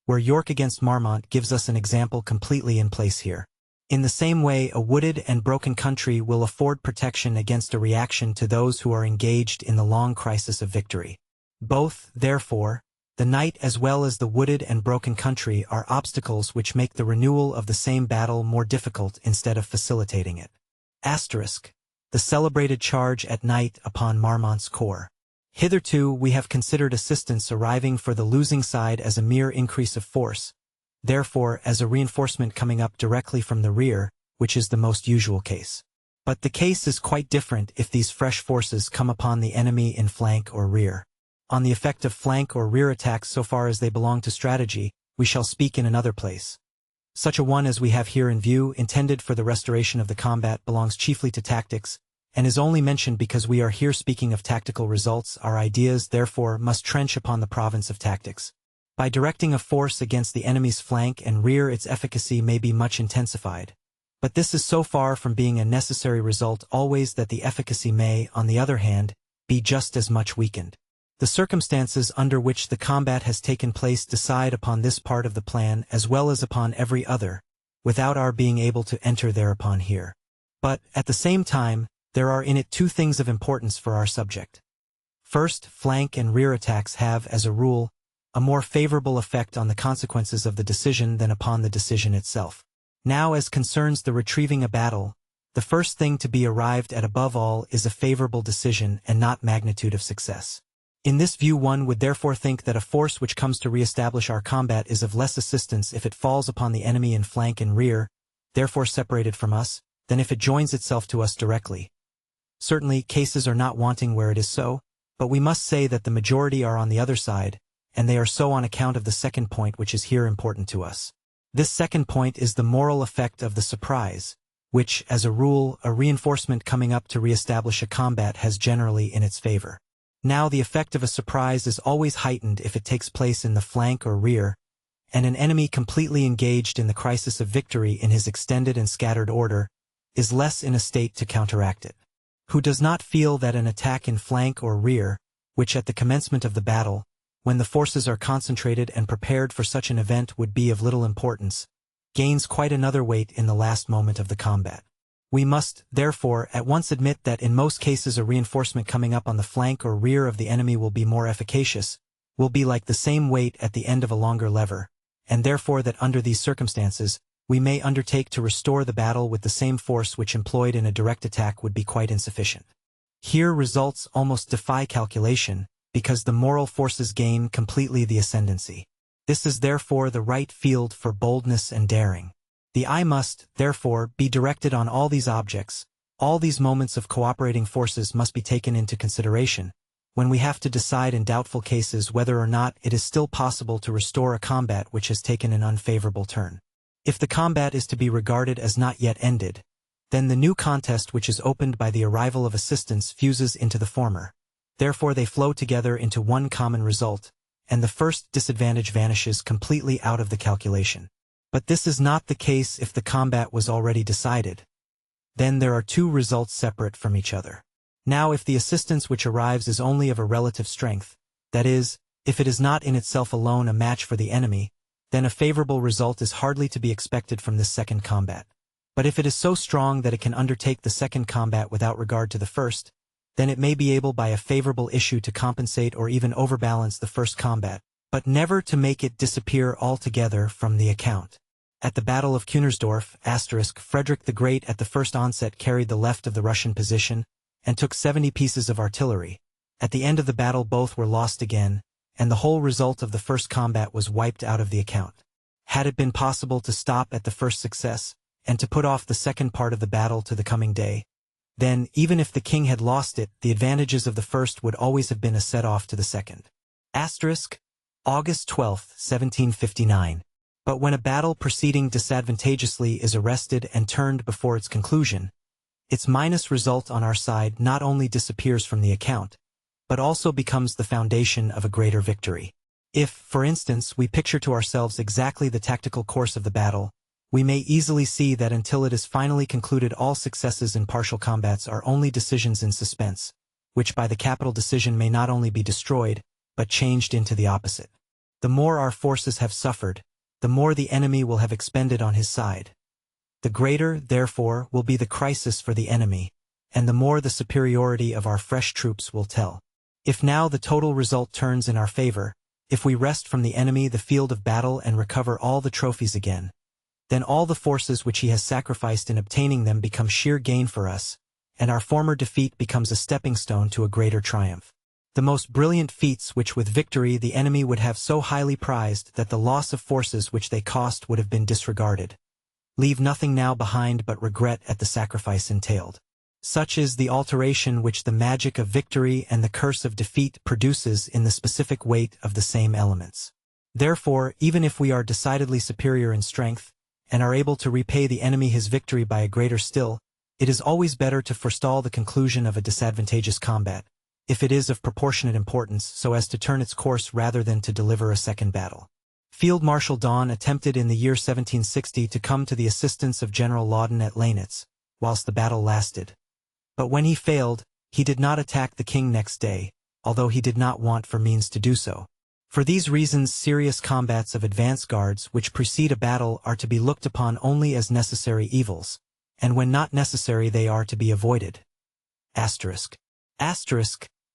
where York against Marmont gives us an example completely in place here. In the same way, a wooded and broken country will afford protection against a reaction to those who are engaged in the long crisis of victory. Both, therefore, the night as well as the wooded and broken country are obstacles which make the renewal of the same battle more difficult instead of facilitating it. The celebrated charge at night upon Marmont's corps. Hitherto we have considered assistance arriving for the losing side as a mere increase of force, therefore as a reinforcement coming up directly from the rear, which is the most usual case. But the case is quite different if these fresh forces come upon the enemy in flank or rear. On the effect of flank or rear attacks so far as they belong to strategy, we shall speak in another place. Such a one as we have here in view, intended for the restoration of the combat, belongs chiefly to tactics, and is only mentioned because we are here speaking of tactical results. Our ideas, therefore, must trench upon the province of tactics. By directing a force against the enemy's flank and rear, its efficacy may be much intensified. But this is so far from being a necessary result always that the efficacy may, on the other hand, be just as much weakened. The circumstances under which the combat has taken place decide upon this part of the plan as well as upon every other, without our being able to enter thereupon here. But, at the same time, there are in it 2 things of importance for our subject. First, flank and rear attacks have, as a rule, a more favorable effect on the consequences of the decision than upon the decision itself. Now, as concerns the retrieving a battle, the first thing to be arrived at above all is a favorable decision and not magnitude of success. In this view, one would therefore think that a force which comes to re-establish our combat is of less assistance if it falls upon the enemy in flank and rear, therefore separated from us, than if it joins itself to us directly. Certainly, cases are not wanting where it is so, but we must say that the majority are on the other side, and they are so on account of the second point which is here important to us. This second point is the moral effect of the surprise, which, as a rule, a reinforcement coming up to re-establish a combat has generally in its favor. Now, the effect of a surprise is always heightened if it takes place in the flank or rear, and an enemy completely engaged in the crisis of victory in his extended and scattered order is less in a state to counteract it. Who does not feel that an attack in flank or rear, which at the commencement of the battle, when the forces are concentrated and prepared for such an event would be of little importance, gains quite another weight in the last moment of the combat? We must, therefore, at once admit that in most cases a reinforcement coming up on the flank or rear of the enemy will be more efficacious, will be like the same weight at the end of a longer lever, and therefore that under these circumstances, we may undertake to restore the battle with the same force which employed in a direct attack would be quite insufficient. Here results almost defy calculation, because the moral forces gain completely the ascendancy. This is therefore the right field for boldness and daring. The eye must, therefore, be directed on all these objects. All these moments of cooperating forces must be taken into consideration, when we have to decide in doubtful cases whether or not it is still possible to restore a combat which has taken an unfavorable turn. If the combat is to be regarded as not yet ended, Then the new contest which is opened by the arrival of assistants fuses into the former. Therefore they flow together into one common result, and the first disadvantage vanishes completely out of the calculation. But this is not the case if the combat was already decided. Then there are two results separate from each other. Now if the assistance which arrives is only of a relative strength, that is, if it is not in itself alone a match for the enemy, then a favorable result is hardly to be expected from this second combat. But if it is so strong that it can undertake the second combat without regard to the first, then it may be able by a favorable issue to compensate or even overbalance the first combat, but never to make it disappear altogether from the account. At the Battle of Kunersdorf, Frederick the Great at the first onset carried the left of the Russian position, and took 70 pieces of artillery. At the end of the battle both were lost again, and the whole result of the first combat was wiped out of the account. Had it been possible to stop at the first success, and to put off the second part of the battle to the coming day, then, even if the king had lost it, the advantages of the first would always have been a set-off to the second. August 12, 1759. But when a battle proceeding disadvantageously is arrested and turned before its conclusion, its minus result on our side not only disappears from the account, but also becomes the foundation of a greater victory. If, for instance, we picture to ourselves exactly the tactical course of the battle, we may easily see that until it is finally concluded all successes in partial combats are only decisions in suspense, which by the capital decision may not only be destroyed, but changed into the opposite. The more our forces have suffered, the more the enemy will have expended on his side. The greater, therefore, will be the crisis for the enemy, and the more the superiority of our fresh troops will tell. If now the total result turns in our favor, if we wrest from the enemy the field of battle and recover all the trophies again, then all the forces which he has sacrificed in obtaining them become sheer gain for us, and our former defeat becomes a stepping stone to a greater triumph. The most brilliant feats which with victory the enemy would have so highly prized that the loss of forces which they cost would have been disregarded, leave nothing now behind but regret at the sacrifice entailed. Such is the alteration which the magic of victory and the curse of defeat produces in the specific weight of the same elements. Therefore, even if we are decidedly superior in strength, and are able to repay the enemy his victory by a greater still, it is always better to forestall the conclusion of a disadvantageous combat, if it is of proportionate importance, so as to turn its course rather than to deliver a second battle. Field Marshal Daun attempted in the year 1760 to come to the assistance of General Laudon at Lainitz, whilst the battle lasted. But when he failed, he did not attack the king next day, although he did not want for means to do so. For these reasons serious combats of advance guards which precede a battle are to be looked upon only as necessary evils, and when not necessary they are to be avoided.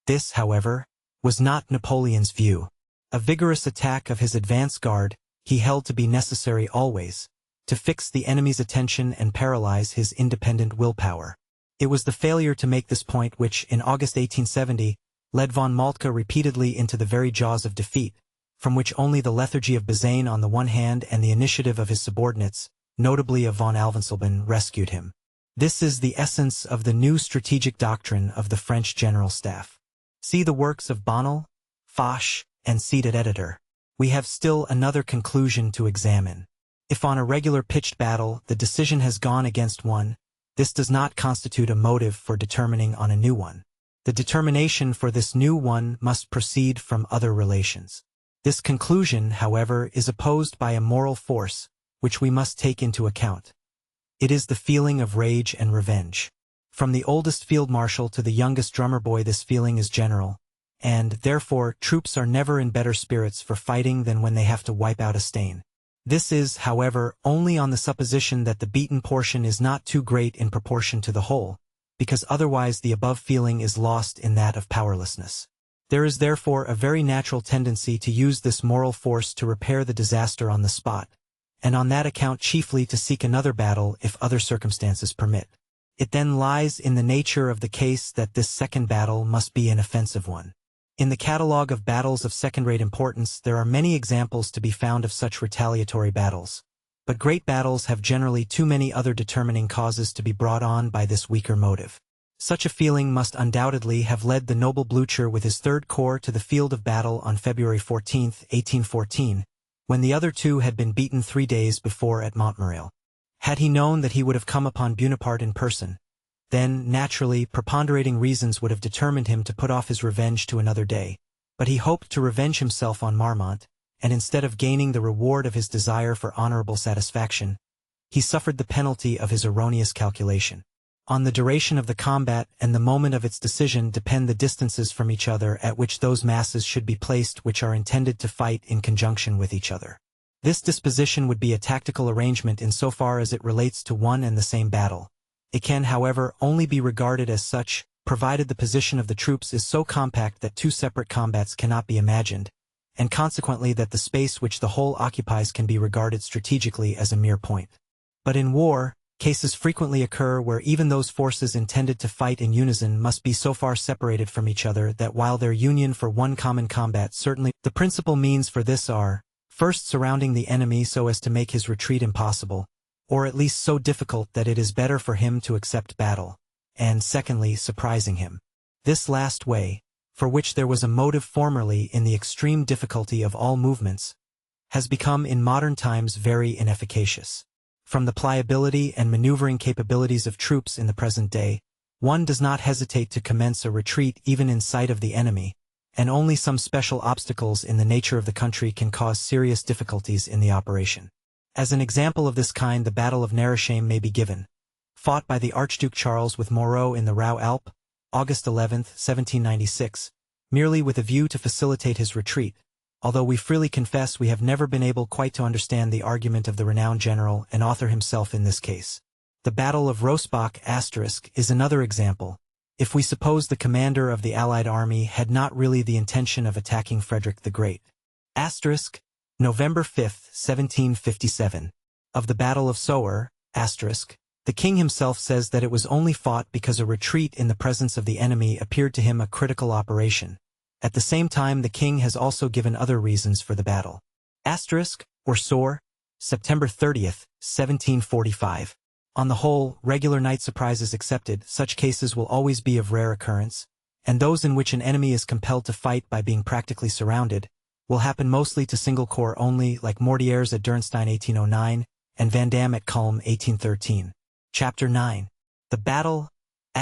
This, however, was not Napoleon's view. A vigorous attack of his advance guard he held to be necessary always, to fix the enemy's attention and paralyze his independent willpower. It was the failure to make this point which, in August 1870, led von Moltke repeatedly into the very jaws of defeat, from which only the lethargy of Bazaine on the one hand and the initiative of his subordinates, notably of von Alvensleben, rescued him. This is the essence of the new strategic doctrine of the French General Staff. See the works of Bonnel, Foch, and Seated Editor. We have still another conclusion to examine. If on a regular pitched battle the decision has gone against one, this does not constitute a motive for determining on a new one. The determination for this new one must proceed from other relations. This conclusion, however, is opposed by a moral force, which we must take into account. It is the feeling of rage and revenge. From the oldest field marshal to the youngest drummer boy this feeling is general, and, therefore, troops are never in better spirits for fighting than when they have to wipe out a stain. This is, however, only on the supposition that the beaten portion is not too great in proportion to the whole, because otherwise the above feeling is lost in that of powerlessness. There is therefore a very natural tendency to use this moral force to repair the disaster on the spot, and on that account chiefly to seek another battle if other circumstances permit. It then lies in the nature of the case that this second battle must be an offensive one. In the catalogue of battles of second-rate importance there are many examples to be found of such retaliatory battles, but great battles have generally too many other determining causes to be brought on by this weaker motive. Such a feeling must undoubtedly have led the noble Blücher with his Third Corps to the field of battle on February 14, 1814, when the other two had been beaten 3 days before at Montmirail. Had he known that he would have come upon Bonaparte in person, then, naturally, preponderating reasons would have determined him to put off his revenge to another day. But he hoped to revenge himself on Marmont, and instead of gaining the reward of his desire for honorable satisfaction, he suffered the penalty of his erroneous calculation. On the duration of the combat and the moment of its decision depend the distances from each other at which those masses should be placed which are intended to fight in conjunction with each other. This disposition would be a tactical arrangement in so far as it relates to one and the same battle. It can, however, only be regarded as such, provided the position of the troops is so compact that two separate combats cannot be imagined, and consequently that the space which the whole occupies can be regarded strategically as a mere point. But in war, cases frequently occur where even those forces intended to fight in unison must be so far separated from each other that while their union for one common combat certainly, the principal means for this are, first surrounding the enemy so as to make his retreat impossible, or at least so difficult that it is better for him to accept battle, and secondly, surprising him. This last way, for which there was a motive formerly in the extreme difficulty of all movements, has become in modern times very inefficacious. From the pliability and maneuvering capabilities of troops in the present day, one does not hesitate to commence a retreat even in sight of the enemy, and only some special obstacles in the nature of the country can cause serious difficulties in the operation. As an example of this kind, the Battle of Narasheim may be given, fought by the Archduke Charles with Moreau in the Rau Alp, August 11, 1796, merely with a view to facilitate his retreat, although we freely confess we have never been able quite to understand the argument of the renowned general and author himself in this case. The Battle of Rosbach * is another example, if we suppose the commander of the Allied army had not really the intention of attacking Frederick the Great. * November 5, 1757. Of the Battle of Soor, *, the king himself says that it was only fought because a retreat in the presence of the enemy appeared to him a critical operation. At the same time the king has also given other reasons for the battle. Or Soor, September 30, 1745. On the whole, regular night surprises excepted, such cases will always be of rare occurrence, and those in which an enemy is compelled to fight by being practically surrounded, will happen mostly to single corps only, like Mortiers at Dürnstein 1809, and Van Damme at Kulm 1813. Chapter 9. The Battle, *.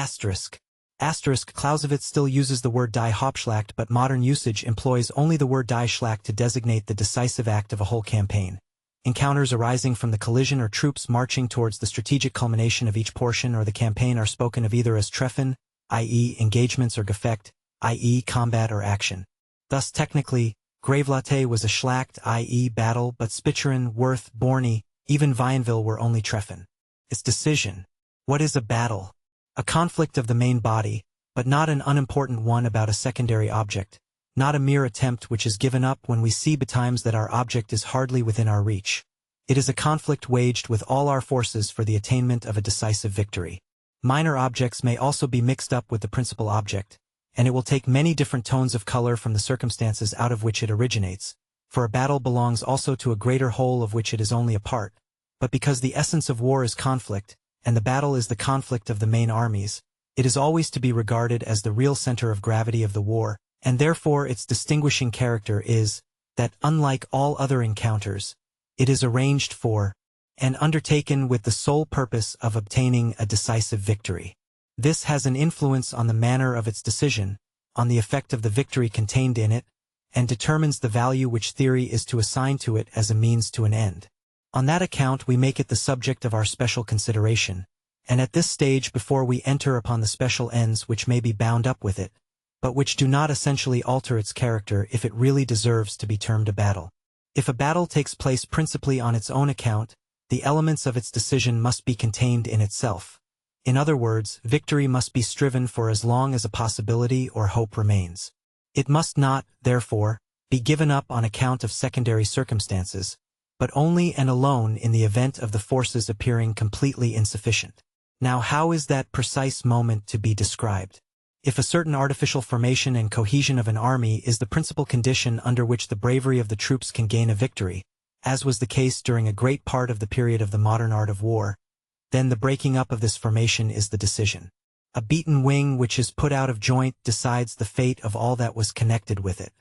Clausewitz still uses the word Die Hauptschlacht, but modern usage employs only the word Die Schlacht to designate the decisive act of a whole campaign. Encounters arising from the collision or troops marching towards the strategic culmination of each portion or the campaign are spoken of either as Treffen, i.e. engagements, or Gefecht, i.e. combat or action. Thus technically, Gravelotte was a Schlacht, i.e. battle, but Spicheren, Worth, Borny, even Vionville were only Treffen. Its decision. What is a battle? A conflict of the main body, but not an unimportant one about a secondary object, not a mere attempt which is given up when we see betimes that our object is hardly within our reach. It is a conflict waged with all our forces for the attainment of a decisive victory. Minor objects may also be mixed up with the principal object, and it will take many different tones of color from the circumstances out of which it originates, for a battle belongs also to a greater whole of which it is only a part. But because the essence of war is conflict, and the battle is the conflict of the main armies, it is always to be regarded as the real center of gravity of the war, and therefore its distinguishing character is, that unlike all other encounters, it is arranged for, and undertaken with the sole purpose of obtaining a decisive victory. This has an influence on the manner of its decision, on the effect of the victory contained in it, and determines the value which theory is to assign to it as a means to an end. On that account we make it the subject of our special consideration, and at this stage before we enter upon the special ends which may be bound up with it, but which do not essentially alter its character if it really deserves to be termed a battle. If a battle takes place principally on its own account, the elements of its decision must be contained in itself. In other words, victory must be striven for as long as a possibility or hope remains. It must not, therefore, be given up on account of secondary circumstances, but only and alone in the event of the forces appearing completely insufficient. Now how is that precise moment to be described? If a certain artificial formation and cohesion of an army is the principal condition under which the bravery of the troops can gain a victory, as was the case during a great part of the period of the modern art of war, then the breaking up of this formation is the decision. A beaten wing which is put out of joint decides the fate of all that was connected with it.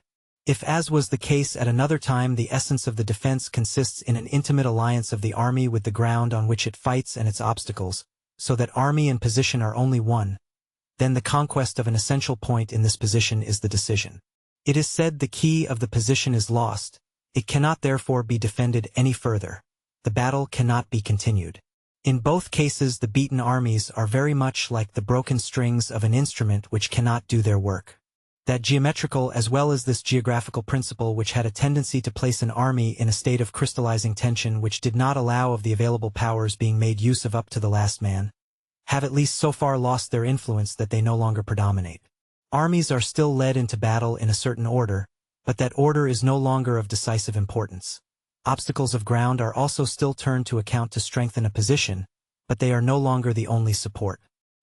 If, as was the case at another time, the essence of the defense consists in an intimate alliance of the army with the ground on which it fights and its obstacles, so that army and position are only one, then the conquest of an essential point in this position is the decision. It is said the key of the position is lost, it cannot therefore be defended any further. The battle cannot be continued. In both cases the beaten armies are very much like the broken strings of an instrument which cannot do their work. That geometrical as well as this geographical principle which had a tendency to place an army in a state of crystallizing tension which did not allow of the available powers being made use of up to the last man, have at least so far lost their influence that they no longer predominate. Armies are still led into battle in a certain order, but that order is no longer of decisive importance. Obstacles of ground are also still turned to account to strengthen a position, but they are no longer the only support.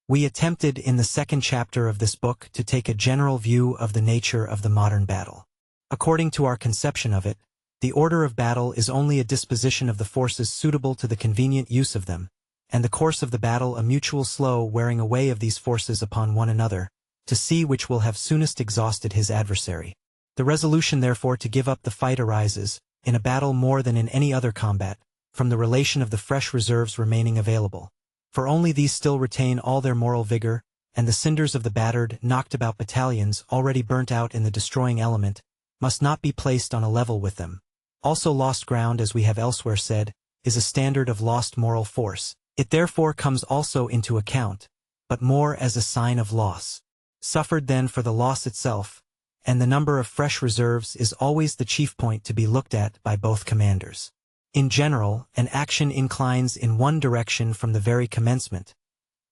We attempted in the second chapter of this book to take a general view of the nature of the modern battle. According to our conception of it, the order of battle is only a disposition of the forces suitable to the convenient use of them, and the course of the battle a mutual slow wearing away of these forces upon one another, to see which will have soonest exhausted his adversary. The resolution therefore to give up the fight arises, in a battle more than in any other combat, from the relation of the fresh reserves remaining available. For only these still retain all their moral vigor, and the cinders of the battered, knocked-about battalions already burnt out in the destroying element, must not be placed on a level with them. Also lost ground, as we have elsewhere said, is a standard of lost moral force. It therefore comes also into account, but more as a sign of loss. Suffered then for the loss itself, and the number of fresh reserves is always the chief point to be looked at by both commanders. In general, an action inclines in one direction from the very commencement,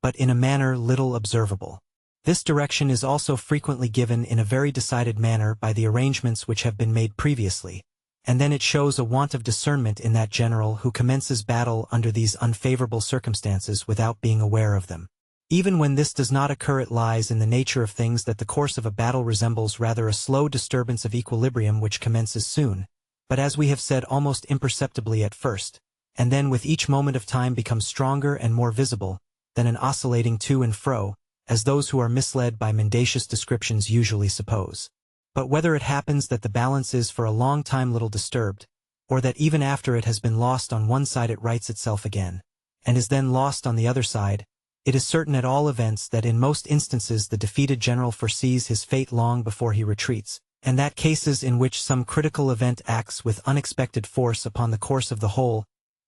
but in a manner little observable. This direction is also frequently given in a very decided manner by the arrangements which have been made previously, and then it shows a want of discernment in that general who commences battle under these unfavorable circumstances without being aware of them. Even when this does not occur, it lies in the nature of things that the course of a battle resembles rather a slow disturbance of equilibrium which commences soon, but as we have said almost imperceptibly at first, and then with each moment of time becomes stronger and more visible, than an oscillating to and fro, as those who are misled by mendacious descriptions usually suppose. But whether it happens that the balance is for a long time little disturbed, or that even after it has been lost on one side it rights itself again, and is then lost on the other side, it is certain at all events that in most instances the defeated general foresees his fate long before he retreats, and that cases in which some critical event acts with unexpected force upon the course of the whole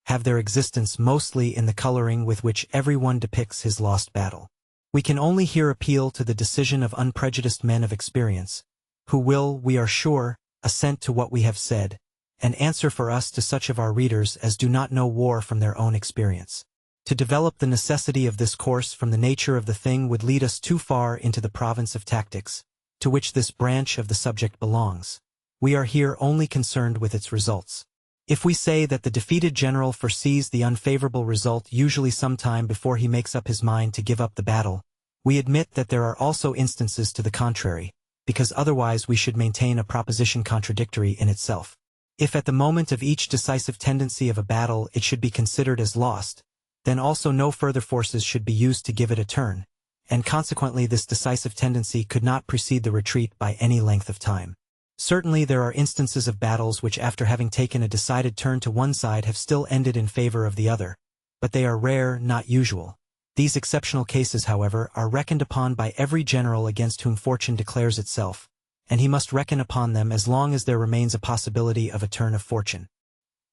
have their existence mostly in the coloring with which everyone depicts his lost battle. We can only here appeal to the decision of unprejudiced men of experience, who will, we are sure, assent to what we have said, and answer for us to such of our readers as do not know war from their own experience. To develop the necessity of this course from the nature of the thing would lead us too far into the province of tactics, to which this branch of the subject belongs. We are here only concerned with its results. If we say that the defeated general foresees the unfavorable result usually some time before he makes up his mind to give up the battle, we admit that there are also instances to the contrary, because otherwise we should maintain a proposition contradictory in itself. If at the moment of each decisive tendency of a battle it should be considered as lost, then also no further forces should be used to give it a turn, and consequently this decisive tendency could not precede the retreat by any length of time. Certainly there are instances of battles which after having taken a decided turn to one side have still ended in favor of the other, but they are rare, not usual. These exceptional cases, however, are reckoned upon by every general against whom fortune declares itself, and he must reckon upon them as long as there remains a possibility of a turn of fortune.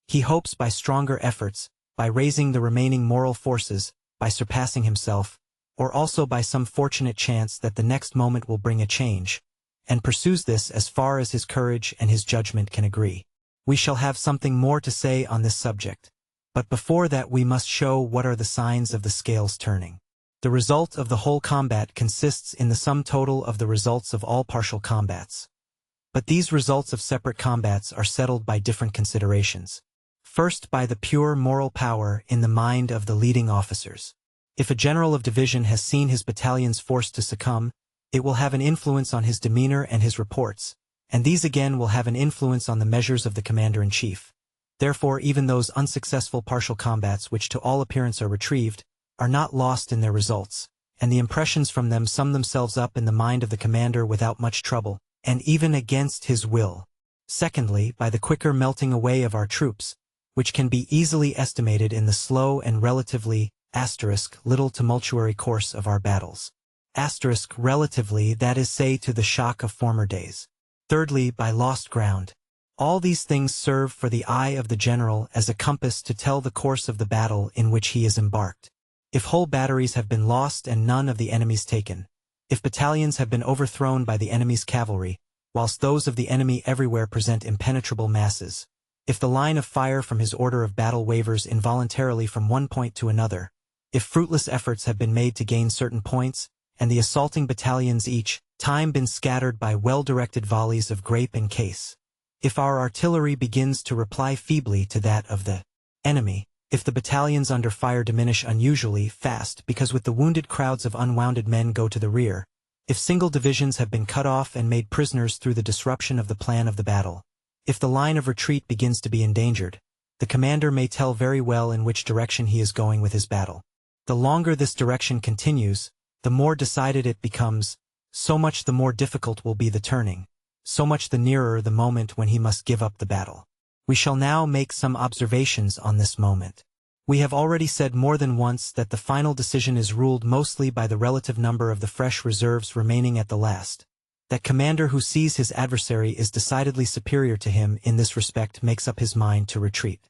He hopes by stronger efforts, by raising the remaining moral forces, by surpassing himself, or also by some fortunate chance that the next moment will bring a change, and pursues this as far as his courage and his judgment can agree. We shall have something more to say on this subject, but before that we must show what are the signs of the scales turning. The result of the whole combat consists in the sum total of the results of all partial combats. But these results of separate combats are settled by different considerations. First, by the pure moral power in the mind of the leading officers. If a general of division has seen his battalions forced to succumb, it will have an influence on his demeanor and his reports, and these again will have an influence on the measures of the commander-in-chief. Therefore even those unsuccessful partial combats which to all appearance are retrieved, are not lost in their results, and the impressions from them sum themselves up in the mind of the commander without much trouble, and even against his will. Secondly, by the quicker melting away of our troops, which can be easily estimated in the slow and relatively little tumultuary course of our battles. Relatively, that is, say, to the shock of former days. Thirdly, by lost ground. All these things serve for the eye of the general as a compass to tell the course of the battle in which he is embarked. If whole batteries have been lost and none of the enemies taken, if battalions have been overthrown by the enemy's cavalry, whilst those of the enemy everywhere present impenetrable masses, if the line of fire from his order of battle wavers involuntarily from one point to another, if fruitless efforts have been made to gain certain points, and the assaulting battalions each time been scattered by well-directed volleys of grape and case, if our artillery begins to reply feebly to that of the enemy, if the battalions under fire diminish unusually fast because with the wounded crowds of unwounded men go to the rear, if single divisions have been cut off and made prisoners through the disruption of the plan of the battle, if the line of retreat begins to be endangered, the commander may tell very well in which direction he is going with his battle. The longer this direction continues, the more decided it becomes, so much the more difficult will be the turning, so much the nearer the moment when he must give up the battle. We shall now make some observations on this moment. We have already said more than once that the final decision is ruled mostly by the relative number of the fresh reserves remaining at the last. That commander who sees his adversary is decidedly superior to him in this respect makes up his mind to retreat.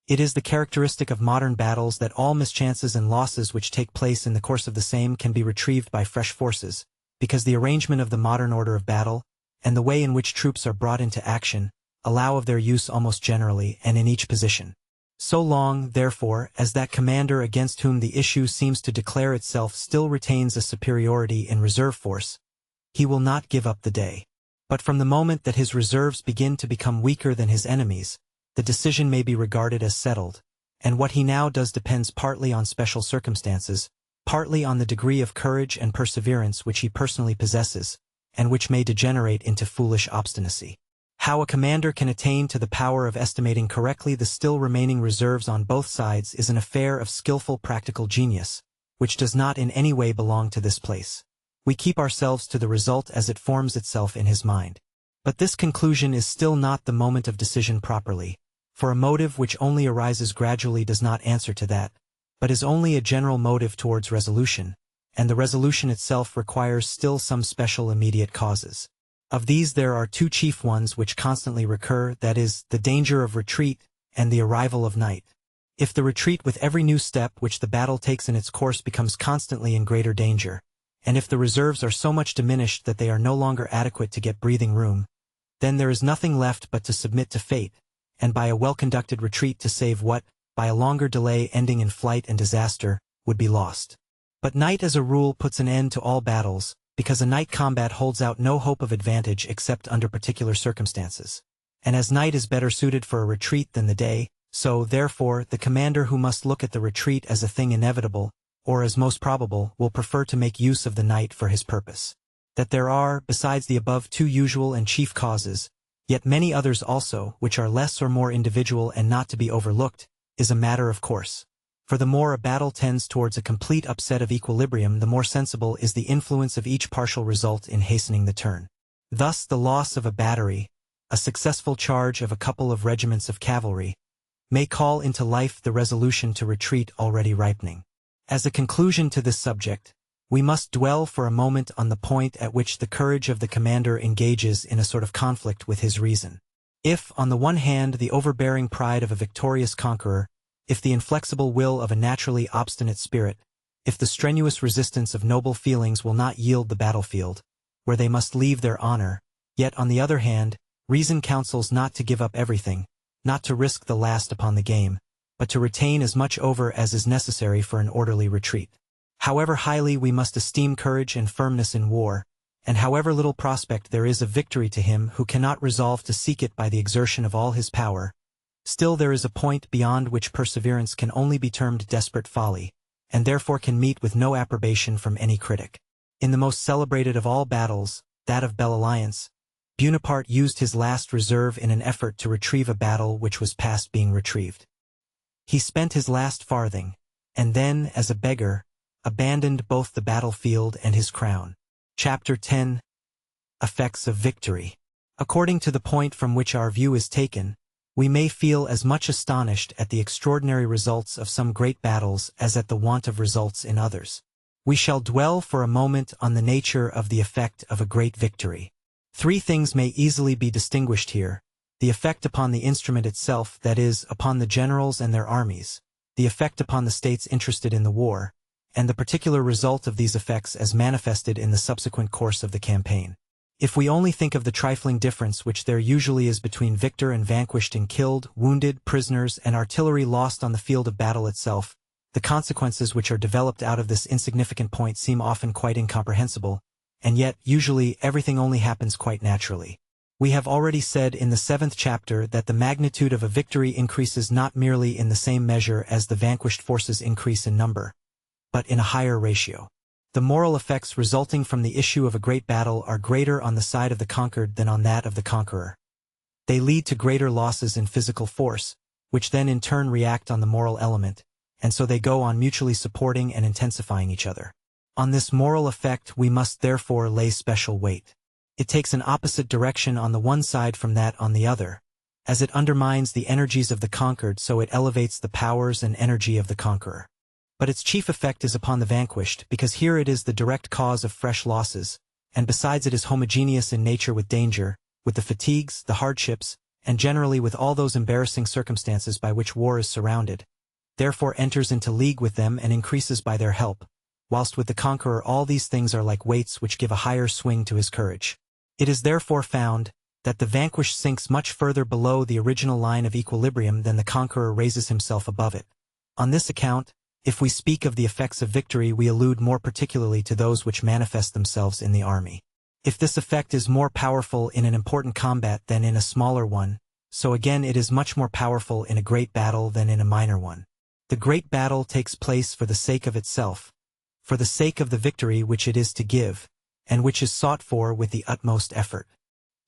It is the characteristic of modern battles that all mischances and losses which take place in the course of the same can be retrieved by fresh forces, because the arrangement of the modern order of battle, and the way in which troops are brought into action, allow of their use almost generally and in each position. So long, therefore, as that commander against whom the issue seems to declare itself still retains a superiority in reserve force, he will not give up the day. But from the moment that his reserves begin to become weaker than his enemies, the decision may be regarded as settled, and what he now does depends partly on special circumstances, partly on the degree of courage and perseverance which he personally possesses, and which may degenerate into foolish obstinacy. How a commander can attain to the power of estimating correctly the still remaining reserves on both sides is an affair of skillful practical genius, which does not in any way belong to this place. We keep ourselves to the result as it forms itself in his mind. But this conclusion is still not the moment of decision properly, for a motive which only arises gradually does not answer to that, but is only a general motive towards resolution, and the resolution itself requires still some special immediate causes. Of these there are two chief ones which constantly recur, that is, the danger of retreat and the arrival of night. If the retreat with every new step which the battle takes in its course becomes constantly in greater danger, and if the reserves are so much diminished that they are no longer adequate to get breathing room, then there is nothing left but to submit to fate, and by a well-conducted retreat to save what, by a longer delay ending in flight and disaster, would be lost. But night as a rule puts an end to all battles, because a night combat holds out no hope of advantage except under particular circumstances. And as night is better suited for a retreat than the day, so, therefore, the commander who must look at the retreat as a thing inevitable, or as most probable, will prefer to make use of the night for his purpose. That there are, besides the above two usual and chief causes, yet many others also, which are less or more individual and not to be overlooked, is a matter of course. For the more a battle tends towards a complete upset of equilibrium, the more sensible is the influence of each partial result in hastening the turn. Thus the loss of a battery, a successful charge of a couple of regiments of cavalry, may call into life the resolution to retreat already ripening. As a conclusion to this subject, we must dwell for a moment on the point at which the courage of the commander engages in a sort of conflict with his reason. If, on the one hand, the overbearing pride of a victorious conqueror, if the inflexible will of a naturally obstinate spirit, if the strenuous resistance of noble feelings will not yield the battlefield, where they must leave their honor, yet, on the other hand, reason counsels not to give up everything, not to risk the last upon the game, but to retain as much over as is necessary for an orderly retreat. However highly we must esteem courage and firmness in war, and however little prospect there is of victory to him who cannot resolve to seek it by the exertion of all his power, still there is a point beyond which perseverance can only be termed desperate folly, and therefore can meet with no approbation from any critic. In the most celebrated of all battles, that of Belle Alliance, Bonaparte used his last reserve in an effort to retrieve a battle which was past being retrieved. He spent his last farthing, and then, as a beggar, abandoned both the battlefield and his crown. Chapter 10. Effects of victory. According to the point from which our view is taken, we may feel as much astonished at the extraordinary results of some great battles as at the want of results in others. We shall dwell for a moment on the nature of the effect of a great victory. Three things may easily be distinguished here: the effect upon the instrument itself, that is, upon the generals and their armies, the effect upon the states interested in the war, and the particular result of these effects as manifested in the subsequent course of the campaign. If we only think of the trifling difference which there usually is between victor and vanquished in killed, wounded, prisoners, and artillery lost on the field of battle itself, the consequences which are developed out of this insignificant point seem often quite incomprehensible, and yet, usually, everything only happens quite naturally. We have already said in the 7th chapter that the magnitude of a victory increases not merely in the same measure as the vanquished forces increase in number, but in a higher ratio. The moral effects resulting from the issue of a great battle are greater on the side of the conquered than on that of the conqueror. They lead to greater losses in physical force, which then in turn react on the moral element, and so they go on mutually supporting and intensifying each other. On this moral effect we must therefore lay special weight. It takes an opposite direction on the one side from that on the other. As it undermines the energies of the conquered, so it elevates the powers and energy of the conqueror. But its chief effect is upon the vanquished, because here it is the direct cause of fresh losses, and besides it is homogeneous in nature with danger, with the fatigues, the hardships, and generally with all those embarrassing circumstances by which war is surrounded, therefore enters into league with them and increases by their help, whilst with the conqueror all these things are like weights which give a higher swing to his courage. It is therefore found that the vanquished sinks much further below the original line of equilibrium than the conqueror raises himself above it. On this account, if we speak of the effects of victory, we allude more particularly to those which manifest themselves in the army. If this effect is more powerful in an important combat than in a smaller one, so again it is much more powerful in a great battle than in a minor one. The great battle takes place for the sake of itself, for the sake of the victory which it is to give, and which is sought for with the utmost effort.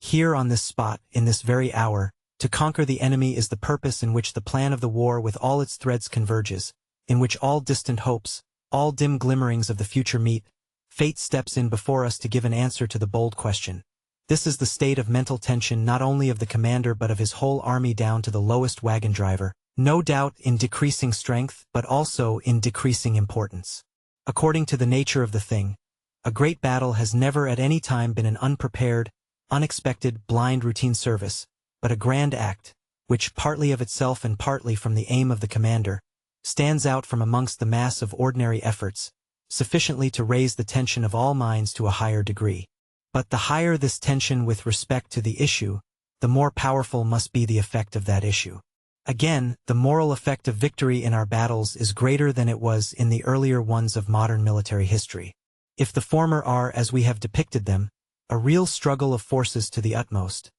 Here on this spot, in this very hour, to conquer the enemy is the purpose in which the plan of the war with all its threads converges, in which all distant hopes, all dim glimmerings of the future meet. Fate steps in before us to give an answer to the bold question. This is the state of mental tension not only of the commander but of his whole army down to the lowest wagon driver, no doubt in decreasing strength but also in decreasing importance. According to the nature of the thing, a great battle has never at any time been an unprepared, unexpected, blind routine service, but a grand act, which, partly of itself and partly from the aim of the commander, stands out from amongst the mass of ordinary efforts, sufficiently to raise the tension of all minds to a higher degree. But the higher this tension with respect to the issue, the more powerful must be the effect of that issue. Again, the moral effect of victory in our battles is greater than it was in the earlier ones of modern military history. If the former are, as we have depicted them, a real struggle of forces to the utmost,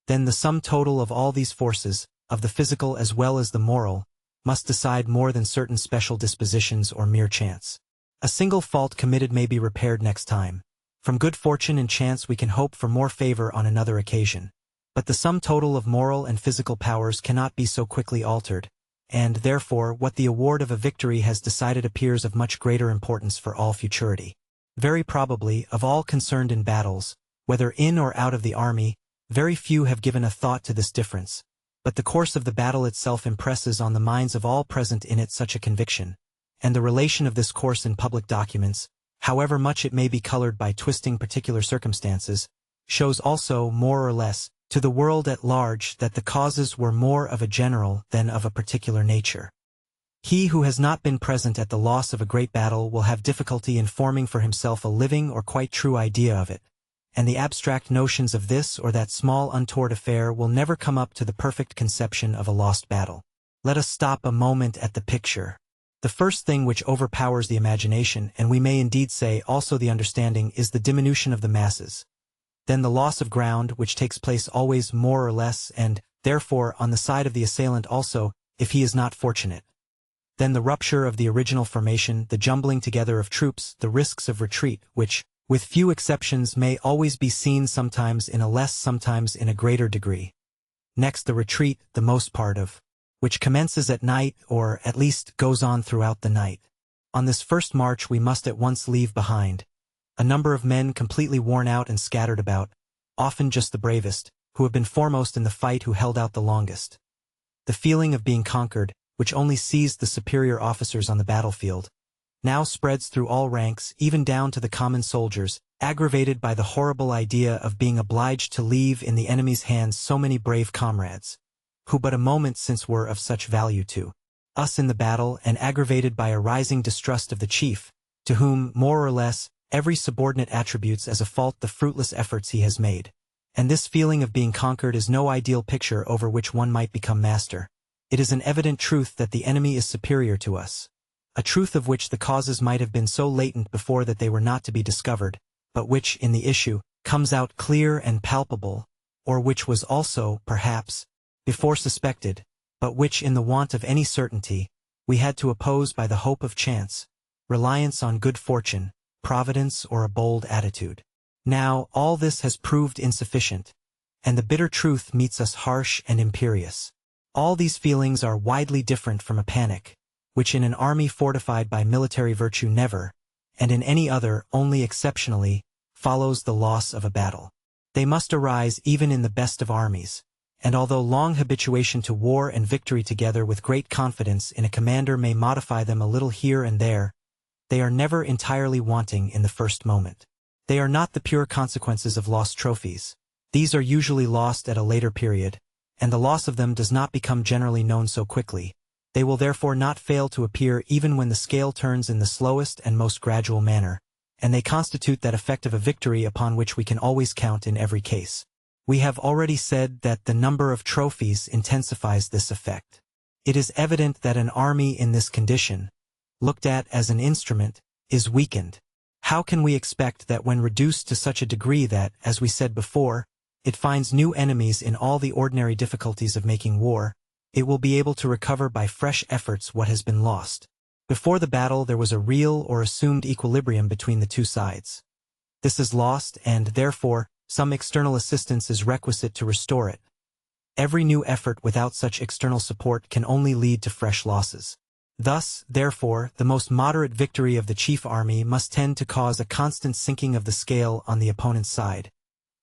then the sum total of all these forces, of the physical as well as the moral, must decide more than certain special dispositions or mere chance. A single fault committed may be repaired next time. From good fortune and chance we can hope for more favor on another occasion. But the sum total of moral and physical powers cannot be so quickly altered, and, therefore, what the award of a victory has decided appears of much greater importance for all futurity. Very probably, of all concerned in battles, whether in or out of the army, very few have given a thought to this difference. But the course of the battle itself impresses on the minds of all present in it such a conviction, and the relation of this course in public documents, however much it may be colored by twisting particular circumstances, shows also, more or less, to the world at large that the causes were more of a general than of a particular nature. He who has not been present at the loss of a great battle will have difficulty in forming for himself a living or quite true idea of it, and the abstract notions of this or that small untoward affair will never come up to the perfect conception of a lost battle. Let us stop a moment at the picture. The first thing which overpowers the imagination, and we may indeed say also the understanding, is the diminution of the masses. Then the loss of ground, which takes place always more or less, and, therefore, on the side of the assailant also, if he is not fortunate. Then the rupture of the original formation, the jumbling together of troops, the risks of retreat, which, with few exceptions, may always be seen sometimes in a less, sometimes in a greater degree. Next the retreat, the most part of which commences at night, or, at least, goes on throughout the night. On this first march we must at once leave behind a number of men completely worn out and scattered about, often just the bravest, who have been foremost in the fight who held out the longest. The feeling of being conquered, which only seized the superior officers on the battlefield, now spreads through all ranks, even down to the common soldiers, aggravated by the horrible idea of being obliged to leave in the enemy's hands so many brave comrades, who but a moment since were of such value to us in the battle, and aggravated by a rising distrust of the chief, to whom, more or less, every subordinate attributes as a fault the fruitless efforts he has made. And this feeling of being conquered is no ideal picture over which one might become master. It is an evident truth that the enemy is superior to us, a truth of which the causes might have been so latent before that they were not to be discovered, but which, in the issue, comes out clear and palpable, or which was also, perhaps, before suspected, but which, in the want of any certainty, we had to oppose by the hope of chance, reliance on good fortune, providence, or a bold attitude. Now, all this has proved insufficient, and the bitter truth meets us harsh and imperious. All these feelings are widely different from a panic, which in an army fortified by military virtue never, and in any other only exceptionally, follows the loss of a battle. They must arise even in the best of armies, and although long habituation to war and victory together with great confidence in a commander may modify them a little here and there, they are never entirely wanting in the first moment. They are not the pure consequences of lost trophies. These are usually lost at a later period, and the loss of them does not become generally known so quickly. They will therefore not fail to appear even when the scale turns in the slowest and most gradual manner, and they constitute that effect of a victory upon which we can always count in every case. We have already said that the number of trophies intensifies this effect. It is evident that an army in this condition, looked at as an instrument, is weakened. How can we expect that when reduced to such a degree that, as we said before, it finds new enemies in all the ordinary difficulties of making war, it will be able to recover by fresh efforts what has been lost? Before the battle there was a real or assumed equilibrium between the two sides. This is lost, and, therefore, some external assistance is requisite to restore it. Every new effort without such external support can only lead to fresh losses. Thus, therefore, the most moderate victory of the chief army must tend to cause a constant sinking of the scale on the opponent's side,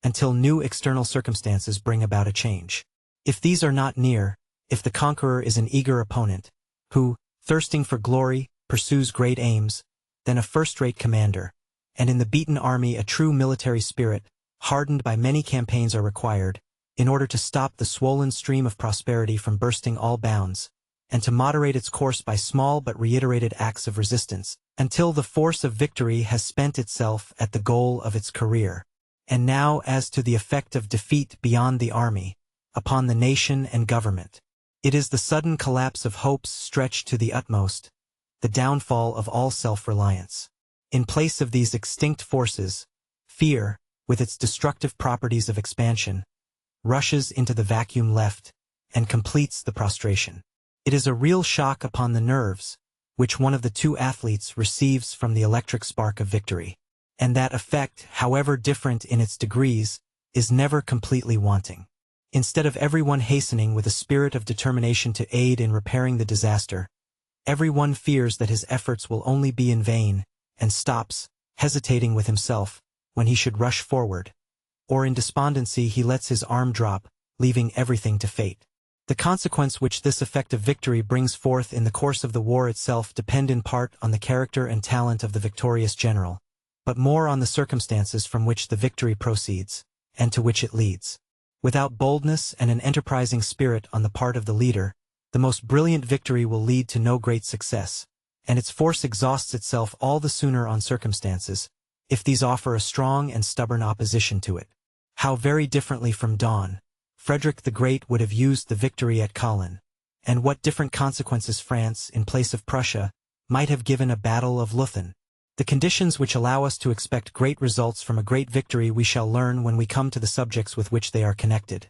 until new external circumstances bring about a change. If these are not near, if the conqueror is an eager opponent, who, thirsting for glory, pursues great aims, then a first-rate commander, and in the beaten army a true military spirit, hardened by many campaigns are required, in order to stop the swollen stream of prosperity from bursting all bounds, and to moderate its course by small but reiterated acts of resistance, until the force of victory has spent itself at the goal of its career. And now as to the effect of defeat beyond the army, upon the nation and government. It is the sudden collapse of hopes stretched to the utmost, the downfall of all self-reliance. In place of these extinct forces, fear, with its destructive properties of expansion, rushes into the vacuum left, and completes the prostration. It is a real shock upon the nerves, which one of the two athletes receives from the electric spark of victory. And that effect, however different in its degrees, is never completely wanting. Instead of everyone hastening with a spirit of determination to aid in repairing the disaster, everyone fears that his efforts will only be in vain, and stops, hesitating with himself, when he should rush forward. Or in despondency he lets his arm drop, leaving everything to fate. The consequence which this effect of victory brings forth in the course of the war itself depend in part on the character and talent of the victorious general, but more on the circumstances from which the victory proceeds, and to which it leads. Without boldness and an enterprising spirit on the part of the leader, the most brilliant victory will lead to no great success, and its force exhausts itself all the sooner on circumstances, if these offer a strong and stubborn opposition to it. How very differently from Daun Frederick the Great would have used the victory at Kollin, and what different consequences France, in place of Prussia, might have given a battle of Leuthen. The conditions which allow us to expect great results from a great victory we shall learn when we come to the subjects with which they are connected.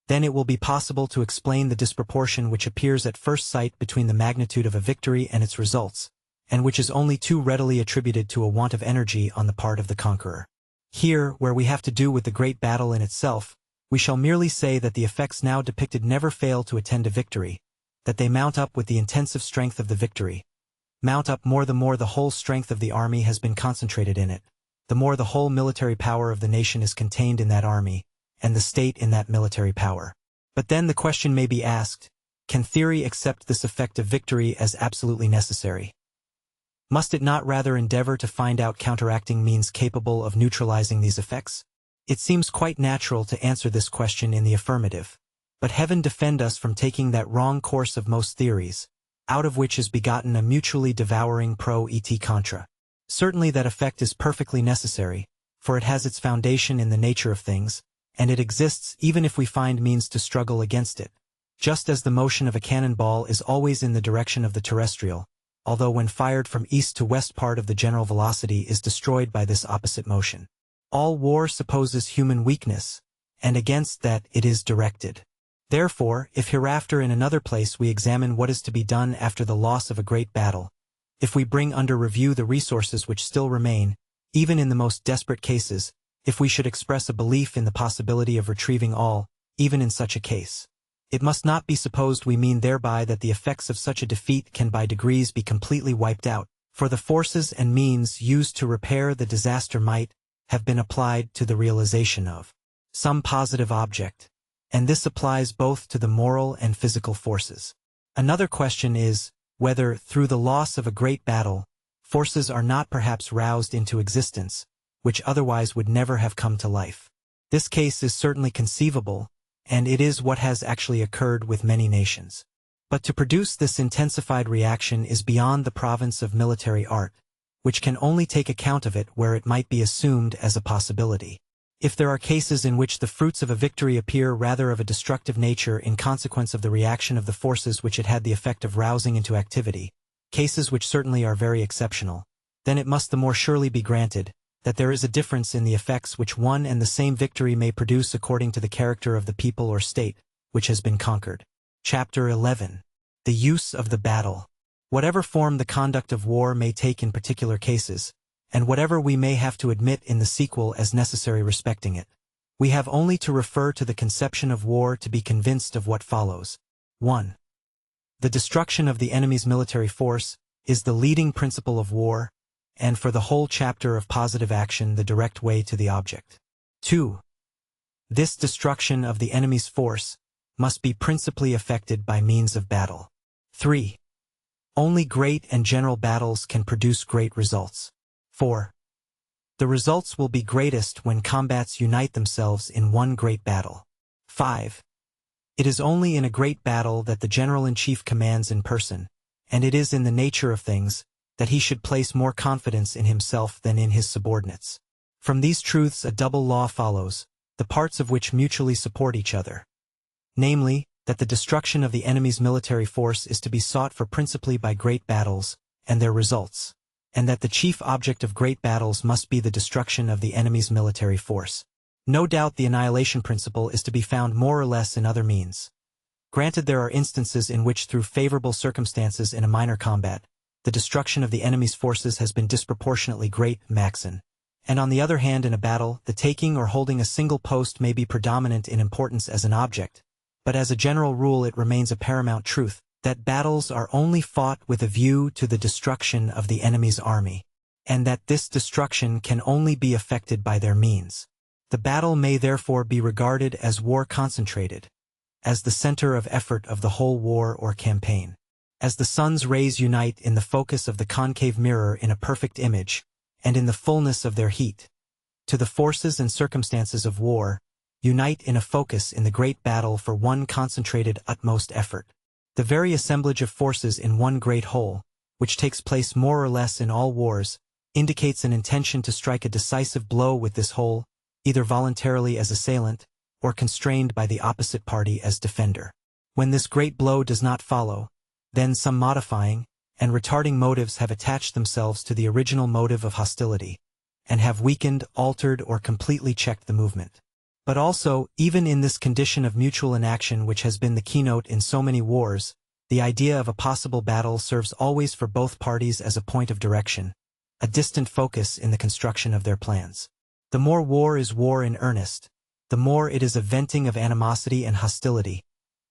Then it will be possible to explain the disproportion which appears at first sight between the magnitude of a victory and its results, and which is only too readily attributed to a want of energy on the part of the conqueror. Here, where we have to do with the great battle in itself, we shall merely say that the effects now depicted never fail to attend a victory, that they mount up with the intensive strength of the victory, mount up more the whole strength of the army has been concentrated in it, the more the whole military power of the nation is contained in that army, and the state in that military power. But then the question may be asked, can theory accept this effect of victory as absolutely necessary? Must it not rather endeavor to find out counteracting means capable of neutralizing these effects? It seems quite natural to answer this question in the affirmative. But heaven defend us from taking that wrong course of most theories, out of which is begotten a mutually devouring pro et contra. Certainly that effect is perfectly necessary, for it has its foundation in the nature of things, and it exists even if we find means to struggle against it, just as the motion of a cannonball is always in the direction of the terrestrial, although when fired from east to west part of the general velocity is destroyed by this opposite motion. All war supposes human weakness, and against that it is directed. Therefore, if hereafter in another place we examine what is to be done after the loss of a great battle, if we bring under review the resources which still remain, even in the most desperate cases, if we should express a belief in the possibility of retrieving all, even in such a case, it must not be supposed we mean thereby that the effects of such a defeat can by degrees be completely wiped out, for the forces and means used to repair the disaster might have been applied to the realization of some positive object, and this applies both to the moral and physical forces. Another question is, whether, through the loss of a great battle, forces are not perhaps roused into existence, which otherwise would never have come to life. This case is certainly conceivable, and it is what has actually occurred with many nations. But to produce this intensified reaction is beyond the province of military art, which can only take account of it where it might be assumed as a possibility. If there are cases in which the fruits of a victory appear rather of a destructive nature in consequence of the reaction of the forces which it had the effect of rousing into activity, cases which certainly are very exceptional, then it must the more surely be granted that there is a difference in the effects which one and the same victory may produce according to the character of the people or state which has been conquered. Chapter 11. The use of the battle. Whatever form the conduct of war may take in particular cases, and whatever we may have to admit in the sequel as necessary respecting it, we have only to refer to the conception of war to be convinced of what follows. 1. The destruction of the enemy's military force is the leading principle of war, and for the whole chapter of positive action the direct way to the object. 2. This destruction of the enemy's force must be principally effected by means of battle. 3. Only great and general battles can produce great results. 4. The results will be greatest when combats unite themselves in one great battle. 5. It is only in a great battle that the general-in-chief commands in person, and it is in the nature of things that he should place more confidence in himself than in his subordinates. From these truths a double law follows, the parts of which mutually support each other. Namely, that the destruction of the enemy's military force is to be sought for principally by great battles, and their results, and that the chief object of great battles must be the destruction of the enemy's military force. No doubt the annihilation principle is to be found more or less in other means. Granted there are instances in which through favorable circumstances in a minor combat, the destruction of the enemy's forces has been disproportionately great, maxim, and on the other hand in a battle, the taking or holding a single post may be predominant in importance as an object, but as a general rule it remains a paramount truth that battles are only fought with a view to the destruction of the enemy's army, and that this destruction can only be effected by their means. The battle may therefore be regarded as war concentrated, as the center of effort of the whole war or campaign. As the sun's rays unite in the focus of the concave mirror in a perfect image, and in the fullness of their heat, to the forces and circumstances of war, unite in a focus in the great battle for one concentrated utmost effort. The very assemblage of forces in one great whole, which takes place more or less in all wars, indicates an intention to strike a decisive blow with this whole, either voluntarily as assailant, or constrained by the opposite party as defender. When this great blow does not follow, then some modifying and retarding motives have attached themselves to the original motive of hostility, and have weakened, altered, or completely checked the movement. But also, even in this condition of mutual inaction which has been the keynote in so many wars, the idea of a possible battle serves always for both parties as a point of direction, a distant focus in the construction of their plans. The more war is war in earnest, the more it is a venting of animosity and hostility,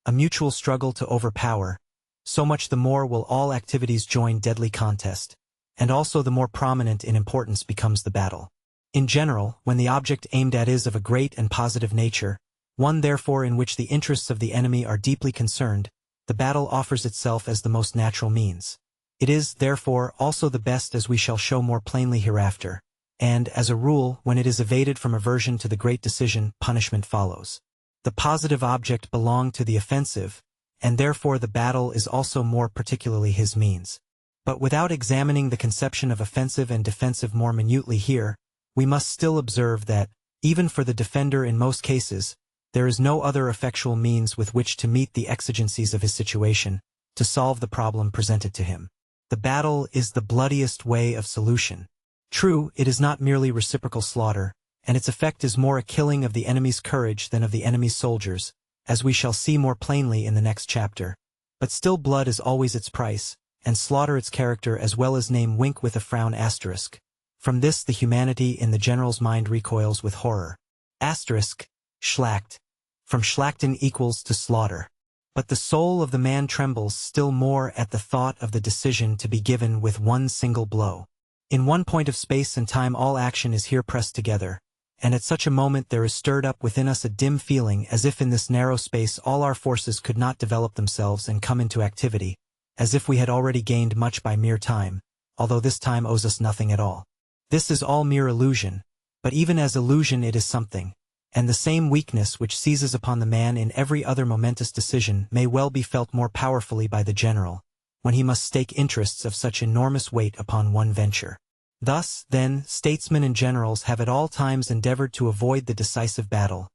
a mutual struggle to overpower, so much the more will all activities join deadly contest, and also the more prominent in importance becomes the battle. In general, when the object aimed at is of a great and positive nature, one therefore in which the interests of the enemy are deeply concerned, the battle offers itself as the most natural means. It is, therefore, also the best, as we shall show more plainly hereafter, and, as a rule, when it is evaded from aversion to the great decision, punishment follows. The positive object belonged to the offensive, and therefore the battle is also more particularly his means. But without examining the conception of offensive and defensive more minutely here, we must still observe that, even for the defender in most cases, there is no other effectual means with which to meet the exigencies of his situation, to solve the problem presented to him. The battle is the bloodiest way of solution. True, it is not merely reciprocal slaughter, and its effect is more a killing of the enemy's courage than of the enemy's soldiers, as we shall see more plainly in the next chapter. But still blood is always its price, and slaughter its character, as well as name wink with a frown asterisk. From this the humanity in the general's mind recoils with horror. Asterisk, Schlacht. From Schlachten equals to slaughter. But the soul of the man trembles still more at the thought of the decision to be given with one single blow. In one point of space and time all action is here pressed together, and at such a moment there is stirred up within us a dim feeling as if in this narrow space all our forces could not develop themselves and come into activity, as if we had already gained much by mere time, although this time owes us nothing at all. This is all mere illusion, but even as illusion it is something, and the same weakness which seizes upon the man in every other momentous decision may well be felt more powerfully by the general, when he must stake interests of such enormous weight upon one venture. Thus, then, statesmen and generals have at all times endeavored to avoid the decisive battle,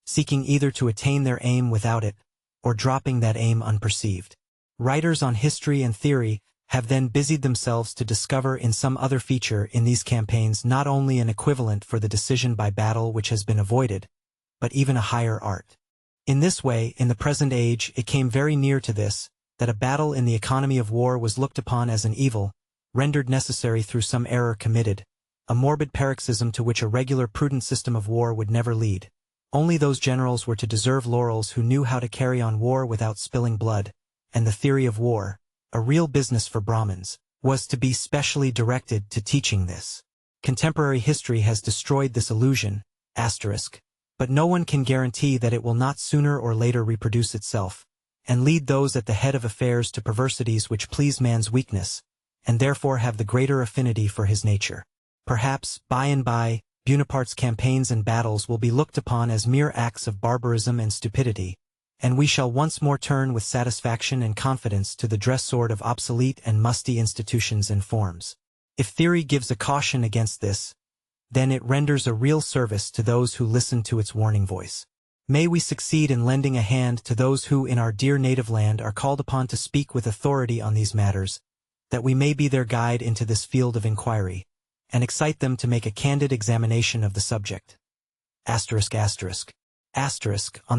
seeking either to attain their aim without it, or dropping that aim unperceived. Writers on history and theory have then busied themselves to discover in some other feature in these campaigns not only an equivalent for the decision by battle which has been avoided, but even a higher art. In this way, in the present age, it came very near to this, that a battle in the economy of war was looked upon as an evil, rendered necessary through some error committed, a morbid paroxysm to which a regular prudent system of war would never lead. Only those generals were to deserve laurels who knew how to carry on war without spilling blood, and the theory of war, a real business for Brahmins, was to be specially directed to teaching this. Contemporary history has destroyed this illusion, but no one can guarantee that it will not sooner or later reproduce itself, and lead those at the head of affairs to perversities which please man's weakness, and therefore have the greater affinity for his nature. Perhaps, by and by, Buonaparte's campaigns and battles will be looked upon as mere acts of barbarism and stupidity, and we shall once more turn with satisfaction and confidence to the dress-sword of obsolete and musty institutions and forms. If theory gives a caution against this, then it renders a real service to those who listen to its warning voice. May we succeed in lending a hand to those who in our dear native land are called upon to speak with authority on these matters, that we may be their guide into this field of inquiry, and excite them to make a candid examination of the subject. On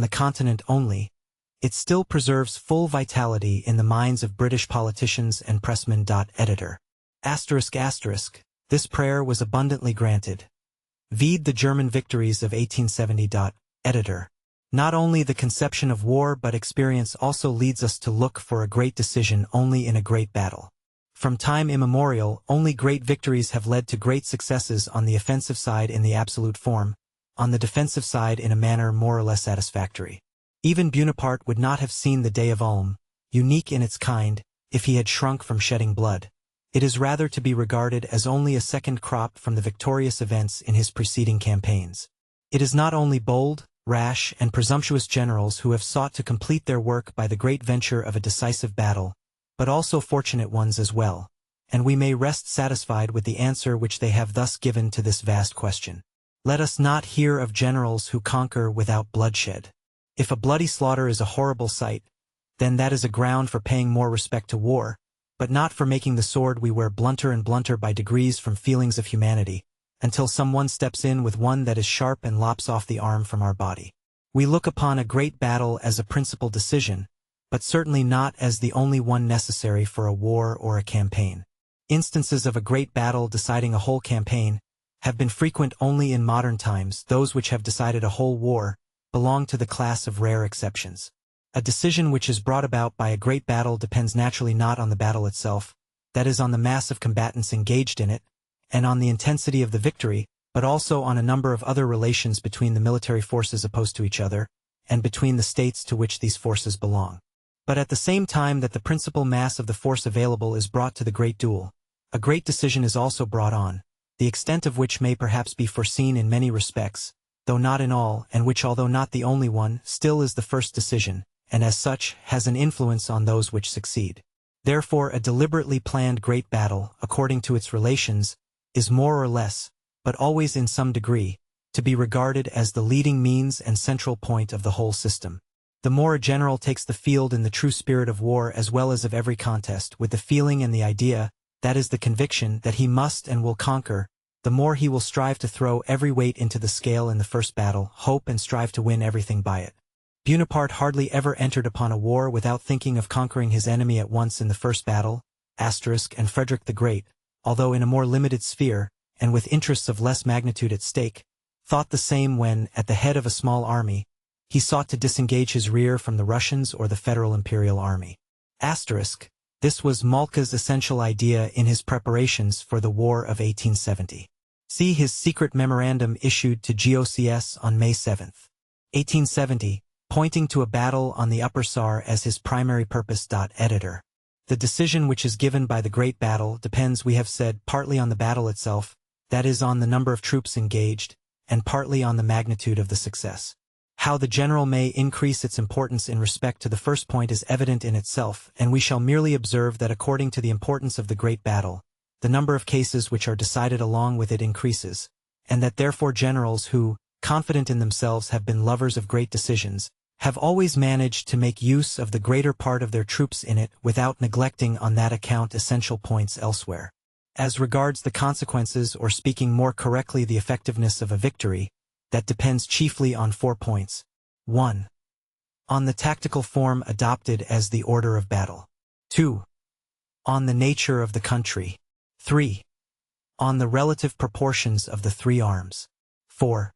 the continent only, it still preserves full vitality in the minds of British politicians and pressmen. Editor. This prayer was abundantly granted. Vide the German victories of 1870. Editor. Not only the conception of war but experience also leads us to look for a great decision only in a great battle. From time immemorial, only great victories have led to great successes on the offensive side in the absolute form, on the defensive side in a manner more or less satisfactory. Even Buonaparte would not have seen the day of Ulm, unique in its kind, if he had shrunk from shedding blood. It is rather to be regarded as only a second crop from the victorious events in his preceding campaigns. It is not only bold, rash, and presumptuous generals who have sought to complete their work by the great venture of a decisive battle, but also fortunate ones as well, and we may rest satisfied with the answer which they have thus given to this vast question. Let us not hear of generals who conquer without bloodshed. If a bloody slaughter is a horrible sight, then that is a ground for paying more respect to war, but not for making the sword we wear blunter and blunter by degrees from feelings of humanity, until some one steps in with one that is sharp and lops off the arm from our body. We look upon a great battle as a principal decision, but certainly not as the only one necessary for a war or a campaign. Instances of a great battle deciding a whole campaign have been frequent only in modern times. Those which have decided a whole war belong to the class of rare exceptions. A decision which is brought about by a great battle depends naturally not on the battle itself, that is, on the mass of combatants engaged in it, and on the intensity of the victory, but also on a number of other relations between the military forces opposed to each other, and between the states to which these forces belong. But at the same time that the principal mass of the force available is brought to the great duel, a great decision is also brought on, the extent of which may perhaps be foreseen in many respects, though not in all, and which, although not the only one, still is the first decision, and as such has an influence on those which succeed. Therefore a deliberately planned great battle, according to its relations, is more or less, but always in some degree, to be regarded as the leading means and central point of the whole system. The more a general takes the field in the true spirit of war as well as of every contest, with the feeling and the idea, that is the conviction, that he must and will conquer, the more he will strive to throw every weight into the scale in the first battle, hope and strive to win everything by it. Bonaparte hardly ever entered upon a war without thinking of conquering his enemy at once in the first battle, and Frederick the Great, although in a more limited sphere, and with interests of less magnitude at stake, thought the same when, at the head of a small army, he sought to disengage his rear from the Russians or the Federal Imperial Army. This was Moltke's essential idea in his preparations for the War of 1870. See his secret memorandum issued to GOCS on May 7, 1870, pointing to a battle on the Upper Saar as his primary purpose. Editor. The decision which is given by the great battle depends, we have said, partly on the battle itself, that is, on the number of troops engaged, and partly on the magnitude of the success. How the general may increase its importance in respect to the first point is evident in itself, and we shall merely observe that according to the importance of the great battle, the number of cases which are decided along with it increases, and that therefore generals who, confident in themselves, have been lovers of great decisions, have always managed to make use of the greater part of their troops in it without neglecting on that account essential points elsewhere. As regards the consequences, or speaking more correctly the effectiveness of a victory, that depends chiefly on 4 points. 1. On the tactical form adopted as the order of battle. 2. On the nature of the country. 3. On the relative proportions of the 3 arms. 4.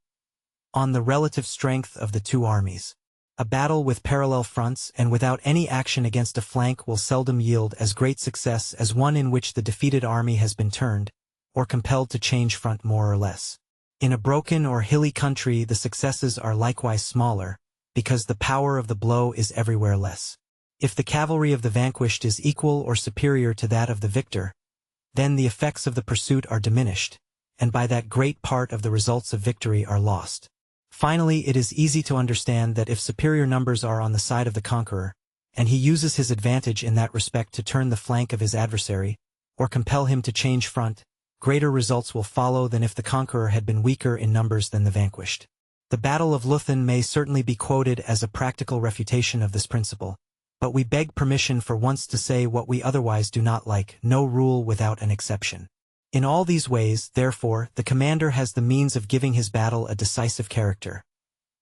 On the relative strength of the 2 armies. A battle with parallel fronts and without any action against a flank will seldom yield as great success as one in which the defeated army has been turned, or compelled to change front more or less. In a broken or hilly country the successes are likewise smaller, because the power of the blow is everywhere less. If the cavalry of the vanquished is equal or superior to that of the victor, then the effects of the pursuit are diminished, and by that great part of the results of victory are lost. Finally, it is easy to understand that if superior numbers are on the side of the conqueror, and he uses his advantage in that respect to turn the flank of his adversary, or compel him to change front, greater results will follow than if the conqueror had been weaker in numbers than the vanquished. The Battle of Leuthen may certainly be quoted as a practical refutation of this principle, but we beg permission for once to say what we otherwise do not like: no rule without an exception. In all these ways, therefore, the commander has the means of giving his battle a decisive character.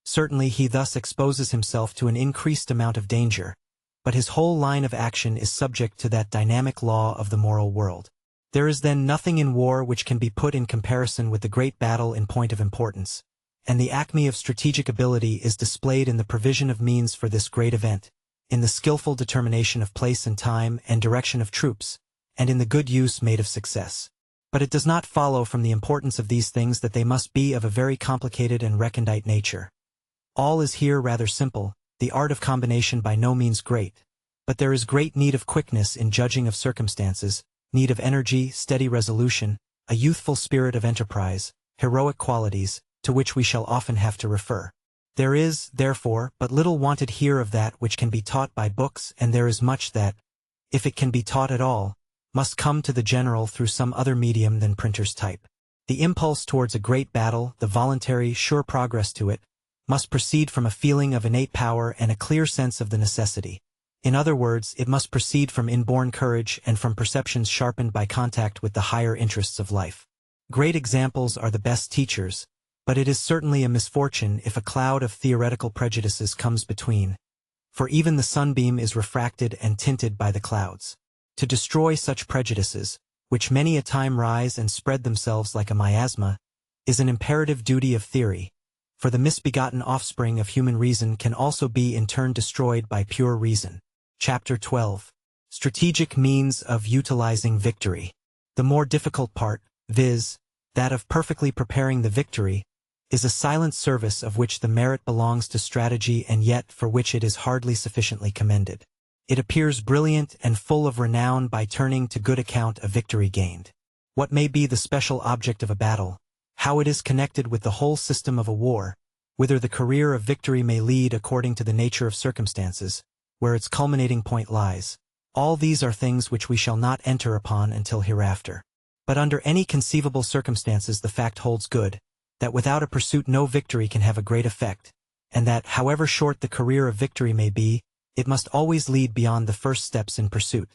Certainly he thus exposes himself to an increased amount of danger, but his whole line of action is subject to that dynamic law of the moral world. There is then nothing in war which can be put in comparison with the great battle in point of importance, and the acme of strategic ability is displayed in the provision of means for this great event, in the skillful determination of place and time and direction of troops, and in the good use made of success. But it does not follow from the importance of these things that they must be of a very complicated and recondite nature. All is here rather simple, the art of combination by no means great, but there is great need of quickness in judging of circumstances, need of energy, steady resolution, a youthful spirit of enterprise, heroic qualities, to which we shall often have to refer. There is, therefore, but little wanted here of that which can be taught by books, and there is much that, if it can be taught at all, must come to the general through some other medium than printer's type. The impulse towards a great battle, the voluntary, sure progress to it, must proceed from a feeling of innate power and a clear sense of the necessity. In other words, it must proceed from inborn courage and from perceptions sharpened by contact with the higher interests of life. Great examples are the best teachers, but it is certainly a misfortune if a cloud of theoretical prejudices comes between, for even the sunbeam is refracted and tinted by the clouds. To destroy such prejudices, which many a time rise and spread themselves like a miasma, is an imperative duty of theory, for the misbegotten offspring of human reason can also be in turn destroyed by pure reason. Chapter 12. Strategic Means of Utilizing Victory. The more difficult part, viz., that of perfectly preparing the victory, is a silent service of which the merit belongs to strategy and yet for which it is hardly sufficiently commended. It appears brilliant and full of renown by turning to good account a victory gained. What may be the special object of a battle, how it is connected with the whole system of a war, whither the career of victory may lead according to the nature of circumstances, where its culminating point lies, all these are things which we shall not enter upon until hereafter. But under any conceivable circumstances the fact holds good, that without a pursuit no victory can have a great effect, and that, however short the career of victory may be, it must always lead beyond the first steps in pursuit.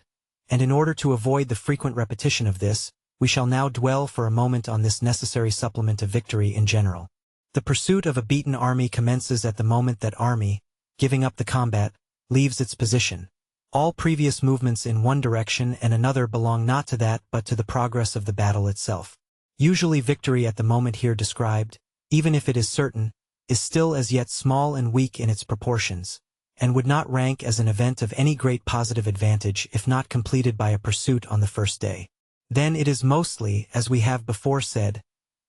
And in order to avoid the frequent repetition of this, we shall now dwell for a moment on this necessary supplement of victory in general. The pursuit of a beaten army commences at the moment that army, giving up the combat, leaves its position. All previous movements in one direction and another belong not to that but to the progress of the battle itself. Usually victory at the moment here described, even if it is certain, is still as yet small and weak in its proportions, and would not rank as an event of any great positive advantage if not completed by a pursuit on the first day. Then it is mostly, as we have before said,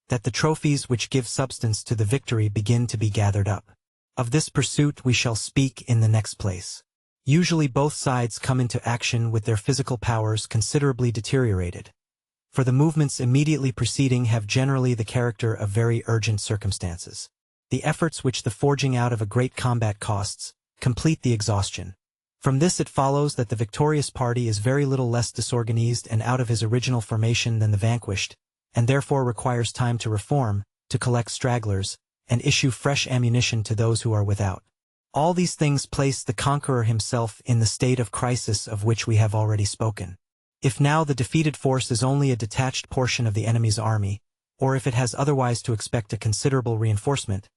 that the trophies which give substance to the victory begin to be gathered up. Of this pursuit we shall speak in the next place. Usually both sides come into action with their physical powers considerably deteriorated, for the movements immediately preceding have generally the character of very urgent circumstances. The efforts which the forging out of a great combat costs complete the exhaustion. From this it follows that the victorious party is very little less disorganized and out of his original formation than the vanquished, and therefore requires time to reform, to collect stragglers, and issue fresh ammunition to those who are without. All these things place the conqueror himself in the state of crisis of which we have already spoken. If now the defeated force is only a detached portion of the enemy's army, or if it has otherwise to expect a considerable reinforcement,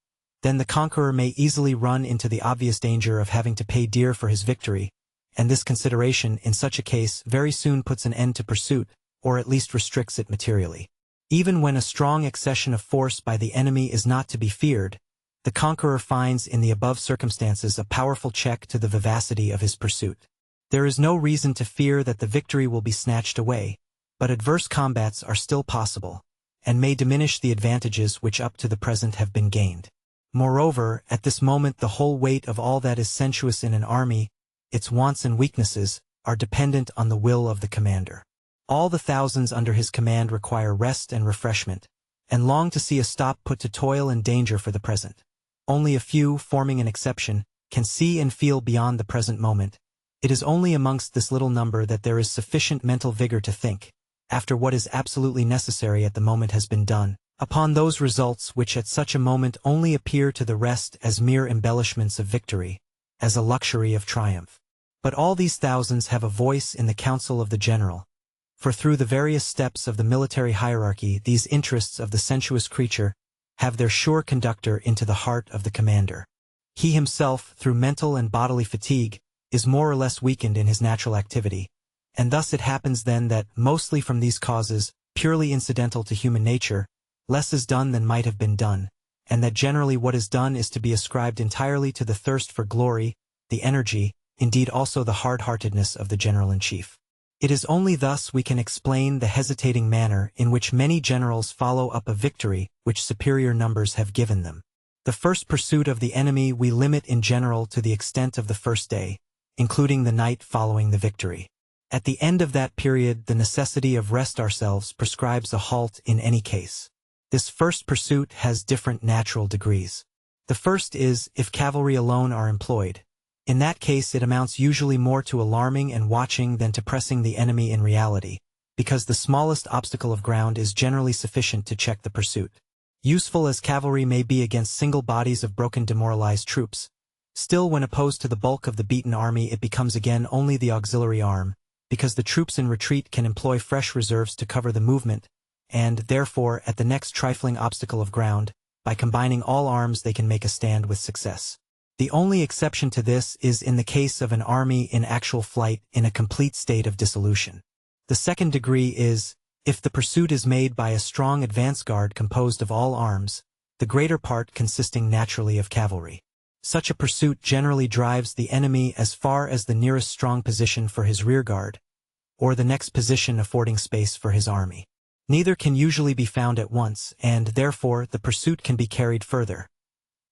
then the conqueror may easily run into the obvious danger of having to pay dear for his victory, and this consideration in such a case very soon puts an end to pursuit, or at least restricts it materially. Even when a strong accession of force by the enemy is not to be feared, the conqueror finds in the above circumstances a powerful check to the vivacity of his pursuit. There is no reason to fear that the victory will be snatched away, but adverse combats are still possible, and may diminish the advantages which up to the present have been gained. Moreover, at this moment the whole weight of all that is sensuous in an army, its wants and weaknesses, are dependent on the will of the commander. All the thousands under his command require rest and refreshment, and long to see a stop put to toil and danger for the present. Only a few, forming an exception, can see and feel beyond the present moment. It is only amongst this little number that there is sufficient mental vigor to think, after what is absolutely necessary at the moment has been done, upon those results which at such a moment only appear to the rest as mere embellishments of victory, as a luxury of triumph. But all these thousands have a voice in the council of the general, for through the various steps of the military hierarchy these interests of the sensuous creature have their sure conductor into the heart of the commander. He himself, through mental and bodily fatigue, is more or less weakened in his natural activity, and thus it happens then that, mostly from these causes, purely incidental to human nature, less is done than might have been done, and that generally what is done is to be ascribed entirely to the thirst for glory, the energy, indeed also the hard-heartedness of the general-in-chief. It is only thus we can explain the hesitating manner in which many generals follow up a victory which superior numbers have given them. The first pursuit of the enemy we limit in general to the extent of the first day, including the night following the victory. At the end of that period the necessity of rest ourselves prescribes a halt in any case. This first pursuit has different natural degrees. The first is, if cavalry alone are employed. In that case it amounts usually more to alarming and watching than to pressing the enemy in reality, because the smallest obstacle of ground is generally sufficient to check the pursuit. Useful as cavalry may be against single bodies of broken demoralized troops, still when opposed to the bulk of the beaten army it becomes again only the auxiliary arm, because the troops in retreat can employ fresh reserves to cover the movement, and, therefore, at the next trifling obstacle of ground, by combining all arms they can make a stand with success. The only exception to this is in the case of an army in actual flight in a complete state of dissolution. The second degree is, if the pursuit is made by a strong advance guard composed of all arms, the greater part consisting naturally of cavalry. Such a pursuit generally drives the enemy as far as the nearest strong position for his rear guard, or the next position affording space for his army. Neither can usually be found at once, and, therefore, the pursuit can be carried further.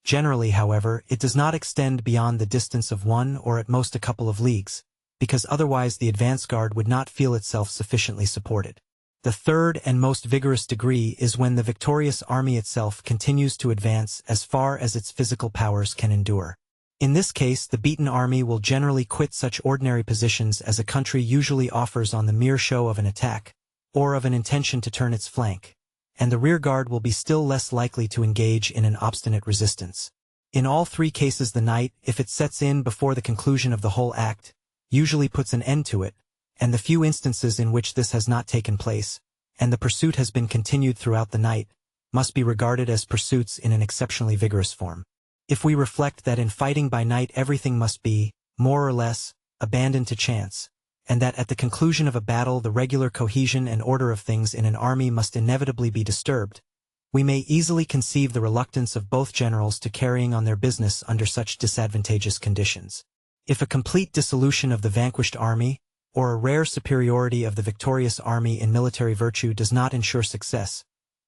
Generally, however, it does not extend beyond the distance of 1 or at most a couple of leagues, because otherwise the advance guard would not feel itself sufficiently supported. The third and most vigorous degree is when the victorious army itself continues to advance as far as its physical powers can endure. In this case, the beaten army will generally quit such ordinary positions as a country usually offers on the mere show of an attack, or of an intention to turn its flank, and the rear guard will be still less likely to engage in an obstinate resistance. In all three cases the knight, if it sets in before the conclusion of the whole act, usually puts an end to it, and the few instances in which this has not taken place, and the pursuit has been continued throughout the night, must be regarded as pursuits in an exceptionally vigorous form. If we reflect that in fighting by night everything must be, more or less, abandoned to chance, and that at the conclusion of a battle the regular cohesion and order of things in an army must inevitably be disturbed, we may easily conceive the reluctance of both generals to carrying on their business under such disadvantageous conditions. If a complete dissolution of the vanquished army, or a rare superiority of the victorious army in military virtue does not ensure success,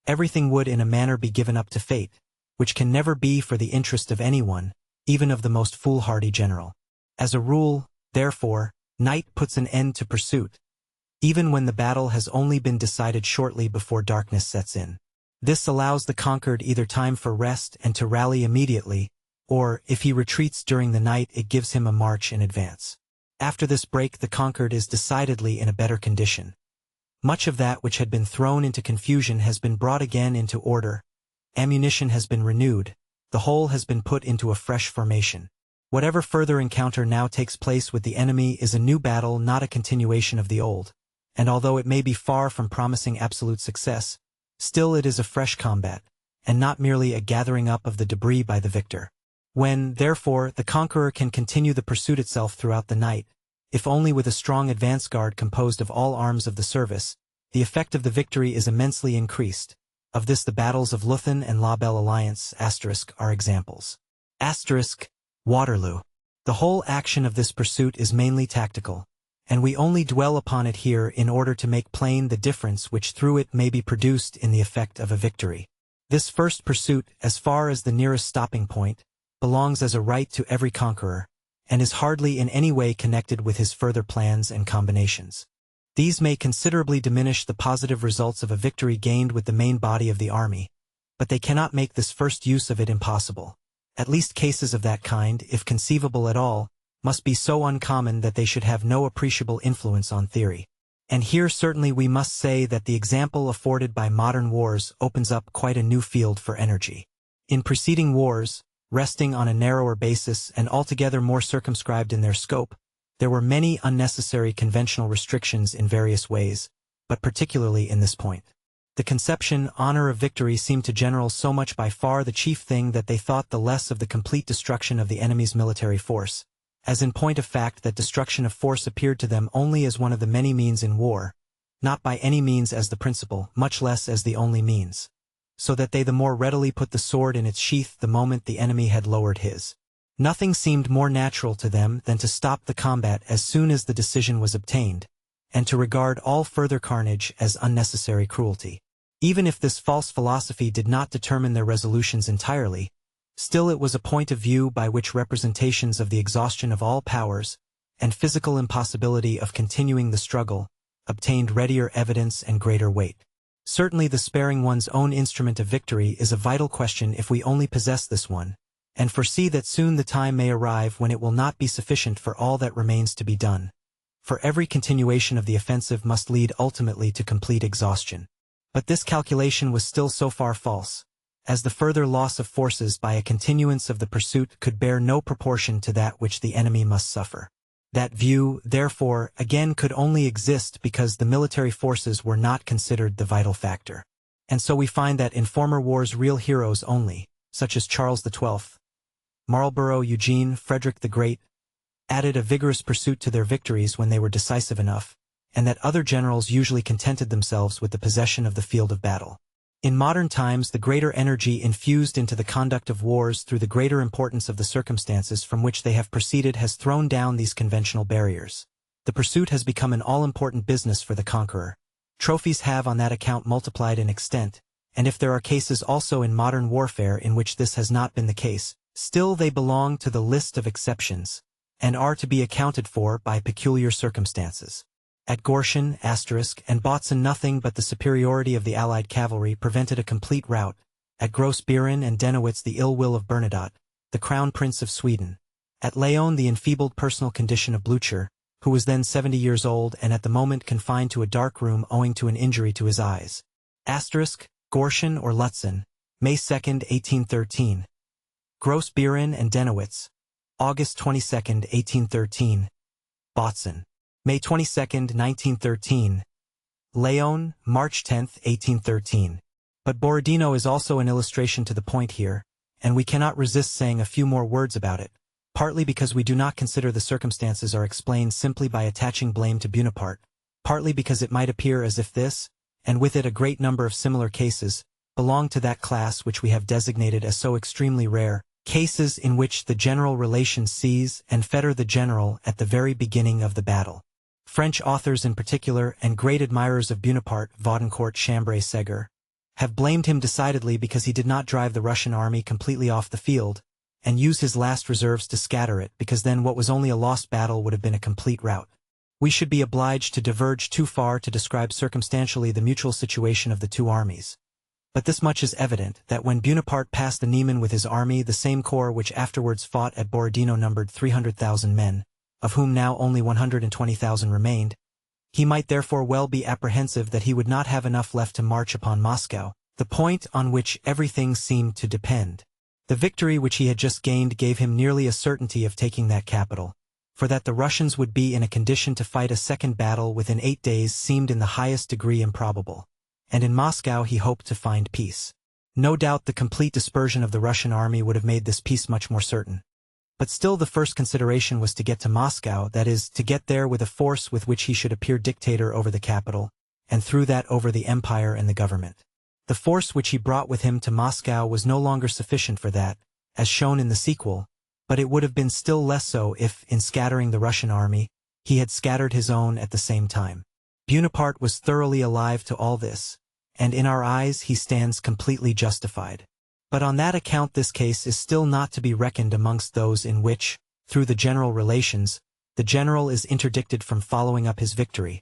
everything would in a manner be given up to fate, which can never be for the interest of anyone, even of the most foolhardy general. As a rule, therefore, night puts an end to pursuit, even when the battle has only been decided shortly before darkness sets in. This allows the conquered either time for rest and to rally immediately, or, if he retreats during the night, it gives him a march in advance. After this break the conquered is decidedly in a better condition. Much of that which had been thrown into confusion has been brought again into order, ammunition has been renewed, the whole has been put into a fresh formation. Whatever further encounter now takes place with the enemy is a new battle, not a continuation of the old, and although it may be far from promising absolute success, still it is a fresh combat, and not merely a gathering up of the debris by the victor. When, therefore, the conqueror can continue the pursuit itself throughout the night, if only with a strong advance guard composed of all arms of the service, the effect of the victory is immensely increased. Of this the battles of Leuthen and La Belle Alliance are examples. Waterloo. The whole action of this pursuit is mainly tactical, and we only dwell upon it here in order to make plain the difference which through it may be produced in the effect of a victory. This first pursuit, as far as the nearest stopping point, belongs as a right to every conqueror, and is hardly in any way connected with his further plans and combinations. These may considerably diminish the positive results of a victory gained with the main body of the army, but they cannot make this first use of it impossible. At least cases of that kind, if conceivable at all, must be so uncommon that they should have no appreciable influence on theory. And here certainly we must say that the example afforded by modern wars opens up quite a new field for energy. In preceding wars, resting on a narrower basis and altogether more circumscribed in their scope, there were many unnecessary conventional restrictions in various ways, but particularly in this point. The conception, honor of victory seemed to generals so much by far the chief thing that they thought the less of the complete destruction of the enemy's military force, as in point of fact that destruction of force appeared to them only as one of the many means in war, not by any means as the principal, much less as the only means, so that they the more readily put the sword in its sheath the moment the enemy had lowered his. Nothing seemed more natural to them than to stop the combat as soon as the decision was obtained, and to regard all further carnage as unnecessary cruelty. Even if this false philosophy did not determine their resolutions entirely, still it was a point of view by which representations of the exhaustion of all powers, and physical impossibility of continuing the struggle, obtained readier evidence and greater weight. Certainly the sparing one's own instrument of victory is a vital question if we only possess this one, and foresee that soon the time may arrive when it will not be sufficient for all that remains to be done, for every continuation of the offensive must lead ultimately to complete exhaustion. But this calculation was still so far false, as the further loss of forces by a continuance of the pursuit could bear no proportion to that which the enemy must suffer. That view, therefore, again could only exist because the military forces were not considered the vital factor. And so we find that in former wars real heroes only, such as Charles XII, Marlborough, Eugene, Frederick the Great, added a vigorous pursuit to their victories when they were decisive enough, and that other generals usually contented themselves with the possession of the field of battle. In modern times the greater energy infused into the conduct of wars through the greater importance of the circumstances from which they have proceeded has thrown down these conventional barriers. The pursuit has become an all-important business for the conqueror, Trophies have on that account multiplied in extent, and if there are cases also in modern warfare in which this has not been the case, still they belong to the list of exceptions, and are to be accounted for by peculiar circumstances. At Gorschen, and Bautzen nothing but the superiority of the Allied cavalry prevented a complete rout. At Gross-Bieren and Dennewitz the ill will of Bernadotte, the Crown Prince of Sweden. At Laon the enfeebled personal condition of Blücher, who was then 70 years old and at the moment confined to a dark room owing to an injury to his eyes. Gorschen or Lutzen, May 2, 1813. Gross-Bieren and Dennewitz, August 22, 1813. Bautzen, May 22, 1913. Laon, March 10, 1813. But Borodino is also an illustration to the point here, and we cannot resist saying a few more words about it, partly because we do not consider the circumstances are explained simply by attaching blame to Bonaparte, partly because it might appear as if this, and with it a great number of similar cases, belong to that class which we have designated as so extremely rare, cases in which the general relations seize and fetter the general at the very beginning of the battle. French authors in particular, and great admirers of Bonaparte, Vaudincourt, Chambray, Segur, have blamed him decidedly because he did not drive the Russian army completely off the field, and use his last reserves to scatter it, because then what was only a lost battle would have been a complete rout. We should be obliged to diverge too far to describe circumstantially the mutual situation of the two armies. But this much is evident, that when Bonaparte passed the Niemen with his army, the same corps which afterwards fought at Borodino numbered 300,000 men, of whom now only 120,000 remained, he might therefore well be apprehensive that he would not have enough left to march upon Moscow, the point on which everything seemed to depend. The victory which he had just gained gave him nearly a certainty of taking that capital, for that the Russians would be in a condition to fight a second battle within 8 days seemed in the highest degree improbable, and in Moscow he hoped to find peace. No doubt the complete dispersion of the Russian army would have made this peace much more certain. But still the first consideration was to get to Moscow, that is, to get there with a force with which he should appear dictator over the capital, and through that over the empire and the government. The force which he brought with him to Moscow was no longer sufficient for that, as shown in the sequel, but it would have been still less so if, in scattering the Russian army, he had scattered his own at the same time. Bonaparte was thoroughly alive to all this, and in our eyes he stands completely justified. But on that account this case is still not to be reckoned amongst those in which, through the general relations, the general is interdicted from following up his victory,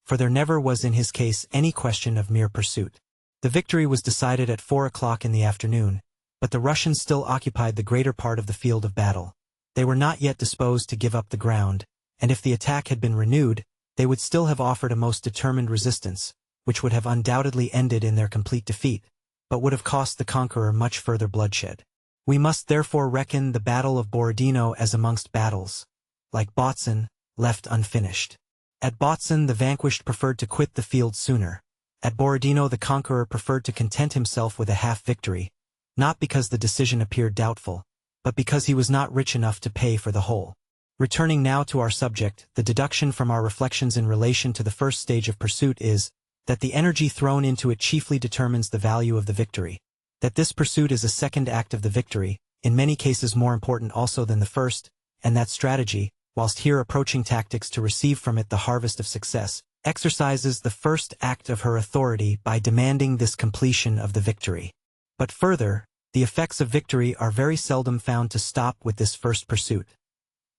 for there never was in his case any question of mere pursuit. The victory was decided at 4 o'clock in the afternoon, but the Russians still occupied the greater part of the field of battle. They were not yet disposed to give up the ground, and if the attack had been renewed, they would still have offered a most determined resistance, which would have undoubtedly ended in their complete defeat, but would have cost the conqueror much further bloodshed. We must therefore reckon the Battle of Borodino as amongst battles, like Bautzen, left unfinished. At Bautzen the vanquished preferred to quit the field sooner. At Borodino the conqueror preferred to content himself with a half-victory, not because the decision appeared doubtful, but because he was not rich enough to pay for the whole. Returning now to our subject, the deduction from our reflections in relation to the first stage of pursuit is, that the energy thrown into it chiefly determines the value of the victory. That this pursuit is a second act of the victory, in many cases more important also than the first, and that strategy, whilst here approaching tactics to receive from it the harvest of success, exercises the first act of her authority by demanding this completion of the victory. But further, the effects of victory are very seldom found to stop with this first pursuit.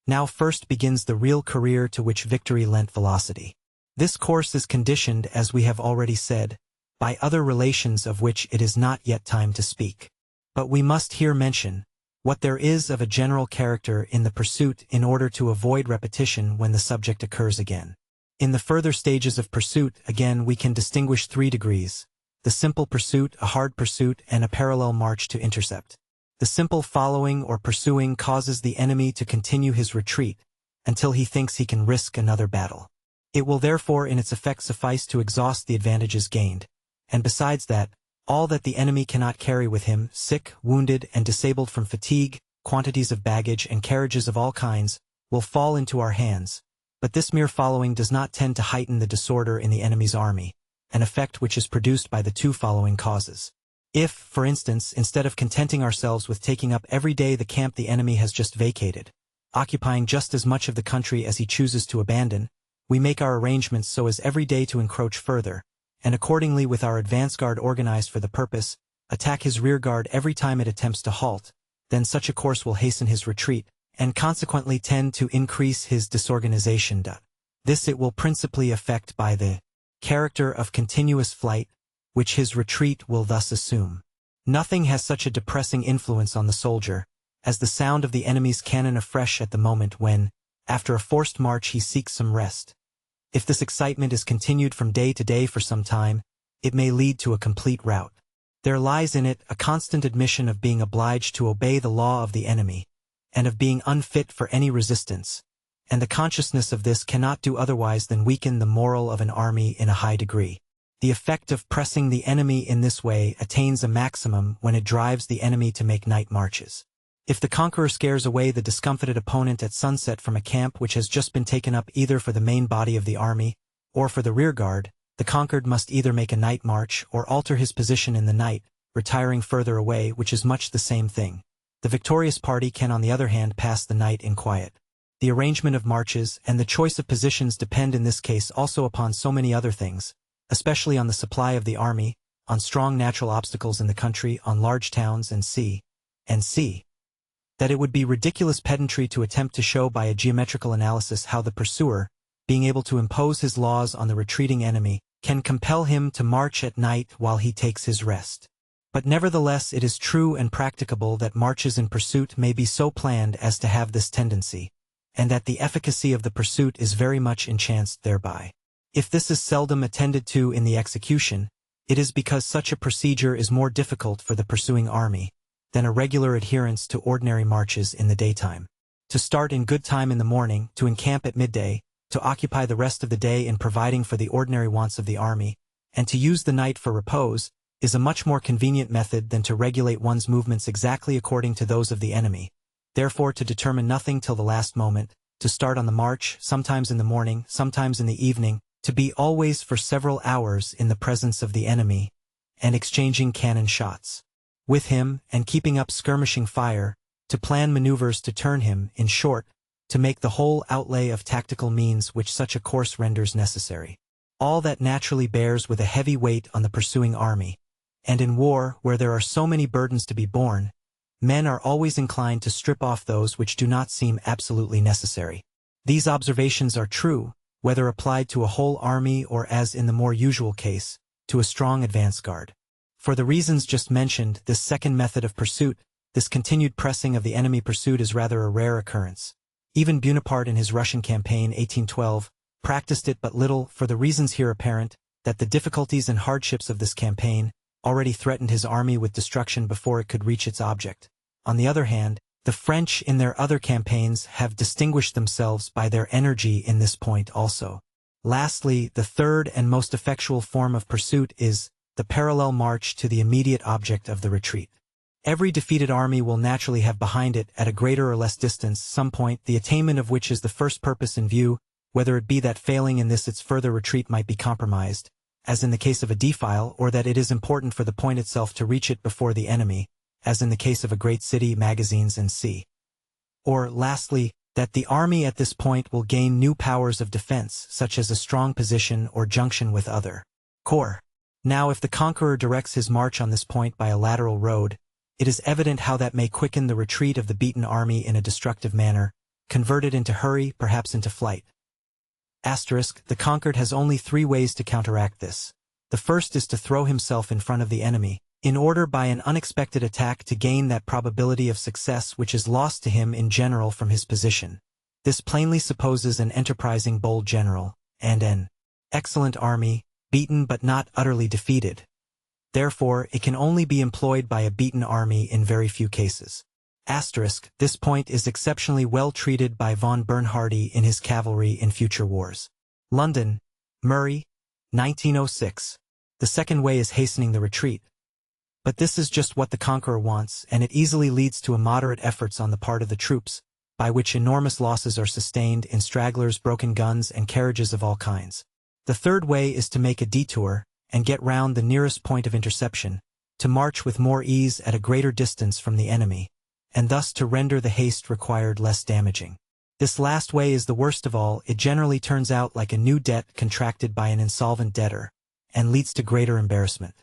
Now first begins the real career to which victory lent velocity. This course is conditioned, as we have already said, by other relations of which it is not yet time to speak. But we must here mention what there is of a general character in the pursuit in order to avoid repetition when the subject occurs again. In the further stages of pursuit, again, we can distinguish 3 degrees: the simple pursuit, a hard pursuit, and a parallel march to intercept. The simple following or pursuing causes the enemy to continue his retreat until he thinks he can risk another battle. It will therefore in its effect suffice to exhaust the advantages gained, and besides that, all that the enemy cannot carry with him, sick, wounded, and disabled from fatigue, quantities of baggage and carriages of all kinds, will fall into our hands. But this mere following does not tend to heighten the disorder in the enemy's army, an effect which is produced by the 2 following causes. If, for instance, instead of contenting ourselves with taking up every day the camp the enemy has just vacated, occupying just as much of the country as he chooses to abandon, we make our arrangements so as every day to encroach further, and accordingly with our advance guard organized for the purpose, attack his rear guard every time it attempts to halt, then such a course will hasten his retreat, and consequently tend to increase his disorganization. This it will principally affect by the character of continuous flight, which his retreat will thus assume. Nothing has such a depressing influence on the soldier as the sound of the enemy's cannon afresh at the moment when, after a forced march, he seeks some rest. If this excitement is continued from day to day for some time, it may lead to a complete rout. There lies in it a constant admission of being obliged to obey the law of the enemy, and of being unfit for any resistance, and the consciousness of this cannot do otherwise than weaken the moral of an army in a high degree. The effect of pressing the enemy in this way attains a maximum when it drives the enemy to make night marches. If the conqueror scares away the discomfited opponent at sunset from a camp which has just been taken up either for the main body of the army, or for the rear guard, the conquered must either make a night march or alter his position in the night, retiring further away, which is much the same thing. The victorious party can on the other hand pass the night in quiet. The arrangement of marches and the choice of positions depend in this case also upon so many other things, especially on the supply of the army, on strong natural obstacles in the country, on large towns and sea, that it would be ridiculous pedantry to attempt to show by a geometrical analysis how the pursuer, being able to impose his laws on the retreating enemy, can compel him to march at night while he takes his rest. But nevertheless it is true and practicable that marches in pursuit may be so planned as to have this tendency, and that the efficacy of the pursuit is very much enhanced thereby. If this is seldom attended to in the execution, it is because such a procedure is more difficult for the pursuing army than a regular adherence to ordinary marches in the daytime. To start in good time in the morning, to encamp at midday, to occupy the rest of the day in providing for the ordinary wants of the army, and to use the night for repose, is a much more convenient method than to regulate one's movements exactly according to those of the enemy. Therefore to determine nothing till the last moment, to start on the march, sometimes in the morning, sometimes in the evening, to be always for several hours in the presence of the enemy, and exchanging cannon shots with him, and keeping up skirmishing fire, to plan maneuvers to turn him, in short, to make the whole outlay of tactical means which such a course renders necessary. All that naturally bears with a heavy weight on the pursuing army, and in war, where there are so many burdens to be borne, men are always inclined to strip off those which do not seem absolutely necessary. These observations are true, whether applied to a whole army or, as in the more usual case, to a strong advance guard. For the reasons just mentioned, this second method of pursuit, this continued pressing of the enemy pursuit, is rather a rare occurrence. Even Bonaparte in his Russian campaign 1812 practiced it but little, for the reasons here apparent, that the difficulties and hardships of this campaign already threatened his army with destruction before it could reach its object. On the other hand, the French in their other campaigns have distinguished themselves by their energy in this point also. Lastly, the third and most effectual form of pursuit is the parallel march to the immediate object of the retreat. Every defeated army will naturally have behind it, at a greater or less distance, some point, the attainment of which is the first purpose in view, whether it be that failing in this its further retreat might be compromised, as in the case of a defile, or that it is important for the point itself to reach it before the enemy, as in the case of a great city, magazines and sea. Or, lastly, that the army at this point will gain new powers of defense, such as a strong position or junction with other corps. Now if the conqueror directs his march on this point by a lateral road, it is evident how that may quicken the retreat of the beaten army in a destructive manner, convert it into hurry, perhaps into flight. The conquered has only 3 ways to counteract this. The first is to throw himself in front of the enemy, in order by an unexpected attack to gain that probability of success which is lost to him in general from his position. This plainly supposes an enterprising bold general, and an excellent army, beaten but not utterly defeated. Therefore, it can only be employed by a beaten army in very few cases. This point is exceptionally well treated by von Bernhardi in his Cavalry in Future Wars. London, Murray, 1906. The second way is hastening the retreat. But this is just what the conqueror wants, and it easily leads to immoderate efforts on the part of the troops, by which enormous losses are sustained in stragglers, broken guns, and carriages of all kinds. The third way is to make a detour, and get round the nearest point of interception, to march with more ease at a greater distance from the enemy, and thus to render the haste required less damaging. This last way is the worst of all. It generally turns out like a new debt contracted by an insolvent debtor, and leads to greater embarrassment.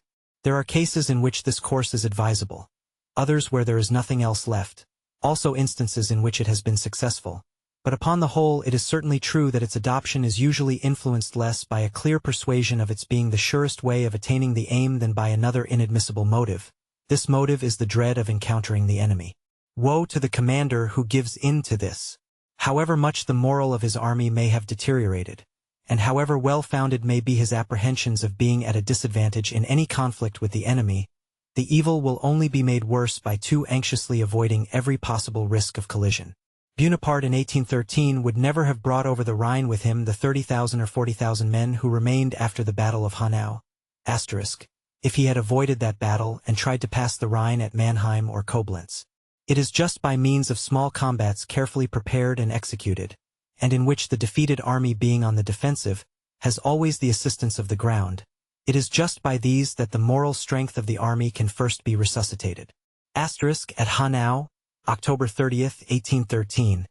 There are cases in which this course is advisable, others where there is nothing else left, also instances in which it has been successful. But upon the whole, it is certainly true that its adoption is usually influenced less by a clear persuasion of its being the surest way of attaining the aim than by another inadmissible motive. This motive is the dread of encountering the enemy. Woe to the commander who gives in to this. However much the moral of his army may have deteriorated, and however well-founded may be his apprehensions of being at a disadvantage in any conflict with the enemy, the evil will only be made worse by too anxiously avoiding every possible risk of collision. Bonaparte in 1813 would never have brought over the Rhine with him the 30,000 or 40,000 men who remained after the Battle of Hanau, if he had avoided that battle and tried to pass the Rhine at Mannheim or Koblenz. It is just by means of small combats carefully prepared and executed, and in which the defeated army being on the defensive, has always the assistance of the ground. It is just by these that the moral strength of the army can first be resuscitated. At Hanau, October 30, 1813.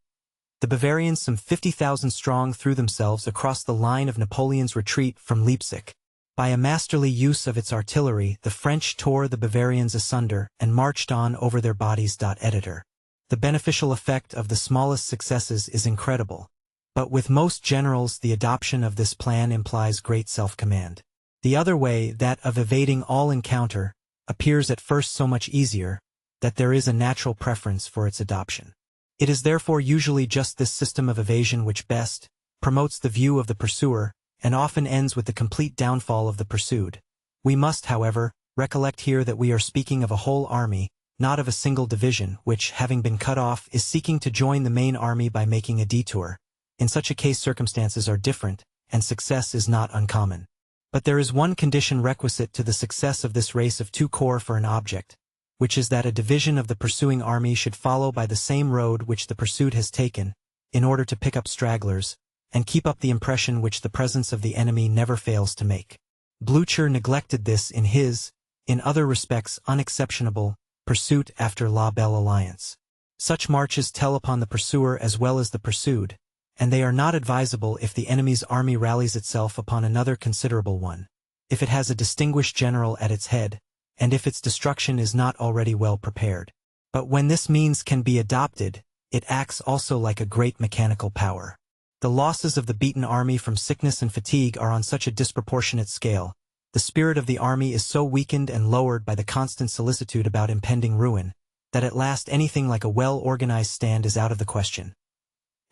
The Bavarians, some 50,000 strong, threw themselves across the line of Napoleon's retreat from Leipzig. By a masterly use of its artillery, the French tore the Bavarians asunder and marched on over their bodies. Editor. The beneficial effect of the smallest successes is incredible. But with most generals, the adoption of this plan implies great self-command. The other way, that of evading all encounter, appears at first so much easier, that there is a natural preference for its adoption. It is therefore usually just this system of evasion which best promotes the view of the pursuer, and often ends with the complete downfall of the pursued. We must, however, recollect here that we are speaking of a whole army, not of a single division, which, having been cut off, is seeking to join the main army by making a detour. In such a case circumstances are different, and success is not uncommon. But there is one condition requisite to the success of this race of two corps for an object, which is that a division of the pursuing army should follow by the same road which the pursued has taken, in order to pick up stragglers, and keep up the impression which the presence of the enemy never fails to make. Blücher neglected this in his, in other respects unexceptionable, pursuit after La Belle Alliance. Such marches tell upon the pursuer as well as the pursued, and they are not advisable if the enemy's army rallies itself upon another considerable one, if it has a distinguished general at its head, and if its destruction is not already well prepared. But when this means can be adopted, it acts also like a great mechanical power. The losses of the beaten army from sickness and fatigue are on such a disproportionate scale, the spirit of the army is so weakened and lowered by the constant solicitude about impending ruin, that at last anything like a well-organized stand is out of the question.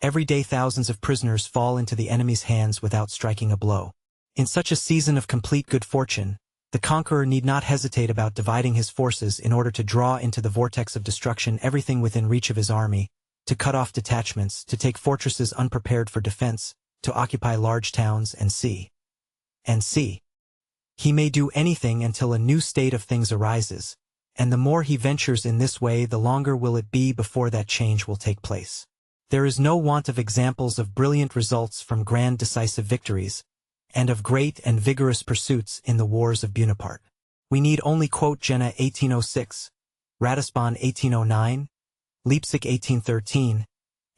Every day thousands of prisoners fall into the enemy's hands without striking a blow. In such a season of complete good fortune, the conqueror need not hesitate about dividing his forces in order to draw into the vortex of destruction everything within reach of his army, to cut off detachments, to take fortresses unprepared for defense, to occupy large towns and see. He may do anything until a new state of things arises, and the more he ventures in this way the longer will it be before that change will take place. There is no want of examples of brilliant results from grand decisive victories, and of great and vigorous pursuits in the wars of Bonaparte. We need only quote Jena 1806, Ratisbon 1809, Leipzig 1813,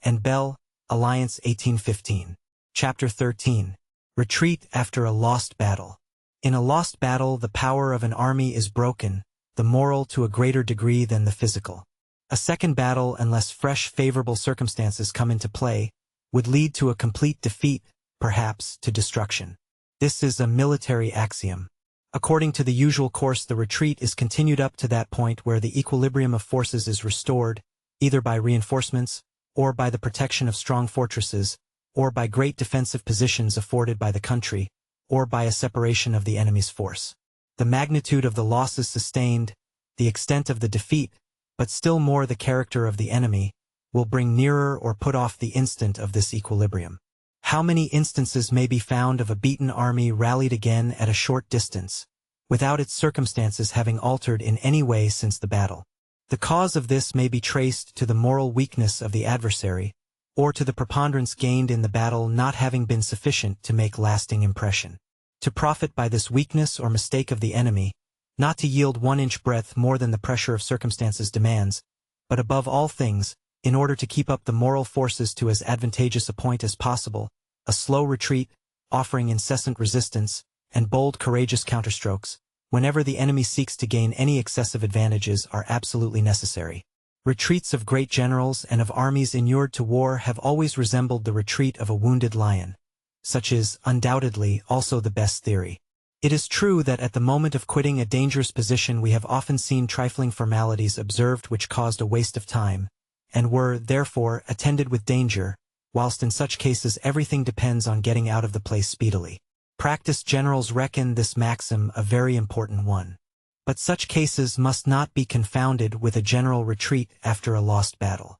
and Belle Alliance 1815. Chapter 13. Retreat after a lost battle. In a lost battle, the power of an army is broken, the moral to a greater degree than the physical. A second battle, unless fresh favorable circumstances come into play, would lead to a complete defeat, perhaps to destruction. This is a military axiom. According to the usual course, the retreat is continued up to that point where the equilibrium of forces is restored, either by reinforcements, or by the protection of strong fortresses, or by great defensive positions afforded by the country, or by a separation of the enemy's force. The magnitude of the losses sustained, the extent of the defeat, but still more the character of the enemy, will bring nearer or put off the instant of this equilibrium. How many instances may be found of a beaten army rallied again at a short distance, without its circumstances having altered in any way since the battle? The cause of this may be traced to the moral weakness of the adversary, or to the preponderance gained in the battle not having been sufficient to make lasting impression. To profit by this weakness or mistake of the enemy, not to yield 1 inch breadth more than the pressure of circumstances demands, but above all things, in order to keep up the moral forces to as advantageous a point as possible, a slow retreat, offering incessant resistance, and bold, courageous counterstrokes, whenever the enemy seeks to gain any excessive advantages, are absolutely necessary. Retreats of great generals and of armies inured to war have always resembled the retreat of a wounded lion. Such is, undoubtedly, also the best theory. It is true that at the moment of quitting a dangerous position we have often seen trifling formalities observed which caused a waste of time, and were, therefore, attended with danger, whilst in such cases everything depends on getting out of the place speedily. Practiced generals reckon this maxim a very important one. But such cases must not be confounded with a general retreat after a lost battle.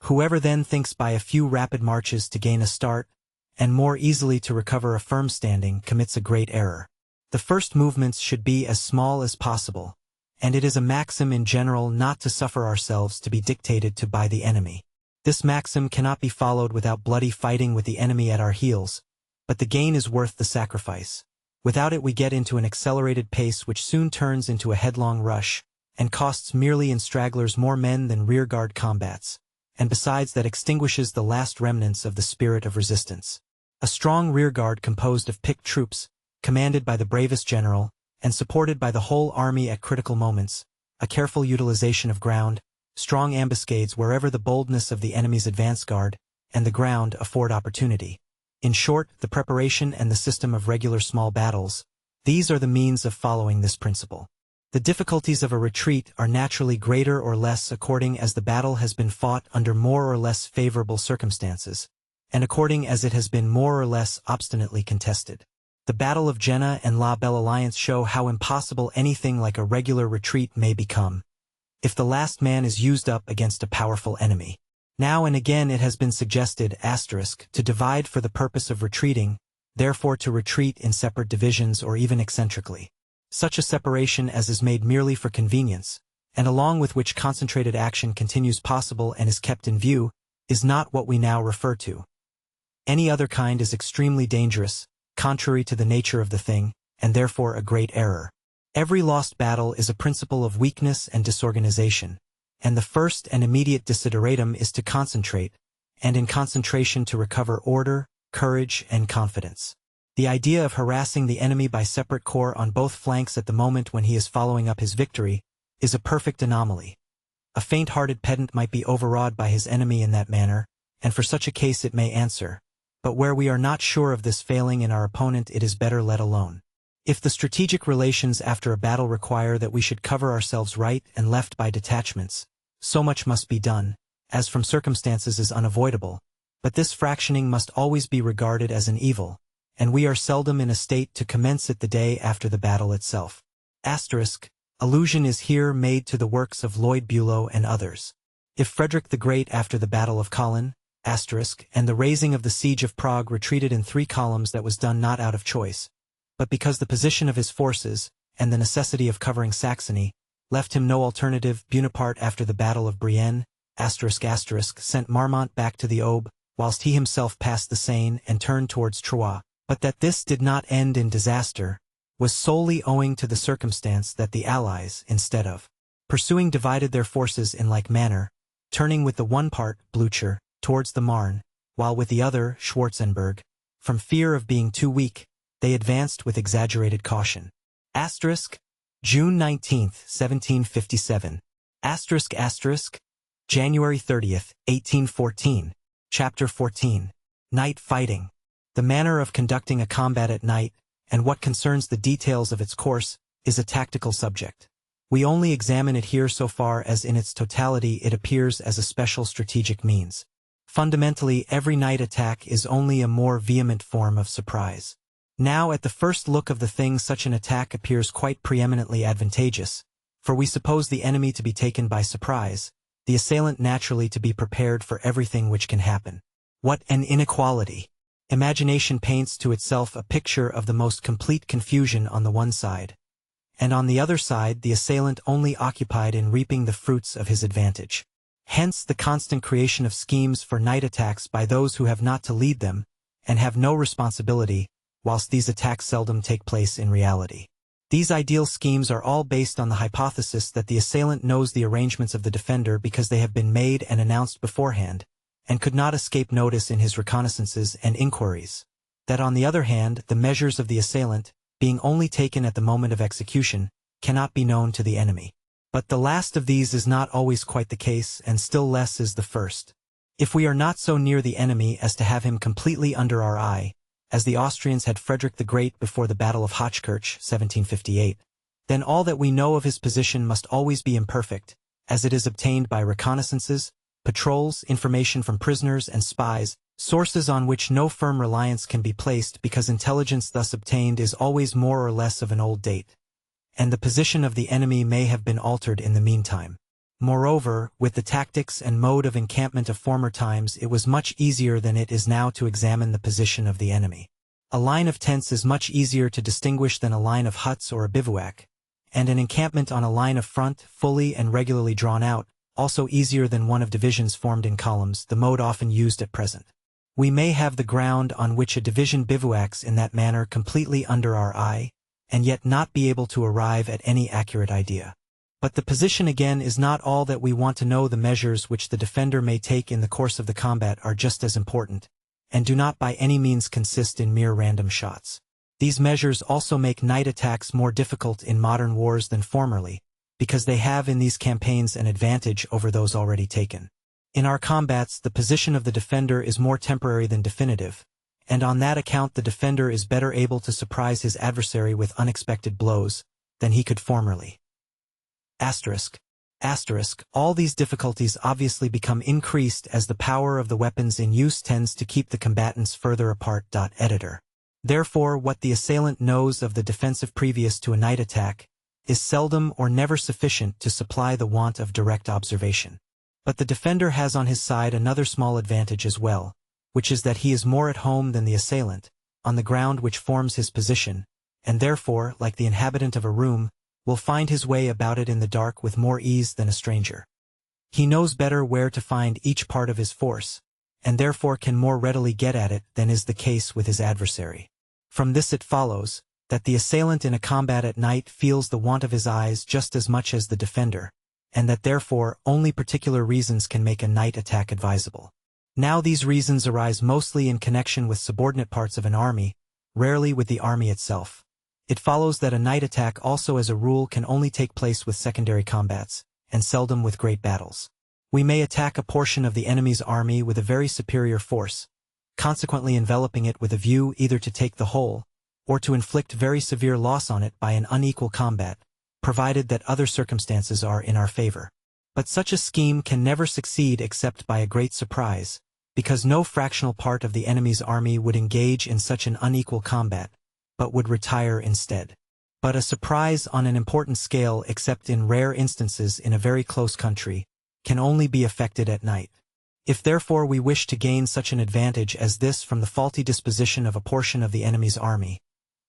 Whoever then thinks by a few rapid marches to gain a start, and more easily to recover a firm standing, commits a great error. The first movements should be as small as possible, and it is a maxim in general not to suffer ourselves to be dictated to by the enemy. This maxim cannot be followed without bloody fighting with the enemy at our heels, but the gain is worth the sacrifice. Without it we get into an accelerated pace which soon turns into a headlong rush, and costs merely in stragglers more men than rearguard combats, and besides that extinguishes the last remnants of the spirit of resistance. A strong rearguard composed of picked troops, commanded by the bravest general, and supported by the whole army at critical moments, a careful utilization of ground, strong ambuscades wherever the boldness of the enemy's advance guard, and the ground afford opportunity. In short, the preparation and the system of regular small battles, these are the means of following this principle. The difficulties of a retreat are naturally greater or less according as the battle has been fought under more or less favorable circumstances, and according as it has been more or less obstinately contested. The Battle of Jena and La Belle Alliance show how impossible anything like a regular retreat may become, if the last man is used up against a powerful enemy. Now and again it has been suggested, to divide for the purpose of retreating, therefore to retreat in separate divisions or even eccentrically. Such a separation as is made merely for convenience, and along with which concentrated action continues possible and is kept in view, is not what we now refer to. Any other kind is extremely dangerous, contrary to the nature of the thing, and therefore a great error. Every lost battle is a principle of weakness and disorganization, and the first and immediate desideratum is to concentrate, and in concentration to recover order, courage, and confidence. The idea of harassing the enemy by separate corps on both flanks at the moment when he is following up his victory is a perfect anomaly. A faint-hearted pedant might be overawed by his enemy in that manner, and for such a case it may answer. But where we are not sure of this failing in our opponent, it is better let alone. If the strategic relations after a battle require that we should cover ourselves right and left by detachments, so much must be done, as from circumstances is unavoidable, but this fractioning must always be regarded as an evil, and we are seldom in a state to commence it the day after the battle itself. Allusion is here made to the works of Lloyd Bulow and others. If Frederick the Great after the Battle of Kolin, and the raising of the siege of Prague retreated in 3 columns, that was done not out of choice, but because the position of his forces, and the necessity of covering Saxony, left him no alternative. Bonaparte after the Battle of Brienne, sent Marmont back to the Aube, whilst he himself passed the Seine and turned towards Troyes, but that this did not end in disaster, was solely owing to the circumstance that the Allies, instead of pursuing, divided their forces in like manner, turning with the one part, Blücher, towards the Marne, while with the other, Schwarzenberg, from fear of being too weak, they advanced with exaggerated caution. June 19, 1757. January 30, 1814. Chapter 14. Night Fighting. The manner of conducting a combat at night, and what concerns the details of its course, is a tactical subject. We only examine it here so far as in its totality it appears as a special strategic means. Fundamentally, every night attack is only a more vehement form of surprise. Now, at the first look of the thing, such an attack appears quite preeminently advantageous, for we suppose the enemy to be taken by surprise, the assailant naturally to be prepared for everything which can happen. What an inequality! Imagination paints to itself a picture of the most complete confusion on the one side, and on the other side the assailant only occupied in reaping the fruits of his advantage. Hence the constant creation of schemes for night attacks by those who have not to lead them, and have no responsibility, whilst these attacks seldom take place in reality. These ideal schemes are all based on the hypothesis that the assailant knows the arrangements of the defender because they have been made and announced beforehand, and could not escape notice in his reconnaissances and inquiries. That on the other hand, the measures of the assailant, being only taken at the moment of execution, cannot be known to the enemy. But the last of these is not always quite the case, and still less is the first. If we are not so near the enemy as to have him completely under our eye, as the Austrians had Frederick the Great before the Battle of Hochkirch, 1758, then all that we know of his position must always be imperfect, as it is obtained by reconnaissances, patrols, information from prisoners and spies, sources on which no firm reliance can be placed because intelligence thus obtained is always more or less of an old date, and the position of the enemy may have been altered in the meantime. Moreover, with the tactics and mode of encampment of former times, it was much easier than it is now to examine the position of the enemy. A line of tents is much easier to distinguish than a line of huts or a bivouac, and an encampment on a line of front, fully and regularly drawn out, also easier than one of divisions formed in columns, the mode often used at present. We may have the ground on which a division bivouacs in that manner completely under our eye, and yet not be able to arrive at any accurate idea. But the position again is not all that we want to know. The measures which the defender may take in the course of the combat are just as important, and do not by any means consist in mere random shots. These measures also make night attacks more difficult in modern wars than formerly, because they have in these campaigns an advantage over those already taken. In our combats, the position of the defender is more temporary than definitive, and on that account the defender is better able to surprise his adversary with unexpected blows than he could formerly. All these difficulties obviously become increased as the power of the weapons in use tends to keep the combatants further apart. Editor. Therefore, what the assailant knows of the defensive previous to a night attack is seldom or never sufficient to supply the want of direct observation. But the defender has on his side another small advantage as well, which is that he is more at home than the assailant, on the ground which forms his position, and therefore, like the inhabitant of a room, will find his way about it in the dark with more ease than a stranger. He knows better where to find each part of his force, and therefore can more readily get at it than is the case with his adversary. From this it follows, that the assailant in a combat at night feels the want of his eyes just as much as the defender, and that therefore only particular reasons can make a night attack advisable. Now these reasons arise mostly in connection with subordinate parts of an army, rarely with the army itself. It follows that a night attack also as a rule can only take place with secondary combats, and seldom with great battles. We may attack a portion of the enemy's army with a very superior force, consequently enveloping it with a view either to take the whole, or to inflict very severe loss on it by an unequal combat, provided that other circumstances are in our favor. But such a scheme can never succeed except by a great surprise, because no fractional part of the enemy's army would engage in such an unequal combat, but would retire instead. But a surprise on an important scale, except in rare instances in a very close country, can only be effected at night. If therefore we wish to gain such an advantage as this from the faulty disposition of a portion of the enemy's army,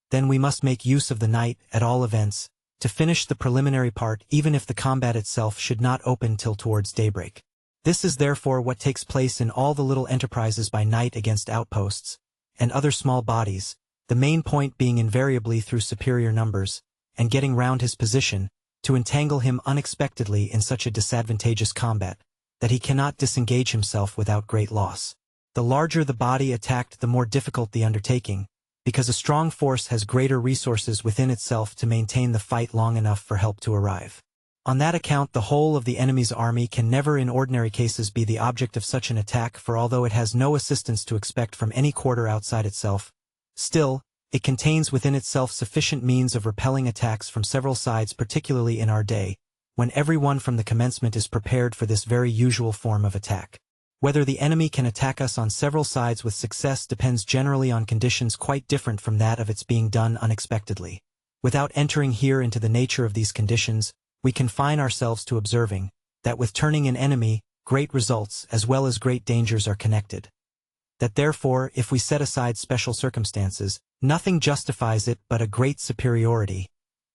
then we must make use of the night, at all events, to finish the preliminary part even if the combat itself should not open till towards daybreak. This is therefore what takes place in all the little enterprises by night against outposts, and other small bodies, the main point being invariably through superior numbers, and getting round his position, to entangle him unexpectedly in such a disadvantageous combat, that he cannot disengage himself without great loss. The larger the body attacked, the more difficult the undertaking, because a strong force has greater resources within itself to maintain the fight long enough for help to arrive. On that account the whole of the enemy's army can never in ordinary cases be the object of such an attack, for although it has no assistance to expect from any quarter outside itself, still, it contains within itself sufficient means of repelling attacks from several sides, particularly in our day, when everyone from the commencement is prepared for this very usual form of attack. Whether the enemy can attack us on several sides with success depends generally on conditions quite different from that of its being done unexpectedly. Without entering here into the nature of these conditions, we confine ourselves to observing that with turning an enemy, great results as well as great dangers are connected. That therefore, if we set aside special circumstances, nothing justifies it but a great superiority,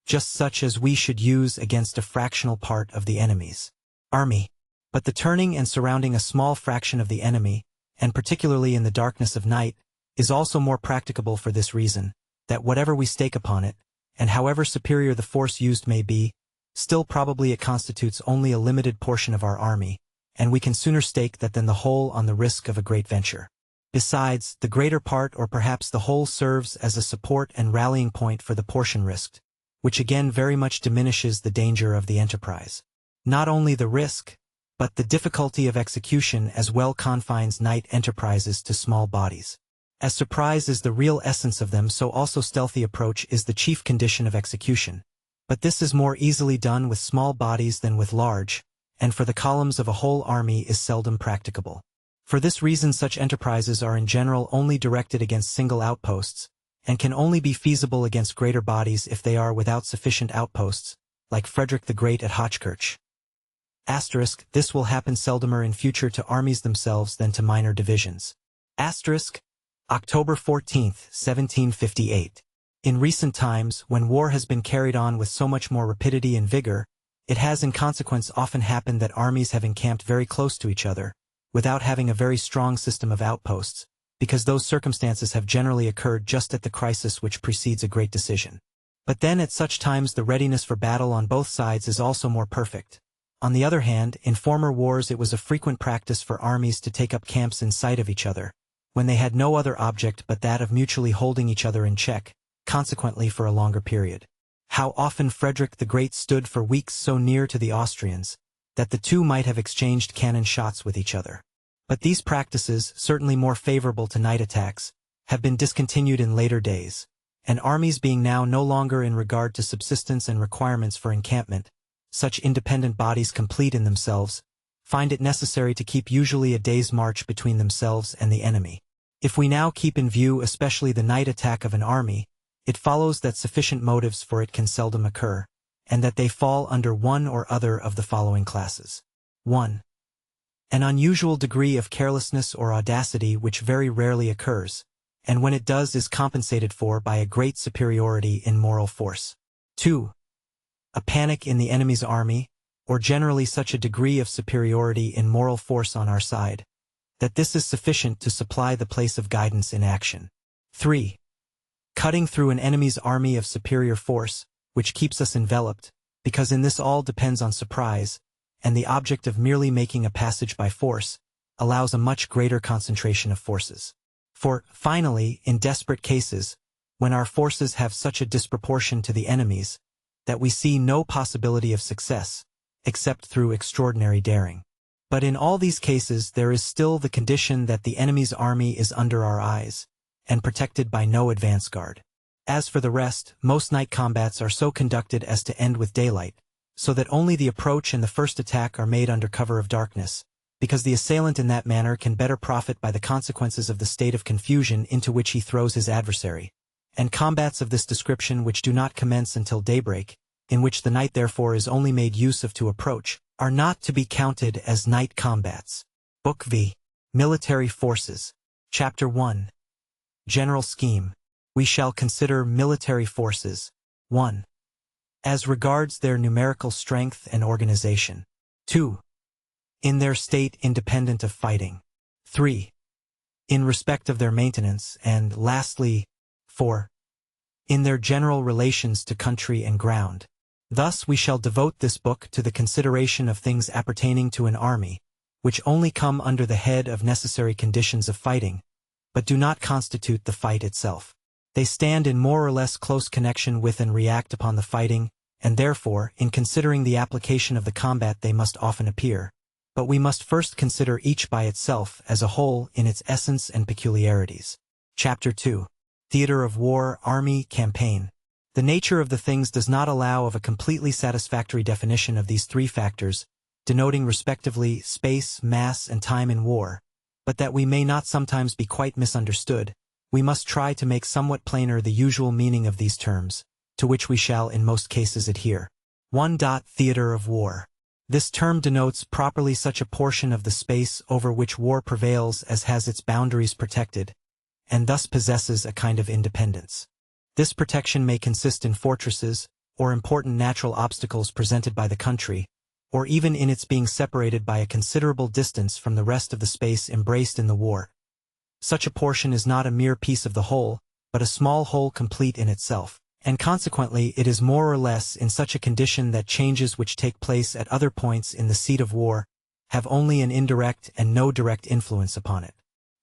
just such as we should use against a fractional part of the enemy's army. But the turning and surrounding a small fraction of the enemy, and particularly in the darkness of night, is also more practicable for this reason, that whatever we stake upon it, and however superior the force used may be, still probably it constitutes only a limited portion of our army, and we can sooner stake that than the whole on the risk of a great venture. Besides, the greater part or perhaps the whole serves as a support and rallying point for the portion risked, which again very much diminishes the danger of the enterprise. Not only the risk, but the difficulty of execution as well confines night enterprises to small bodies. As surprise is the real essence of them, so also stealthy approach is the chief condition of execution. But this is more easily done with small bodies than with large, and for the columns of a whole army is seldom practicable. For this reason such enterprises are in general only directed against single outposts, and can only be feasible against greater bodies if they are without sufficient outposts, like Frederick the Great at Hochkirch. This will happen seldomer in future to armies themselves than to minor divisions. October 14, 1758. In recent times, when war has been carried on with so much more rapidity and vigor, it has in consequence often happened that armies have encamped very close to each other, without having a very strong system of outposts, because those circumstances have generally occurred just at the crisis which precedes a great decision. But then at such times the readiness for battle on both sides is also more perfect. On the other hand, in former wars it was a frequent practice for armies to take up camps in sight of each other, when they had no other object but that of mutually holding each other in check, consequently for a longer period. How often Frederick the Great stood for weeks so near to the Austrians, that the two might have exchanged cannon shots with each other. But these practices, certainly more favorable to night attacks, have been discontinued in later days, and armies being now no longer in regard to subsistence and requirements for encampment, such independent bodies complete in themselves, find it necessary to keep usually a day's march between themselves and the enemy. If we now keep in view especially the night attack of an army, it follows that sufficient motives for it can seldom occur, and that they fall under one or other of the following classes. 1. An unusual degree of carelessness or audacity which very rarely occurs, and when it does is compensated for by a great superiority in moral force. 2. A panic in the enemy's army, or generally such a degree of superiority in moral force on our side, that this is sufficient to supply the place of guidance in action. 3. Cutting through an enemy's army of superior force, which keeps us enveloped, because in this all depends on surprise, and the object of merely making a passage by force, allows a much greater concentration of forces. For, finally, in desperate cases, when our forces have such a disproportion to the enemy's, that we see no possibility of success, except through extraordinary daring. But in all these cases there is still the condition that the enemy's army is under our eyes, and protected by no advance guard. As for the rest, most night combats are so conducted as to end with daylight, so that only the approach and the first attack are made under cover of darkness, because the assailant in that manner can better profit by the consequences of the state of confusion into which he throws his adversary. And combats of this description which do not commence until daybreak, in which the night therefore is only made use of to approach, are not to be counted as night combats. Book V. Military Forces. Chapter 1. General Scheme. We shall consider military forces. 1. As regards their numerical strength and organization. 2. In their state independent of fighting. 3. In respect of their maintenance, and lastly, 4. In their general relations to country and ground. Thus we shall devote this book to the consideration of things appertaining to an army, which only come under the head of necessary conditions of fighting, but do not constitute the fight itself. They stand in more or less close connection with and react upon the fighting, and therefore, in considering the application of the combat they must often appear. But we must first consider each by itself as a whole in its essence and peculiarities. Chapter 2. Theater of war, army, campaign. The nature of the things does not allow of a completely satisfactory definition of these three factors, denoting respectively space, mass, and time in war, but that we may not sometimes be quite misunderstood, we must try to make somewhat plainer the usual meaning of these terms, to which we shall in most cases adhere. 1. Theater of war. This term denotes properly such a portion of the space over which war prevails as has its boundaries protected, and thus possesses a kind of independence. This protection may consist in fortresses, or important natural obstacles presented by the country, or even in its being separated by a considerable distance from the rest of the space embraced in the war. Such a portion is not a mere piece of the whole, but a small whole complete in itself, and consequently it is more or less in such a condition that changes which take place at other points in the seat of war have only an indirect and no direct influence upon it.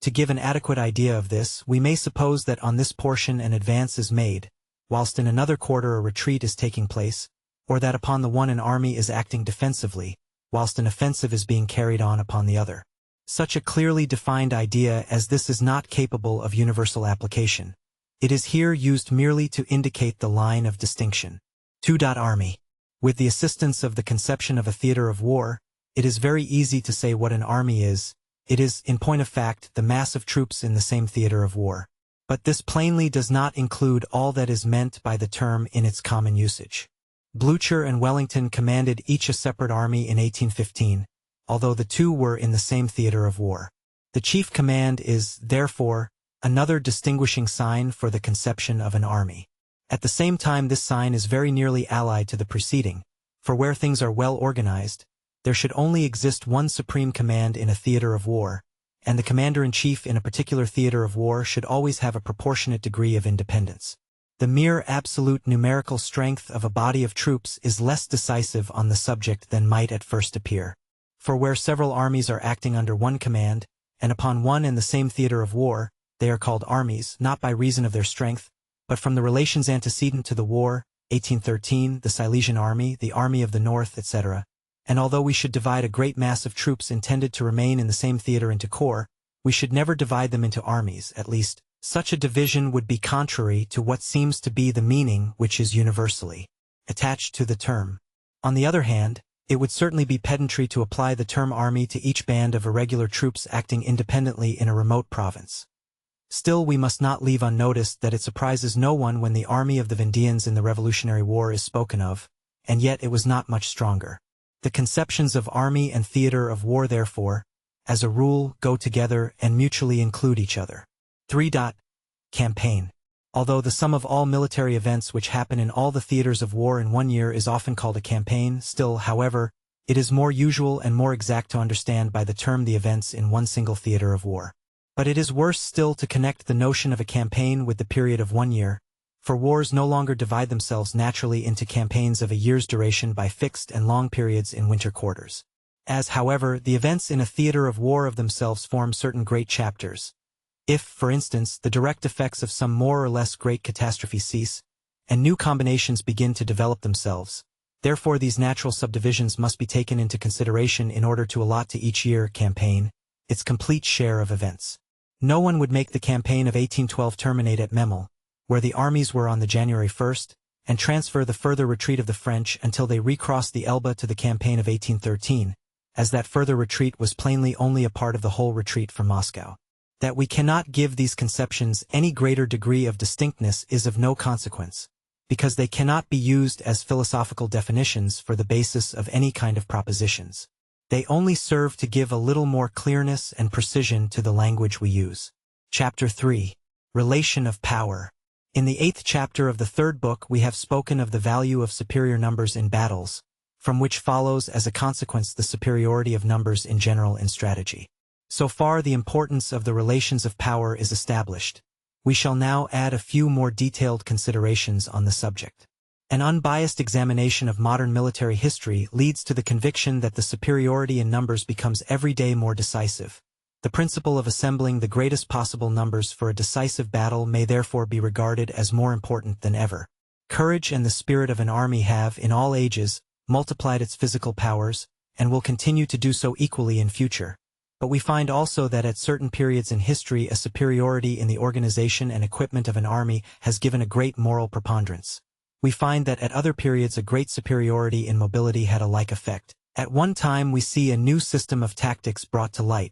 To give an adequate idea of this, we may suppose that on this portion an advance is made, whilst in another quarter a retreat is taking place, or that upon the one an army is acting defensively, whilst an offensive is being carried on upon the other. Such a clearly defined idea as this is not capable of universal application. It is here used merely to indicate the line of distinction. 2. Army. With the assistance of the conception of a theater of war, it is very easy to say what an army is. It is, in point of fact, the mass of troops in the same theater of war. But this plainly does not include all that is meant by the term in its common usage. Blucher and Wellington commanded each a separate army in 1815, although the two were in the same theater of war. The chief command is, therefore, another distinguishing sign for the conception of an army. At the same time, this sign is very nearly allied to the preceding, for where things are well organized, there should only exist one supreme command in a theater of war, and the commander-in-chief in a particular theater of war should always have a proportionate degree of independence. The mere absolute numerical strength of a body of troops is less decisive on the subject than might at first appear. For where several armies are acting under one command, and upon one and the same theater of war, they are called armies, not by reason of their strength, but from the relations antecedent to the war, 1813, the Silesian Army, the Army of the North, etc. And although we should divide a great mass of troops intended to remain in the same theater into corps, we should never divide them into armies. At least, such a division would be contrary to what seems to be the meaning which is universally attached to the term. On the other hand, it would certainly be pedantry to apply the term army to each band of irregular troops acting independently in a remote province. Still, we must not leave unnoticed that it surprises no one when the army of the Vendeans in the Revolutionary War is spoken of, and yet it was not much stronger. The conceptions of army and theater of war, therefore, as a rule, go together and mutually include each other. 3. Campaign. Although the sum of all military events which happen in all the theaters of war in one year is often called a campaign, still, however, it is more usual and more exact to understand by the term the events in one single theater of war. But it is worse still to connect the notion of a campaign with the period of 1 year, for wars no longer divide themselves naturally into campaigns of a year's duration by fixed and long periods in winter quarters. As, however, the events in a theater of war of themselves form certain great chapters. If, for instance, the direct effects of some more or less great catastrophe cease, and new combinations begin to develop themselves, therefore these natural subdivisions must be taken into consideration in order to allot to each year campaign its complete share of events. No one would make the campaign of 1812 terminate at Memel, where the armies were on the January 1st, and transfer the further retreat of the French until they recrossed the Elbe to the campaign of 1813, as that further retreat was plainly only a part of the whole retreat from Moscow. That we cannot give these conceptions any greater degree of distinctness is of no consequence, because they cannot be used as philosophical definitions for the basis of any kind of propositions. They only serve to give a little more clearness and precision to the language we use. Chapter 3. Relation of Power. In the 8th chapter of the 3rd book we have spoken of the value of superior numbers in battles, from which follows as a consequence the superiority of numbers in general in strategy. So far the importance of the relations of power is established. We shall now add a few more detailed considerations on the subject. An unbiased examination of modern military history leads to the conviction that the superiority in numbers becomes every day more decisive. The principle of assembling the greatest possible numbers for a decisive battle may therefore be regarded as more important than ever. Courage and the spirit of an army have, in all ages, multiplied its physical powers, and will continue to do so equally in future. But we find also that at certain periods in history a superiority in the organization and equipment of an army has given a great moral preponderance. We find that at other periods a great superiority in mobility had a like effect. At one time we see a new system of tactics brought to light.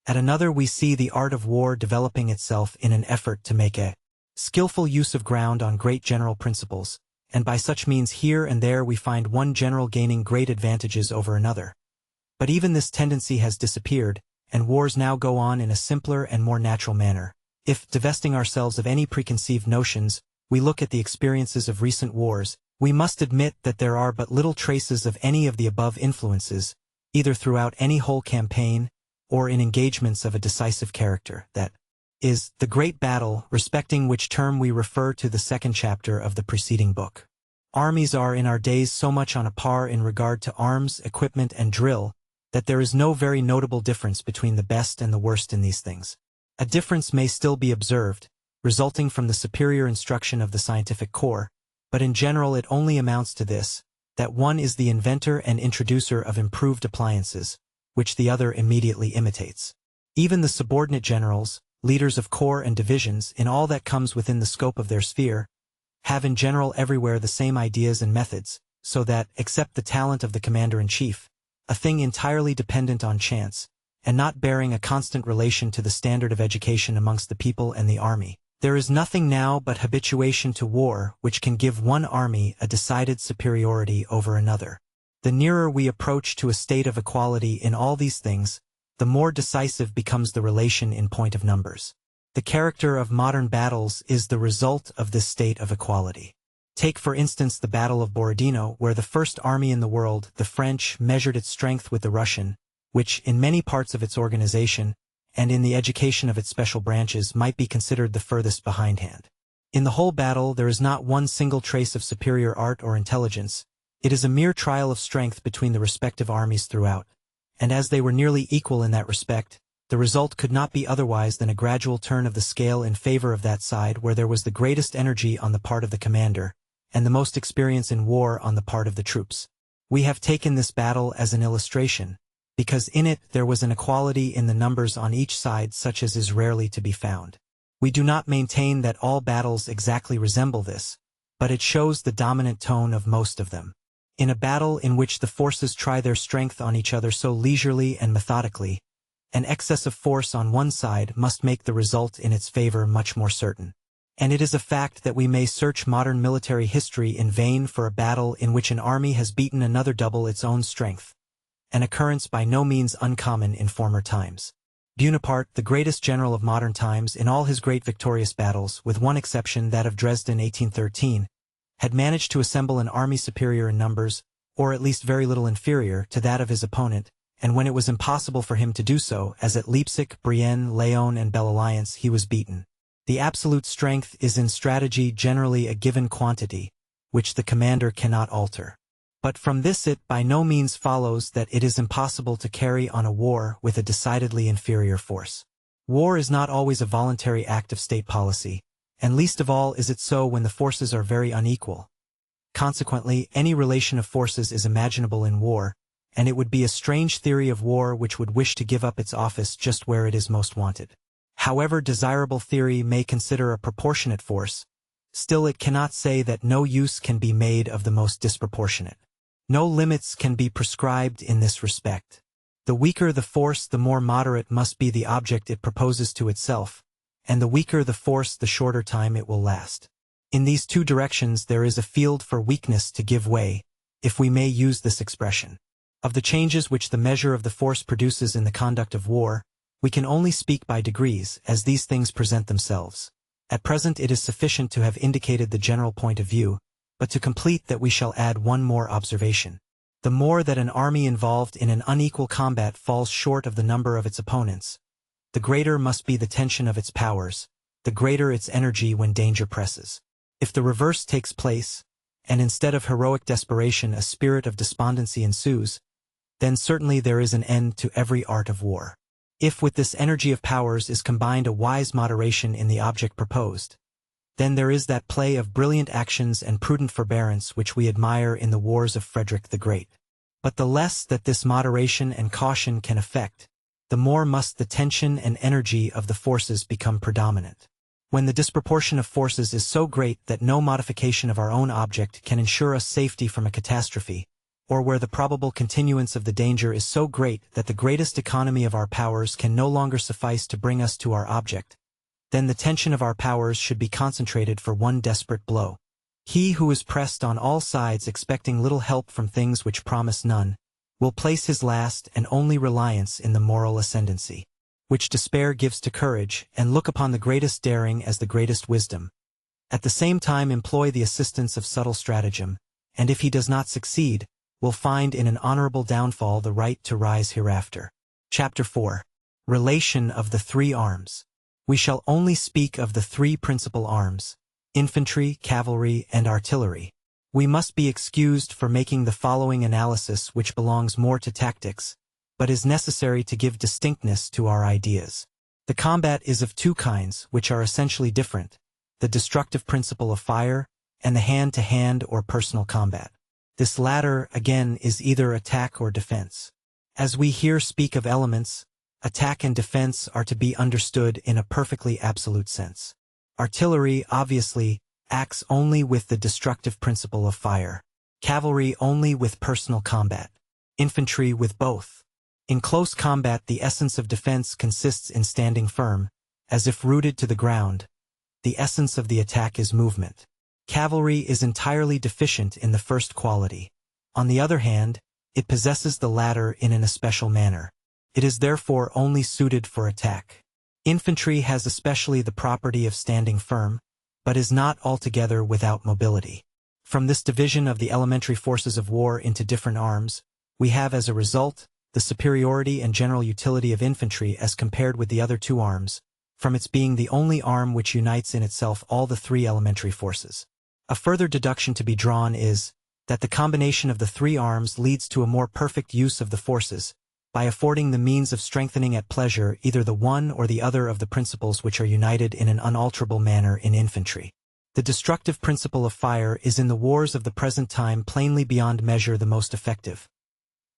At another we see the art of war developing itself in an effort to make a skillful use of ground on great general principles, and by such means here and there we find one general gaining great advantages over another. But even this tendency has disappeared, and wars now go on in a simpler and more natural manner. If, divesting ourselves of any preconceived notions, we look at the experiences of recent wars, we must admit that there are but little traces of any of the above influences, either throughout any whole campaign, or in engagements of a decisive character, that is, the great battle, respecting which term we refer to the 2nd chapter of the preceding book. Armies are in our days so much on a par in regard to arms, equipment, and drill, that there is no very notable difference between the best and the worst in these things. A difference may still be observed, resulting from the superior instruction of the scientific corps, but in general it only amounts to this, that one is the inventor and introducer of improved appliances, which the other immediately imitates. Even the subordinate generals, leaders of corps and divisions in all that comes within the scope of their sphere, have in general everywhere the same ideas and methods, so that, except the talent of the commander-in-chief, a thing entirely dependent on chance, and not bearing a constant relation to the standard of education amongst the people and the army, there is nothing now but habituation to war which can give one army a decided superiority over another. The nearer we approach to a state of equality in all these things, the more decisive becomes the relation in point of numbers. The character of modern battles is the result of this state of equality. Take for instance the Battle of Borodino, where the first army in the world, the French, measured its strength with the Russian, which, in many parts of its organization, and in the education of its special branches, might be considered the furthest behindhand. In the whole battle there is not one single trace of superior art or intelligence. It is a mere trial of strength between the respective armies throughout, and as they were nearly equal in that respect, the result could not be otherwise than a gradual turn of the scale in favor of that side where there was the greatest energy on the part of the commander, and the most experience in war on the part of the troops. We have taken this battle as an illustration, because in it there was an equality in the numbers on each side such as is rarely to be found. We do not maintain that all battles exactly resemble this, but it shows the dominant tone of most of them. In a battle in which the forces try their strength on each other so leisurely and methodically, an excess of force on one side must make the result in its favor much more certain. And it is a fact that we may search modern military history in vain for a battle in which an army has beaten another double its own strength, an occurrence by no means uncommon in former times. Bonaparte, the greatest general of modern times in all his great victorious battles, with one exception, that of Dresden 1813, had managed to assemble an army superior in numbers, or at least very little inferior, to that of his opponent, and when it was impossible for him to do so, as at Leipzig, Brienne, Laon, and Belle Alliance, he was beaten. The absolute strength is in strategy generally a given quantity, which the commander cannot alter. But from this it by no means follows that it is impossible to carry on a war with a decidedly inferior force. War is not always a voluntary act of state policy, and least of all is it so when the forces are very unequal. Consequently, any relation of forces is imaginable in war, and it would be a strange theory of war which would wish to give up its office just where it is most wanted. However desirable theory may consider a proportionate force, still it cannot say that no use can be made of the most disproportionate. No limits can be prescribed in this respect. The weaker the force, the more moderate must be the object it proposes to itself, and the weaker the force, the shorter time it will last. In these two directions there is a field for weakness to give way, if we may use this expression. Of the changes which the measure of the force produces in the conduct of war, we can only speak by degrees, as these things present themselves. At present it is sufficient to have indicated the general point of view, but to complete that we shall add one more observation. The more that an army involved in an unequal combat falls short of the number of its opponents, the greater must be the tension of its powers, the greater its energy when danger presses. If the reverse takes place, and instead of heroic desperation a spirit of despondency ensues, then certainly there is an end to every art of war. If with this energy of powers is combined a wise moderation in the object proposed, then there is that play of brilliant actions and prudent forbearance which we admire in the wars of Frederick the Great. But the less that this moderation and caution can effect, the more must the tension and energy of the forces become predominant. When the disproportion of forces is so great that no modification of our own object can ensure us safety from a catastrophe, or where the probable continuance of the danger is so great that the greatest economy of our powers can no longer suffice to bring us to our object, then the tension of our powers should be concentrated for one desperate blow. He who is pressed on all sides expecting little help from things which promise none, will place his last and only reliance in the moral ascendancy, which despair gives to courage, and look upon the greatest daring as the greatest wisdom. At the same time employ the assistance of subtle stratagem, and if he does not succeed, will find in an honorable downfall the right to rise hereafter. Chapter 4. Relation of the three arms. We shall only speak of the three principal arms: infantry, cavalry, and artillery. We must be excused for making the following analysis, which belongs more to tactics, but is necessary to give distinctness to our ideas. The combat is of two kinds, which are essentially different: the destructive principle of fire, and the hand-to-hand or personal combat. This latter, again, is either attack or defense. As we here speak of elements, attack and defense are to be understood in a perfectly absolute sense. Artillery, obviously, acts only with the destructive principle of fire. Cavalry only with personal combat. Infantry with both. In close combat, the essence of defense consists in standing firm, as if rooted to the ground. The essence of the attack is movement. Cavalry is entirely deficient in the first quality. On the other hand, it possesses the latter in an especial manner. It is therefore only suited for attack. Infantry has especially the property of standing firm, but is not altogether without mobility. From this division of the elementary forces of war into different arms, we have as a result the superiority and general utility of infantry as compared with the other two arms, from its being the only arm which unites in itself all the three elementary forces. A further deduction to be drawn is that the combination of the three arms leads to a more perfect use of the forces, by affording the means of strengthening at pleasure either the one or the other of the principles which are united in an unalterable manner in infantry. The destructive principle of fire is in the wars of the present time plainly beyond measure the most effective.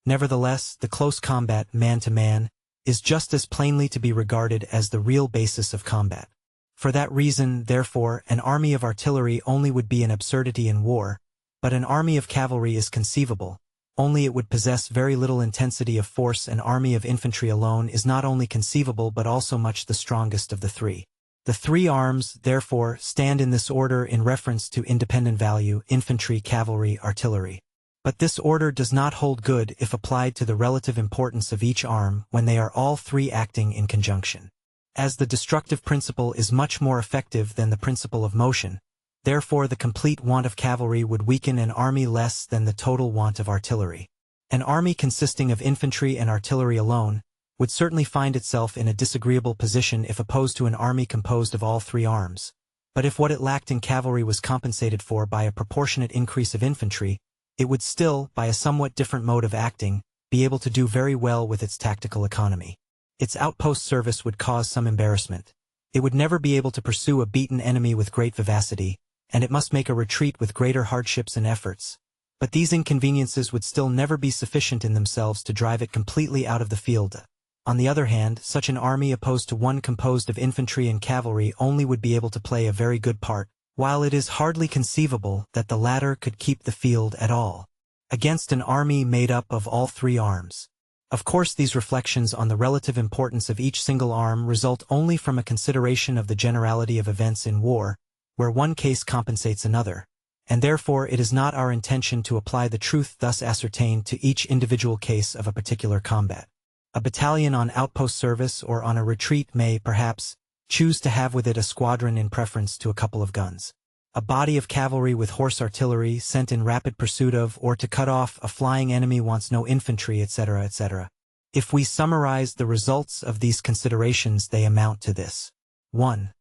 Nevertheless, the close combat, man-to-man, is just as plainly to be regarded as the real basis of combat. For that reason, therefore, an army of artillery only would be an absurdity in war, but an army of cavalry is conceivable, only it would possess very little intensity of force. An army of infantry alone is not only conceivable but also much the strongest of the three. The three arms, therefore, stand in this order in reference to independent value: infantry, cavalry, artillery. But this order does not hold good if applied to the relative importance of each arm when they are all three acting in conjunction. As the destructive principle is much more effective than the principle of motion, therefore the complete want of cavalry would weaken an army less than the total want of artillery. An army consisting of infantry and artillery alone would certainly find itself in a disagreeable position if opposed to an army composed of all three arms. But if what it lacked in cavalry was compensated for by a proportionate increase of infantry, it would still, by a somewhat different mode of acting, be able to do very well with its tactical economy. Its outpost service would cause some embarrassment. It would never be able to pursue a beaten enemy with great vivacity, and it must make a retreat with greater hardships and efforts. But these inconveniences would still never be sufficient in themselves to drive it completely out of the field. On the other hand, such an army opposed to one composed of infantry and cavalry only would be able to play a very good part, while it is hardly conceivable that the latter could keep the field at all, against an army made up of all three arms. Of course, these reflections on the relative importance of each single arm result only from a consideration of the generality of events in war, where one case compensates another, and therefore it is not our intention to apply the truth thus ascertained to each individual case of a particular combat. A battalion on outpost service or on a retreat may, perhaps, choose to have with it a squadron in preference to a couple of guns. A body of cavalry with horse artillery sent in rapid pursuit of or to cut off a flying enemy wants no infantry, etc., etc. If we summarize the results of these considerations, they amount to this. 1.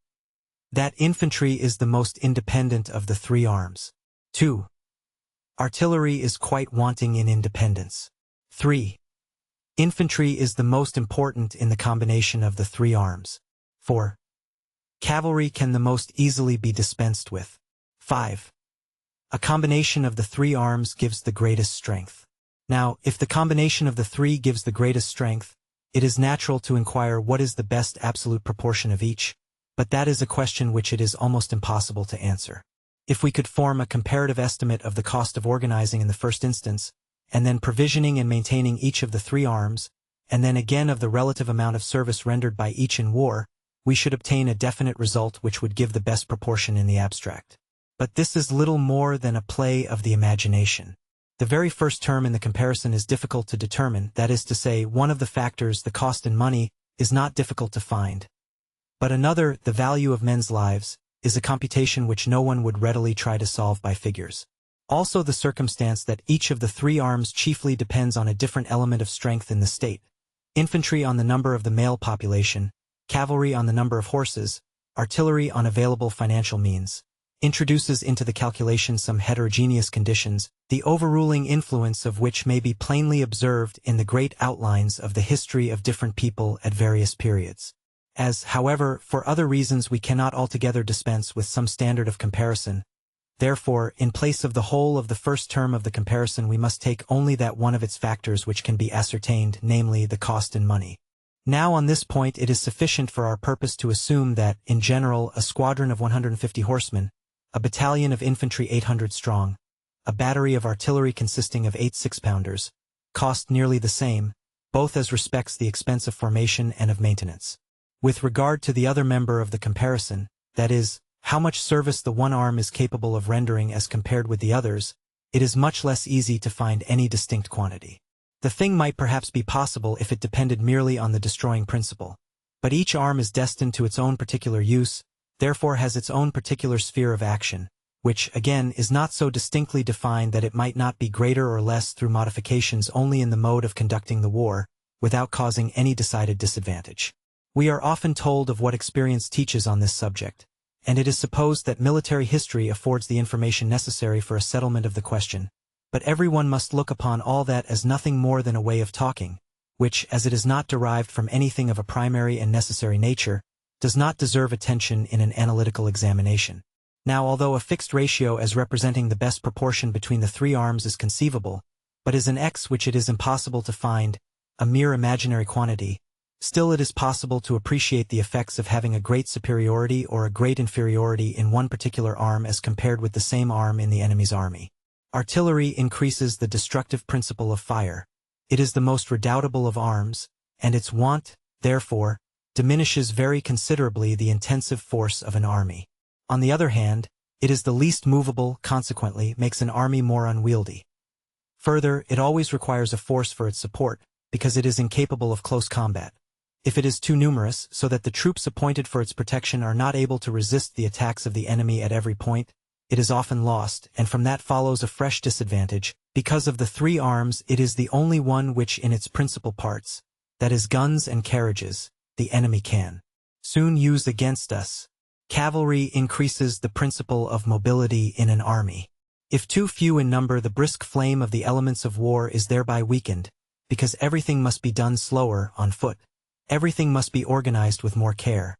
That infantry is the most independent of the three arms. 2. Artillery is quite wanting in independence. 3. Infantry is the most important in the combination of the three arms. 4. Cavalry can the most easily be dispensed with. 5. A combination of the three arms gives the greatest strength. Now, if the combination of the three gives the greatest strength, it is natural to inquire what is the best absolute proportion of each, but that is a question which it is almost impossible to answer. If we could form a comparative estimate of the cost of organizing in the first instance, and then provisioning and maintaining each of the three arms, and then again of the relative amount of service rendered by each in war, we should obtain a definite result which would give the best proportion in the abstract. But this is little more than a play of the imagination. The very first term in the comparison is difficult to determine, that is to say, one of the factors, the cost in money, is not difficult to find. But another, the value of men's lives, is a computation which no one would readily try to solve by figures. Also the circumstance that each of the three arms chiefly depends on a different element of strength in the state: infantry on the number of the male population, cavalry on the number of horses, artillery on available financial means, introduces into the calculation some heterogeneous conditions, the overruling influence of which may be plainly observed in the great outlines of the history of different people at various periods. As, however, for other reasons we cannot altogether dispense with some standard of comparison. Therefore, in place of the whole of the first term of the comparison we must take only that one of its factors which can be ascertained, namely the cost in money. Now on this point it is sufficient for our purpose to assume that, in general, a squadron of 150 horsemen, a battalion of infantry 800 strong, a battery of artillery consisting of 8 6-pounders, cost nearly the same, both as respects the expense of formation and of maintenance. With regard to the other member of the comparison, that is, how much service the one arm is capable of rendering as compared with the others, it is much less easy to find any distinct quantity. The thing might perhaps be possible if it depended merely on the destroying principle. But each arm is destined to its own particular use, therefore has its own particular sphere of action, which, again, is not so distinctly defined that it might not be greater or less through modifications only in the mode of conducting the war, without causing any decided disadvantage. We are often told of what experience teaches on this subject, and it is supposed that military history affords the information necessary for a settlement of the question. But everyone must look upon all that as nothing more than a way of talking, which, as it is not derived from anything of a primary and necessary nature, does not deserve attention in an analytical examination. Now, although a fixed ratio as representing the best proportion between the three arms is conceivable, but is an x which it is impossible to find, a mere imaginary quantity, still it is possible to appreciate the effects of having a great superiority or a great inferiority in one particular arm as compared with the same arm in the enemy's army. Artillery increases the destructive principle of fire. It is the most redoubtable of arms, and its want, therefore, diminishes very considerably the intensive force of an army. On the other hand, it is the least movable, consequently makes an army more unwieldy. Further, it always requires a force for its support, because it is incapable of close combat. If it is too numerous, so that the troops appointed for its protection are not able to resist the attacks of the enemy at every point, it is often lost, and from that follows a fresh disadvantage. Because of the three arms it is the only one which in its principal parts, that is guns and carriages, the enemy can soon use against us. Cavalry increases the principle of mobility in an army. If too few in number, the brisk flame of the elements of war is thereby weakened, because everything must be done slower, on foot. Everything must be organized with more care.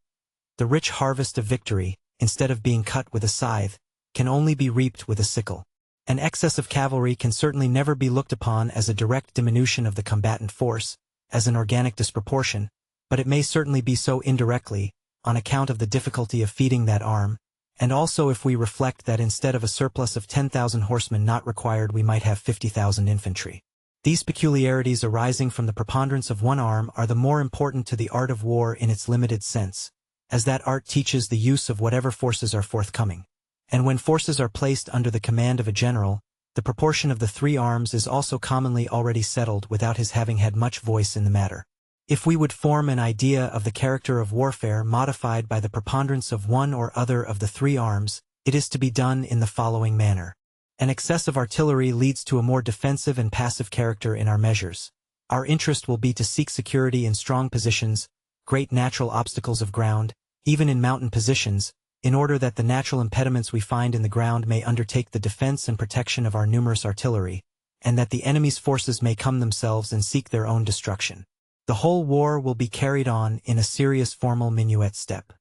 The rich harvest of victory, instead of being cut with a scythe, can only be reaped with a sickle. An excess of cavalry can certainly never be looked upon as a direct diminution of the combatant force, as an organic disproportion, but it may certainly be so indirectly, on account of the difficulty of feeding that arm, and also if we reflect that instead of a surplus of 10,000 horsemen not required we might have 50,000 infantry. These peculiarities arising from the preponderance of one arm are the more important to the art of war in its limited sense, as that art teaches the use of whatever forces are forthcoming. And when forces are placed under the command of a general, the proportion of the three arms is also commonly already settled without his having had much voice in the matter. If we would form an idea of the character of warfare modified by the preponderance of one or other of the three arms, it is to be done in the following manner. An excess of artillery leads to a more defensive and passive character in our measures. Our interest will be to seek security in strong positions, great natural obstacles of ground, even in mountain positions, in order that the natural impediments we find in the ground may undertake the defense and protection of our numerous artillery, and that the enemy's forces may come themselves and seek their own destruction. The whole war will be carried on in a serious formal minuet step.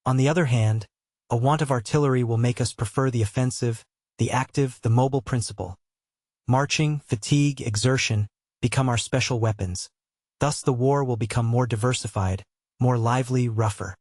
On the other hand, a want of artillery will make us prefer the offensive, the active, the mobile principle. Marching, fatigue, exertion, become our special weapons. Thus the war will become more diversified, more lively, rougher.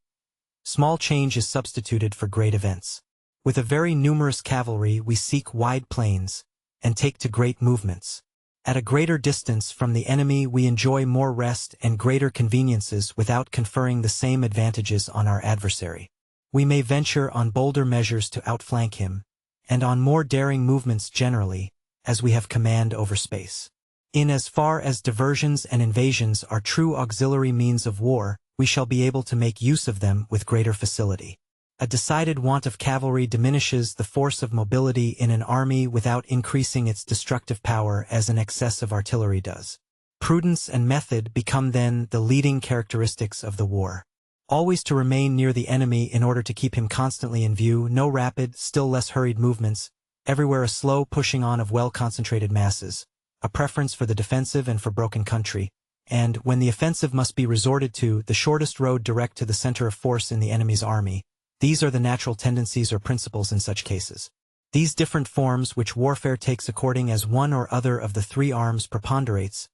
Small change is substituted for great events. With a very numerous cavalry we seek wide plains, and take to great movements. At a greater distance from the enemy we enjoy more rest and greater conveniences without conferring the same advantages on our adversary. We may venture on bolder measures to outflank him, and on more daring movements generally, as we have command over space. In as far as diversions and invasions are true auxiliary means of war, we shall be able to make use of them with greater facility. A decided want of cavalry diminishes the force of mobility in an army without increasing its destructive power as an excess of artillery does. Prudence and method become then the leading characteristics of the war. Always to remain near the enemy in order to keep him constantly in view, no rapid, still less hurried movements, everywhere a slow pushing on of well-concentrated masses, a preference for the defensive and for broken country, and, when the offensive must be resorted to, the shortest road direct to the center of force in the enemy's army. These are the natural tendencies or principles in such cases. These different forms which warfare takes according as one or other of the three arms preponderates,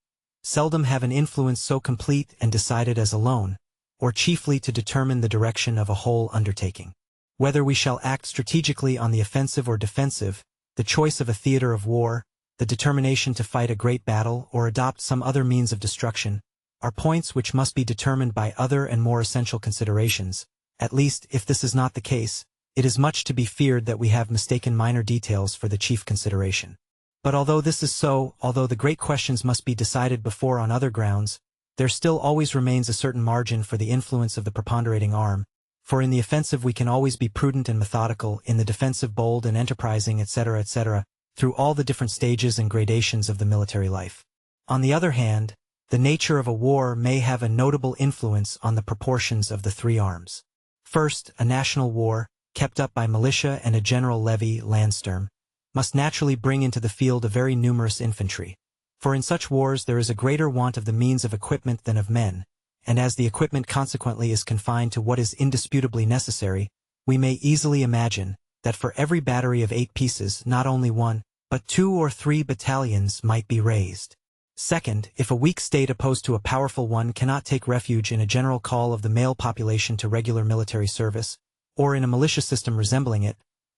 seldom have an influence so complete and decided as alone, or chiefly to determine the direction of a whole undertaking. Whether we shall act strategically on the offensive or defensive, the choice of a theater of war, the determination to fight a great battle or adopt some other means of destruction, are points which must be determined by other and more essential considerations. At least, if this is not the case, it is much to be feared that we have mistaken minor details for the chief consideration. But although this is so, although the great questions must be decided before on other grounds, there still always remains a certain margin for the influence of the preponderating arm, for in the offensive we can always be prudent and methodical, in the defensive bold and enterprising, etc., etc., through all the different stages and gradations of the military life. On the other hand, the nature of a war may have a notable influence on the proportions of the three arms. First, a national war, kept up by militia and a general levy Landsturm, must naturally bring into the field a very numerous infantry. For in such wars there is a greater want of the means of equipment than of men, and as the equipment consequently is confined to what is indisputably necessary, we may easily imagine that for every battery of 8 pieces not only 1, but 2 or 3 battalions might be raised. Second, if a weak state opposed to a powerful one cannot take refuge in a general call of the male population to regular military service, or in a militia system resembling it,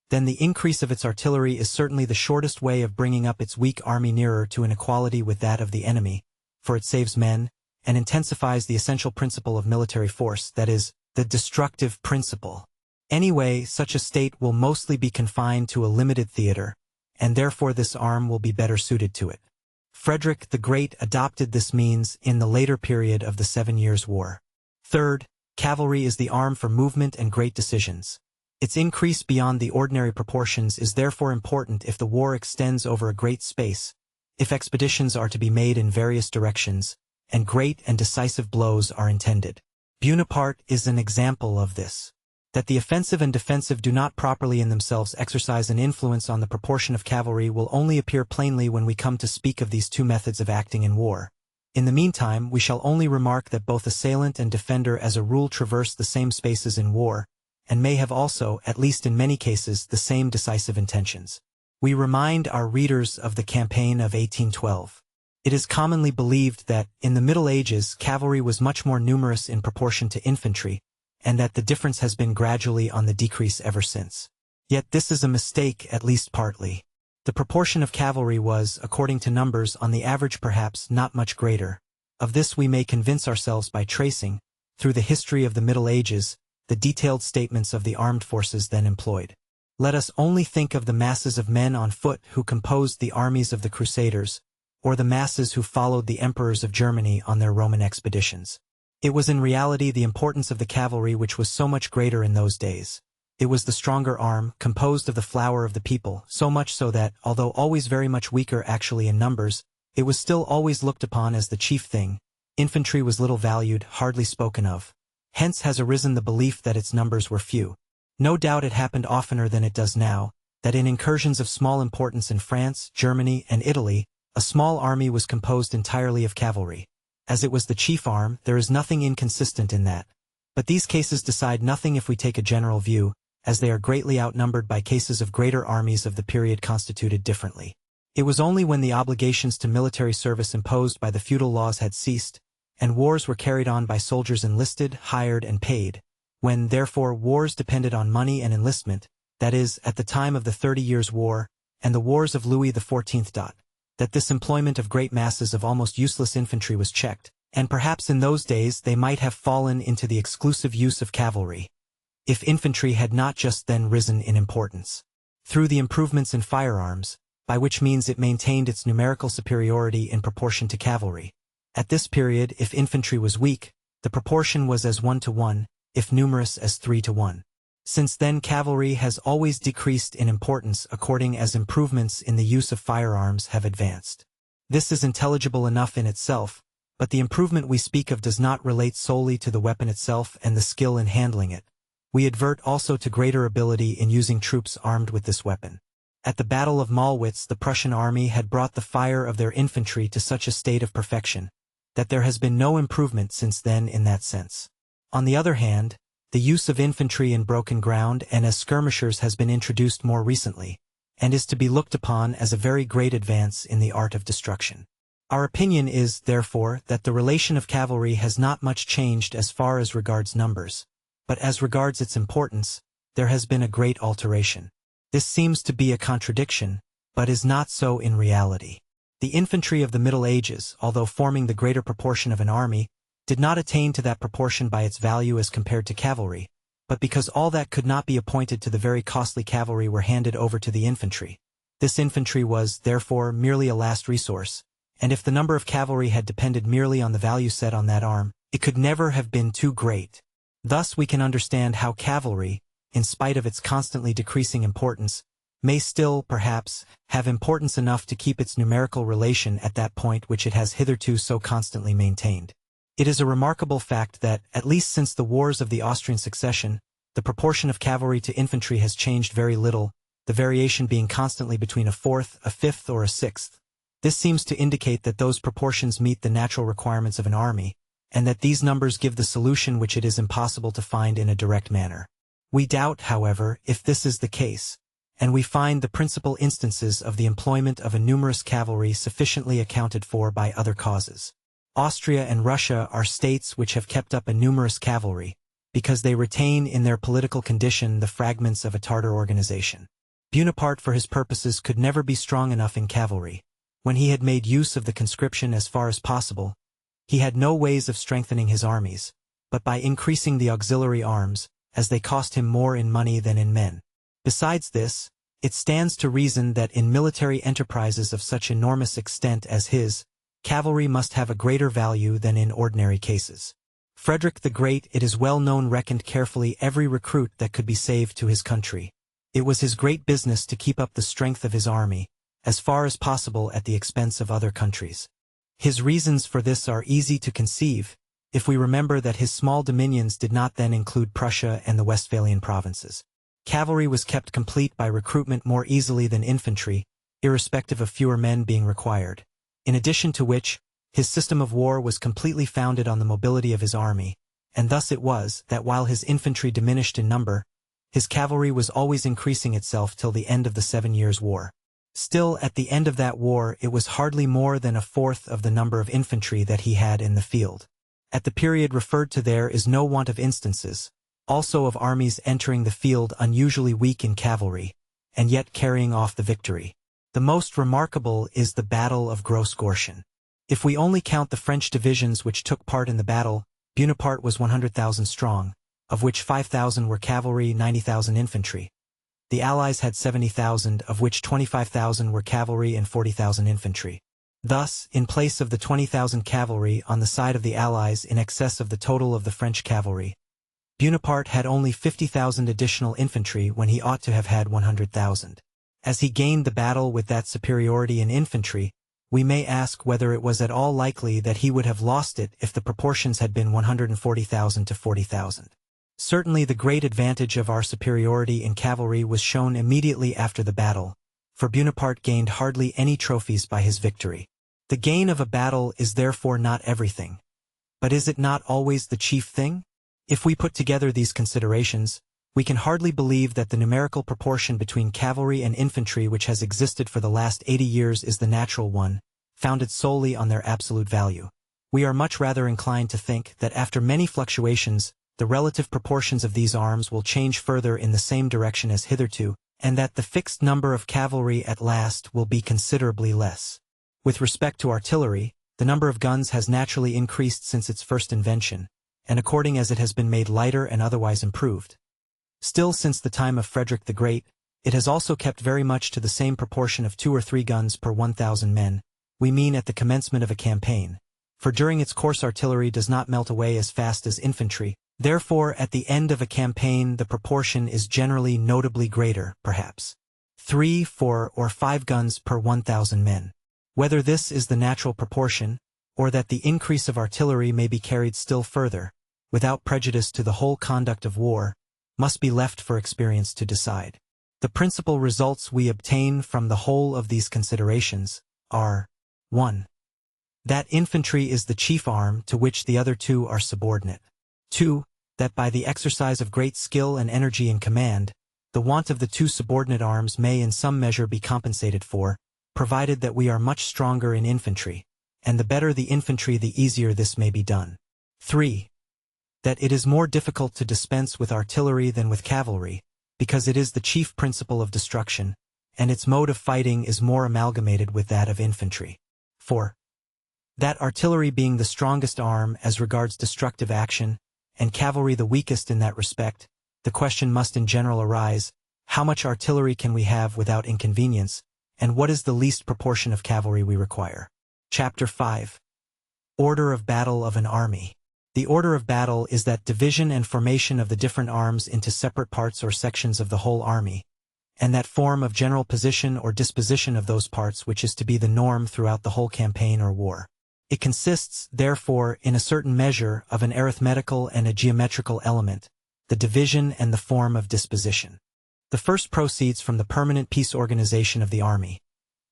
then the increase of its artillery is certainly the shortest way of bringing up its weak army nearer to an equality with that of the enemy, for it saves men, and intensifies the essential principle of military force, that is, the destructive principle. Anyway, such a state will mostly be confined to a limited theater, and therefore this arm will be better suited to it. Frederick the Great adopted this means in the later period of the 7 Years' War. Third, cavalry is the arm for movement and great decisions. Its increase beyond the ordinary proportions is therefore important if the war extends over a great space, if expeditions are to be made in various directions, and great and decisive blows are intended. Bonaparte is an example of this. That the offensive and defensive do not properly in themselves exercise an influence on the proportion of cavalry will only appear plainly when we come to speak of these two methods of acting in war. In the meantime, we shall only remark that both assailant and defender as a rule traverse the same spaces in war, and may have also, at least in many cases, the same decisive intentions. We remind our readers of the campaign of 1812. It is commonly believed that, in the Middle Ages, cavalry was much more numerous in proportion to infantry, and that the difference has been gradually on the decrease ever since. Yet this is a mistake, at least partly. The proportion of cavalry was, according to numbers, on the average perhaps not much greater. Of this we may convince ourselves by tracing, through the history of the Middle Ages, the detailed statements of the armed forces then employed. Let us only think of the masses of men on foot who composed the armies of the Crusaders, or the masses who followed the emperors of Germany on their Roman expeditions. It was in reality the importance of the cavalry which was so much greater in those days. It was the stronger arm, composed of the flower of the people, so much so that, although always very much weaker actually in numbers, it was still always looked upon as the chief thing. Infantry was little valued, hardly spoken of. Hence has arisen the belief that its numbers were few. No doubt it happened oftener than it does now, that in incursions of small importance in France, Germany, and Italy, a small army was composed entirely of cavalry. As it was the chief arm, there is nothing inconsistent in that. But these cases decide nothing if we take a general view, as they are greatly outnumbered by cases of greater armies of the period constituted differently. It was only when the obligations to military service imposed by the feudal laws had ceased, and wars were carried on by soldiers enlisted, hired, and paid, when, therefore, wars depended on money and enlistment, that is, at the time of the 30 Years' War, and the wars of Louis XIV. That this employment of great masses of almost useless infantry was checked, and perhaps in those days they might have fallen into the exclusive use of cavalry, if infantry had not just then risen in importance. Through the improvements in firearms, by which means it maintained its numerical superiority in proportion to cavalry. At this period, if infantry was weak, the proportion was as 1 to 1, if numerous as 3 to 1. Since then cavalry has always decreased in importance according as improvements in the use of firearms have advanced. This is intelligible enough in itself, but the improvement we speak of does not relate solely to the weapon itself and the skill in handling it. We advert also to greater ability in using troops armed with this weapon. At the Battle of Mollwitz the Prussian army had brought the fire of their infantry to such a state of perfection, that there has been no improvement since then in that sense. On the other hand, the use of infantry in broken ground and as skirmishers has been introduced more recently, and is to be looked upon as a very great advance in the art of destruction. Our opinion is, therefore, that the relation of cavalry has not much changed as far as regards numbers, but as regards its importance, there has been a great alteration. This seems to be a contradiction, but is not so in reality. The infantry of the Middle Ages, although forming the greater proportion of an army, did not attain to that proportion by its value as compared to cavalry, but because all that could not be appointed to the very costly cavalry were handed over to the infantry. This infantry was, therefore, merely a last resource, and if the number of cavalry had depended merely on the value set on that arm, it could never have been too great. Thus we can understand how cavalry, in spite of its constantly decreasing importance, may still, perhaps, have importance enough to keep its numerical relation at that point which it has hitherto so constantly maintained. It is a remarkable fact that, at least since the wars of the Austrian succession, the proportion of cavalry to infantry has changed very little, the variation being constantly between a fourth, a fifth, or a sixth. This seems to indicate that those proportions meet the natural requirements of an army, and that these numbers give the solution which it is impossible to find in a direct manner. We doubt, however, if this is the case, and we find the principal instances of the employment of a numerous cavalry sufficiently accounted for by other causes. Austria and Russia are states which have kept up a numerous cavalry, because they retain in their political condition the fragments of a Tartar organization. Bonaparte for his purposes could never be strong enough in cavalry. When he had made use of the conscription as far as possible, he had no ways of strengthening his armies, but by increasing the auxiliary arms, as they cost him more in money than in men. Besides this, it stands to reason that in military enterprises of such enormous extent as his, cavalry must have a greater value than in ordinary cases. Frederick the Great, it is well known, reckoned carefully every recruit that could be saved to his country. It was his great business to keep up the strength of his army, as far as possible at the expense of other countries. His reasons for this are easy to conceive, if we remember that his small dominions did not then include Prussia and the Westphalian provinces. Cavalry was kept complete by recruitment more easily than infantry, irrespective of fewer men being required. In addition to which, his system of war was completely founded on the mobility of his army, and thus it was that while his infantry diminished in number, his cavalry was always increasing itself till the end of the 7 Years' War. Still, at the end of that war it was hardly more than a fourth of the number of infantry that he had in the field. At the period referred to there is no want of instances, also of armies entering the field unusually weak in cavalry, and yet carrying off the victory. The most remarkable is the Battle of Gross-Gorschen. If we only count the French divisions which took part in the battle, Bonaparte was 100,000 strong, of which 5,000 were cavalry, 90,000 infantry. The Allies had 70,000, of which 25,000 were cavalry and 40,000 infantry. Thus, in place of the 20,000 cavalry on the side of the Allies in excess of the total of the French cavalry, Bonaparte had only 50,000 additional infantry when he ought to have had 100,000. As he gained the battle with that superiority in infantry, we may ask whether it was at all likely that he would have lost it if the proportions had been 140,000 to 40,000. Certainly the great advantage of our superiority in cavalry was shown immediately after the battle, for Bonaparte gained hardly any trophies by his victory. The gain of a battle is therefore not everything. But is it not always the chief thing? If we put together these considerations, we can hardly believe that the numerical proportion between cavalry and infantry which has existed for the last 80 years is the natural one, founded solely on their absolute value. We are much rather inclined to think that after many fluctuations, the relative proportions of these arms will change further in the same direction as hitherto, and that the fixed number of cavalry at last will be considerably less. With respect to artillery, the number of guns has naturally increased since its first invention, and according as it has been made lighter and otherwise improved. Still, since the time of Frederick the Great, it has also kept very much to the same proportion of 2 or 3 guns per 1,000 men, we mean at the commencement of a campaign, for during its course artillery does not melt away as fast as infantry. Therefore, at the end of a campaign the proportion is generally notably greater, perhaps 3, 4, or 5 guns per 1,000 men. Whether this is the natural proportion, or that the increase of artillery may be carried still further, without prejudice to the whole conduct of war, must be left for experience to decide. The principal results we obtain from the whole of these considerations are 1. That infantry is the chief arm to which the other two are subordinate. 2. That by the exercise of great skill and energy in command, the want of the two subordinate arms may in some measure be compensated for, provided that we are much stronger in infantry, and the better the infantry the easier this may be done. 3. That it is more difficult to dispense with artillery than with cavalry, because it is the chief principle of destruction, and its mode of fighting is more amalgamated with that of infantry. 4. That artillery being the strongest arm as regards destructive action, and cavalry the weakest in that respect, the question must in general arise, how much artillery can we have without inconvenience, and what is the least proportion of cavalry we require? Chapter 5. Order of battle of an army. The order of battle is that division and formation of the different arms into separate parts or sections of the whole army, and that form of general position or disposition of those parts which is to be the norm throughout the whole campaign or war. It consists, therefore, in a certain measure of an arithmetical and a geometrical element, the division and the form of disposition. The first proceeds from the permanent peace organization of the army,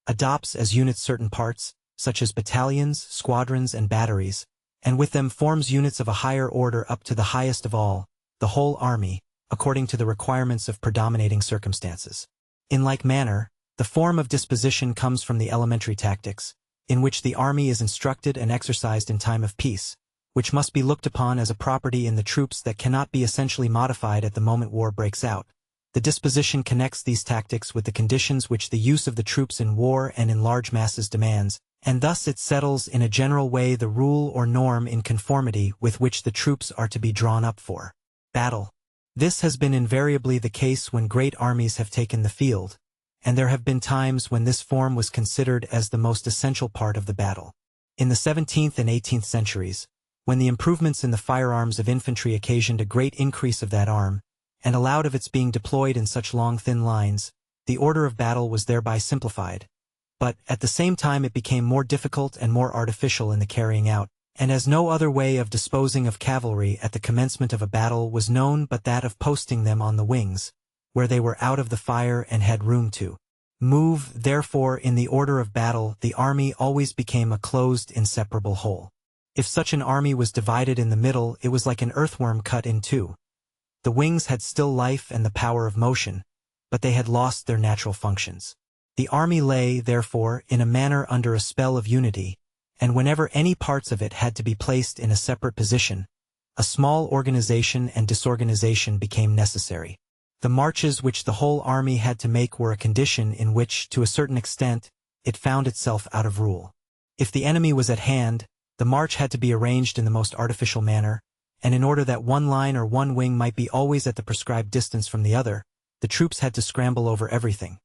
adopts as units certain parts, such as battalions, squadrons, and batteries, and with them forms units of a higher order up to the highest of all, the whole army, according to the requirements of predominating circumstances. In like manner, the form of disposition comes from the elementary tactics, in which the army is instructed and exercised in time of peace, which must be looked upon as a property in the troops that cannot be essentially modified at the moment war breaks out. The disposition connects these tactics with the conditions which the use of the troops in war and in large masses demands, and thus it settles in a general way the rule or norm in conformity with which the troops are to be drawn up for battle. This has been invariably the case when great armies have taken the field, and there have been times when this form was considered as the most essential part of the battle. In the 17th and 18th centuries, when the improvements in the firearms of infantry occasioned a great increase of that arm, and allowed of its being deployed in such long thin lines, the order of battle was thereby simplified, but at the same time it became more difficult and more artificial in the carrying out, and as no other way of disposing of cavalry at the commencement of a battle was known but that of posting them on the wings, where they were out of the fire and had room to move, therefore in the order of battle the army always became a closed inseparable whole. If such an army was divided in the middle, it was like an earthworm cut in two. The wings had still life and the power of motion, but they had lost their natural functions. The army lay, therefore, in a manner under a spell of unity, and whenever any parts of it had to be placed in a separate position, a small organization and disorganization became necessary. The marches which the whole army had to make were a condition in which, to a certain extent, it found itself out of rule. If the enemy was at hand, the march had to be arranged in the most artificial manner, and in order that one line or one wing might be always at the prescribed distance from the other, the troops had to scramble over everything.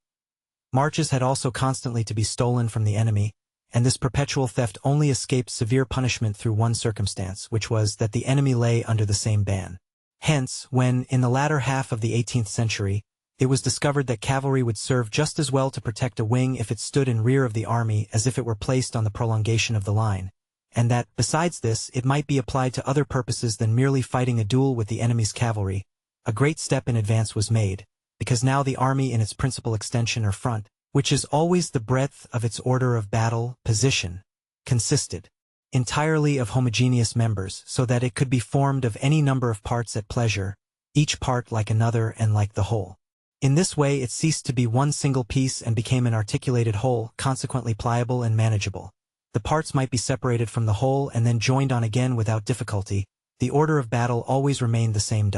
Marches had also constantly to be stolen from the enemy, and this perpetual theft only escaped severe punishment through one circumstance, which was that the enemy lay under the same ban. Hence, when, in the latter half of the 18th century, it was discovered that cavalry would serve just as well to protect a wing if it stood in rear of the army as if it were placed on the prolongation of the line, and that, besides this, it might be applied to other purposes than merely fighting a duel with the enemy's cavalry, a great step in advance was made, because now the army in its principal extension or front, which is always the breadth of its order of battle, position, consisted entirely of homogeneous members, so that it could be formed of any number of parts at pleasure, each part like another and like the whole. In this way it ceased to be one single piece and became an articulated whole, consequently pliable and manageable. The parts might be separated from the whole and then joined on again without difficulty. The order of battle always remained the same.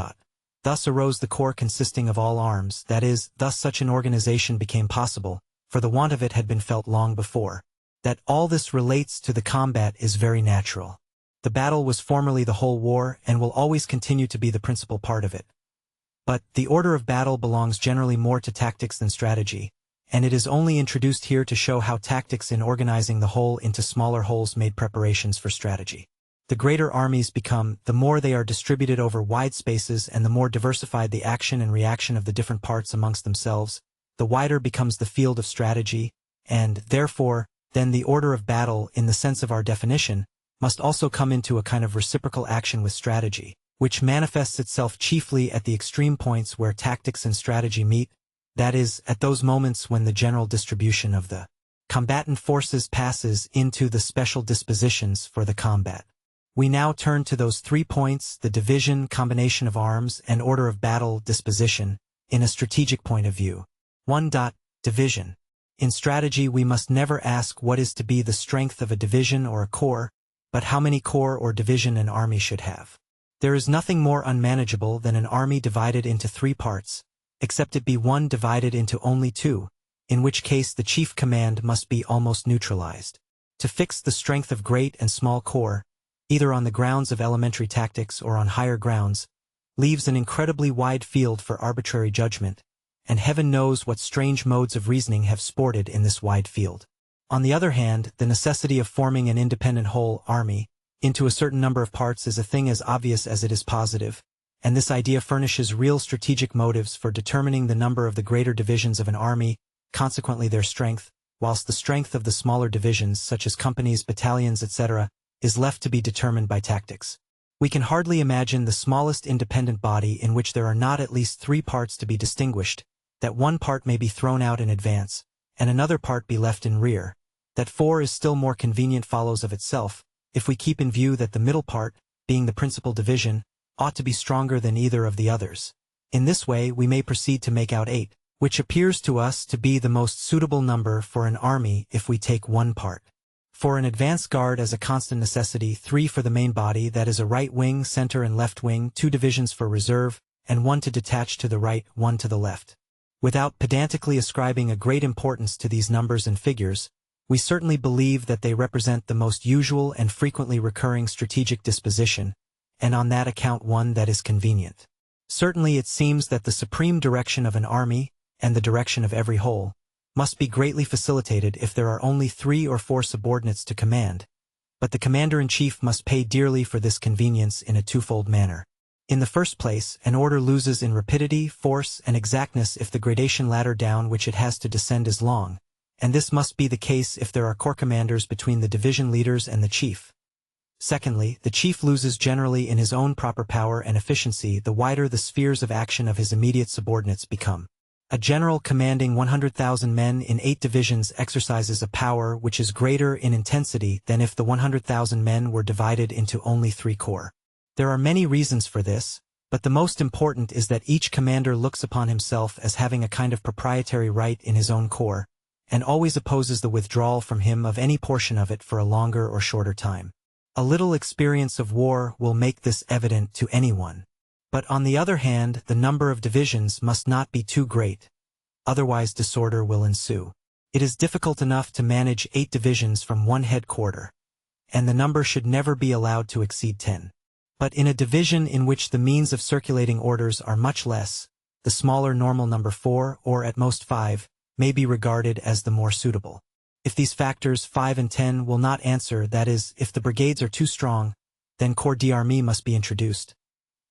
Thus arose the corps consisting of all arms, that is, thus such an organization became possible, for the want of it had been felt long before. That all this relates to the combat is very natural. The battle was formerly the whole war and will always continue to be the principal part of it. But the order of battle belongs generally more to tactics than strategy, and it is only introduced here to show how tactics in organizing the whole into smaller wholes made preparations for strategy. The greater armies become, the more they are distributed over wide spaces and the more diversified the action and reaction of the different parts amongst themselves, the wider becomes the field of strategy, and, therefore, then the order of battle, in the sense of our definition, must also come into a kind of reciprocal action with strategy, which manifests itself chiefly at the extreme points where tactics and strategy meet, that is, at those moments when the general distribution of the combatant forces passes into the special dispositions for the combat. We now turn to those 3 points, the division, combination of arms, and order of battle disposition, in a strategic point of view. 1. Division. In strategy we must never ask what is to be the strength of a division or a corps, but how many corps or division an army should have. There is nothing more unmanageable than an army divided into 3 parts, except it be one divided into only 2, in which case the chief command must be almost neutralized. To fix the strength of great and small corps, either on the grounds of elementary tactics or on higher grounds, leaves an incredibly wide field for arbitrary judgment, and heaven knows what strange modes of reasoning have sported in this wide field. On the other hand, the necessity of forming an independent whole army into a certain number of parts is a thing as obvious as it is positive, and this idea furnishes real strategic motives for determining the number of the greater divisions of an army, consequently their strength, whilst the strength of the smaller divisions, such as companies, battalions, etc., is left to be determined by tactics. We can hardly imagine the smallest independent body in which there are not at least 3 parts to be distinguished, that one part may be thrown out in advance, and another part be left in rear. That 4 is still more convenient follows of itself, if we keep in view that the middle part, being the principal division, ought to be stronger than either of the others. In this way we may proceed to make out 8, which appears to us to be the most suitable number for an army if we take one part. For an advance guard as a constant necessity, 3 for the main body, that is a right wing, center and left wing, 2 divisions for reserve, and 1 to detach to the right, 1 to the left. Without pedantically ascribing a great importance to these numbers and figures, we certainly believe that they represent the most usual and frequently recurring strategic disposition, and on that account one that is convenient. Certainly it seems that the supreme direction of an army, and the direction of every whole, must be greatly facilitated if there are only 3 or 4 subordinates to command, but the commander-in-chief must pay dearly for this convenience in a twofold manner. In the first place, an order loses in rapidity, force, and exactness if the gradation ladder down which it has to descend is long, and this must be the case if there are corps commanders between the division leaders and the chief. Secondly, the chief loses generally in his own proper power and efficiency the wider the spheres of action of his immediate subordinates become. A general commanding 100,000 men in 8 divisions exercises a power which is greater in intensity than if the 100,000 men were divided into only 3 corps. There are many reasons for this, but the most important is that each commander looks upon himself as having a kind of proprietary right in his own corps, and always opposes the withdrawal from him of any portion of it for a longer or shorter time. A little experience of war will make this evident to anyone. But on the other hand, the number of divisions must not be too great, otherwise disorder will ensue. It is difficult enough to manage 8 divisions from one headquarter, and the number should never be allowed to exceed 10. But in a division in which the means of circulating orders are much less, the smaller normal number 4, or at most 5, may be regarded as the more suitable. If these factors 5 and 10 will not answer, that is, if the brigades are too strong, then corps d'armée must be introduced.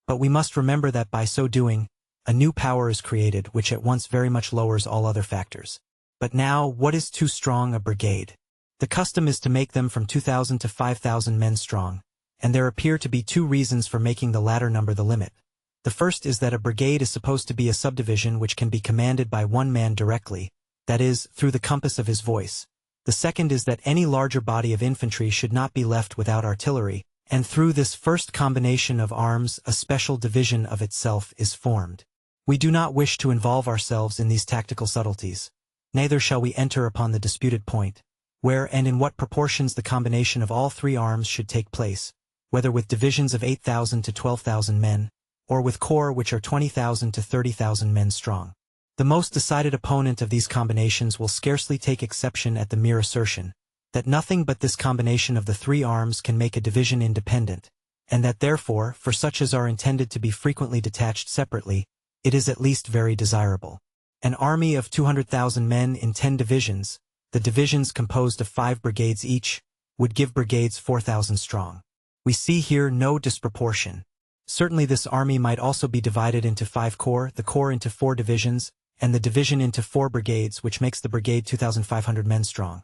But we must remember that by so doing, a new power is created which at once very much lowers all other factors. But now, what is too strong a brigade? The custom is to make them from 2,000 to 5,000 men strong, and there appear to be 2 reasons for making the latter number the limit. The first is that a brigade is supposed to be a subdivision which can be commanded by one man directly, that is, through the compass of his voice. The second is that any larger body of infantry should not be left without artillery, and through this first combination of arms a special division of itself is formed. We do not wish to involve ourselves in these tactical subtleties, neither shall we enter upon the disputed point, where and in what proportions the combination of all 3 arms should take place, whether with divisions of 8,000 to 12,000 men, or with corps which are 20,000 to 30,000 men strong. The most decided opponent of these combinations will scarcely take exception at the mere assertion that nothing but this combination of the 3 arms can make a division independent, and that therefore, for such as are intended to be frequently detached separately, it is at least very desirable. An army of 200,000 men in 10 divisions, the divisions composed of 5 brigades each, would give brigades 4,000 strong. We see here no disproportion. Certainly this army might also be divided into 5 corps, the corps into 4 divisions, and the division into 4 brigades, which makes the brigade 2,500 men strong.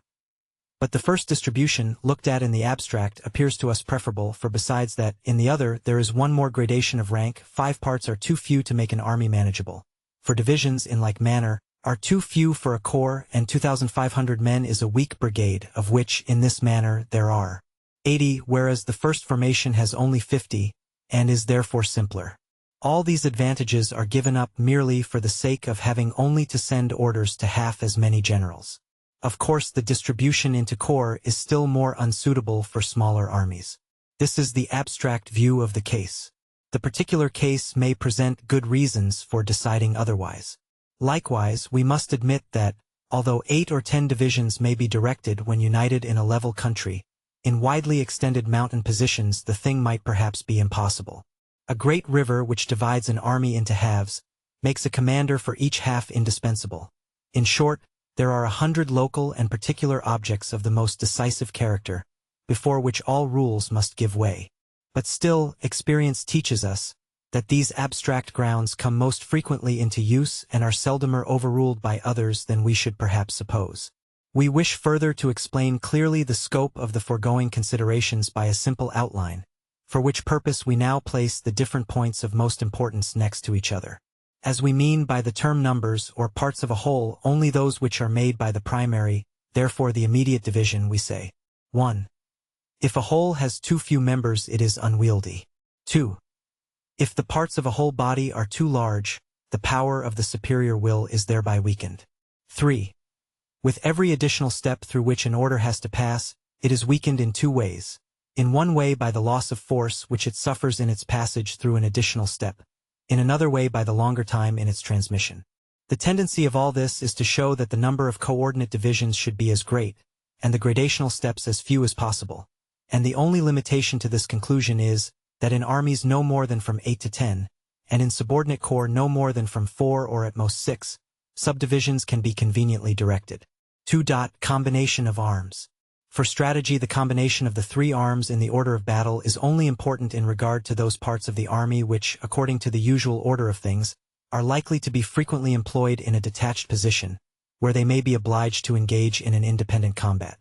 But the first distribution, looked at in the abstract, appears to us preferable, for besides that, in the other, there is one more gradation of rank. 5 parts are too few to make an army manageable. For divisions, in like manner, are too few for a corps, and 2,500 men is a weak brigade, of which, in this manner, there are 80, whereas the first formation has only 50, and is therefore simpler. All these advantages are given up merely for the sake of having only to send orders to half as many generals. Of course, the distribution into corps is still more unsuitable for smaller armies. This is the abstract view of the case. The particular case may present good reasons for deciding otherwise. Likewise, we must admit that, although 8 or 10 divisions may be directed when united in a level country, in widely extended mountain positions the thing might perhaps be impossible. A great river which divides an army into halves makes a commander for each half indispensable. In short, there are 100 local and particular objects of the most decisive character, before which all rules must give way. But still, experience teaches us that these abstract grounds come most frequently into use and are seldomer overruled by others than we should perhaps suppose. We wish further to explain clearly the scope of the foregoing considerations by a simple outline, for which purpose we now place the different points of most importance next to each other. As we mean by the term numbers or parts of a whole only those which are made by the primary, therefore the immediate division, we say 1. If a whole has too few members, it is unwieldy. 2. If the parts of a whole body are too large, the power of the superior will is thereby weakened. 3. With every additional step through which an order has to pass, it is weakened in 2 ways. In one way by the loss of force which it suffers in its passage through an additional step, in another way by the longer time in its transmission. The tendency of all this is to show that the number of coordinate divisions should be as great, and the gradational steps as few as possible, and the only limitation to this conclusion is, that in armies no more than from 8 to 10, and in subordinate corps no more than from 4 or at most 6, subdivisions can be conveniently directed. 2. Combination of arms. For strategy, the combination of the 3 arms in the order of battle is only important in regard to those parts of the army which, according to the usual order of things, are likely to be frequently employed in a detached position, where they may be obliged to engage in an independent combat.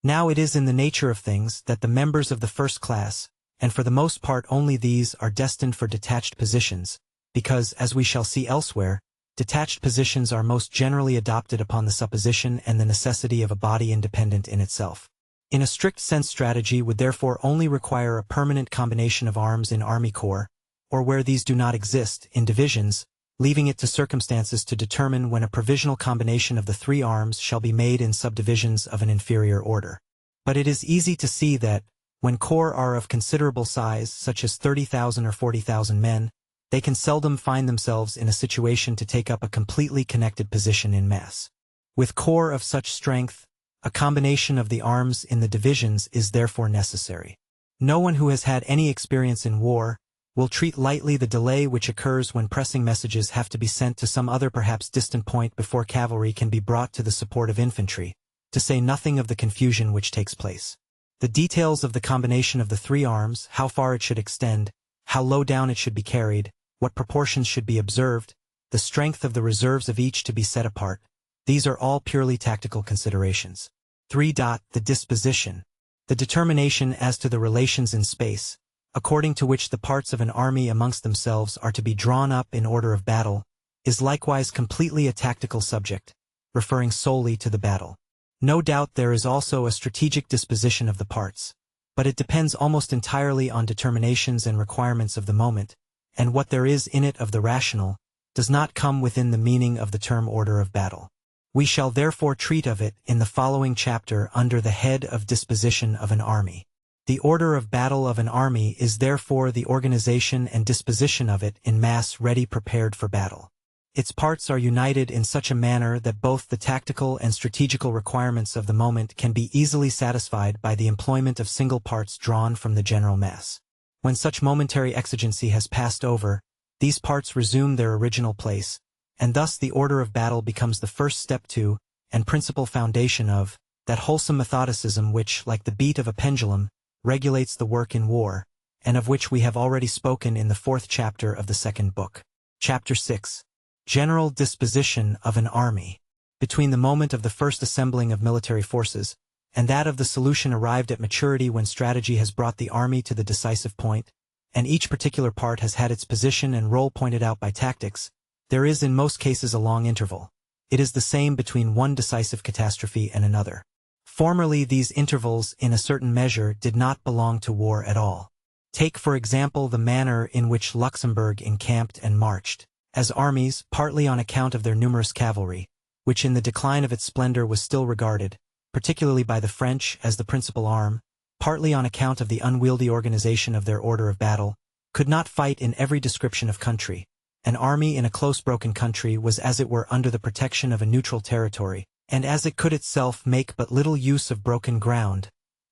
Now it is in the nature of things that the members of the first class, and for the most part only these, are destined for detached positions, because, as we shall see elsewhere, detached positions are most generally adopted upon the supposition and the necessity of a body independent in itself. In a strict sense, strategy would therefore only require a permanent combination of arms in army corps, or where these do not exist, in divisions, leaving it to circumstances to determine when a provisional combination of the 3 arms shall be made in subdivisions of an inferior order. But it is easy to see that, when corps are of considerable size, such as 30,000 or 40,000 men, they can seldom find themselves in a situation to take up a completely connected position in mass. With corps of such strength, a combination of the arms in the divisions is therefore necessary. No one who has had any experience in war will treat lightly the delay which occurs when pressing messages have to be sent to some other perhaps distant point before cavalry can be brought to the support of infantry, to say nothing of the confusion which takes place. The details of the combination of the 3 arms, how far it should extend, how low down it should be carried, what proportions should be observed, the strength of the reserves of each to be set apart, these are all purely tactical considerations. 3. The disposition. The determination as to the relations in space, according to which the parts of an army amongst themselves are to be drawn up in order of battle, is likewise completely a tactical subject, referring solely to the battle. No doubt there is also a strategic disposition of the parts, but it depends almost entirely on determinations and requirements of the moment, and what there is in it of the rational does not come within the meaning of the term order of battle. We shall therefore treat of it in the following chapter under the head of disposition of an army. The order of battle of an army is therefore the organization and disposition of it in mass ready prepared for battle. Its parts are united in such a manner that both the tactical and strategical requirements of the moment can be easily satisfied by the employment of single parts drawn from the general mass. When such momentary exigency has passed over, these parts resume their original place, and thus the order of battle becomes the first step to, and principal foundation of, that wholesome methodicism which, like the beat of a pendulum, regulates the work in war, and of which we have already spoken in the 4th chapter of the 2nd book. Chapter 6. General disposition of an army. Between the moment of the first assembling of military forces, and that of the solution arrived at maturity when strategy has brought the army to the decisive point, and each particular part has had its position and role pointed out by tactics, there is in most cases a long interval. it is the same between one decisive catastrophe and another. Formerly these intervals in a certain measure did not belong to war at all. Take for example the manner in which Luxembourg encamped and marched, as armies, partly on account of their numerous cavalry, which in the decline of its splendor was still regarded, particularly by the French, as the principal arm, partly on account of the unwieldy organization of their order of battle, could not fight in every description of country. An army in a close broken country was as it were under the protection of a neutral territory, and as it could itself make but little use of broken ground,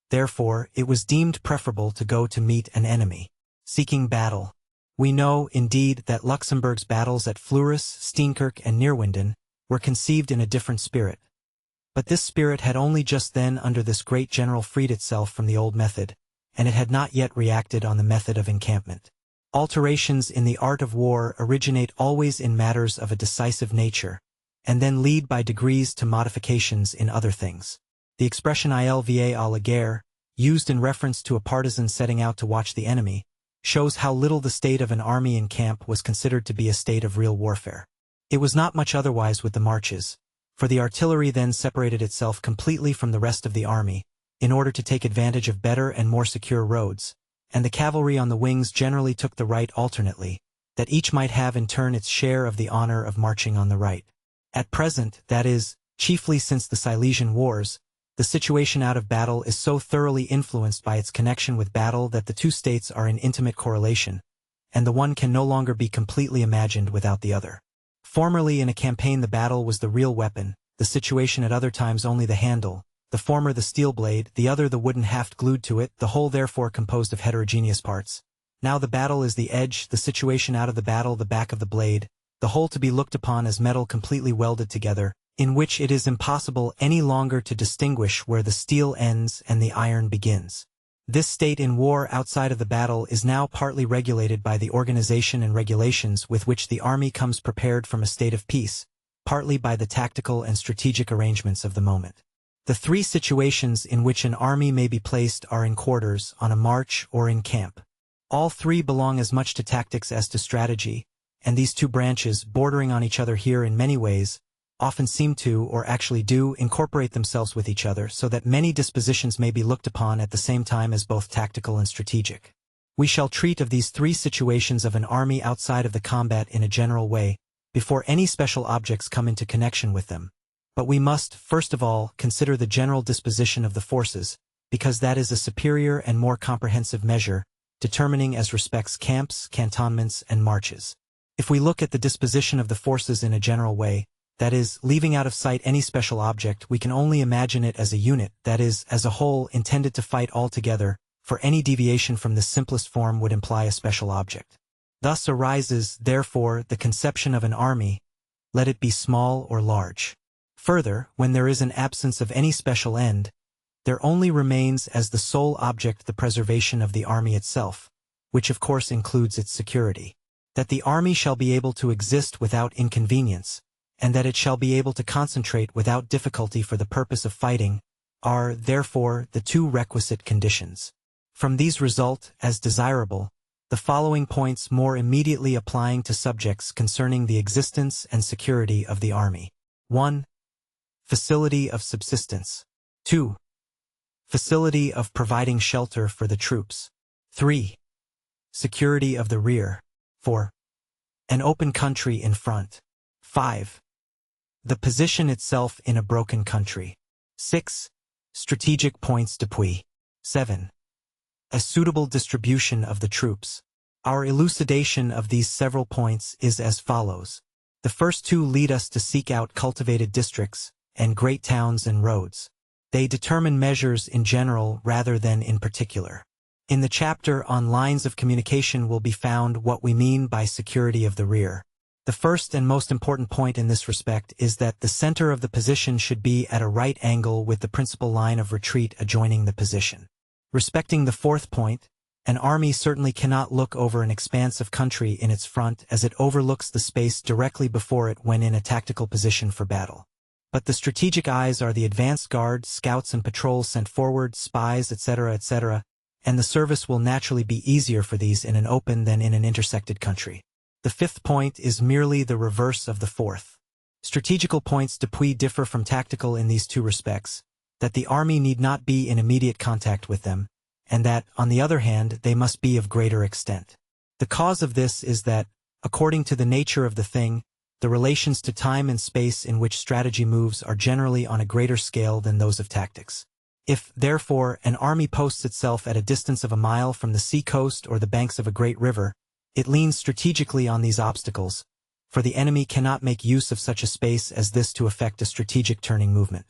therefore it was deemed preferable to go to meet an enemy, seeking battle. We know, indeed, that Luxembourg's battles at Fleurus, Steenkerk, and Neerwinden were conceived in a different spirit. But this spirit had only just then under this great general freed itself from the old method, and it had not yet reacted on the method of encampment. Alterations in the art of war originate always in matters of a decisive nature, and then lead by degrees to modifications in other things. The expression il va à la guerre, used in reference to a partisan setting out to watch the enemy, shows how little the state of an army in camp was considered to be a state of real warfare. It was not much otherwise with the marches, for the artillery then separated itself completely from the rest of the army, in order to take advantage of better and more secure roads, and the cavalry on the wings generally took the right alternately, that each might have in turn its share of the honor of marching on the right. At present, that is, chiefly since the Silesian Wars, the situation out of battle is so thoroughly influenced by its connection with battle that the two states are in intimate correlation, and the one can no longer be completely imagined without the other. Formerly in a campaign the battle was the real weapon, the situation at other times only the handle, the former the steel blade, the other the wooden haft glued to it, the whole therefore composed of heterogeneous parts. Now the battle is the edge, the situation out of the battle the back of the blade, the whole to be looked upon as metal completely welded together, in which it is impossible any longer to distinguish where the steel ends and the iron begins. This state in war outside of the battle is now partly regulated by the organization and regulations with which the army comes prepared from a state of peace, partly by the tactical and strategic arrangements of the moment. The three situations in which an army may be placed are in quarters, on a march, or in camp. All three belong as much to tactics as to strategy, and these two branches, bordering on each other here in many ways, often seem to, or actually do, incorporate themselves with each other so that many dispositions may be looked upon at the same time as both tactical and strategic. We shall treat of these three situations of an army outside of the combat in a general way, before any special objects come into connection with them. But we must, first of all, consider the general disposition of the forces, because that is a superior and more comprehensive measure, determining as respects camps, cantonments, and marches. If we look at the disposition of the forces in a general way, that is, leaving out of sight any special object, we can only imagine it as a unit, that is, as a whole, intended to fight all together, for any deviation from this simplest form would imply a special object. Thus arises, therefore, the conception of an army, let it be small or large. Further, when there is an absence of any special end, there only remains as the sole object the preservation of the army itself, which of course includes its security. That the army shall be able to exist without inconvenience, and that it shall be able to concentrate without difficulty for the purpose of fighting, are, therefore, the two requisite conditions. From these result, as desirable, the following points more immediately applying to subjects concerning the existence and security of the army. 1. Facility of subsistence. 2. Facility of providing shelter for the troops. 3. Security of the rear. 4. An open country in front. 5. The position itself in a broken country. 6. Strategic points d'appui. 7. A suitable distribution of the troops. Our elucidation of these several points is as follows. The first two lead us to seek out cultivated districts, and great towns and roads. They determine measures in general rather than in particular. In the chapter on lines of communication will be found what we mean by security of the rear. The first and most important point in this respect is that the center of the position should be at a right angle with the principal line of retreat adjoining the position. Respecting the fourth point, an army certainly cannot look over an expanse of country in its front as it overlooks the space directly before it when in a tactical position for battle. But the strategic eyes are the advance guard, scouts and patrols sent forward, spies, etc., etc., and the service will naturally be easier for these in an open than in an intersected country. The fifth point is merely the reverse of the fourth. Strategical points d'appui differ from tactical in these two respects, that the army need not be in immediate contact with them, and that, on the other hand, they must be of greater extent. The cause of this is that, according to the nature of the thing, the relations to time and space in which strategy moves are generally on a greater scale than those of tactics. If, therefore, an army posts itself at a distance of a mile from the sea coast or the banks of a great river, it leans strategically on these obstacles, for the enemy cannot make use of such a space as this to effect a strategic turning movement.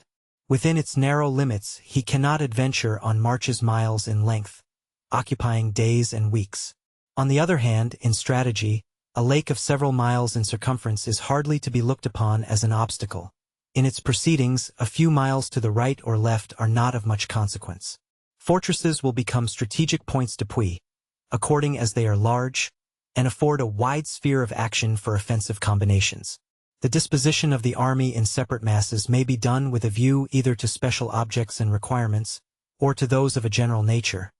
Within its narrow limits, he cannot adventure on marches miles in length, occupying days and weeks. On the other hand, in strategy, a lake of several miles in circumference is hardly to be looked upon as an obstacle. In its proceedings, a few miles to the right or left are not of much consequence. Fortresses will become strategic points d'appui, according as they are large, and afford a wide sphere of action for offensive combinations. The disposition of the army in separate masses may be done with a view either to special objects and requirements, or to those of a general nature.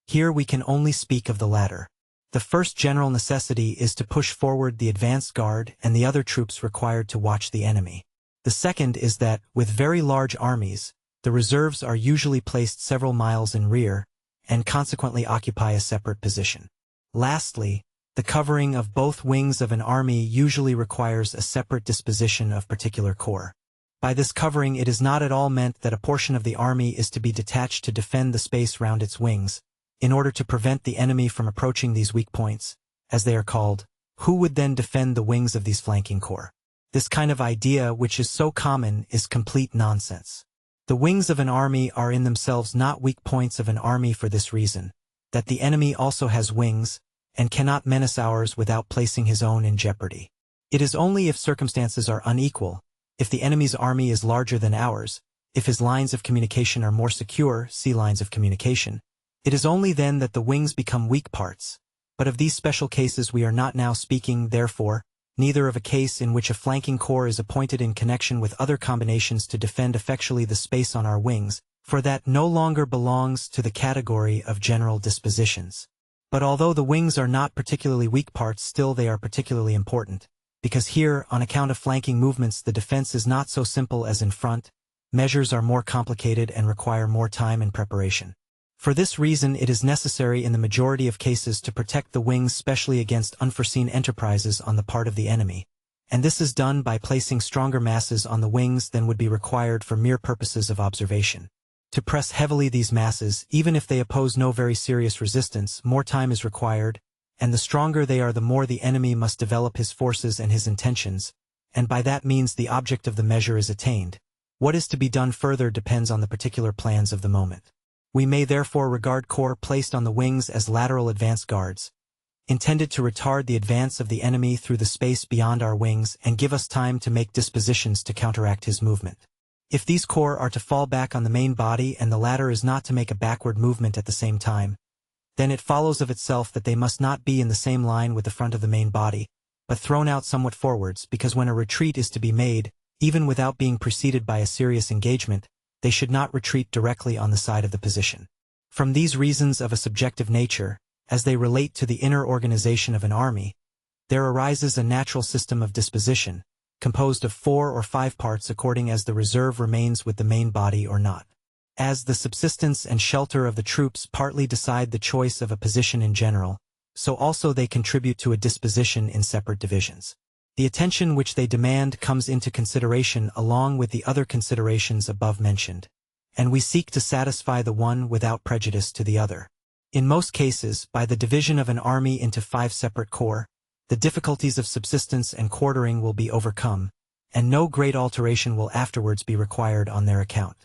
Here we can only speak of the latter. The first general necessity is to push forward the advanced guard and the other troops required to watch the enemy. The second is that, with very large armies, the reserves are usually placed several miles in rear, and consequently occupy a separate position. Lastly, the covering of both wings of an army usually requires a separate disposition of particular corps. By this covering it is not at all meant that a portion of the army is to be detached to defend the space round its wings, in order to prevent the enemy from approaching these weak points, as they are called. Who would then defend the wings of these flanking corps? This kind of idea, which is so common, is complete nonsense. The wings of an army are in themselves not weak points of an army for this reason, that the enemy also has wings, and cannot menace ours without placing his own in jeopardy. It is only if circumstances are unequal, if the enemy's army is larger than ours, if his lines of communication are more secure, see lines of communication, it is only then that the wings become weak parts. But of these special cases we are not now speaking, therefore, neither of a case in which a flanking corps is appointed in connection with other combinations to defend effectually the space on our wings, for that no longer belongs to the category of general dispositions. But although the wings are not particularly weak parts, still they are particularly important, because here, on account of flanking movements, the defense is not so simple as in front, measures are more complicated and require more time and preparation. For this reason it is necessary in the majority of cases to protect the wings specially against unforeseen enterprises on the part of the enemy, and this is done by placing stronger masses on the wings than would be required for mere purposes of observation. To press heavily these masses, even if they oppose no very serious resistance, more time is required, and the stronger they are the more the enemy must develop his forces and his intentions, and by that means the object of the measure is attained. What is to be done further depends on the particular plans of the moment. We may therefore regard corps placed on the wings as lateral advance guards, intended to retard the advance of the enemy through the space beyond our wings and give us time to make dispositions to counteract his movement. If these corps are to fall back on the main body and the latter is not to make a backward movement at the same time, then it follows of itself that they must not be in the same line with the front of the main body, but thrown out somewhat forwards, because when a retreat is to be made, even without being preceded by a serious engagement, they should not retreat directly on the side of the position. From these reasons of a subjective nature, as they relate to the inner organization of an army, there arises a natural system of disposition, composed of 4 or 5 parts according as the reserve remains with the main body or not. As the subsistence and shelter of the troops partly decide the choice of a position in general, so also they contribute to a disposition in separate divisions. The attention which they demand comes into consideration along with the other considerations above mentioned, and we seek to satisfy the one without prejudice to the other. In most cases, by the division of an army into 5 separate corps, the difficulties of subsistence and quartering will be overcome, and no great alteration will afterwards be required on their account.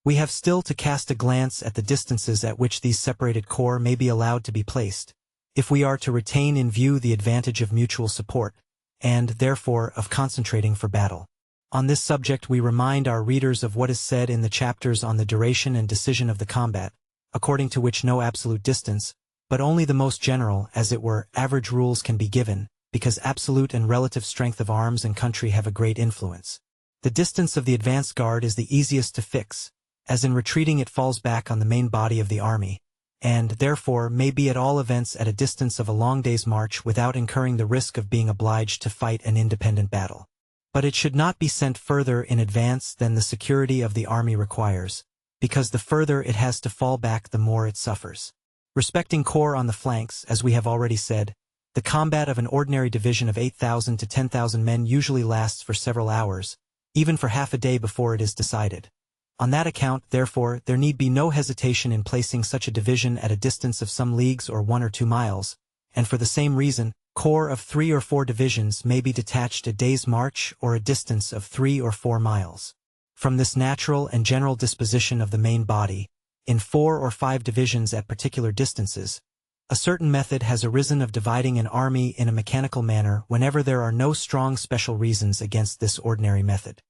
We have still to cast a glance at the distances at which these separated corps may be allowed to be placed, if we are to retain in view the advantage of mutual support, and, therefore, of concentrating for battle. On this subject we remind our readers of what is said in the chapters on the duration and decision of the combat, according to which no absolute distance, but only the most general, as it were, average rules can be given, because absolute and relative strength of arms and country have a great influence. The distance of the advance guard is the easiest to fix, as in retreating it falls back on the main body of the army, and, therefore, may be at all events at a distance of a long day's march without incurring the risk of being obliged to fight an independent battle. But it should not be sent further in advance than the security of the army requires, because the further it has to fall back the more it suffers. Respecting corps on the flanks, as we have already said, the combat of an ordinary division of 8,000 to 10,000 men usually lasts for several hours, even for half a day before it is decided. On that account, therefore, there need be no hesitation in placing such a division at a distance of some leagues or 1 or 2 miles, and for the same reason, corps of 3 or 4 divisions may be detached a day's march or a distance of 3 or 4 miles. From this natural and general disposition of the main body, in 4 or 5 divisions at particular distances, a certain method has arisen of dividing an army in a mechanical manner whenever there are no strong special reasons against this ordinary method.